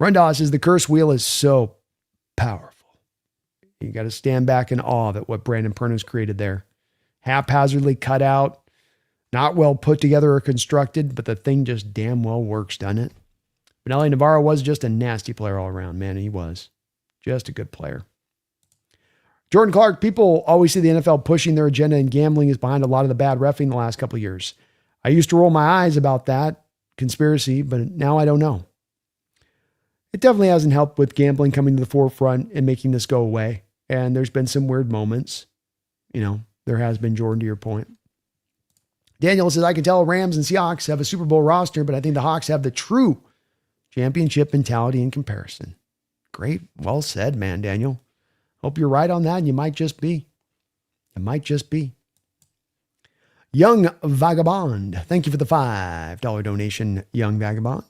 Rundaw says the curse wheel is so powerful. You got to stand back in awe at what Brandon Perno's created there. Haphazardly cut out, not well put together or constructed, but the thing just damn well works, doesn't it? Benelli Navarro was just a nasty player all around, man. He was just a good player. Jordan Clark, people always see the NFL pushing their agenda, and gambling is behind a lot of the bad reffing the last couple of years. I used to roll my eyes about that conspiracy, but now I don't know. It definitely hasn't helped with gambling coming to the forefront and making this go away. And there's been some weird moments. You know, there has been, Jordan, to your point. Daniel says, I can tell Rams and Seahawks have a Super Bowl roster, but I think the Hawks have the true championship mentality in comparison. Great. Well said, man, Daniel. Hope you're right on that, and you might just be. It might just be. Young Vagabond. Thank you for the $5 donation, Young Vagabond.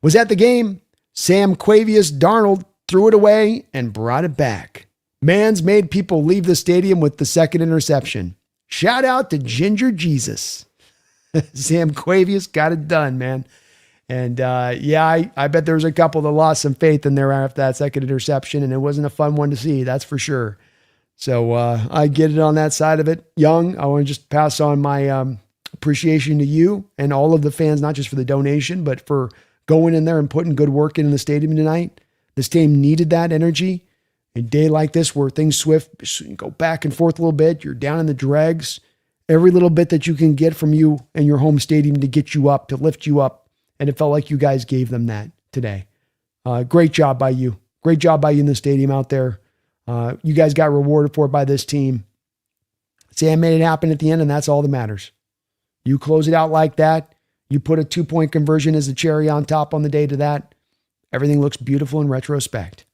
Was at the game. Sam Darnold threw it away and brought it back. Man's made people leave the stadium with the second interception. Shout out to Ginger Jesus. Sam Quavius got it done, man. And I bet there was a couple that lost some faith in there after that second interception, and it wasn't a fun one to see, that's for sure. So I get it on that side of it. Young, I want to just pass on my appreciation to you and all of the fans, not just for the donation, but for going in there and putting good work in the stadium tonight. This team needed that energy. A day like this where things go back and forth a little bit, you're down in the dregs. Every little bit that you can get from you and your home stadium to get you up, to lift you up. And it felt like you guys gave them that today. Great job by you. Great job by you in the stadium out there. You guys got rewarded for it by this team. Sam made it happen at the end, and that's all that matters. You close it out like that. You put a 2-point conversion as a cherry on top on the day to that. Everything looks beautiful in retrospect.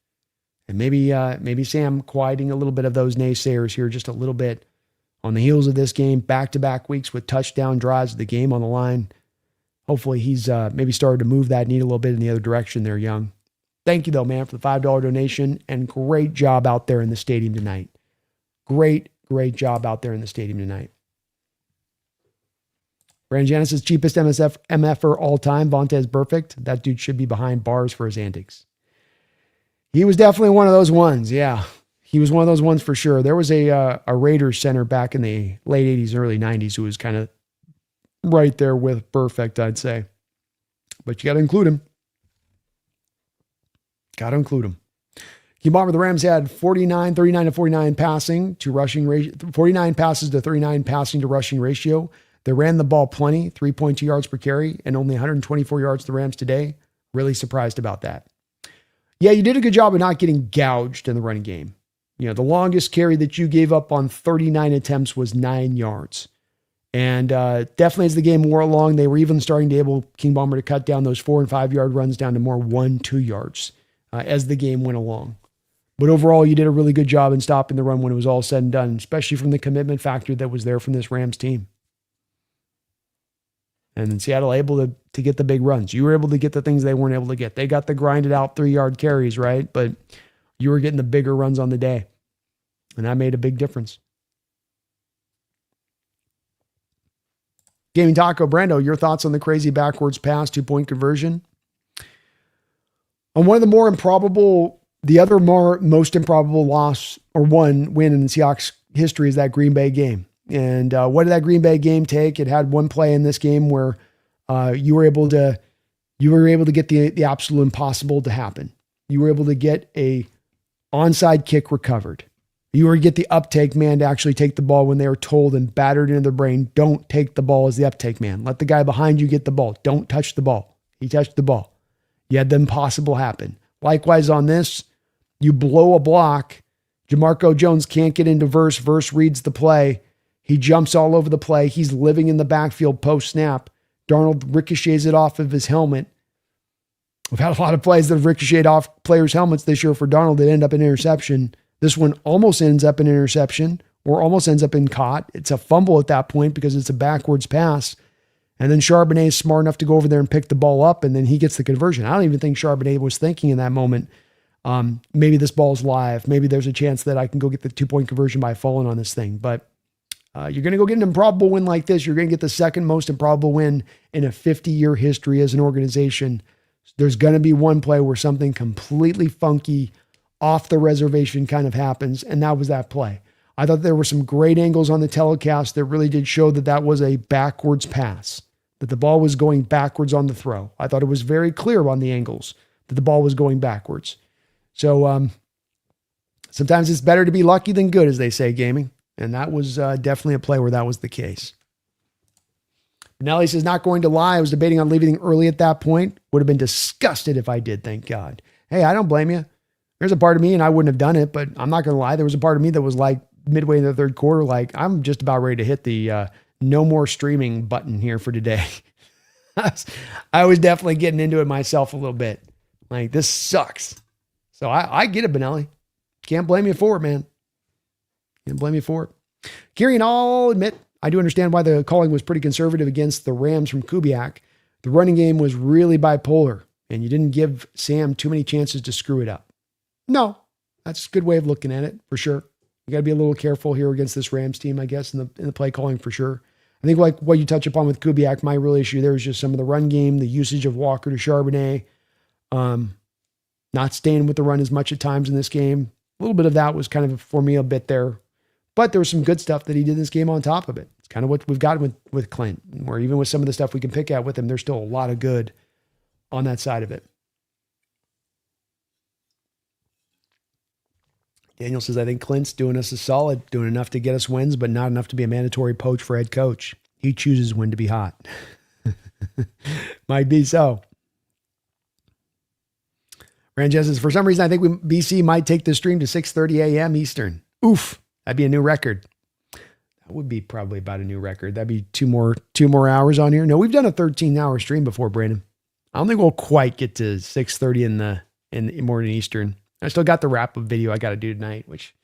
And maybe Sam quieting a little bit of those naysayers here just a little bit on the heels of this game, back-to-back weeks with touchdown drives, the game on the line. Hopefully he's maybe started to move that needle a little bit in the other direction there, Young. Thank you, though, man, for the $5 donation, and great job out there in the stadium tonight. Great job out there in the stadium tonight. Brandon Janis' cheapest MFer all time, Vontez Perfect. That dude should be behind bars for his antics. He was definitely one of those ones, yeah. He was one of those ones for sure. There was a Raiders center back in the late 80s, early 90s who was kind of right there with Perfect, I'd say. But you got to include him. Got to include him. Keep on with the Rams had 39 to 49 passing to rushing ratio, 49 passes to 39 passing to rushing ratio. They ran the ball plenty, 3.2 yards per carry, and only 124 yards to the Rams today. Really surprised about that. Yeah, you did a good job of not getting gouged in the running game. You know, the longest carry that you gave up on 39 attempts was 9 yards. And definitely as the game wore along, they were even starting to able King Bomber to cut down those 4 and 5 yard runs down to more 1-2 yards as the game went along. But overall, you did a really good job in stopping the run when it was all said and done, especially from the commitment factor that was there from this Rams team. And then Seattle able to get the big runs. You were able to get the things they weren't able to get. They got the grinded out 3-yard carries, right? But you were getting the bigger runs on the day. And that made a big difference. Gaming Taco, Brando, your thoughts on the crazy backwards pass 2-point conversion? On one of the more improbable, the other most improbable loss or one win in the Seahawks history is that Green Bay game. And what did that Green Bay game take? It had one play in this game where you were able to get the absolute impossible to happen. You were able to get a onside kick recovered. You were to get the uptake man to actually take the ball when they were told and battered into their brain, don't take the ball as the uptake man. Let the guy behind you get the ball. Don't touch the ball. He touched the ball. You had the impossible happen. Likewise on this, you blow a block. Jamarco Jones can't get into Verse. Verse reads the play. He jumps all over the play. He's living in the backfield post-snap. Darnold ricochets it off of his helmet. We've had a lot of plays that have ricocheted off players' helmets this year for Darnold that end up in interception. This one almost ends up in interception or almost ends up in caught. It's a fumble at that point because it's a backwards pass. And then Charbonnet is smart enough to go over there and pick the ball up, and then he gets the conversion. I don't even think Charbonnet was thinking in that moment, maybe this ball's live. Maybe there's a chance that I can go get the 2-point conversion by falling on this thing. But you're going to go get an improbable win like this. You're going to get the second most improbable win in a 50-year history as an organization. There's going to be one play where something completely funky, off the reservation kind of happens, and that was that play. I thought there were some great angles on the telecast that really did show that that was a backwards pass, that the ball was going backwards on the throw. I thought it was very clear on the angles that the ball was going backwards. So sometimes it's better to be lucky than good, as they say, gaming. And that was definitely a play where that was the case. Nelly says, not going to lie. I was debating on leaving early at that point. Would have been disgusted if I did, thank God. Hey, I don't blame you. There's a part of me, and I wouldn't have done it, but I'm not going to lie. There was a part of me that was like midway in the third quarter, like I'm just about ready to hit the no more streaming button here for today. I was definitely getting into it myself a little bit. Like, this sucks. So I get it, Benelli. Can't blame you for it, man. Can't blame you for it. Kieran, I'll admit, I do understand why the calling was pretty conservative against the Rams from Kubiak. The running game was really bipolar, and you didn't give Sam too many chances to screw it up. No, that's a good way of looking at it, for sure. You got to be a little careful here against this Rams team, I guess, in the play calling, for sure. I think like what you touch upon with Kubiak, my real issue there is just some of the run game, the usage of Walker to Charbonnet, not staying with the run as much at times in this game. A little bit of that was kind of, for me, a bit there. But there was some good stuff that he did in this game on top of it. It's kind of what we've got with Clint, where even with some of the stuff we can pick at with him, there's still a lot of good on that side of it. Daniel says, I think Clint's doing us a solid, doing enough to get us wins, but not enough to be a mandatory poach for head coach. He chooses when to be hot. Might be so. Ranjes says, for some reason, I think BC might take the stream to 6:30 a.m. Eastern. Oof, that'd be a new record. That would be probably about a new record. That'd be two more hours on here. No, we've done a 13-hour stream before, Brandon. I don't think we'll quite get to 6:30 in the morning Eastern. I still got the wrap-up video I got to do tonight, which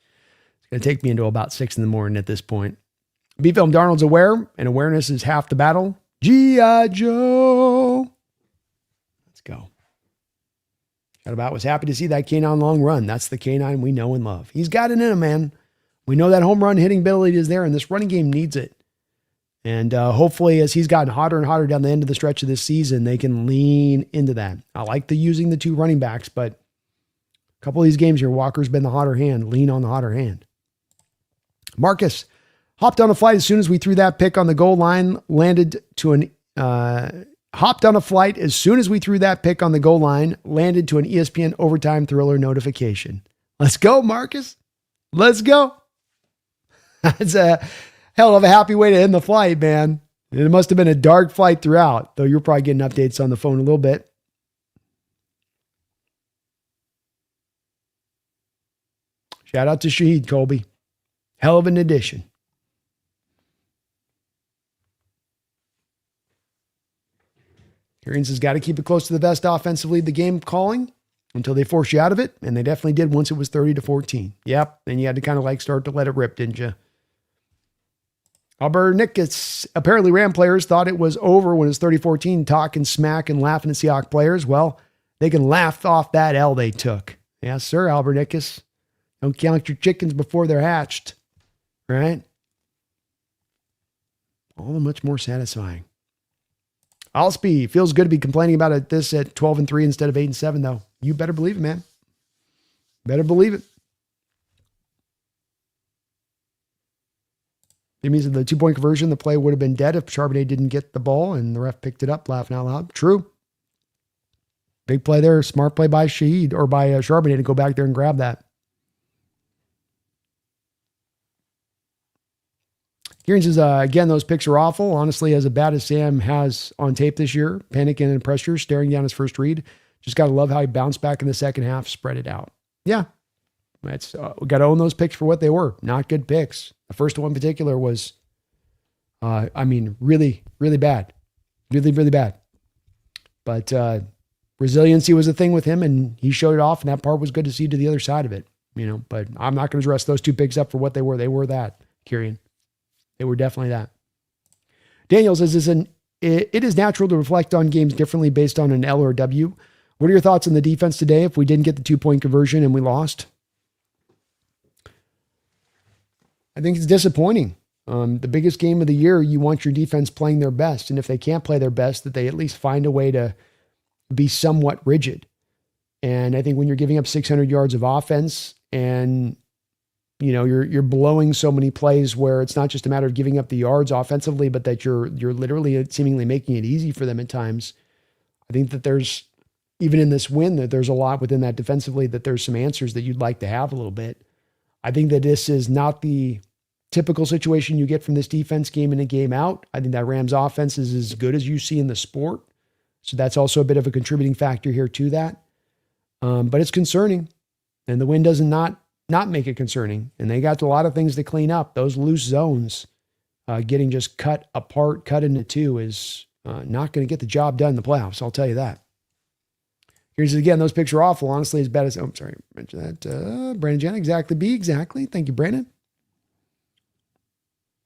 is going to take me into about 6 a.m. at this point. B-Film Darnold's aware, and awareness is half the battle. G.I. Joe. Let's go. Shoutabout was happy to see that K9 long run. That's the K9 we know and love. He's got it in him, man. We know that home run hitting ability is there, and this running game needs it. And hopefully, as he's gotten hotter and hotter down the end of the stretch of this season, they can lean into that. I like using the two running backs, but a couple of these games here, Walker's been the hotter hand. Lean on the hotter hand. Marcus hopped on a flight as soon as we threw that pick on the goal line, hopped on a flight as soon as we threw that pick on the goal line, landed to an ESPN overtime thriller notification. Let's go, Marcus. Let's go. That's a hell of a happy way to end the flight, man. It must have been a dark flight throughout, though you're probably getting updates on the phone a little bit. Shout out to Shaheed, Colby. Hell of an addition. Arians has got to keep it close to the best offensive lead the game calling until they force you out of it, and they definitely did once it was 30-14. Yep, and you had to kind of like start to let it rip, didn't you? Albert Nickets, apparently Ram players thought it was over when it was 30-14, talking smack and laughing at Seahawks players. Well, they can laugh off that L they took. Yes, sir, Albert Nickets. Don't count your chickens before they're hatched, right? All much more satisfying. Alspi feels good to be complaining about this at 12-3 instead of 8-7, though. You better believe it, man. Better believe it. It means that the 2-point conversion, the play would have been dead if Charbonnet didn't get the ball and the ref picked it up, laughing out loud. True. Big play there. Smart play by Shaheed or by Charbonnet to go back there and grab that. Kieran says, again, those picks are awful. Honestly, as bad as Sam has on tape this year, panicking and pressure, staring down his first read. Just got to love how he bounced back in the second half, spread it out. Yeah, that's we got to own those picks for what they were. Not good picks. The first one in particular was, really, really bad. Really, really bad. But resiliency was a thing with him, and he showed it off, and that part was good to see to the other side of it. But I'm not going to dress those two picks up for what they were. They were that. Kieran. They were definitely that. Daniel says, it is natural to reflect on games differently based on an L or a W. What are your thoughts on the defense today if we didn't get the 2-point conversion and we lost? I think it's disappointing. The biggest game of the year, you want your defense playing their best. And if they can't play their best, that they at least find a way to be somewhat rigid. And I think when you're giving up 600 yards of offense and you're blowing so many plays where it's not just a matter of giving up the yards offensively, but that you're literally seemingly making it easy for them at times. I think that there's, even in this win, that there's a lot within that defensively, that there's some answers that you'd like to have a little bit. I think that this is not the typical situation you get from this defense game in and game out. I think that Rams offense is as good as you see in the sport. So that's also a bit of a contributing factor here to that. But it's concerning. And the win does not make it concerning. And they got a lot of things to clean up. Those loose zones getting just cut apart, cut into two is not going to get the job done in the playoffs. I'll tell you that. Here's again, those picks are awful. Honestly, as bad as, I'm sorry, I mentioned that. Brandon Jen, exactly. Thank you, Brandon.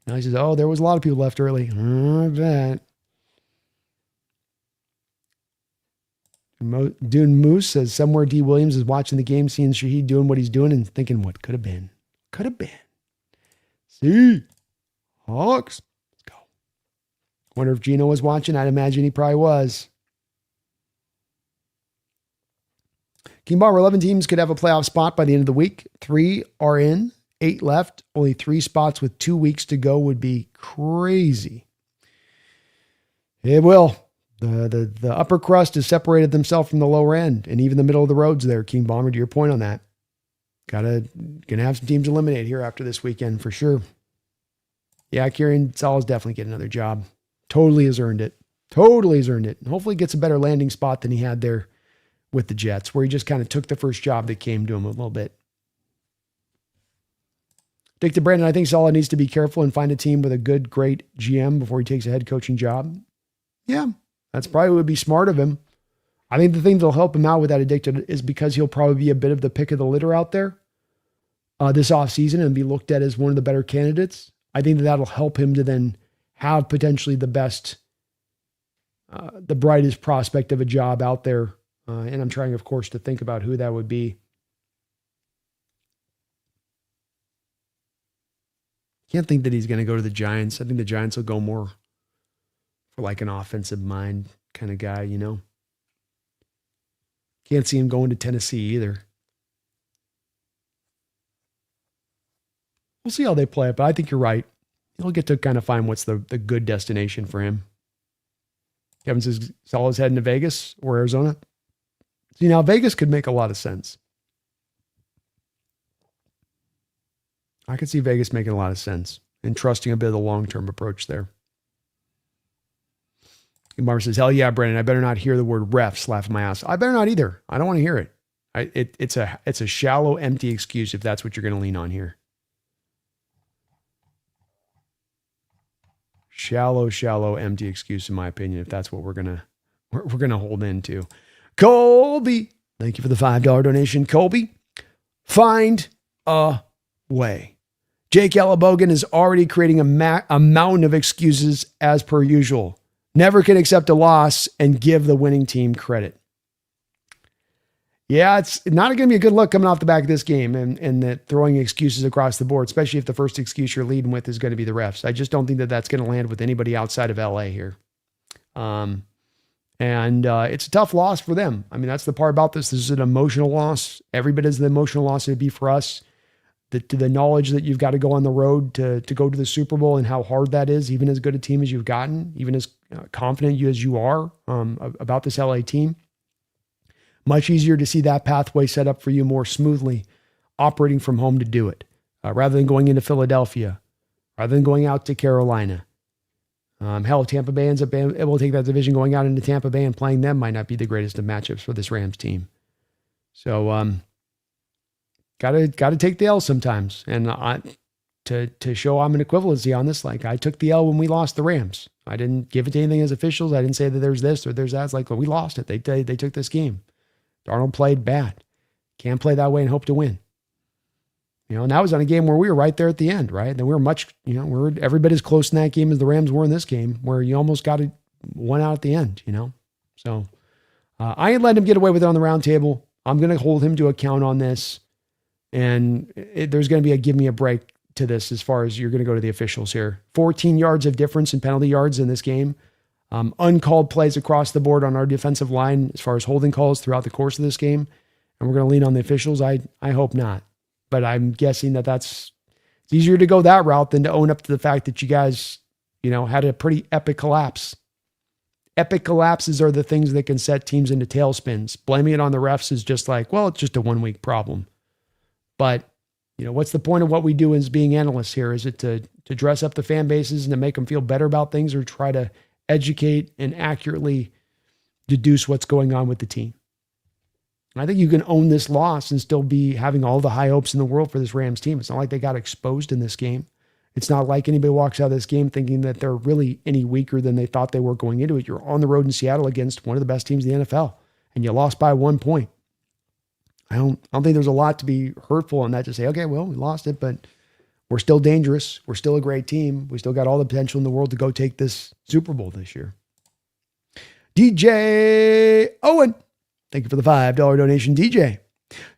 Now he says, oh, there was a lot of people left early. I bet. Dune Moose says, somewhere D. Williams is watching the game, seeing Shaheed doing what he's doing and thinking, what could have been? Could have been. See? Hawks. Let's go. Wonder if Gino was watching. I'd imagine he probably was. King Bomber, 11 teams could have a playoff spot by the end of the week. 3 are in, 8 left. Only 3 spots with 2 weeks to go would be crazy. It will. The upper crust has separated themselves from the lower end, and even the middle of the roads there, King Bomber, to your point on that. Gonna have some teams eliminated here after this weekend for sure. Yeah, Kieran Salah's definitely getting another job. Totally has earned it. And hopefully gets a better landing spot than he had there with the Jets, where he just kind of took the first job that came to him a little bit. Dick to Brandon, I think Salah needs to be careful and find a team with a good, great GM before he takes a head coaching job. Yeah, that's probably would be smart of him. I think the thing that'll help him out with that addicted is because he'll probably be a bit of the pick of the litter out there this offseason and be looked at as one of the better candidates. I think that'll help him to then have potentially the best, the brightest prospect of a job out there. And I'm trying, of course, to think about who that would be. Can't think that he's going to go to the Giants. I think the Giants will go more for like an offensive mind kind of guy, Can't see him going to Tennessee either. We'll see how they play it, but I think you're right. He'll get to kind of find what's the good destination for him. Kevin says Salah's heading to Vegas or Arizona. See, now Vegas could make a lot of sense. I could see Vegas making a lot of sense and trusting a bit of the long-term approach there. And Barbara says, hell yeah, Brandon, I better not hear the word refs laughing my ass. I better not either. I don't want to hear it. It's a shallow, empty excuse if that's what you're going to lean on here. Shallow, empty excuse, in my opinion, if that's what we're gonna hold into. Colby, thank you for the $5 donation. Colby, find a way. Jake Ellenbogen is already creating a mountain of excuses as per usual. Never can accept a loss and give the winning team credit. Yeah, it's not going to be a good look coming off the back of this game and that throwing excuses across the board, especially if the first excuse you're leading with is going to be the refs. I just don't think that that's going to land with anybody outside of LA here. It's a tough loss for them. I mean, that's the part about this. This is an emotional loss. Every bit as the emotional loss it'd be for us. The knowledge that you've got to go on the road to go to the Super Bowl and how hard that is, even as good a team as you've gotten, even as confident as you are about this LA team. Much easier to see that pathway set up for you more smoothly, operating from home to do it, rather than going into Philadelphia, rather than going out to Carolina. Hell, Tampa Bay ends up able to take that division, going out into Tampa Bay and playing them might not be the greatest of matchups for this Rams team. So, gotta take the L sometimes. And to show I'm an equivalency on this, like I took the L when we lost the Rams. I didn't give it to anything as officials. I didn't say that there's this or there's that. It's like, well, we lost it. They took this game. Darnold played bad. Can't play that way and hope to win. And that was on a game where we were right there at the end, right? Then we were much, we're every bit as close in that game as the Rams were in this game, where you almost got one out at the end, So I ain't letting him get away with it on the round table. I'm going to hold him to account on this. And there's going to be a give me a break to this as far as you're going to go to the officials here. 14 yards of difference in penalty yards in this game. Uncalled plays across the board on our defensive line as far as holding calls throughout the course of this game. And we're going to lean on the officials. I hope not. But I'm guessing it's easier to go that route than to own up to the fact that you guys, had a pretty epic collapse. Epic collapses are the things that can set teams into tailspins. Blaming it on the refs is just like, well, it's just a 1 week problem. But, what's the point of what we do as being analysts here? Is it to dress up the fan bases and to make them feel better about things, or try to educate and accurately deduce what's going on with the team? I think you can own this loss and still be having all the high hopes in the world for this Rams team. It's not like they got exposed in this game. It's not like anybody walks out of this game thinking that they're really any weaker than they thought they were going into it. You're on the road in Seattle against one of the best teams in the NFL, and you lost by 1 point. I don't think there's a lot to be hurtful in that to say, okay, well, we lost it, but we're still dangerous. We're still a great team. We still got all the potential in the world to go take this Super Bowl this year. DJ Owen, thank you for the $5 donation, DJ.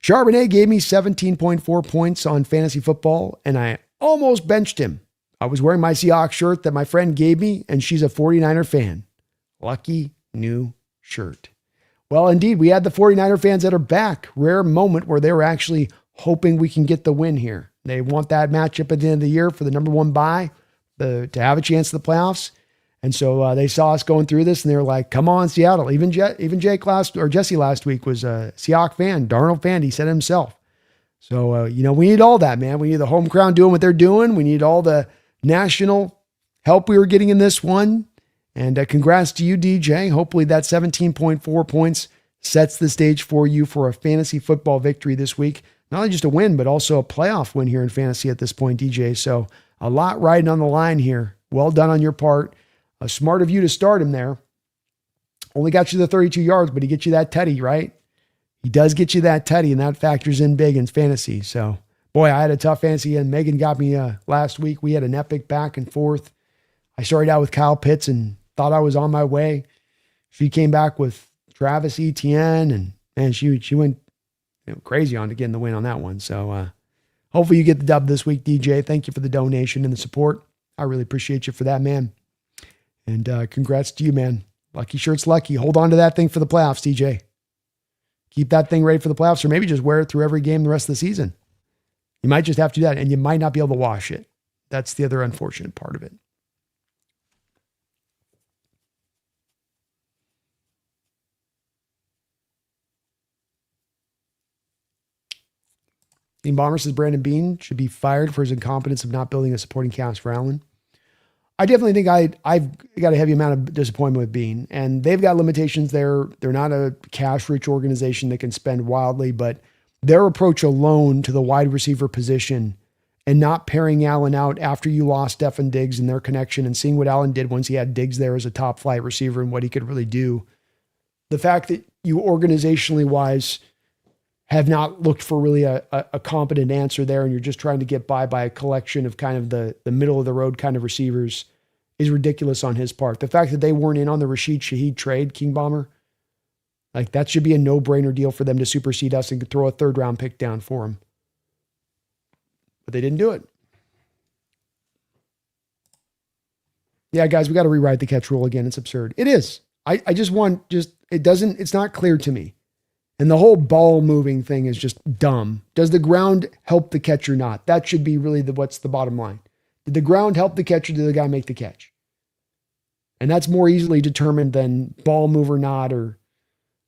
Charbonnet gave me 17.4 points on fantasy football, and I almost benched him. I was wearing my Seahawks shirt that my friend gave me, and she's a 49er fan. Lucky new shirt. Well, indeed, we had the 49er fans that are back. Rare moment where they were actually hoping we can get the win here. They want that matchup at the end of the year for the number 1 bye, to have a chance at the playoffs. And so they saw us going through this, and they were like, come on, Seattle. Even Jesse last week was a Seahawks fan, Darnold fan. He said it himself. So, we need all that, man. We need the home crowd doing what they're doing. We need all the national help we were getting in this one. And congrats to you, DJ. Hopefully that 17.4 points sets the stage for you for a fantasy football victory this week. Not only just a win, but also a playoff win here in fantasy at this point, DJ. So a lot riding on the line here. Well done on your part. Smart of you to start him there. Only got you the 32 yards, but he gets you that tutty, right? He does get you that tutty, and that factors in big in fantasy. So, boy, I had a tough fantasy, and Megan got me last week. We had an epic back and forth. I started out with Kyle Pitts and thought I was on my way. She came back with Travis Etienne, and she went crazy on to getting the win on that one. So hopefully you get the dub this week, DJ. Thank you for the donation and the support. I really appreciate you for that, man. And congrats to you, man. Lucky shirt's lucky. Hold on to that thing for the playoffs, DJ. Keep that thing ready for the playoffs, or maybe just wear it through every game the rest of the season. You might just have to do that, and you might not be able to wash it. That's the other unfortunate part of it. Team Bomber says Brandon Beane should be fired for his incompetence of not building a supporting cast for Allen. I definitely think I've got a heavy amount of disappointment with Beane, and they've got limitations there. They're not a cash-rich organization that can spend wildly, but their approach alone to the wide receiver position and not pairing Allen out after you lost Stefon Diggs and their connection and seeing what Allen did once he had Diggs there as a top flight receiver and what he could really do. The fact that you organizationally wise have not looked for really a competent answer there, and you're just trying to get by a collection of kind of the middle of the road kind of receivers is ridiculous on his part. The fact that they weren't in on the Rashid Shaheed trade, King Bomber, like that should be a no-brainer deal for them to supersede us and throw a 3rd round pick down for him. But they didn't do it. Yeah, guys, we got to rewrite the catch rule again. It's absurd. It is. It's not clear to me. And the whole ball moving thing is just dumb. Does the ground help the catch or not? That should be really what's the bottom line. Did the ground help the catch, or did the guy make the catch? And that's more easily determined than ball move or not, or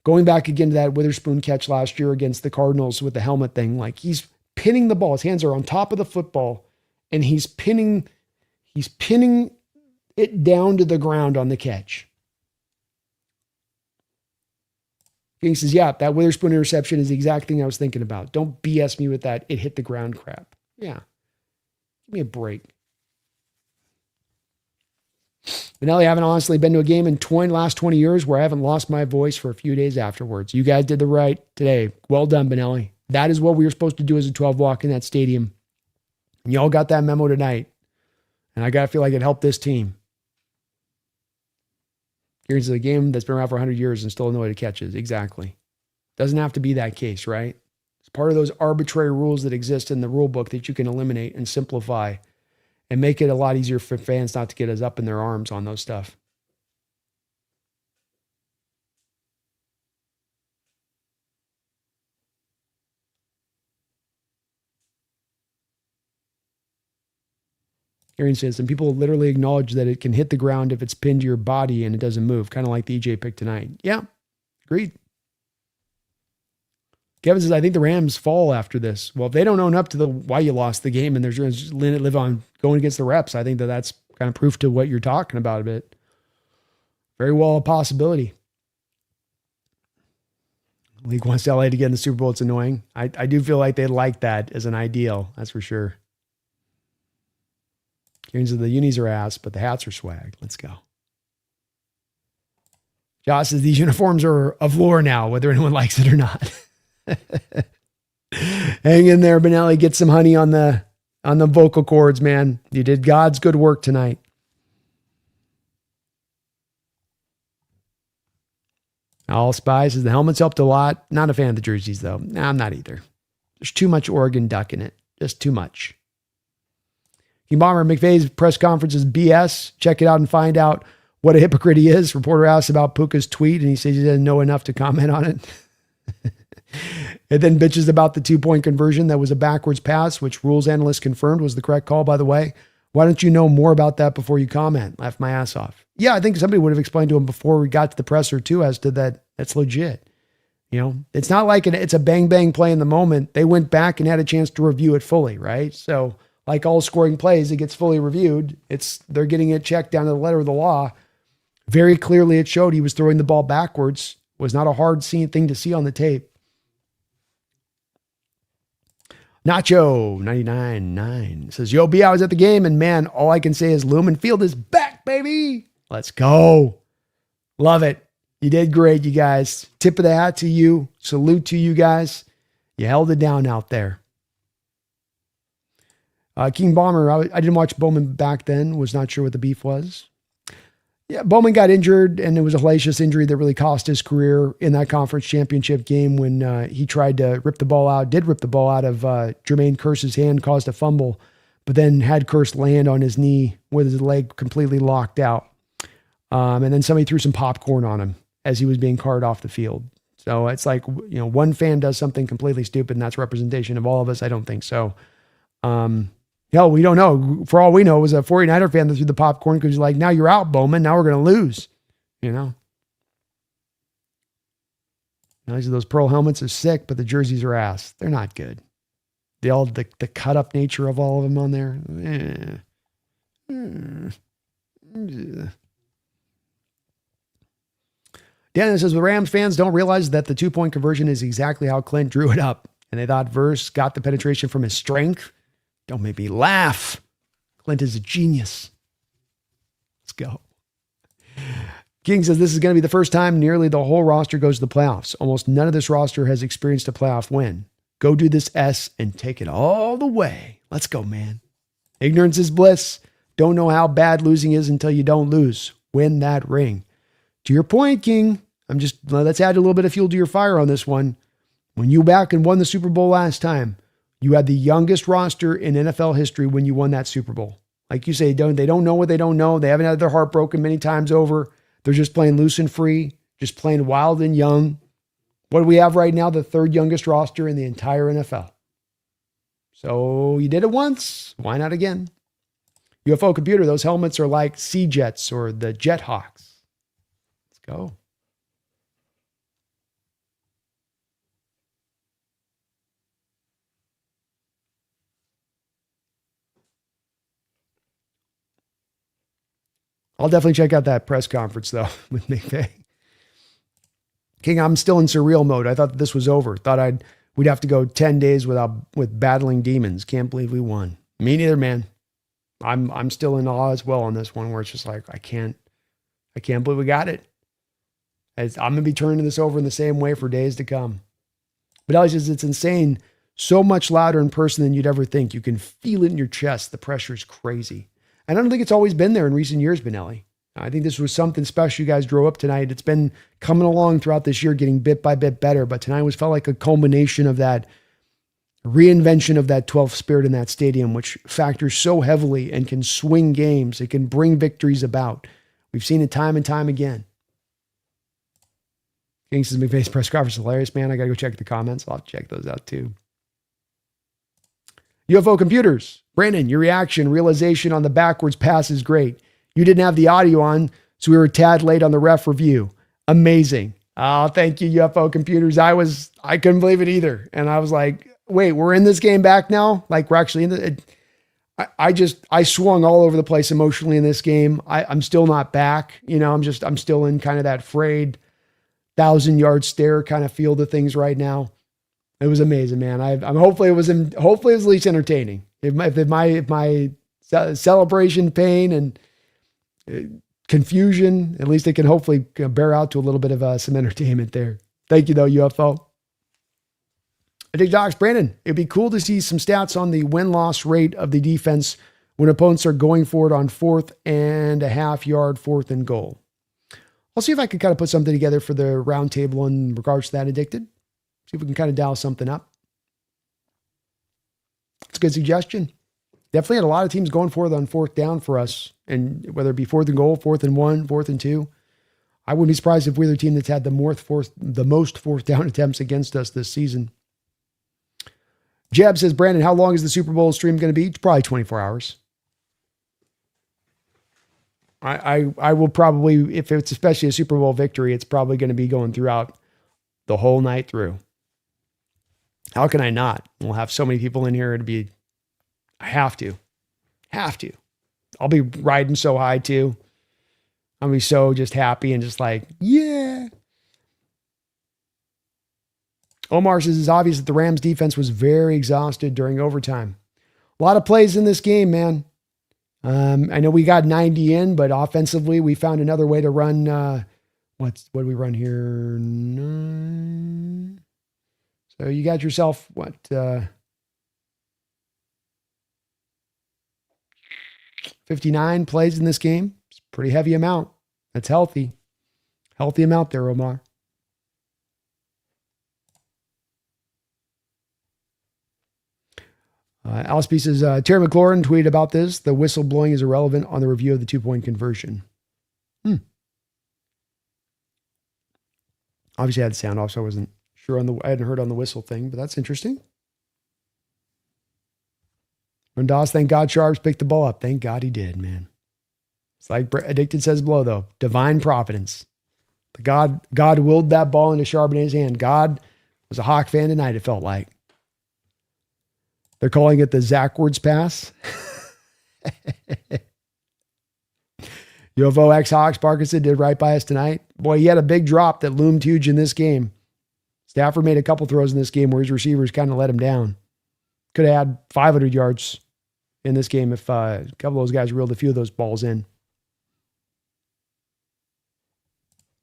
going back again to that Witherspoon catch last year against the Cardinals with the helmet thing. Like, he's pinning the ball. His hands are on top of the football, and he's pinning it down to the ground on the catch. He says, yeah, that Witherspoon interception is the exact thing I was thinking about. Don't BS me with that. It hit the ground crap. Yeah. Give me a break. Benelli, I haven't honestly been to a game in last 20 years where I haven't lost my voice for a few days afterwards. You guys did the right today. Well done, Benelli. That is what we were supposed to do as a 12 walk in that stadium And y'all got that memo tonight. And I got to feel like it helped this team. Here's a game that's been around for 100 years and still know what it catches. Exactly. Doesn't have to be that case, right? It's part of those arbitrary rules that exist in the rule book that you can eliminate and simplify and make it a lot easier for fans not to get as up in their arms on those stuff. Aaron says, and people literally acknowledge that it can hit the ground if it's pinned to your body and it doesn't move, kind of like the EJ pick tonight. Yeah, agreed. Kevin says, I think the Rams fall after this. Well, if they don't own up to why you lost the game and they're going to live on going against the reps, I think that's kind of proof to what you're talking about a bit. Very well a possibility. League wants LA to get in the Super Bowl. It's annoying. I do feel like they like that as an ideal. That's for sure. Kieran says the unis are ass, but the hats are swag. Let's go. Josh says these uniforms are of lore now, whether anyone likes it or not. Hang in there, Benelli. Get some honey on the vocal cords, man. You did God's good work tonight. All Spy says the helmets helped a lot. Not a fan of the jerseys, though. No, I'm not either. There's too much Oregon Duck in it. Just too much. King Bomber, McVay's press conference is BS. Check it out and find out what a hypocrite he is. Reporter asked about Puka's tweet, and he says he didn't know enough to comment on it. It then bitches about the 2-point conversion that was a backwards pass, which rules analysts confirmed was the correct call, by the way. Why don't you know more about that before you comment? Laughed my ass off. Yeah, I think somebody would have explained to him before we got to the presser too as to that. That's legit. You know, it's not like it's a bang play in the moment. They went back and had a chance to review it fully, right? So like all scoring plays, it gets fully reviewed. They're getting it checked down to the letter of the law. Very clearly it showed he was throwing the ball backwards. Was not a hard thing to see on the tape. Nacho 99.9 says, yo, B, I was at the game and man, all I can say is Lumen Field is back, baby. Let's go. Love it. You did great, you guys. Tip of the hat to you. Salute to you guys. You held it down out there. King Bomber, I didn't watch Bowman back then. Was not sure what the beef was. Yeah, Bowman got injured, and it was a hellacious injury that really cost his career in that conference championship game when he tried to rip the ball out of Jermaine Kearse's hand, caused a fumble, but then had Kearse land on his knee with his leg completely locked out. And then somebody threw some popcorn on him as he was being carted off the field. So it's like, you know, one fan does something completely stupid, and that's representation of all of us. I don't think so. Hell, we don't know. For all we know, it was a 49er fan that threw the popcorn because he's like, now you're out, Bowman. Now we're going to lose. You know? Now, those Pearl helmets are sick, but the jerseys are ass. They're not good. The cut-up nature of all of them on there. Dan says, the Rams fans don't realize that the 2-point conversion is exactly how Clint drew it up. And they thought Verse got the penetration from his strength. Don't make me laugh. Clint is a genius. Let's go. King says this is going to be the first time nearly the whole roster goes to the playoffs. Almost none of this roster has experienced a playoff win. Go do this S and take it all the way. Let's go, man. Ignorance is bliss. Don't know how bad losing is until you don't lose. Win that ring. To your point, King, let's add a little bit of fuel to your fire on this one. When you back and won the Super Bowl last time, you had the youngest roster in NFL history when you won that Super Bowl. Like you say, they don't know what they don't know. They haven't had their heart broken many times over. They're just playing loose and free, just playing wild and young. What do we have right now? The third youngest roster in the entire NFL. So you did it once. Why not again? UFO Computer, those helmets are like Sea Jets or the Jet Hawks. Let's go. I'll definitely check out that press conference, though, with McVay. King, I'm still in surreal mode. I thought that this was over. Thought we'd have to go 10 days with battling demons. Can't believe we won. Me neither, man. I'm still in awe as well on this one, where it's just like, I can't believe we got it. I'm going to be turning this over in the same way for days to come. But Alex says it's insane. so much louder in person than you'd ever think. You can feel it in your chest. The pressure is crazy. And I don't think it's always been there in recent years, Benelli. I think this was something special you guys drove up tonight. It's been coming along throughout this year, getting bit by bit better. But tonight felt like a culmination of that reinvention of that 12th spirit in that stadium, which factors so heavily and can swing games. It can bring victories about. We've seen it time and time again. Kingston's McVay's press conference is hilarious, man. I got to go check the comments. I'll have to check those out too. UFO Computers. Brandon, your realization on the backwards pass is great. You didn't have the audio on, so we were a tad late on the ref review. Amazing. Oh, thank you, UFO Computers. I couldn't believe it either. And I was like, wait, we're in this game back now? Like we're actually in the, I swung all over the place emotionally in this game. I'm still not back. I'm still in kind of that frayed 1,000-yard stare kind of feel to things right now. It was amazing, man. Hopefully it was at least entertaining. If my celebration, pain, and confusion, at least it can hopefully bear out to a little bit of some entertainment there. Thank you though, UFO. I think Docs, Brandon, it'd be cool to see some stats on the win-loss rate of the defense when opponents are going forward on 4.5 yard, 4th and goal. I'll see if I can kind of put something together for the round table in regards to that, Addicted. See if we can kind of dial something up. It's a good suggestion. Definitely had a lot of teams going forward on 4th down for us. And whether it be 4th and goal, 4th and 1, 4th and 2. I wouldn't be surprised if we're the team that's had the most 4th down attempts against us this season. Jeb says, Brandon, how long is the Super Bowl stream going to be? It's probably 24 hours. I will probably, if it's especially a Super Bowl victory, it's probably going to be going throughout the whole night through. How can I not? We'll have so many people in here. I have to. I'll be riding so high too. I'll be so just happy and just like, yeah. Omar says it's obvious that the Rams defense was very exhausted during overtime. A lot of plays in this game, man. I know we got 90 in, but offensively we found another way to run. What do we run here? 9. So you got yourself 59 plays in this game. It's a pretty heavy amount. That's healthy. Healthy amount there, Omar. Alice B says, Terry McLaurin tweeted about this. The whistle blowing is irrelevant on the review of the 2-point conversion. Obviously I had the sound off, so I wasn't sure I hadn't heard on the whistle thing, but that's interesting. Rondas, thank God Sharps picked the ball up. Thank God he did, man. It's like Addicted says below, though. Divine providence. God willed that ball into Charbonnet's hand. God was a Hawk fan tonight, it felt like. They're calling it the Zachwards pass. UFO X Hawks Parkinson did right by us tonight. Boy, he had a big drop that loomed huge in this game. Stafford made a couple throws in this game where his receivers kind of let him down. Could have had 500 yards in this game if a couple of those guys reeled a few of those balls in.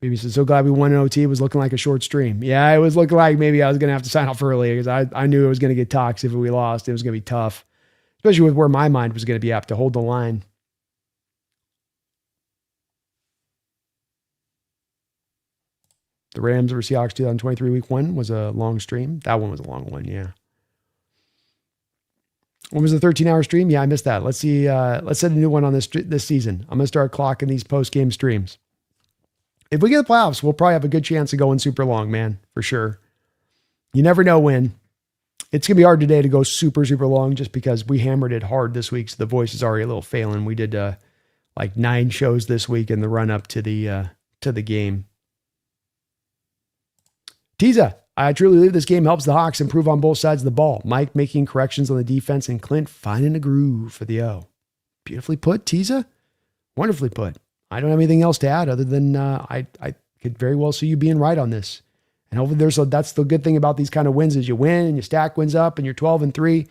Maybe said, so glad we won in OT. It was looking like a short stream. Yeah, it was looking like maybe I was going to have to sign off early because I knew it was going to get toxic if we lost. It was going to be tough, especially with where my mind was going to be apt to hold the line. The Rams over Seahawks 2023 week 1 was a long stream. That one was a long one, yeah. When was the 13-hour stream? Yeah, I missed that. Let's see. Let's set a new one on this season. I'm going to start clocking these post-game streams. If we get the playoffs, we'll probably have a good chance of going super long, man, for sure. You never know when. It's going to be hard today to go super, super long just because we hammered it hard this week, so the voice is already a little failing. We did like 9 shows this week in the run-up to the game. Tiza, I truly believe this game helps the Hawks improve on both sides of the ball. Mike making corrections on the defense and Clint finding a groove for the O. Beautifully put, Tiza. Wonderfully put. I don't have anything else to add other than I could very well see you being right on this. And hopefully that's the good thing about these kind of wins is you win and you stack wins up and you're 12-3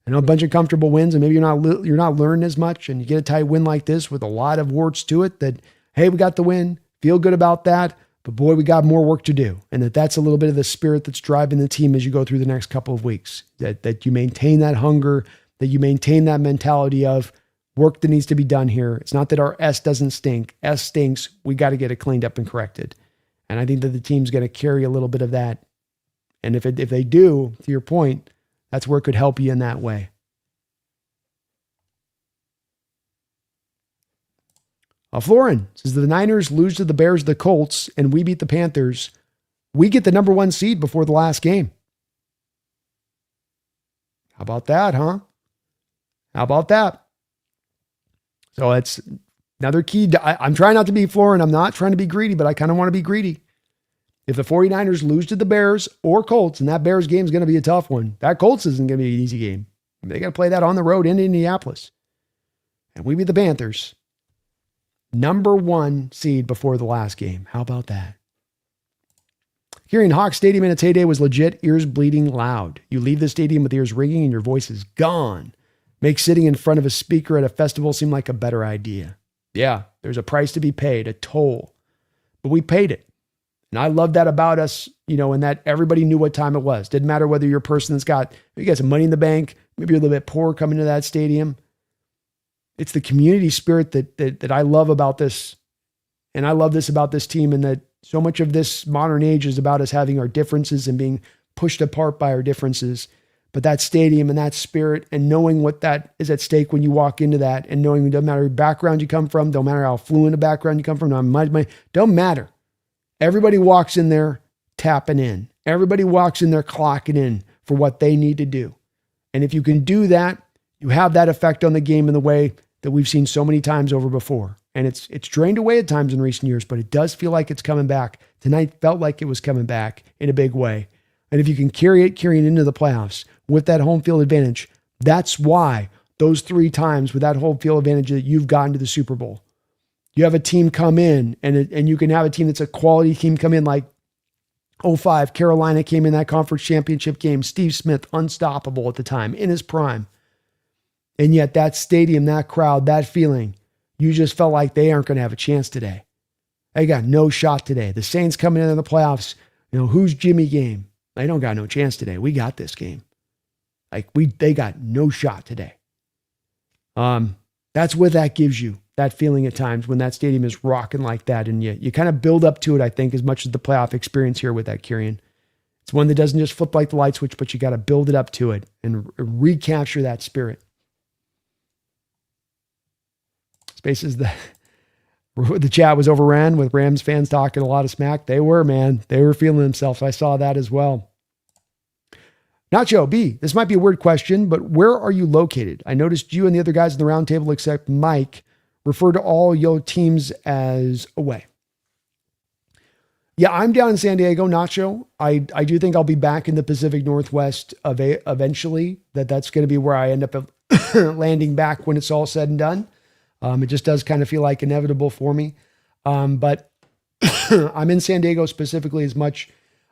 and a bunch of comfortable wins and maybe you're not learning as much and you get a tight win like this with a lot of warts to it that, hey, we got the win. Feel good about that. But boy, we got more work to do. And that's a little bit of the spirit that's driving the team as you go through the next couple of weeks. That you maintain that hunger, that you maintain that mentality of work that needs to be done here. It's not that our S doesn't stink. S stinks. We got to get it cleaned up and corrected. And I think that the team's going to carry a little bit of that. And if they do, to your point, that's where it could help you in that way. Florin says the Niners lose to the Bears, the Colts, and we beat the Panthers. We get the number 1 seed before the last game. How about that, huh? How about that? So it's another key. I'm trying not to be Florin. I'm not trying to be greedy, but I kind of want to be greedy. If the 49ers lose to the Bears or Colts, and that Bears game is going to be a tough one, that Colts isn't going to be an easy game. They got to play that on the road in Indianapolis. And we beat the Panthers. Number 1 seed before the last game. How about that? Hearing Hawk Stadium in its heyday was legit, ears bleeding loud. You leave the stadium with ears ringing and your voice is gone. Makes sitting in front of a speaker at a festival seem like a better idea. Yeah, there's a price to be paid, a toll. But we paid it. And I love that about us, and that everybody knew what time it was. Didn't matter whether you're a person that's you got some money in the bank, maybe you're a little bit poor coming to that stadium. It's the community spirit that I love about this. And I love this about this team, and that so much of this modern age is about us having our differences and being pushed apart by our differences. But that stadium and that spirit and knowing what that is at stake when you walk into that, and knowing it doesn't matter what background you come from, don't matter how fluent a background you come from, don't matter. Everybody walks in there tapping in. Everybody walks in there clocking in for what they need to do. And if you can do that, you have that effect on the game in the way that we've seen so many times over before. And it's drained away at times in recent years, but it does feel like it's coming back. Tonight felt like it was coming back in a big way. And if you can carrying into the playoffs with that home field advantage, that's why those 3 times with that home field advantage that you've gotten to the Super Bowl. You have a team come in, and you can have a team that's a quality team come in, like 05, Carolina came in that conference championship game. Steve Smith, unstoppable at the time, in his prime. And yet that stadium, that crowd, that feeling, you just felt like they aren't going to have a chance today. They got no shot today. The Saints coming in the playoffs, who's Jimmy game? They don't got no chance today. We got this game. They got no shot today. That's what that gives you, that feeling at times when that stadium is rocking like that. And you kind of build up to it, I think, as much as the playoff experience here with that, Kyrian. It's one that doesn't just flip like the light switch, but you got to build it up to it and recapture that spirit. Spaces, the chat was overran with Rams fans talking a lot of smack. They were, man. They were feeling themselves. I saw that as well. Nacho B, this might be a weird question, but where are you located? I noticed you and the other guys in the round table, except Mike, refer to all your teams as away. Yeah, I'm down in San Diego, Nacho. I do think I'll be back in the Pacific Northwest eventually. That's going to be where I end up landing back when it's all said and done. It just does kind of feel like inevitable for me. But I'm in San Diego specifically as much,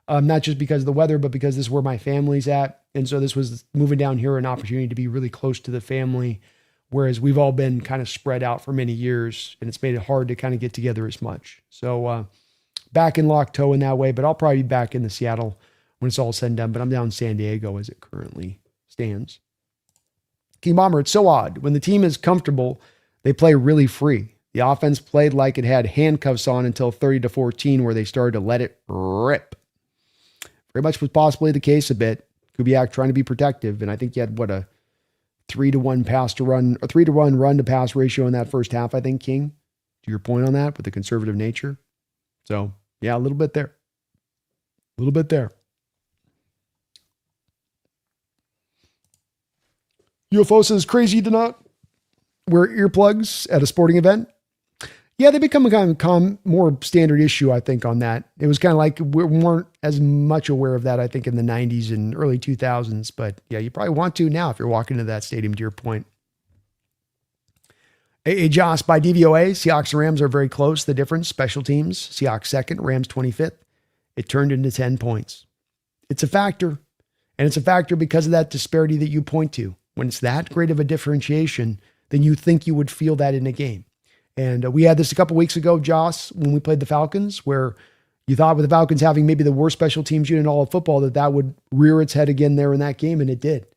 not just because of the weather, but because this is where my family's at. And so this was moving down here, an opportunity to be really close to the family, whereas we've all been kind of spread out for many years, and it's made it hard to kind of get together as much. So back in Lock Toe in that way, but I'll probably be back in the Seattle when it's all said and done. But I'm down in San Diego as it currently stands. King Bomber, it's so odd. When the team is comfortable, they play really free. The offense played like it had handcuffs on until 30-14, where they started to let it rip. Very much was possibly the case a bit. Kubiak trying to be protective, and I think you had a 3-to-1 pass to run, a 3-to-1 run to pass ratio in that first half. I think, King, to your point on that with the conservative nature. So yeah, a little bit there. UFO says crazy to not wear earplugs at a sporting event. Yeah, they become a kind of more standard issue, I think, on that. It was kind of like we weren't as much aware of that, I think, in the 90s and early 2000s. But yeah, you probably want to now if you're walking into that stadium, to your point. Hey, Joss, by DVOA, Seahawks and Rams are very close. The difference, special teams, Seahawks second, Rams 25th. It turned into 10 points. It's a factor. And it's a factor because of that disparity that you point to. When it's that great of a differentiation, then you think you would feel that in a game. And we had this a couple weeks ago, Joss, when we played the Falcons, where, You thought with the Falcons having maybe the worst special teams unit in all of football that would rear its head again there in that game, and it did.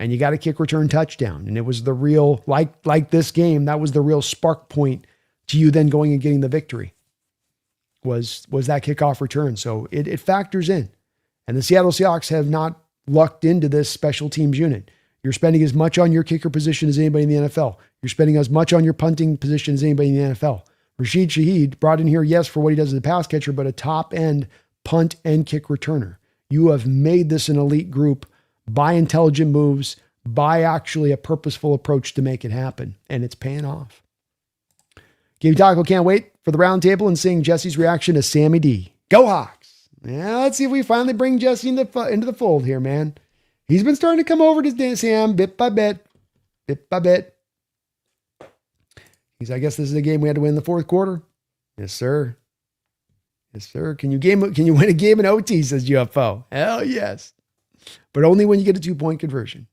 And you got a kick return touchdown, and it was the real, like this game, that was the real spark point to you then going and getting the victory. Was that kickoff return. So it factors in. And the Seattle Seahawks have not lucked into this special teams unit. You're spending as much on your kicker position as anybody in the NFL. You're spending as much on your punting position as anybody in the NFL. Rashid Shaheed brought in here, yes, for what he does as a pass catcher, but a top end punt and kick returner. You have made this an elite group by intelligent moves, by actually a purposeful approach to make it happen. And it's paying off. Game Taco can't wait for the round table and seeing Jesse's reaction to Sammy D. Go Hawks. Yeah, let's see if we finally bring Jesse into the fold here, man. He's been starting to come over to Sam bit by bit. Bit by bit. I guess this is a game we had to win in the fourth quarter. Yes, sir. Yes, sir. Can you win a game in OT, says UFO. Hell yes. But only when you get a 2-point conversion.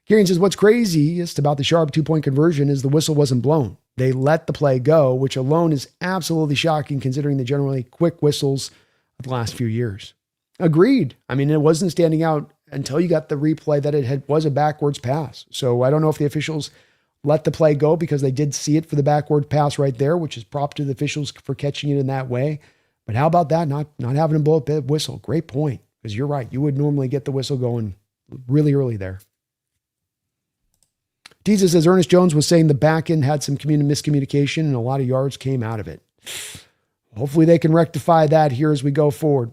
Kieran says, what's craziest about the sharp 2-point conversion is the whistle wasn't blown. They let the play go, which alone is absolutely shocking considering the generally quick whistles of the last few years. Agreed. I mean, it wasn't standing out until you got the replay that it was a backwards pass. So I don't know if the officials let the play go because they did see it for the backward pass right there, which is prop to the officials for catching it in that way. But how about that? Not having a blow up whistle. Great point. Because you're right. You would normally get the whistle going really early there. Teaser says Ernest Jones was saying the back end had some miscommunication and a lot of yards came out of it. Hopefully they can rectify that here as we go forward.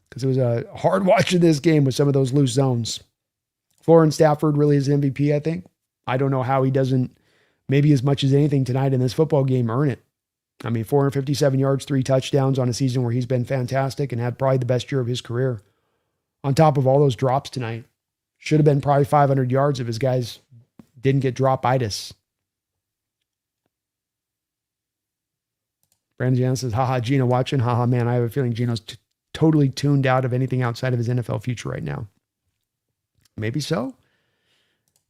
Because it was a hard watching this game with some of those loose zones. Florence Stafford really is MVP, I think. I don't know how he doesn't, maybe as much as anything tonight in this football game, earn it. I mean, 457 yards, 3 touchdowns on a season where he's been fantastic and had probably the best year of his career. On top of all those drops tonight. Should have been probably 500 yards if his guys didn't get drop-itis. Brandon Jan says, haha, Gino watching. Haha, man, I have a feeling Gino's totally tuned out of anything outside of his NFL future right now. Maybe so.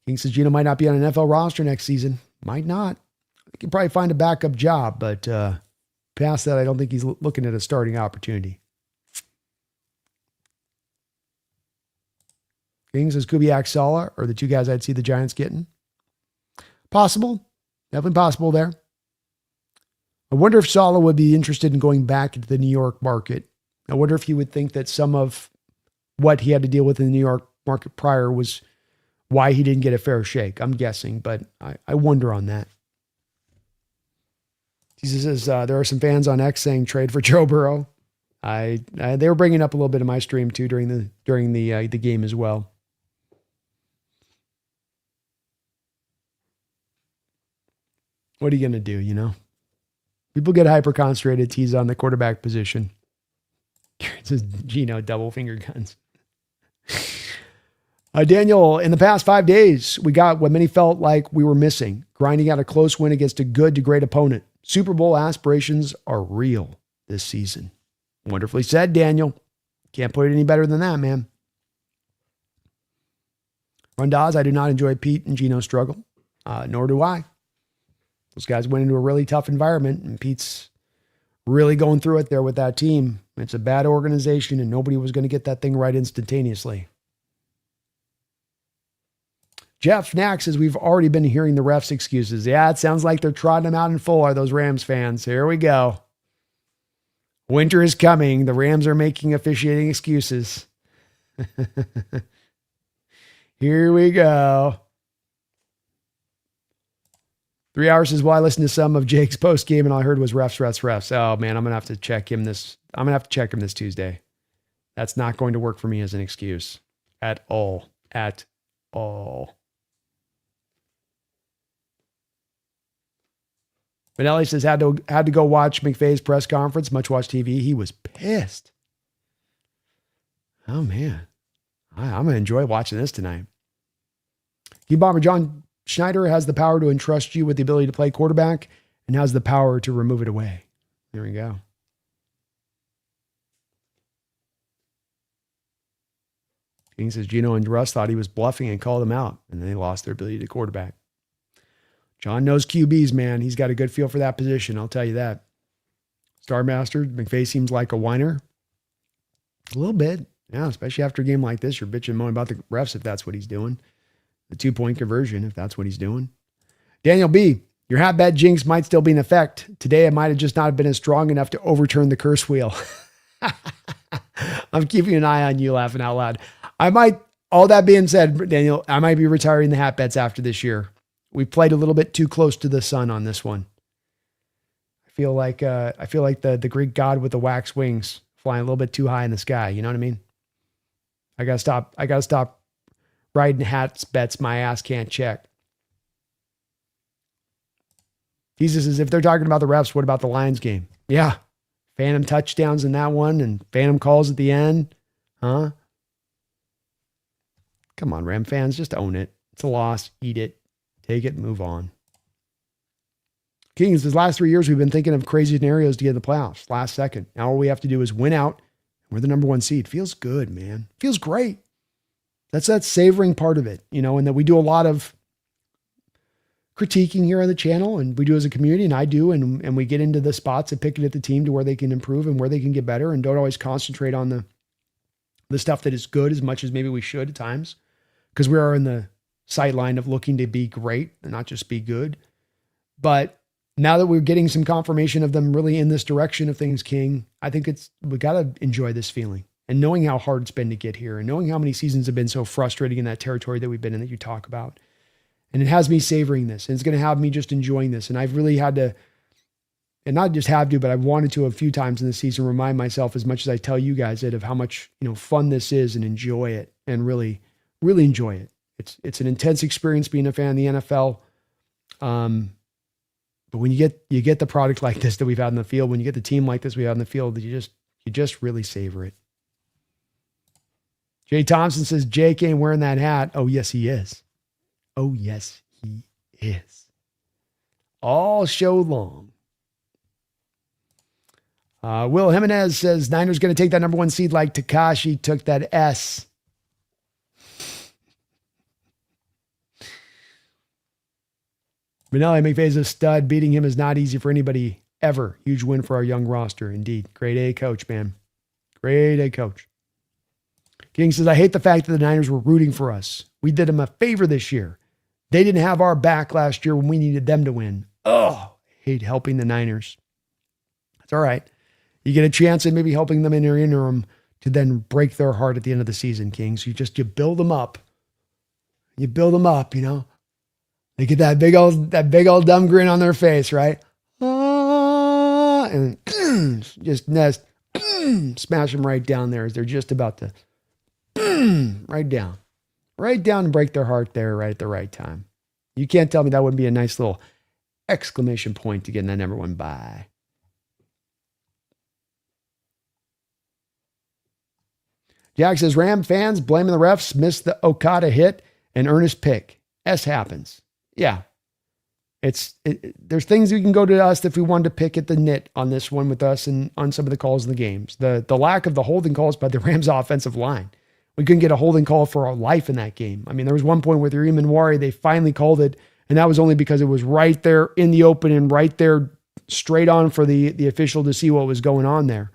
King says Gino might not be on an NFL roster next season. Might not. He can probably find a backup job, but past that, I don't think he's looking at a starting opportunity. King says Kubiak, Sala are the two guys I'd see the Giants getting. Possible. Definitely possible there. I wonder if Sala would be interested in going back into the New York market. I wonder if he would think that some of what he had to deal with in the New York market prior was why he didn't get a fair shake. I'm guessing, but I wonder on that. Jesus says there are some fans on X saying trade for Joe Burrow. They were bringing up a little bit of my stream too during the game as well. What are you going to do, you know? People get hyper-concentrated, tease on the quarterback position. It says Gino, double finger guns. Daniel, in the past 5 days, we got what many felt like we were missing, grinding out a close win against a good to great opponent. Super Bowl aspirations are real this season. Wonderfully said, Daniel. Can't put it any better than that, man. Rondaz, I do not enjoy Pete and Gino's struggle, nor do I. Those guys went into a really tough environment, and Pete's really going through it there with that team. It's a bad organization, and nobody was going to get that thing right instantaneously. Jeff Knack says, we've already been hearing the refs' excuses. Yeah, it sounds like they're trotting them out in full, are those Rams fans. Here we go. Winter is coming. The Rams are making officiating excuses. Here we go. 3 hours is why I listened to some of Jake's post game and all I heard was refs. Oh man, I'm going to have to check him this. I'm going to have to check him this Tuesday. That's not going to work for me as an excuse at all. At all. Vanelli says had to go watch McVay's press conference, much watch TV. He was pissed. Oh man. I'm going to enjoy watching this tonight. Key Bomber John Schneider has the power to entrust you with the ability to play quarterback and has the power to remove it away. There we go. King says Gino and Russ thought he was bluffing and called him out, and then they lost their ability to quarterback. John knows QBs, man. He's got a good feel for that position. I'll tell you that. Star Master, McVay seems like a whiner. A little bit. Yeah, especially after a game like this, you're bitching and moaning about the refs if that's what he's doing. The 2-point conversion, if that's what he's doing. Daniel B., your hat bet jinx might still be in effect. Today, it might have just not been as strong enough to overturn the curse wheel. I'm keeping an eye on you laughing out loud. All that being said, Daniel, I might be retiring the hat bets after this year. We played a little bit too close to the sun on this one. I feel like the Greek god with the wax wings flying a little bit too high in the sky. You know what I mean? I gotta stop riding hats bets my ass can't check. Jesus says, if they're talking about the refs, what about the Lions game? Yeah. Phantom touchdowns in that one and phantom calls at the end. Huh? Come on, Ram fans, just own it. It's a loss. Eat it. Take it. Move on. Kings, these last 3 years, we've been thinking of crazy scenarios to get in the playoffs. Last second. Now all we have to do is win out. We're the number 1 seed. Feels good, man. Feels great. That's that savoring part of it, and that we do a lot of critiquing here on the channel, and we do as a community, and I do, and we get into the spots of picking at the team to where they can improve and where they can get better, and don't always concentrate on the stuff that is good as much as maybe we should at times, because we are in the sideline of looking to be great and not just be good. But now that we're getting some confirmation of them really in this direction of things, King, I think we got to enjoy this feeling and knowing how hard it's been to get here and knowing how many seasons have been so frustrating in that territory that we've been in that you talk about. And it has me savoring this, and it's going to have me just enjoying this. And I've really had to, and not just have to, but I've wanted to a few times in the season remind myself, as much as I tell you guys it, of how much, fun this is, and enjoy it, and really, really enjoy it. It's an intense experience being a fan of the NFL. But when you get the product like this that we've had in the field, when you get the team like this we have in the field, you just really savor it. Jay Thompson says, Jake ain't wearing that hat. Oh, yes, he is. Oh, yes, he is. All show long. Will Jimenez says, Niners going to take that number 1 seed like Takashi took that S. Manelli McVay's a stud. Beating him is not easy for anybody ever. Huge win for our young roster. Indeed. Grade A coach, man. Grade A coach. King says, I hate the fact that the Niners were rooting for us. We did them a favor this year. They didn't have our back last year when we needed them to win. Oh, hate helping the Niners. That's all right. You get a chance at maybe helping them in their interim to then break their heart at the end of the season, King. So you build them up. You build them up, They get that big old dumb grin on their face, right? And just smash them right down there as they're just about to right down and break their heart there right at the right time. You can't tell me that wouldn't be a nice little exclamation point to getting that number 1 bye. Jack says, Ram fans blaming the refs, missed the Okada hit and Ernest pick. S happens. Yeah. There's things we can go to us if we wanted to pick at the nit on this one with us and on some of the calls in the games. The lack of the holding calls by the Rams offensive line. We couldn't get a holding call for our life in that game. I mean, there was one point with Reem and Wari, they finally called it, and that was only because it was right there in the open and right there straight on for the official to see what was going on there.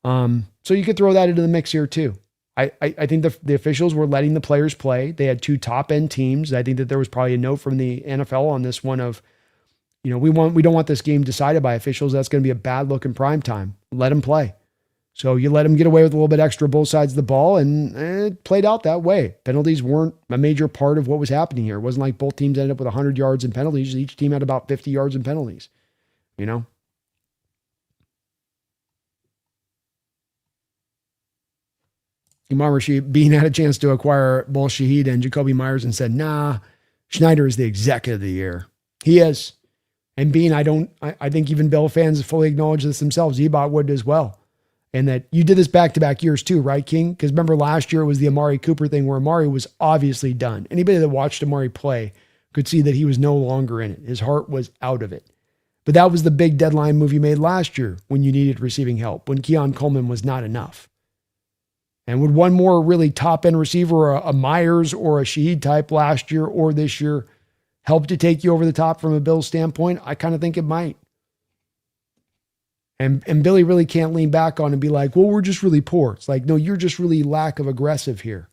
So you could throw that into the mix here too. I think the officials were letting the players play. They had 2 top-end teams. I think that there was probably a note from the NFL on this one of, we don't want this game decided by officials. That's going to be a bad look in prime time. Let them play. So you let them get away with a little bit extra both sides of the ball, and it played out that way. Penalties weren't a major part of what was happening here. It wasn't like both teams ended up with 100 yards in penalties. Each team had about 50 yards in penalties, Imam Rashid Bean had a chance to acquire Ball Shahid and Jacoby Myers and said, nah, Schneider is the executive of the year. He is. And Bean, I think even Bill fans fully acknowledge this themselves. Ebot would as well. And that you did this back-to-back years too, right, King? Because remember last year it was the Amari Cooper thing where Amari was obviously done. Anybody that watched Amari play could see that he was no longer in it. His heart was out of it. But that was the big deadline move you made last year when you needed receiving help, when Keon Coleman was not enough. And would one more really top-end receiver, a Myers or a Shaheed type last year or this year, help to take you over the top from a Bills standpoint? I kind of think it might. And Billy really can't lean back on and be like, well, we're just really poor. It's like, no, you're just really lack of aggressive here.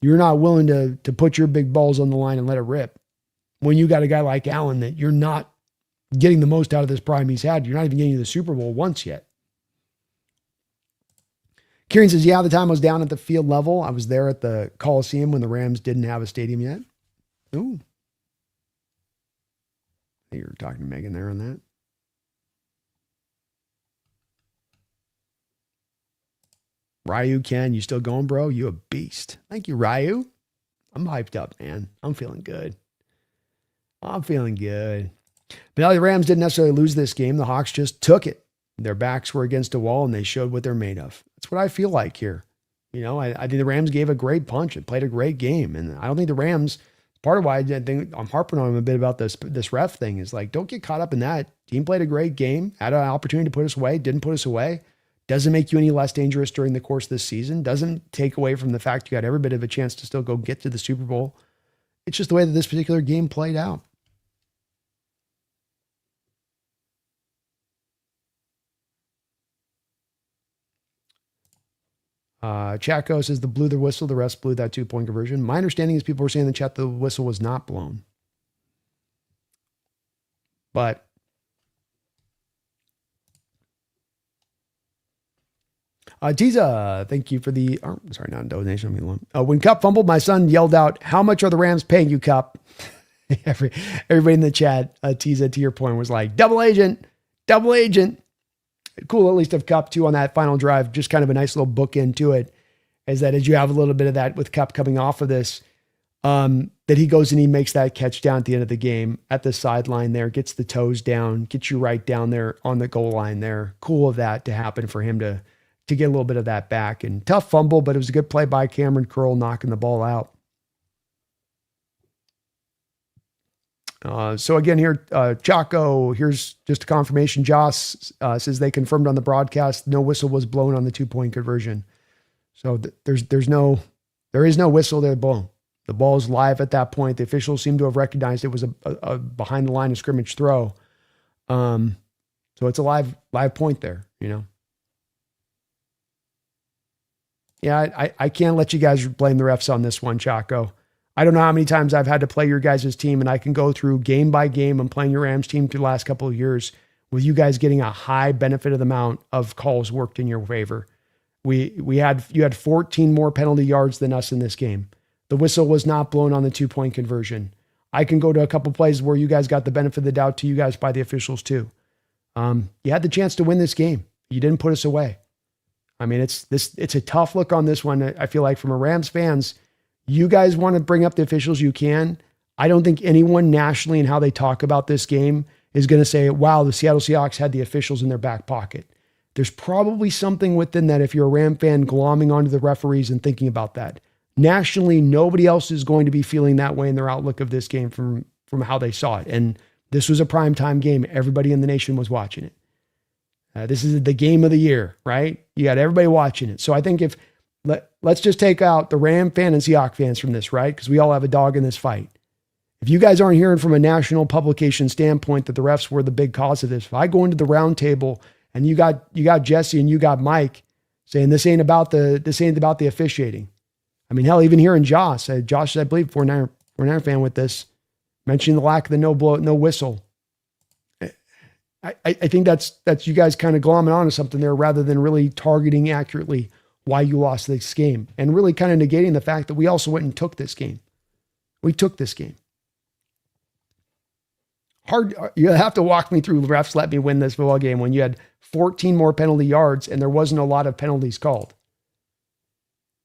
You're not willing to put your big balls on the line and let it rip. When you got a guy like Allen that you're not getting the most out of this prime he's had, you're not even getting to the Super Bowl once yet. Kieran says, yeah, the time I was down at the field level. I was there at the Coliseum when the Rams didn't have a stadium yet. Ooh. I think you were talking to Megan there on that. Ryu, Ken, you still going, bro? You a beast. Thank you, Ryu. I'm hyped up, man. I'm feeling good. But now the Rams didn't necessarily lose this game. The Hawks just took it. Their backs were against a wall, and they showed what they're made of. That's what I feel like here. You know, I think the Rams gave a great punch and played a great game. And I don't think the Rams, part of why I think I'm harping on them a bit about this ref thing is like, don't get caught up in that. Team played a great game, had an opportunity to put us away, didn't put us away. Doesn't make you any less dangerous during the course of this season. Doesn't take away from the fact you got every bit of a chance to still go get to the Super Bowl. It's just the way that this particular game played out. Chaco says the blew the whistle, the rest blew that 2-point conversion. My understanding is people were saying in the chat the whistle was not blown. But Tiza, thank you for the, not a donation. When Cup fumbled, my son yelled out, how much are the Rams paying you, Cup? Everybody in the chat, Tiza, to your point, was like, double agent. Cool, at least of Cup too on that final drive, just kind of a nice little bookend to it, is that as you have a little bit of that with Cup coming off of this, that he goes and he makes that catch down at the end of the game at the sideline there, gets the toes down, gets you right down there on the goal line there. Cool of that to happen for him to get a little bit of that back. And tough fumble, but it was a good play by Cameron Curl knocking the ball out. So again here, Chaco, here's just a confirmation. Joss says they confirmed on the broadcast, no whistle was blown on the 2-point conversion. So there is no whistle there blown. The ball is live at that point. The officials seem to have recognized it was a behind the line of scrimmage throw. So it's a live point there, you know? Yeah, I can't let you guys blame the refs on this one, Chaco. I don't know how many times I've had to play your guys' team, and I can go through game by game. I'm playing your Rams team through the last couple of years with you guys getting a high benefit of the amount of calls worked in your favor. You had 14 more penalty yards than us in this game. The whistle was not blown on the 2-point conversion. I can go to a couple plays where you guys got the benefit of the doubt to you guys by the officials too. You had the chance to win this game. You didn't put us away. I mean, it's a tough look on this one. I feel like from a Rams fans, you guys want to bring up the officials, you can. I don't think anyone nationally in how they talk about this game is going to say, wow, the Seattle Seahawks had the officials in their back pocket. There's probably something within that if you're a Ram fan glomming onto the referees and thinking about that. Nationally, nobody else is going to be feeling that way in their outlook of this game from how they saw it. And this was a primetime game. Everybody in the nation was watching it. This is the game of the year, right? You got everybody watching it. So I think let's just take out the Ram fan and Seahawks fans from this, right? Because we all have a dog in this fight. If you guys aren't hearing from a national publication standpoint that the refs were the big cause of this, if I go into the round table and you got Jesse and you got Mike saying this ain't about the officiating. I mean, hell, even here in Josh, I believe 49er fan with this, mentioning the lack of the no whistle. I think that's you guys kind of glomming onto something there rather than really targeting accurately why you lost this game and really kind of negating the fact that we also went and took this game. We took this game. Hard. You have to walk me through refs let me win this football game when you had 14 more penalty yards and there wasn't a lot of penalties called.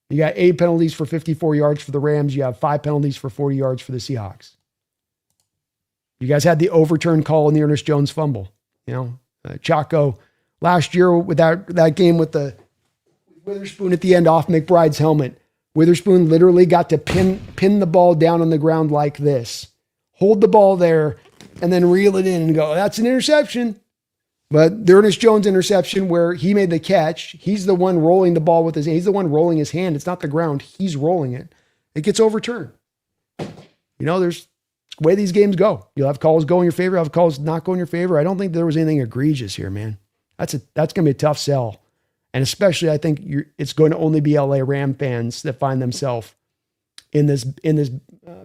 You got 8 penalties for 54 yards for the Rams. You have 5 penalties for 40 yards for the Seahawks. You guys had the overturn call in the Ernest Jones fumble. You know, Chaco last year with that game with the Witherspoon at the end off McBride's helmet. Witherspoon literally got to pin the ball down on the ground like this, hold the ball there, and then reel it in and go, that's an interception. But the Ernest Jones interception where he made the catch, he's the one rolling the ball with his hand. He's the one rolling his hand. It's not the ground. He's rolling it. It gets overturned. You know, there's It's the way these games go. You'll have calls go in your favor, you'll have calls not go in your favor. I don't think there was anything egregious here, man. That's going to be a tough sell. And especially, I think it's going to only be LA Ram fans that find themselves in this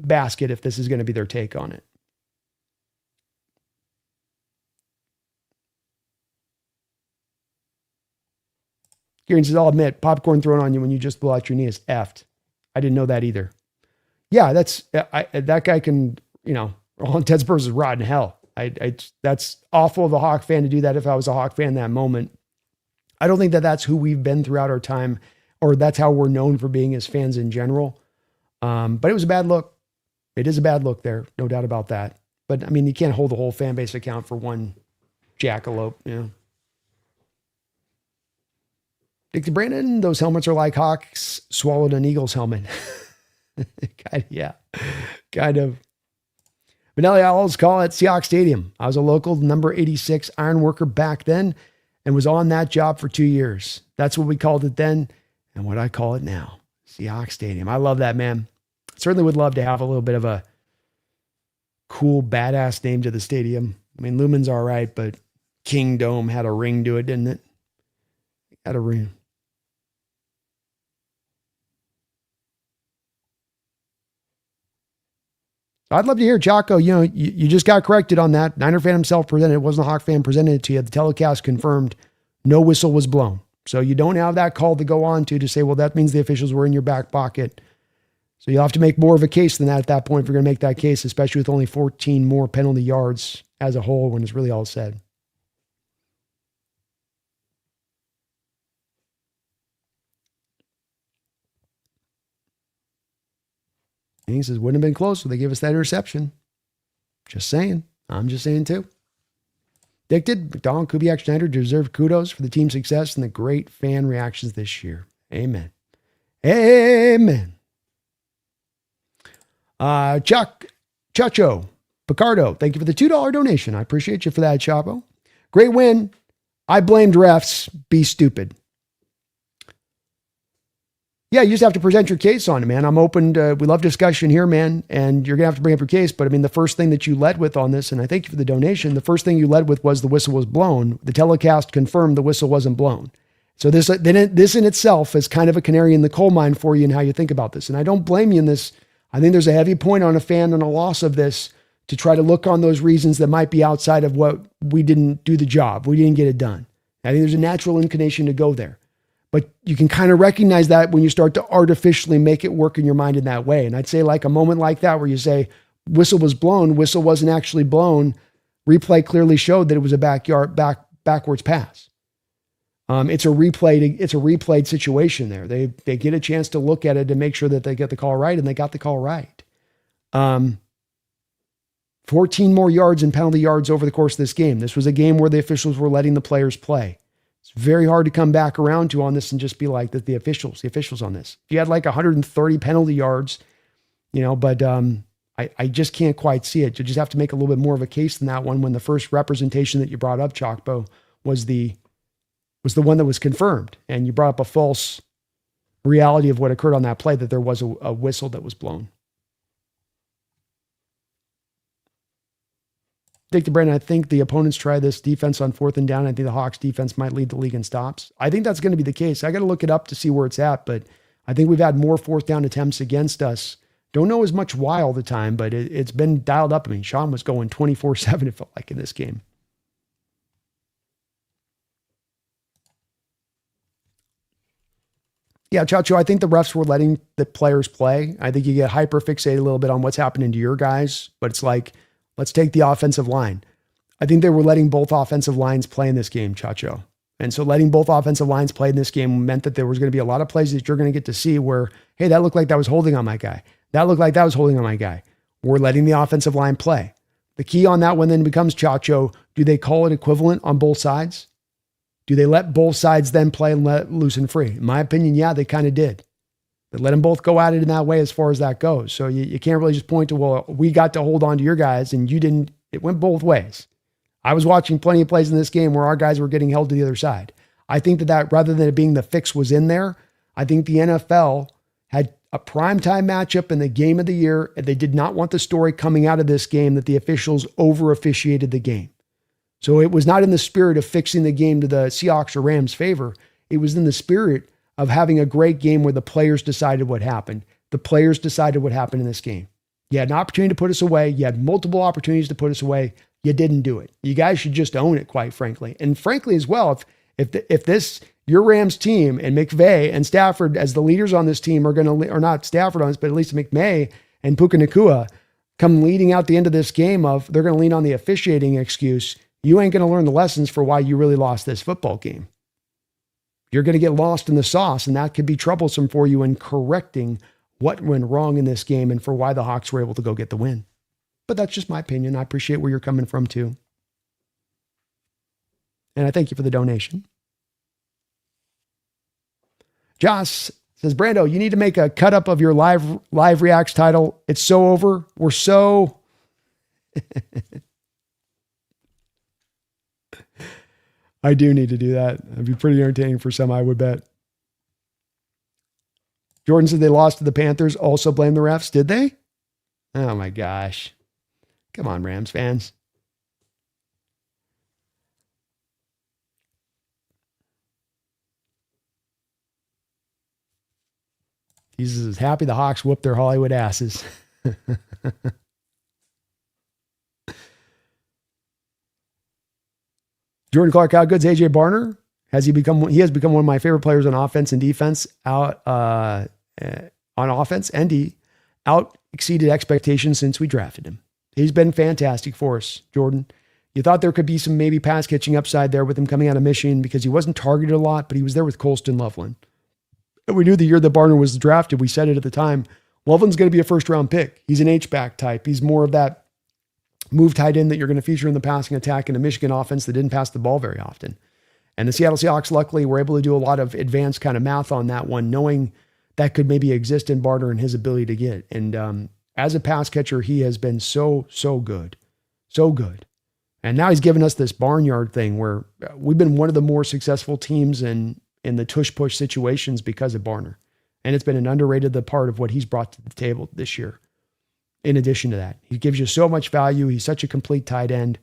basket if this is going to be their take on it. Kieran says, I'll admit, popcorn thrown on you when you just blow out your knee is effed. I didn't know that either. Yeah, that guy can, all intents and purposes, rot in hell. That's awful of a Hawk fan to do that if I was a Hawk fan in that moment. I don't think that that's who we've been throughout our time, or that's how we're known for being as fans in general. But it was a bad look. It is a bad look there, no doubt about that. But, I mean, you can't hold the whole fan base account for one jackalope, Dickie Brandon, those helmets are like Hawks swallowed an Eagles helmet. Kind of. Benelli Owls call it Seahawks Stadium. I was a local number 86 iron worker back then and was on that job for 2 years. That's what we called it then and what I call it now. Seahawks Stadium. I love that, man. Certainly would love to have a little bit of a cool, badass name to the stadium. I mean, Lumen's all right, but King Dome had a ring to it, didn't it? Had a ring. I'd love to hear, Chaco, you just got corrected on that. Niner fan himself presented it. It wasn't a Hawk fan presented it to you. The telecast confirmed no whistle was blown. So you don't have that call to go on to say, well, that means the officials were in your back pocket. So you'll have to make more of a case than that at that point if you're going to make that case, especially with only 14 more penalty yards as a whole when it's really all said. And he says, wouldn't have been close if they gave us that interception. Just saying. I'm just saying too. Addicted, McDonald, Kubiak, Schneider deserve kudos for the team's success and the great fan reactions this year. Amen. Amen. Chacho, Picardo, thank you for the $2 donation. I appreciate you for that, Chapo. Great win. I blamed refs. Be stupid. Yeah, you just have to present your case on it, man. I'm open to, we love discussion here, man, and you're going to have to bring up your case. But I mean, the first thing that you led with on this, and I thank you for the donation, the first thing you led with was the whistle was blown. The telecast confirmed the whistle wasn't blown. So this in itself is kind of a canary in the coal mine for you and how you think about this. And I don't blame you in this. I think there's a heavy point on a fan and a loss of this to try to look on those reasons that might be outside of what we didn't do the job. We didn't get it done. I think there's a natural inclination to go there. But you can kind of recognize that when you start to artificially make it work in your mind in that way. And I'd say like a moment like that where you say, whistle was blown, whistle wasn't actually blown. Replay clearly showed that it was a backwards pass. It's a replayed situation there. They get a chance to look at it to make sure that they get the call right, and they got the call right. 14 more yards and penalty yards over the course of this game. This was a game where the officials were letting the players play. It's very hard to come back around to on this and just be like that the officials on this. If you had like 130 penalty yards, but I just can't quite see it. You just have to make a little bit more of a case than that one when the first representation that you brought up, Chalkbo, was the one that was confirmed. And you brought up a false reality of what occurred on that play, that there was a whistle that was blown. Dick to Brandon, I think the opponents try this defense on 4th and down. I think the Hawks defense might lead the league in stops. I think that's going to be the case. I got to look it up to see where it's at, but I think we've had more 4th down attempts against us. Don't know as much why all the time, but it's been dialed up. I mean, Sean was going 24/7, it felt like, in this game. Yeah, Chacho, I think the refs were letting the players play. I think you get hyper fixated a little bit on what's happening to your guys, but it's like, let's take the offensive line. I think they were letting both offensive lines play in this game, Chacho. And so letting both offensive lines play in this game meant that there was going to be a lot of plays that you're going to get to see where, hey, that looked like that was holding on my guy. That looked like that was holding on my guy. We're letting the offensive line play. The key on that one then becomes, Chacho, do they call it equivalent on both sides? Do they let both sides then play and let loose and free? In my opinion, yeah, they kind of did. They let them both go at it in that way as far as that goes. So you can't really just point to, well, we got to hold on to your guys and you didn't. It went both ways. I was watching plenty of plays in this game where our guys were getting held to the other side. I think that rather than it being the fix was in there, I think the NFL a primetime matchup in the game of the year. They did not want the story coming out of this game that the officials over officiated the game. So it was not in the spirit of fixing the game to the Seahawks or Rams' favor. It was in the spirit of having a great game where the players decided what happened. The players decided what happened in this game. You had an opportunity to put us away. You had multiple opportunities to put us away. You didn't do it. You guys should just own it, quite frankly. And frankly, as well, if this, your Rams team and McVay and Stafford as the leaders on this team are going to, or not Stafford on this, but at least McVay and Puka Nacua come leading out the end of this game of, they're going to lean on the officiating excuse. You ain't going to learn the lessons for why you really lost this football game. You're going to get lost in the sauce, and that could be troublesome for you in correcting what went wrong in this game and for why the Hawks were able to go get the win. But that's just my opinion. I appreciate where you're coming from too. And I thank you for the donation. Joss says, Brando, you need to make a cut up of your live reacts title. It's so over. We're so... I do need to do that. It'd be pretty entertaining for some, I would bet. Jordan said they lost to the Panthers. Also blame the refs. Did they? Oh my gosh. Come on, Rams fans. He's as happy the Hawks whooped their Hollywood asses. Jordan Clark, how good's AJ Barner? He has become one of my favorite players on offense and defense. On offense and out exceeded expectations since we drafted him. He's been fantastic for us, Jordan. You thought there could be some maybe pass catching upside there with him coming out of Michigan because he wasn't targeted a lot, but he was there with Colston Loveland. And we knew the year that Barner was drafted, we said it at the time, Loveland's going to be a first round pick. He's an H-back type. He's more of that move tight end that you're going to feature in the passing attack in a Michigan offense that didn't pass the ball very often. And the Seattle Seahawks, luckily, were able to do a lot of advanced kind of math on that one, knowing that could maybe exist in Barner and his ability to get. And as a pass catcher, he has been so good. So good. And now he's given us this barnyard thing where we've been one of the more successful teams in the tush-push situations because of Barner. And it's been an underrated part of what he's brought to the table this year. In addition to that, he gives you so much value. He's such a complete tight end.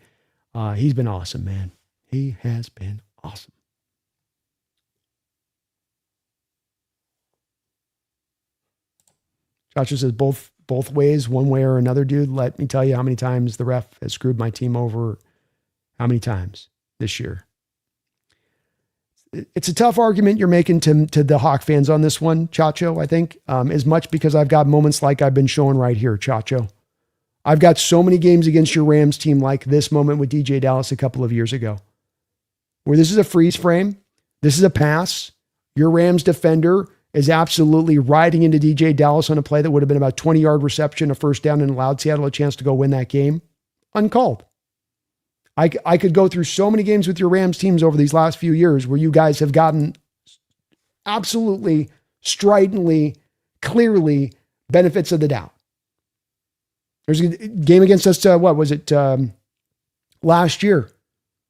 He's been awesome, man. He has been awesome. Joshua says both ways, one way or another, dude. Let me tell you how many times the ref has screwed my team over. How many times this year? It's a tough argument you're making to the Hawk fans on this one, Chacho, I think, as much because I've got moments like I've been showing right here, Chacho. I've got so many games against your Rams team like this moment with DJ Dallas a couple of years ago, where this is a freeze frame. This is a pass. Your Rams defender is absolutely riding into DJ Dallas on a play that would have been about 20-yard reception, a first down, and allowed Seattle a chance to go win that game. Uncalled. I could go through so many games with your Rams teams over these last few years where you guys have gotten absolutely, stridently, clearly benefits of the doubt. There's a game against us, last year?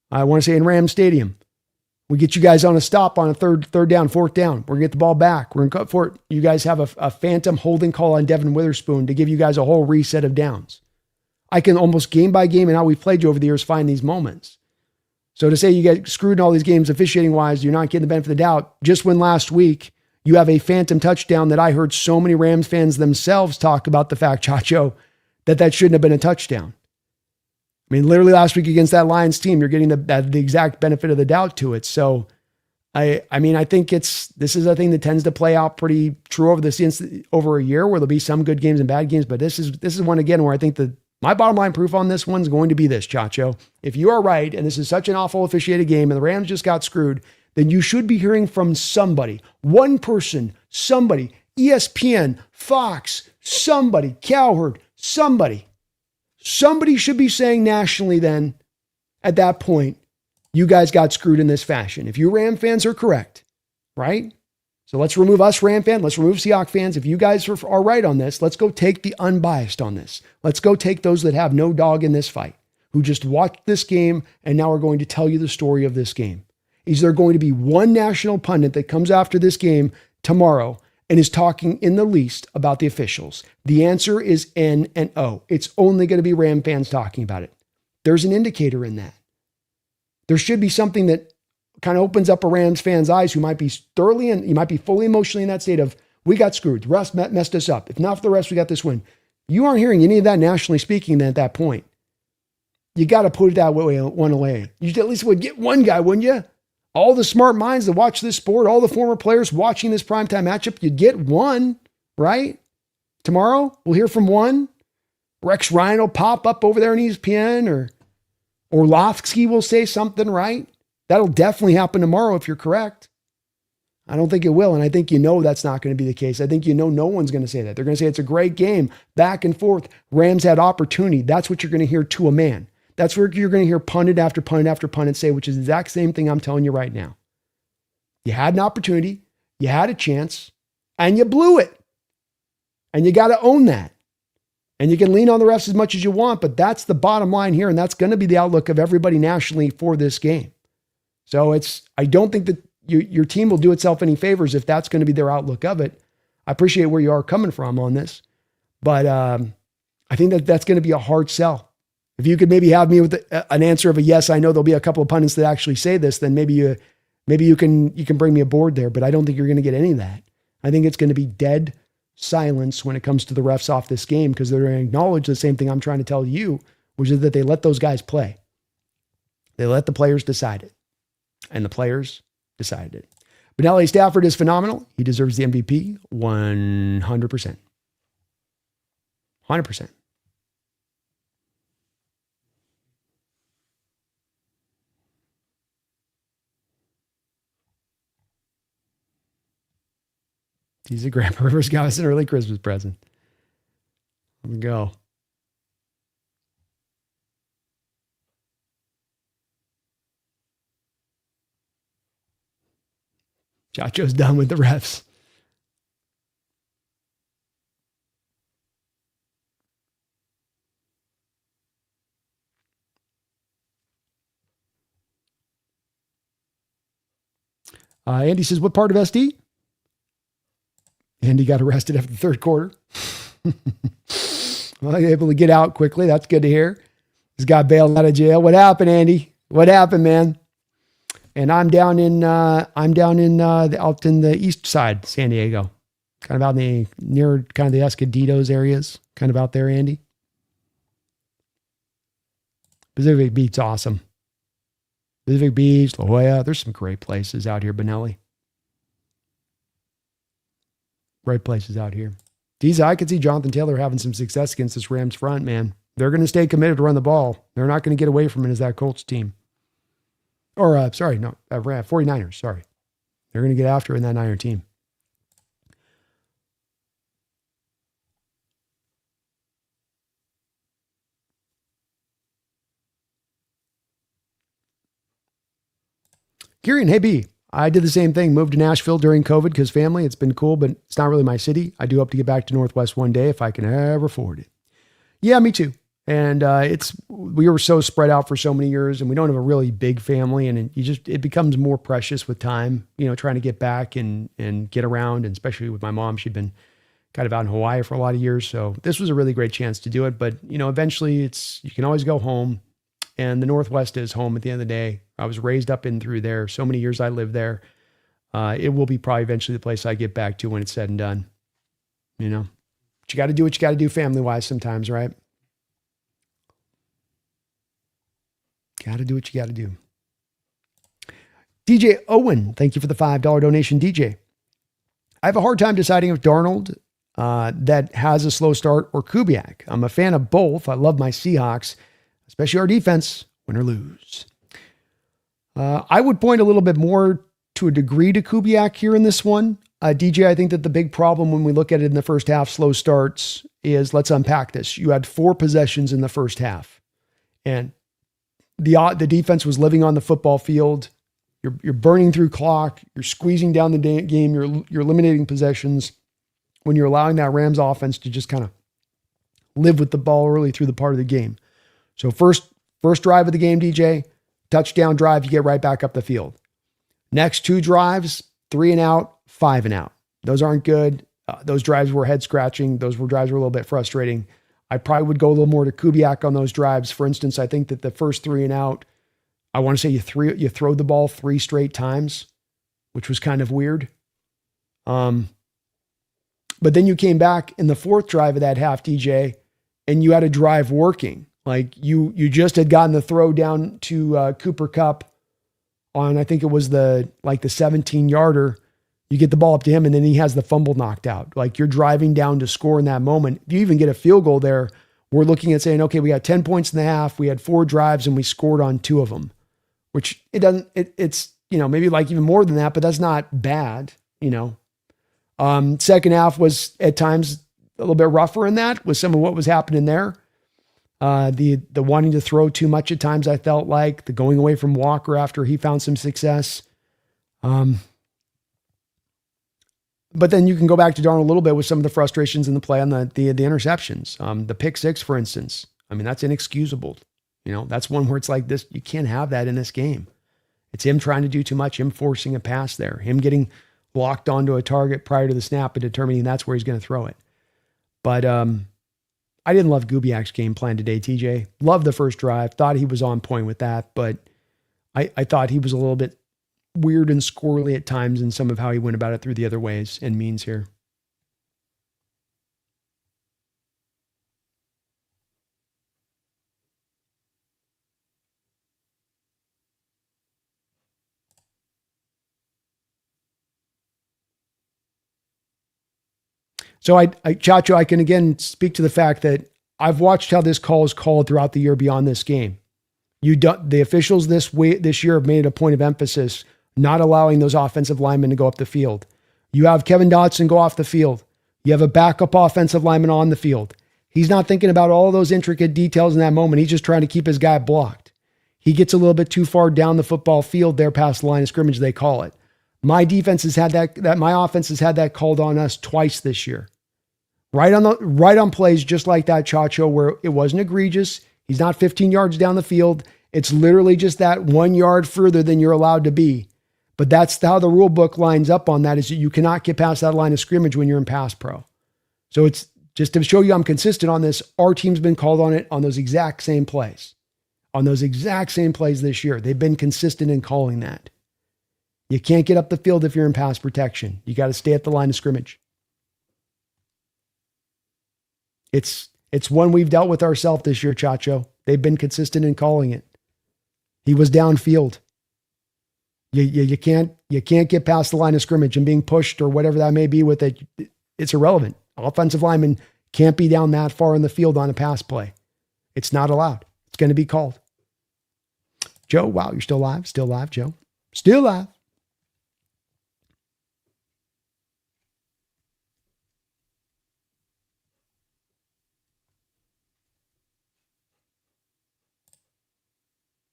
I want to say in Rams Stadium. We get you guys on a stop on a third down, fourth down. We're going to get the ball back. We're going to cut for it. You guys have a phantom holding call on Devin Witherspoon to give you guys a whole reset of downs. I can almost game by game and how we've played you over the years find these moments. So to say you get screwed in all these games officiating wise, you're not getting the benefit of the doubt. Just when last week you have a phantom touchdown that I heard so many Rams fans themselves talk about the fact, Chacho, that shouldn't have been a touchdown. I mean, literally last week against that Lions team, you're getting the exact benefit of the doubt to it. So I think this is a thing that tends to play out pretty true over a year where there'll be some good games and bad games. But this is one again where I think my bottom line proof on this one's going to be this, Chacho. If you are right, and this is such an awful officiated game, and the Rams just got screwed, then you should be hearing from somebody, one person, somebody, ESPN, Fox, somebody, Cowherd, somebody should be saying nationally then, at that point, you guys got screwed in this fashion. If you Ram fans are correct, right? So let's remove us Ram fans. Let's remove Seahawks fans. If you guys are right on this, let's go take the unbiased on this. Let's go take those that have no dog in this fight, who just watched this game and now are going to tell you the story of this game. Is there going to be one national pundit that comes after this game tomorrow and is talking in the least about the officials, the answer is N and O. It's only going to be Ram fans talking about it. There's an indicator in that. There should be something that kind of opens up a Rams fan's eyes who might be thoroughly and you might be fully emotionally in that state of, we got screwed. The refs messed us up. If not for the refs, we got this win. You aren't hearing any of that nationally speaking at that point. You got to put it that way, one away. You at least would get one guy, wouldn't you? All the smart minds that watch this sport, all the former players watching this primetime matchup, you'd get one, right? Tomorrow, we'll hear from one. Rex Ryan will pop up over there on ESPN, or Orlovsky will say something, right? That'll definitely happen tomorrow if you're correct. I don't think it will, and I think you know that's not going to be the case. I think you know no one's going to say that. They're going to say it's a great game, back and forth. Rams had opportunity. That's what you're going to hear to a man. That's where you're going to hear pundit after pundit after pundit say, which is the exact same thing I'm telling you right now. You had an opportunity, you had a chance, and you blew it. And you got to own that. And you can lean on the refs as much as you want, but that's the bottom line here, and that's going to be the outlook of everybody nationally for this game. So I don't think that your team will do itself any favors if that's going to be their outlook of it. I appreciate where you are coming from on this, but I think that's going to be a hard sell. If you could maybe have me with an answer of a yes, I know there'll be a couple of pundits that actually say this, then maybe you can bring me aboard there, but I don't think you're going to get any of that. I think it's going to be dead silence when it comes to the refs off this game, because they're going to acknowledge the same thing I'm trying to tell you, which is that they let those guys play. They let the players decide it, and the players decided it. But Matthew Stafford is phenomenal. He deserves the MVP 100%. 100%. He's a Grandpa Rivers got us an early Christmas present. Let me go. Chacho's done with the refs. Andy says, what part of SD? Andy got arrested after the third quarter. Well, able to get out quickly. That's good to hear. He's got bailed out of jail. What happened, Andy? What happened, man? And I'm down in out in the east side, San Diego, kind of out near kind of the Escondidos areas, kind of out there, Andy. Pacific Beach's awesome. Pacific Beach, La Jolla. There's some great places out here, Benelli. Great places out here. Geez, I could see Jonathan Taylor having some success against this Rams front, man. They're going to stay committed to run the ball. They're not going to get away from it as that Colts team. Or, 49ers, sorry. They're going to get after it in that Niner team. Kieran, hey B, I did the same thing. Moved to Nashville during COVID because family. It's been cool, but it's not really my city. I do hope to get back to Northwest one day if I can ever afford it. Yeah, me too. And we were so spread out for so many years, and we don't have a really big family, and it becomes more precious with time, trying to get back and get around, and especially with my mom. She'd been kind of out in Hawaii for a lot of years. So this was a really great chance to do it. But, eventually you can always go home, and the Northwest is home at the end of the day. I was raised up in through there. So many years I lived there. It will be probably eventually the place I get back to when it's said and done. But you got to do what you got to do family-wise sometimes, right? Got to do what you got to do. DJ Owen, thank you for the $5 donation, DJ. I have a hard time deciding if Darnold that has a slow start or Kubiak. I'm a fan of both. I love my Seahawks, especially our defense, win or lose. I would point a little bit more to a degree to Kubiak here in this one. DJ, I think that the big problem when we look at it in the first half, slow starts, is let's unpack this. You had 4 possessions in the first half, and the defense was living on the football field. You're burning through clock. You're squeezing down the game. You're eliminating possessions when you're allowing that Rams offense to just kind of live with the ball early through the part of the game. So first drive of the game, DJ, touchdown drive, you get right back up the field. Next 2 drives, 3 and out, 5 and out. Those aren't good. Those drives were head scratching. Those drives were a little bit frustrating. I probably would go a little more to Kubiak on those drives. For instance, I think that the first 3 and out, I want to say you throw the ball 3 straight times, which was kind of weird. But then you came back in the 4th drive of that half, DJ, and you had a drive working. Like you just had gotten the throw down to Cooper Kupp on, I think it was the 17-yarder. You get the ball up to him, and then he has the fumble knocked out. Like you're driving down to score in that moment. If you even get a field goal there, we're looking at saying, okay, we got 10 points in the half. We had 4 drives and we scored on 2 of them, which it's, maybe like even more than that, but that's not bad, Second half was at times a little bit rougher in that with some of what was happening there. The wanting to throw too much at times, I felt like the going away from Walker after he found some success. But then you can go back to Darnold a little bit with some of the frustrations in the play on the interceptions. The pick 6, for instance. I mean, that's inexcusable. That's one where it's like this, you can't have that in this game. It's him trying to do too much, him forcing a pass there, him getting locked onto a target prior to the snap and determining that's where he's going to throw it. But I didn't love Kubiak's game plan today, TJ. Loved the first drive. Thought he was on point with that, but I thought he was a little bit weird and squirrely at times in some of how he went about it through the other ways and means here. So Chacho, I can again speak to the fact that I've watched how this call is called throughout the year beyond this game. The officials this year have made it a point of emphasis not allowing those offensive linemen to go up the field. You have Kevin Dotson go off the field. You have a backup offensive lineman on the field. He's not thinking about all those intricate details in that moment. He's just trying to keep his guy blocked. He gets a little bit too far down the football field there past the line of scrimmage, they call it. My defense has had that my offense has had that called on us twice this year. Right on plays just like that, Chacho, where it wasn't egregious. He's not 15 yards down the field. It's literally just that 1 yard further than you're allowed to be. But that's how the rule book lines up on that, is that you cannot get past that line of scrimmage when you're in pass pro. So it's just to show you I'm consistent on this. Our team's been called on it on those exact same plays. On those exact same plays this year. They've been consistent in calling that. You can't get up the field if you're in pass protection. You got to stay at the line of scrimmage. It's one we've dealt with ourselves this year, Chacho. They've been consistent in calling it. He was downfield. You can't get past the line of scrimmage and being pushed or whatever that may be with it. It's irrelevant. Offensive linemen can't be down that far in the field on a pass play. It's not allowed. It's going to be called. Joe, wow, you're still live? Still live, Joe? Still live.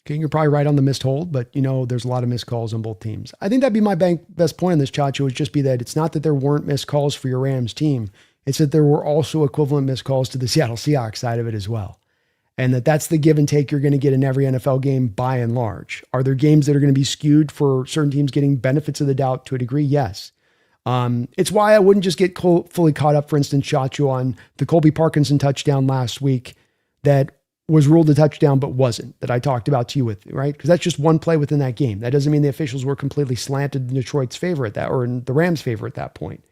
Okay, you're probably right on the missed hold, but there's a lot of missed calls on both teams. I think that'd be my best point on this, Chacho, would just be that it's not that there weren't missed calls for your Rams team. It's that there were also equivalent missed calls to the Seattle Seahawks side of it as well. And that's the give and take you're going to get in every NFL game by and large. Are there games that are going to be skewed for certain teams getting benefits of the doubt to a degree? Yes. It's why I wouldn't just get fully caught up, for instance, Chacho, on the Colby Parkinson touchdown last week that was ruled a touchdown but wasn't, that I talked about to you with, right? Because that's just one play within that game. That doesn't mean the officials were completely slanted in Detroit's favor at that, or in the Rams' favor at that point.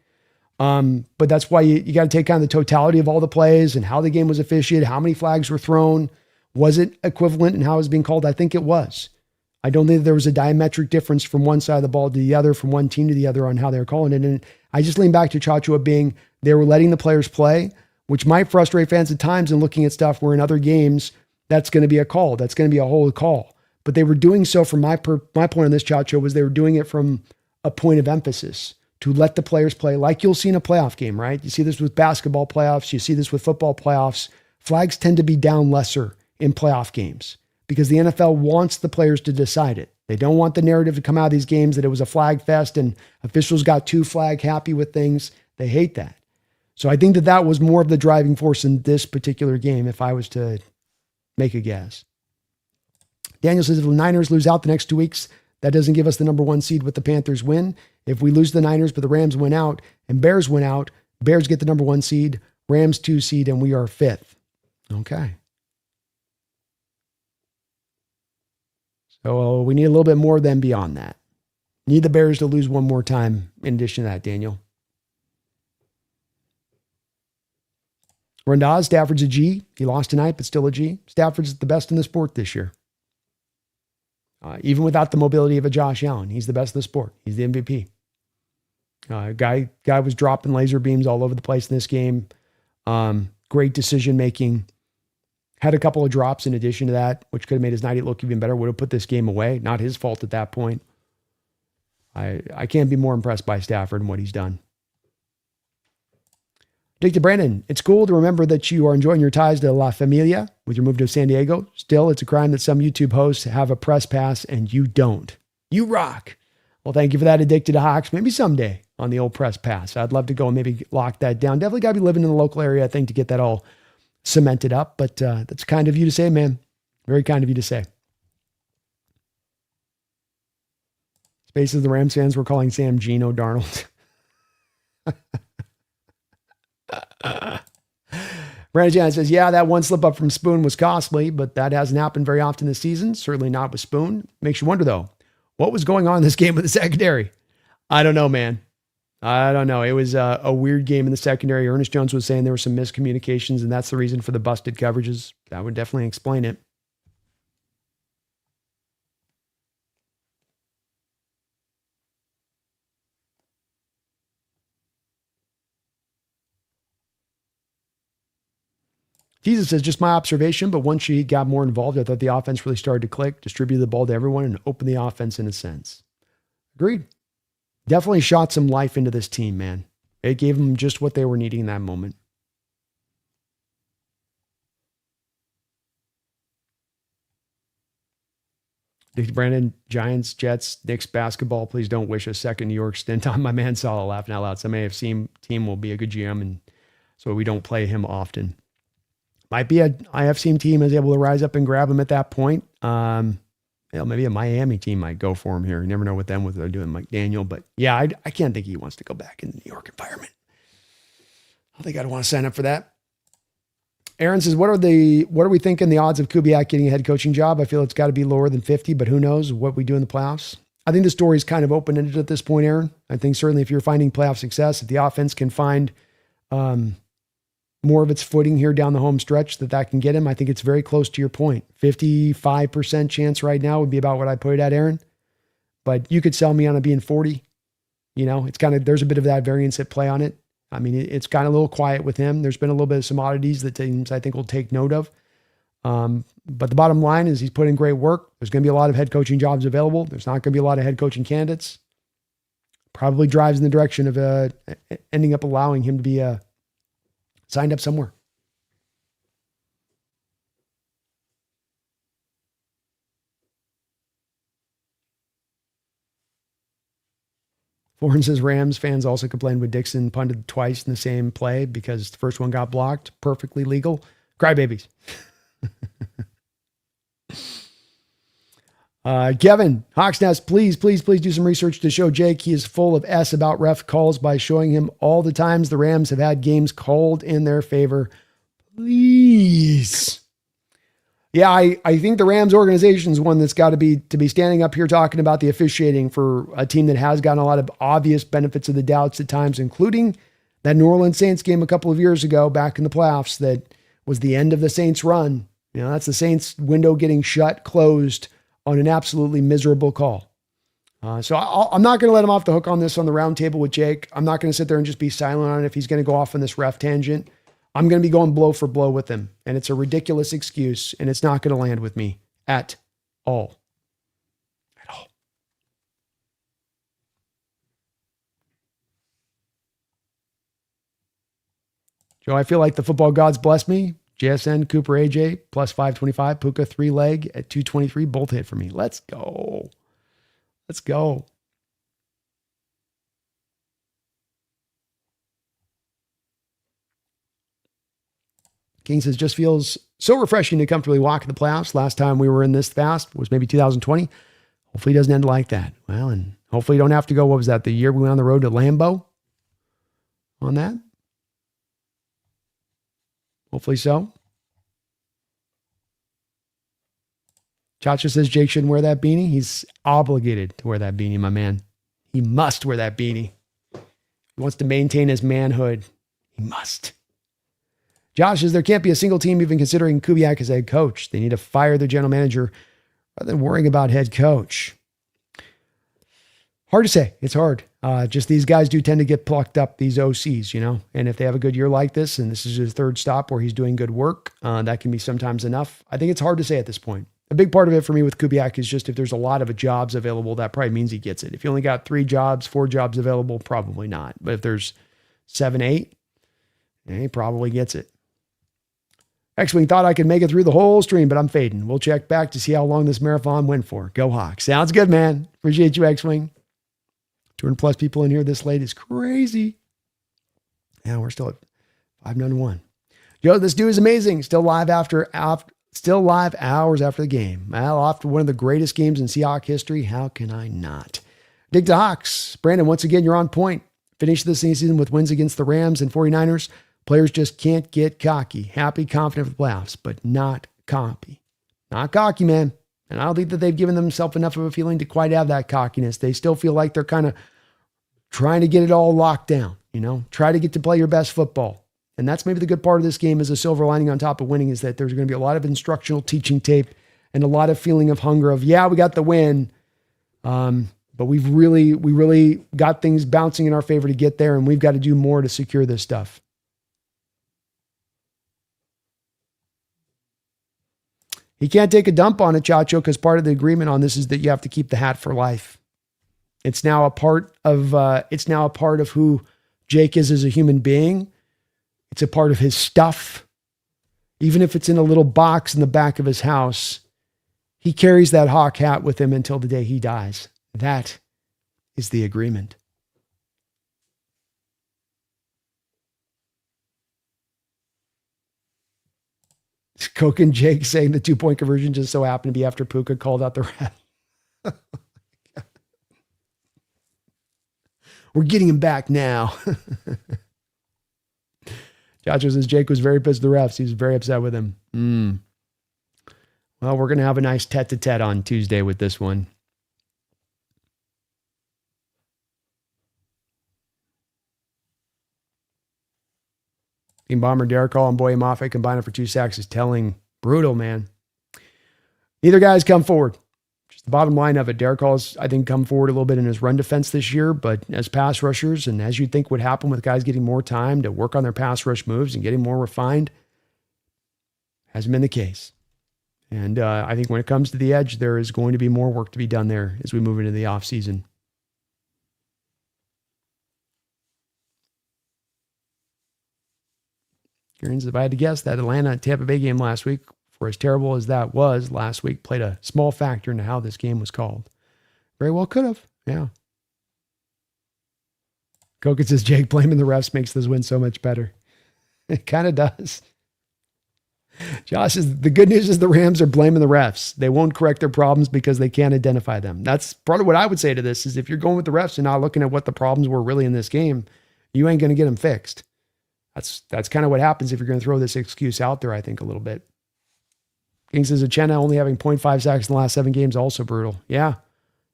But that's why you got to take kind of the totality of all the plays and how the game was officiated, how many flags were thrown. Was it equivalent in how it was being called? I think it was. I don't think there was a diametric difference from one side of the ball to the other, from one team to the other on how they were calling it. And I just lean back to Chacho being, they were letting the players play, which might frustrate fans at times in looking at stuff where in other games, that's going to be a call. That's going to be a whole call. But they were doing so from my point on this, Chacho, was they were doing it from a point of emphasis to let the players play like you'll see in a playoff game, right? You see this with basketball playoffs. You see this with football playoffs. Flags tend to be down lesser in playoff games because the NFL wants the players to decide it. They don't want the narrative to come out of these games that it was a flag fest and officials got too flag happy with things. They hate that. So I think that was more of the driving force in this particular game, if I was to make a guess. Daniel says, if the Niners lose out the next 2 weeks, That doesn't give us the number 1 seed with the Panthers win. If we lose the Niners, but the Rams win out and Bears win out, Bears get the number 1 seed, Rams 2 seed, and we are 5th. Okay. So we need a little bit more than beyond that. Need the Bears to lose one more time in addition to that, Daniel. Rondaz, Stafford's a G. He lost tonight, but still a G. Stafford's the best in the sport this year. Even without the mobility of a Josh Allen, he's the best in the sport. He's the MVP. Guy was dropping laser beams all over the place in this game. Great decision making. Had a couple of drops in addition to that, which could have made his night look even better. Would have put this game away. Not his fault at that point. I can't be more impressed by Stafford and what he's done. Dick to Brandon, it's cool to remember that you are enjoying your ties to La Familia with your move to San Diego. Still, it's a crime that some YouTube hosts have a press pass and you don't. You rock. Well, thank you for that, Addicted to Hawks. Maybe someday on the old press pass. I'd love to go and maybe lock that down. Definitely got to be living in the local area, I think, to get that all cemented up. But that's kind of you to say, man. Very kind of you to say. Spaces the Rams fans were calling Sam Gino Darnold. Brandon Jan says, yeah, that one slip up from Spoon was costly, but that hasn't happened very often this season. Certainly not with Spoon. Makes you wonder, though, what was going on in this game with the secondary? I don't know, man. I don't know. It was a weird game in the secondary. Ernest Jones was saying there were some miscommunications, and that's the reason for the busted coverages. That would definitely explain it. Jesus says, just my observation, but once she got more involved, I thought the offense really started to click, distributed the ball to everyone, and opened the offense in a sense. Agreed. Definitely shot some life into this team, man. It gave them just what they were needing in that moment. Brandon, Giants, Jets, Knicks basketball. Please don't wish a second New York stint on my man Salah laughing out loud. Some AFC team will be a good GM, and so we don't play him often. Might be a IFC team is able to rise up and grab him at that point. Maybe a Miami team might go for him here. You never know with them, what they're doing, Mike Daniel. But yeah, I can't think he wants to go back in the New York environment. I think I'd want to sign up for that. Aaron says, what are we thinking the odds of Kubiak getting a head coaching job? I feel it's got to be lower than 50, but who knows what we do in the playoffs. I think the story is kind of open-ended at this point, Aaron. I think certainly if you're finding playoff success, if the offense can find more of its footing here down the home stretch, that can get him. I think it's very close to your point. 55% chance right now would be about what I put it at, Aaron. But you could sell me on it being 40. You know, it's kind of, there's a bit of that variance at play on it. I mean, it's kind of a little quiet with him. There's been a little bit of some oddities that teams I think will take note of. But the bottom line is he's put in great work. There's going to be a lot of head coaching jobs available. There's not going to be a lot of head coaching candidates. Probably drives in the direction of ending up allowing him to be signed up somewhere. Florence says Rams fans also complained with Dixon punted twice in the same play because the first one got blocked. Perfectly legal. Crybabies. Kevin, Hawksnest, please do some research to show Jake he is full of S about ref calls by showing him all the times the Rams have had games called in their favor. Please. Yeah, I think the Rams organization is one that's got to be standing up here talking about the officiating for a team that has gotten a lot of obvious benefits of the doubts at times, including that New Orleans Saints game a couple of years ago back in the playoffs that was the end of the Saints run. You know, that's the Saints window getting closed on an absolutely miserable call. So I'm not going to let him off the hook on this on the round table with Jake. I'm not going to sit there and just be silent on it if he's going to go off on this ref tangent. I'm going to be going blow for blow with him. And it's a ridiculous excuse, and it's not going to land with me at all. At all. Joe, I feel like the football gods blessed me. JSN, Cooper, AJ, plus 525. Puka, 3-leg at 223. Both hit for me. Let's go. Let's go. King says, just feels so refreshing to comfortably walk in the playoffs. Last time we were in this fast was maybe 2020. Hopefully it doesn't end like that. Well, and hopefully you don't have to go, what was that, the year we went on the road to Lambeau on that? Hopefully so. Chacha says Jake shouldn't wear that beanie. He's obligated to wear that beanie, my man. He must wear that beanie. He wants to maintain his manhood. He must. Josh says there can't be a single team even considering Kubiak as head coach. They need to fire their general manager rather than worrying about head coach. Hard to say. It's hard. Just these guys do tend to get plucked up, these OCs, you know, and if they have a good year like this, and this is his third stop where he's doing good work, that can be sometimes enough. I think it's hard to say at this point. A big part of it for me with Kubiak is just if there's a lot of jobs available, that probably means he gets it. If you only got 3 jobs, 4 jobs available, probably not. But if there's 7, 8, he probably gets it. X-Wing thought I could make it through the whole stream, but I'm fading. We'll check back to see how long this marathon went for. Go Hawks. Sounds good, man. Appreciate you, X-Wing. 200 plus people in here this late is crazy. Yeah, we're still at 591. Yo, this dude is amazing. Still live hours after the game. Well, after one of the greatest games in Seahawks history, how can I not? Dig to Hawks. Brandon, once again, you're on point. Finish the season with wins against the Rams and 49ers. Players just can't get cocky. Happy, confident for the playoffs, but not cocky. Not cocky, man. And I don't think that they've given themselves enough of a feeling to quite have that cockiness. They still feel like they're kind of trying to get it all locked down, you know, try to get to play your best football. And that's maybe the good part of this game as a silver lining on top of winning is that there's going to be a lot of instructional teaching tape and a lot of feeling of hunger of, yeah, we got the win. But we really got things bouncing in our favor to get there. And we've got to do more to secure this stuff. He can't take a dump on it, Chacho, because part of the agreement on this is that you have to keep the hat for life. It's now a part of who Jake is as a human being. It's a part of his stuff. Even if it's in a little box in the back of his house, he carries that Hawk hat with him until the day he dies. That is the agreement. Coke and Jake saying the 2-point conversion just so happened to be after Puka called out the ref. We're getting him back now. Chacho says Jake was very pissed at the refs. He was very upset with him. Well, we're going to have a nice tete-a-tete on Tuesday with this one. Team Bomber, Derek Hall, and Boye Mafe combining for 2 sacks is telling. Brutal, man. Neither guy's come forward. Just the bottom line of it. Derek Hall's, I think, come forward a little bit in his run defense this year, but as pass rushers, and as you'd think would happen with guys getting more time to work on their pass rush moves and getting more refined, hasn't been the case. And I think when it comes to the edge, there is going to be more work to be done there as we move into the offseason. If I had to guess, that Atlanta-Tampa Bay game last week, for as terrible as that was last week, played a small factor into how this game was called. Very well could have, yeah. Koken says, Jake blaming the refs makes this win so much better. It kind of does. Josh says, the good news is the Rams are blaming the refs. They won't correct their problems because they can't identify them. That's part of what I would say to this is if you're going with the refs and not looking at what the problems were really in this game, you ain't going to get them fixed. That's kind of what happens if you're going to throw this excuse out there, I think, a little bit. King says, Uchenna only having 0.5 sacks in the last 7 games, also brutal. Yeah.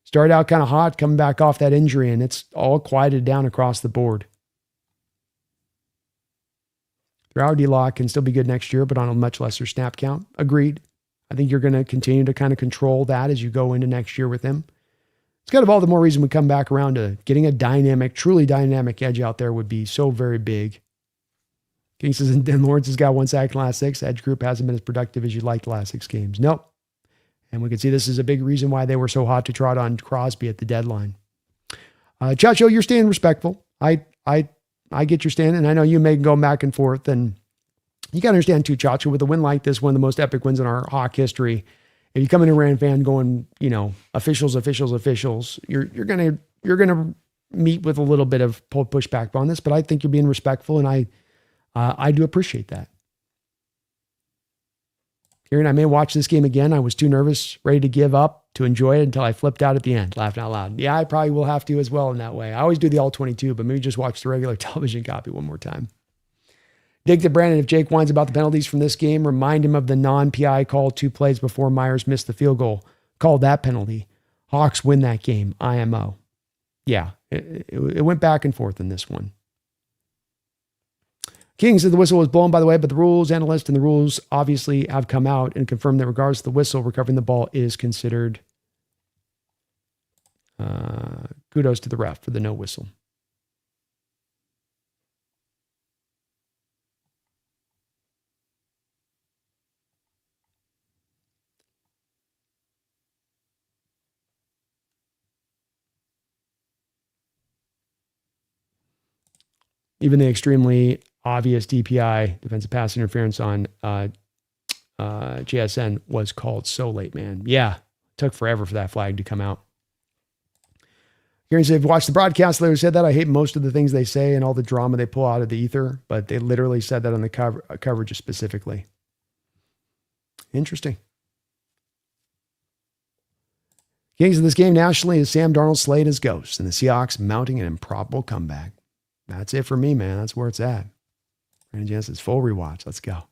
Started out kind of hot, coming back off that injury, and it's all quieted down across the board. Our D-Lock can still be good next year, but on a much lesser snap count. Agreed. I think you're going to continue to kind of control that as you go into next year with him. It's kind of all the more reason we come back around to getting a dynamic, truly dynamic edge out there would be so very big. King says, and Lawrence has got 1 sack in the last 6. Edge group hasn't been as productive as you'd like the last 6 games. Nope. And we can see this is a big reason why they were so hot to trot on Crosby at the deadline. Chacho, you're staying respectful. I get your stand, and I know you may go back and forth, and you got to understand too, Chacho, with a win like this, one of the most epic wins in our Hawk history, if you come into a Ram fan going, you know, officials, you're gonna meet with a little bit of pushback on this, but I think you're being respectful, and I do appreciate that. Kieran, I may watch this game again. I was too nervous, ready to give up. to enjoy it until I flipped out at the end, laughing out loud. Yeah, I probably will have to as well in that way. I always do the all 22, but maybe just watch the regular television copy one more time. Dig to Brandon, if Jake whines about the penalties from this game, remind him of the non-PI call 2 plays before Myers missed the field goal. Called that penalty. Hawks win that game, IMO. Yeah, it went back and forth in this one. King said the whistle was blown, by the way, but the rules analyst and the rules obviously have come out and confirmed that regardless of the whistle, recovering the ball is considered kudos to the ref for the no whistle. Even the extremely obvious DPI, defensive pass interference on JSN, was called so late, man. Yeah, took forever for that flag to come out. Gary said, if you watched the broadcast, they said that. I hate most of the things they say and all the drama they pull out of the ether, but they literally said that on the coverage specifically. Interesting. Kings of this game nationally is Sam Darnold slayed his ghost and the Seahawks mounting an improbable comeback. That's it for me, man. That's where it's at. Brandon Jansen's full rewatch. Let's go.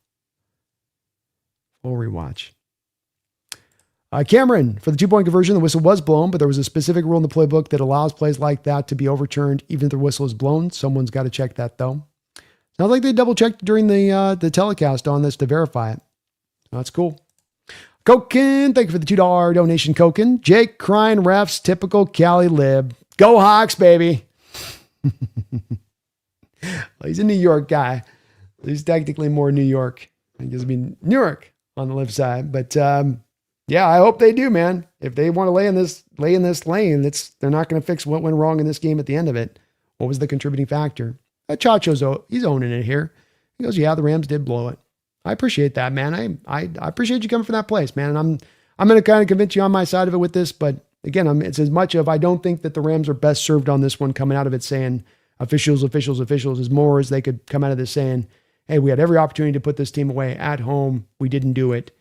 Full rewatch. Cameron, for the 2-point conversion, the whistle was blown, but there was a specific rule in the playbook that allows plays like that to be overturned even if the whistle is blown. Someone's got to check that, though. Sounds like they double-checked during the telecast on this to verify it. That's cool. Koken, thank you for the $2 donation, Koken. Jake crying refs, typical Cali lib. Go Hawks, baby. Well, he's a New York guy. He's technically more New York. I guess it'd be Newark on the left side. But yeah, I hope they do, man. If they want to lay in this lane, they're not going to fix what went wrong in this game at the end of it. What was the contributing factor? Chacho's he's owning it here. He goes, yeah, the Rams did blow it. I appreciate that, man. I appreciate you coming from that place, man. And I'm going to kind of convince you on my side of it with this, but again, it's as much of I don't think that the Rams are best served on this one coming out of it saying officials, as more as they could come out of this saying, hey, we had every opportunity to put this team away at home. We didn't do it.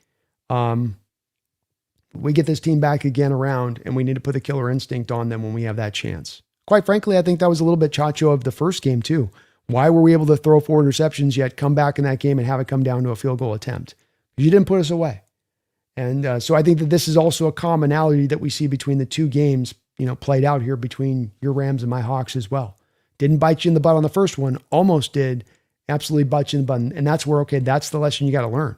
We get this team back again around and we need to put the killer instinct on them when we have that chance. Quite frankly, I think that was a little bit Chacho of the first game too. Why were we able to throw 4 interceptions yet come back in that game and have it come down to a field goal attempt? Because you didn't put us away. And so I think that this is also a commonality that we see between the two games, played out here between your Rams and my Hawks as well. Didn't bite you in the butt on the first one, almost did, absolutely bite you in the butt. And that's where, okay, that's the lesson you got to learn.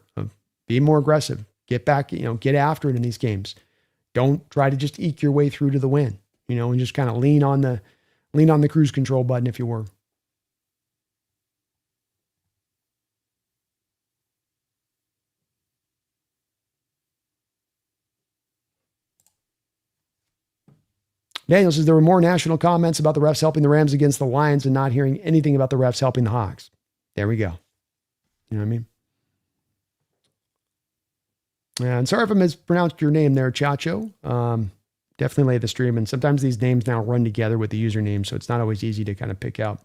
Be more aggressive, get back, get after it in these games. Don't try to just eke your way through to the win, and just kind of lean on the cruise control button, if you were. Daniel says there were more national comments about the refs helping the Rams against the Lions and not hearing anything about the refs helping the Hawks. There we go. You know what I mean? And sorry if I mispronounced your name there, Chacho. Definitely lay the stream. And sometimes these names now run together with the username, so it's not always easy to kind of pick out.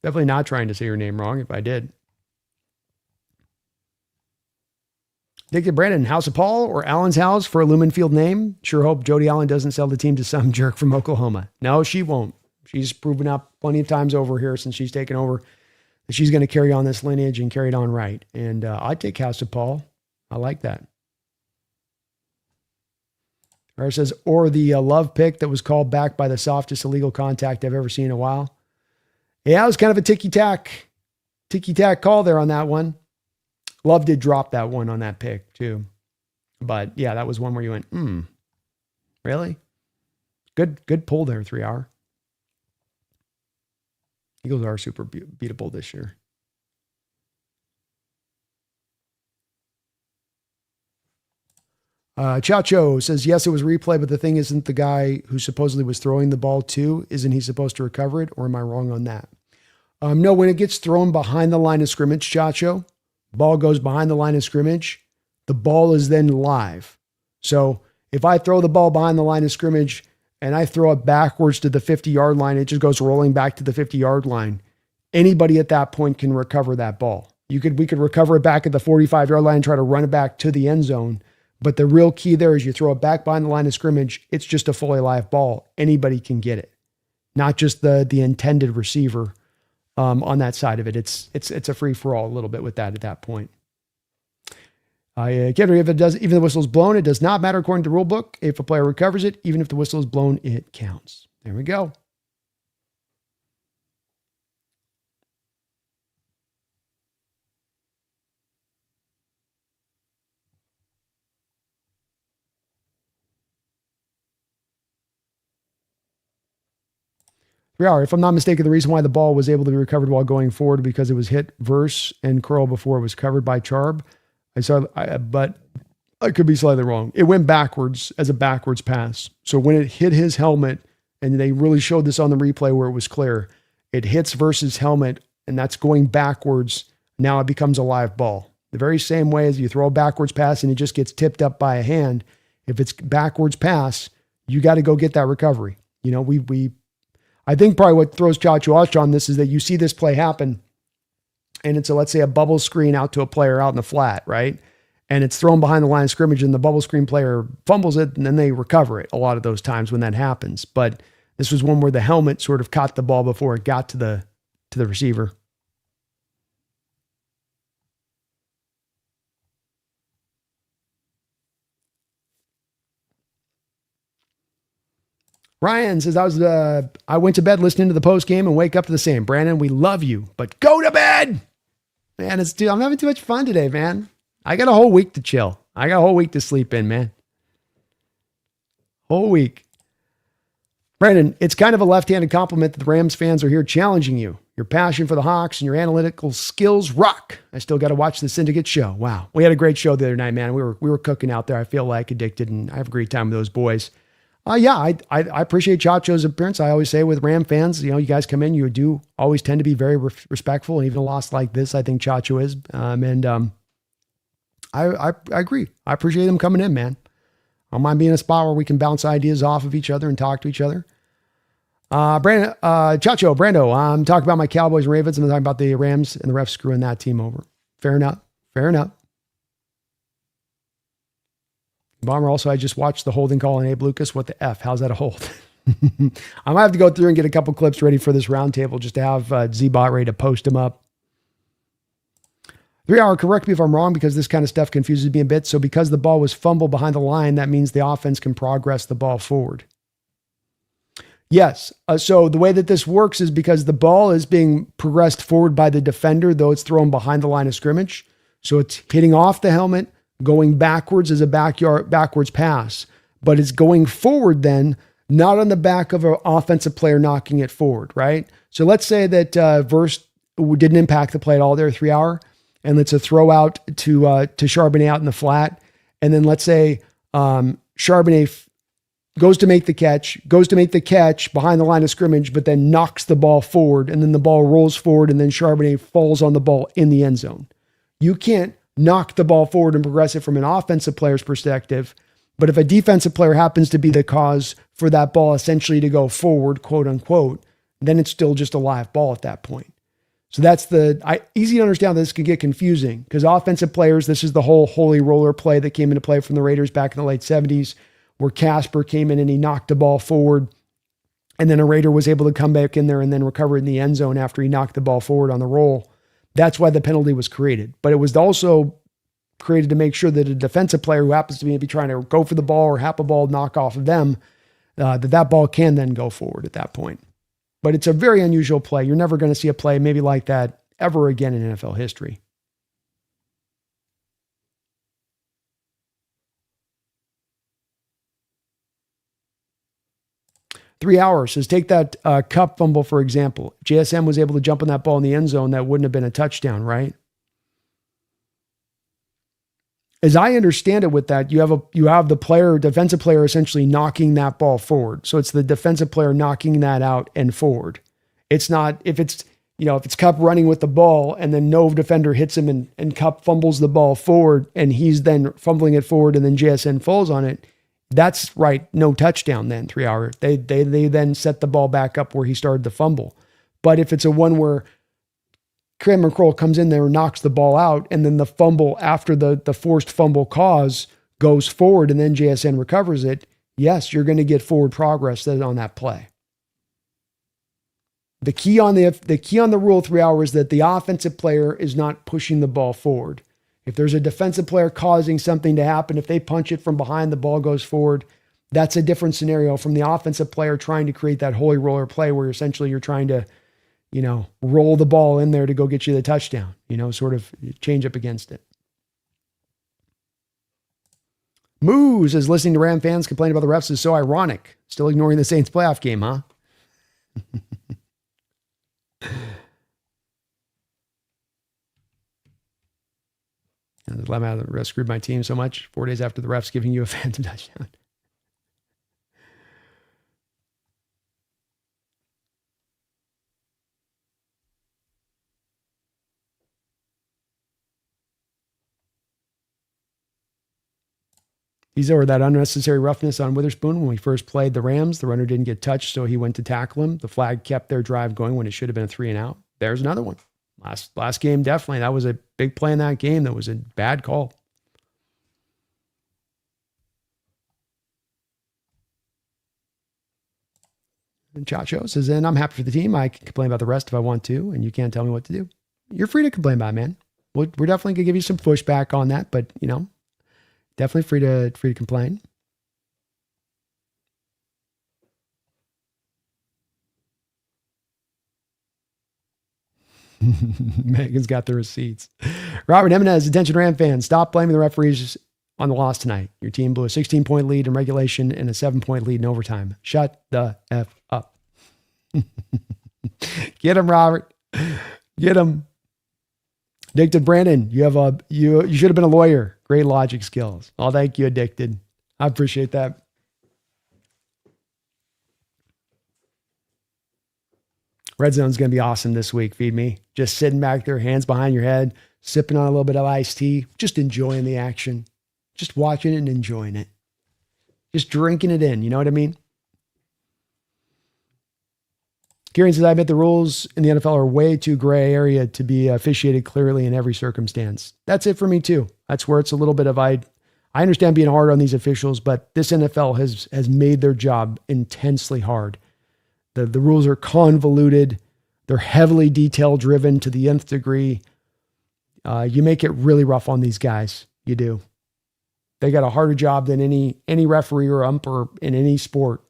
Definitely not trying to say your name wrong if I did. Dick to Brandon, House of Paul or Allen's house for a Lumen Field name? Sure hope Jody Allen doesn't sell the team to some jerk from Oklahoma. No, she won't. She's proven out plenty of times over here since she's taken over that she's going to carry on this lineage and carry it on right. And I'd take House of Paul. I like that. Or says, or the love pick that was called back by the softest illegal contact I've ever seen in a while. Yeah, it was kind of a ticky-tack call there on that one. Love did drop that one on that pick too. But yeah, that was one where you went, really? Good pull there, 3 hour. Eagles are super beatable this year. Chacho says, yes, it was replay, but the thing isn't the guy who supposedly was throwing the ball to, isn't he supposed to recover it? Or am I wrong on that? No, when it gets thrown behind the line of scrimmage, Chacho, ball goes behind the line of scrimmage, the ball is then live. So if I throw the ball behind the line of scrimmage and I throw it backwards to the 50-yard line, it just goes rolling back to the 50-yard line. Anybody at that point can recover that ball. We could recover it back at the 45-yard line and try to run it back to the end zone. But the real key there is you throw it back behind the line of scrimmage. It's just a fully live ball. Anybody can get it, not just the intended receiver on that side of it. It's a free for all a little bit with that at that point. Again, if it does, even the whistle is blown, it does not matter according to the rule book. If a player recovers it, even if the whistle is blown, it counts. There we go. If I'm not mistaken, the reason why the ball was able to be recovered while going forward because it was hit verse and curl before it was covered by Charb. But I could be slightly wrong. It went backwards as a backwards pass. So when it hit his helmet, and they really showed this on the replay where it was clear, it hits versus helmet, and that's going backwards. Now it becomes a live ball. The very same way as you throw a backwards pass and it just gets tipped up by a hand. If it's backwards pass, you got to go get that recovery. You know, I think probably what throws Chacho off on this is that you see this play happen and it's let's say a bubble screen out to a player out in the flat, right? And it's thrown behind the line of scrimmage and the bubble screen player fumbles it and then they recover it a lot of those times when that happens. But this was one where the helmet sort of caught the ball before it got to the receiver. Ryan says, I went to bed listening to the post game and wake up to the same. Brandon, we love you, but go to bed. Man, I'm having too much fun today, man. I got a whole week to chill. I got a whole week to sleep in, man. Whole week. Brandon, it's kind of a left-handed compliment that the Rams fans are here challenging you. Your passion for the Hawks and your analytical skills rock. I still got to watch the Syndicate show. Wow. We had a great show the other night, man. We were cooking out there. I feel like addicted and I have a great time with those boys. I appreciate Chacho's appearance. I always say with Ram fans, you guys come in, you do always tend to be very respectful. And even a loss like this, I think Chacho is. I agree. I appreciate them coming in, man. I don't mind being in a spot where we can bounce ideas off of each other and talk to each other. Brando, I'm talking about my Cowboys and Ravens. I'm talking about the Rams and the refs screwing that team over. Fair enough. Bomber, also, I just watched the holding call on Abe Lucas. What the F? How's that a hold? I might have to go through and get a couple clips ready for this roundtable just to have Z-Bot ready to post them up. 3 Hour, correct me if I'm wrong, because this kind of stuff confuses me a bit. So because the ball was fumbled behind the line, that means the offense can progress the ball forward. Yes. So the way that this works is because the ball is being progressed forward by the defender, though it's thrown behind the line of scrimmage. So it's hitting off the helmet, going backwards as a backwards pass, but it's going forward then, not on the back of an offensive player knocking it forward, right? So let's say that Verse didn't impact the play at all there, 3 Hour, and it's a throw out to Charbonnet out in the flat. And then let's say Charbonnet goes to make the catch behind the line of scrimmage, but then knocks the ball forward, and then the ball rolls forward, and then Charbonnet falls on the ball in the end zone. You can't knock the ball forward and progress it from an offensive player's perspective. But if a defensive player happens to be the cause for that ball essentially to go forward, quote unquote, then it's still just a live ball at that point. So that's easy to understand that this can get confusing because offensive players, this is the whole holy roller play that came into play from the Raiders back in the late 70s, where Casper came in and he knocked the ball forward. And then a Raider was able to come back in there and then recover in the end zone after he knocked the ball forward on the roll. That's why the penalty was created. But it was also created to make sure that a defensive player who happens to be maybe trying to go for the ball or have a ball knock off of them, that ball can then go forward at that point. But it's a very unusual play. You're never going to see a play maybe like that ever again in NFL history. Three Hours says, take that cup fumble, for example. JSM was able to jump on that ball in the end zone. That wouldn't have been a touchdown, right? As I understand it with that, you have the player, defensive player, essentially knocking that ball forward. So it's the defensive player knocking that out and forward. It's not, if it's Cup running with the ball and then no defender hits him and Cup fumbles the ball forward and he's then fumbling it forward and then JSN falls on it, that's right, no touchdown then, 3 Hour. They then set the ball back up where he started to fumble. But if it's a one where Cameron Kroll comes in there and knocks the ball out, and then the fumble after the forced fumble cause goes forward, and then JSN recovers it, yes, you're going to get forward progress on that play. The key on the rule 3 hours is that the offensive player is not pushing the ball forward. If there's a defensive player causing something to happen, if they punch it from behind, the ball goes forward. That's a different scenario from the offensive player trying to create that holy roller play where essentially you're trying to, roll the ball in there to go get you the touchdown, sort of change up against it. Moose is listening to Ram fans complain about the refs is so ironic. Still ignoring the Saints playoff game, huh? And the lemma, the refs screwed my team so much. 4 days after the refs giving you a phantom touchdown. These are that unnecessary roughness on Witherspoon when we first played the Rams. The runner didn't get touched, so he went to tackle him. The flag kept their drive going when it should have been a 3-and-out. There's another one. Last game, definitely. That was a big play in that game. That was a bad call. And Chacho says, and I'm happy for the team. I can complain about the rest if I want to, and you can't tell me what to do. You're free to complain about it, man. We're definitely going to give you some pushback on that, but, definitely free to complain. Megan's got the receipts. Robert Jimenez, attention Ram fans, stop blaming the referees on the loss tonight. Your team blew a 16-point lead in regulation and a 7-point lead in overtime. Shut the F up. Get him, Robert. Get him. Addicted Brandon, you should have been a lawyer. Great logic skills. Oh, thank you, Addicted. I appreciate that. Red Zone's going to be awesome this week. Feed me. Just sitting back there, hands behind your head, sipping on a little bit of iced tea, just enjoying the action, just watching it and enjoying it, just drinking it in. You know what I mean? Kieran says, I admit the rules in the NFL are way too gray area to be officiated clearly in every circumstance. That's it for me too. That's where it's a little bit of, I understand being hard on these officials, but this NFL has made their job intensely hard. The rules are convoluted. They're heavily detail driven to the nth degree. You make it really rough on these guys. You do. They got a harder job than any referee or umper in any sport.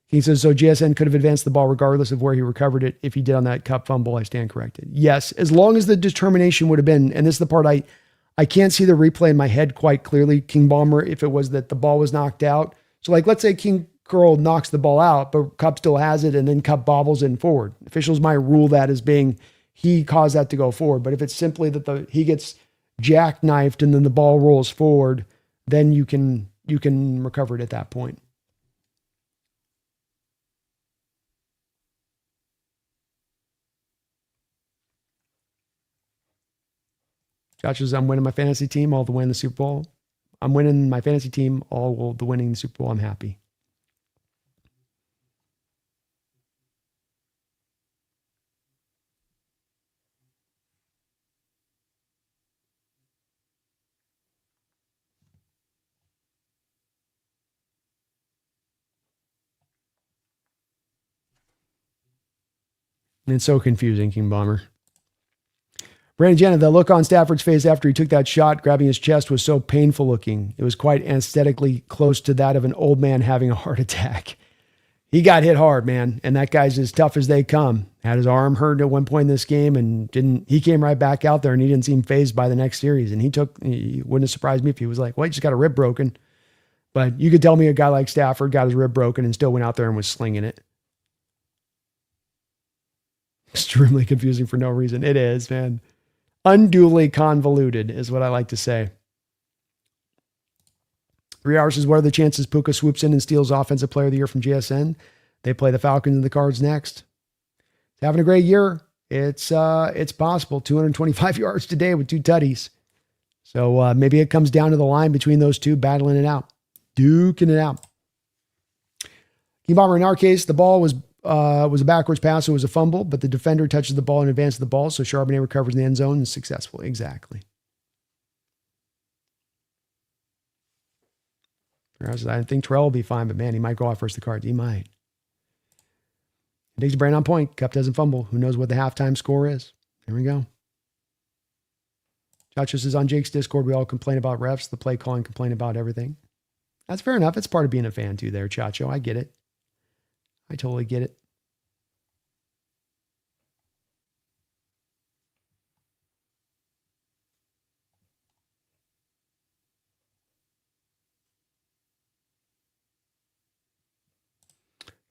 He says, so GSN could have advanced the ball regardless of where he recovered it. If he did on that cup fumble, I stand corrected. Yes, as long as the determination would have been, and this is the part I can't see the replay in my head quite clearly, King Bomber, if it was that the ball was knocked out. So let's say King Curl knocks the ball out, but Cup still has it, and then Cup bobbles in forward. Officials might rule that as being he caused that to go forward. But if it's simply that he gets jackknifed and then the ball rolls forward, then you can recover it at that point. Josh says, I'm winning my fantasy team, all the win the Super Bowl. I'm winning my fantasy team, all the winning the Super Bowl. I'm happy. And it's so confusing, King Bomber. Brandon Jenna, the look on Stafford's face after he took that shot, grabbing his chest, was so painful looking. It was quite aesthetically close to that of an old man having a heart attack. He got hit hard, man, and that guy's as tough as they come. Had his arm hurt at one point in this game, and he came right back out there, and he didn't seem fazed by the next series. And he wouldn't have surprised me if he was like, well, he just got a rib broken. But you could tell me a guy like Stafford got his rib broken and still went out there and was slinging it. Extremely confusing for no reason. It is, man. Unduly convoluted is what I like to say. 3 hours is what are the chances Puka swoops in and steals Offensive Player of the Year from GSN? They play the Falcons and the Cards next. Having a great year. It's possible. 225 yards today with 2 tutties. So maybe it comes down to the line between those two battling it out. Duking it out. King Bomber, in our case, the ball was was a backwards pass, so it was a fumble, but the defender touches the ball in advance of the ball, so Charbonnet recovers in the end zone and is successful. Exactly. I think Terrell will be fine, but man, he might go off versus the Cards. He might. Diggs brain on point. Cup doesn't fumble. Who knows what the halftime score is? Here we go. Chachos is on Jake's Discord. We all complain about refs, the play calling, complain about everything. That's fair enough. It's part of being a fan too there, Chacho. I get it. I totally get it.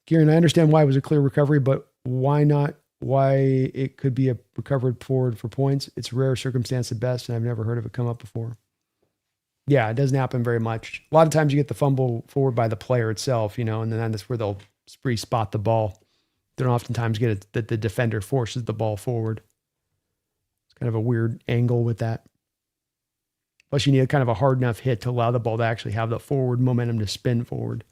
Kieran, I understand why it was a clear recovery, but why not? Why it could be a recovered forward for points? It's a rare circumstance at best, and I've never heard of it come up before. Yeah, it doesn't happen very much. A lot of times you get the fumble forward by the player itself, and then that's where they'll spree spot the ball. They don't oftentimes get it that the defender forces the ball forward. It's kind of a weird angle with that. Plus, you need a kind of a hard enough hit to allow the ball to actually have the forward momentum to spin forward.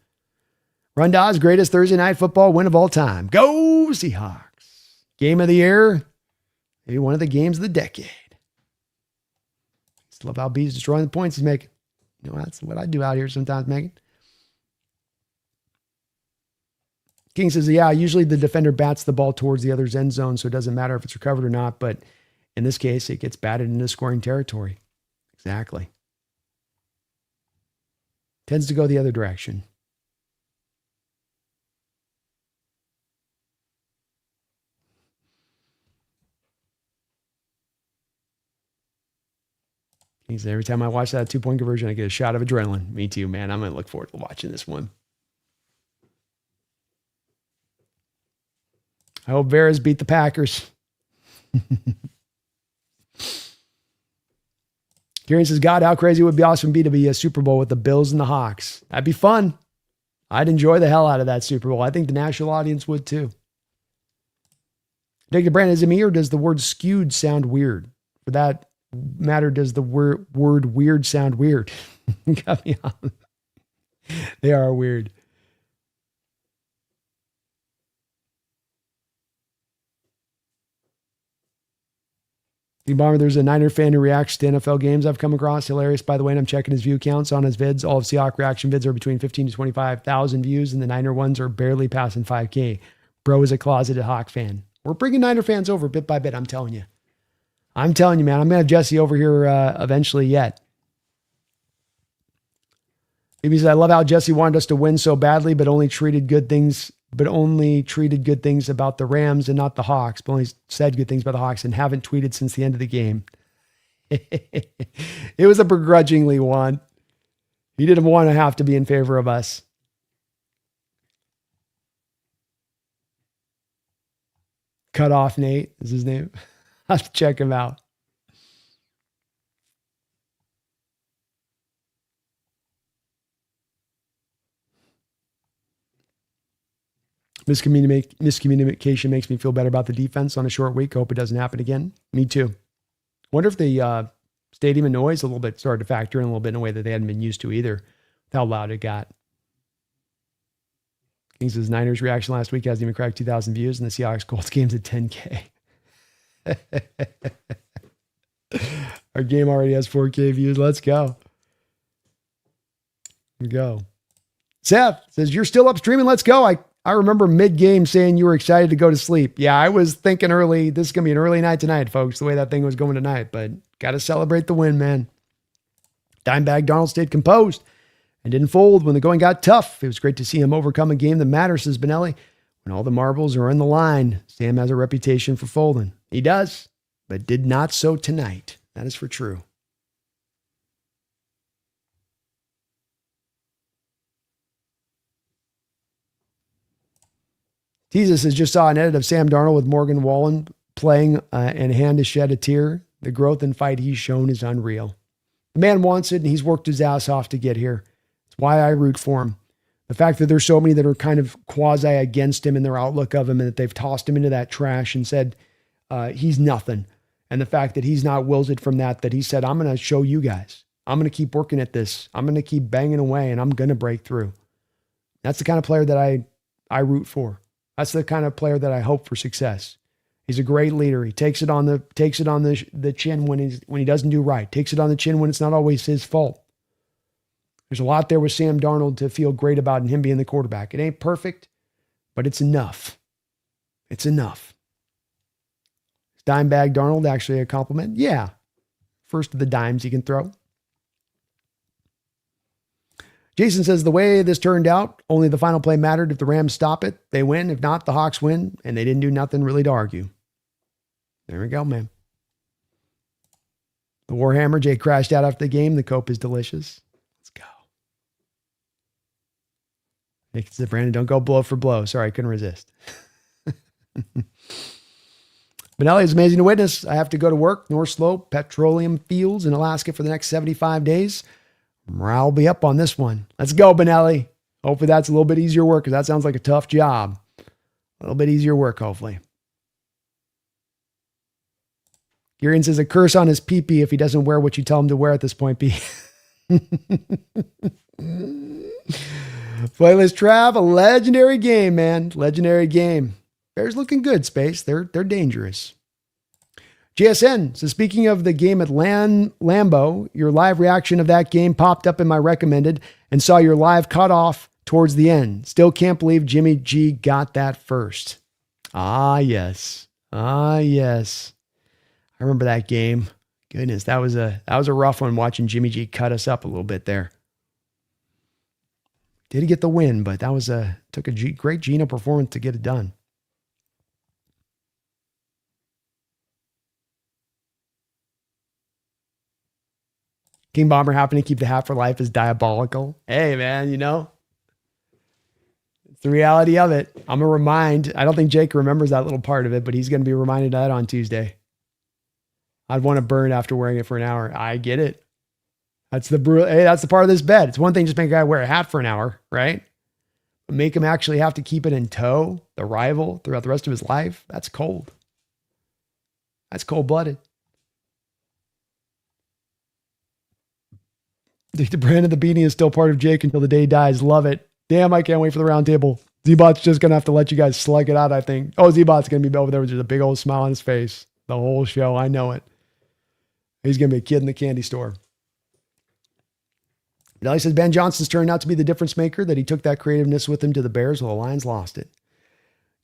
Rundah's greatest Thursday night football win of all time. Go Seahawks. Game of the year. Maybe one of the games of the decade. Just love how B's destroying the points he's making. That's what I do out here sometimes, Megan. King says, yeah, usually the defender bats the ball towards the other's end zone, so it doesn't matter if it's recovered or not. But in this case, it gets batted into scoring territory. Exactly. Tends to go the other direction. He said, every time I watch that 2-point conversion, I get a shot of adrenaline. Me too, man. I'm going to look forward to watching this one. I hope Veras beat the Packers. Kieran says, God, how crazy it would be awesome to be a Super Bowl with the Bills and the Hawks. That'd be fun. I'd enjoy the hell out of that Super Bowl. I think the national audience would too. Dig to Brandon, is it me or does the word skewed sound weird? For that matter, does the word weird sound weird? Got me on. They are weird. The Bomber, there's a Niner fan who reacts to NFL games I've come across. Hilarious, by the way, and I'm checking his view counts on his vids. All of Seahawks reaction vids are between 15 to 25,000 views, and the Niner ones are barely passing 5K. Bro is a closeted Hawk fan. We're bringing Niner fans over bit by bit, I'm telling you. I'm telling you, man. I'm going to have Jesse over here eventually yet. Maybe he said, I love how Jesse wanted us to win so badly, but only treated good things about the Rams and not the Hawks, but only said good things about the Hawks and haven't tweeted since the end of the game. It was a begrudgingly one. He didn't want to have to be in favor of us. Cut Off Nate is his name. I'll have to check him out. Miscommunication makes me feel better about the defense on a short week. Hope it doesn't happen again. Me too. Wonder if the stadium and noise a little bit started to factor in a little bit in a way that they hadn't been used to either. How loud it got. King says Niners reaction last week hasn't even cracked 2,000 views, and the Seahawks Colts game's at 10K. Our game already has 4K views. Let's go. Here we go. Seth says, you're still up streaming. Let's go. I remember mid-game saying you were excited to go to sleep. Yeah, I was thinking early. This is going to be an early night tonight, folks, the way that thing was going tonight. But got to celebrate the win, man. Dimebag Darnold stayed composed and didn't fold when the going got tough. It was great to see him overcome a game that matters, says Benelli. When all the marbles are in the line, Sam has a reputation for folding. He does, but did not so tonight. That is for true. Jesus has just saw an edit of Sam Darnold with Morgan Wallen playing and hand to shed a tear. The growth and fight he's shown is unreal. The man wants it, and he's worked his ass off to get here. It's why I root for him. The fact that there's so many that are kind of quasi against him in their outlook of him and that they've tossed him into that trash and said he's nothing. And the fact that he's not wilted from that he said, I'm going to show you guys. I'm going to keep working at this. I'm going to keep banging away, and I'm going to break through. That's the kind of player that I root for. That's the kind of player that I hope for success. He's a great leader. He takes it on the chin when he doesn't do right. Takes it on the chin when it's not always his fault. There's a lot there with Sam Darnold to feel great about and him being the quarterback. It ain't perfect, but it's enough. It's enough. Is dime bag Darnold actually a compliment? Yeah. First of the dimes he can throw. Jason says, the way this turned out, only the final play mattered. If the Rams stop it, they win. If not, the Hawks win. And they didn't do nothing really to argue. There we go, man. The Warhammer, Jay crashed out after the game. The Cope is delicious. Let's go. Nick said, Brandon, don't go blow for blow. Sorry, I couldn't resist. Benelli is amazing to witness. I have to go to work, North Slope, petroleum fields in Alaska for the next 75 days. Morale will be up on this one. Let's go, Benelli. Hopefully that's a little bit easier work because that sounds like a tough job. A little bit easier work, hopefully. Girian says a curse on his pee-pee if he doesn't wear what you tell him to wear at this point, B. Playlist Trav, a legendary game, man. Legendary game. Bears looking good, Space. They're dangerous. JSN, so speaking of the game at Lambeau, your live reaction of that game popped up in my recommended and saw your live cut off towards the end. Still can't believe Jimmy G got that first. Ah, yes. Ah, yes. I remember that game. Goodness, that was a rough one watching Jimmy G cut us up a little bit there. Did he get the win, but that took a great Gino performance to get it done. King Bomber having to keep the hat for life is diabolical. Hey, man, it's the reality of it. I'm going to remind, I don't think Jake remembers that little part of it, but he's going to be reminded of that on Tuesday. I'd want to burn after wearing it for an hour. I get it. That's the part of this bet. It's one thing just make a guy wear a hat for an hour, right? But make him actually have to keep it in tow, the rival, throughout the rest of his life. That's cold. That's cold-blooded. The brand of the beanie is still part of Jake until the day he dies. Love it. Damn, I can't wait for the round table. Z-Bot's just going to have to let you guys slug it out, I think. Oh, Z-Bot's going to be over there with just a big old smile on his face. The whole show. I know it. He's going to be a kid in the candy store. He says Ben Johnson's turned out to be the difference maker, that he took that creativeness with him to the Bears while the Lions lost it.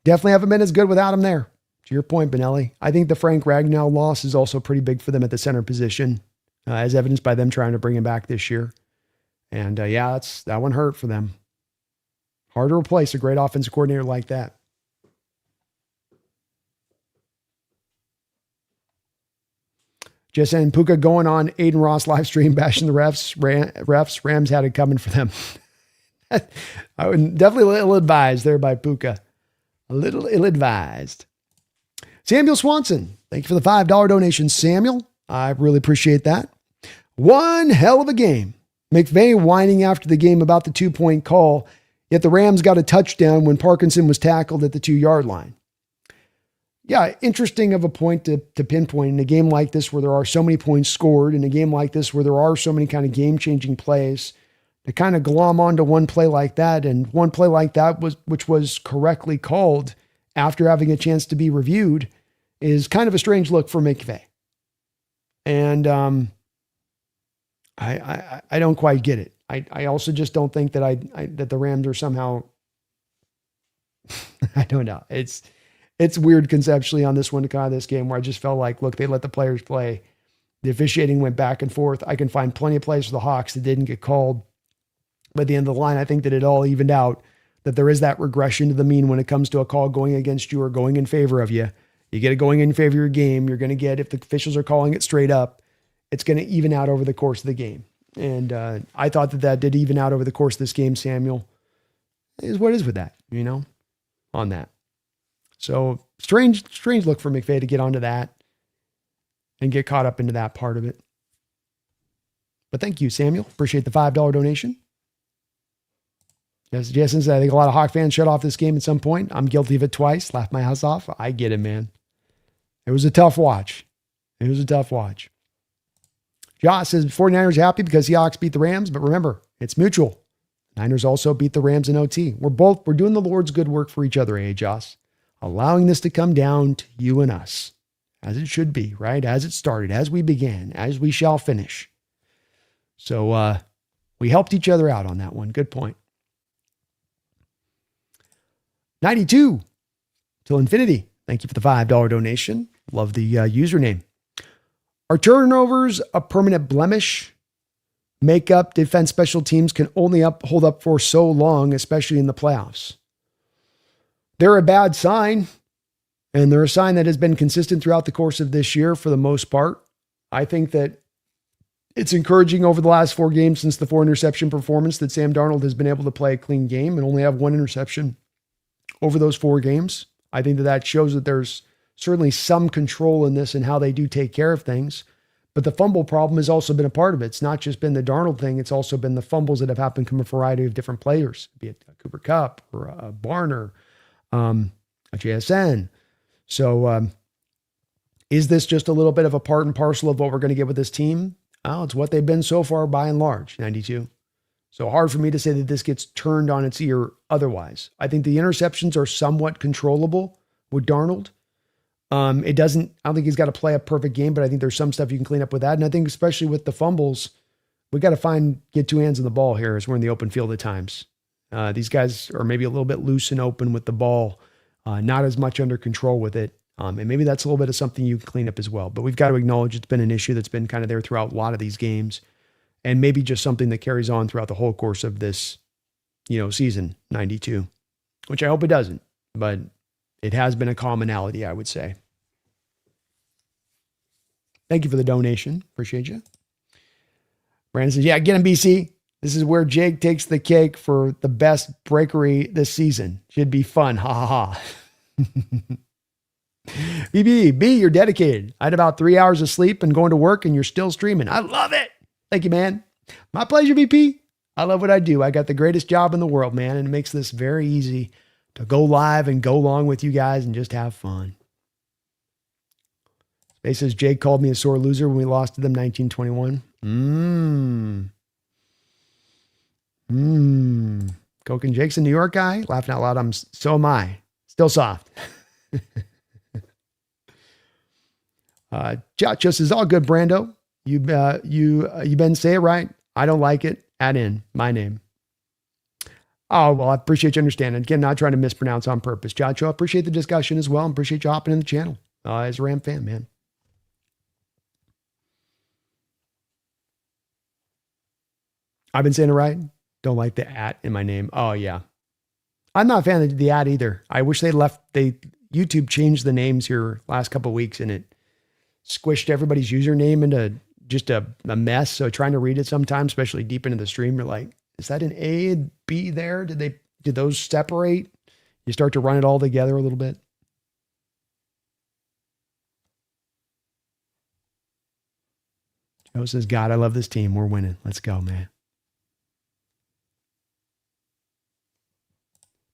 Definitely haven't been as good without him there. To your point, Benelli. I think the Frank Ragnow loss is also pretty big for them at the center position. As evidenced by them trying to bring him back this year. And that one hurt for them. Hard to replace a great offensive coordinator like that. Just saying, Puka going on Aiden Ross live stream bashing the refs. Rams had it coming for them. I would definitely ill-advised there by Puka. A little ill-advised. Samuel Swanson, thank you for the $5 donation, Samuel. I really appreciate that. One hell of a game. McVay whining after the game about the 2-point call, yet the Rams got a touchdown when Parkinson was tackled at the 2-yard line. Yeah, interesting of a point to pinpoint in a game like this where there are so many points scored, in a game like this where there are so many kind of game-changing plays, to kind of glom onto one play like that, and one play like that which was correctly called after having a chance to be reviewed, is kind of a strange look for McVay. And I don't quite get it. I also just don't think that that the Rams are somehow, I don't know. It's weird conceptually on this one, kind of this game, where I just felt like, look, they let the players play. The officiating went back and forth. I can find plenty of plays for the Hawks that didn't get called. But at the end of the line, I think that it all evened out, that there is that regression to the mean when it comes to a call going against you or going in favor of you. You get it going in favor of your game. You're going to get, if the officials are calling it straight up, it's going to even out over the course of the game. And I thought that did even out over the course of this game, Samuel. Is what is with that, on that. So strange look for McVay to get onto that and get caught up into that part of it. But thank you, Samuel. Appreciate the $5 donation. Yes, Jason said, I think a lot of Hawk fans shut off this game at some point. I'm guilty of it twice. Laughed my house off. I get it, man. It was a tough watch. Josh says 49ers happy because Seahawks beat the Rams, but remember, it's mutual. Niners also beat the Rams in OT. We're doing the Lord's good work for each other, Joss. Allowing this to come down to you and us, as it should be, right? As it started, as we began, as we shall finish. So we helped each other out on that one. Good point. 92 till infinity. Thank you for the $5 donation. Love the username. Are turnovers a permanent blemish? Makeup defense special teams can only hold up for so long, especially in the playoffs. They're a bad sign, and they're a sign that has been consistent throughout the course of this year for the most part. I think that it's encouraging over the last 4 games since the 4 interception performance that Sam Darnold has been able to play a clean game and only have 1 interception over those 4 games. I think that shows that there's certainly some control in this and how they do take care of things. But the fumble problem has also been a part of it. It's not just been the Darnold thing. It's also been the fumbles that have happened from a variety of different players, be it Cooper Kupp or a Barner, a JSN. So is this just a little bit of a part and parcel of what we're going to get with this team? Oh, it's what they've been so far by and large, 92. So hard for me to say that this gets turned on its ear otherwise. I think the interceptions are somewhat controllable with Darnold. I don't think he's got to play a perfect game, but I think there's some stuff you can clean up with that. And I think especially with the fumbles, we got to get 2 hands on the ball here as we're in the open field at times. These guys are maybe a little bit loose and open with the ball, not as much under control with it. And maybe that's a little bit of something you can clean up as well. But we've got to acknowledge it's been an issue that's been kind of there throughout a lot of these games, and maybe just something that carries on throughout the whole course of this, season 92, which I hope it doesn't, but it has been a commonality, I would say. Thank you for the donation. Appreciate you. Brandon says, yeah, get him, BC. This is where Jake takes the cake for the best breakery this season. Should be fun. Ha ha ha. B, you're dedicated. I had about 3 hours of sleep and going to work and you're still streaming. I love it. Thank you, man. My pleasure, VP. I love what I do. I got the greatest job in the world, man. And it makes this very easy to go live and go along with you guys and just have fun. They says, Jake called me a sore loser when we lost to them 1921. Coke and Jake's a New York guy. Laughing out loud. So am I. Still soft. Just is all good, Brando. You been say it right. I don't like it. Add in my name. Oh, well, I appreciate you understanding. Again, not trying to mispronounce on purpose. Jacho, I appreciate the discussion as well. Appreciate you hopping in the channel. As a Ram fan, man. I've been saying it right. Don't like the at in my name. Oh, yeah. I'm not a fan of the at either. I wish YouTube changed the names here last couple of weeks and it squished everybody's username into just a mess. So trying to read it sometimes, especially deep into the stream, you're like, is that an A and B there? Did those separate? You start to run it all together a little bit. Joe says, God, I love this team. We're winning. Let's go, man.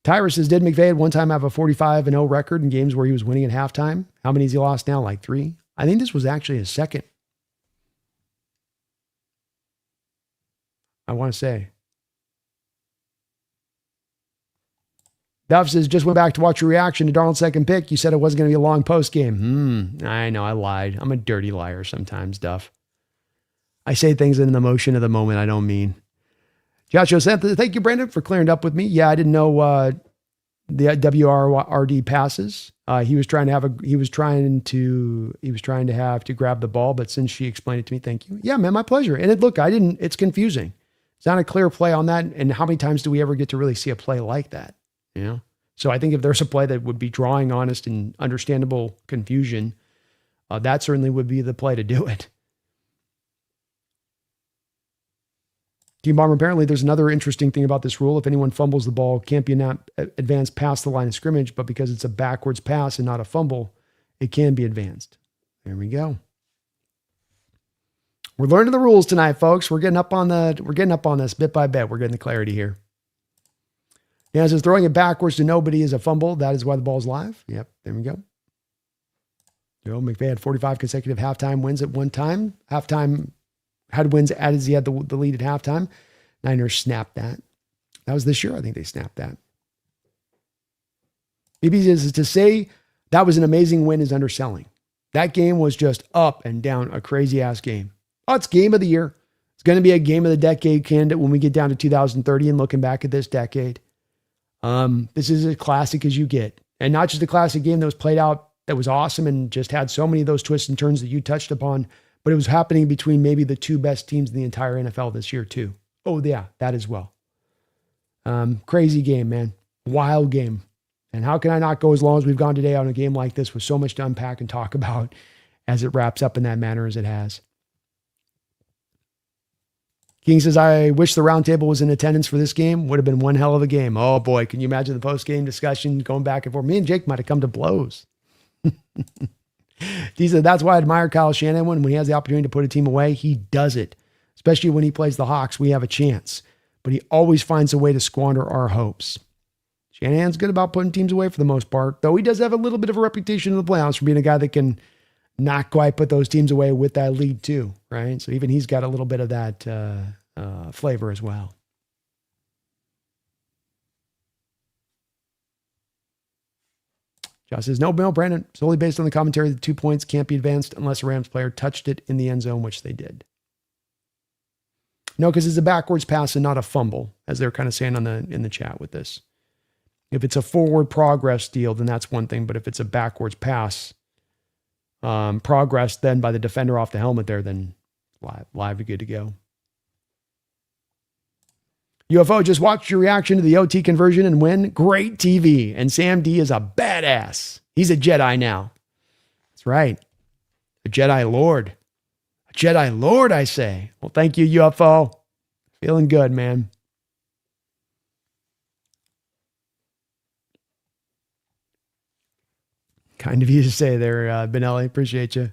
Tyra says, did McVay at one time have a 45-0 record in games where he was winning at halftime? How many has he lost now? Like 3? I think this was actually his second. I want to say. Duff says, just went back to watch your reaction to Darnold's second pick. You said it wasn't going to be a long post game. I know, I lied. I'm a dirty liar sometimes, Duff. I say things in the emotion of the moment I don't mean. Joshua said, thank you, Brandon, for clearing it up with me. Yeah, I didn't know the WRD passes. He was trying to have to grab the ball, but since she explained it to me, thank you. Yeah, man, my pleasure. And it's confusing. It's not a clear play on that. And how many times do we ever get to really see a play like that? You know? So I think if there's a play that would be drawing honest and understandable confusion, that certainly would be the play to do it. Team Bomber, apparently there's another interesting thing about this rule. If anyone fumbles the ball, can't be advanced past the line of scrimmage, but because it's a backwards pass and not a fumble, it can be advanced. There we go. We're learning the rules tonight, folks. We're getting up on this bit by bit. We're getting the clarity here. Yeah, it says throwing it backwards to nobody is a fumble. That is why the ball's live. Yep, there we go. Joe McVay had 45 consecutive halftime wins at one time. Halftime had wins as he had the lead at halftime. Niners snapped that. That was this year. I think they snapped that. BB says to say that was an amazing win is underselling. That game was just up and down, a crazy ass game. Oh, it's game of the year. It's going to be a game of the decade candidate when we get down to 2030 and looking back at this decade. This is as classic as you get. And not just a classic game that was played out that was awesome and just had so many of those twists and turns that you touched upon, but it was happening between maybe the two best teams in the entire NFL this year too. Oh yeah, that as well. Crazy game, man. Wild game. And how can I not go as long as we've gone today on a game like this with so much to unpack and talk about as it wraps up in that manner as it has? King says, I wish the roundtable was in attendance for this game. Would have been one hell of a game. Oh boy, can you imagine the post-game discussion going back and forth? Me and Jake might have come to blows. He said, that's why I admire Kyle Shanahan. When he has the opportunity to put a team away, he does it. Especially when he plays the Hawks, we have a chance. But he always finds a way to squander our hopes. Shanahan's good about putting teams away for the most part, though he does have a little bit of a reputation in the playoffs for being a guy that can not quite put those teams away with that lead too, right? So even he's got a little bit of that flavor as well. Josh says, no, Brandon, solely based on the commentary, the 2 points can't be advanced unless a Rams player touched it in the end zone, which they did. No, because it's a backwards pass and not a fumble, as they're kind of saying in the chat with this. If it's a forward progress deal, then that's one thing. But if it's a backwards pass, progress then by the defender off the helmet there, then live good to go. UFO, just watched your reaction to the OT conversion and win. Great TV. And Sam D is a badass. He's a Jedi now. That's right. A Jedi Lord. A Jedi Lord, I say. Well, thank you, UFO. Feeling good, man. Kind of you to say there, Benelli. Appreciate you.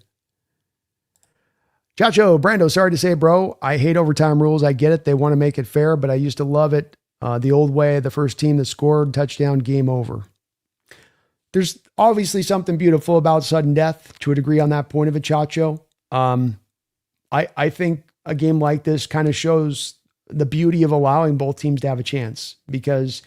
Chacho, Brando, sorry to say, bro. I hate overtime rules. I get it. They want to make it fair, but I used to love it the old way. The first team that scored, touchdown, game over. There's obviously something beautiful about sudden death to a degree on that point of it, Chacho. I think a game like this kind of shows the beauty of allowing both teams to have a chance because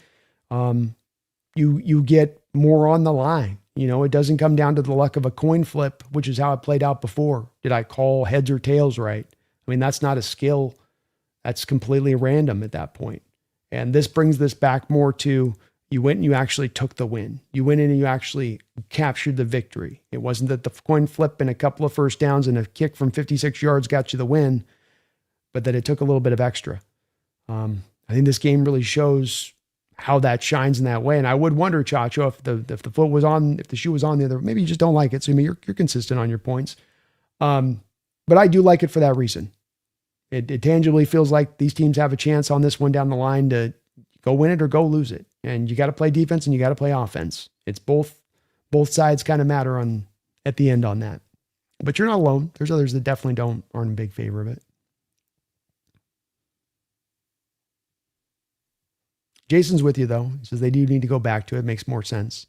you get more on the line. You know, it doesn't come down to the luck of a coin flip, which is how it played out before. Did I call heads or tails right? I mean, that's not a skill. That's completely random at that point. And this brings this back more to you went and you actually took the win. You went in and you actually captured the victory. It wasn't that the coin flip and a couple of first downs and a kick from 56 yards got you the win, but that it took a little bit of extra. I think this game really shows how that shines in that way. And I would wonder, Chacho, if the foot was on, if the shoe was on the other, maybe you just don't like it. So I mean, you're consistent on your points. But I do like it for that reason. It tangibly feels like these teams have a chance on this one down the line to go win it or go lose it. And you got to play defense and you got to play offense. It's both sides kind of matter at the end on that. But you're not alone. There's others that definitely aren't in big favor of it. Jason's with you, though. He says they do need to go back to it. It makes more sense.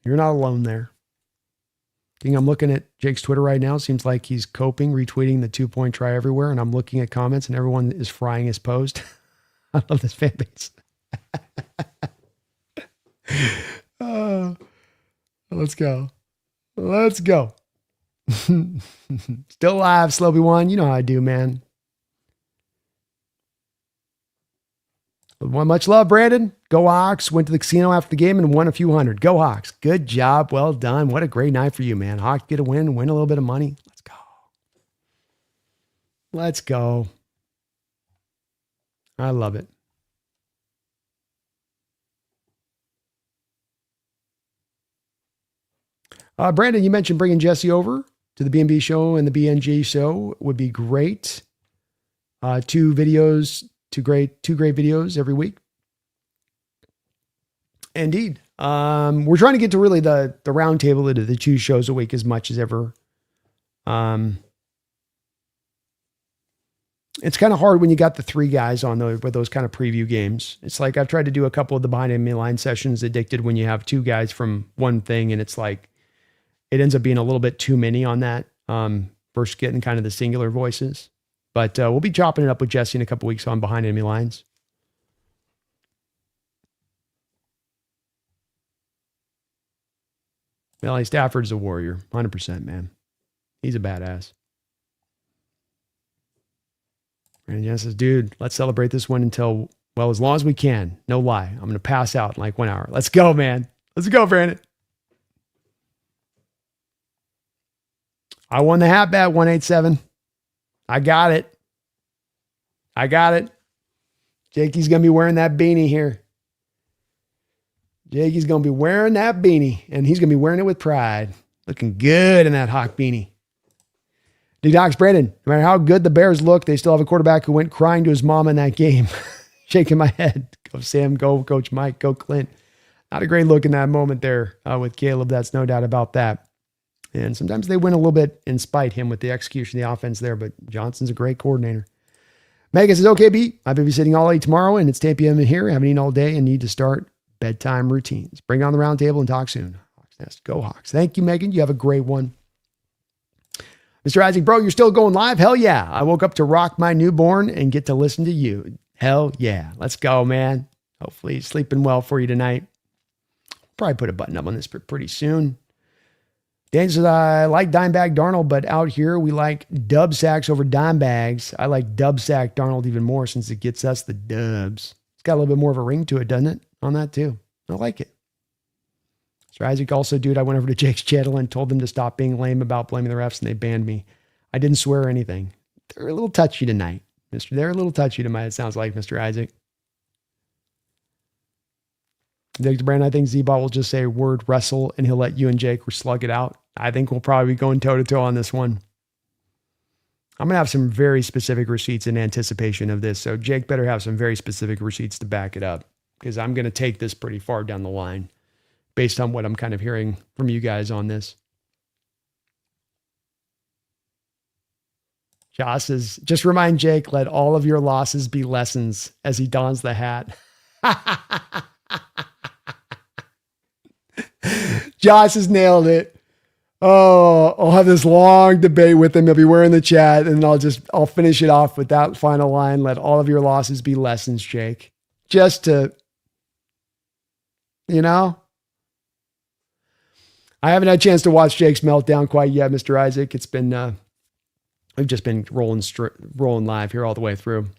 You're not alone there. King, I'm looking at Jake's Twitter right now. Seems like he's coping, retweeting the 2-point try everywhere. And I'm looking at comments and everyone is frying his post. I love this fan base. Let's go. Let's go. Still alive, Slopey One. You know how I do, man. Much love, Brandon. Go Hawks. Went to the casino after the game and won a few hundred. Go Hawks. Good job. Well done. What a great night for you, man. Hawks get a win a little bit of money. Let's go. Let's go. I love it. Brandon, you mentioned bringing Jesse over to the B&B show and the BNG show would be great. Two great videos every week. Indeed. We're trying to get to really the round table to the 2 shows a week as much as ever. It's kind of hard when you got the 3 guys on with those kind of preview games. It's like I've tried to do a couple of the behind enemy line sessions addicted when you have 2 guys from one thing and it's like, it ends up being a little bit too many on that. Brandon versus getting kind of the singular voices. But we'll be chopping it up with Jesse in a couple weeks on Behind Enemy Lines. Matthew Stafford's a warrior, 100%, man. He's a badass. And Jess says, dude, let's celebrate this one until, well, as long as we can. No lie. I'm going to pass out in like 1 hour. Let's go, man. Let's go, Brandon. I won the hat bat 187. I got it. Jakey's going to be wearing that beanie here. Jakey's going to be wearing that beanie, and he's going to be wearing it with pride. Looking good in that Hawk beanie. D-Docs, Brandon, no matter how good the Bears look, they still have a quarterback who went crying to his mom in that game. Shaking my head. Go Sam, go Coach Mike, go Clint. Not a great look in that moment there with Caleb. That's no doubt about that. And sometimes they win a little bit in spite him with the execution of the offense there, but Johnson's a great coordinator. Megan says, okay, B, I'll be babysitting all day tomorrow, and it's 10 p.m. in here. I haven't eaten all day and need to start bedtime routines. Bring on the round table and talk soon. Hawks Nest, go Hawks. Thank you, Megan. You have a great one. Mr. Isaac, bro, you're still going live? Hell yeah. I woke up to rock my newborn and get to listen to you. Hell yeah. Let's go, man. Hopefully he's sleeping well for you tonight. Probably put a button up on this pretty soon. Dan says, I like dime bag Darnold, but out here we like dub sacks over dime bags. I like dub sack Darnold even more since it gets us the dubs. It's got a little bit more of a ring to it, doesn't it? On that too. I like it. So Isaac also, dude, I went over to Jake's channel and told them to stop being lame about blaming the refs, and they banned me. I didn't swear or anything. They're a little touchy tonight, Mister. They're a little touchy tonight, it sounds like, Mr. Isaac. Dr. Brandon, I think Z-Bot will just say word wrestle and he'll let you and Jake slug it out. I think we'll probably be going toe-to-toe on this one. I'm going to have some very specific receipts in anticipation of this. So Jake better have some very specific receipts to back it up because I'm going to take this pretty far down the line based on what I'm kind of hearing from you guys on this. Josh says, just remind Jake, let all of your losses be lessons as he dons the hat. Josh has nailed it. Oh, I'll have this long debate with him. He'll be wearing the chat, and I'll finish it off with that final line. Let all of your losses be lessons, Jake. Just to, I haven't had a chance to watch Jake's meltdown quite yet, Mr. Isaac. It's been, we've just been rolling live here all the way through.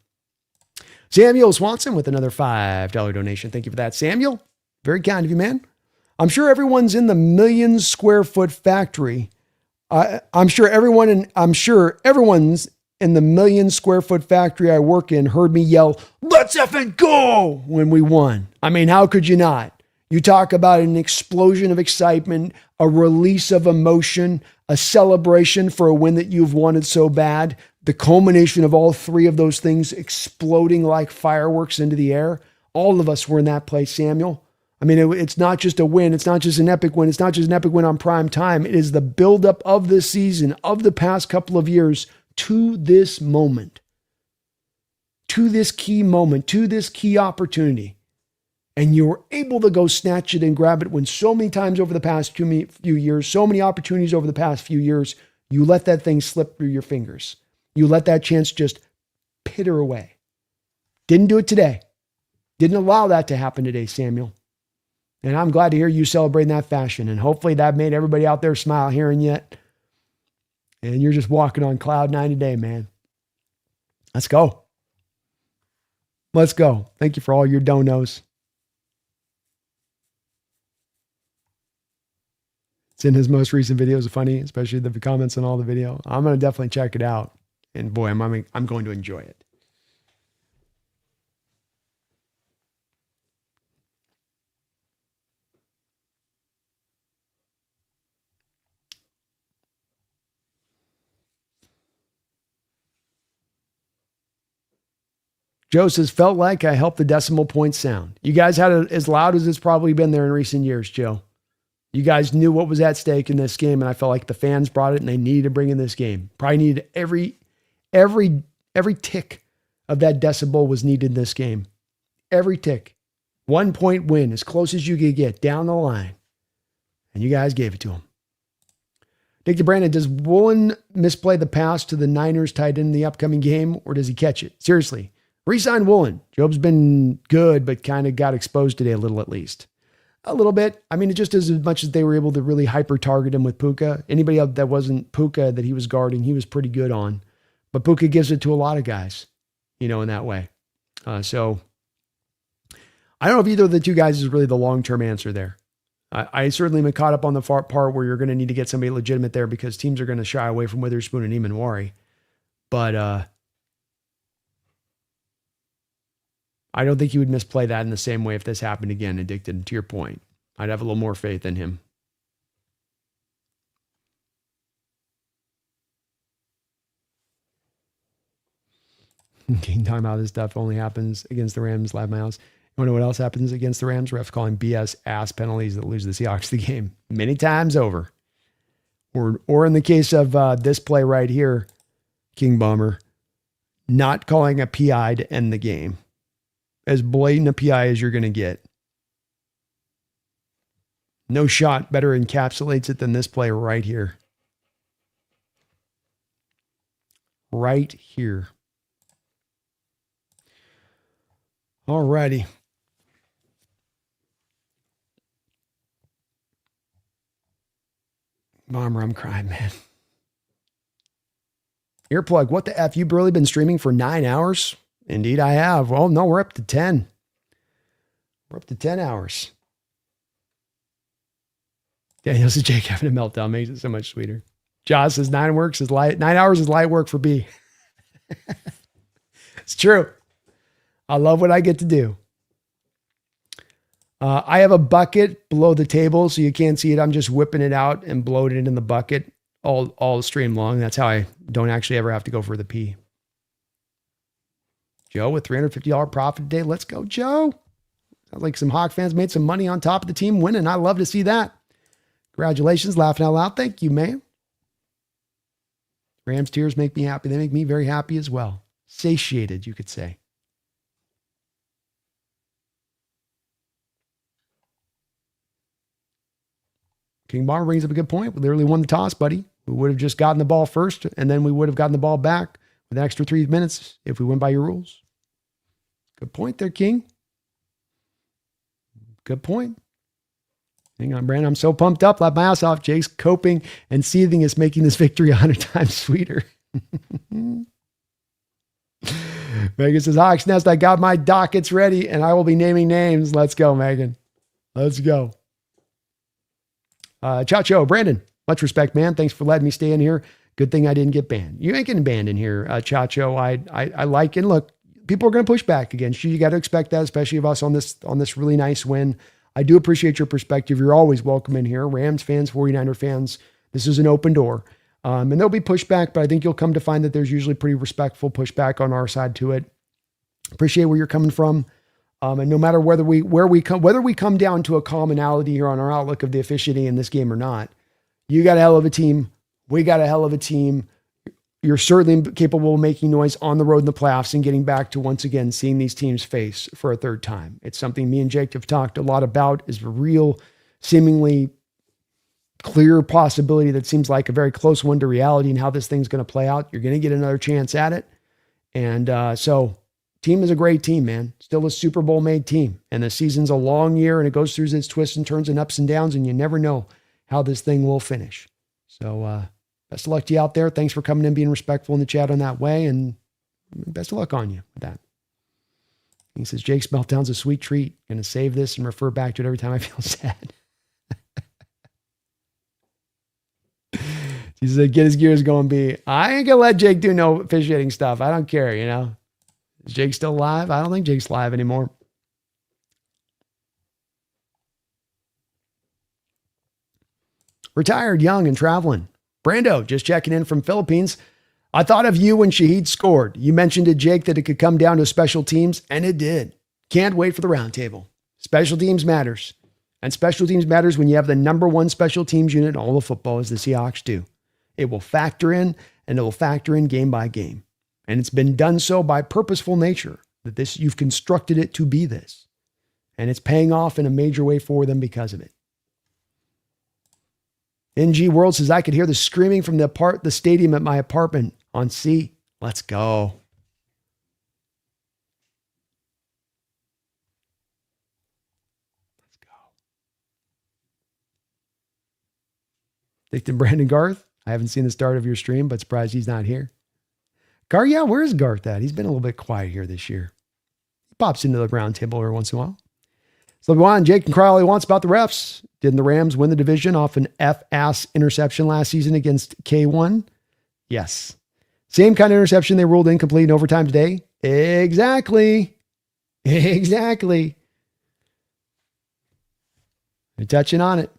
Samuel Swanson with another $5 donation. Thank you for that, Samuel. Very kind of you, man. I'm sure everyone's in the 1 million square foot factory. I'm sure everyone's in the 1 million square foot factory I work in heard me yell, "Let's effing go!" when we won. I mean, how could you not? You talk about an explosion of excitement, a release of emotion, a celebration for a win that you've wanted so bad. The culmination of all three of those things exploding like fireworks into the air. All of us were in that place, Samuel. I mean, it's not just a win. It's not just an epic win. It's not just an epic win on prime time. It is the buildup of this season, of the past couple of years, to this moment, to this key moment, to this key opportunity. And you were able to go snatch it and grab it when so many times over the past few years, so many opportunities over the past few years, you let that thing slip through your fingers. You let that chance just pitter away. Didn't do it today. Didn't allow that to happen today, Samuel. And I'm glad to hear you celebrate in that fashion. And hopefully that made everybody out there smile hearing it. And you're just walking on cloud 9 today, man. Let's go. Let's go. Thank you for all your donos. It's in his most recent videos. Funny, especially the comments on all the video. I'm going to definitely check it out. And boy, I'm going to enjoy it. Joe says, felt like I helped the decimal point sound. You guys had it as loud as it's probably been there in recent years, Joe. You guys knew what was at stake in this game, and I felt like the fans brought it, and they needed to bring in this game. Probably needed every tick of that decibel was needed in this game. Every tick. 1 point win, as close as you could get down the line. And you guys gave it to them. Dick to Brandon, does Woolen misplay the pass to the Niners tight end in the upcoming game, or does he catch it? Seriously, re-sign Woolen. Job's been good, but kind of got exposed today a little at least. A little bit. I mean, it just as much as they were able to really hyper-target him with Puka. Anybody else that wasn't Puka that he was guarding, he was pretty good on. But Puka gives it to a lot of guys, in that way. So I don't know if either of the two guys is really the long-term answer there. I certainly am caught up on the part where you're going to need to get somebody legitimate there because teams are going to shy away from Witherspoon and Eamon. But I don't think he would misplay that in the same way if this happened again, Addicted, to your point. I'd have a little more faith in him. Talking about this stuff only happens against the Rams, live my house. You know what else happens against the Rams? Refs calling BS ass penalties that lose the Seahawks the game many times over. Or in the case of this play right here, King Bomber, not calling a PI to end the game. As blatant a PI as you're going to get. No shot better encapsulates it than this play right here. Right here. All righty. Bomber, I'm crying, man. Earplug, what the F? You've really been streaming for 9 hours? Indeed, I have. Well, no, we're up to 10. We're up to 10 hours. Daniel says Jake having a meltdown makes it so much sweeter. Josh says 9 hours is light work for B. It's true. I love what I get to do. I have a bucket below the table, so you can't see it. I'm just whipping it out and blowing it in the bucket all stream long. That's how I don't actually ever have to go for the pee. Joe with $350 profit today. Let's go, Joe. Sounds like some Hawk fans made some money on top of the team winning. I love to see that. Congratulations, laughing out loud. Thank you, man. Rams tears make me happy. They make me very happy as well. Satiated, you could say. King Bomber brings up a good point. We literally won the toss, buddy. We would have just gotten the ball first, and then we would have gotten the ball back with an extra 3 minutes if we went by your rules. Good point there, King. Good point. Hang on, Brandon. I'm so pumped up. Laugh my ass off. Jake's coping and seething is making this victory 100 times sweeter. Megan says, Hawks Nest, I got my dockets ready, and I will be naming names. Let's go, Megan. Let's go. Chacho, Brandon, much respect, man. Thanks for letting me stay in here. Good thing I didn't get banned. You ain't getting banned in here, Chacho. I like, and look, people are going to push back against you. You got to expect that, especially of us on this really nice win. I do appreciate your perspective. You're always welcome in here. Rams fans, 49er fans, this is an open door. And there'll be pushback, but I think you'll come to find that there's usually pretty respectful pushback on our side to it. Appreciate where you're coming from. And no matter whether we come down to a commonality here on our outlook of the officiating in this game or not, you got a hell of a team. We got a hell of a team. You're certainly capable of making noise on the road in the playoffs and getting back to once again seeing these teams face for a third time. It's something me and Jake have talked a lot about. Is a real, seemingly clear possibility that seems like a very close one to reality and how this thing's going to play out. You're going to get another chance at it. And so team is a great team, man. Still a Super Bowl made team. And the season's a long year and it goes through its twists and turns and ups and downs, and you never know how this thing will finish. So best of luck to you out there. Thanks for coming in, being respectful in the chat on that way, and best of luck on you with that. He says, Jake's meltdown's a sweet treat. Going to save this and refer back to it every time I feel sad. He said, get his gears going, B. I ain't going to let Jake do no officiating stuff. I don't care, you know. Is Jake still live? I don't think Jake's live anymore. Retired, young, and traveling. Brando, just checking in from Philippines. I thought of you when Shaheed scored. You mentioned to Jake that it could come down to special teams, and it did. Can't wait for the roundtable. Special teams matters. And special teams matters when you have the number one special teams unit in all of football, as the Seahawks do. It will factor in, and it will factor in game by game. And it's been done so by purposeful nature, that this, you've constructed it to be this. And it's paying off in a major way for them because of it. NG World says, I could hear the screaming from the stadium at my apartment on C. Let's go. Let's go. Dicton Brandon Garth. I haven't seen the start of your stream, but surprised he's not here. Gar, yeah, where's Garth at? He's been a little bit quiet here this year. He pops into the round table every once in a while. So one, Jake and Crowley wants about the refs. Didn't the Rams win the division off an F-ass interception last season against K1? Yes. Same kind of interception they ruled incomplete in overtime today? Exactly. Exactly. You're touching on it.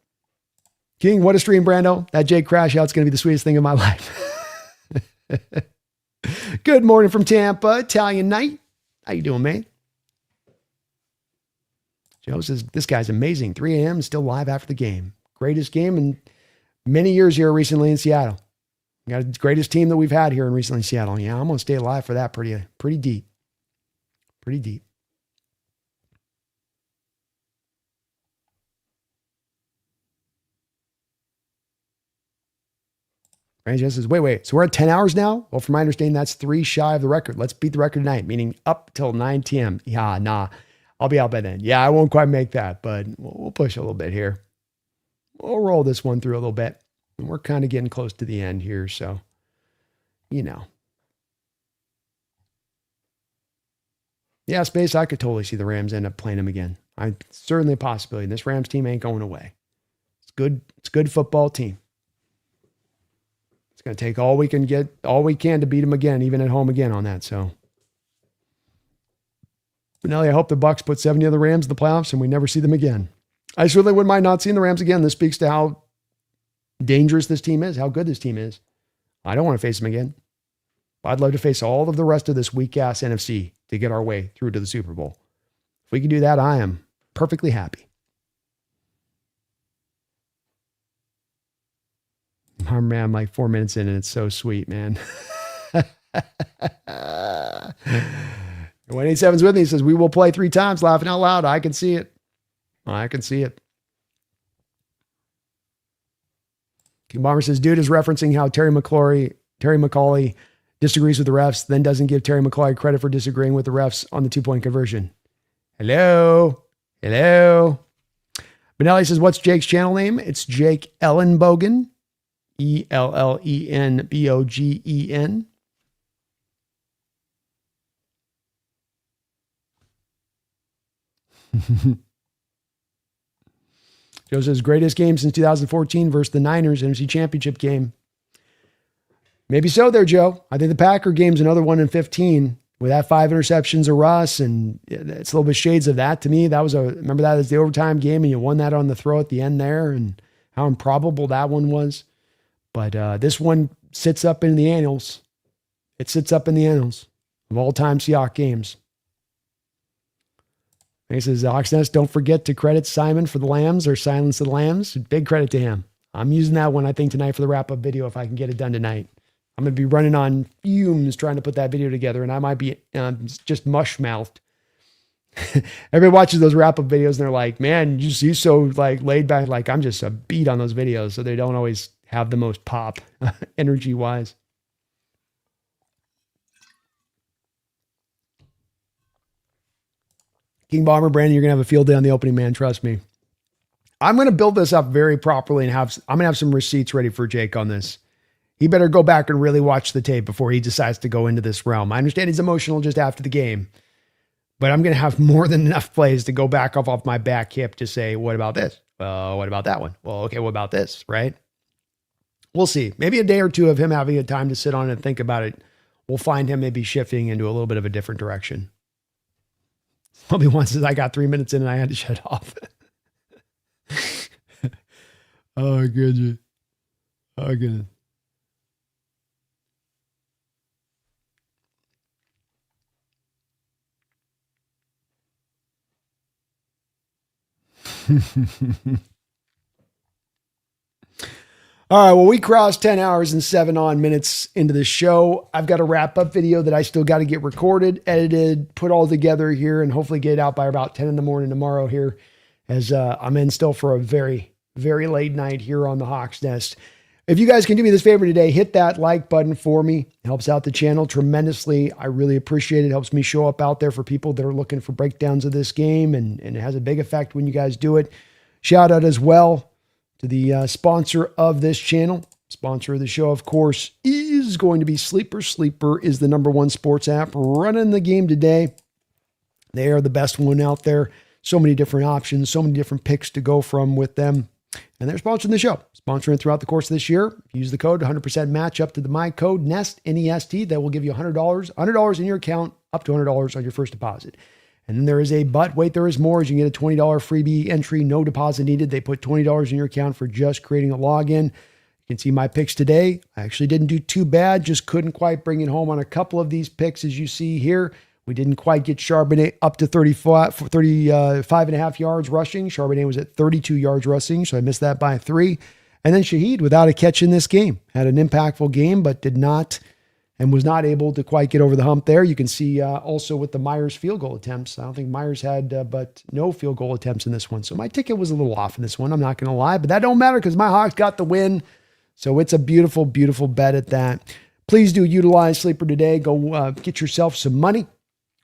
King, what a stream, Brando. That Jake crash out's going to be the sweetest thing in my life. Good morning from Tampa, Italian night. How you doing, man? Joe says, this guy's amazing. 3 a.m. still live after the game. Greatest game in many years here recently in Seattle. Got the greatest team that we've had here in recently in Seattle. Yeah, I'm going to stay alive for that pretty deep. Pretty deep. Randy says, wait. So we're at 10 hours now? Well, from my understanding, that's 3 shy of the record. Let's beat the record tonight, meaning up till 9 p.m. Yeah, nah. I'll be out by then. Yeah, I won't quite make that, but we'll push a little bit here. We'll roll this one through a little bit. And we're kind of getting close to the end here, so, you know. Yeah, Space, I could totally see the Rams end up playing them again. Certainly a possibility. This Rams team ain't going away. It's good. It's a good football team. It's going to take all we can to beat them again, even at home again on that, so. Benelli, I hope the Bucs put 70 of the Rams in the playoffs and we never see them again. I certainly wouldn't mind not seeing the Rams again. This speaks to how dangerous this team is, how good this team is. I don't want to face them again. I'd love to face all of the rest of this weak-ass NFC to get our way through to the Super Bowl. If we can do that, I am perfectly happy. Oh, man, I'm like 4 minutes in and it's so sweet, man. 187's with me. He says, we will play 3 times, laughing out loud. I can see it. I can see it. King Bomber says, dude is referencing how Terry McCauley disagrees with the refs, then doesn't give Terry McCauley credit for disagreeing with the refs on the 2-point conversion. Hello. Benelli says, what's Jake's channel name? It's Jake Ellenbogen. Ellenbogen. Joe says, greatest game since 2014 versus the Niners NFC Championship game. Maybe so there, Joe. I think the Packer game's another one in 15 with that 5 interceptions of Russ, and it's a little bit shades of that to me. Remember that as the overtime game, and you won that on the throw at the end there, and how improbable that one was. But this one sits up in the annals. It sits up in the annals of all-time Seahawks games. He says, Oxnest, don't forget to credit Simon for the Lambs or Silence of the Lambs. Big credit to him. I'm using that one, I think, tonight for the wrap-up video if I can get it done tonight. I'm going to be running on fumes trying to put that video together, and I might be just mush-mouthed. Everybody watches those wrap-up videos, and they're like, man, you so like laid back. Like, I'm just a beat on those videos, so they don't always have the most pop energy-wise. King Bomber, Brandon, you're going to have a field day on the opening, man. Trust me. I'm going to build this up very properly and I'm going to have some receipts ready for Jake on this. He better go back and really watch the tape before he decides to go into this realm. I understand he's emotional just after the game, but I'm going to have more than enough plays to go back off my back hip to say, what about this? Well, what about that one? Well, okay, what about this, right? We'll see. Maybe a day or two of him having a time to sit on and think about it. We'll find him maybe shifting into a little bit of a different direction. Somebody once says, I got 3 minutes in and I had to shut off. Oh, goodness. Oh, goodness. All right, well, we crossed 10 hours and 7 minutes into the show. I've got a wrap-up video that I still got to get recorded, edited, put all together here, and hopefully get it out by about 10 in the morning tomorrow here, as I'm in still for a very, very late night here on the Hawks Nest. If you guys can do me this favor today, hit that like button for me. It helps out the channel tremendously. I really appreciate it. It helps me show up out there for people that are looking for breakdowns of this game, and it has a big effect when you guys do it. Shout out as well to the sponsor of this channel. Sponsor of the show, of course, is going to be Sleeper. Sleeper is the #1 sports app running the game today. They are the best one out there. So many different options, so many different picks to go from with them. And they're sponsoring the show, sponsoring throughout the course of this year. Use the code 100% match up to my code NEST, N-E-S-T. That will give you $100 in your account, up to $100 on your first deposit. And then there is a but wait, there is more. As you can get a $20 freebie entry, no deposit needed. They put $20 in your account for just creating a login. You can see my picks today. I actually didn't do too bad, just couldn't quite bring it home on a couple of these picks, as you see here. We didn't quite get Charbonnet up to 35 and a half yards rushing. Charbonnet was at 32 yards rushing, so I missed that by 3. And then Shaheed, without a catch in this game, had an impactful game, but did not and was not able to quite get over the hump there. You can see also with the Myers field goal attempts. I don't think Myers had but no field goal attempts in this one. So my ticket was a little off in this one. I'm not going to lie, but that don't matter because my Hawks got the win. So it's a beautiful, beautiful bet at that. Please do utilize Sleeper today. Go get yourself some money.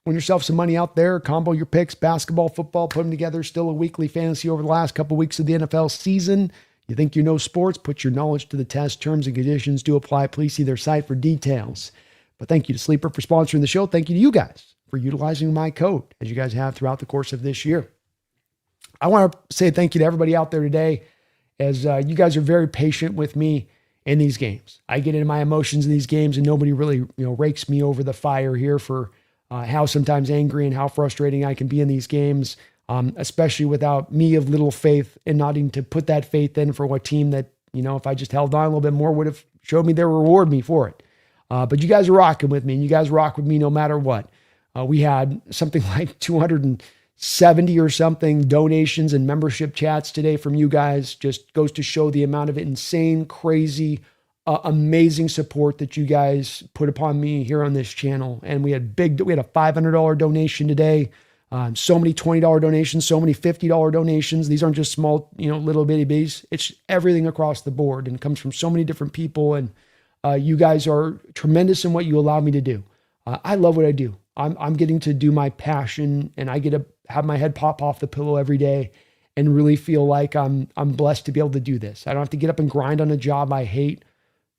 Win yourself some money out there. Combo your picks, basketball, football, put them together. Still a weekly fantasy over the last couple of weeks of the NFL season. You think you know sports? Put your knowledge to the test. Terms and conditions do apply. Please see their site for details. But thank you to Sleeper for sponsoring the show. Thank you to you guys for utilizing my code, as you guys have throughout the course of this year. I want to say thank you to everybody out there today, as you guys are very patient with me in these games. I get into my emotions in these games, and nobody really rakes me over the fire here for how sometimes angry and how frustrating I can be in these games, especially without me of little faith and not needing to put that faith in for what team that, if I just held on a little bit more would have showed me their reward me for it. But you guys are rocking with me, and you guys rock with me no matter what. We had something like 270 or something donations and membership chats today from you guys. Just goes to show the amount of insane, crazy, amazing support that you guys put upon me here on this channel. And we had a $500 donation today. So many $20 donations, so many $50 donations. These aren't just small, little bitty bees. It's everything across the board, and it comes from so many different people. And you guys are tremendous in what you allow me to do. I love what I do. I'm getting to do my passion, and I get to have my head pop off the pillow every day and really feel like I'm blessed to be able to do this. I don't have to get up and grind on a job I hate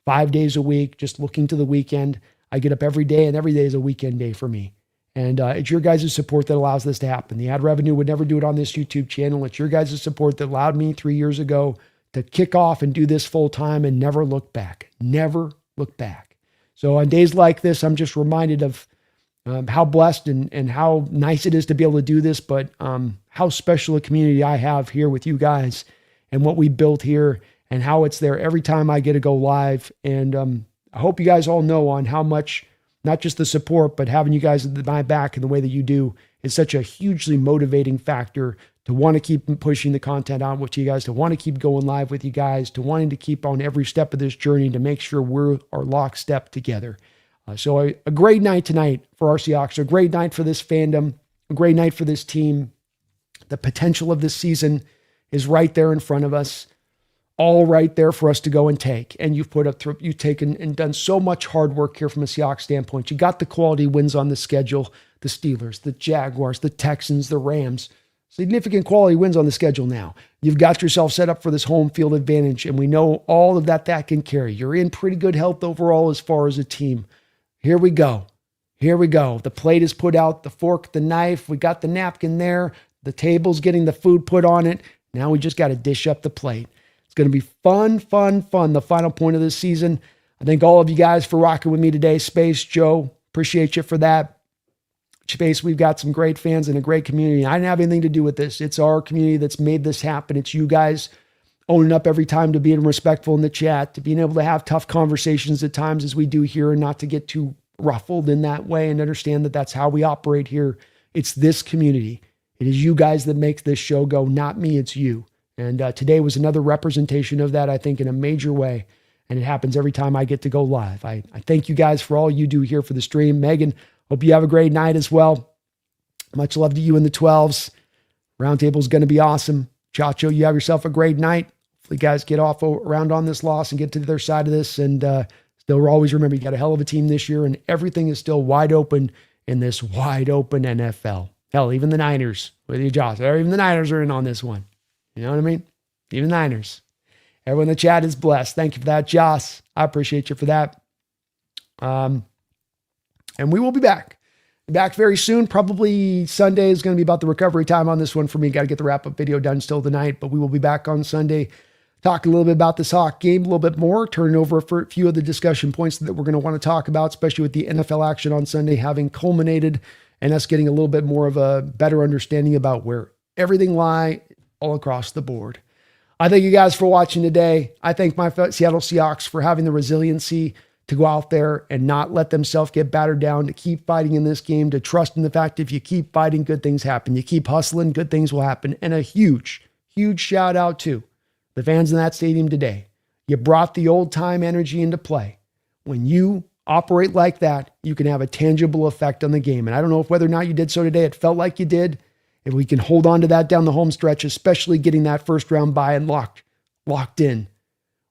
5 days a week, just looking to the weekend. I get up every day, and every day is a weekend day for me. And it's your guys' support that allows this to happen. The ad revenue would never do it on this YouTube channel. It's your guys' support that allowed me 3 years ago to kick off and do this full time and never look back. Never look back. So on days like this, I'm just reminded of how blessed and how nice it is to be able to do this, but how special a community I have here with you guys and what we built here, and how it's there every time I get to go live. And I hope you guys all know on how much, not just the support, but having you guys at my back in the way that you do is such a hugely motivating factor to want to keep pushing the content out with you guys, to want to keep going live with you guys, to wanting to keep on every step of this journey to make sure we're our lockstep together. So a great night tonight for our Seahawks, a great night for this fandom, a great night for this team. The potential of this season is right there in front of us, all right there for us to go and take. And you've taken and done so much hard work here from a Seahawks standpoint. You got the quality wins on the schedule, the Steelers, the Jaguars, the Texans, the Rams. Significant quality wins on the schedule now. You've got yourself set up for this home field advantage, and we know all of that can carry. You're in pretty good health overall as far as a team. Here we go. Here we go. The plate is put out, the fork, the knife. We got the napkin there. The table's getting the food put on it. Now we just got to dish up the plate. It's going to be fun, fun, fun. The final point of this season. I thank all of you guys for rocking with me today. Space, Joe, appreciate you for that. Space, we've got some great fans and a great community. I didn't have anything to do with this. It's our community that's made this happen. It's you guys owning up every time to being respectful in the chat, to being able to have tough conversations at times as we do here, and not to get too ruffled in that way, and understand that that's how we operate here. It's this community. It is you guys that makes this show go, not me, it's you. And today was another representation of that, I think, in a major way. And it happens every time I get to go live. I thank you guys for all you do here for the stream. Megan, hope you have a great night as well. Much love to you in the 12s. Roundtable is going to be awesome. Chacho, you have yourself a great night. Hopefully guys get off around on this loss and get to the other side of this. And still always remember, you got a hell of a team this year, and everything is still wide open in this wide open NFL. Hell, even the Niners, with you, Josh, even the Niners are in on this one. You know what I mean? Even the Niners. Everyone in the chat is blessed. Thank you for that, Josh. I appreciate you for that. And we will be back. Back very soon. Probably Sunday is going to be about the recovery time on this one for me. Got to get the wrap-up video done still tonight, but we will be back on Sunday. Talk a little bit about this Hawk game, a little bit more, turn over a few of the discussion points that we're going to want to talk about, especially with the NFL action on Sunday having culminated and us getting a little bit more of a better understanding about where everything lie all across the board. I thank you guys for watching today. I thank my Seattle Seahawks for having the resiliency to go out there and not let themselves get battered down, to keep fighting in this game, to trust in the fact if you keep fighting, good things happen. You keep hustling, good things will happen. And a huge, huge shout out to the fans in that stadium today. You brought the old time energy into play. When you operate like that, you can have a tangible effect on the game. And I don't know if whether or not you did so today. It felt like you did. If we can hold on to that down the home stretch, especially getting that first round bye and locked in,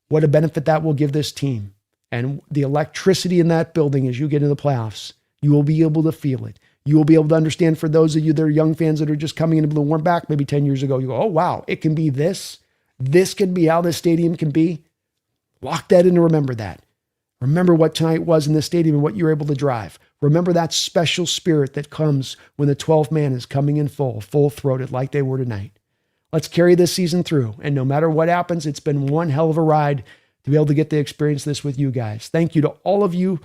what a benefit that will give this team. And the electricity in that building as you get into the playoffs, you will be able to feel it. You will be able to understand, for those of you that are young fans that are just coming into the warm back maybe 10 years ago, you go, oh, wow, it can be this. This can be how this stadium can be. Lock that in and remember that. Remember what tonight was in the stadium and what you're able to drive. Remember that special spirit that comes when the 12th man is coming in full-throated like they were tonight. Let's carry this season through. And no matter what happens, it's been one hell of a ride to be able to get to experience this with you guys. Thank you to all of you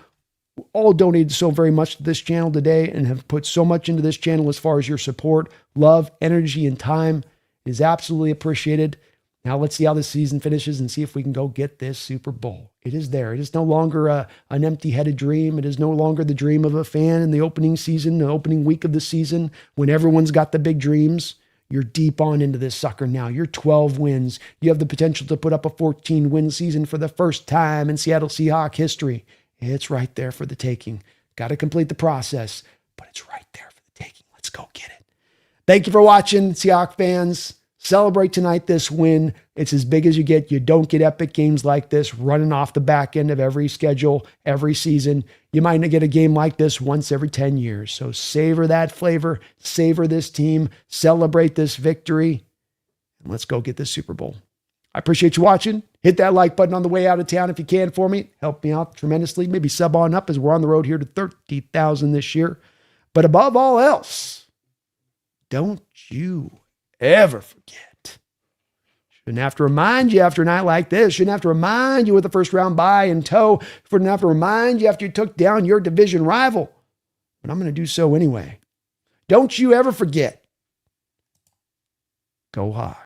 who all donated so very much to this channel today and have put so much into this channel as far as your support, love, energy, and time. It is absolutely appreciated. Now let's see how this season finishes and see if we can go get this Super Bowl. It is there. It is no longer an empty-headed dream. It is no longer the dream of a fan in the opening season, the opening week of the season, when everyone's got the big dreams. You're deep on into this sucker now. You're 12 wins. You have the potential to put up a 14-win season for the first time in Seattle Seahawks history. It's right there for the taking. Got to complete the process, but it's right there for the taking. Let's go get it. Thank you for watching, Seahawks fans. Celebrate tonight this win. It's as big as you get. You don't get epic games like this running off the back end of every schedule, every season. You might not get a game like this once every 10 years. So savor that flavor, savor this team, celebrate this victory, and let's go get this Super Bowl. I appreciate you watching. Hit that like button on the way out of town if you can for me. Help me out tremendously. Maybe sub on up as we're on the road here to 30,000 this year. But above all else, don't you ever forget. Shouldn't have to remind you after a night like this. Shouldn't have to remind you with the first round bye in tow. Shouldn't have to remind you after you took down your division rival. But I'm going to do so anyway. Don't you ever forget. Go Hawks.